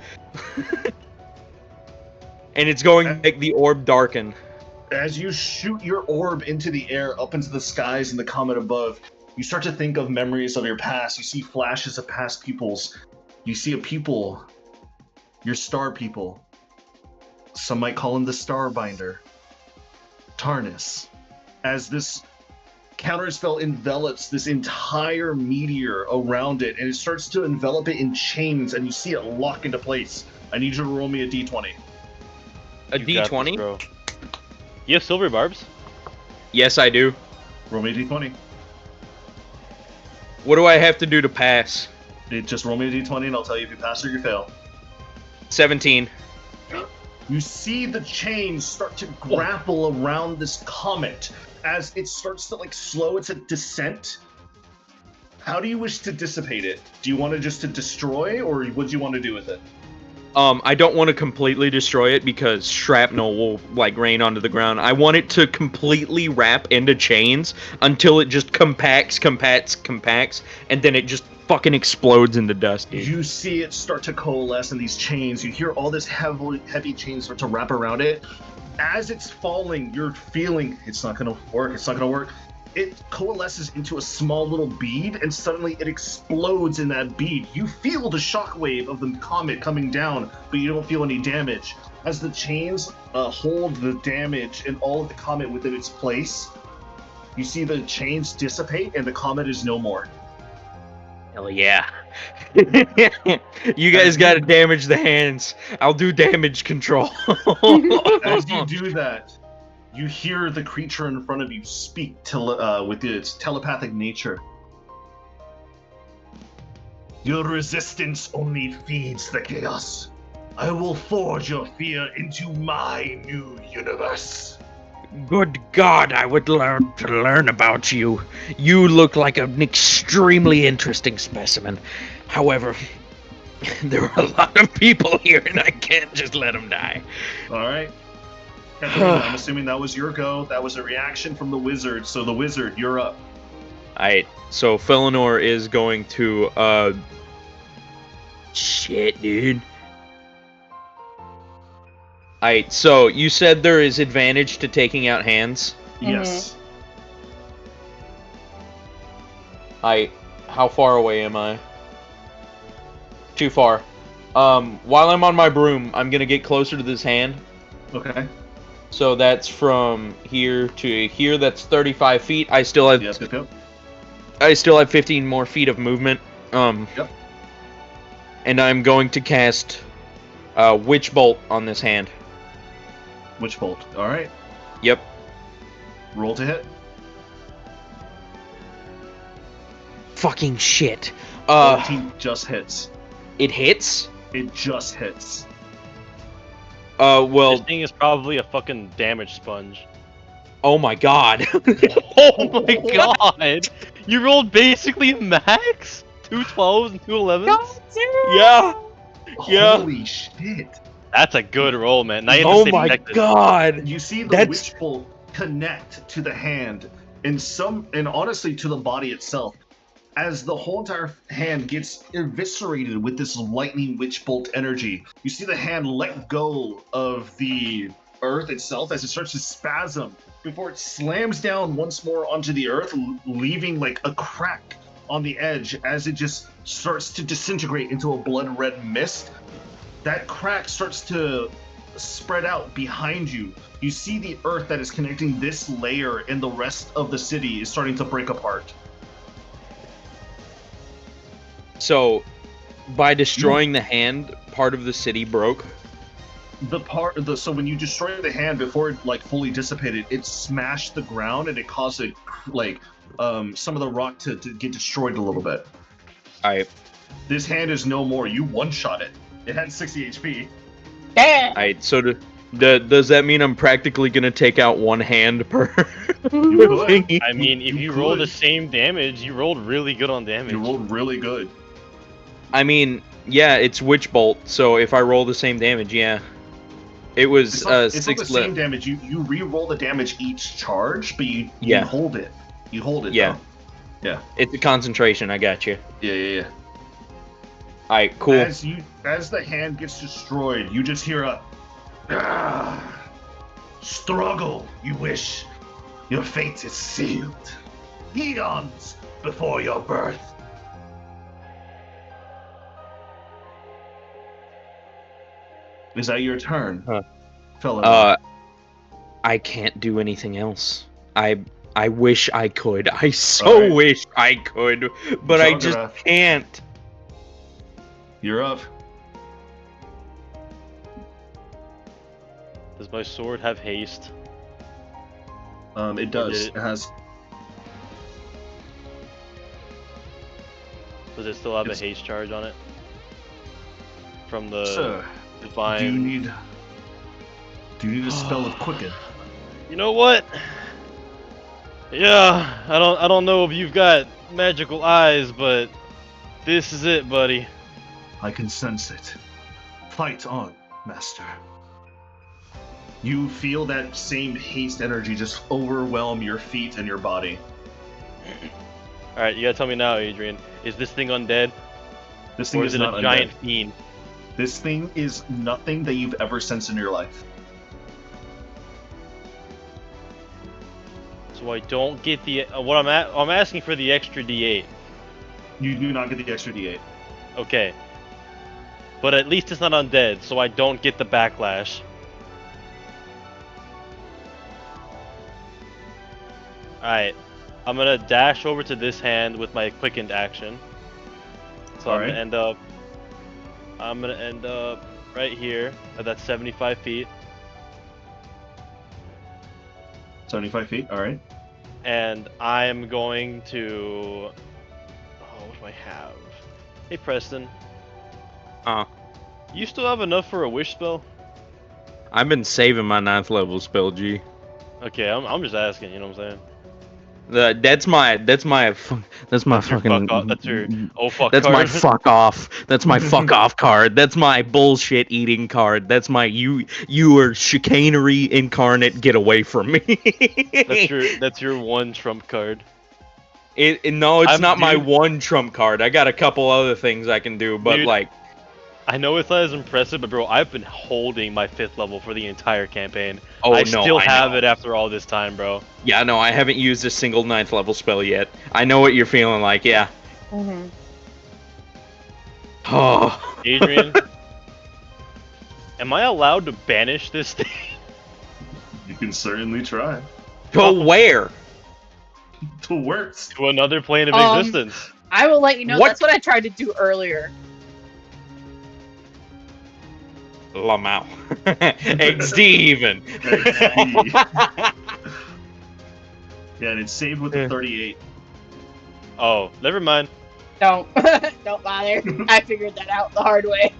And it's going to make the orb darken. As you shoot your orb into the air, up into the skies and the comet above, you start to think of memories of your past. You see flashes of past peoples. You see a people, your star people. Some might call him the Starbinder. Tarnus. As this counterspell envelops this entire meteor around it, and it starts to envelop it in chains, and you see it lock into place. I need you to roll me a d20. A You got this, D20? bro. You have silver barbs? Yes, I do. Roll me a d20. What do I have to do to pass? Just roll me a d20 and I'll tell you if you pass or you fail. 17. You see the chains start to grapple around this comet as it starts to like slow its descent. How do you wish to dissipate it? Do you want to just to destroy, or what do you want to do with it? I don't want to completely destroy it because shrapnel will like rain onto the ground. I want it to completely wrap into chains until it just compacts, and then it just fucking explodes into dust, dude. You see it start to coalesce in these chains. You hear all this heavy chains start to wrap around it. As it's falling, you're feeling it's not gonna work. It's not gonna work. It coalesces into a small little bead, and suddenly it explodes in that bead. You feel the shockwave of the comet coming down, but you don't feel any damage. As the chains hold the damage and all of the comet within its place, you see the chains dissipate, and the comet is no more. Hell yeah. You guys gotta damage the hands. I'll do damage control. As you do that, you hear the creature in front of you speak with its telepathic nature. Your resistance only feeds the chaos. I will forge your fear into my new universe. Good God, I would learn to learn about you. You look like an extremely interesting specimen. However, there are a lot of people here, and I can't just let them die. All right. Katarina, I'm assuming that was your go. That was a reaction from the wizard. So the wizard, you're up. Alright, so Felinor is going to, Shit, dude. Alright, so you said there is advantage to taking out hands? Yes. Alright, how far away am I? Too far. While I'm on my broom, I'm gonna get closer to this hand. Okay. So that's from here to here. That's 35 feet. I still have. Yep. I still have 15 more feet of movement. Yep. And I'm going to cast Witch Bolt on this hand. Witch Bolt. All right. Yep. Roll to hit. Fucking shit. 14 just hits. It hits? It just hits. Well. This thing is probably a fucking damage sponge. Oh my god. Oh my god! You rolled basically max? 2 12s and 2 11s? Yeah. Yeah. Holy shit. That's a good roll, man. Now you have Oh to stay my protected. god. You see the Witch Bolt connect to the hand and honestly to the body itself. As the whole entire hand gets eviscerated with this lightning Witch Bolt energy, you see the hand let go of the earth itself as it starts to spasm before it slams down once more onto the earth, leaving like a crack on the edge as it just starts to disintegrate into a blood red mist. That crack starts to spread out behind you. You see the earth that is connecting this layer and the rest of the city is starting to break apart. So, by destroying the hand, part of the city broke? So when you destroy the hand before it like fully dissipated, it smashed the ground and it caused it like some of the rock to get destroyed a little bit. Alright. This hand is no more. You one-shot it. It had 60 HP. Damn. Alright, so does that mean I'm practically gonna take out one hand per You could. I mean, if you roll the same damage, you rolled really good on damage. You rolled really good. I mean, yeah, it's Witch Bolt, so if I roll the same damage, yeah. It was It's not the 6 same damage. You re-roll the damage each charge, but you hold it. You hold it. Yeah. Though. Yeah. It's a concentration, I got you. Yeah. Alright, cool. As the hand gets destroyed, you just hear a struggle, you wish. Your fate is sealed. Eons before your birth. Is that your turn? Fellow. I can't do anything else. I wish I could. I so wish I could, but I just can't. You're up. Does my sword have haste? It does. did It has. Does it still have a It's- haste charge on it? From the Sir, divine. Do you need a spell of quicken? You know what? Yeah, I don't know if you've got magical eyes, but this is it, buddy. I can sense it. Fight on, master. You feel that same haste energy just overwhelm your feet and your body. Alright, you gotta tell me now, Adrian. Is this thing undead? This thing Or is is it not a giant undead. fiend? This thing is nothing that you've ever sensed in your life. So I don't get the what I'm asking for the extra D8. You do not get the extra D8. Okay. But at least it's not undead, so I don't get the backlash. Alright. I'm gonna dash over to this hand with my quickened action. So I'm gonna end up right here at that 75 feet. 75 feet, alright. And I'm going to... Oh, what do I have? Hey, Preston. You still have enough for a wish spell? I've been saving my 9th level spell, G. Okay, I'm just asking, you know what I'm saying? That's my That's your fucking fuck off. That's your oh fuck that's card. my fuck off. That's my fuck off card. That's my bullshit eating card. That's my you are chicanery incarnate. Get away from me. That's your one trump card. No, it's not my Dude, one trump card. I got a couple other things I can do, but Dude, like I know it's not as impressive, but bro, I've been holding my 5th level for the entire campaign. oh I no, still I have know. it after all this time, bro. Yeah, no, I haven't used a single 9th level spell yet. I know what you're feeling like. Yeah. Mm-hmm. Oh. Adrian, am I allowed to banish this thing? You can certainly try. Go where? To works. To another plane of existence. I will let you know. What? That's what I tried to do earlier. Lamau. XD even. Yeah, and it's saved with a 38. Oh, never mind. Don't bother. I figured that out the hard way.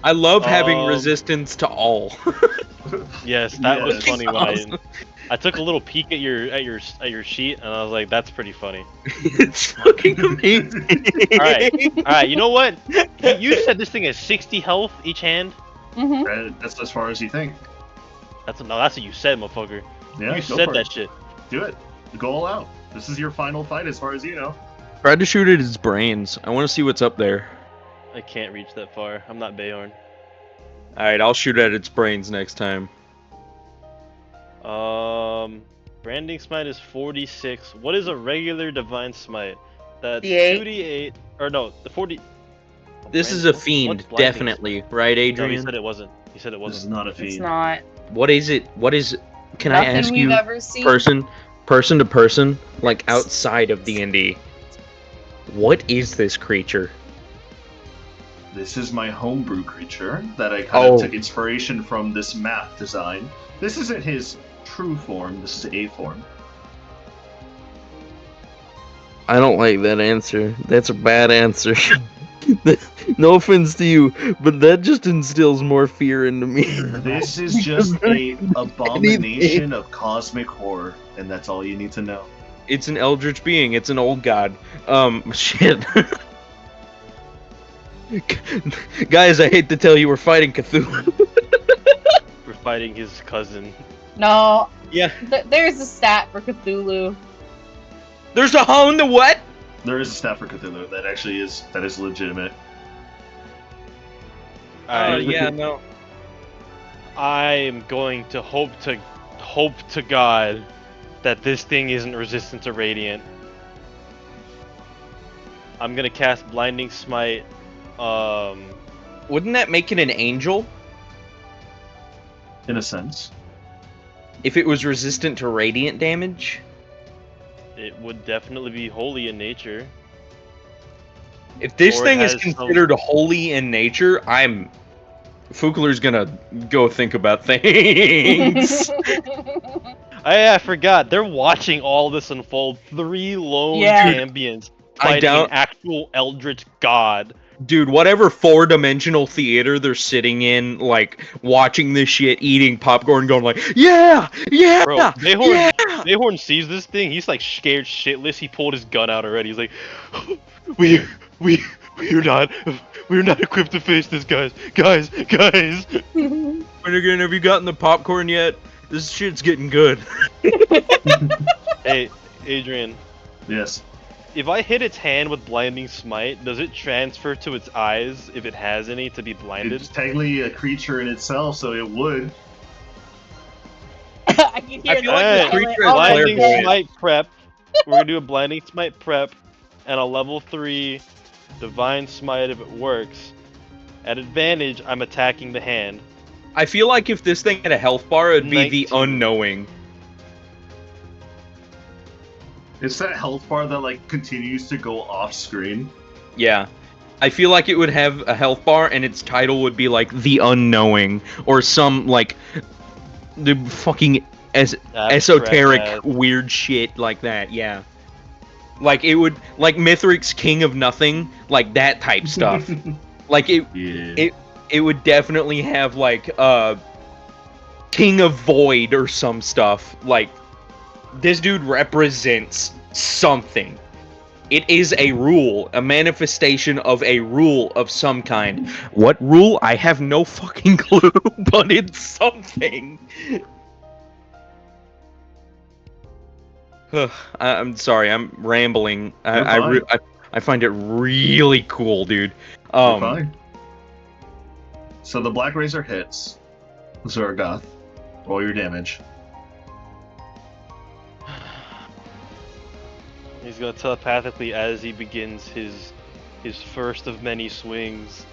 I love having resistance to all. Yes, that was Yes. funny when I took a little peek at your sheet and I was like, that's pretty funny. It's fucking amazing. Alright, you know what? You said this thing has 60 health each hand? Mm-hmm. That's as far as you think. That's what you said, motherfucker. Yeah, You go said for that it. shit. Do it. Go all out. This is your final fight as far as you know. Tried to shoot at his brains. I want to see what's up there. I can't reach that far. I'm not Bayorn. Alright, I'll shoot at its brains next time. Branding Smite is 46. What is a regular Divine Smite? That's D8. 2d8. Or no, the 40. This is a fiend, what's Blinding definitely. Right, No, he Adrian? said it wasn't. He said it This is wasn't. not a It's feed. not. What is it? Can I Nothing ask we've you, ever seen. person to person, like outside of D&D, what is this creature? This is my homebrew creature that I kind of Oh. took inspiration from this map design. This isn't his true form. This is a form. I don't like that answer. That's a bad answer. No offense to you, but that just instills more fear into me. This is just a abomination of cosmic horror, and that's all you need to know. It's an eldritch being. It's an old god. Shit. Guys, I hate to tell you, we're fighting Cthulhu. We're fighting his cousin. No. Yeah. There's a stat for Cthulhu. There's a hone to what? There is a stat for Cthulhu that actually is legitimate. Alright, yeah, no. I am going to hope to God that this thing isn't resistant to radiant. I'm gonna cast Blinding Smite. Wouldn't that make it an angel? In a sense. If it was resistant to radiant damage? It would definitely be holy in nature. If this Or it thing is has some- considered holy in nature, Fukler's gonna go think about things. I forgot. They're watching all this unfold. 3 lone Yeah. champions I fighting doubt- an actual eldritch god. Dude, whatever four-dimensional theater they're sitting in, like, watching this shit, eating popcorn, going like, yeah, yeah, Bro, yeah. Bayhorn sees this thing. He's like scared shitless. He pulled his gun out already. He's like, we we're not equipped to face this, guys. Guys. When again, have you gotten the popcorn yet? This shit's getting good. Hey, Adrian. Yes. If I hit its hand with blinding smite, does it transfer to its eyes if it has any to be blinded? It's technically a creature in itself, so it would. I can hear I feel the like Hey, the creature is silent, blinding clairvoyant. smite prep. We're gonna do a blinding smite prep and a level 3 divine smite if it works. At advantage, I'm attacking the hand. I feel like if this thing had a health bar, it'd be the 19. unknowing. It's that health bar that like continues to go off screen. Yeah. I feel like it would have a health bar and its title would be like The Unknowing or some like the fucking esoteric Abstract. weird shit like that, yeah. Like it would like Mithric's King of Nothing, like that type stuff. Like Yeah. it would definitely have like King of Void or some stuff. Like this dude represents something. It is a rule, a manifestation of a rule of some kind. What rule? I have no fucking clue, but it's something. I'm sorry, I'm rambling. You're fine. I find it really cool, dude. You're fine. So the Black Razor hits Zorgoth. Roll your damage. He's gonna telepathically, as he begins his first of many swings,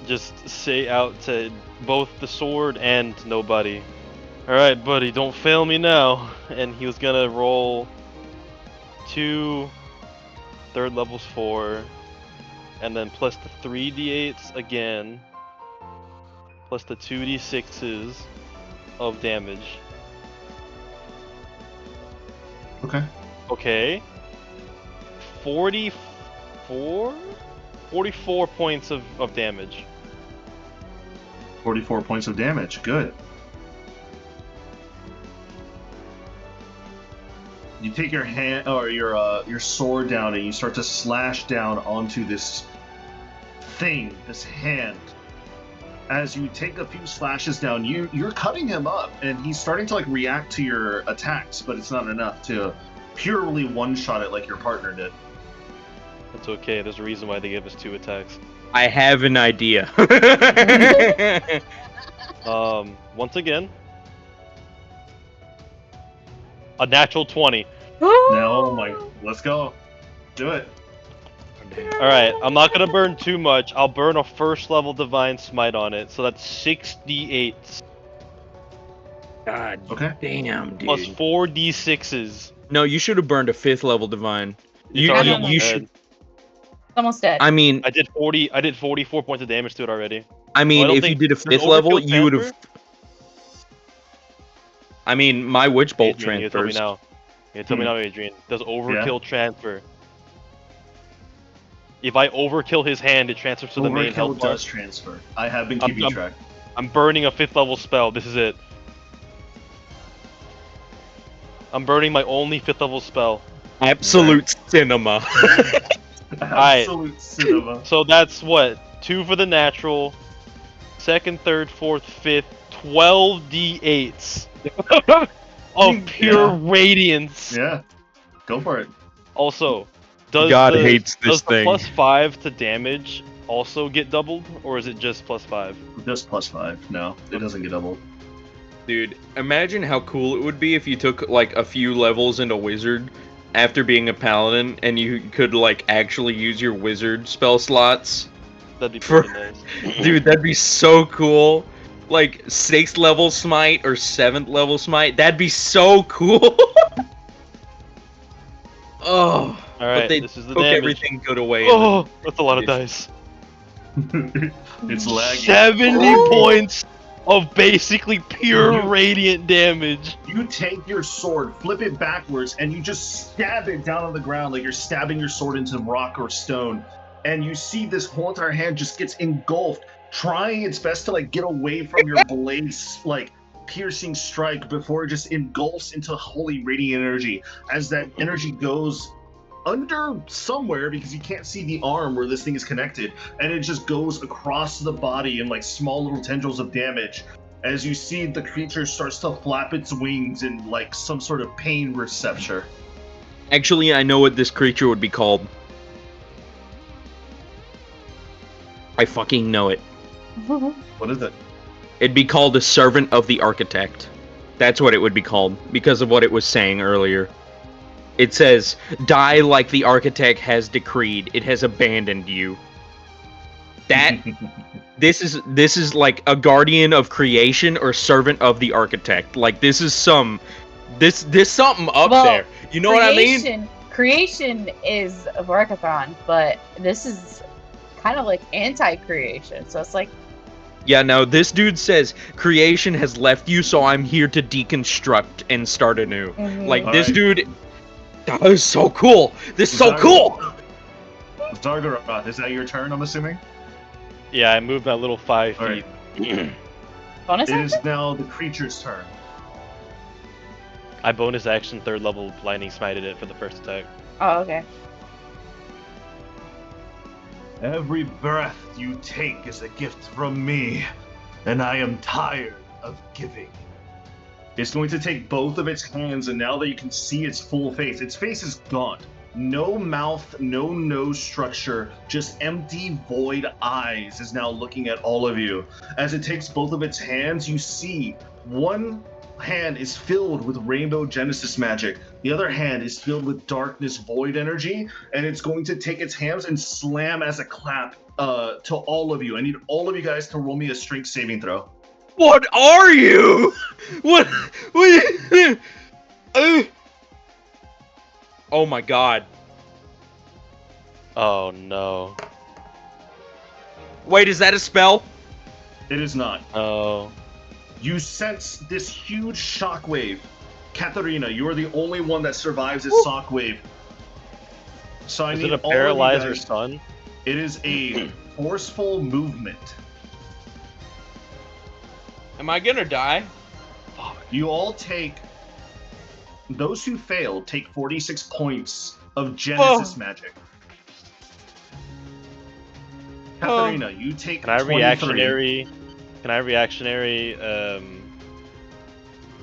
just say out to both the sword and nobody. Alright, buddy, don't fail me now. And he was gonna roll 2 third levels 4, and then plus the 3d8s again, plus the 2d6s of damage. Okay. Okay. 44 points of damage. 44 points of damage. Good. You take your hand or your sword down and you start to slash down onto this thing, this hand. As you take a few slashes down, you're cutting him up, and he's starting to like react to your attacks, but it's not enough to purely one-shot it like your partner did. That's okay, there's a reason why they give us 2 attacks. I have an idea. Once again, a natural 20. No, my, let's go. Do it. Alright, I'm not gonna burn too much. I'll burn a first level divine smite on it, so that's 6d8 God Okay. damn, dude. plus 4d6s. No, you should have burned a 5th level divine. It's already you almost should. dead. Almost dead. I mean, I did 44 points of damage to it already. I mean, don't if you think- did a does 5th level, overkill you would have. transfer? I mean, my witch bolt Adrian, you tell me transfers. now. You tell me now, Adrian. Does overkill transfer? If I overkill his hand, it transfers to the main Overkill health bar. does transfer. I have been keeping track. I'm burning a 5th level spell. This is it. I'm burning my only 5th level spell. Absolute cinema. Absolute cinema. So that's what? 2 for the natural, 2nd, 3rd, 4th, 5th, 12 d8s of pure radiance. Yeah. Go for it. Also, does God the, hates this does the thing. plus 5 to damage also get doubled, or is it just plus 5? Just plus 5. No, it doesn't get doubled. Dude, imagine how cool it would be if you took like a few levels into wizard after being a paladin and you could like actually use your wizard spell slots. That'd be For- pretty nice. Dude, that'd be so cool. Like 6th level smite or 7th level smite. That'd be so cool. Oh. Alright, But they this is the took damage. everything good away. Oh, that's a lot of dice. It's laggy. 70 points of basically pure radiant damage. You take your sword, flip it backwards, and you just stab it down on the ground like you're stabbing your sword into rock or stone. And you see this whole entire hand just gets engulfed, trying its best to like get away from your blade's like piercing strike before it just engulfs into holy radiant energy. As that energy goes under somewhere, because you can't see the arm where this thing is connected, and it just goes across the body in like small little tendrils of damage. As you see the creature starts to flap its wings in like some sort of pain receptor. Actually, I know what this creature would be called. I fucking know it. What is it? It'd be called a servant of the architect. That's what it would be called, because of what it was saying earlier. It says, die like the architect has decreed. It has abandoned you. That... This is like a guardian of creation or servant of the architect. Like, this is something up there. You know what I mean? Creation is a Vorkathon, but this is kind of like anti-creation. So it's like, Yeah, no, this dude says, creation has left you, so I'm here to deconstruct and start anew. Like, this dude... That is so cool! This is so cool! Zargaroth, is that your turn, I'm assuming? Yeah, I moved my little 5 feet. bonus It action? is now the creature's turn. I bonus action 3rd level blinding smited it for the first attack. Oh, okay. Every breath you take is a gift from me, and I am tired of giving. It's going to take both of its hands, and now that you can see its full face is gaunt. No mouth, no nose structure, just empty, void eyes is now looking at all of you. As it takes both of its hands, you see one hand is filled with rainbow genesis magic. The other hand is filled with darkness void energy, and it's going to take its hands and slam as a clap to all of you. I need all of you guys to roll me a strength saving throw. What are you? What? Oh my god. Oh no. Wait, is that a spell? It is not. Oh. You sense this huge shockwave. Katharina, you are the only one that survives this shockwave. So I Is need it a all of you paralyzer guys- stun? It is a forceful movement. Am I gonna die? You all take... Those who fail take 46 points of Genesis magic. Katharina, you take Can I 23. reactionary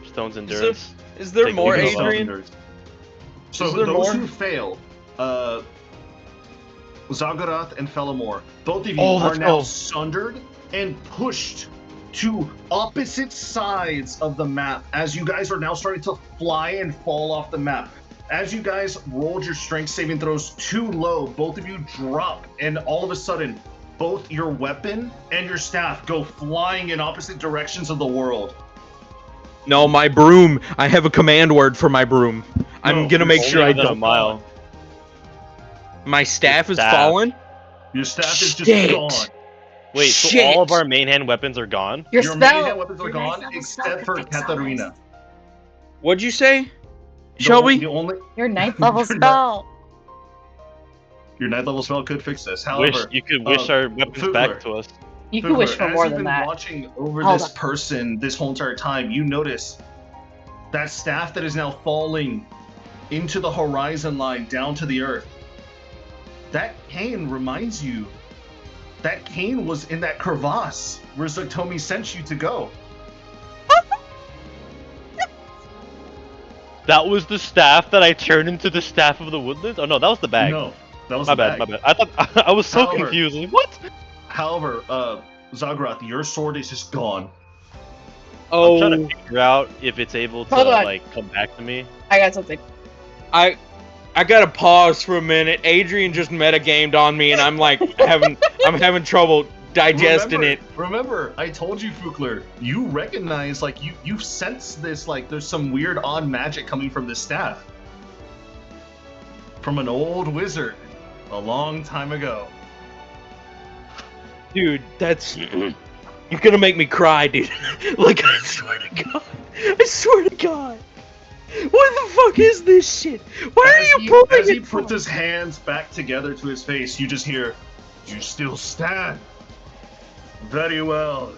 Stone's Endurance? Is there Take more, one. Adrian? So Is there those more? who fail, Zagarath and Felamor, both of you Oh, are let's now go. sundered and pushed to opposite sides of the map as you guys are now starting to fly and fall off the map. As you guys rolled your strength saving throws too low, both of you drop, and all of a sudden, both your weapon and your staff go flying in opposite directions of the world. No, my broom. I have a command word for my broom. I'm gonna make sure I Only within a don't. mile. My staff is staff. fallen? Your staff is just Shit. gone. Wait, so all of our main hand weapons are gone? Your Your spell. main hand weapons are your ninth gone, level spell except could for fix all Katharina. this. What'd you say? The Shelby? only Your 9th level Your spell. Your 9th level spell could fix this. However, You could wish our weapons Fugler, back to us. You can wish for as more you've than been that. watching over Hold this on. person this whole entire time, you notice that staff that is now falling into the horizon line down to the earth. That cane reminds you that cane was in that crevasse where Zuktomi sent you to go. That was the staff that I turned into the staff of the woodlands? Oh no, that was the bag. No, that was my the bad, bag. my bad. I thought I was so However- confused. Like, what? However, Zagrath, your sword is just gone. I'm trying to figure out if it's able to Hold on. like come back to me. I got something. I gotta pause for a minute. Adrian just metagamed on me, and I'm like I'm having trouble digesting it. Remember, I told you, Fugler, you recognize, like, you sense this, like, there's some weird, odd magic coming from this staff. From an old wizard a long time ago. Dude, that's You're gonna make me cry, dude. Like, I swear to God. I swear to God. What the fuck is this shit? Why are you pulling As he it puts from? his hands back together to his face, you just hear, "You still stand? Very well.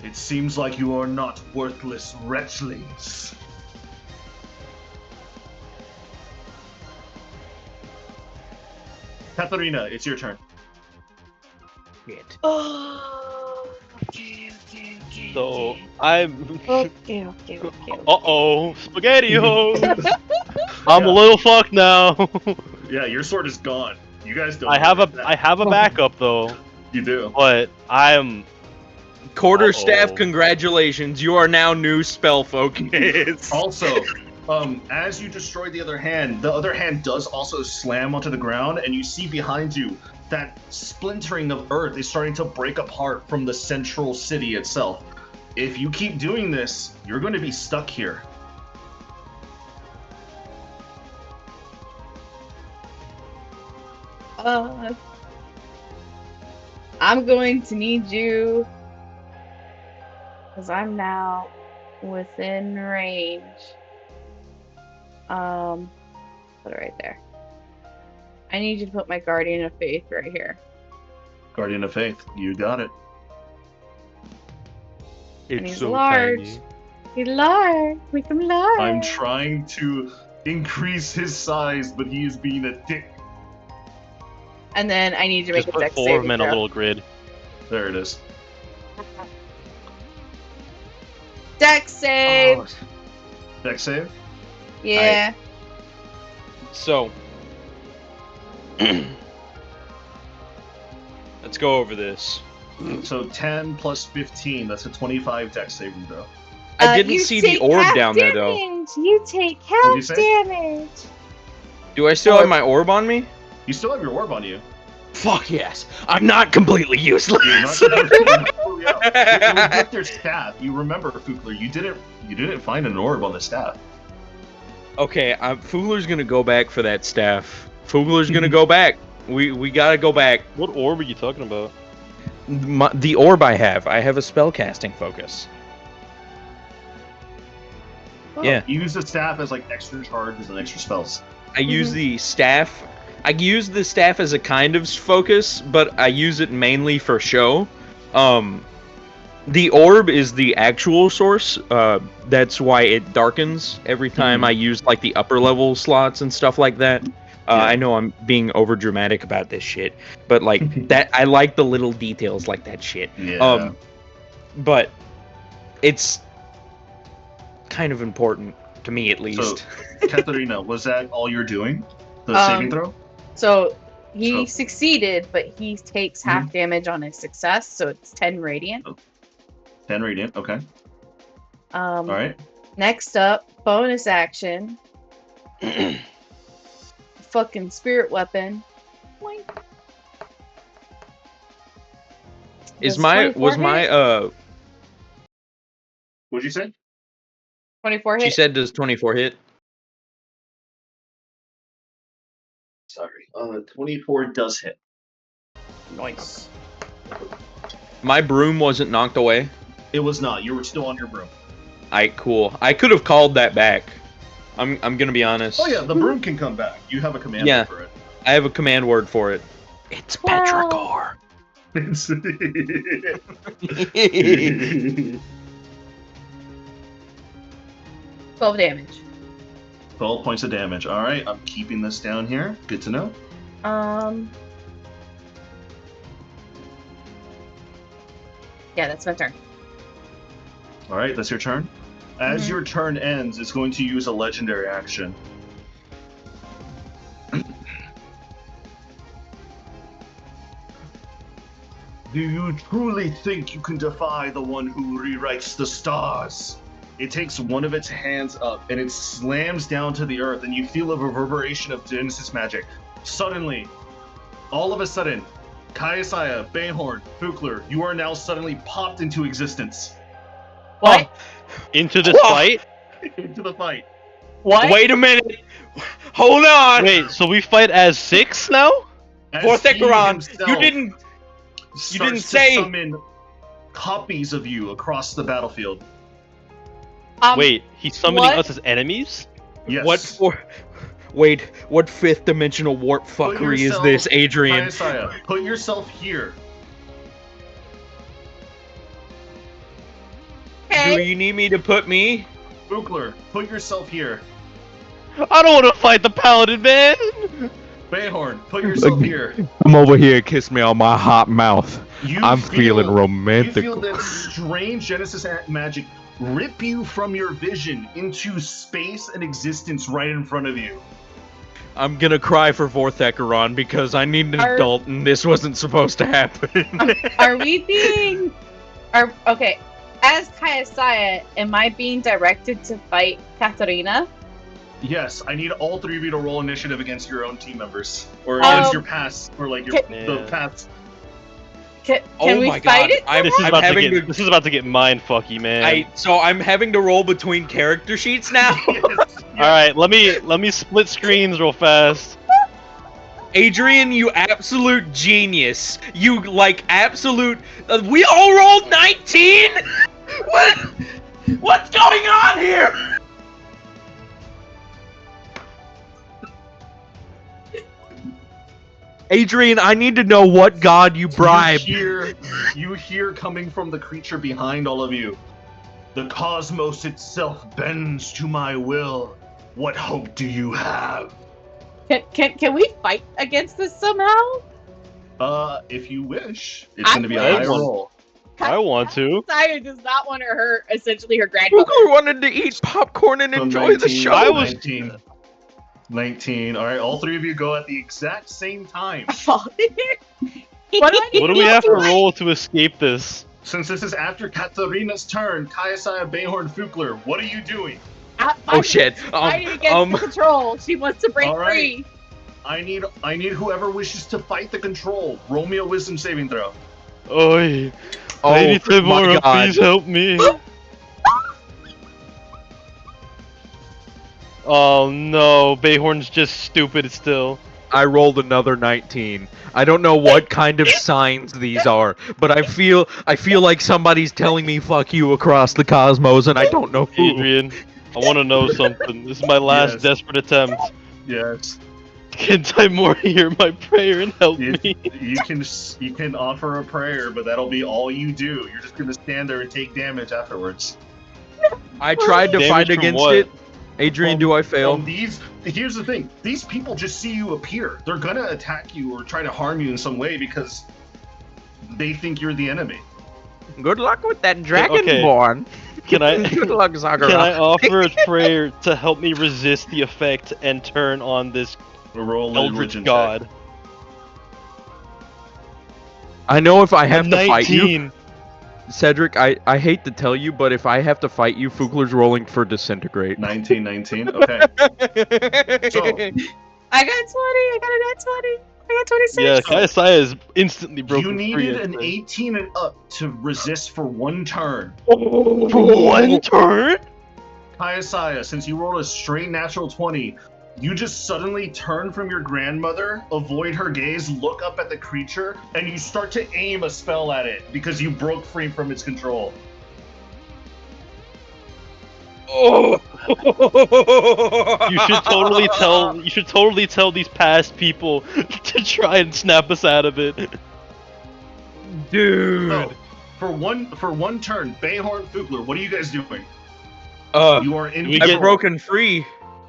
It seems like you are not worthless wretchlings." Katharina, it's your turn. Shit. Oh, okay. So I'm. Okay. Uh-oh, SpaghettiOs! I'm Yeah. a little fucked now. Yeah, your sword is gone. You guys don't. I know have where it's a at. backup though, You do. but I'm. Quarterstaff, Uh-oh. congratulations. You are now new spell focus. Also, as you destroy the other hand does also slam onto the ground, and you see behind you that splintering of earth is starting to break apart from the central city itself. If you keep doing this, you're going to be stuck here. I'm going to need you because I'm now within range. Put it right there. I need you to put my Guardian of Faith right here. Guardian of Faith, you got it. And It's he's so large. tiny. He's large. Make him large. I'm trying to increase his size, but he is being a dick. And then I need you to make Just a put dex 4 of saving them in a throw. little grid. There it is. Dex save. Oh, Dex save? Yeah. so, let's go over this. So 10 plus 15, that's a 25 dex saving throw. I didn't you see the take orb half down there, though. damage. You take What'd you half say? damage. Do I still have my orb on me? You still have your orb on you. Fuck yes. I'm not completely useless. You're not completely out. It was just your staff. You remember, Fukler, you didn't find an orb on the staff. Okay, Fugler's gonna go back for that staff. Fugler's gonna go back. We gotta go back. What orb are you talking about? The orb I have a spellcasting focus. Yeah. You use the staff as like extra charges and extra spells. I use the staff. I use the staff as a kind of focus, but I use it mainly for show. The orb is the actual source. That's why it darkens every time I use like the upper level slots and stuff like that. I know I'm being over dramatic about this shit, but like that, I like the little details like that shit. Yeah. But it's kind of important to me, at least. So, Katharina, was that all you're doing? The saving throw? So he succeeded, but he takes half damage on his success, so it's 10 radiant. 10 radiant, okay. All right. Next up, bonus action. Fucking spirit weapon. Boink. Is Does my 24 hit? What'd you say? 24 hit? She said does 24 hit? Sorry. 24 does hit. Nice. My broom wasn't knocked away. It was not. You were still on your broom. Alright, cool. I could have called that back. I'm gonna be honest. Oh yeah, the broom can come back. You have a command Yeah. for it. I have a command word for it. It's petrichor. 12 damage. 12 points of damage. All right, I'm keeping this down here. Good to know. Yeah, that's my turn. All right, that's your turn. As your turn ends, it's going to use a legendary action. Do you truly think you can defy the one who rewrites the stars? It takes one of its hands up and it slams down to the earth, and you feel a reverberation of Genesis magic. Suddenly, all of a sudden, Kaiasaya, Bayhorn, Fukler, you are now suddenly popped into existence. What? Into this fight? Into the fight. What? Wait a minute. Hold on. Wait, so we fight as 6 now? As For he Thekaron, himself you didn't starts to say. summon copies of you across the battlefield. Wait, he's summoning what? us as enemies? Yes. Wait, what fifth dimensional warp fuckery is this, Adrian? Kayasaya, put yourself here. Okay. Do you need me to put me? Bookler, put yourself here. I don't want to fight the paladin, man! Bayhorn, put yourself here. Come over here, kiss me on my hot mouth. I'm feeling romantic. You feel that strange Genesis magic rip you from your vision into space and existence right in front of you. I'm gonna cry for Vorthecaron because I need an adult and this wasn't supposed to happen. Are we being... Okay, as Kayasaya, am I being directed to fight Katarina? Yes, I need all three of you to roll initiative against your own team members. Or against your past, or like the past. Can we fight it? This is about to get mind fucky, man. So I'm having to roll between character sheets now. All right, let me split screens real fast. Adrian, you absolute genius. You like absolute. We all rolled 19. What's going on here? Adrian, I need to know what god you bribed. You hear coming from the creature behind all of you. The cosmos itself bends to my will. What hope do you have? Can we fight against this somehow? If you wish. It's going to be a high roll. I want to. Saya does not want to hurt, essentially, her grandmother. Who wanted to eat popcorn and enjoy the show? 19. All right, all three of you go at the exact same time. What do we have to roll to escape this? Since this is after Katarina's turn, Kayasaya, Bayhorn, Fukler, what are you doing? Oh shit! Fighting against the control. She wants to break free. I need whoever wishes to fight the control. Roll me a wisdom saving throw. Oi! Lady Timora, please help me. Oh no, Bayhorn's just stupid still. I rolled another 19. I don't know what kind of signs these are, but I feel like somebody's telling me fuck you across the cosmos and I don't know who. Adrian, I want to know something. This is my last desperate attempt. Yes. Can Timora hear my prayer and help me? You can offer a prayer, but that'll be all you do. You're just gonna stand there and take damage afterwards. I tried to fight against it. Adrian, do I fail? Here's the thing. These people just see you appear. They're gonna attack you or try to harm you in some way because they think you're the enemy. Good luck with that dragonborn. Can I Good luck, Zagara. Can I offer a prayer to help me resist the effect and turn on this eldritch god? I know if I have to 19. fight you, Cedric, I hate to tell you, but if I have to fight you, Fugler's rolling for disintegrate. 19, okay. So, I got 20, I got a net 20, I got 26. Yeah, Kayasaya is instantly broken you free. needed an 18 and up to resist for one turn. For one turn? Kayasaya, since you rolled a straight natural 20, you just suddenly turn from your grandmother, avoid her gaze, look up at the creature, and you start to aim a spell at it because you broke free from its control. Oh! You should totally tell these past people to try and snap us out of it. Dude. So, for one turn, Bayhorn, Fugler, what are you guys doing? You are in I've broken free,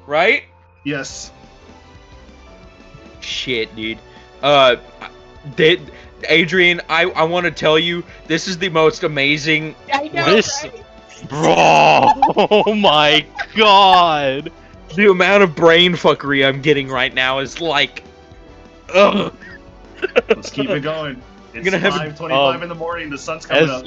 right? Yes. Shit, dude. Adrian, I want to tell you, this is the most amazing. I know, right? Bro, oh my god. The amount of brain fuckery I'm getting right now is like, ugh. Let's keep it going. It's 5:25 in the morning. The sun's coming up.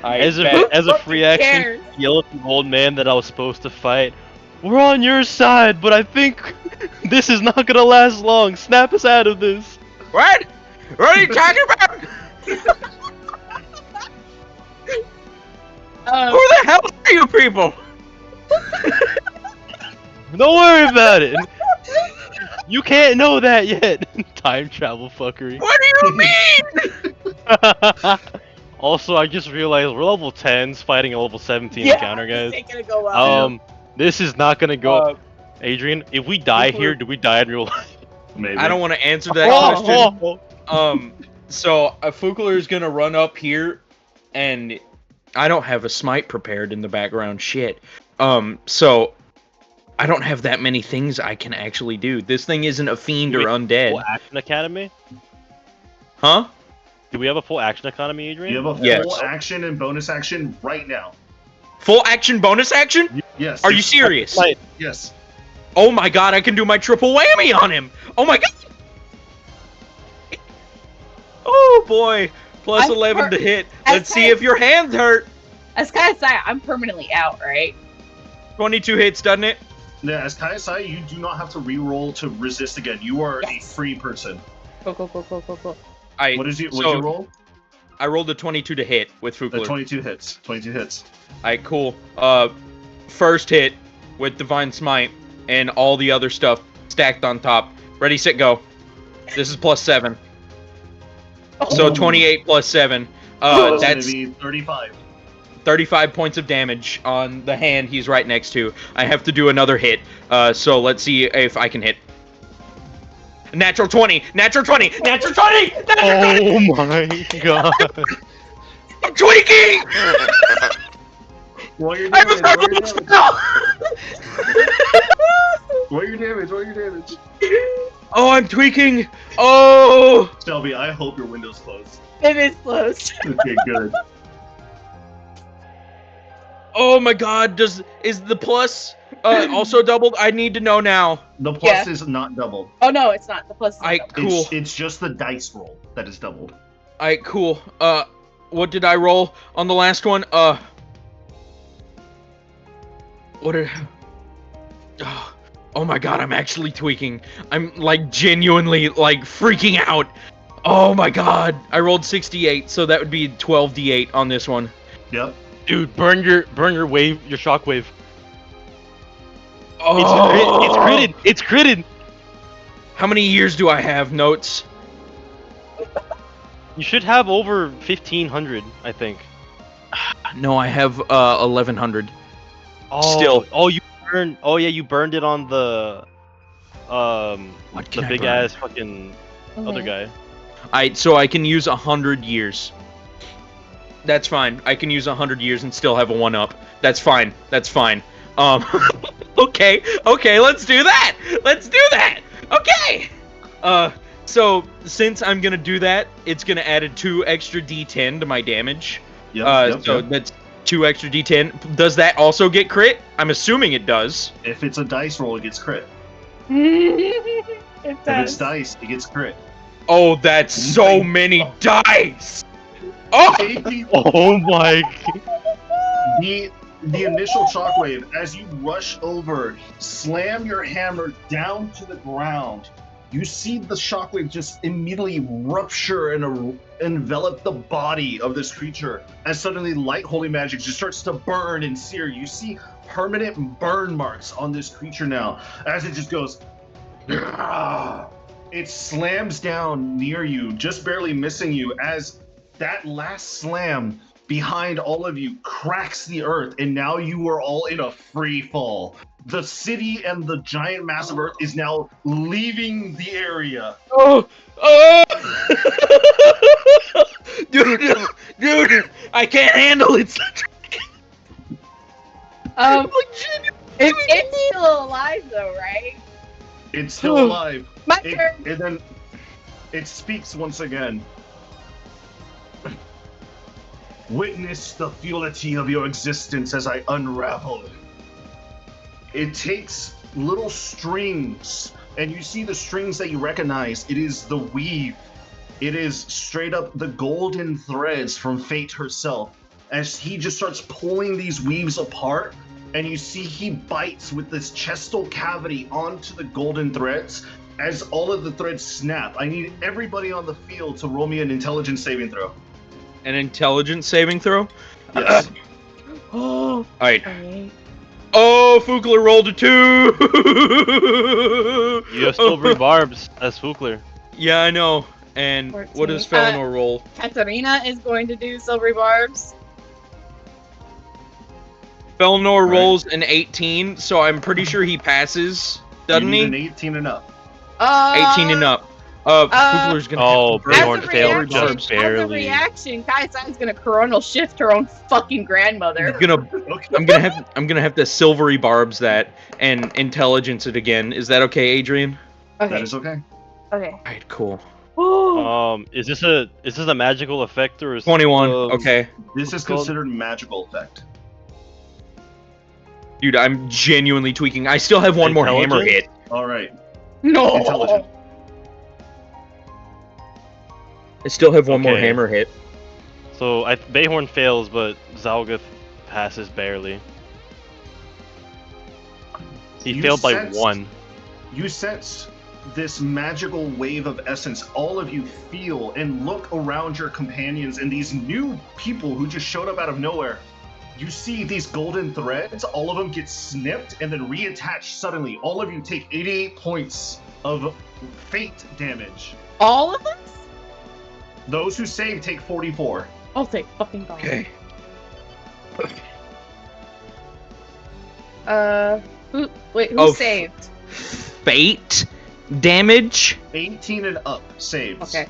As a free action, yell at the old man that I was supposed to fight. We're on your side, but I think this is not gonna last long. Snap us out of this. What? What are you talking about? Who the hell are you people? Don't worry about it. You can't know that yet. Time travel fuckery. What do you mean? Also, I just realized we're level 10s fighting a level 17 Yeah, encounter, this guys. ain't gonna go well. This is not gonna go. Adrian, if we die here, do we die in real life? Maybe. I don't want to answer that question. So Fugler is gonna run up here, and I don't have a smite prepared in the background. Shit. So I don't have that many things I can actually do. This thing isn't a fiend or undead. Full action academy? Huh? Do we have a full action economy, Adrian? You have a full action and bonus action right now. Full action, bonus action? Yes. Are you serious? Yes. Oh my god, I can do my triple whammy on him! Oh my god! Oh boy! Plus 11 to hit. Let's see if your hands hurt. As Kai'Sai, I'm permanently out, right? 22 hits, doesn't it? Yeah, as Kai'Sai, you do not have to re-roll to resist again. You are a free person. Cool. What did you roll? I rolled a 22 to hit with Fugler. 22 hits. 22 hits. Alright, cool. First hit with Divine Smite and all the other stuff stacked on top. Ready, set, go. This is plus 7. So 28 plus 7. That's That's gonna be 35. 35 points of damage on the hand he's right next to. I have to do another hit. So let's see if I can hit. Natural 20! Natural 20! Natural 20! Oh my god. I'm tweaking! Roll your I have a damage. purple spell! Roll your damage. Roll your damage. Oh, I'm tweaking! Oh! Shelby, I hope your window's closed. It is closed. Okay, good. Oh my god, is the plus also doubled? I need to know now. The plus is not doubled. Oh no, it's not. The plus is not doubled. Cool. It's just the dice roll that is doubled. Alright, cool. What did I roll on the last one? What did... Oh my god, I'm actually tweaking. I'm, like, genuinely, like, freaking out. Oh my god. I rolled 68, so that would be 12d8 on this one. Yep. Dude, burn your wave, your shockwave. Oh! It's critted! It's critted! How many years do I have, Notes? You should have over 1,500, I think. No, I have 1,100. Oh, Still. Oh, you burned. Oh yeah, you burned it on the What can the I big burn? ass fucking other guy. So I can use 100 years. That's fine. I can use 100 years and still have a 1-up. That's fine. That's fine. Okay, let's do that! Let's do that! Okay! So, since I'm gonna do that, it's gonna add a 2 extra d10 to my damage. Yep, So that's 2 extra d10. Does that also get crit? I'm assuming it does. If it's a dice roll, it gets crit. It If does. it's dice, it gets crit. Oh, that's so many dice! Oh! Oh my god. The initial shockwave, as you rush over, slam your hammer down to the ground, you see the shockwave just immediately rupture and envelop the body of this creature, as suddenly light holy magic just starts to burn and sear. You see permanent burn marks on this creature now, as it just goes... It slams down near you, just barely missing you, as that last slam behind all of you cracks the earth, and now you are all in a free fall. The city and the giant mass of earth is now leaving the area. Oh! Dude, I can't handle it. It's still alive though, right? It's still alive. My turn. And then it speaks once again. Witness the futility of your existence as I unravel. It takes little strings, and you see the strings that you recognize. It is the weave. It is straight up the golden threads from Fate herself. As he just starts pulling these weaves apart, and you see he bites with this chestal cavity onto the golden threads. As all of the threads snap, I need everybody on the field to roll me an intelligence saving throw. An intelligence saving throw? Yes. Alright. Oh, Fugler rolled a 2! You have silvery barbs as Fugler. Yeah, I know. And 14. what does Felinor roll? Katarina is going to do silvery barbs. Felinor Right. rolls an 18, so I'm pretty sure he passes, doesn't you need he? an 18 and up. 18 and up. Kugler's gonna Oh, have to burn Bayhorn As a failed reaction, just as a barely. reaction, Kaisai's gonna coronal shift her own fucking grandmother. I'm gonna have to silvery barbs that and intelligence it again. Is that okay, Adrian? Okay. That is okay. Okay. Alright, cool. Is this a magical effect or is 21. Okay. This What's is it called? considered magical effect. Dude, I'm genuinely tweaking. I still have one more hammer Intelligence? hit. All right. No. Intelligent. I still have one more Okay. hammer hit. So Bayhorn fails, but Zalgath passes barely. He You failed by sensed- 1. You sense this magical wave of essence. All of you feel and look around your companions and these new people who just showed up out of nowhere. You see these golden threads, all of them get snipped and then reattached suddenly. All of you take 88 points of fate damage. All of us? Those who save take 44. I'll take fucking God. Okay. Who Oh, saved? Fate damage? 18 and up saves. Okay.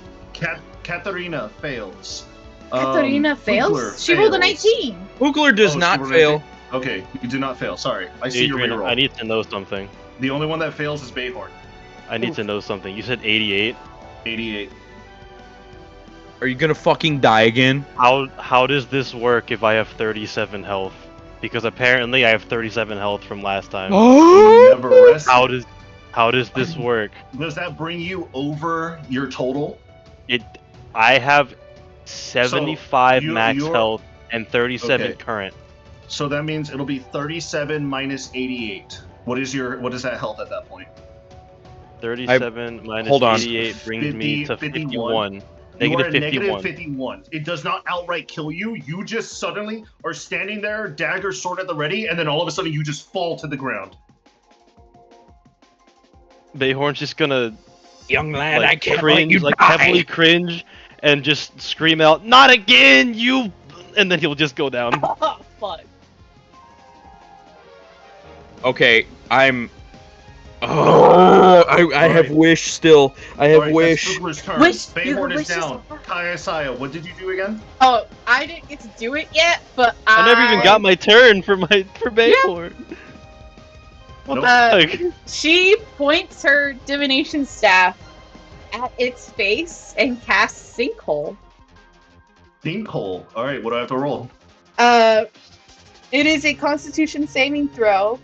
Katharina fails. Katarina fails? Kugler She rolled a fails. 19. Kugler does Oh, not she rolled fail. 19. Okay, you did not fail. Sorry. I see your Adrian, reroll. I need to know something. The only one that fails is Bayhorn. I need to know something. You said 88. 88. Are you gonna fucking die again? How does this work if I have 37 health? Because apparently I have 37 health from last time. You never rest. How does this work? Does that bring you over your total? I have 75 you- max you're- health and 37 Okay. current. So that means it'll be 37 minus 88. What is that health at that point? 37 minus hold on. 88 brings me to 51. 51. You are Negative at 51. negative 51. It does not outright kill you. You just suddenly are standing there, dagger, sword at the ready, and then all of a sudden you just fall to the ground. Bayhorn's just gonna Young lad, like I can't cringe, let you like die. heavily cringe, and just scream out, "Not again, you!" And then he'll just go down. Oh, fuck. Okay, I'm. Oh, I have wish still. I have Alright, wish. that's Kugler's turn. Wish- Bayhorn your is wish is down. Kayasaya, what did you do again? Oh, I didn't get to do it yet, but I never even got my turn for Bayhorn. What Nope. the fuck? She points her divination staff at its face and casts Sinkhole. Dinkhole. Alright, what do I have to roll? It is a Constitution saving throw.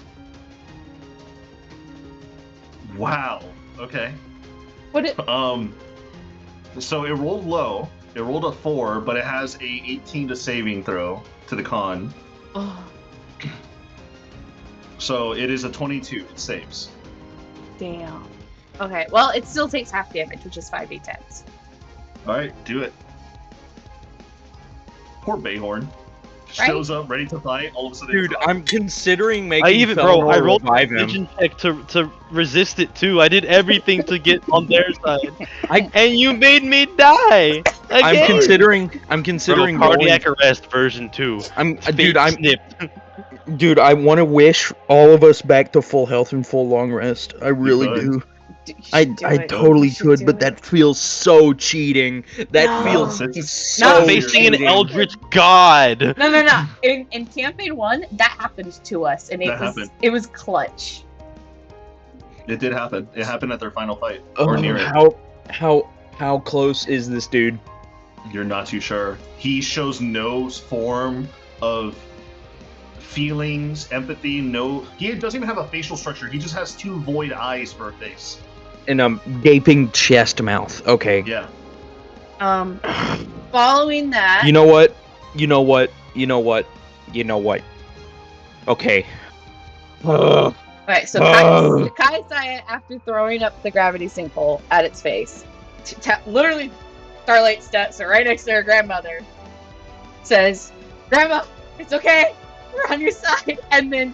Wow. Okay. What it? So it rolled low. It rolled a 4, but it has a 18 to saving throw to the con. Oh, So it is a 22. It saves. damn. Okay, well, it still takes half damage, which is 5d10s. Alright, do it. Poor Bayhorn. Right? Shows up ready to fight. All of a sudden, Dude, I'm considering making I Felinor rolled a revive him. religion check to resist it too. I did everything to get on their side. And you made me die. I'm Again. considering Bro, rolling. cardiac arrest version 2. Dude, I want to wish all of us back to full health and full long rest. I really could. do. You I should do it. totally You should could, do but it. that feels so cheating. That No. feels It's so Facing an cheating. eldritch god. No. In campaign 1, that happened to us, and That happened. it was clutch. It did happen. It happened at their final fight. Or Oh, near it. how close is this dude? You're not too sure. He shows no form of feelings, empathy, he doesn't even have a facial structure. He just has 2 void eyes for a face. And a gaping chest mouth. Okay. Yeah. Following that, You know what? Okay. Alright, so Kaisaya, after throwing up the gravity sinkhole at its face, literally Starlight steps right next to her grandmother, says, "Grandma, it's okay, we're on your side," and then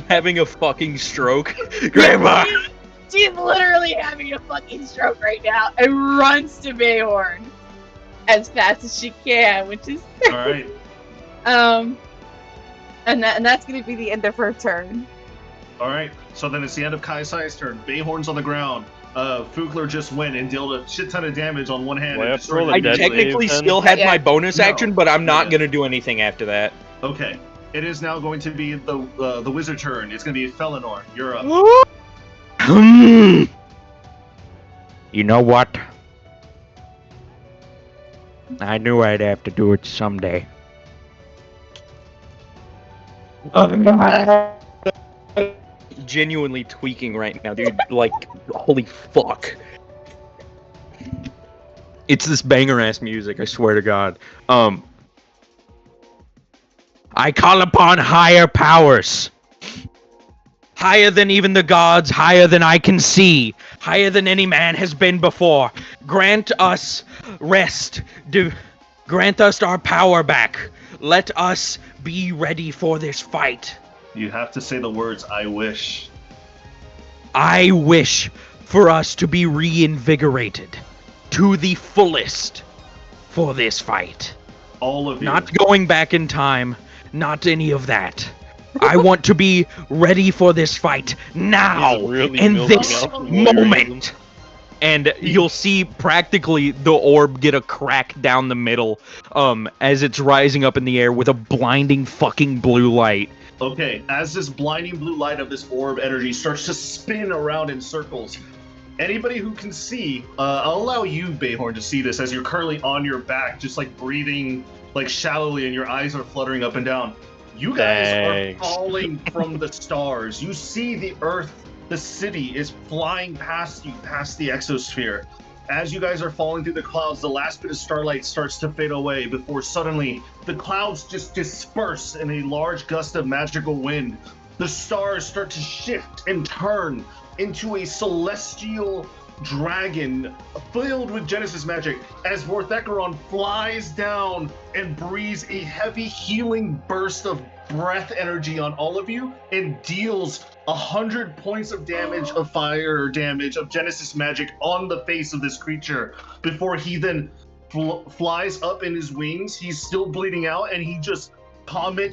Having a fucking stroke. Grandma! She's literally having a fucking stroke right now and runs to Bayhorn as fast as she can, which is All right. and that's gonna be the end of her turn. All right. So then it's the end of Kaisai's turn. Bayhorn's on the ground. Fugler just went and dealt a shit ton of damage on one hand. Do I and have to destroyed roll a the I dead enemy. technically save, then? still had Yeah. my bonus No, action, but I'm not not yet. gonna do anything after that. Okay. It is now going to be the wizard turn. It's going to be Felinor. You're up. You know what? I knew I'd have to do it someday. Genuinely tweaking right now, dude. Like, holy fuck. It's this banger ass music, I swear to God. I call upon higher powers. Higher than even the gods, higher than I can see, higher than any man has been before. Grant us rest. Grant us our power back. Let us be ready for this fight. You have to say the words, I wish. I wish for us to be reinvigorated to the fullest for this fight. All of you. Not going back in time, not any of that. I want to be ready for this fight now, He's really in milking this out the voyeurism. moment. And you'll see practically the orb get a crack down the middle, as it's rising up in the air with a blinding fucking blue light. Okay, as this blinding blue light of this orb energy starts to spin around in circles, anybody who can see, I'll allow you, Bayhorn, to see this as you're currently on your back, just like breathing like shallowly and your eyes are fluttering up and down. You guys Thanks. are falling from the stars. You see the Earth, the city is flying past you, past the exosphere. As you guys are falling through the clouds, the last bit of starlight starts to fade away before suddenly the clouds just disperse in a large gust of magical wind. The stars start to shift and turn into a celestial dragon filled with Genesis magic as Vorthecaron flies down and breathes a heavy healing burst of breath energy on all of you and deals 100 points of damage of fire damage of Genesis magic on the face of this creature before he then flies up in his wings. He's still bleeding out and he just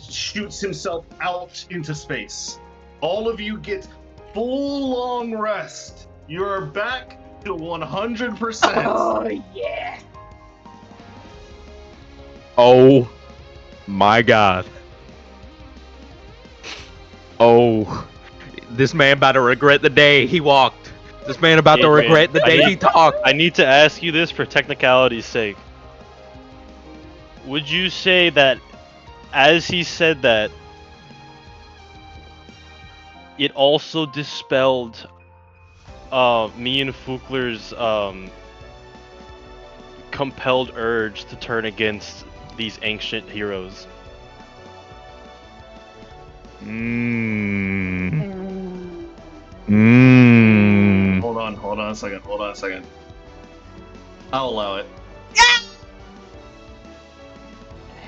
shoots himself out into space. All of you get full long rest. You're back to 100%. Oh yeah. Oh my god. Oh, this man about to regret the day he walked. This man about to Adrian, regret the I day need- he talked. I need to ask you this for technicality's sake. Would you say that as he said that, it also dispelled me and Fugler's compelled urge to turn against these ancient heroes? Hold on a second. I'll allow it.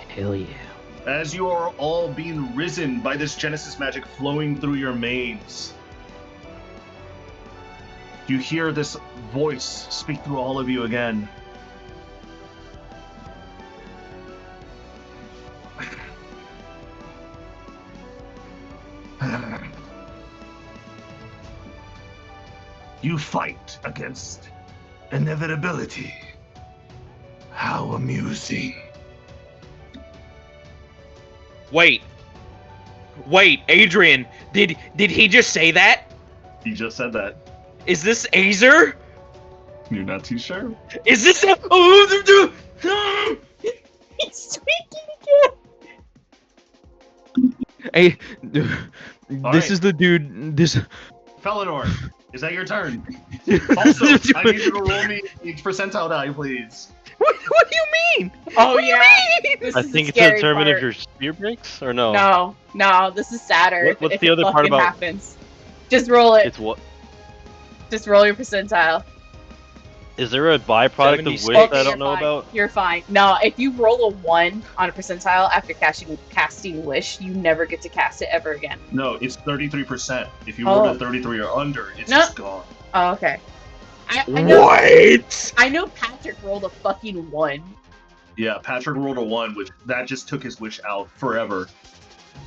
Hell yeah. As you are all being risen by this Genesis magic flowing through your manes, you hear this voice speak through all of you again. You fight against inevitability. How amusing. Wait, Adrian, did he just say that? He just said that. Is this Azer? You're not too sure? Is this He's tweaking again. Hey, All this right. is the dude. This. Felinor, is that your turn? Also, I need you to roll me each percentile die, please. What do you mean? Oh What do you yeah. mean? This I is think the it's to scary determine part. if your spear breaks or no. No, this is sadder. What's if the it other part fucking about- happens. Just roll it. It's what? Just roll your percentile. Is there a byproduct of 76. wish Okay, that I you're don't know fine. about? You're fine. No, if you roll a 1 on a percentile after casting Wish, you never get to cast it ever again. No, it's 33%. If you roll Oh. a 33 or under, it's No. just gone. Oh, okay. I know, What? I know Patrick rolled a fucking 1. Yeah, Patrick rolled a 1, which that just took his wish out forever.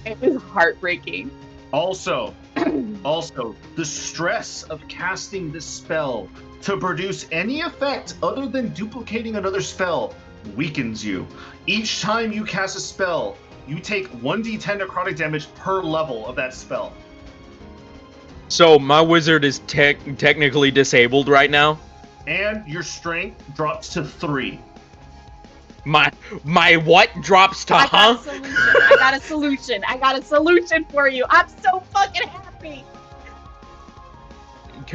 It was heartbreaking. Also, the stress of casting this spell to produce any effect other than duplicating another spell weakens you. Each time you cast a spell, you take 1d10 necrotic damage per level of that spell. So my wizard is technically disabled right now. And your strength drops to 3. My what drops to I got a solution. I got a solution. I got a solution for you. I'm so fucking happy.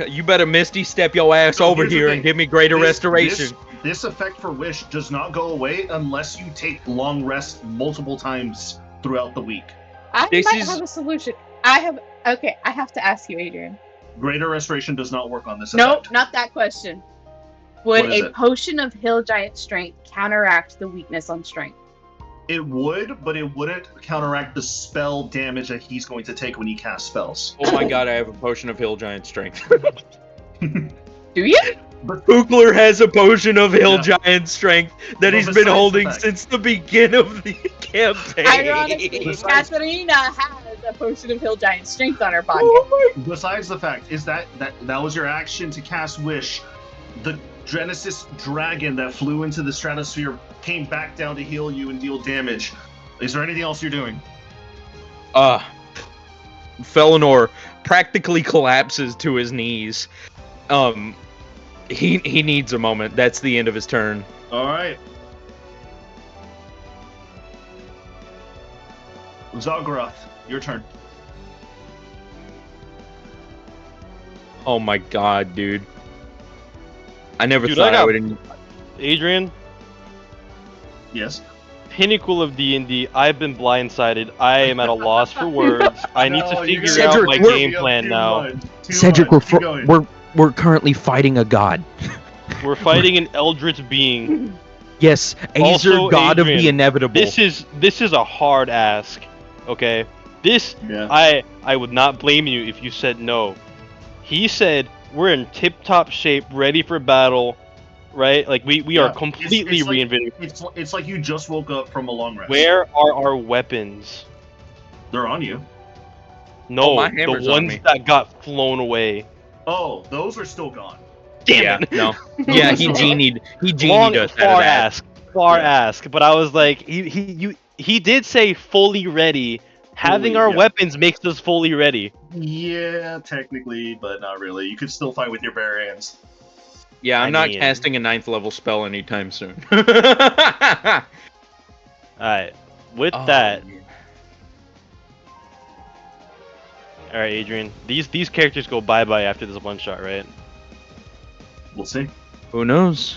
You better Misty step your ass So over here's the here thing. and give me greater restoration. This effect for Wish does not go away unless you take long rests multiple times throughout the week. I This might is- have a solution. I have to ask you, Adrian. Greater restoration does not work on this Nope, effect. not that question. Would What is a it? potion of Hill Giant Strength counteract the weakness on strength? It would, but it wouldn't counteract the spell damage that he's going to take when he casts spells. Oh my god, I have a potion of Hill Giant Strength. Do you? Pookler has a potion of Hill Yeah. Giant Strength that Well, he's been besides the holding fact- since the beginning of the campaign. Ironically, Besides- Katharina has a potion of Hill Giant Strength on her pocket. Oh my Besides the fact is that was your action to cast Wish. The Genesis dragon that flew into the stratosphere came back down to heal you and deal damage. Is there anything else you're doing? Felinor practically collapses to his knees. He needs a moment. That's the end of his turn. All right. Zalgaroth, your turn. Oh my god, dude. I never Dude, thought I I got- would. Adrian, Yes. pinnacle of D&D. I've been blindsided. I am at a loss for words. I need to No, you're figure gonna out Cedric, my we're- game plan now. Cedric, Keep going. we're currently fighting a god. We're fighting an eldritch being. Yes, Also, Azer, god of the Adrian, inevitable. This is a hard ask. Okay? This Yeah. I would not blame you if you said no. He said we're in tip-top shape, ready for battle, right? Like we Yeah, are completely it's like- reinventing. It's like you just woke up from a long rest. Where are our weapons? They're on you. No, my the hammer's on ones me. that got flown away. Oh, those are still gone. Damn Yeah, it. no. Yeah, he genied Long, us out of far that. ask, far Yeah. ask. But I was like, he did say fully ready. Having Fully, our yeah. weapons makes us fully ready. Yeah, technically, but not really. You could still fight with your bare hands. Yeah, I'm I not mean- casting a 9th level spell anytime soon. Alright. With Oh, that, man. alright, Adrian. These characters go bye-bye after this one shot, right? We'll see. Who knows?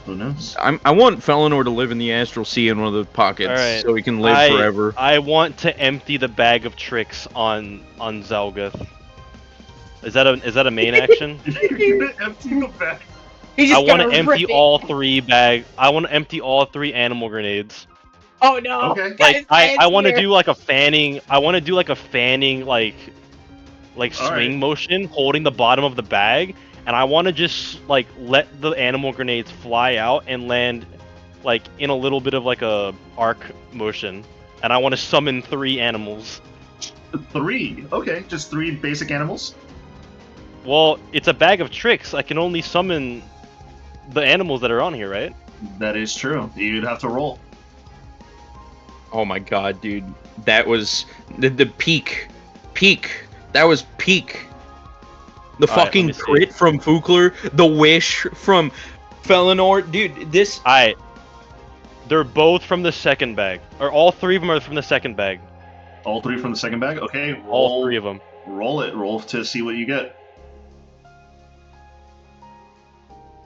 Who knows? I want Felinor to live in the astral sea in one of the pockets, Alright. so he can live forever. I want to empty the bag of tricks on Zalgath. Is that a main action? You're gonna empty the bag. He's I just want to gonna empty rip it. all 3 bag. I want to empty all 3 animal grenades. Oh no! Okay. Like I want to here. do like a fanning. I want to do like a fanning like All swing right. motion, holding the bottom of the bag, and I want to just like let the animal grenades fly out and land like in a little bit of like a arc motion, and I want to summon 3 animals. 3. Okay, just 3 basic animals. Well, it's a bag of tricks. I can only summon the animals that are on here, right? That is true. You'd have to roll. Oh my god, dude. That was the peak. Peak. That was peak. The Alright, let fucking me see. crit from Fukler, the wish from Felinor. Dude, this. They're both from the second bag, or all 3 of them are from the second bag. All 3 from the second bag. Okay, roll. All 3 of them. Roll it. Roll to see what you get.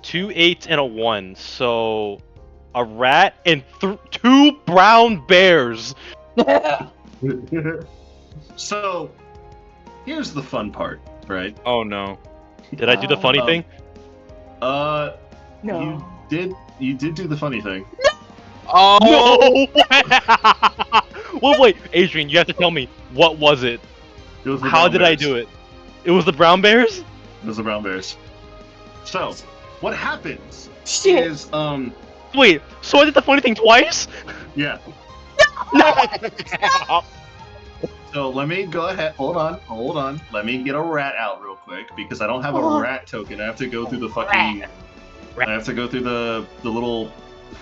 2 8s and a 1. So a rat and 2 brown bears. So, here's the fun part, right? Oh no. Did I do the funny Um, thing? No. You did do the funny thing. Oh No! Well, wait, Adrian, you have to tell me, what was it? It was the How brown did I bears. do it? It was the brown bears? It was the brown bears. So, what happens Shit. is, Wait, so I did the funny thing twice? yeah. No! So let me go ahead. Hold on. Let me get a rat out real quick because I don't have a Oh. rat token. I have to go through the Rat. fucking. I have to go through the little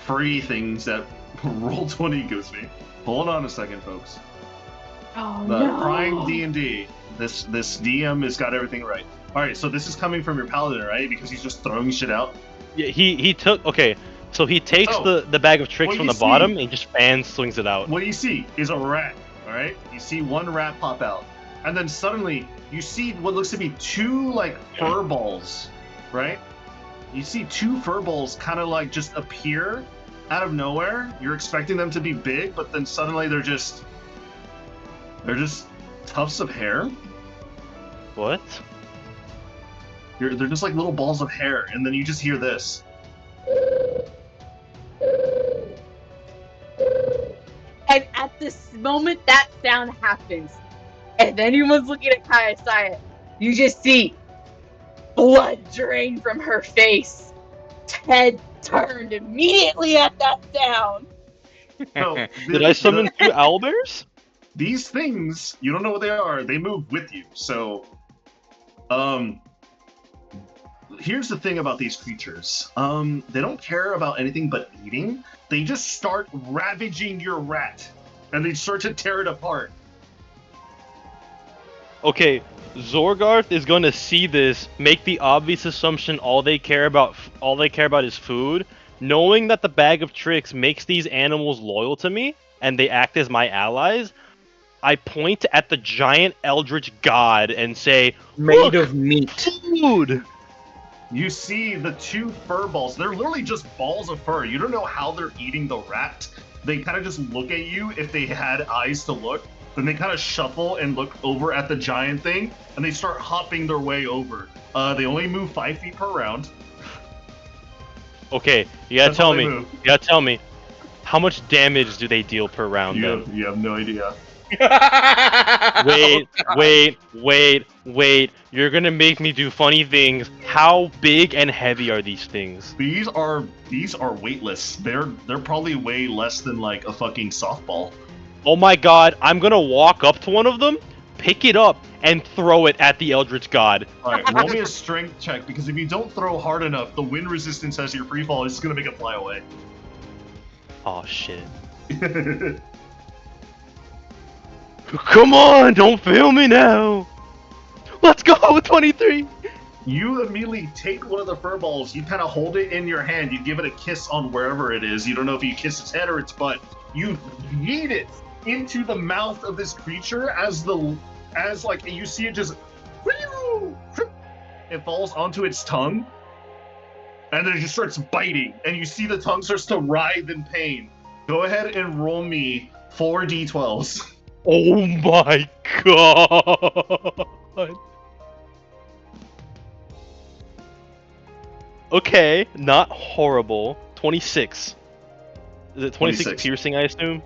free things that Roll20 gives me. Hold on a second, folks. Oh The no. Prime D&D. This DM has got everything right. All right, so this is coming from your paladin, right? Because he's just throwing shit out. Yeah, he took. Okay, so he takes So, the bag of tricks what from you the bottom see- and just fan swings it out. What you see is a rat. All right, you see one rat pop out, and then suddenly you see what looks to be two like fur balls, right? You see two fur balls kind of like just appear out of nowhere. You're expecting them to be big, but then suddenly they're just tufts of hair. What? They're just like little balls of hair, and then you just hear this. And at this moment that sound happens, and anyone's looking at Kayasaya, you just see blood drain from her face. Head turned immediately at that sound. No, Did I summon two owlbears? these things? You don't know what they are. They move with you. So, here's the thing about these creatures. They don't care about anything but eating. They just start ravaging your rat, and they start to tear it apart. Okay, Zorgarth is gonna see this, make the obvious assumption all they care about is food, knowing that the bag of tricks makes these animals loyal to me and they act as my allies. I point at the giant eldritch god and say, Made "Look, of meat. food!" You see the two fur balls. They're literally just balls of fur. You don't know how they're eating the rat. They kind of just look at you if they had eyes to look. Then they kind of shuffle and look over at the giant thing, and they start hopping their way over. They only move 5 feet per round. Okay, you gotta That's how tell they me. move. You gotta tell me. How much damage do they deal per round? You Then? have no idea. Wait. You're gonna make me do funny things. How big and heavy are these things? These are weightless. They're probably way less than like a fucking softball. Oh my god, I'm gonna walk up to one of them, pick it up, and throw it at the Eldritch God. Alright, roll me a strength check, because if you don't throw hard enough, the wind resistance as your free fall is just gonna make it fly away. Oh shit. Come on, don't fail me now. Let's go, 23. You immediately take one of the fur balls, you kind of hold it in your hand, you give it a kiss on wherever it is. You don't know if you kiss its head or its butt. You yeet it into the mouth of this creature as you see it just it falls onto its tongue, and then it just starts biting, and you see the tongue starts to writhe in pain. Go ahead and roll me 4 d12s. Oh my god. Okay, not horrible. 26. Is it 26 piercing, I assume?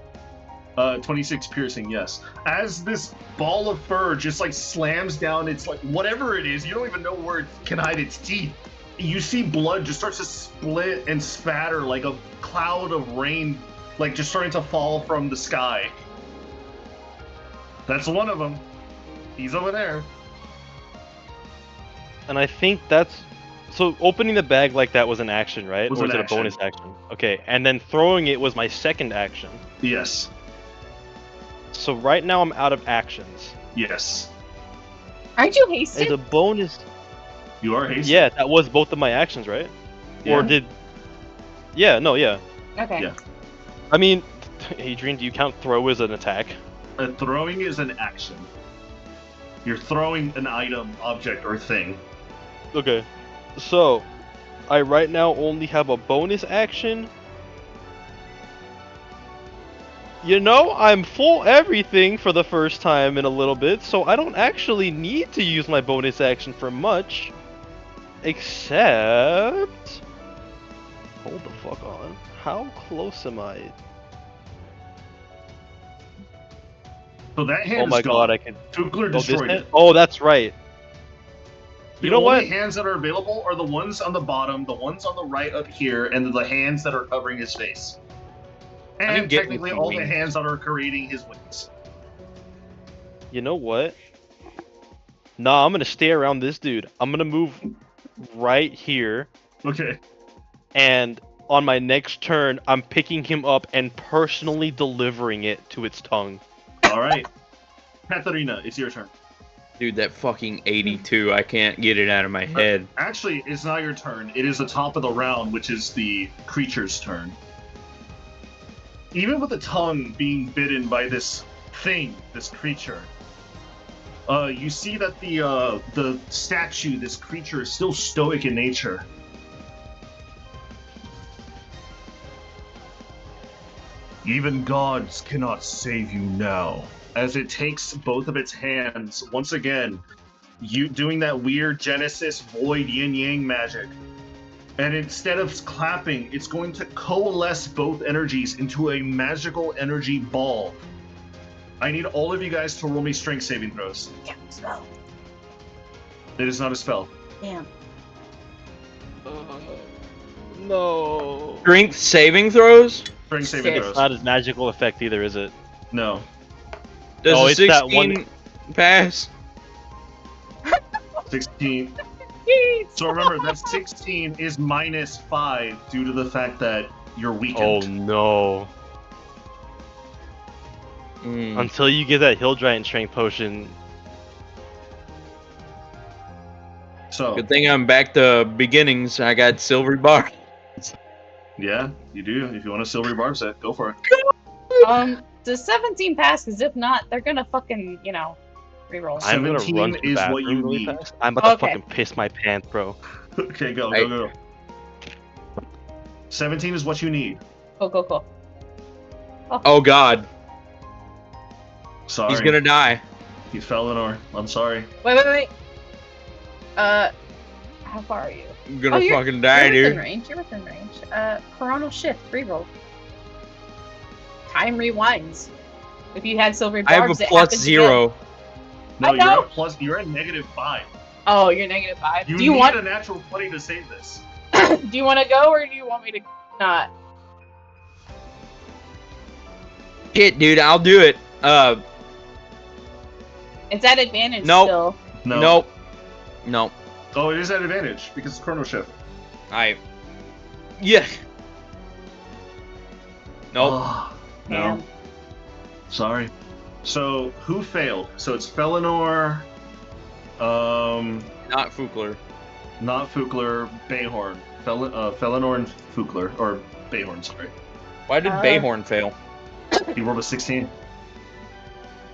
26 piercing, yes. As this ball of fur just like slams down its like whatever it is, you don't even know where it can hide its teeth. You see blood just starts to split and spatter like a cloud of rain, like just starting to fall from the sky. That's one of them. He's over there. And I think that's... So opening the bag like that was an action, right? Was or an was it action. a bonus action? Okay, and then throwing it was my second action. Yes. So right now I'm out of actions. Yes. Aren't you hasted? As a bonus... You are hasted. Yeah, that was both of my actions, right? Yeah. Or did... Yeah, no, yeah. Okay. Yeah. I mean, Adrian, do you count throw as an attack? Throwing is an action. You're throwing an item, object, or thing. Okay. So, I right now only have a bonus action. You know, I'm full everything for the first time in a little bit, so I don't actually need to use my bonus action for much. Except... Hold the fuck on. How close am I? So that hand Oh is my gone. god, I can... Tukler Oh, this destroyed hand? it. Oh, that's right. The know only what? hands that are available are the ones on the bottom, the ones on the right up here, and the hands that are covering his face. I And didn't get technically some all the wings. hands that are creating his wings. You know what? Nah, I'm gonna stay around this dude. I'm gonna move right here, Okay. and on my next turn, I'm picking him up and personally delivering it to its tongue. Alright. Katharina, it's your turn. Dude, that fucking 82, I can't get it out of my head. Actually, it's not your turn. It is the top of the round, which is the creature's turn. Even with the tongue being bitten by this thing, this creature, you see that the statue, this creature, is still stoic in nature. Even gods cannot save you now. As it takes both of its hands, once again, you doing that weird Genesis void yin-yang magic. And instead of clapping, it's going to coalesce both energies into a magical energy ball. I need all of you guys to roll me strength saving throws. Yeah, spell. It is not a spell. Damn. No. Strength saving throws? Strength saving Shit. throws. Not his magical effect either, is it? No. Does Oh, a it's that 16 one- pass? 16. So remember, that 16 is -5 due to the fact that you're Oh weakened. no. Mm. Until you get that Hill Giant Strength Potion. So, Good thing I'm back to beginnings. I got silver bar. yeah, you do. If you want a silvery barb set, go for it. Does 17 pass? Because if not, they're gonna fucking, reroll. I'm gonna 17 run to the is what bathroom you really need. fast. I'm about to Okay. fucking piss my pants, bro. Okay, go. 17 is what you need. Cool. Oh god, Sorry. he's gonna die. You fell in or I'm sorry. Wait. How far are you? I'm gonna you're- fucking die, You're within dude. range. You're within range. Coronal shift, reroll. Time rewinds. If you had silver I have barbs, a it plus happens again. 0. No, I know. you're at -5. Oh, you're -5. You Do you need want? a natural 20 to save this. Do you want to go or do you want me to not? Shit, dude, I'll do it. It's at advantage Nope. still. No. Nope. Oh, it is at advantage because it's chrono shift. Yeah. Nope. Oh, no. Damn. Sorry. So, who failed? So it's Felinor, Not Fukler. not Fukler, Bayhorn. Felinor and Fukler, or Bayhorn, sorry. Why did Bayhorn fail? He rolled a 16.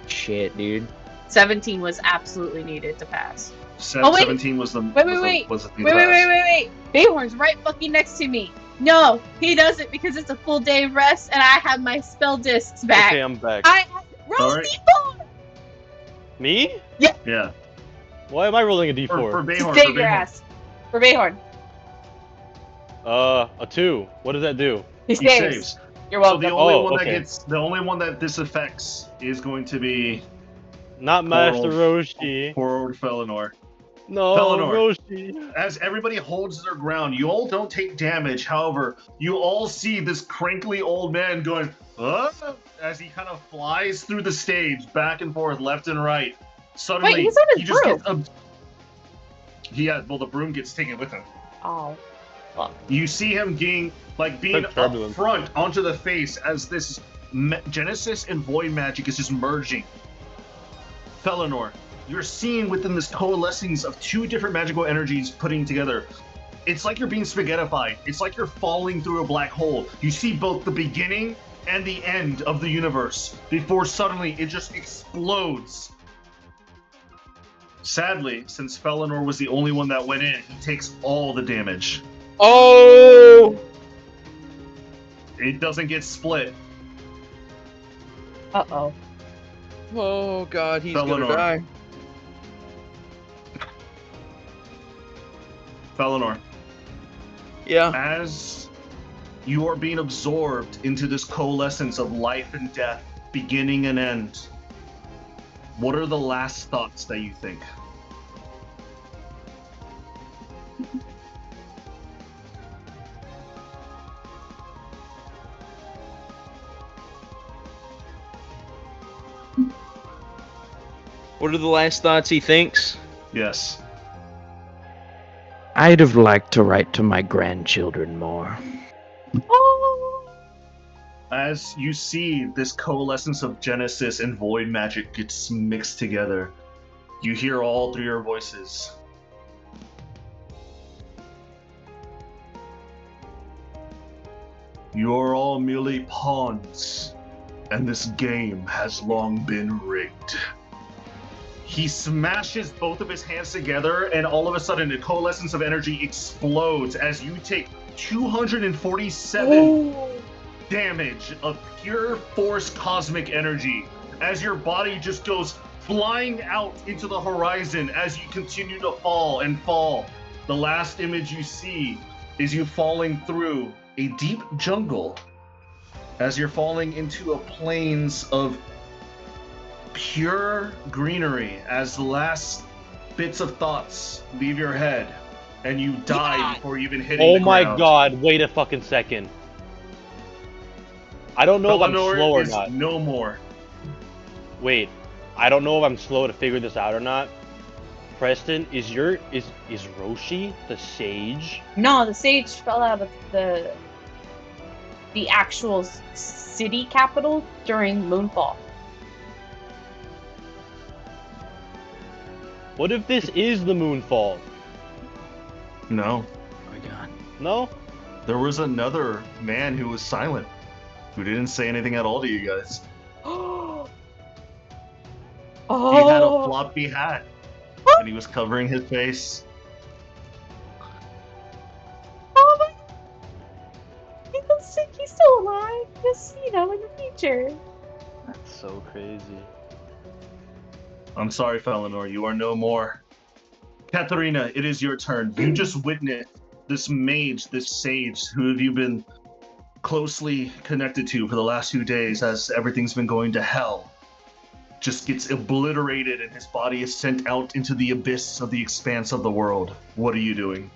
Shit, dude. 17 was absolutely needed to pass. Se- wait. 17 was the Wait. was the thing to pass. Wait. Bayhorn's right fucking next to me. No, he doesn't because it's a full day of rest and I have my spell discs back. Okay, I'm back. Roll Alright. D4! Me? Yeah. Why am I rolling a For d4? Bayhorn. Save For your Bayhorn. ass. For Bayhorn. A 2. What does that do? He He saves. saves. You're So welcome. the only Oh, one okay. the only one that this affects is going to be Not Master Coral. Roshi. poor old Felinor. No, Felinor. Roshi. As everybody holds their ground, you all don't take damage. However, you all see this crinkly old man going, as he kind of flies through the stage, back and forth, left and right. Suddenly, Wait, he's on his he just broom. gets the broom gets taken with him. Oh. You see him being up turbulent. front onto the face as this Genesis and Void magic is just merging. Felinor, you're seeing within this coalescence of two different magical energies putting together. It's like you're being spaghettified. It's like you're falling through a black hole. You see both the beginning and the end of the universe before suddenly it just explodes. Sadly, since Felinor was the only one that went in, he takes all the damage. Oh! It doesn't get split. Uh-oh. Oh god, he's Felinor. gonna die. Felinor, Yeah. as you are being absorbed into this coalescence of life and death, beginning and end, what are the last thoughts that you think? What are the last thoughts he thinks? Yes. I'd have liked to write to my grandchildren more. As you see this coalescence of Genesis and Void magic gets mixed together, you hear all three of your voices. You are all merely pawns, and this game has long been rigged. He smashes both of his hands together, and all of a sudden, a coalescence of energy explodes as you take 247 damage of pure force cosmic energy as your body just goes flying out into the horizon as you continue to fall and fall. The last image you see is you falling through a deep jungle as you're falling into a plains of pure greenery as the last bits of thoughts leave your head and you die before even hitting the ground. Oh my god, wait a fucking second. I don't know if I'm slow or not. No more. Wait, I don't know if I'm slow to figure this out or not. Preston, is Roshi the sage? No, the sage fell out of the actual city capital during Moonfall. What if this is the Moonfall? No. Oh my god. No? There was another man who was silent, who didn't say anything at all to you guys. Oh. He had a floppy hat, and he was covering his face. Oh my! He's still alive. Just, in the future. That's so crazy. I'm sorry, Felinor, you are no more. Katharina, it is your turn. You just witnessed this mage, this sage, who have you been closely connected to for the last few days as everything's been going to hell, just gets obliterated and his body is sent out into the abyss of the expanse of the world. What are you doing?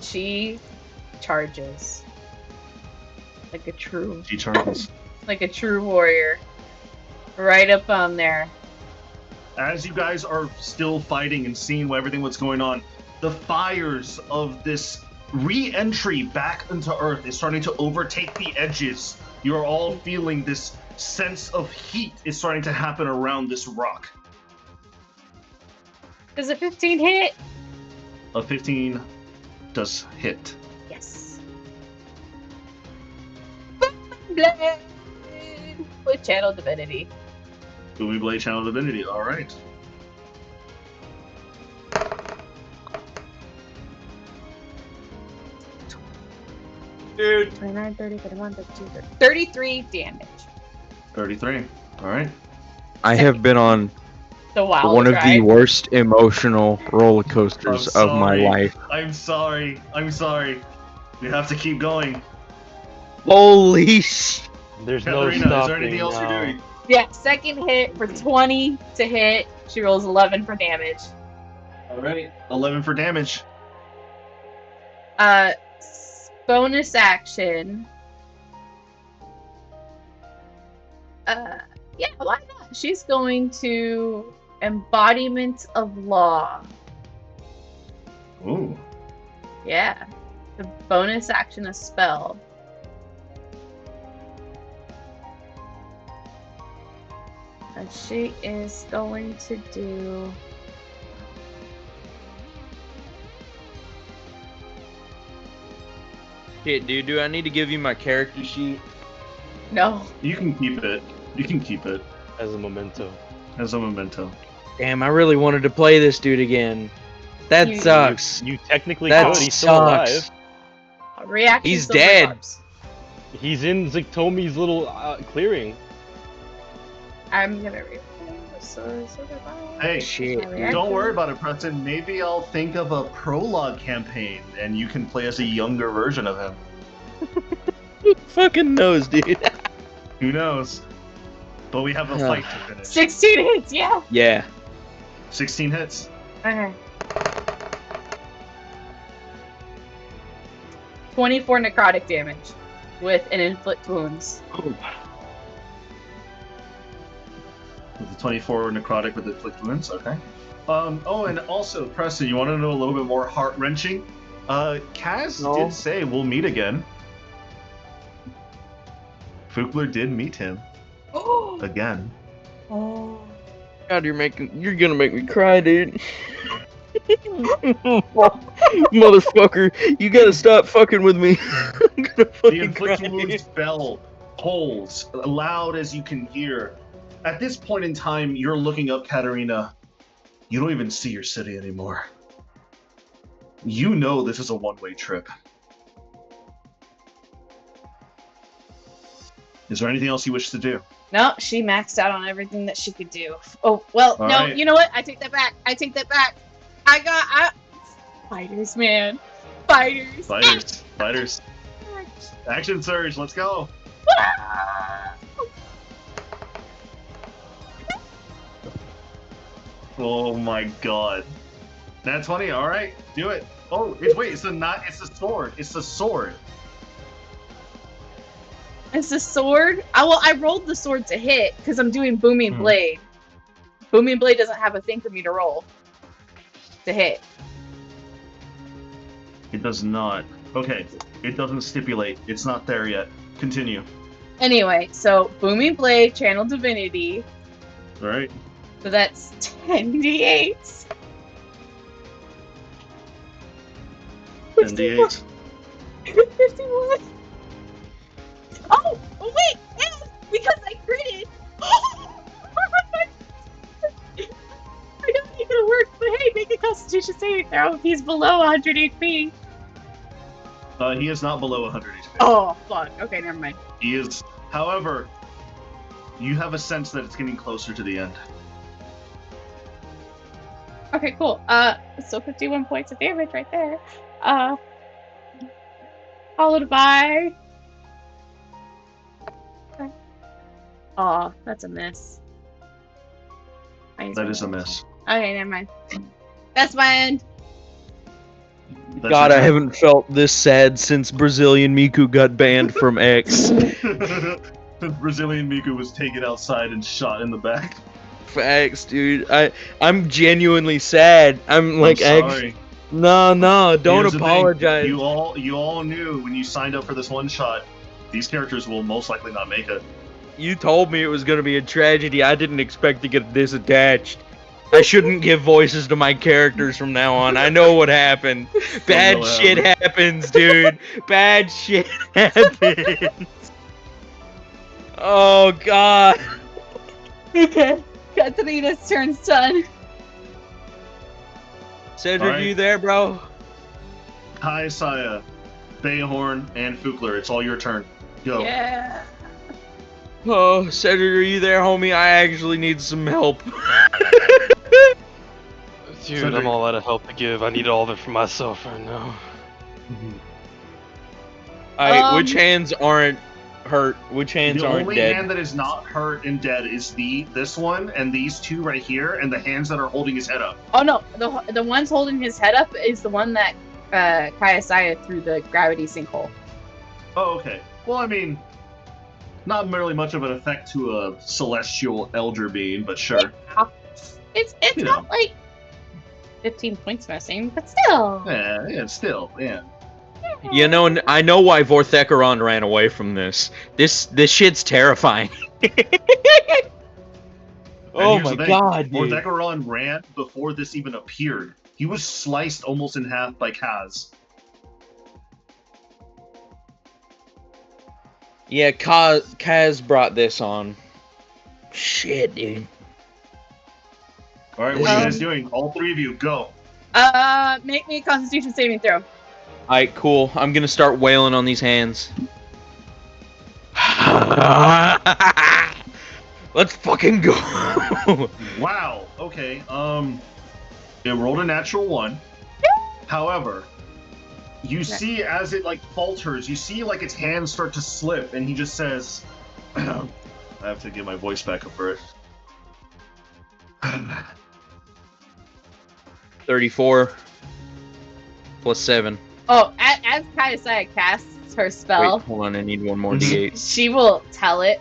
She charges. She charges. Like a true warrior. Right up on there. As you guys are still fighting and seeing everything what's going on, the fires of this re-entry back into Earth is starting to overtake the edges. You are all feeling this sense of heat is starting to happen around this rock. Does a 15 hit? A 15 does hit. Yes. Blade with Channel Divinity. Boomy Blade Channel Divinity, alright. Dude. 29, 30, 31, 32, 33 damage. 33, alright. I have been on one of the worst emotional roller coasters of my life. I'm sorry. We have to keep going. Holy sh! There's Katharina, no stopping is there anything else now. you're doing? Yeah, second hit for 20 to hit. She rolls 11 for damage. Alright, 11 for damage. Bonus action. Yeah, why not? She's going to Embodiment of Law. Ooh. Yeah. The bonus action, a spell. And she is going to do... Shit, dude, do I need to give you my character sheet? No. You can keep it. As a memento. Damn, I really wanted to play this dude again. That sucks. You technically that could. He's still alive. Reaction. He's dead. Ups. He's in Ziktomi's little clearing. I'm gonna read. Hey, shit. Don't worry about it, Preston. Maybe I'll think of a prologue campaign, and you can play as a younger version of him. Who fucking knows, dude? Who knows? But we have a fight to finish. 16 hits, yeah. Yeah. 16 hits. Okay. 24 necrotic damage with an inflict wounds. With the 24 necrotic with the afflict wounds. Okay. Oh, and also, Preston, you want to know a little bit more heart-wrenching? Kaz did say we'll meet again. Fugler did meet him again. Oh. God, you're gonna make me cry, dude. Motherfucker, you gotta stop fucking with me. I'm gonna The fucking inflict cry. wounds fell, holes, loud as you can hear. At this point in time, you're looking up, Katarina. You don't even see your city anymore. You know this is a one-way trip. Is there anything else you wish to do? No, she maxed out on everything that she could do. Oh, well, All no, right. you know what? I take that back. Fighters, man. Fighters. Fighters. Action surge, let's go. Oh my god. Nat 20, alright, do it. Oh, it's the sword. It's the sword. It's the sword? I rolled the sword to hit because I'm doing Booming Blade. Booming Blade doesn't have a thing for me to roll to hit. It does not. Okay, it doesn't stipulate. It's not there yet. Continue. Anyway, so Booming Blade, Channel Divinity. Alright. So that's 10d8. 10d8. 51. Oh, wait! Yes! Because I critted! I know it ain't gonna work, but hey, make a Constitution saving throw if he's below 100 HP. He is not below 100 HP. Oh, fuck. Okay, never mind. He is. However, you have a sense that it's getting closer to the end. Okay, cool. So 51 points of damage right there. Followed by... Oh, that's a miss. That is a miss. Okay, never mind. That's my end. That's God, your I haven't felt this sad since Brazilian Miku got banned from X. Brazilian Miku was taken outside and shot in the back. Facts, dude. I'm genuinely sad. I'm like, sorry. No, don't Here's the thing. apologize. You all knew when you signed up for this one shot, these characters will most likely not make it. You told me it was gonna be a tragedy. I didn't expect to get this attached. I shouldn't give voices to my characters from now on. I know what happened. Bad shit happens, dude. Bad shit happens. Oh, God. Okay. Katarina's turn's done. Cedric, Alright. you there, bro? Kai, Saya, Bayhorn, and Fugler, it's all your turn. Go. Yeah. Oh, Cedric, are you there, homie? I actually need some help. Dude, Cedric. I'm all out of help to give. I need all of it for myself right now. Alright, which hands aren't hurt? Which hands The aren't only dead? hand that is not hurt and dead is this one and these two right here, and the hands that are holding his head up. Oh no, the one's holding his head up is the one that Kayasaya threw the gravity sinkhole. Oh, okay. Well, I mean, not really much of an effect to a celestial elder being, but sure. Yeah. It's You not know. like 15 points missing, but still. Yeah, still, yeah. You know, I know why Vorthecaron ran away from this. This shit's terrifying. Oh my god, dude. Vorthecaron ran before this even appeared. He was sliced almost in half by Kaz. Yeah, Kaz brought this on. Shit, dude. Alright, what are you guys doing? All three of you, go. Make me a Constitution saving throw. Alright, cool. I'm gonna start wailing on these hands. Let's fucking go. Wow. Okay. It rolled a natural 1. However, you see as it like falters, you see like its hands start to slip, and he just says, "I have to get my voice back up for it." 34 plus 7. Oh, as Kayasaya casts her spell, Wait, hold on. I need one more D8. she will tell it.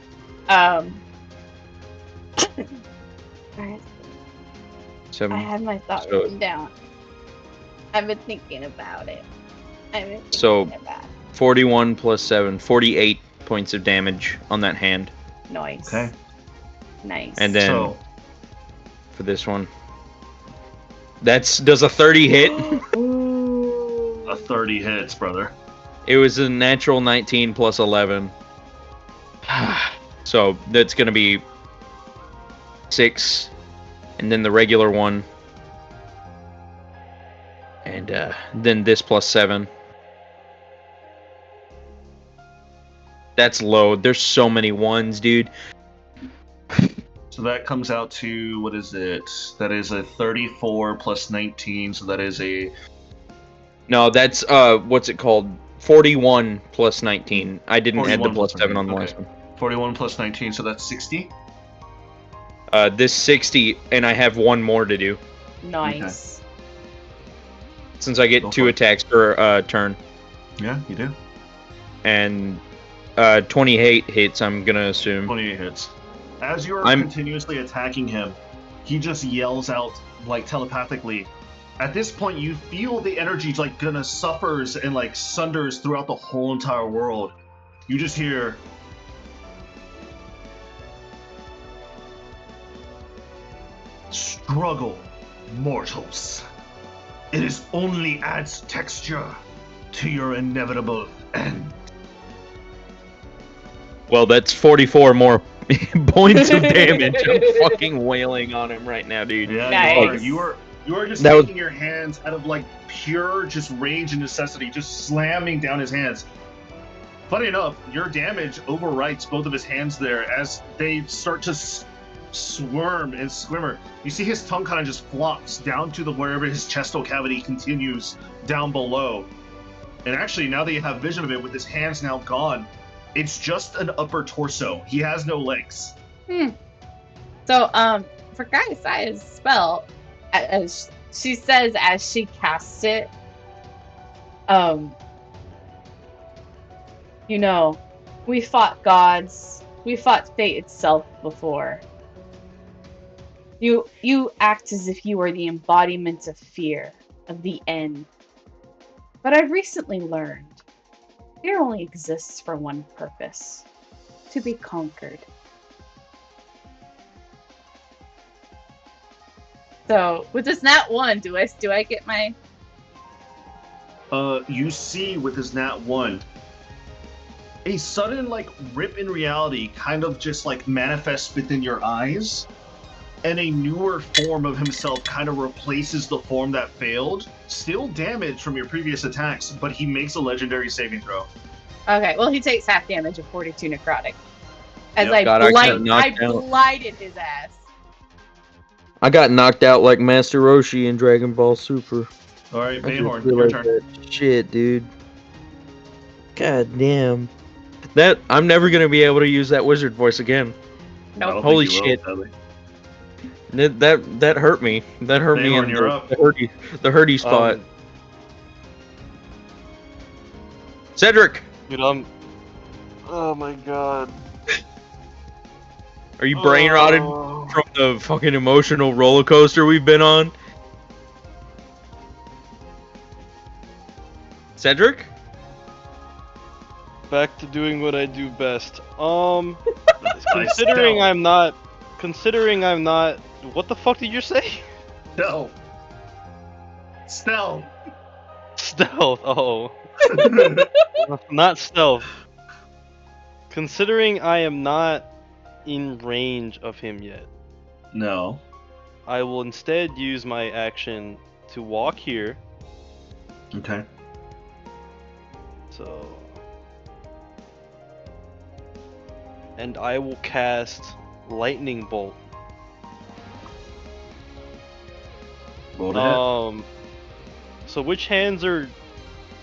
Alright, I 7. had my thoughts So- written down. I've been thinking about it. So 41 plus 7, 48 points of damage on that hand. Nice. Okay. Nice. And then So for this one, does a 30 hit? Ooh. a 30 hits, brother. It was a natural 19 plus 11. So that's gonna be 6, and then the regular one, and then this plus 7. That's low. There's so many ones, dude. So that comes out to, what is it? That is a 34 plus 19, so that is a... No, that's what's it called? 41 plus 19. I didn't add the 41 plus plus 7 on the 19, last one. 41 plus 19, so that's 60? This 60, and I have one more to do Nice. since I get Go 2 for it. attacks per turn, Yeah, you do. and 28 hits. I'm gonna assume. 28 hits. As you're I'm- continuously attacking him, he just yells out, like, telepathically. At this point, you feel the energy, like, gonna suffers and, like, sunders throughout the whole entire world. You just hear... Struggle, mortals. It is only adds texture to your inevitable end. Well, that's 44 more points of damage. I'm fucking wailing on him right now, dude. Yeah, Nice. you are just That was- taking your hands out of like pure just rage and necessity, just slamming down his hands. Funny enough, your damage overwrites both of his hands there as they start to squirm and squimmer. You see his tongue kind of just flops down to the wherever his chestal cavity continues down below. And actually, now that you have vision of it with his hands now gone, it's just an upper torso. He has no legs. So, for Gaia Sia's spell, as she says as she casts it, you know, we fought gods, we fought fate itself before. You act as if you are the embodiment of fear, of the end. But I've recently learned fear only exists for one purpose: to be conquered. So with this nat 1, do I get my... You see with his nat 1, a sudden like rip in reality kind of just like manifests within your eyes, and a newer form of himself kind of replaces the form that failed. Still damaged from your previous attacks, but he makes a legendary saving throw. Okay, well, he takes half damage of 42 necrotic. As Yep. God, I got knocked out. blighted his ass. I got knocked out like Master Roshi in Dragon Ball Super. All right, I just Bayhorn, your realized turn. that shit, dude. God damn. That I'm never gonna be able to use that wizard voice again. I don't Nope. think Holy you will, shit. sadly. That hurt me. That hurt me Bayhorn, in you're the, up. the hurty spot. Cedric, Dude, oh my god. are you brain rotted Oh. from the fucking emotional roller coaster we've been on? Cedric? Back to doing what I do best. I Considering stealth. I'm not. What the fuck did you say? Stealth. Stealth. Stealth. Oh, not stealth. Considering I am not in range of him yet, No. I will instead use my action to walk here. Okay. So, and I will cast Lightning Bolt. Roll to hit. So which hands are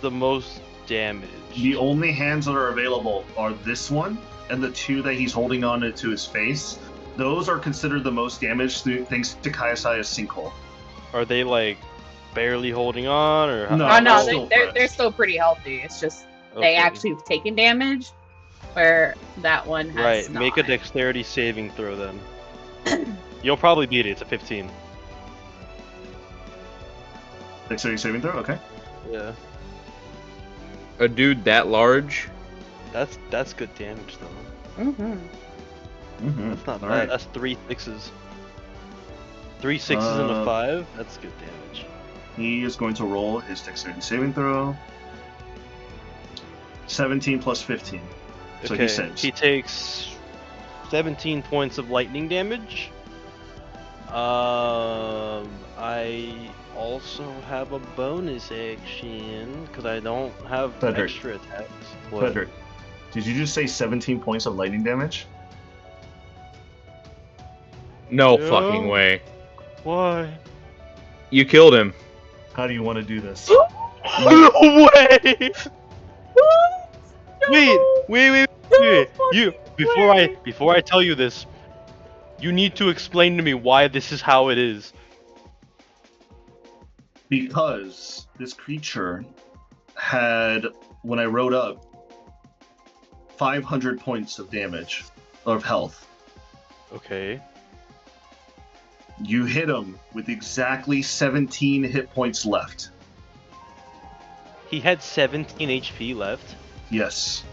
the most damaged? The only hands that are available are this one and the two that he's holding on to his face. Those are considered the most damaged thanks to Kaiasaya's sinkhole. Are they like barely holding on, or No, Oh no, they're still they're fresh. still pretty healthy. It's just they Okay. actually have taken damage, where that one has Right, not. make a dexterity saving throw then. You'll probably beat it. It's a 15. Dexterity saving throw. Okay. Yeah. A dude that large? That's good damage though. Mm-hmm. That's not All bad. right. That's 3 6s. 3 6s and a 5. That's good damage. He is going to roll his dexterity saving throw. 17 plus 15. So Okay. he saves. He takes 17 points of lightning damage. I also have a bonus action because I don't have Frederick. extra attacks. What? Frederick, did you just say 17 points of lightning damage? No Yeah. fucking way. Why? You killed him. How do you want to do this? No way! Wait. You before I tell you this, you need to explain to me why this is how it is. Because this creature had, when I wrote up, 500 points of damage, of health. Okay. You hit him with exactly 17 hit points left. He had 17 HP left. Yes.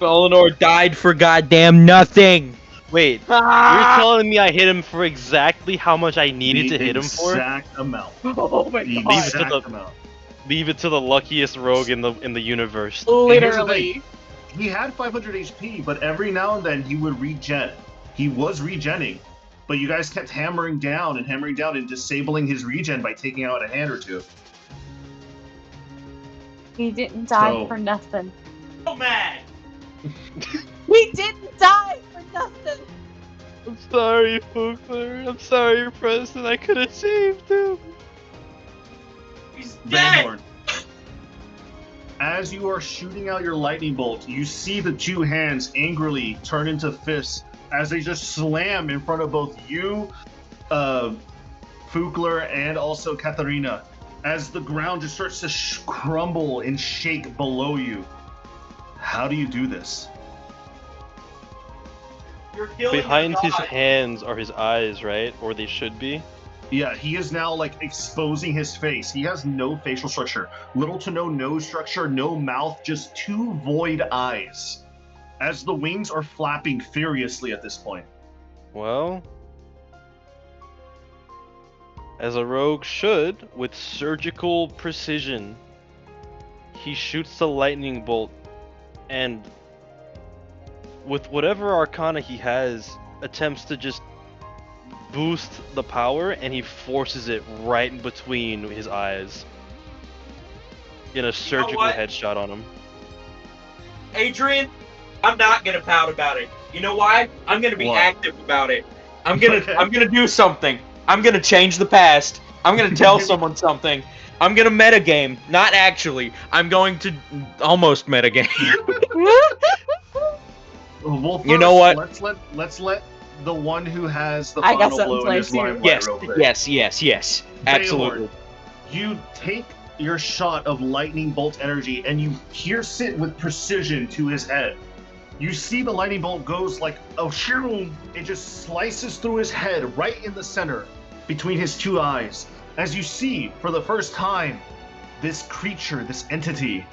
Felinor died for goddamn nothing. Wait, you're telling me I hit him for exactly how much I needed The to hit him for? exact amount. Oh my The god. exact amount. Leave it to the luckiest rogue in the universe. Literally. He had 500 HP, but every now and then he would regen. He was regenning, but you guys kept hammering down and disabling his regen by taking out a hand or two. He didn't die So- for nothing. So mad. We didn't die for nothing. I'm sorry, Fogler. I'm sorry, Preston. I could have saved him. He's Van Horn. As you are shooting out your lightning bolt, you see the two hands angrily turn into fists as they just slam in front of both you, Fugler, and also Katharina, as the ground just starts to crumble and shake below you. How do you do this? You're killing Behind your his god. hands are his eyes, right? Or they should be. Yeah, he is now like exposing his face. He has no facial structure, little to no nose structure, no mouth, just two void eyes. As the wings are flapping furiously at this point. Well, as a rogue should, with surgical precision, he shoots the lightning bolt, and with whatever arcana he has, attempts to just boost the power, and he forces it right in between his eyes in a surgical what? headshot on him. Adrian, I'm not gonna pout about it. You know why? I'm gonna be What? active about it. I'm Okay. gonna do something. I'm gonna change the past. I'm gonna tell someone something. I'm gonna metagame. Not actually. I'm going to almost metagame. Well, first, You know what? Let's let the one who has the I got final something blow in planned his too. limelight Yes, real quick. yes. Absolutely. You take your shot of lightning bolt energy and you pierce it with precision to his head. You see the lightning bolt goes like a shoo, it just slices through his head right in the center between his two eyes. As you see, for the first time, this creature, this entity,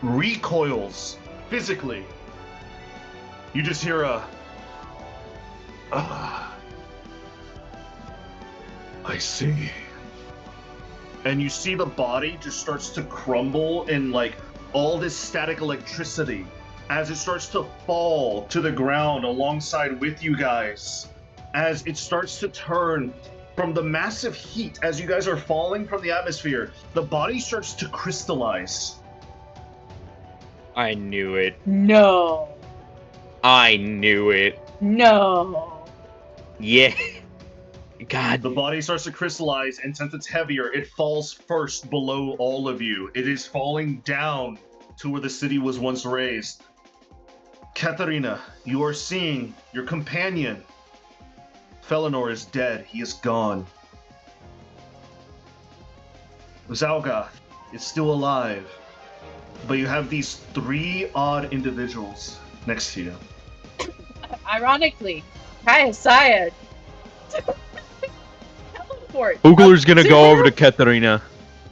recoils physically. You just hear a I see. And you see the body just starts to crumble and like all this static electricity as it starts to fall to the ground alongside with you guys. As it starts to turn from the massive heat as you guys are falling from the atmosphere, the body starts to crystallize. I knew it. No. I knew it. No. Yeah. God. The body starts to crystallize, and since it's heavier, it falls first below all of you. It is falling down to where the city was once raised. Katharina, you are seeing your companion. Felinor is dead. He is gone. Zalgoth is still alive. But you have these three odd individuals next to you. Ironically, Kaiasaya Teleport. Oogler's up gonna to go her. over to Katarina.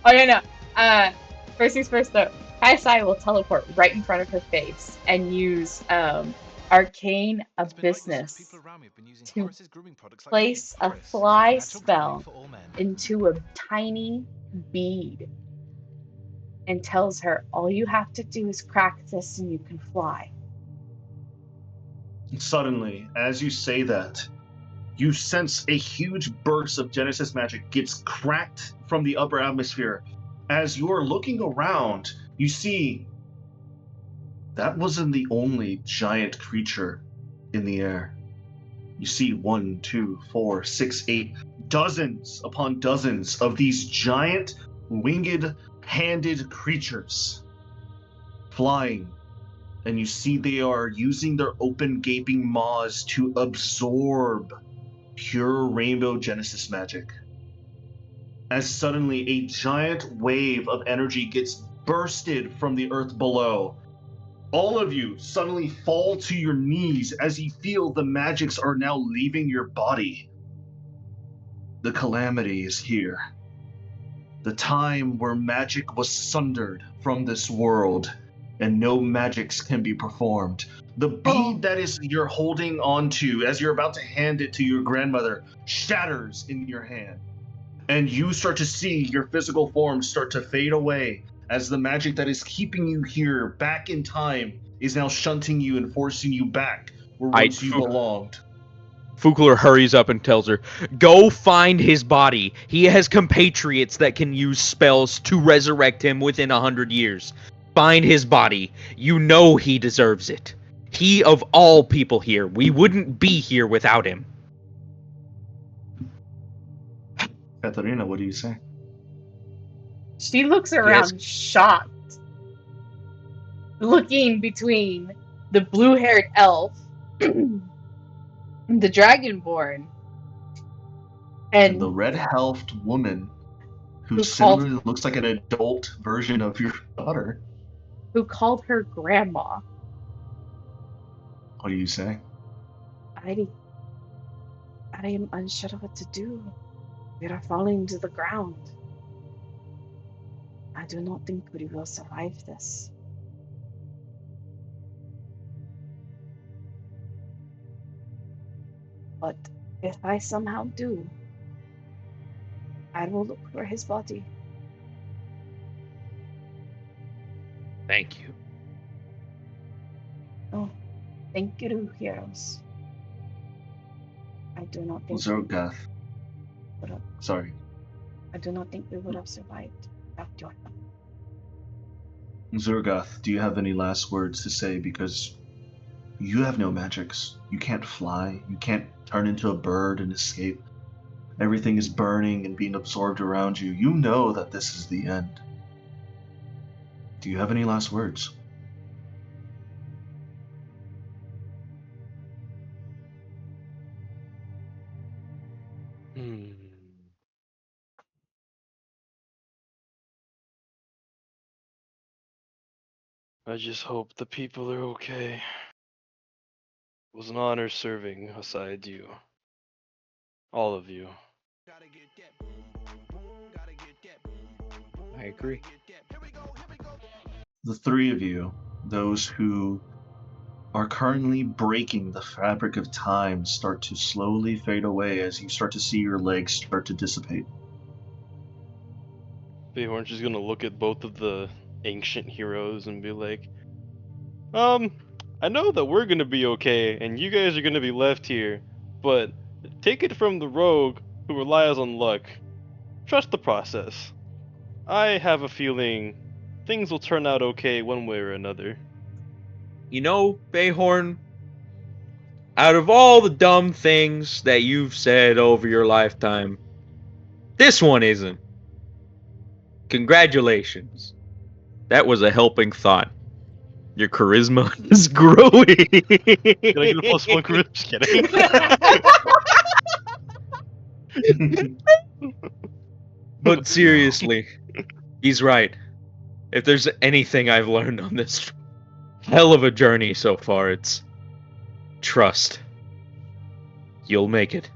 Oh yeah, no. First things first though. Kaisai will teleport right in front of her face and use arcane It's been like this since abyssness people around me have been using to Horace's grooming products like me. place a Horace, fly natural grooming spell for all men. into a tiny bead and tells her all you have to do is crack this and you can fly. Suddenly, as you say that, you sense a huge burst of Genesis magic gets cracked from the upper atmosphere. As you're looking around, you see that wasn't the only giant creature in the air. You see 1, 2, 4, 6, 8, dozens upon dozens of these giant winged handed creatures flying, and you see they are using their open gaping maws to absorb pure rainbow Genesis magic. As suddenly a giant wave of energy gets bursted from the earth below, all of you suddenly fall to your knees as you feel the magics are now leaving your body. The calamity is here. The time where magic was sundered from this world and no magics can be performed. The bead that is you're holding onto as you're about to hand it to your grandmother shatters in your hand. And you start to see your physical form start to fade away as the magic that is keeping you here back in time is now shunting you and forcing you back where once you belonged. Fugler hurries up and tells her, "Go find his body. He has compatriots that can use spells to resurrect him within 100 years. Find his body. You know he deserves it. He of all people here. We wouldn't be here without him." Katarina, what do you say? She looks Yes. around shocked, looking between the blue-haired elf, the dragonborn, And the and red-helfed woman who who called similarly looks like an adult version of your daughter. her grandma. What do you say? I am unsure what to do. We are falling to the ground. I do not think we will survive this. But if I somehow do, I will look for his body. Thank you. Oh, thank you, heroes. I do not think Zergath. would have, Sorry. I do not think we would have survived without your help. Zergath, do you have any last words to say? Because you have no magics. You can't fly. You can't turn into a bird and escape. Everything is burning and being absorbed around you. You know that this is the end. Do you have any last words? I just hope the people are okay. It was an honor serving beside you. All of you. I agree. The three of you, those who are currently breaking the fabric of time, start to slowly fade away as you start to see your legs start to dissipate. Bayhorn's just gonna look at both of the ancient heroes and be like, I know that we're gonna be okay and you guys are gonna be left here, but take it from the rogue who relies on luck. Trust the process. I have a feeling things will turn out okay one way or another. You know, Bayhorn, out of all the dumb things that you've said over your lifetime, this one isn't. Congratulations. That was a helping thought. Your charisma is growing. Can I get a +1 charisma? Just kidding. But seriously, he's right. If there's anything I've learned on this hell of a journey so far, it's trust. You'll make it.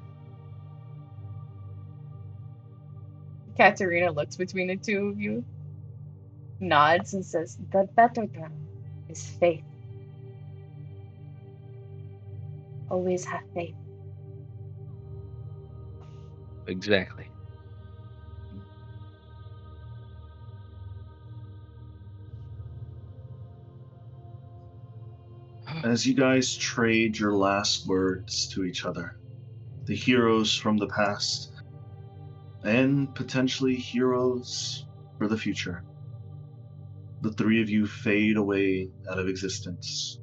Katerina looks between the two of you, nods, and says, "The battleground is faith. Always have faith." Exactly. As you guys trade your last words to each other, the heroes from the past, and potentially heroes for the future, the three of you fade away out of existence,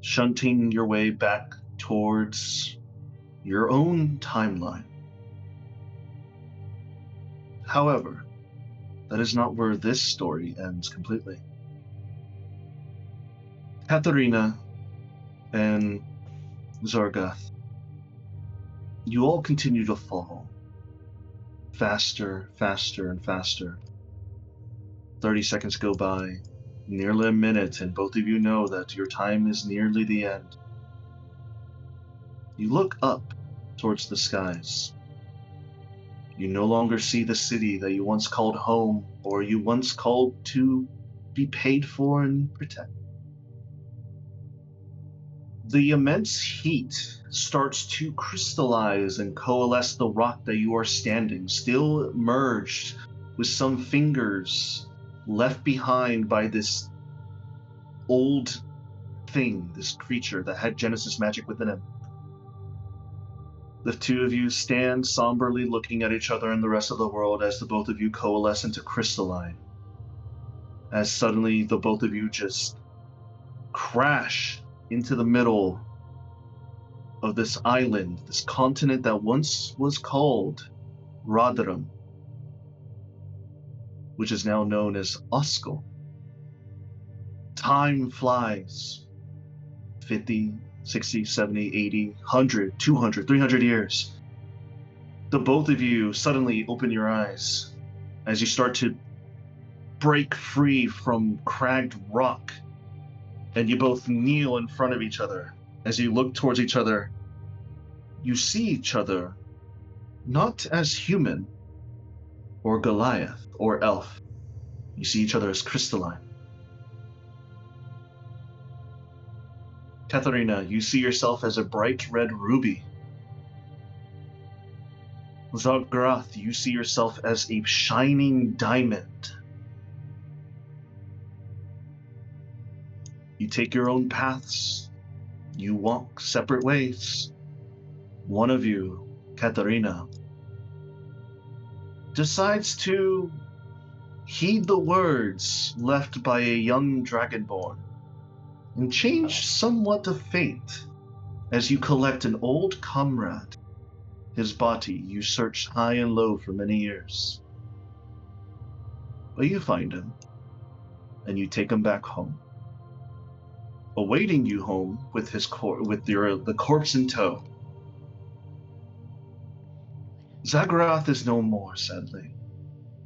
shunting your way back towards your own timeline. However, that is not where this story ends completely. Katharina and Zargath, you all continue to fall. Faster, faster, and faster. 30 seconds go by, nearly a minute, and both of you know that your time is nearly the end. You look up towards the skies. You no longer see the city that you once called home, or you once called to be paid for and protect. The immense heat starts to crystallize and coalesce the rock that you are standing, still merged with some fingers left behind by this old thing, this creature that had Genesis magic within him. The two of you stand somberly looking at each other and the rest of the world as the both of you coalesce into crystalline. As suddenly the both of you just crash into the middle of this island, this continent that once was called Radaram, which is now known as Oskal. Time flies. 50, 60, 70, 80, 100, 200, 300 years. The both of you suddenly open your eyes as you start to break free from cragged rock, and you both kneel in front of each other. As you look towards each other, you see each other not as human or Goliath or elf. You see each other as crystalline. Katharina, you see yourself as a bright red ruby. Zargrath, you see yourself as a shining diamond. You take your own paths. You walk separate ways. One of you, Katharina, decides to heed the words left by a young dragonborn and change somewhat of fate as you collect an old comrade. His body you searched high and low for many years. But you find him, and you take him back home. Awaiting you home with the corpse in tow. Zagrath is no more, sadly.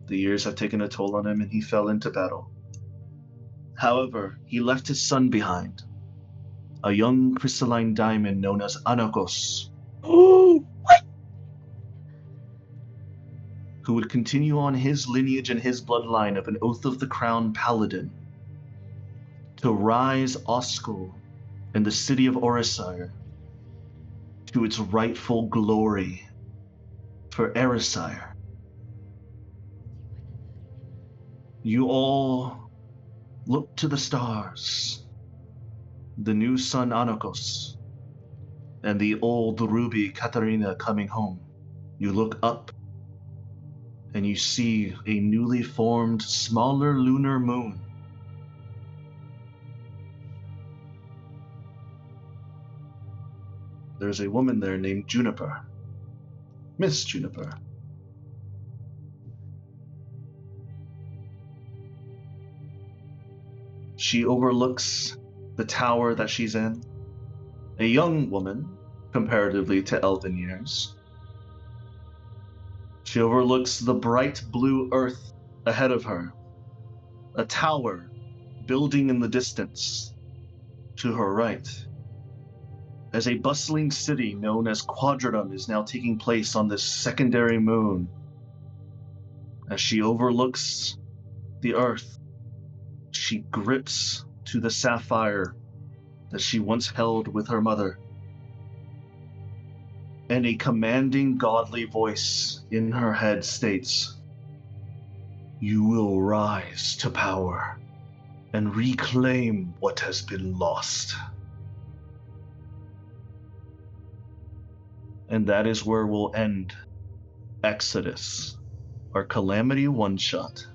The years have taken a toll on him, and he fell into battle. However, he left his son behind, a young crystalline diamond known as Anakos. What? Who would continue on his lineage and his bloodline of an Oath of the Crown paladin to rise Oskal and the city of Orisire to its rightful glory for Erisire. You all look to the stars, the new son Anakos, and the old ruby Katharina coming home. You look up and you see a newly formed, smaller lunar moon. There's a woman there named Juniper. Miss Juniper. She overlooks the tower that she's in. A young woman, comparatively to elven years. She overlooks the bright blue earth ahead of her. A tower building in the distance to her right. As a bustling city known as Quadratum is now taking place on this secondary moon. As she overlooks the earth, she grips to the sapphire that she once held with her mother. And a commanding godly voice in her head states, "You will rise to power and reclaim what has been lost." And that is where we'll end Exodus, our Calamity one-shot.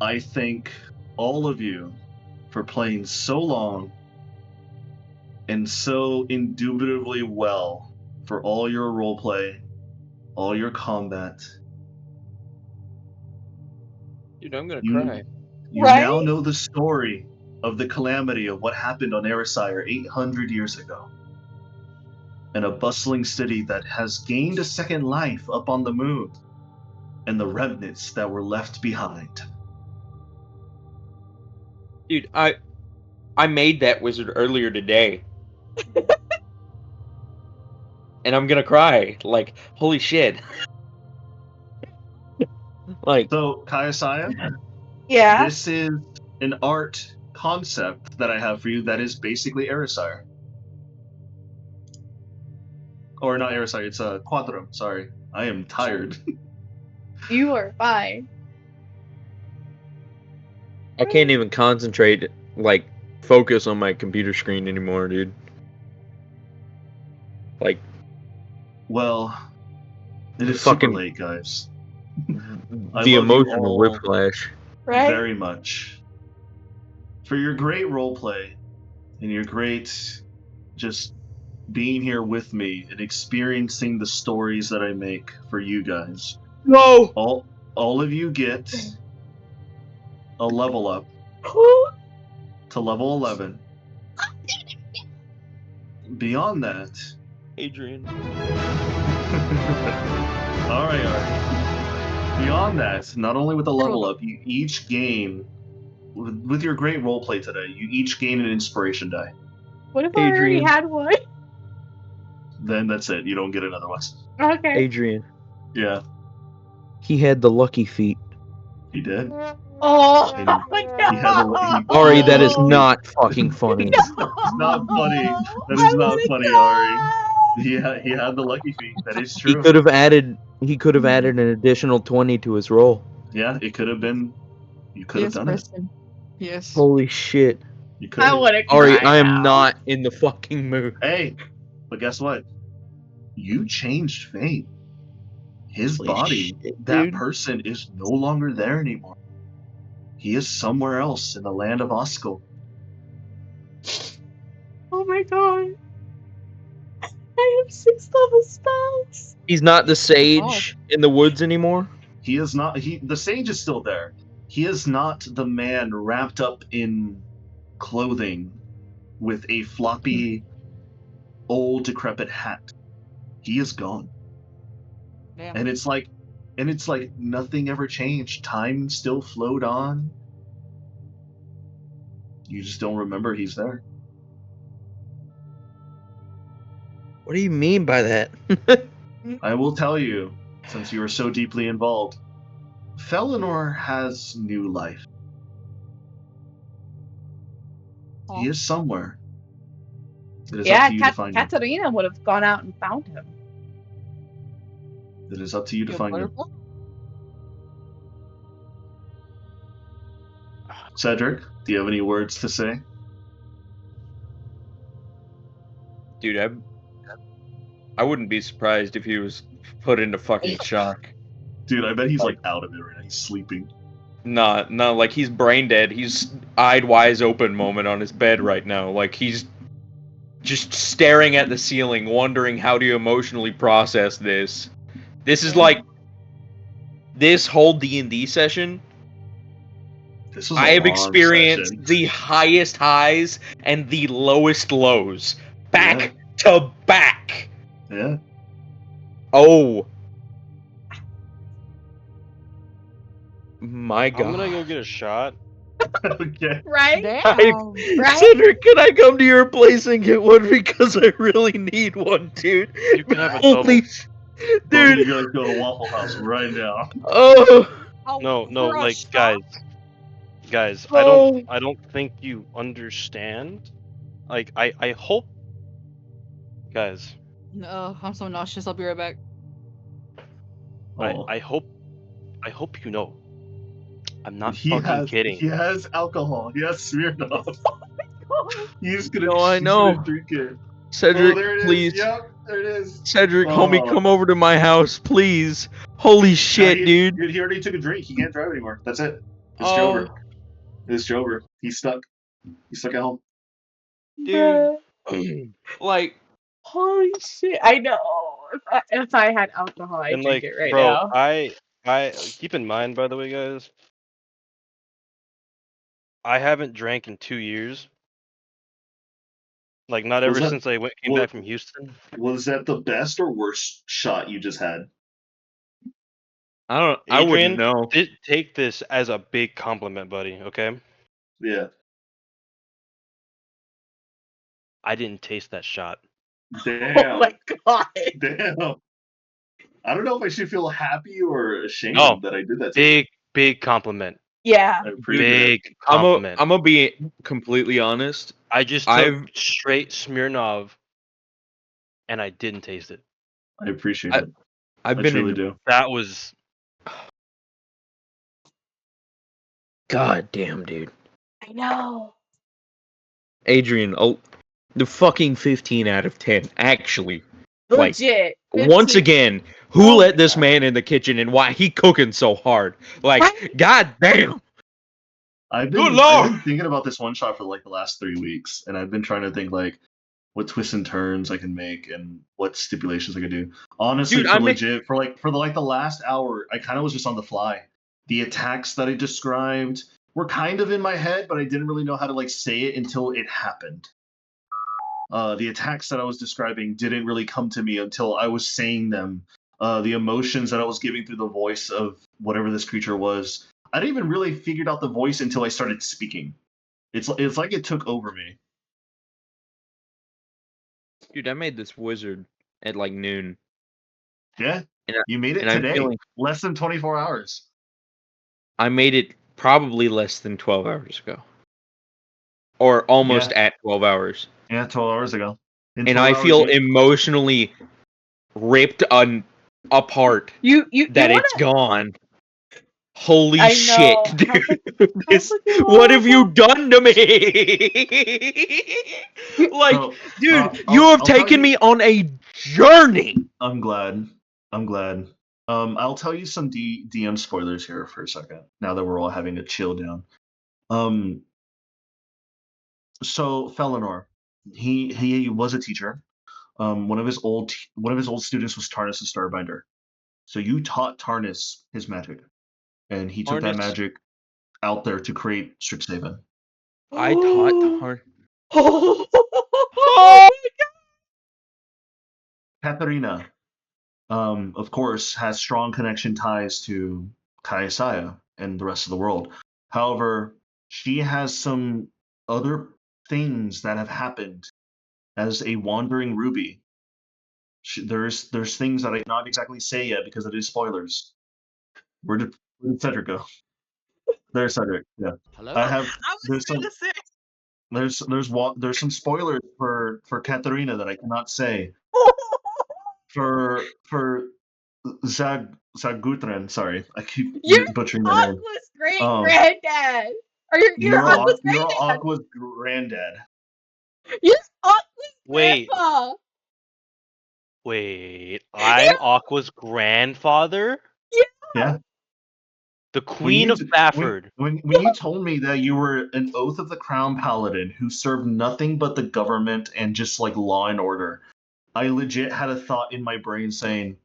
I thank all of you for playing so long and so indubitably well for all your roleplay, all your combat. Dude, I'm gonna You- cry. You Right? now know the story of the calamity of what happened on Erisire 800 years ago. And a bustling city that has gained a second life up on the moon, and the remnants that were left behind. Dude, I made that wizard earlier today. And I'm gonna cry. Like, holy shit. Like, So, Kayasaya, Yeah. this is an art concept that I have for you that is basically Erisire. Or not Erisire, it's a Quadrum, sorry. I am tired. You are fine. I can't even concentrate, like, focus on my computer screen anymore, dude. Like, Well, it The is super fucking- late, guys. I the love you emotional all whiplash. Right? very much for your great roleplay and your great just being here with me and experiencing the stories that I make for you guys. No! All of you get a level up to level 11. Beyond that, Adrian. all right. Beyond that, not only with the level up, you each gain, with your great roleplay today, you each gain an inspiration die. What if I already Adrian. had one? Then that's it. You don't get another one. Okay. Adrian. Yeah, He had the lucky feet. he did. Oh, And no. he had a Ari, that is Oh. not fucking funny. It's not funny. That is not funny, Ari. He had the lucky feet. That is He true. could have added an additional 20 to his roll. Yeah, it could have been. You could have Yes, done it. Preston. Yes. Holy shit. You could I have. want to cry Ari, I am now. not in the fucking mood. Hey, but guess what? You changed fate. His Holy body, shit, that dude. person is no longer there anymore. He is somewhere else in the land of Osco. Oh my god. I have 6 level spells. He's not the sage in the woods anymore? He is not. The sage is still there. He is not the man wrapped up in clothing with a floppy, old, decrepit hat. He is gone. Damn. And it's like nothing ever changed. Time still flowed on. You just don't remember he's there. What do you mean by that? I will tell you, since you are so deeply involved, Felinor has new life. He is somewhere. It is up Yeah, to you to find him. Katarina would have gone out and found him. It is up to you to You find him. butterfly? Cedric, do you have any words to say? Dude, I wouldn't be surprised if he was put into fucking shock. Dude, I bet he's like out of it right now. He's sleeping. Nah, like he's brain dead. He's eyed wise open moment on his bed right now. Like he's just staring at the ceiling, wondering how to emotionally process this. This is like this whole D&D session. This was a I have long experienced session. the highest highs and the lowest lows, back Yeah. to back. Yeah. Oh my god! I'm gonna go get a shot Okay. Right? Damn. Right? Cedric, can I come to your place and get one because I really need one, dude? You can have a double. Holy, Both of dude. you guys go to Waffle House right now. Oh, Oh, No, like crushed guys, oh. I don't think you understand. Like I hope, guys, No, I'm so nauseous. I'll be right back. Oh. I hope you know. I'm not He fucking has kidding. alcohol. He has Smirnoff. He's gonna No, I know. drink it. Cedric, Oh, there it is. please. Yep, there it is. Cedric, homie, Oh. come over to my house, please. Holy shit, dude. He already took a drink. He can't drive anymore. That's it. It's Oh, over. It's over. He's stuck. He's stuck at home. dude. Bruh. Like, Holy shit. I know. If I had alcohol, I'd And drink like, it right bro, now. I keep in mind, by the way, guys, I haven't drank in 2 years. Like, not Was ever that since I came wa- back from Houston. was that the best or worst shot you just had? I wouldn't Adrian, know. take this as a big compliment, buddy. Okay, Yeah. I didn't taste that shot. Oh Damn. my god. Damn. I don't know if I should feel happy or ashamed No, that I did that to you. big compliment. Yeah. I appreciate it. Big compliment. I'm gonna be completely honest. I just took I've straight Smirnov, and I didn't taste it. I appreciate I- it. I've I been truly in. do. That was God damn, dude. I know. Adrian, the fucking 15 out of 10. Actually, like, Legit. once 15. again, who Oh let my this God. man in the kitchen and why he cooking so hard? Like, Right? god damn. I've Good been lord. thinking about this one shot for like the last 3 weeks, and I've been trying to think like what twists and turns I can make and what stipulations I could do. Honestly, Dude, for legit, for the last hour, I kind of was just on the fly. The attacks that I described were kind of in my head, but I didn't really know how to like say it until it happened. The attacks that I was describing didn't really come to me until I was saying them. The emotions that I was giving through the voice of whatever this creature was, I didn't even really figured out the voice until I started speaking. It's like it took over me. Dude, I made this wizard at like noon. Yeah, And, you made it and I'm today. feeling Less than 24 hours. I made it probably less than 12 hours ago. Or almost Yeah, at 12 hours. yeah, 12 hours ago. In And 12 I hours, feel emotionally ripped apart You that wanna it's gone. Holy I shit, know. How dude. This, fucking what have you awful. done to me? You, Like, so dude, you have I'll tell taken you. me on a journey. I'm glad. I'm glad. I'll tell you some DM spoilers here for a second. Now that we're all having a chill down. So Felinor, he was a teacher. One of his old students was Tarnis the Starbinder. So you taught Tarnis his magic, and he took that Harness. magic out there to create Strixhaven. I taught Tarn. Oh Katharina, of course, has strong connection ties to Kaiasaya and the rest of the world. However, she has some other things that have happened as a wandering ruby. There's things that I cannot exactly say yet because it is spoilers. Where did Cedric go? There's Cedric. Yeah, Hello? I have. I was There's some. gonna say. There's some spoilers for Katharina that I cannot say. For Zagutran, sorry, I keep You're butchering the name. Aqua's great Um, granddad. Or you're Aqua's you're granddad. Aqua's granddad. You're Aqua's wait, grandpa. I'm Aqua's grandfather, Yeah. Yeah. the When Queen you of Bafford. when you told me that you were an Oath of the Crown Paladin who served nothing but the government and just like law and order, I legit had a thought in my brain saying,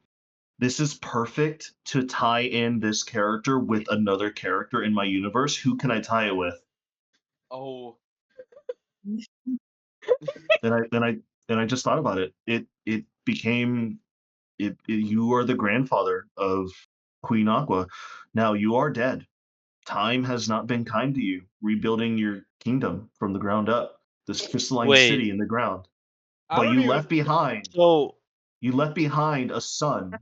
this is perfect to tie in this character with another character in my universe. Who can I tie it with? Oh. Then I just thought about it. It became you are the grandfather of Queen Aqua. Now you are dead. time has not been kind to you, rebuilding your kingdom from the ground up, this crystalline Wait. city in the ground. I But don't you even- left behind So a son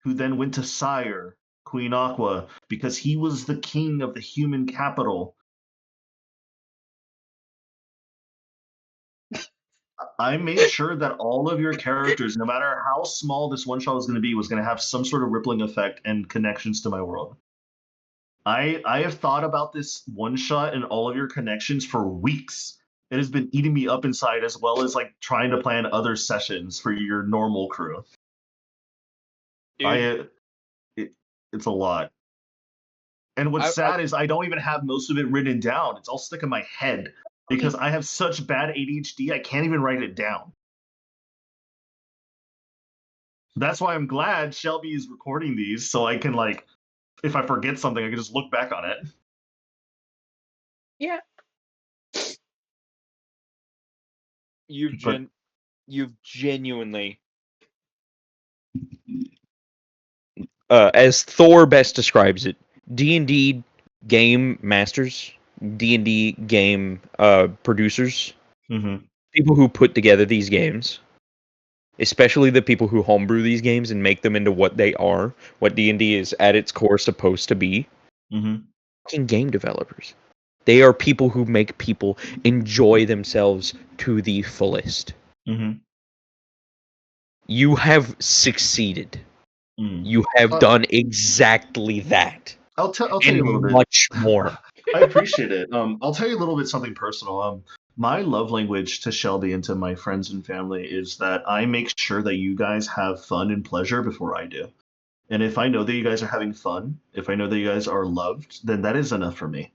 who then went to sire Queen Aqua because he was the king of the human capital. I made sure that all of your characters, no matter how small this one shot was going to be, was going to have some sort of rippling effect and connections to my world. I have thought about this one shot and all of your connections for weeks. It has been eating me up inside, as well as like trying to plan other sessions for your normal crew. Dude, It's a lot. And what's sad is I don't even have most of it written down. It's all stuck in my head because I have such bad ADHD. I can't even write it down. That's why I'm glad Shelby is recording these so I can, like, if I forget something, I can just look back on it. Yeah. You've genuinely, as Thor best describes it, D&D game masters, D&D game producers, Mm-hmm. people who put together these games, especially the people who homebrew these games and make them into what they are, what D&D is at its core supposed to be. Mm-hmm. Fucking game developers. They are people who make people enjoy themselves to the fullest. Mm-hmm. You have succeeded. Mm. You have done exactly that. I'll tell and you a little bit. much more. I appreciate it. I'll tell you a little bit something personal. My love language to Shelby and to my friends and family is that I make sure that you guys have fun and pleasure before I do. And if I know that you guys are having fun, if I know that you guys are loved, then that is enough for me.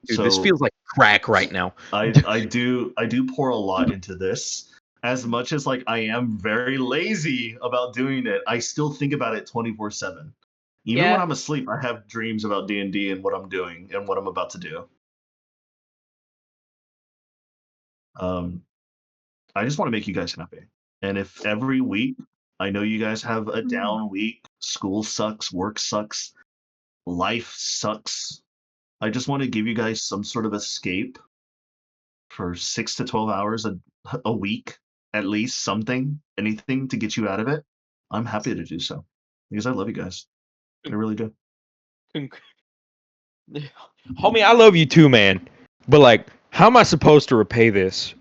Dude, So this feels like crack right now. I do pour a lot into this. As much as like I am very lazy about doing it, I still think about it 24/7. Even when I'm asleep, I have dreams about D&D and what I'm doing and what I'm about to do. I just want to make you guys happy. And if every week I know you guys have a down week, school sucks, work sucks, life sucks. I just want to give you guys some sort of escape for 6 to 12 hours a week, at least something, anything to get you out of it. I'm happy to do so because I love you guys. I really do. Homie, I love you too, man. But like, how am I supposed to repay this?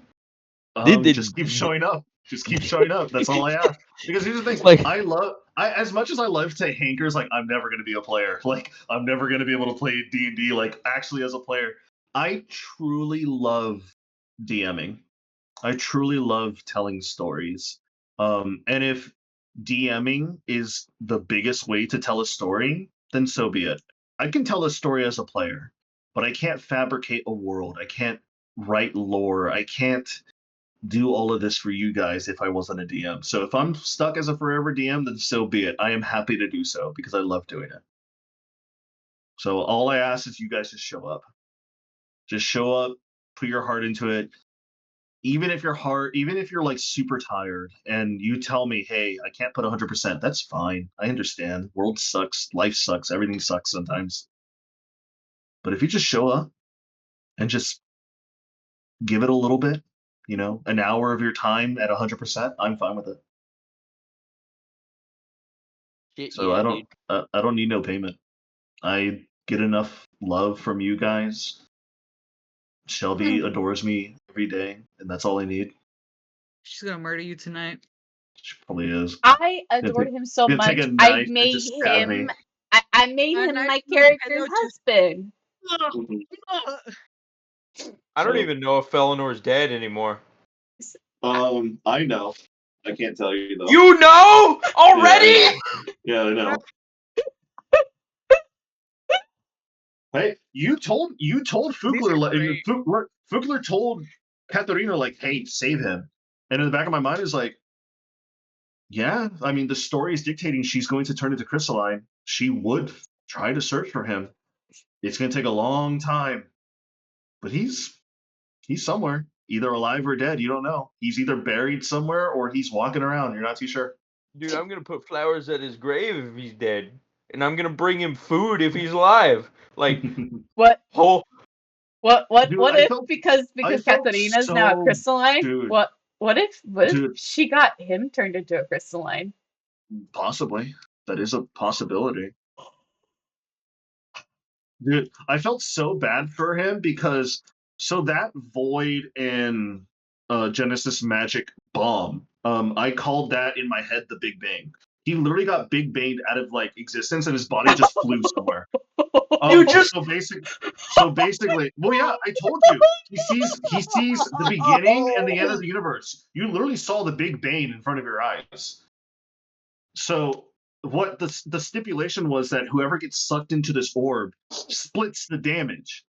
Just keep showing up. Just keep showing up. That's all I ask. Because here's the thing: Like- I as much as I love to hankers, like I'm never gonna be a player. Like I'm never gonna be able to play D&D like actually as a player. I truly love DMing. I truly love telling stories. And if DMing is the biggest way to tell a story, then so be it. I can tell a story as a player, but I can't fabricate a world. I can't write lore. I can't do all of this for you guys if I wasn't a DM. So if I'm stuck as a forever DM, then so be it. I am happy to do so because I love doing it. So all I ask is you guys just show up. Just show up, put your heart into it. Even if you're like super tired and you tell me, hey, I can't put 100%, that's fine. I understand. World sucks, life sucks, everything sucks sometimes. But if you just show up and just give it a little bit, an hour of your time at 100%, I'm fine with it. So yeah, I don't need no payment. I get enough love from you guys. Shelby adores me every day, and that's all I need. She's gonna murder you tonight. She probably is. I adored him so Gonna much. take a I knife and made just stab me. him. I made And him I my know you character's had no husband. I don't So- even know if Felenor's dead anymore. I know. I can't tell you though. You know already? Yeah, I know. Hey, you told Fugler Fugler told Katharina like, hey, save him. And in the back of my mind is like, yeah, I mean the story is dictating she's going to turn into Crystalline. She would try to search for him. It's gonna take a long time. But he's somewhere. Either alive or dead, you don't know. He's either buried somewhere or he's walking around. You're not too sure. Dude, I'm gonna put flowers at his grave if he's dead. and I'm gonna bring him food if he's alive. Like, What? oh, Dude, What if because I felt Katarina's now a so, crystalline? dude, What if dude, she got him turned into a crystalline? possibly. That is a possibility. Dude, I felt so bad for him because so that void in Genesis Magic bomb, I called that in my head the Big Bang. He literally got Big Banged out of like existence and his body just flew somewhere. you just So basically, well, yeah, I told you. He sees the beginning and the end of the universe. You literally saw the Big Bang in front of your eyes. So what the stipulation was that whoever gets sucked into this orb splits the damage.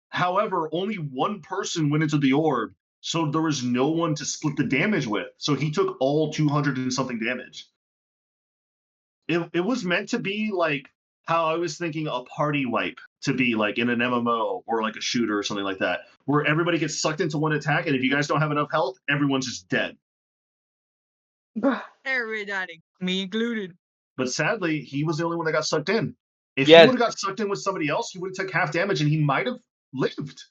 However, only one person went into the orb, so there was no one to split the damage with. So he took all 200 and something damage. It was meant to be like how I was thinking a party wipe to be like in an MMO or like a shooter or something like that, where everybody gets sucked into one attack, and if you guys don't have enough health, everyone's just dead. Everybody, me included. But sadly, he was the only one that got sucked in. If he Yes. would have got sucked in with somebody else, he would have took half damage and he might have lived.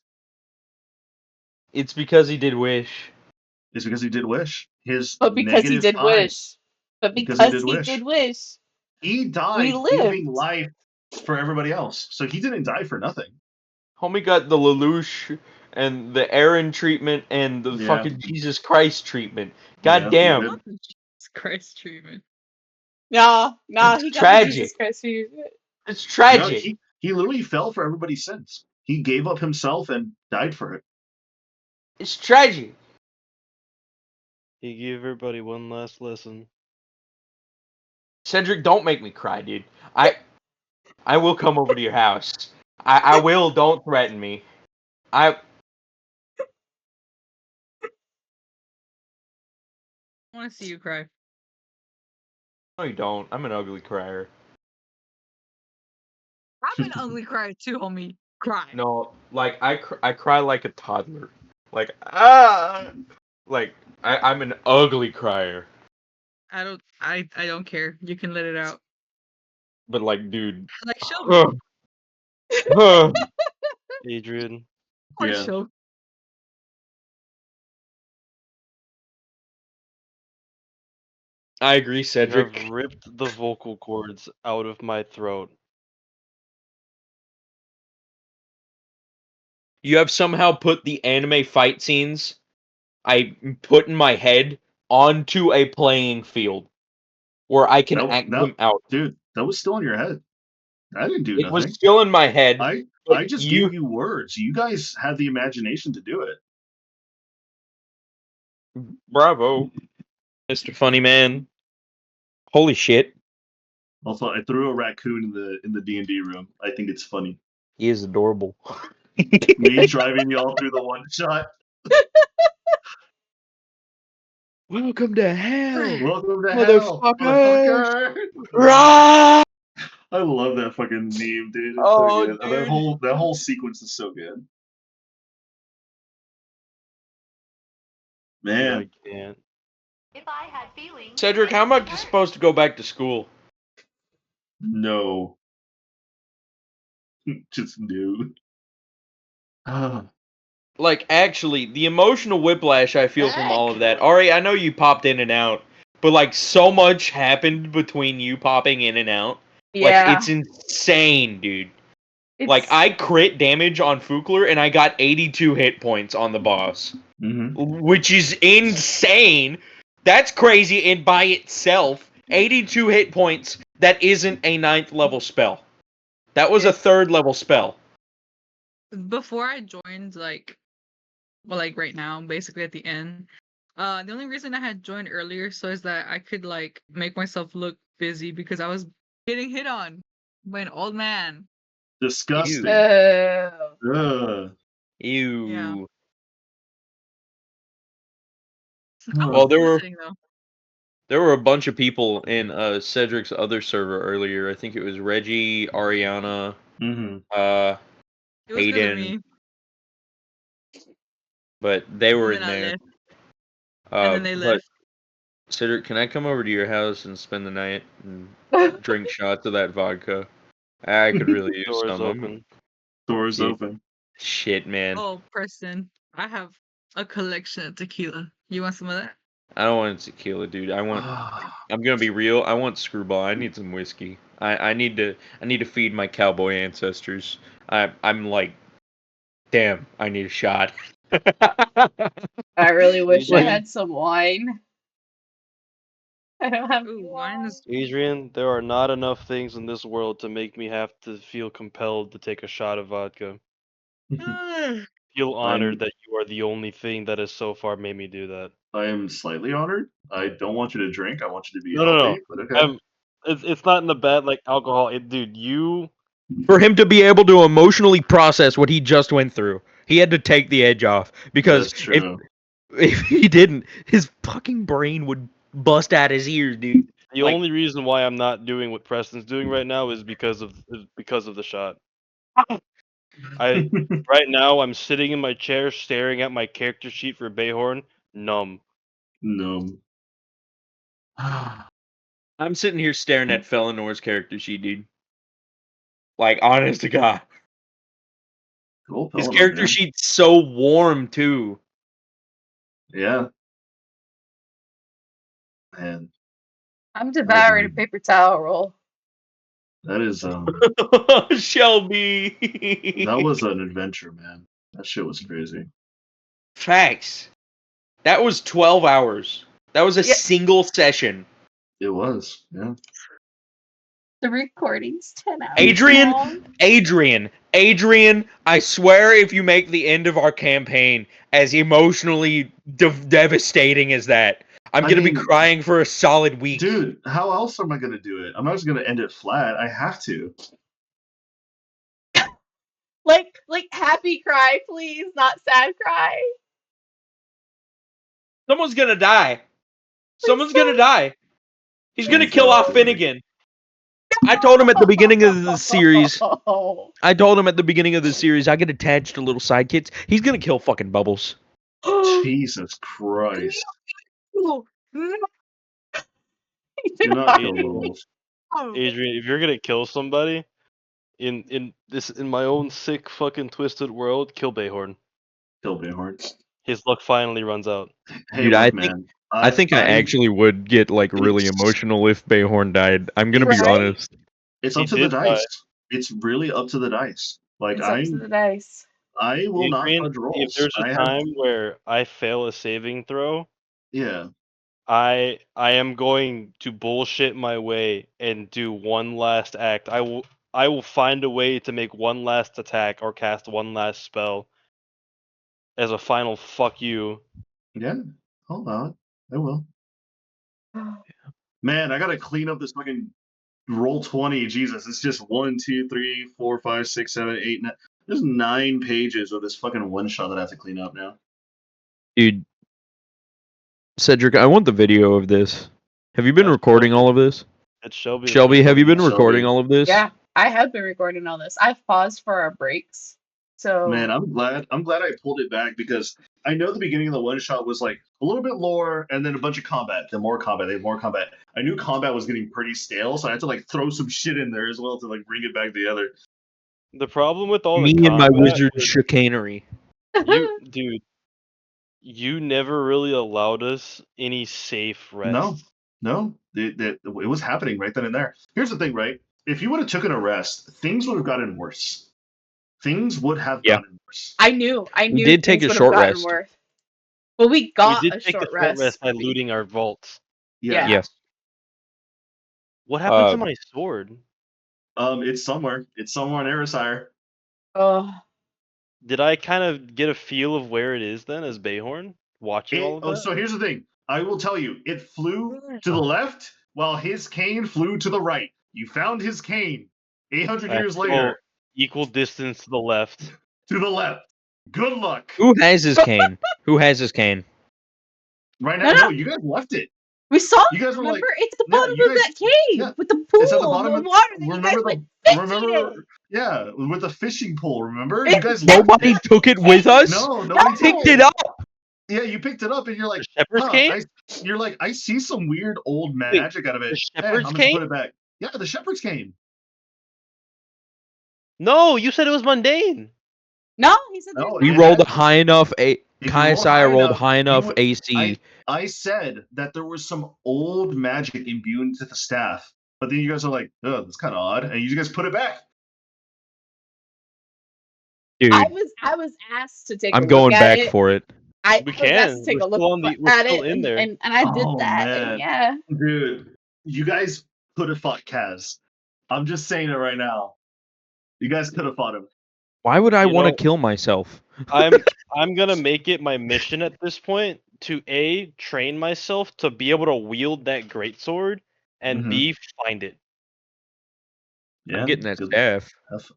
It's because he did wish. It's because he did wish. His But because he did -5. wish. But Because because he did wish. He We died lived. giving life for everybody else. So he didn't die for nothing. Homie got the Lelouch and the Aaron treatment and the Yeah. fucking Jesus Christ treatment. God Yeah, damn. he Not the Jesus Christ treatment. Nah, It's he got the tragic. Jesus Christ treatment. It's No, tragic. he literally fell for everybody's sins. He gave up himself and died for it. It's tragic. He gave everybody one last lesson. Cedric, don't make me cry, dude. I will come over to your house. I will. Don't threaten me. I want to see you cry. No, you don't. I'm an ugly crier. I'm an ugly crier too, homie. Cry. No, like I cry like a toddler. Like like I'm an ugly crier. I don't care. You can let it out. But like, dude. Like show me. Adrian, Or Yeah. show. I agree, you Cedric. have ripped the vocal cords out of my throat. You have somehow put the anime fight scenes I put in my head onto a playing field where I can act them out. Dude, that was still in your head. I didn't do It was nothing. still in my head. I just gave you words. You guys had the imagination to do it. Bravo, Mr. Funny Man. Holy shit. Also, I threw a raccoon in the D&D room. I think it's funny. He is adorable. Me driving y'all through the one shot. Welcome to hell, Welcome to hell, motherfucker. motherfucker. Rah! I love that fucking meme, dude. It's Oh, so good. dude. That whole sequence is so good. Man, I can't. If I had feelings, Cedric, how am I supposed to go back to school? no. Just no. Like, actually, the emotional whiplash I feel from all of that. Ari, I know you popped in and out, but like, so much happened between you popping in and out. Like, Yeah. it's insane, dude. Like, I crit damage on Fukler and I got 82 hit points on the boss. Which is insane. That's crazy in by itself. 82 hit points. That isn't a 9th level spell. That was a 3rd level spell. Before I joined, like right now, basically at the end. The only reason I had joined earlier so is that I could like make myself look busy because I was getting hit on by an old man. Disgusting. Ew. Yeah. Well, there were a bunch of people in Cedric's other server earlier. I think it was Reggie, Ariana, It was because of Hayden, me. but they were And in then I there. left. And then they But left. Cedric, can I come over to your house and spend the night and drink shots of that vodka? I could really use Doors some. open. Doors Dude. open. Shit, man. Oh, Preston, I have a collection of tequila. You want some of that? I don't want tequila, dude. I'm gonna be real. I want screwball. I need some whiskey. I need to feed my cowboy ancestors. I'm like, damn, I need a shot. I really wish I Adrian, had some wine. I don't have any Ooh, wine wine. is. Adrian, there are not enough things in this world to make me have to feel compelled to take a shot of vodka. Feel honored I'm that you are the only thing that has so far made me do that. I am slightly honored. I don't want you to drink. I want you to be No, no, no. healthy. But okay. It's not in the bad like alcohol. Dude, you. For him to be able to emotionally process what he just went through, he had to take the edge off because That's true. if he didn't, his fucking brain would bust out his ears, dude. The Like, only reason why I'm not doing what Preston's doing right now is because of the shot. I right now I'm sitting in my chair staring at my character sheet for Bayhorn, numb. No. I'm sitting here staring at Felenor's character sheet, dude. Like, honest to God. Cool His Pelennor, character man. sheet's so warm, too. Yeah. Man, I'm that was devouring a an, paper towel roll. that is Shelby. that was an adventure, man. That shit was crazy. Facts. That was 12 hours. That was a Yeah. single session. It was, yeah. The recording's 10 hours Adrian, long. Adrian, I swear if you make the end of our campaign as emotionally devastating as that, I'm I going to be mean, crying for a solid week. Dude, how else am I gonna do it? I'm not just gonna end it flat. I have to. Like happy cry, please, not sad cry. Someone's going to die. Someone's going to die. He's going to Someone's kill gonna off die. Finnegan. I told him at the beginning of the series. Oh. I told him at the beginning of the series I get attached to little sidekicks. He's going to kill fucking Bubbles. Jesus Christ. No, Do not kill Adrian, Bubbles. Adrian, if you're gonna kill somebody in my own sick fucking twisted world, kill Bayhorn. Kill Bayhorn. His luck finally runs out. Hey, Dude, look, man. I think I actually would get like really It's- emotional if Bayhorn died. I'm gonna be Right? honest. It's He up to the did die. dice. It's really up to the dice. Like It's up to the dice. I will not Adrian, fudge if rolls. there's a I have time where I fail a saving throw, yeah. I am going to bullshit my way and do one last act. I will find a way to make one last attack or cast one last spell as a final fuck you. Yeah. Hold on. I will. Man, I gotta clean up this fucking roll 20. Jesus, it's just 1, 2, 3, 4, 5, 6, 7, 8, 9. There's 9 pages of this fucking one shot that I have to clean up now. Dude, Cedric, I want the video of this. Have you been That's recording all of this? It's Shelby. Shelby, have you been Shelby. recording all of this? Yeah, I have been recording all this. I've paused for our breaks. So Man, I'm glad I pulled it back because I know the beginning of the one shot was like a little bit lore and then a bunch of combat, then more combat, then more combat. I knew combat was getting pretty stale, so I had to like throw some shit in there as well to like bring it back together. The problem with all Me the and my combat wizard is chicanery. dude, you never really allowed us any safe rest. No, it was happening right then and there. Here's the thing, right? If you would have taken a rest, things would have gotten worse. Things would have gotten worse. I knew We did take things a would have short gotten rest. worse. Well, we got we did a take short the short rest by We- looting our vaults. Yeah. Yes. What happened to my sword? It's somewhere. It's somewhere in Erisire. Oh. Did I kind of get a feel of where it is then as Bayhorn? Watching all of that? So here's the thing. I will tell you, it flew to the left while his cane flew to the right. You found his cane 800 years later. Equal distance to the left. To the left. Good luck. Who has his cane? Who has his cane? Right now, no, you guys left it. We saw You guys were remember? like, It's the yeah, bottom you of guys- that cave yeah, with the pool, it's at the bottom the of water that you guys remember went the fishing remember in. yeah, with the fishing pole, remember? You guys Nobody took it with us? No, nobody took Picked it. it up. Yeah, you picked it up and you're like, The Shepherd's huh? Cane? You're like, I see some weird old Wait, magic out of it. the I'm Shepherd's just Cane? put it back. Yeah, the Shepherd's Cane. No, you said it was mundane. No, he said there's No, We it rolled a had. high enough. If you Kai rolled high Saya rolled enough, high you enough would. AC. I said that there was some old magic imbued into the staff, but then you guys are like, oh, that's kind of odd, and you guys put it back. Dude, I was asked to take a I'm look going at back it. for it. I We was asked to can. take a look We're at still it, in there. and I did Oh that, and man, yeah. dude, you guys could have fought Kaz. I'm just saying it right now. You guys could have fought him. Why would I You want to know, kill myself? I'm gonna make it my mission at this point to A, train myself to be able to wield that greatsword, and Mhm. B, find it. Yeah, I'm getting that good. staff.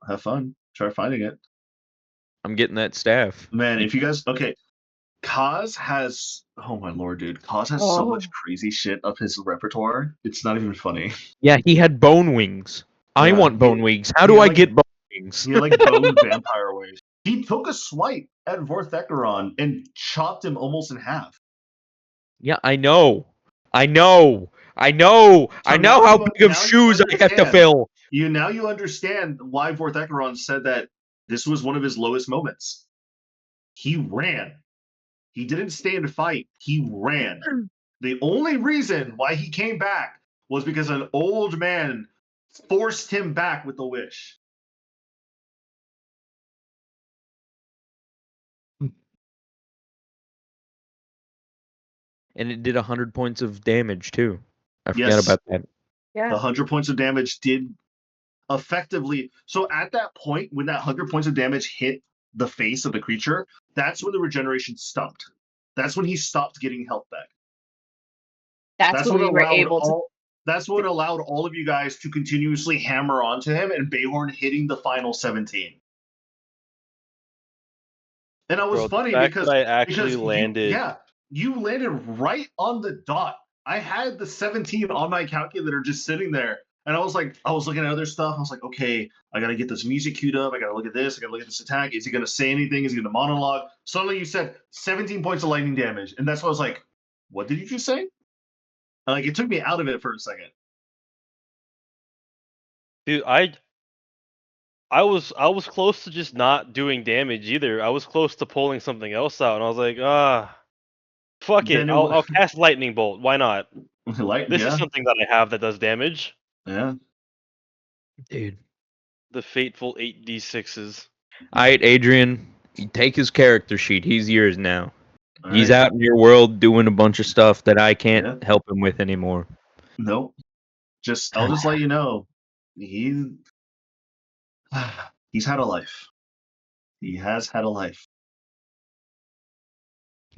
Have fun. Try finding it. I'm getting that staff. Man, if you guys okay, Kaz has oh my lord, dude. Kaz has so much crazy shit up his repertoire. It's not even funny. Yeah, he had bone wings. I Yeah, want bone wings. How he do had I like get bone wings? he had like bone vampire waves. He took a swipe at Vorthecaron and chopped him almost in half. Yeah, I know. I know. I know. So I know how big of now you shoes I have to understand. fill. Now you understand why Vorthecaron said that this was one of his lowest moments. He ran. He didn't stay and fight. He ran. The only reason why he came back was because an old man forced him back with the wish. And it did 100 points of damage too. I forgot Yes, about that. Yeah. the 100 points of damage did effectively. So at that point, when that 100 points of damage hit the face of the creature, that's when the regeneration stopped. That's when he stopped getting health back. That's when we were able to. That's what allowed all of you guys to continuously hammer onto him and Bayhorn hitting the final 17. And that was Bro, the funny fact because that I actually landed. you landed right on the dot. I had the 17 on my calculator just sitting there. And I was looking at other stuff. I was like, okay, I gotta get this music queued up. I gotta look at this. I gotta look at this attack. Is he gonna say anything? Is he gonna monologue? Suddenly you said 17 points of lightning damage. And that's why I was like, what did you just say? And like it took me out of it for a second. Dude, I was close to just not doing damage either. I was close to pulling something else out, and I was like, fuck it. Then it I'll was cast lightning bolt. Why not? like This is something that I have that does damage. yeah. Dude. The fateful 8d6s. Alright, Adrian, you take his character sheet. He's yours now. All He's right. out in your world doing a bunch of stuff that I can't Yeah. help him with anymore. Nope. I'll just let you know. He's had a life. He has had a life.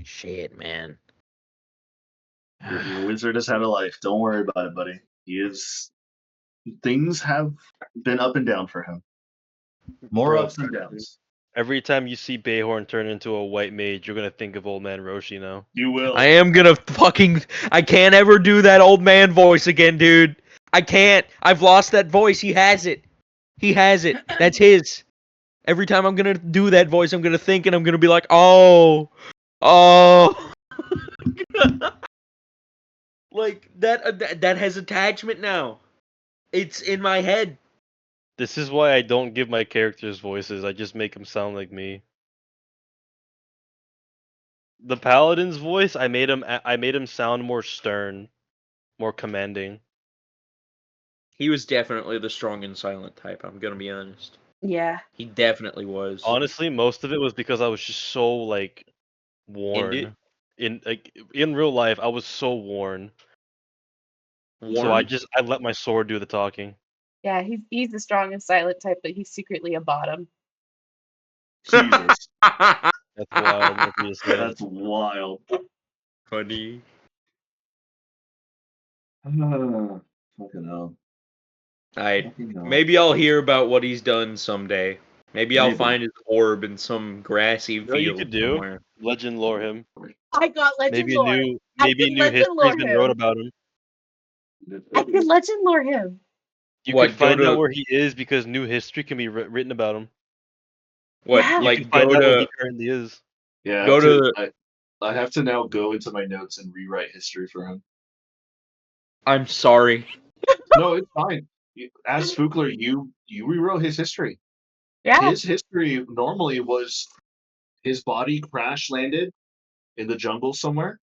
Shit, man. Your wizard has had a life. Don't worry about it, buddy. Things have been up and down for him. More Bro, ups and downs. every time you see Bayhorn turn into a white mage, you're gonna think of old man Roshi now. You will. I am gonna fucking. I can't ever do that old man voice again, dude. I can't. I've lost that voice. He has it. He has it. That's his. Every time I'm gonna do that voice, I'm gonna think and I'm gonna be like, oh. Oh. Like, that has attachment now. It's in my head. This is why I don't give my characters voices. I just make them sound like me. The paladin's voice, I made him sound more stern, more commanding. He was definitely the strong and silent type, I'm gonna be honest. Yeah. He definitely was. Honestly, most of it was because I was just so like worn. In real life, I was so worn. So I let my sword do the talking. Yeah, he's the strong and silent type, but he's secretly a bottom. Jesus. That's wild. What you said. That's wild. Funny. Fucking hell. Maybe I'll hear about what he's done someday. Maybe I'll Maybe. find his orb in some grassy You know what you field could do? somewhere. Legend lore him. I got legend lore. I Maybe could new legend lore history's been wrote him. about him. I could legend lore him. You What, could go find out to- where he is because new history can be written about him. What, Yeah. You like can go find out where to he currently is. Yeah. Go to- I have to now go into my notes and rewrite history for him. I'm sorry. No, it's fine. As Spookler, you rewrote his history. Yeah. His history normally was his body crash landed in the jungle somewhere.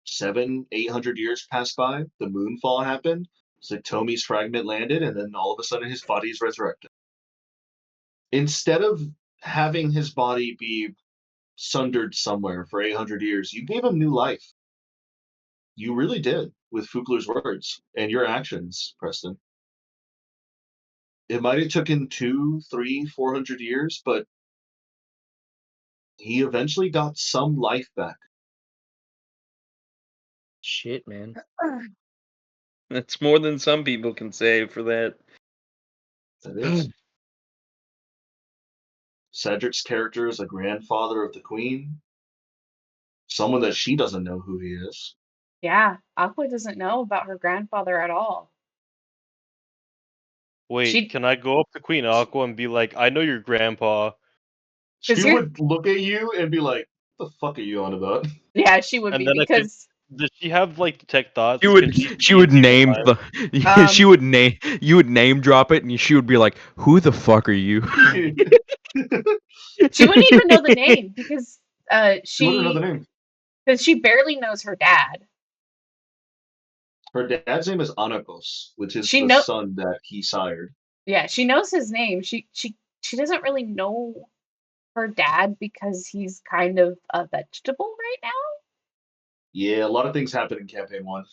700-800 years passed by. The moonfall happened. Tomi's fragment landed, and then all of a sudden his body is resurrected. Instead of having his body be sundered somewhere for 800 years, you gave him new life. You really did with Fugler's words and your actions, Preston. It might have taken 200, 300, 400 years, but he eventually got some life back. Shit, man. That's more than some people can say for that. That is. Cedric's character is a grandfather of the queen. Someone that she doesn't know who he is. Yeah. Aqua doesn't know about her grandfather at all. Wait, She- can I go up to Queen Aqua and be like, I know your grandpa? She you're- would look at you and be like, "What the fuck are you on about?" Yeah, she would And be then I could. because Does she have like detect thoughts? She Can would see she would people name mind? the she would name you would name drop it and she would be like, "Who the fuck are you?" she wouldn't even know the name because She wouldn't know the name. because she barely knows her dad. Her dad's name is Anakos, which is She the know- son that he sired. Yeah, she knows his name. She doesn't really know her dad because he's kind of a vegetable right now. Yeah, a lot of things happen in campaign 1.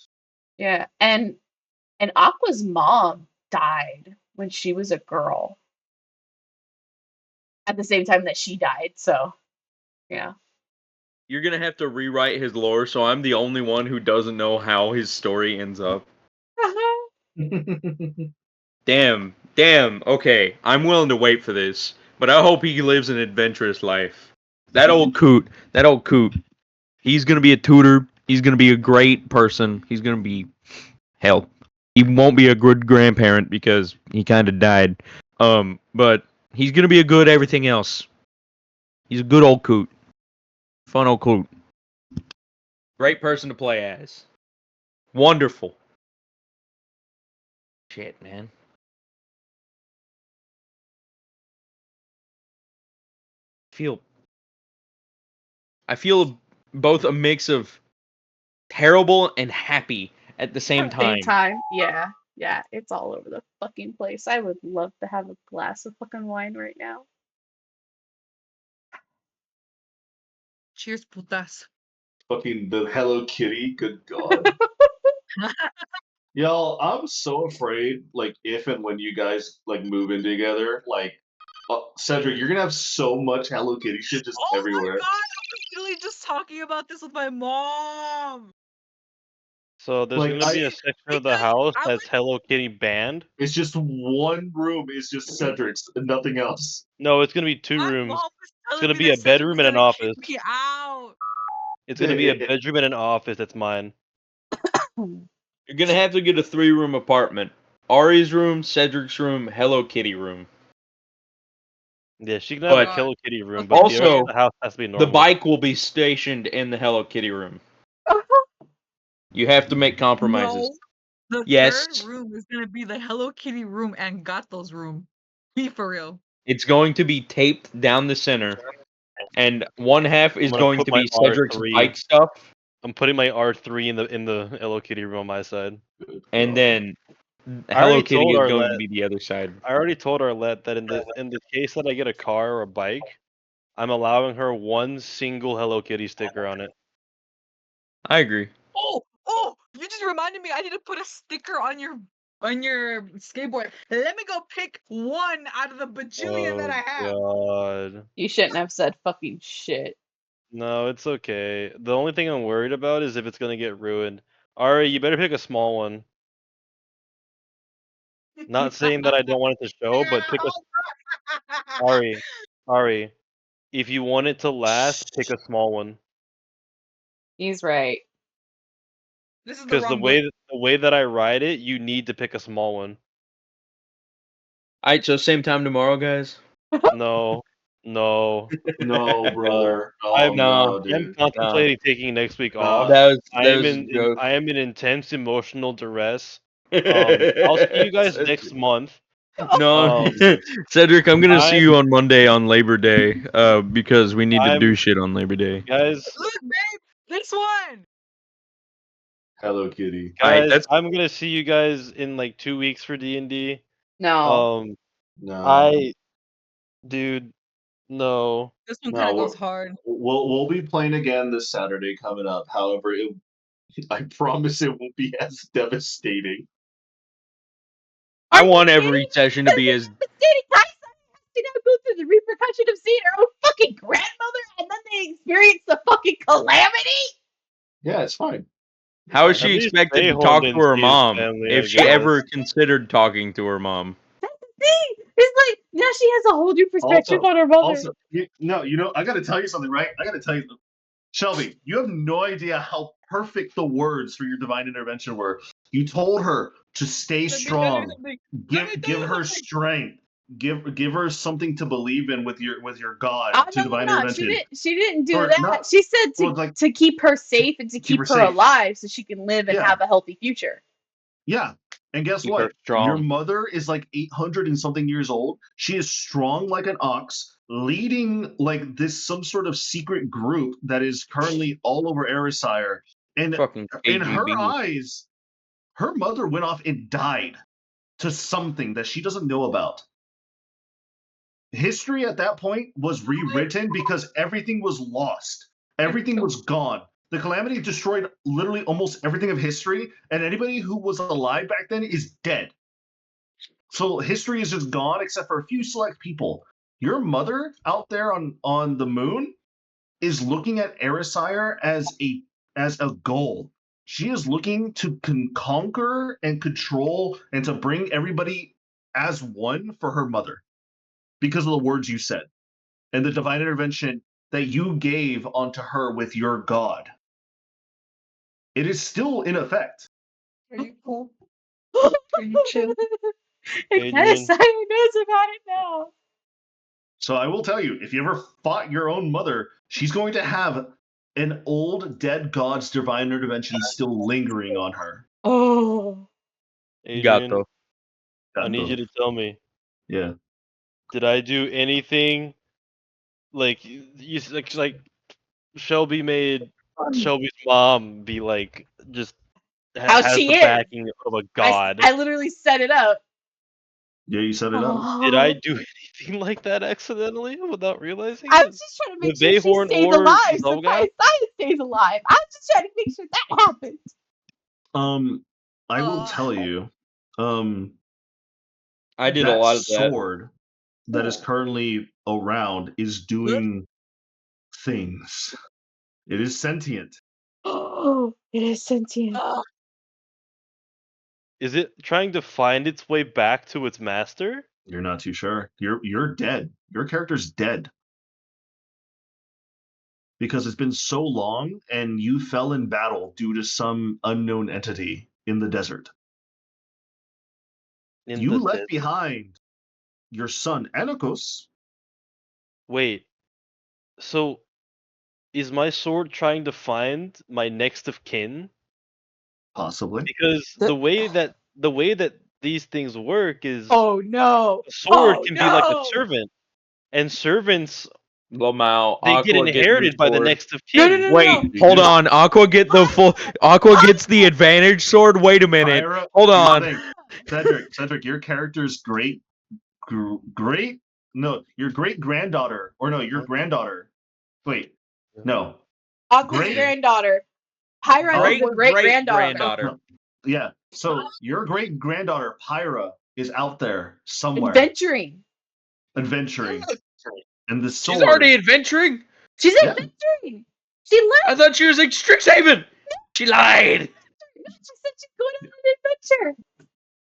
Yeah, and Aqua's mom died when she was a girl. At the same time that she died, so yeah. You're gonna have to rewrite his lore, so I'm the only one who doesn't know how his story ends up. Damn. Okay, I'm willing to wait for this, but I hope he lives an adventurous life. That old coot. He's gonna be a tutor. He's gonna be a great person. He's gonna be hell. He won't be a good grandparent because he kind of died. But he's gonna be a good everything else. He's a good old coot. Fun old coot. Great person to play as. Wonderful. Shit, man. I feel both a mix of terrible and happy at the same time. Yeah, it's all over the fucking place. I would love to have a glass of fucking wine right now. Cheers, putas. Fucking the Hello Kitty, good god. Y'all, I'm so afraid, like, if and when you guys, like, move in together, like, Cedric, you're gonna have so much Hello Kitty shit just everywhere. Oh my god, I was literally just talking about this with my mom. So there's Like, gonna be a section of the house I that's Hello Kitty banned. It's just one room is just Cedric's and nothing else. No, it's gonna be two My rooms. mom was It's telling gonna me be a that Cedric bedroom was and an gonna office. kick me out. It's gonna be a bedroom and an office. That's mine. You're gonna have to get a 3-room apartment. Ari's room, Cedric's room, Hello Kitty room. Yeah, she can have a But Hello Kitty room, but the rest also, of the house has to be the normal. bike will be stationed in the Hello Kitty room. You have to make compromises. No, the Yes. third room is gonna be the Hello Kitty room and Gato's room. Be for real. It's going to be taped down the center, and one half is I'm gonna going put to my be Cedric's R3. bike stuff, I'm putting my R3 in the Hello Kitty room on my side. and then I Hello already Kitty told is going Arlette. to be the other side. I already told Arlette that in the case that I get a car or a bike, I'm allowing her one single Hello Kitty sticker on it. I agree. Oh, you just reminded me I need to put a sticker on your skateboard. Let me go pick one out of the bajillion that I have. God. You shouldn't have said fucking shit. No, it's okay. The only thing I'm worried about is if it's gonna get ruined. Ari, you better pick a small one. Not saying that I don't want it to show, but pick a Ari, if you want it to last, pick a small one. He's right. This is the Because wrong book. the way that I ride it, you need to pick a small one. Alright, so same time tomorrow, guys. No, No. No, brother. Oh I'm no, I'm dude. contemplating taking next week off. No. That was a joke. I am in intense emotional duress. I'll see you guys next month. No, Jesus. Cedric, I'm gonna see you I'm on Monday on Labor Day, because we need to do I'm shit on Labor Day. guys Look, babe, this one. Hello Kitty. Alright, guys. that's I'm gonna see you guys in like 2 weeks for D&D. No. No. I dude, no. This one kind No, of goes hard. we'll be playing again this Saturday coming up. However, I promise it won't be as devastating. I Are you want kidding? every session to be as Devastating. Tyson has to now go through the repercussion of seeing her own fucking grandmother, and then they experience the fucking calamity. Yeah, it's fine. how is fine. she At least expected to Bayhorn talk to didn't her see his mom family, I if she guess. ever considered talking to her mom? That's the thing. It's like now she has a whole new perspective Also, on her mother. also, I got to tell you something, right? I got to tell you, Shelby, you have no idea how perfect the words for your divine intervention were. You told her to stay Let me tell you strong. something. Let me tell Give you her something. strength. Give her something to believe in with your God Oh to no, divine no, no. She intervention. didn't. She didn't do Or that. not, She said well, like to keep her to safe and to keep her keep her safe. alive so she can live and Yeah. have a healthy future. Yeah. And guess Keep her what? strong. Your mother is like 800 and something years old. She is strong like an ox, leading like this some sort of secret group that is currently all over Erisire. And Fucking in her KGB. eyes, her mother went off and died to something that she doesn't know about. History at that point was rewritten because everything was lost. Everything was gone. The calamity destroyed literally almost everything of history, and anybody who was alive back then is dead. So history is just gone except for a few select people. Your mother out there on the moon is looking at Erisire as a goal. She is looking to conquer and control and to bring everybody as one for her mother because of the words you said and the divine intervention that you gave onto her with your God. It is still in effect. Are you cool? And Are you chill? Adrian. Simon knows about it now. So I will tell you, if you ever fought your own mother, she's going to have an old dead god's divine intervention still lingering on her. Oh. Adrian, Gato. I need you to tell me, Yeah. did I do anything like like Shelby made Shelby's mom be like just How has she the is. backing of a god? I literally set it up. Yeah, you set it up. Did I Oh. do anything like that accidentally without realizing I it? was just trying to The make sure she Bayhorn stays or alive so Zelgath? Science stays alive. I was just trying to make sure that happened. I will tell you, I did a that lot of that. sword that is currently around is doing things. It is sentient. Oh, it is sentient. Is it trying to find its way back to its master? You're not too sure. You're dead. Your character's dead. Because it's been so long and you fell in battle due to some unknown entity in the desert. In You the left desert. behind your son Anakos. Wait. So is my sword trying to find my next of kin? Possibly. Because the way that these things work is Oh no. a sword Oh can be like a no. servant, and servants Lamau, they get Aqua getting the inherited by the sword. next of No, no, kin. no, Wait, no. You hold do. on. Aqua gets the advantage sword. Wait a minute. Pyra, Hold here's the on. thing. Cedric, your character's your great granddaughter, or no, your granddaughter. Wait, no, Aqua's great, granddaughter. Pyra is the Aqua, great granddaughter. no, yeah. So your great granddaughter Pyra is out there somewhere Adventuring. adventuring, and the She's already sword. adventuring. She's Yeah, adventuring. She I left. thought she was like Strixhaven. She lied. No, she said she's going on an adventure.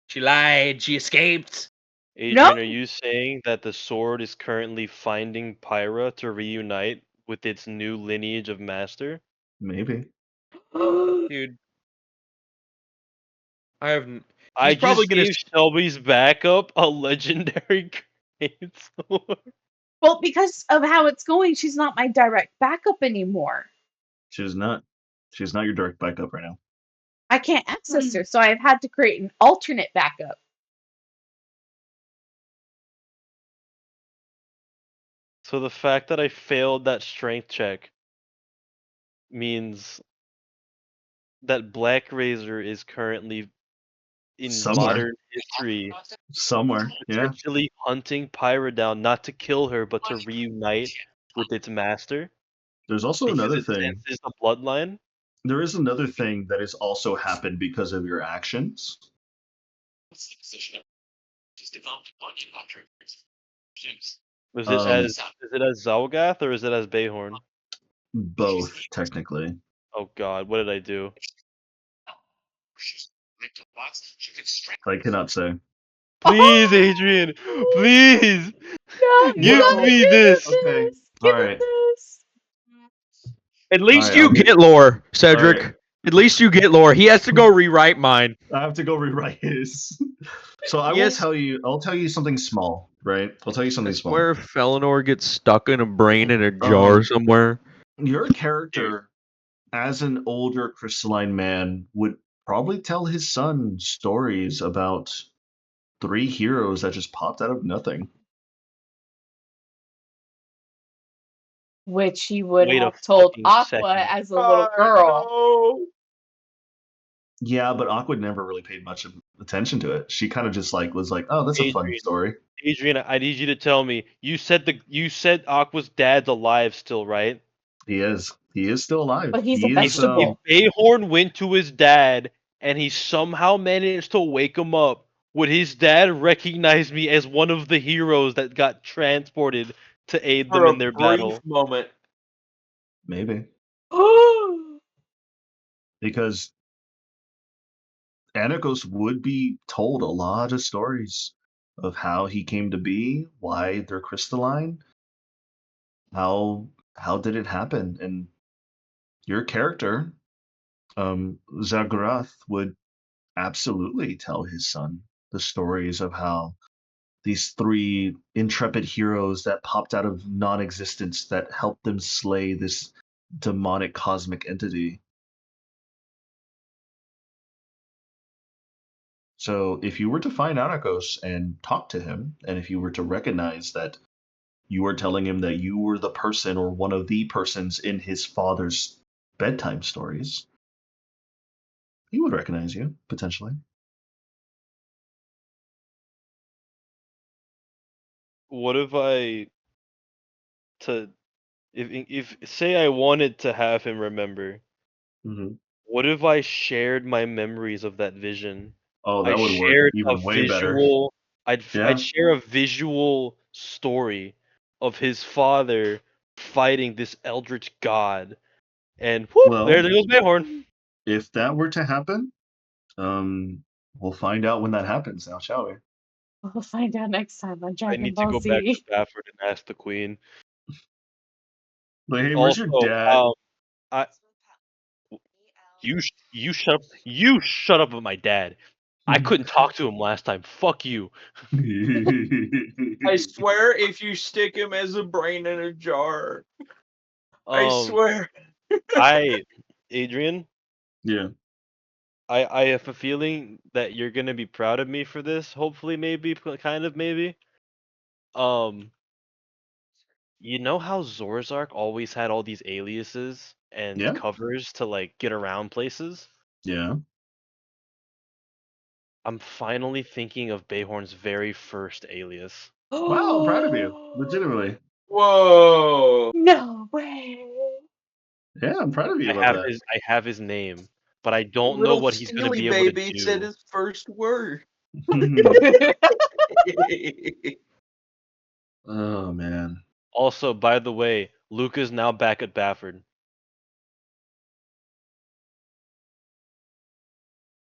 She lied. She escaped. No. Adrian, are you saying that the sword is currently finding Pyra to reunite with its new lineage of master? maybe. Dude, I haven't. I He's probably just gonna. gave Shelby's backup a legendary great sword. Well, because of how it's going, she's not my direct backup anymore. She's not your direct backup right now. I can't access her, so I've had to create an alternate backup. So the fact that I failed that strength check means that Black Razor is currently in Somewhere. modern history Somewhere, yeah. potentially hunting Pyra down, not to kill her, but to reunite with its master There's also because another it thing. senses the bloodline. There is another thing that has also happened because of your actions. Is it as Zalgath or is it as Bayhorn? Both, technically. Oh god, what did I do? I cannot say. Please, Adrian, please, No, you give gotta me give it this. Okay. this. All Give it right. this. At least Alright, you I'll get- get lore, Cedric. Alright. At least you get lore. He has to go rewrite mine. I have to go rewrite his. So I will Yes. tell you. I'll tell you something small, right? I'll tell you I something small. swear if Felinor gets stuck in a brain in a jar somewhere. Your character, as an older crystalline man, would probably tell his son stories about 3 heroes that just popped out of nothing. Which he would Wait a have told fucking Aqua second. as a little girl. No. Yeah, but Aqua never really paid much attention to it. She kind of just was like, "Oh, that's a fun Adrian. story." Adrian, I need you to tell me. You said Aqua's dad's alive still, right? He is. He is still alive. But he's a He is, vegetable. If Bayhorn went to his dad and he somehow managed to wake him up, would his dad recognize me as one of the heroes that got transported to aid them For in a their brief battle? moment. maybe because Anakos would be told a lot of stories of how he came to be, why they're crystalline, how did it happen, and your character, Zagarath, would absolutely tell his son the stories of how these 3 intrepid heroes that popped out of non-existence that helped them slay this demonic cosmic entity. So if you were to find Anakos and talk to him, and if you were to recognize that you were telling him that you were the person or one of the persons in his father's bedtime stories, he would recognize you, potentially. What if I to if say I wanted to have him remember, Mm-hmm. what if I shared my memories of that vision? Oh, I that would work shared a even way better. visual. Yeah. I'd share a visual story of his father fighting this eldritch god, and whoop, there Well, goes Mayhorn. if that were to happen, we'll find out when that happens now, shall we? We'll find out next time on I Dragon need to Ball go back to Z. Bafford and ask the queen. Like, hey, where's your Also, dad? I you shut up with my dad. I couldn't talk to him last time. Fuck you. I swear if you stick him as a brain in a jar. I swear. Adrian, Yeah. I have a feeling that you're gonna be proud of me for this. Hopefully, maybe, kind of, maybe. You know how Zorzark always had all these aliases and Yeah. covers to like get around places? Yeah. I'm finally thinking of Bayhorn's very first alias. Wow, I'm proud of you. Legitimately. Whoa. No way. Yeah, I'm proud of you about that. I have his name, but I A don't know little what he's gonna steely be able to baby said do. his first word. Oh man. Also, by the way, Luca's now back at Bafford.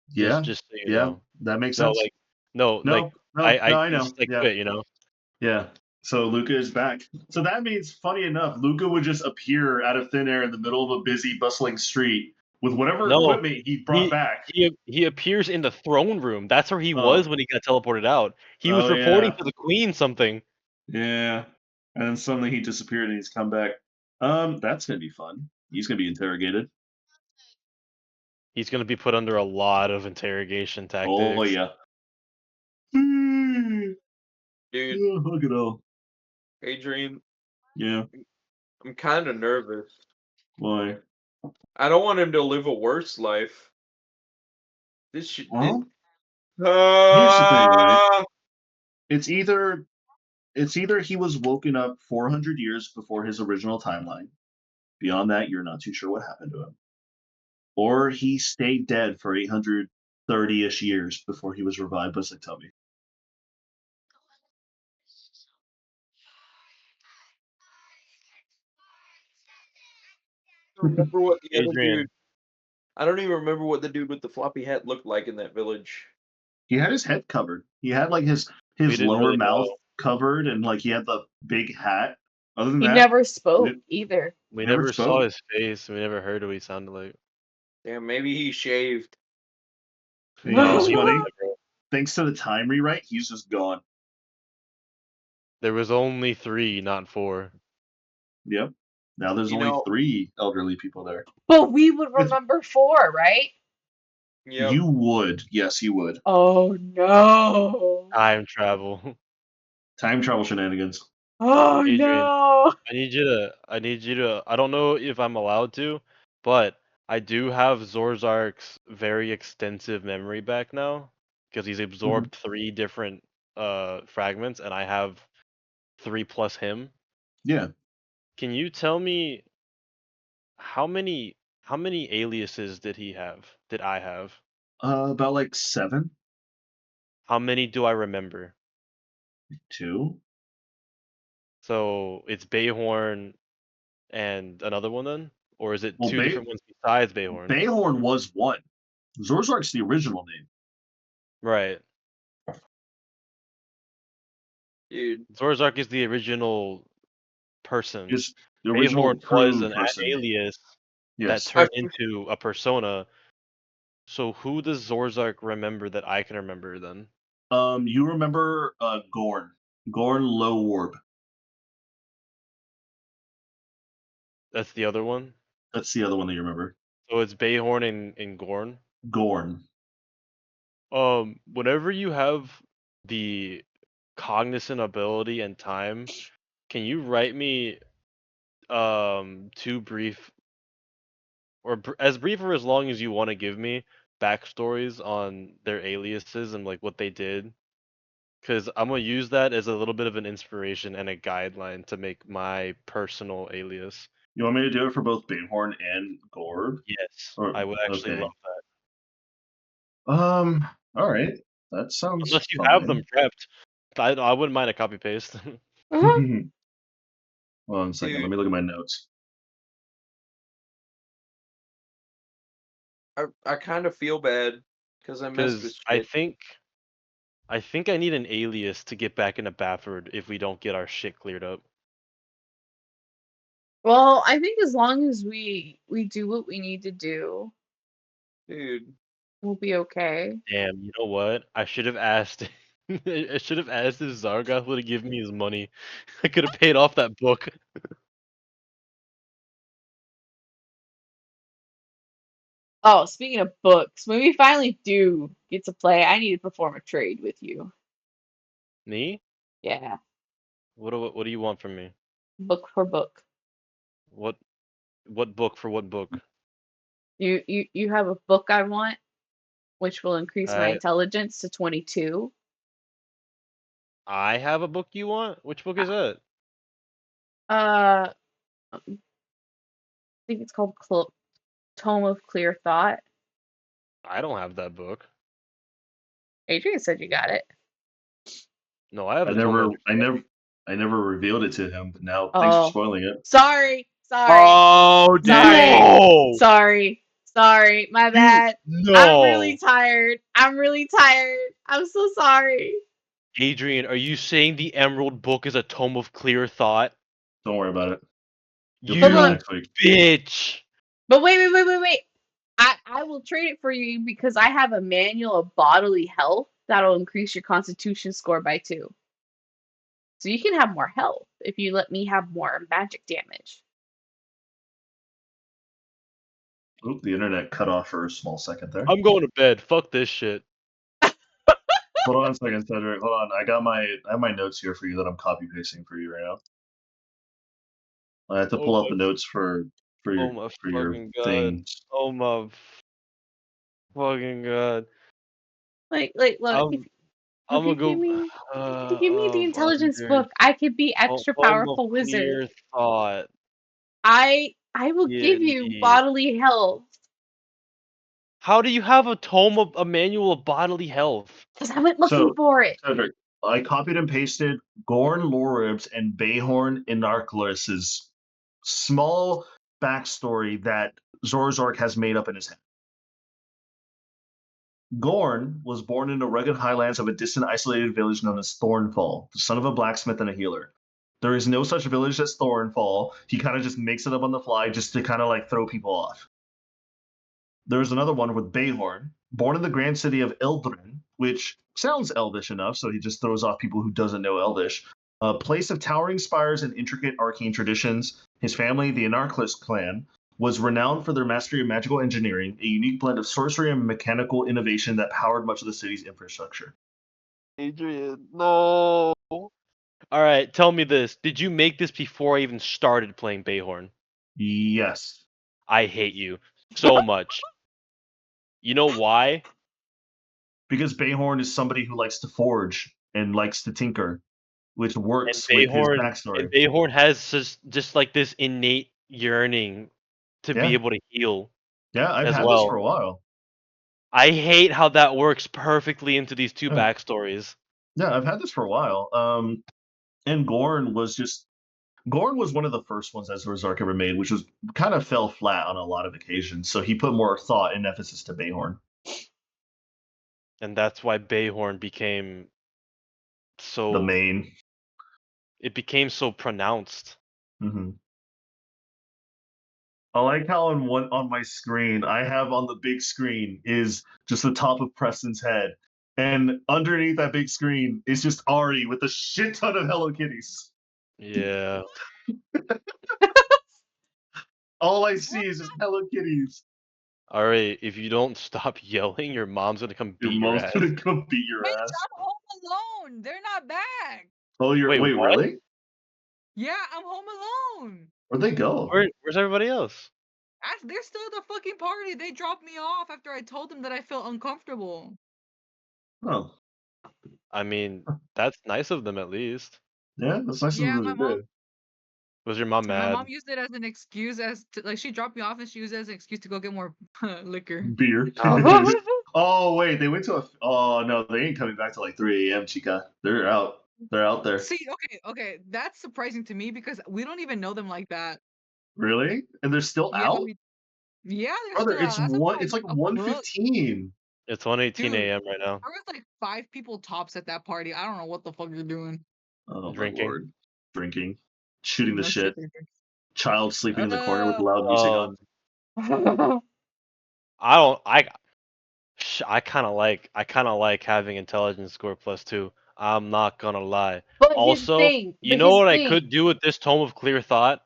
Yeah. Just so you Yeah. know. That makes No, sense. like no, like No, I he know. just like Yeah. quit, you know. Yeah. So Luca is back. So that means, funny enough, Luca would just appear out of thin air in the middle of a busy, bustling street with whatever No, equipment he brought back. he appears in the throne room. That's where he was Oh. when he got teleported out. He was Oh reporting yeah. to the queen something. Yeah. And then suddenly he disappeared and he's come back. That's gonna be fun. He's gonna be interrogated. He's gonna be put under a lot of interrogation Oh tactics. yeah. Dude, Yeah, hug it all. Adrian, Yeah. I'm kind of nervous. Why? I don't want him to live a worse life. This should. Well, here's the thing, right? Ah! It's either he was woken up 400 years before his original timeline. Beyond that, you're not too sure what happened to him. Or he stayed dead for 830-ish years before he was revived by Tubby. Remember what the other Adrian, dude. I don't even remember what the dude with the floppy hat looked like in that village. He had his head covered. He had like his we didn't lower really mouth know. covered, and like he had the big hat. Other than He that, never we spoke either. We never never saw spoke. his face. We never heard what he sounded like. Damn, maybe he shaved. You know, it's He must funny. have, bro. Thanks to the time rewrite, he's just gone. There was only 3, not 4. Yep. Now there's You only know- 3 elderly people there. But we would remember 4, right? Yep. You would. Yes, you would. Oh no. Time travel. Time travel shenanigans. Oh Adrian, no. I need you to, I don't know if I'm allowed to, but I do have Zorzark's very extensive memory back now, because he's absorbed 3 different fragments, and I have 3 plus him. Yeah. Can you tell me how many aliases did he have? Did I have? About like 7, How many do I remember? 2. So it's Bayhorn and another one then? Or is it Well, 2 different ones besides Bayhorn? Bayhorn was 1. Zorzark's the original name. Right. Dude. Zorzark is the original person. Just the original Bayhorn crew was an person. alias that Yes. turned into a persona. So who does Zorzark remember that I can remember then? You remember Gorn. Gorn Low Warp. That's the other one? That's the other one that you remember. So it's Bayhorn and Gorn? Gorn. Whenever you have the cognizant ability and time, can you write me 2 brief or as brief or as long as you want to give me backstories on their aliases and like what they did? Because I'm gonna use that as a little bit of an inspiration and a guideline to make my personal alias. You want me to do it for both Bayhorn and Gorb? Yes, Or, I would actually okay. love that. All right. That sounds Unless you fine. have them prepped, I wouldn't mind a copy paste. Hold on a second. Dude. Let me look at my notes. I kind of feel bad because I messed with Because shit. I think I need an alias to get back into Bafford if we don't get our shit cleared up. Well, I think as long as we do what we need to do, Dude. we'll be okay. Damn, you know what? I should have asked. I should have asked if Zargoth would have given me his money. I could have paid off that book. Oh, speaking of books, when we finally do get to play, I need to perform a trade with you. Me? Yeah, What do you want from me? book for book. What book for what book? You have a book I want, which will increase my intelligence to 22. I have a book you want? Which book is that? I think it's called Tome of Clear Thought. I don't have that book. Adrian said you got it. No, I have I never revealed it to him, but now thanks for spoiling it. Sorry. Oh, damn. Sorry. My bad. No. I'm really tired. I'm so sorry. Adrian, are you saying the Emerald Book is a tome of clear thought? Don't worry about it. You next week. bitch. But wait. I will trade it for you because I have a manual of bodily health that'll increase your constitution score by 2. So you can have more health if you let me have more magic damage. Oop, the internet cut off for a small second there. I'm going to bed. Fuck this shit. Hold on a second, Cedric. Hold on. I have my notes here for you that I'm copy pasting for you right now. I have to pull up the notes for Oh your my for your fucking god. things. Oh my fucking god. Look, I'm if I'm you gonna give go. me if you give me the intelligence Under book, I could be extra Tome of powerful wizard. Clear Thought. I will give you D&D. bodily health How do you have a manual of bodily health? because I went looking So, for it. Cedric, I copied and pasted Gorn Loribs and Bayhorn Inarchlus's small backstory that Zorzork has made up in his head. Gorn was born in the rugged highlands of a distant, isolated village known as Thornfall, the son of a blacksmith and a healer. There is no such village as Thornfall. He kind of just makes it up on the fly just to kind of like throw people off. There's another one with Bayhorn, born in the grand city of Eldrin, which sounds elvish enough, so he just throws off people who doesn't know elvish. A place of towering spires and intricate arcane traditions. His family, the Anarchlist clan, was renowned for their mastery of magical engineering, a unique blend of sorcery and mechanical innovation that powered much of the city's infrastructure. Adrian, no. Alright, tell me this. Did you make this before I even started playing Bayhorn? Yes. I hate you so much. You know why? Because Bayhorn is somebody who likes to forge and likes to tinker, which And works with his backstory. Bayhorn has just like this innate yearning to be Yeah. able to heal Yeah, I've as had this for well. a while. I hate how that works perfectly into these two Yeah. backstories. Yeah, I've had this for a while. And Gorn was one of the first ones that Zorzark ever made, which was kind of fell flat on a lot of occasions. So he put more thought and emphasis to Bayhorn. And that's why Bayhorn became The so main. it became so pronounced. Mm-hmm. I like how on my screen I have on the big screen is just the top of Preston's head, and underneath that big screen is just Ari with a shit ton of Hello Kitties. Yeah. All I see is just Hello Kitties. Alright, if you don't stop yelling, your mom's gonna come Your beat your mom's ass. gonna come beat your Bitch, ass. I'm home alone. They're not back. Oh, Wait, wait, what? really? Yeah, I'm home alone. Where'd they go? Where's everybody else? They're still at the fucking party. They dropped me off after I told them that I felt uncomfortable. Oh, I mean, that's nice of them at least. yeah, that's nice of Yeah, them my to mom. do. Was your mom My mad? mom used it as an excuse, like she dropped me off and she used it as an excuse to go get more liquor. Beer. Oh. Oh wait, they went to a. Oh no, they ain't coming back till like 3 a.m. Chica. They're out. They're out there. See, okay, that's surprising to me because we don't even know them like that. Really? And they're still Yeah, out? they're Brother, still out. That's it's like a book, 1:15. It's 1:18 dude. a.m. right now. There was like 5 people tops at that party. I don't know what the fuck you're doing. Oh my Drinking. lord. Drinking. Shooting the No shit. shit. Child sleeping in the corner with Uh, loud music on. I don't. I kind of like having intelligence score +2. I'm not gonna lie. But here's the Also, thing. you But know here's what the I thing. could do with this Tome of Clear Thought?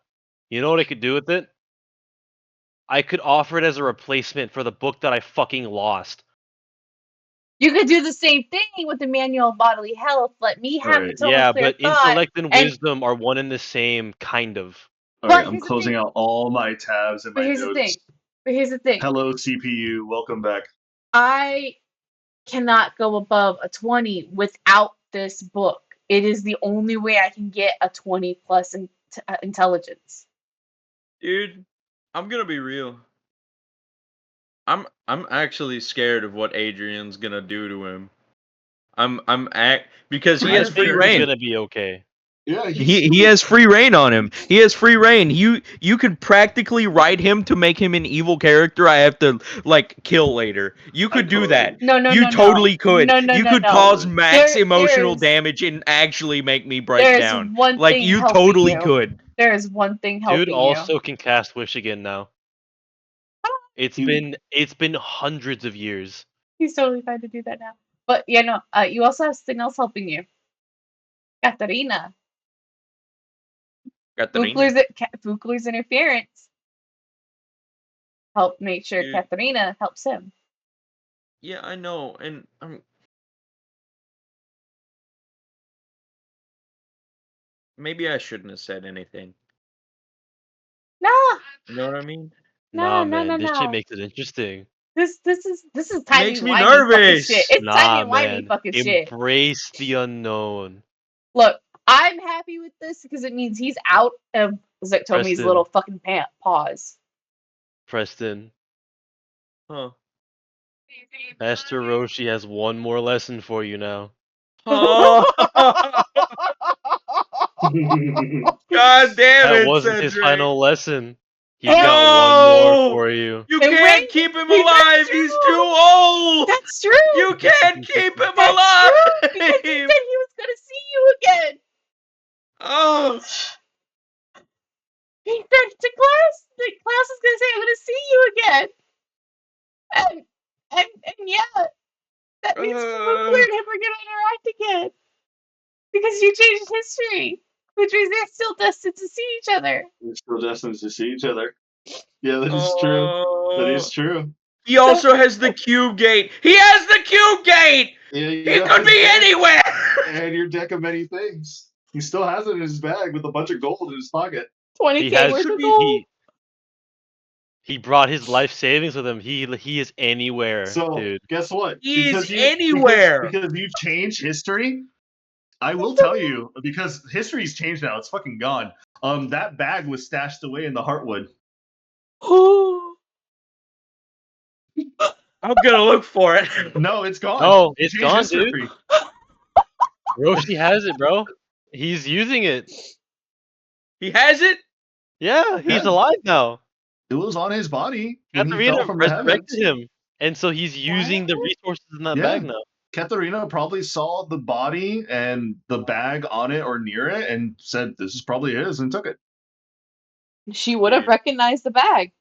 You know what I could do with it? I could offer it as a replacement for the book that I fucking lost. You could do the same thing with the manual of bodily health. Let me have the Alright. tome of Yeah, clear but thought. intellect and And wisdom are one and the same, kind of. Alright, but I'm here's the thing. closing out all my tabs and But my here's the thing. notes. But here's the thing. Hello, CPU. Welcome back. I cannot go above a 20 without this book. It is the only way I can get a 20 plus intelligence. Dude, I'm gonna be real. I'm actually scared of what Adrian's gonna do to him. Because he I has I'm free think scared. he's reign. gonna be okay. Yeah, He has free reign on him. He has free reign. You could practically write him to make him an evil character I have to like kill later. You could do that. No, no, You no, no. totally could. No, no, You no, could no. cause max There emotional is damage and actually make me break there is down. one Like thing you helping totally you. could. There is one thing Dude helping you. also can cast Wish again now. It's been hundreds of years. He's totally fine to do that now. But yeah, no, you also have something else helping you. Katarina. Katarina. Fugler's interference helped make sure Dude. Katharina helps him. Yeah, I know, and maybe I shouldn't have said anything. No, You know what I mean? Nah, no, man, this shit no. makes it interesting. This is Makes timey me wimey fucking nervous. shit. It's timey Nah, wimey man. fucking shit. Embrace the unknown. Look, I'm happy with this because it means he's out of Zektomi's Preston. little fucking paws. Preston, Huh? Master Roshi has one more lesson for you now. Oh, God damn That it, wasn't his Cedric! final lesson. He's And- got one more No! for you. You And can't when- keep him that's alive. true. He's too old. That's true. You can't keep him That's alive. true because he said he was gonna see you again. Oh, He said to class, the class is gonna say, "I'm gonna see you again." And yeah, that means Fugler and him are gonna interact again because you changed history, which means they're still destined to see each other. We're still destined to see each other. Yeah, that is true. That is true. He also has the cube gate. He has the cube gate. Yeah, you He got could this be deck anywhere. and your deck of many things. He still has it in his bag with a bunch of gold in his pocket. 20K worth of gold. He brought his life savings with him. He is anywhere, So dude. guess what? He's anywhere. Because you changed history. I will tell you, because history's changed now. It's fucking gone. That bag was stashed away in the Heartwood. I'm gonna look for it. No, it's gone. Oh, You it's changed gone, history. dude. Roshi has it, bro. He's using it. He has it? Yeah, he's Yeah. alive now. It was on his body when he Katarina fell from the heavens. resurrected him, and so he's using the resources in that bag now. Katharina probably saw the body and the bag on it or near it and said, "This is probably his," and took it. She would have recognized the bag.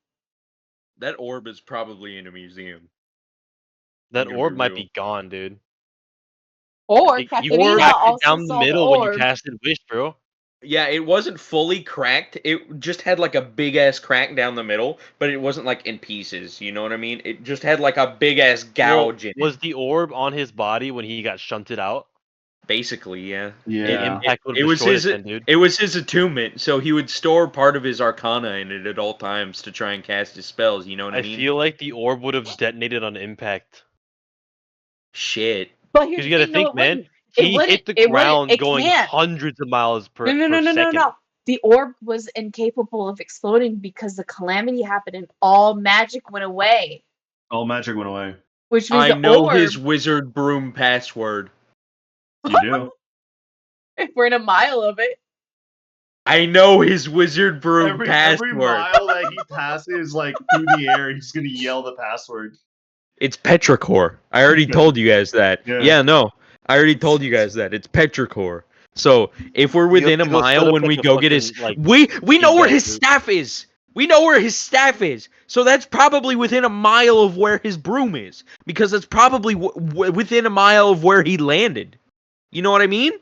That orb is probably in a museum. That I'm gonna orb be might real. be gone, dude. Or You Katharina cracked it also down the saw the middle when you orb. casted Wish, bro. Yeah, it wasn't fully cracked. It just had like a big ass crack down the middle, but it wasn't like in pieces. You know what I mean? It just had like a big ass gouge in it. Was the orb on his body when he got shunted out? Basically, yeah. Impact would It have was destroyed his. it then, dude. It was his attunement, so he would store part of his arcana in it at all times to try and cast his spells. You know what I I mean? feel like the orb would have detonated on impact. Shit. But here's Because the you gotta thing, no, think, it man. wouldn't. He hit the ground It going can't. hundreds of miles per second. No. The orb was incapable of exploding because the calamity happened and all magic went away. All magic went away. Which means I the know orb, his wizard broom password. You do. if we're in a mile of it. I know his wizard broom Every password. mile that he passes, like through the air, he's gonna yell the password. It's petrichor. I already told you guys that. Yeah. No. I already told you guys that. It's petrichor. So if we're within a to go set mile up, when like, we a go get his, fucking, like, we know where feedback his loop. staff is. We know where his staff is. So that's probably within a mile of where his broom is, because that's probably within a mile of where he landed. You know what I mean?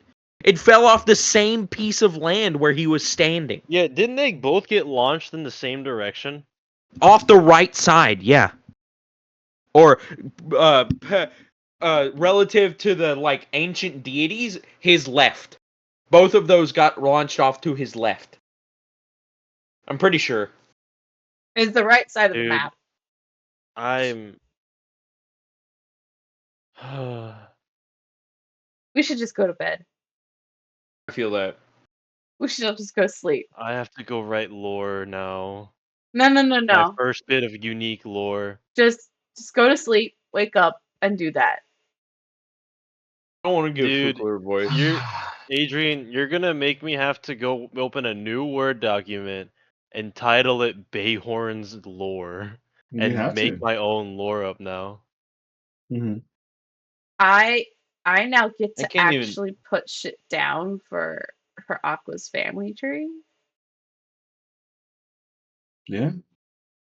It fell off the same piece of land where he was standing. Yeah, didn't they both get launched in the same direction? Off the right side, yeah. Or relative to the like ancient deities, his left. Both of those got launched off to his left. I'm pretty sure. It's the right side of the Dude, map. I'm. We should just go to bed. I feel that. We should just go to sleep. I have to go write lore now. No. My first bit of unique lore. Just go to sleep, wake up, and do that. I don't want to give Dude, Fugler a voice. Adrian, you're gonna make me have to go open a new Word document and title it Bayhorn's Lore You have and make to. my own lore up now. Mm-hmm. I now get I to can't even- actually put shit down for Aqua's family tree. Yeah.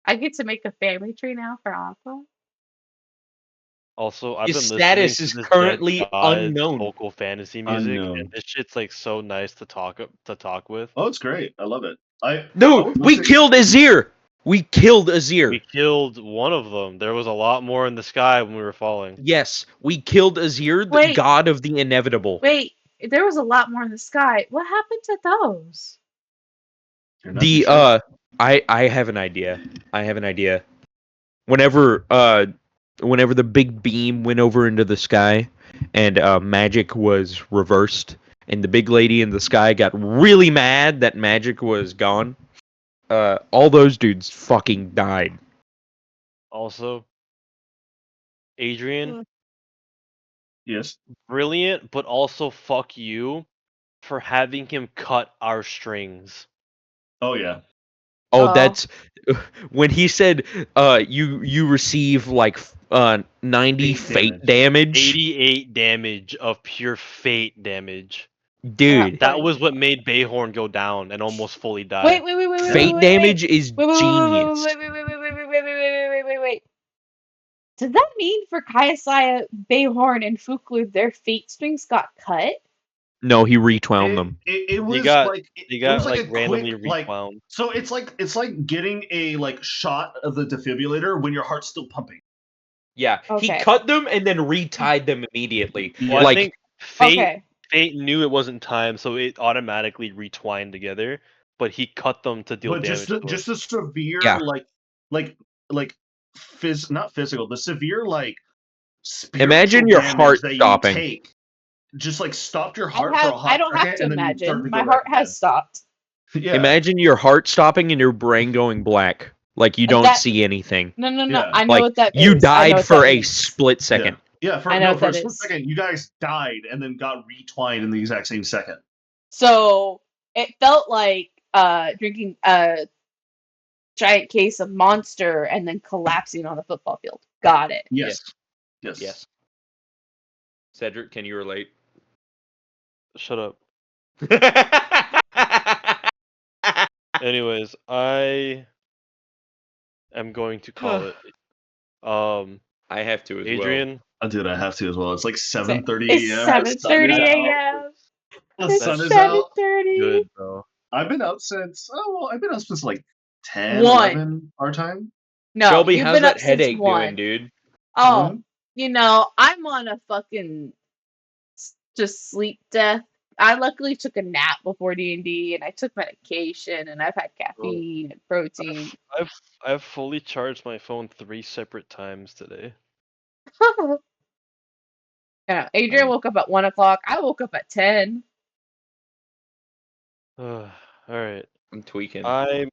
I get to make a family tree now for Aqua. Also, I've His been listening status to is this currently Dead Gods unknown. vocal fantasy music, and Unknown. this shit's like so nice to talk with. Oh, it's great. I love it. I No, was we listening- killed Azir. We killed Azir. We killed one of them. There was a lot more in the sky when we were falling. Yes, we killed Azir, the Wait. god of the inevitable. Wait, there was a lot more in the sky. What happened to those? You're not too sure? I have an idea. Whenever the big beam went over into the sky and magic was reversed and the big lady in the sky got really mad that magic was gone, all those dudes fucking died. Also, Adrian, Yes. brilliant, but also fuck you for having him cut our strings. Oh yeah. Oh, Oh. that's when he said you receive like 90 Fate fate damage. damage. 88 damage of pure fate damage. Dude, That was what made Bayhorn go down and almost fully die. Wait. fate damage is genius. Wait. Does that mean for Kaiasaya, Bayhorn, and Fuklu, their fate strings got cut? No, he retwound them. It was got- like They it got was like like a randomly quick like rewound. so it's like getting a like shot of the defibrillator when your heart's still pumping. Yeah, he Okay. cut them and then retied them immediately. Well, Like I think Fate Okay. Fate knew it wasn't time, so it automatically retwined together. But he cut them to deal But damage. to just the severe Yeah. like not physical, the severe like spiritual Imagine your damage heart that stopping. you take just like stopped your heart for a hot I don't have second to and then you start imagine. to My go heart back again. has stopped. Yeah. Imagine your heart stopping and your brain going black, like you don't That- see anything. No. Yeah. I know Like what that is. you I know died what for that a means. split second. Yeah, I know what for a that split is. second, you guys died and then got retwined in the exact same second. So it felt like drinking a giant case of Monster and then collapsing on a football field. Got it. Yes. Cedric, can you relate? Shut up. Anyways, I am going to call it. I have to as Adrian, Dude, I have to as well. It's like 7:30 It's a.m. The sun is 7:30 out. a.m. The It's sun is out. 7:30. good, bro. I've been out since like 10, 1. 11 our time. No, Shelby, you've how's been that up since headache 1. doing, dude? Oh, One? you know, I'm on a fucking just sleep death. I luckily took a nap before D&D, and I took medication, and I've had caffeine and protein. I've fully charged my phone 3 separate times today. Yeah, Adrian woke up at 1 o'clock. I woke up at 10. All right. I'm tweaking. I'm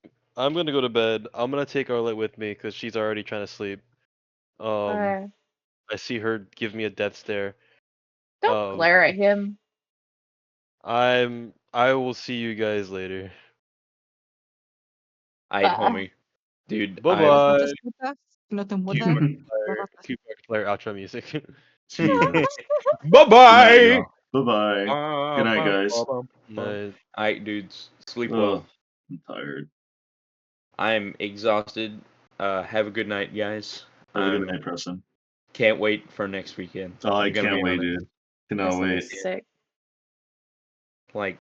gonna go to bed. I'm gonna take Arlette with me because she's already trying to sleep. I see her give me a death stare. Don't glare at him. I will see you guys later. Aight, homie. Dude, Bye I- bye. Keep player outro music. Jesus. Bye-bye! Bye-bye. Good night, guys. Night. Aight, dudes. Sleep Ugh, well. I'm tired. I'm exhausted. Have a good night, guys. Have a good night, Preston. Can't wait for next weekend. Oh, I I'm gonna can't be wait, on it. dude. Cannot This wait. is sick. Like,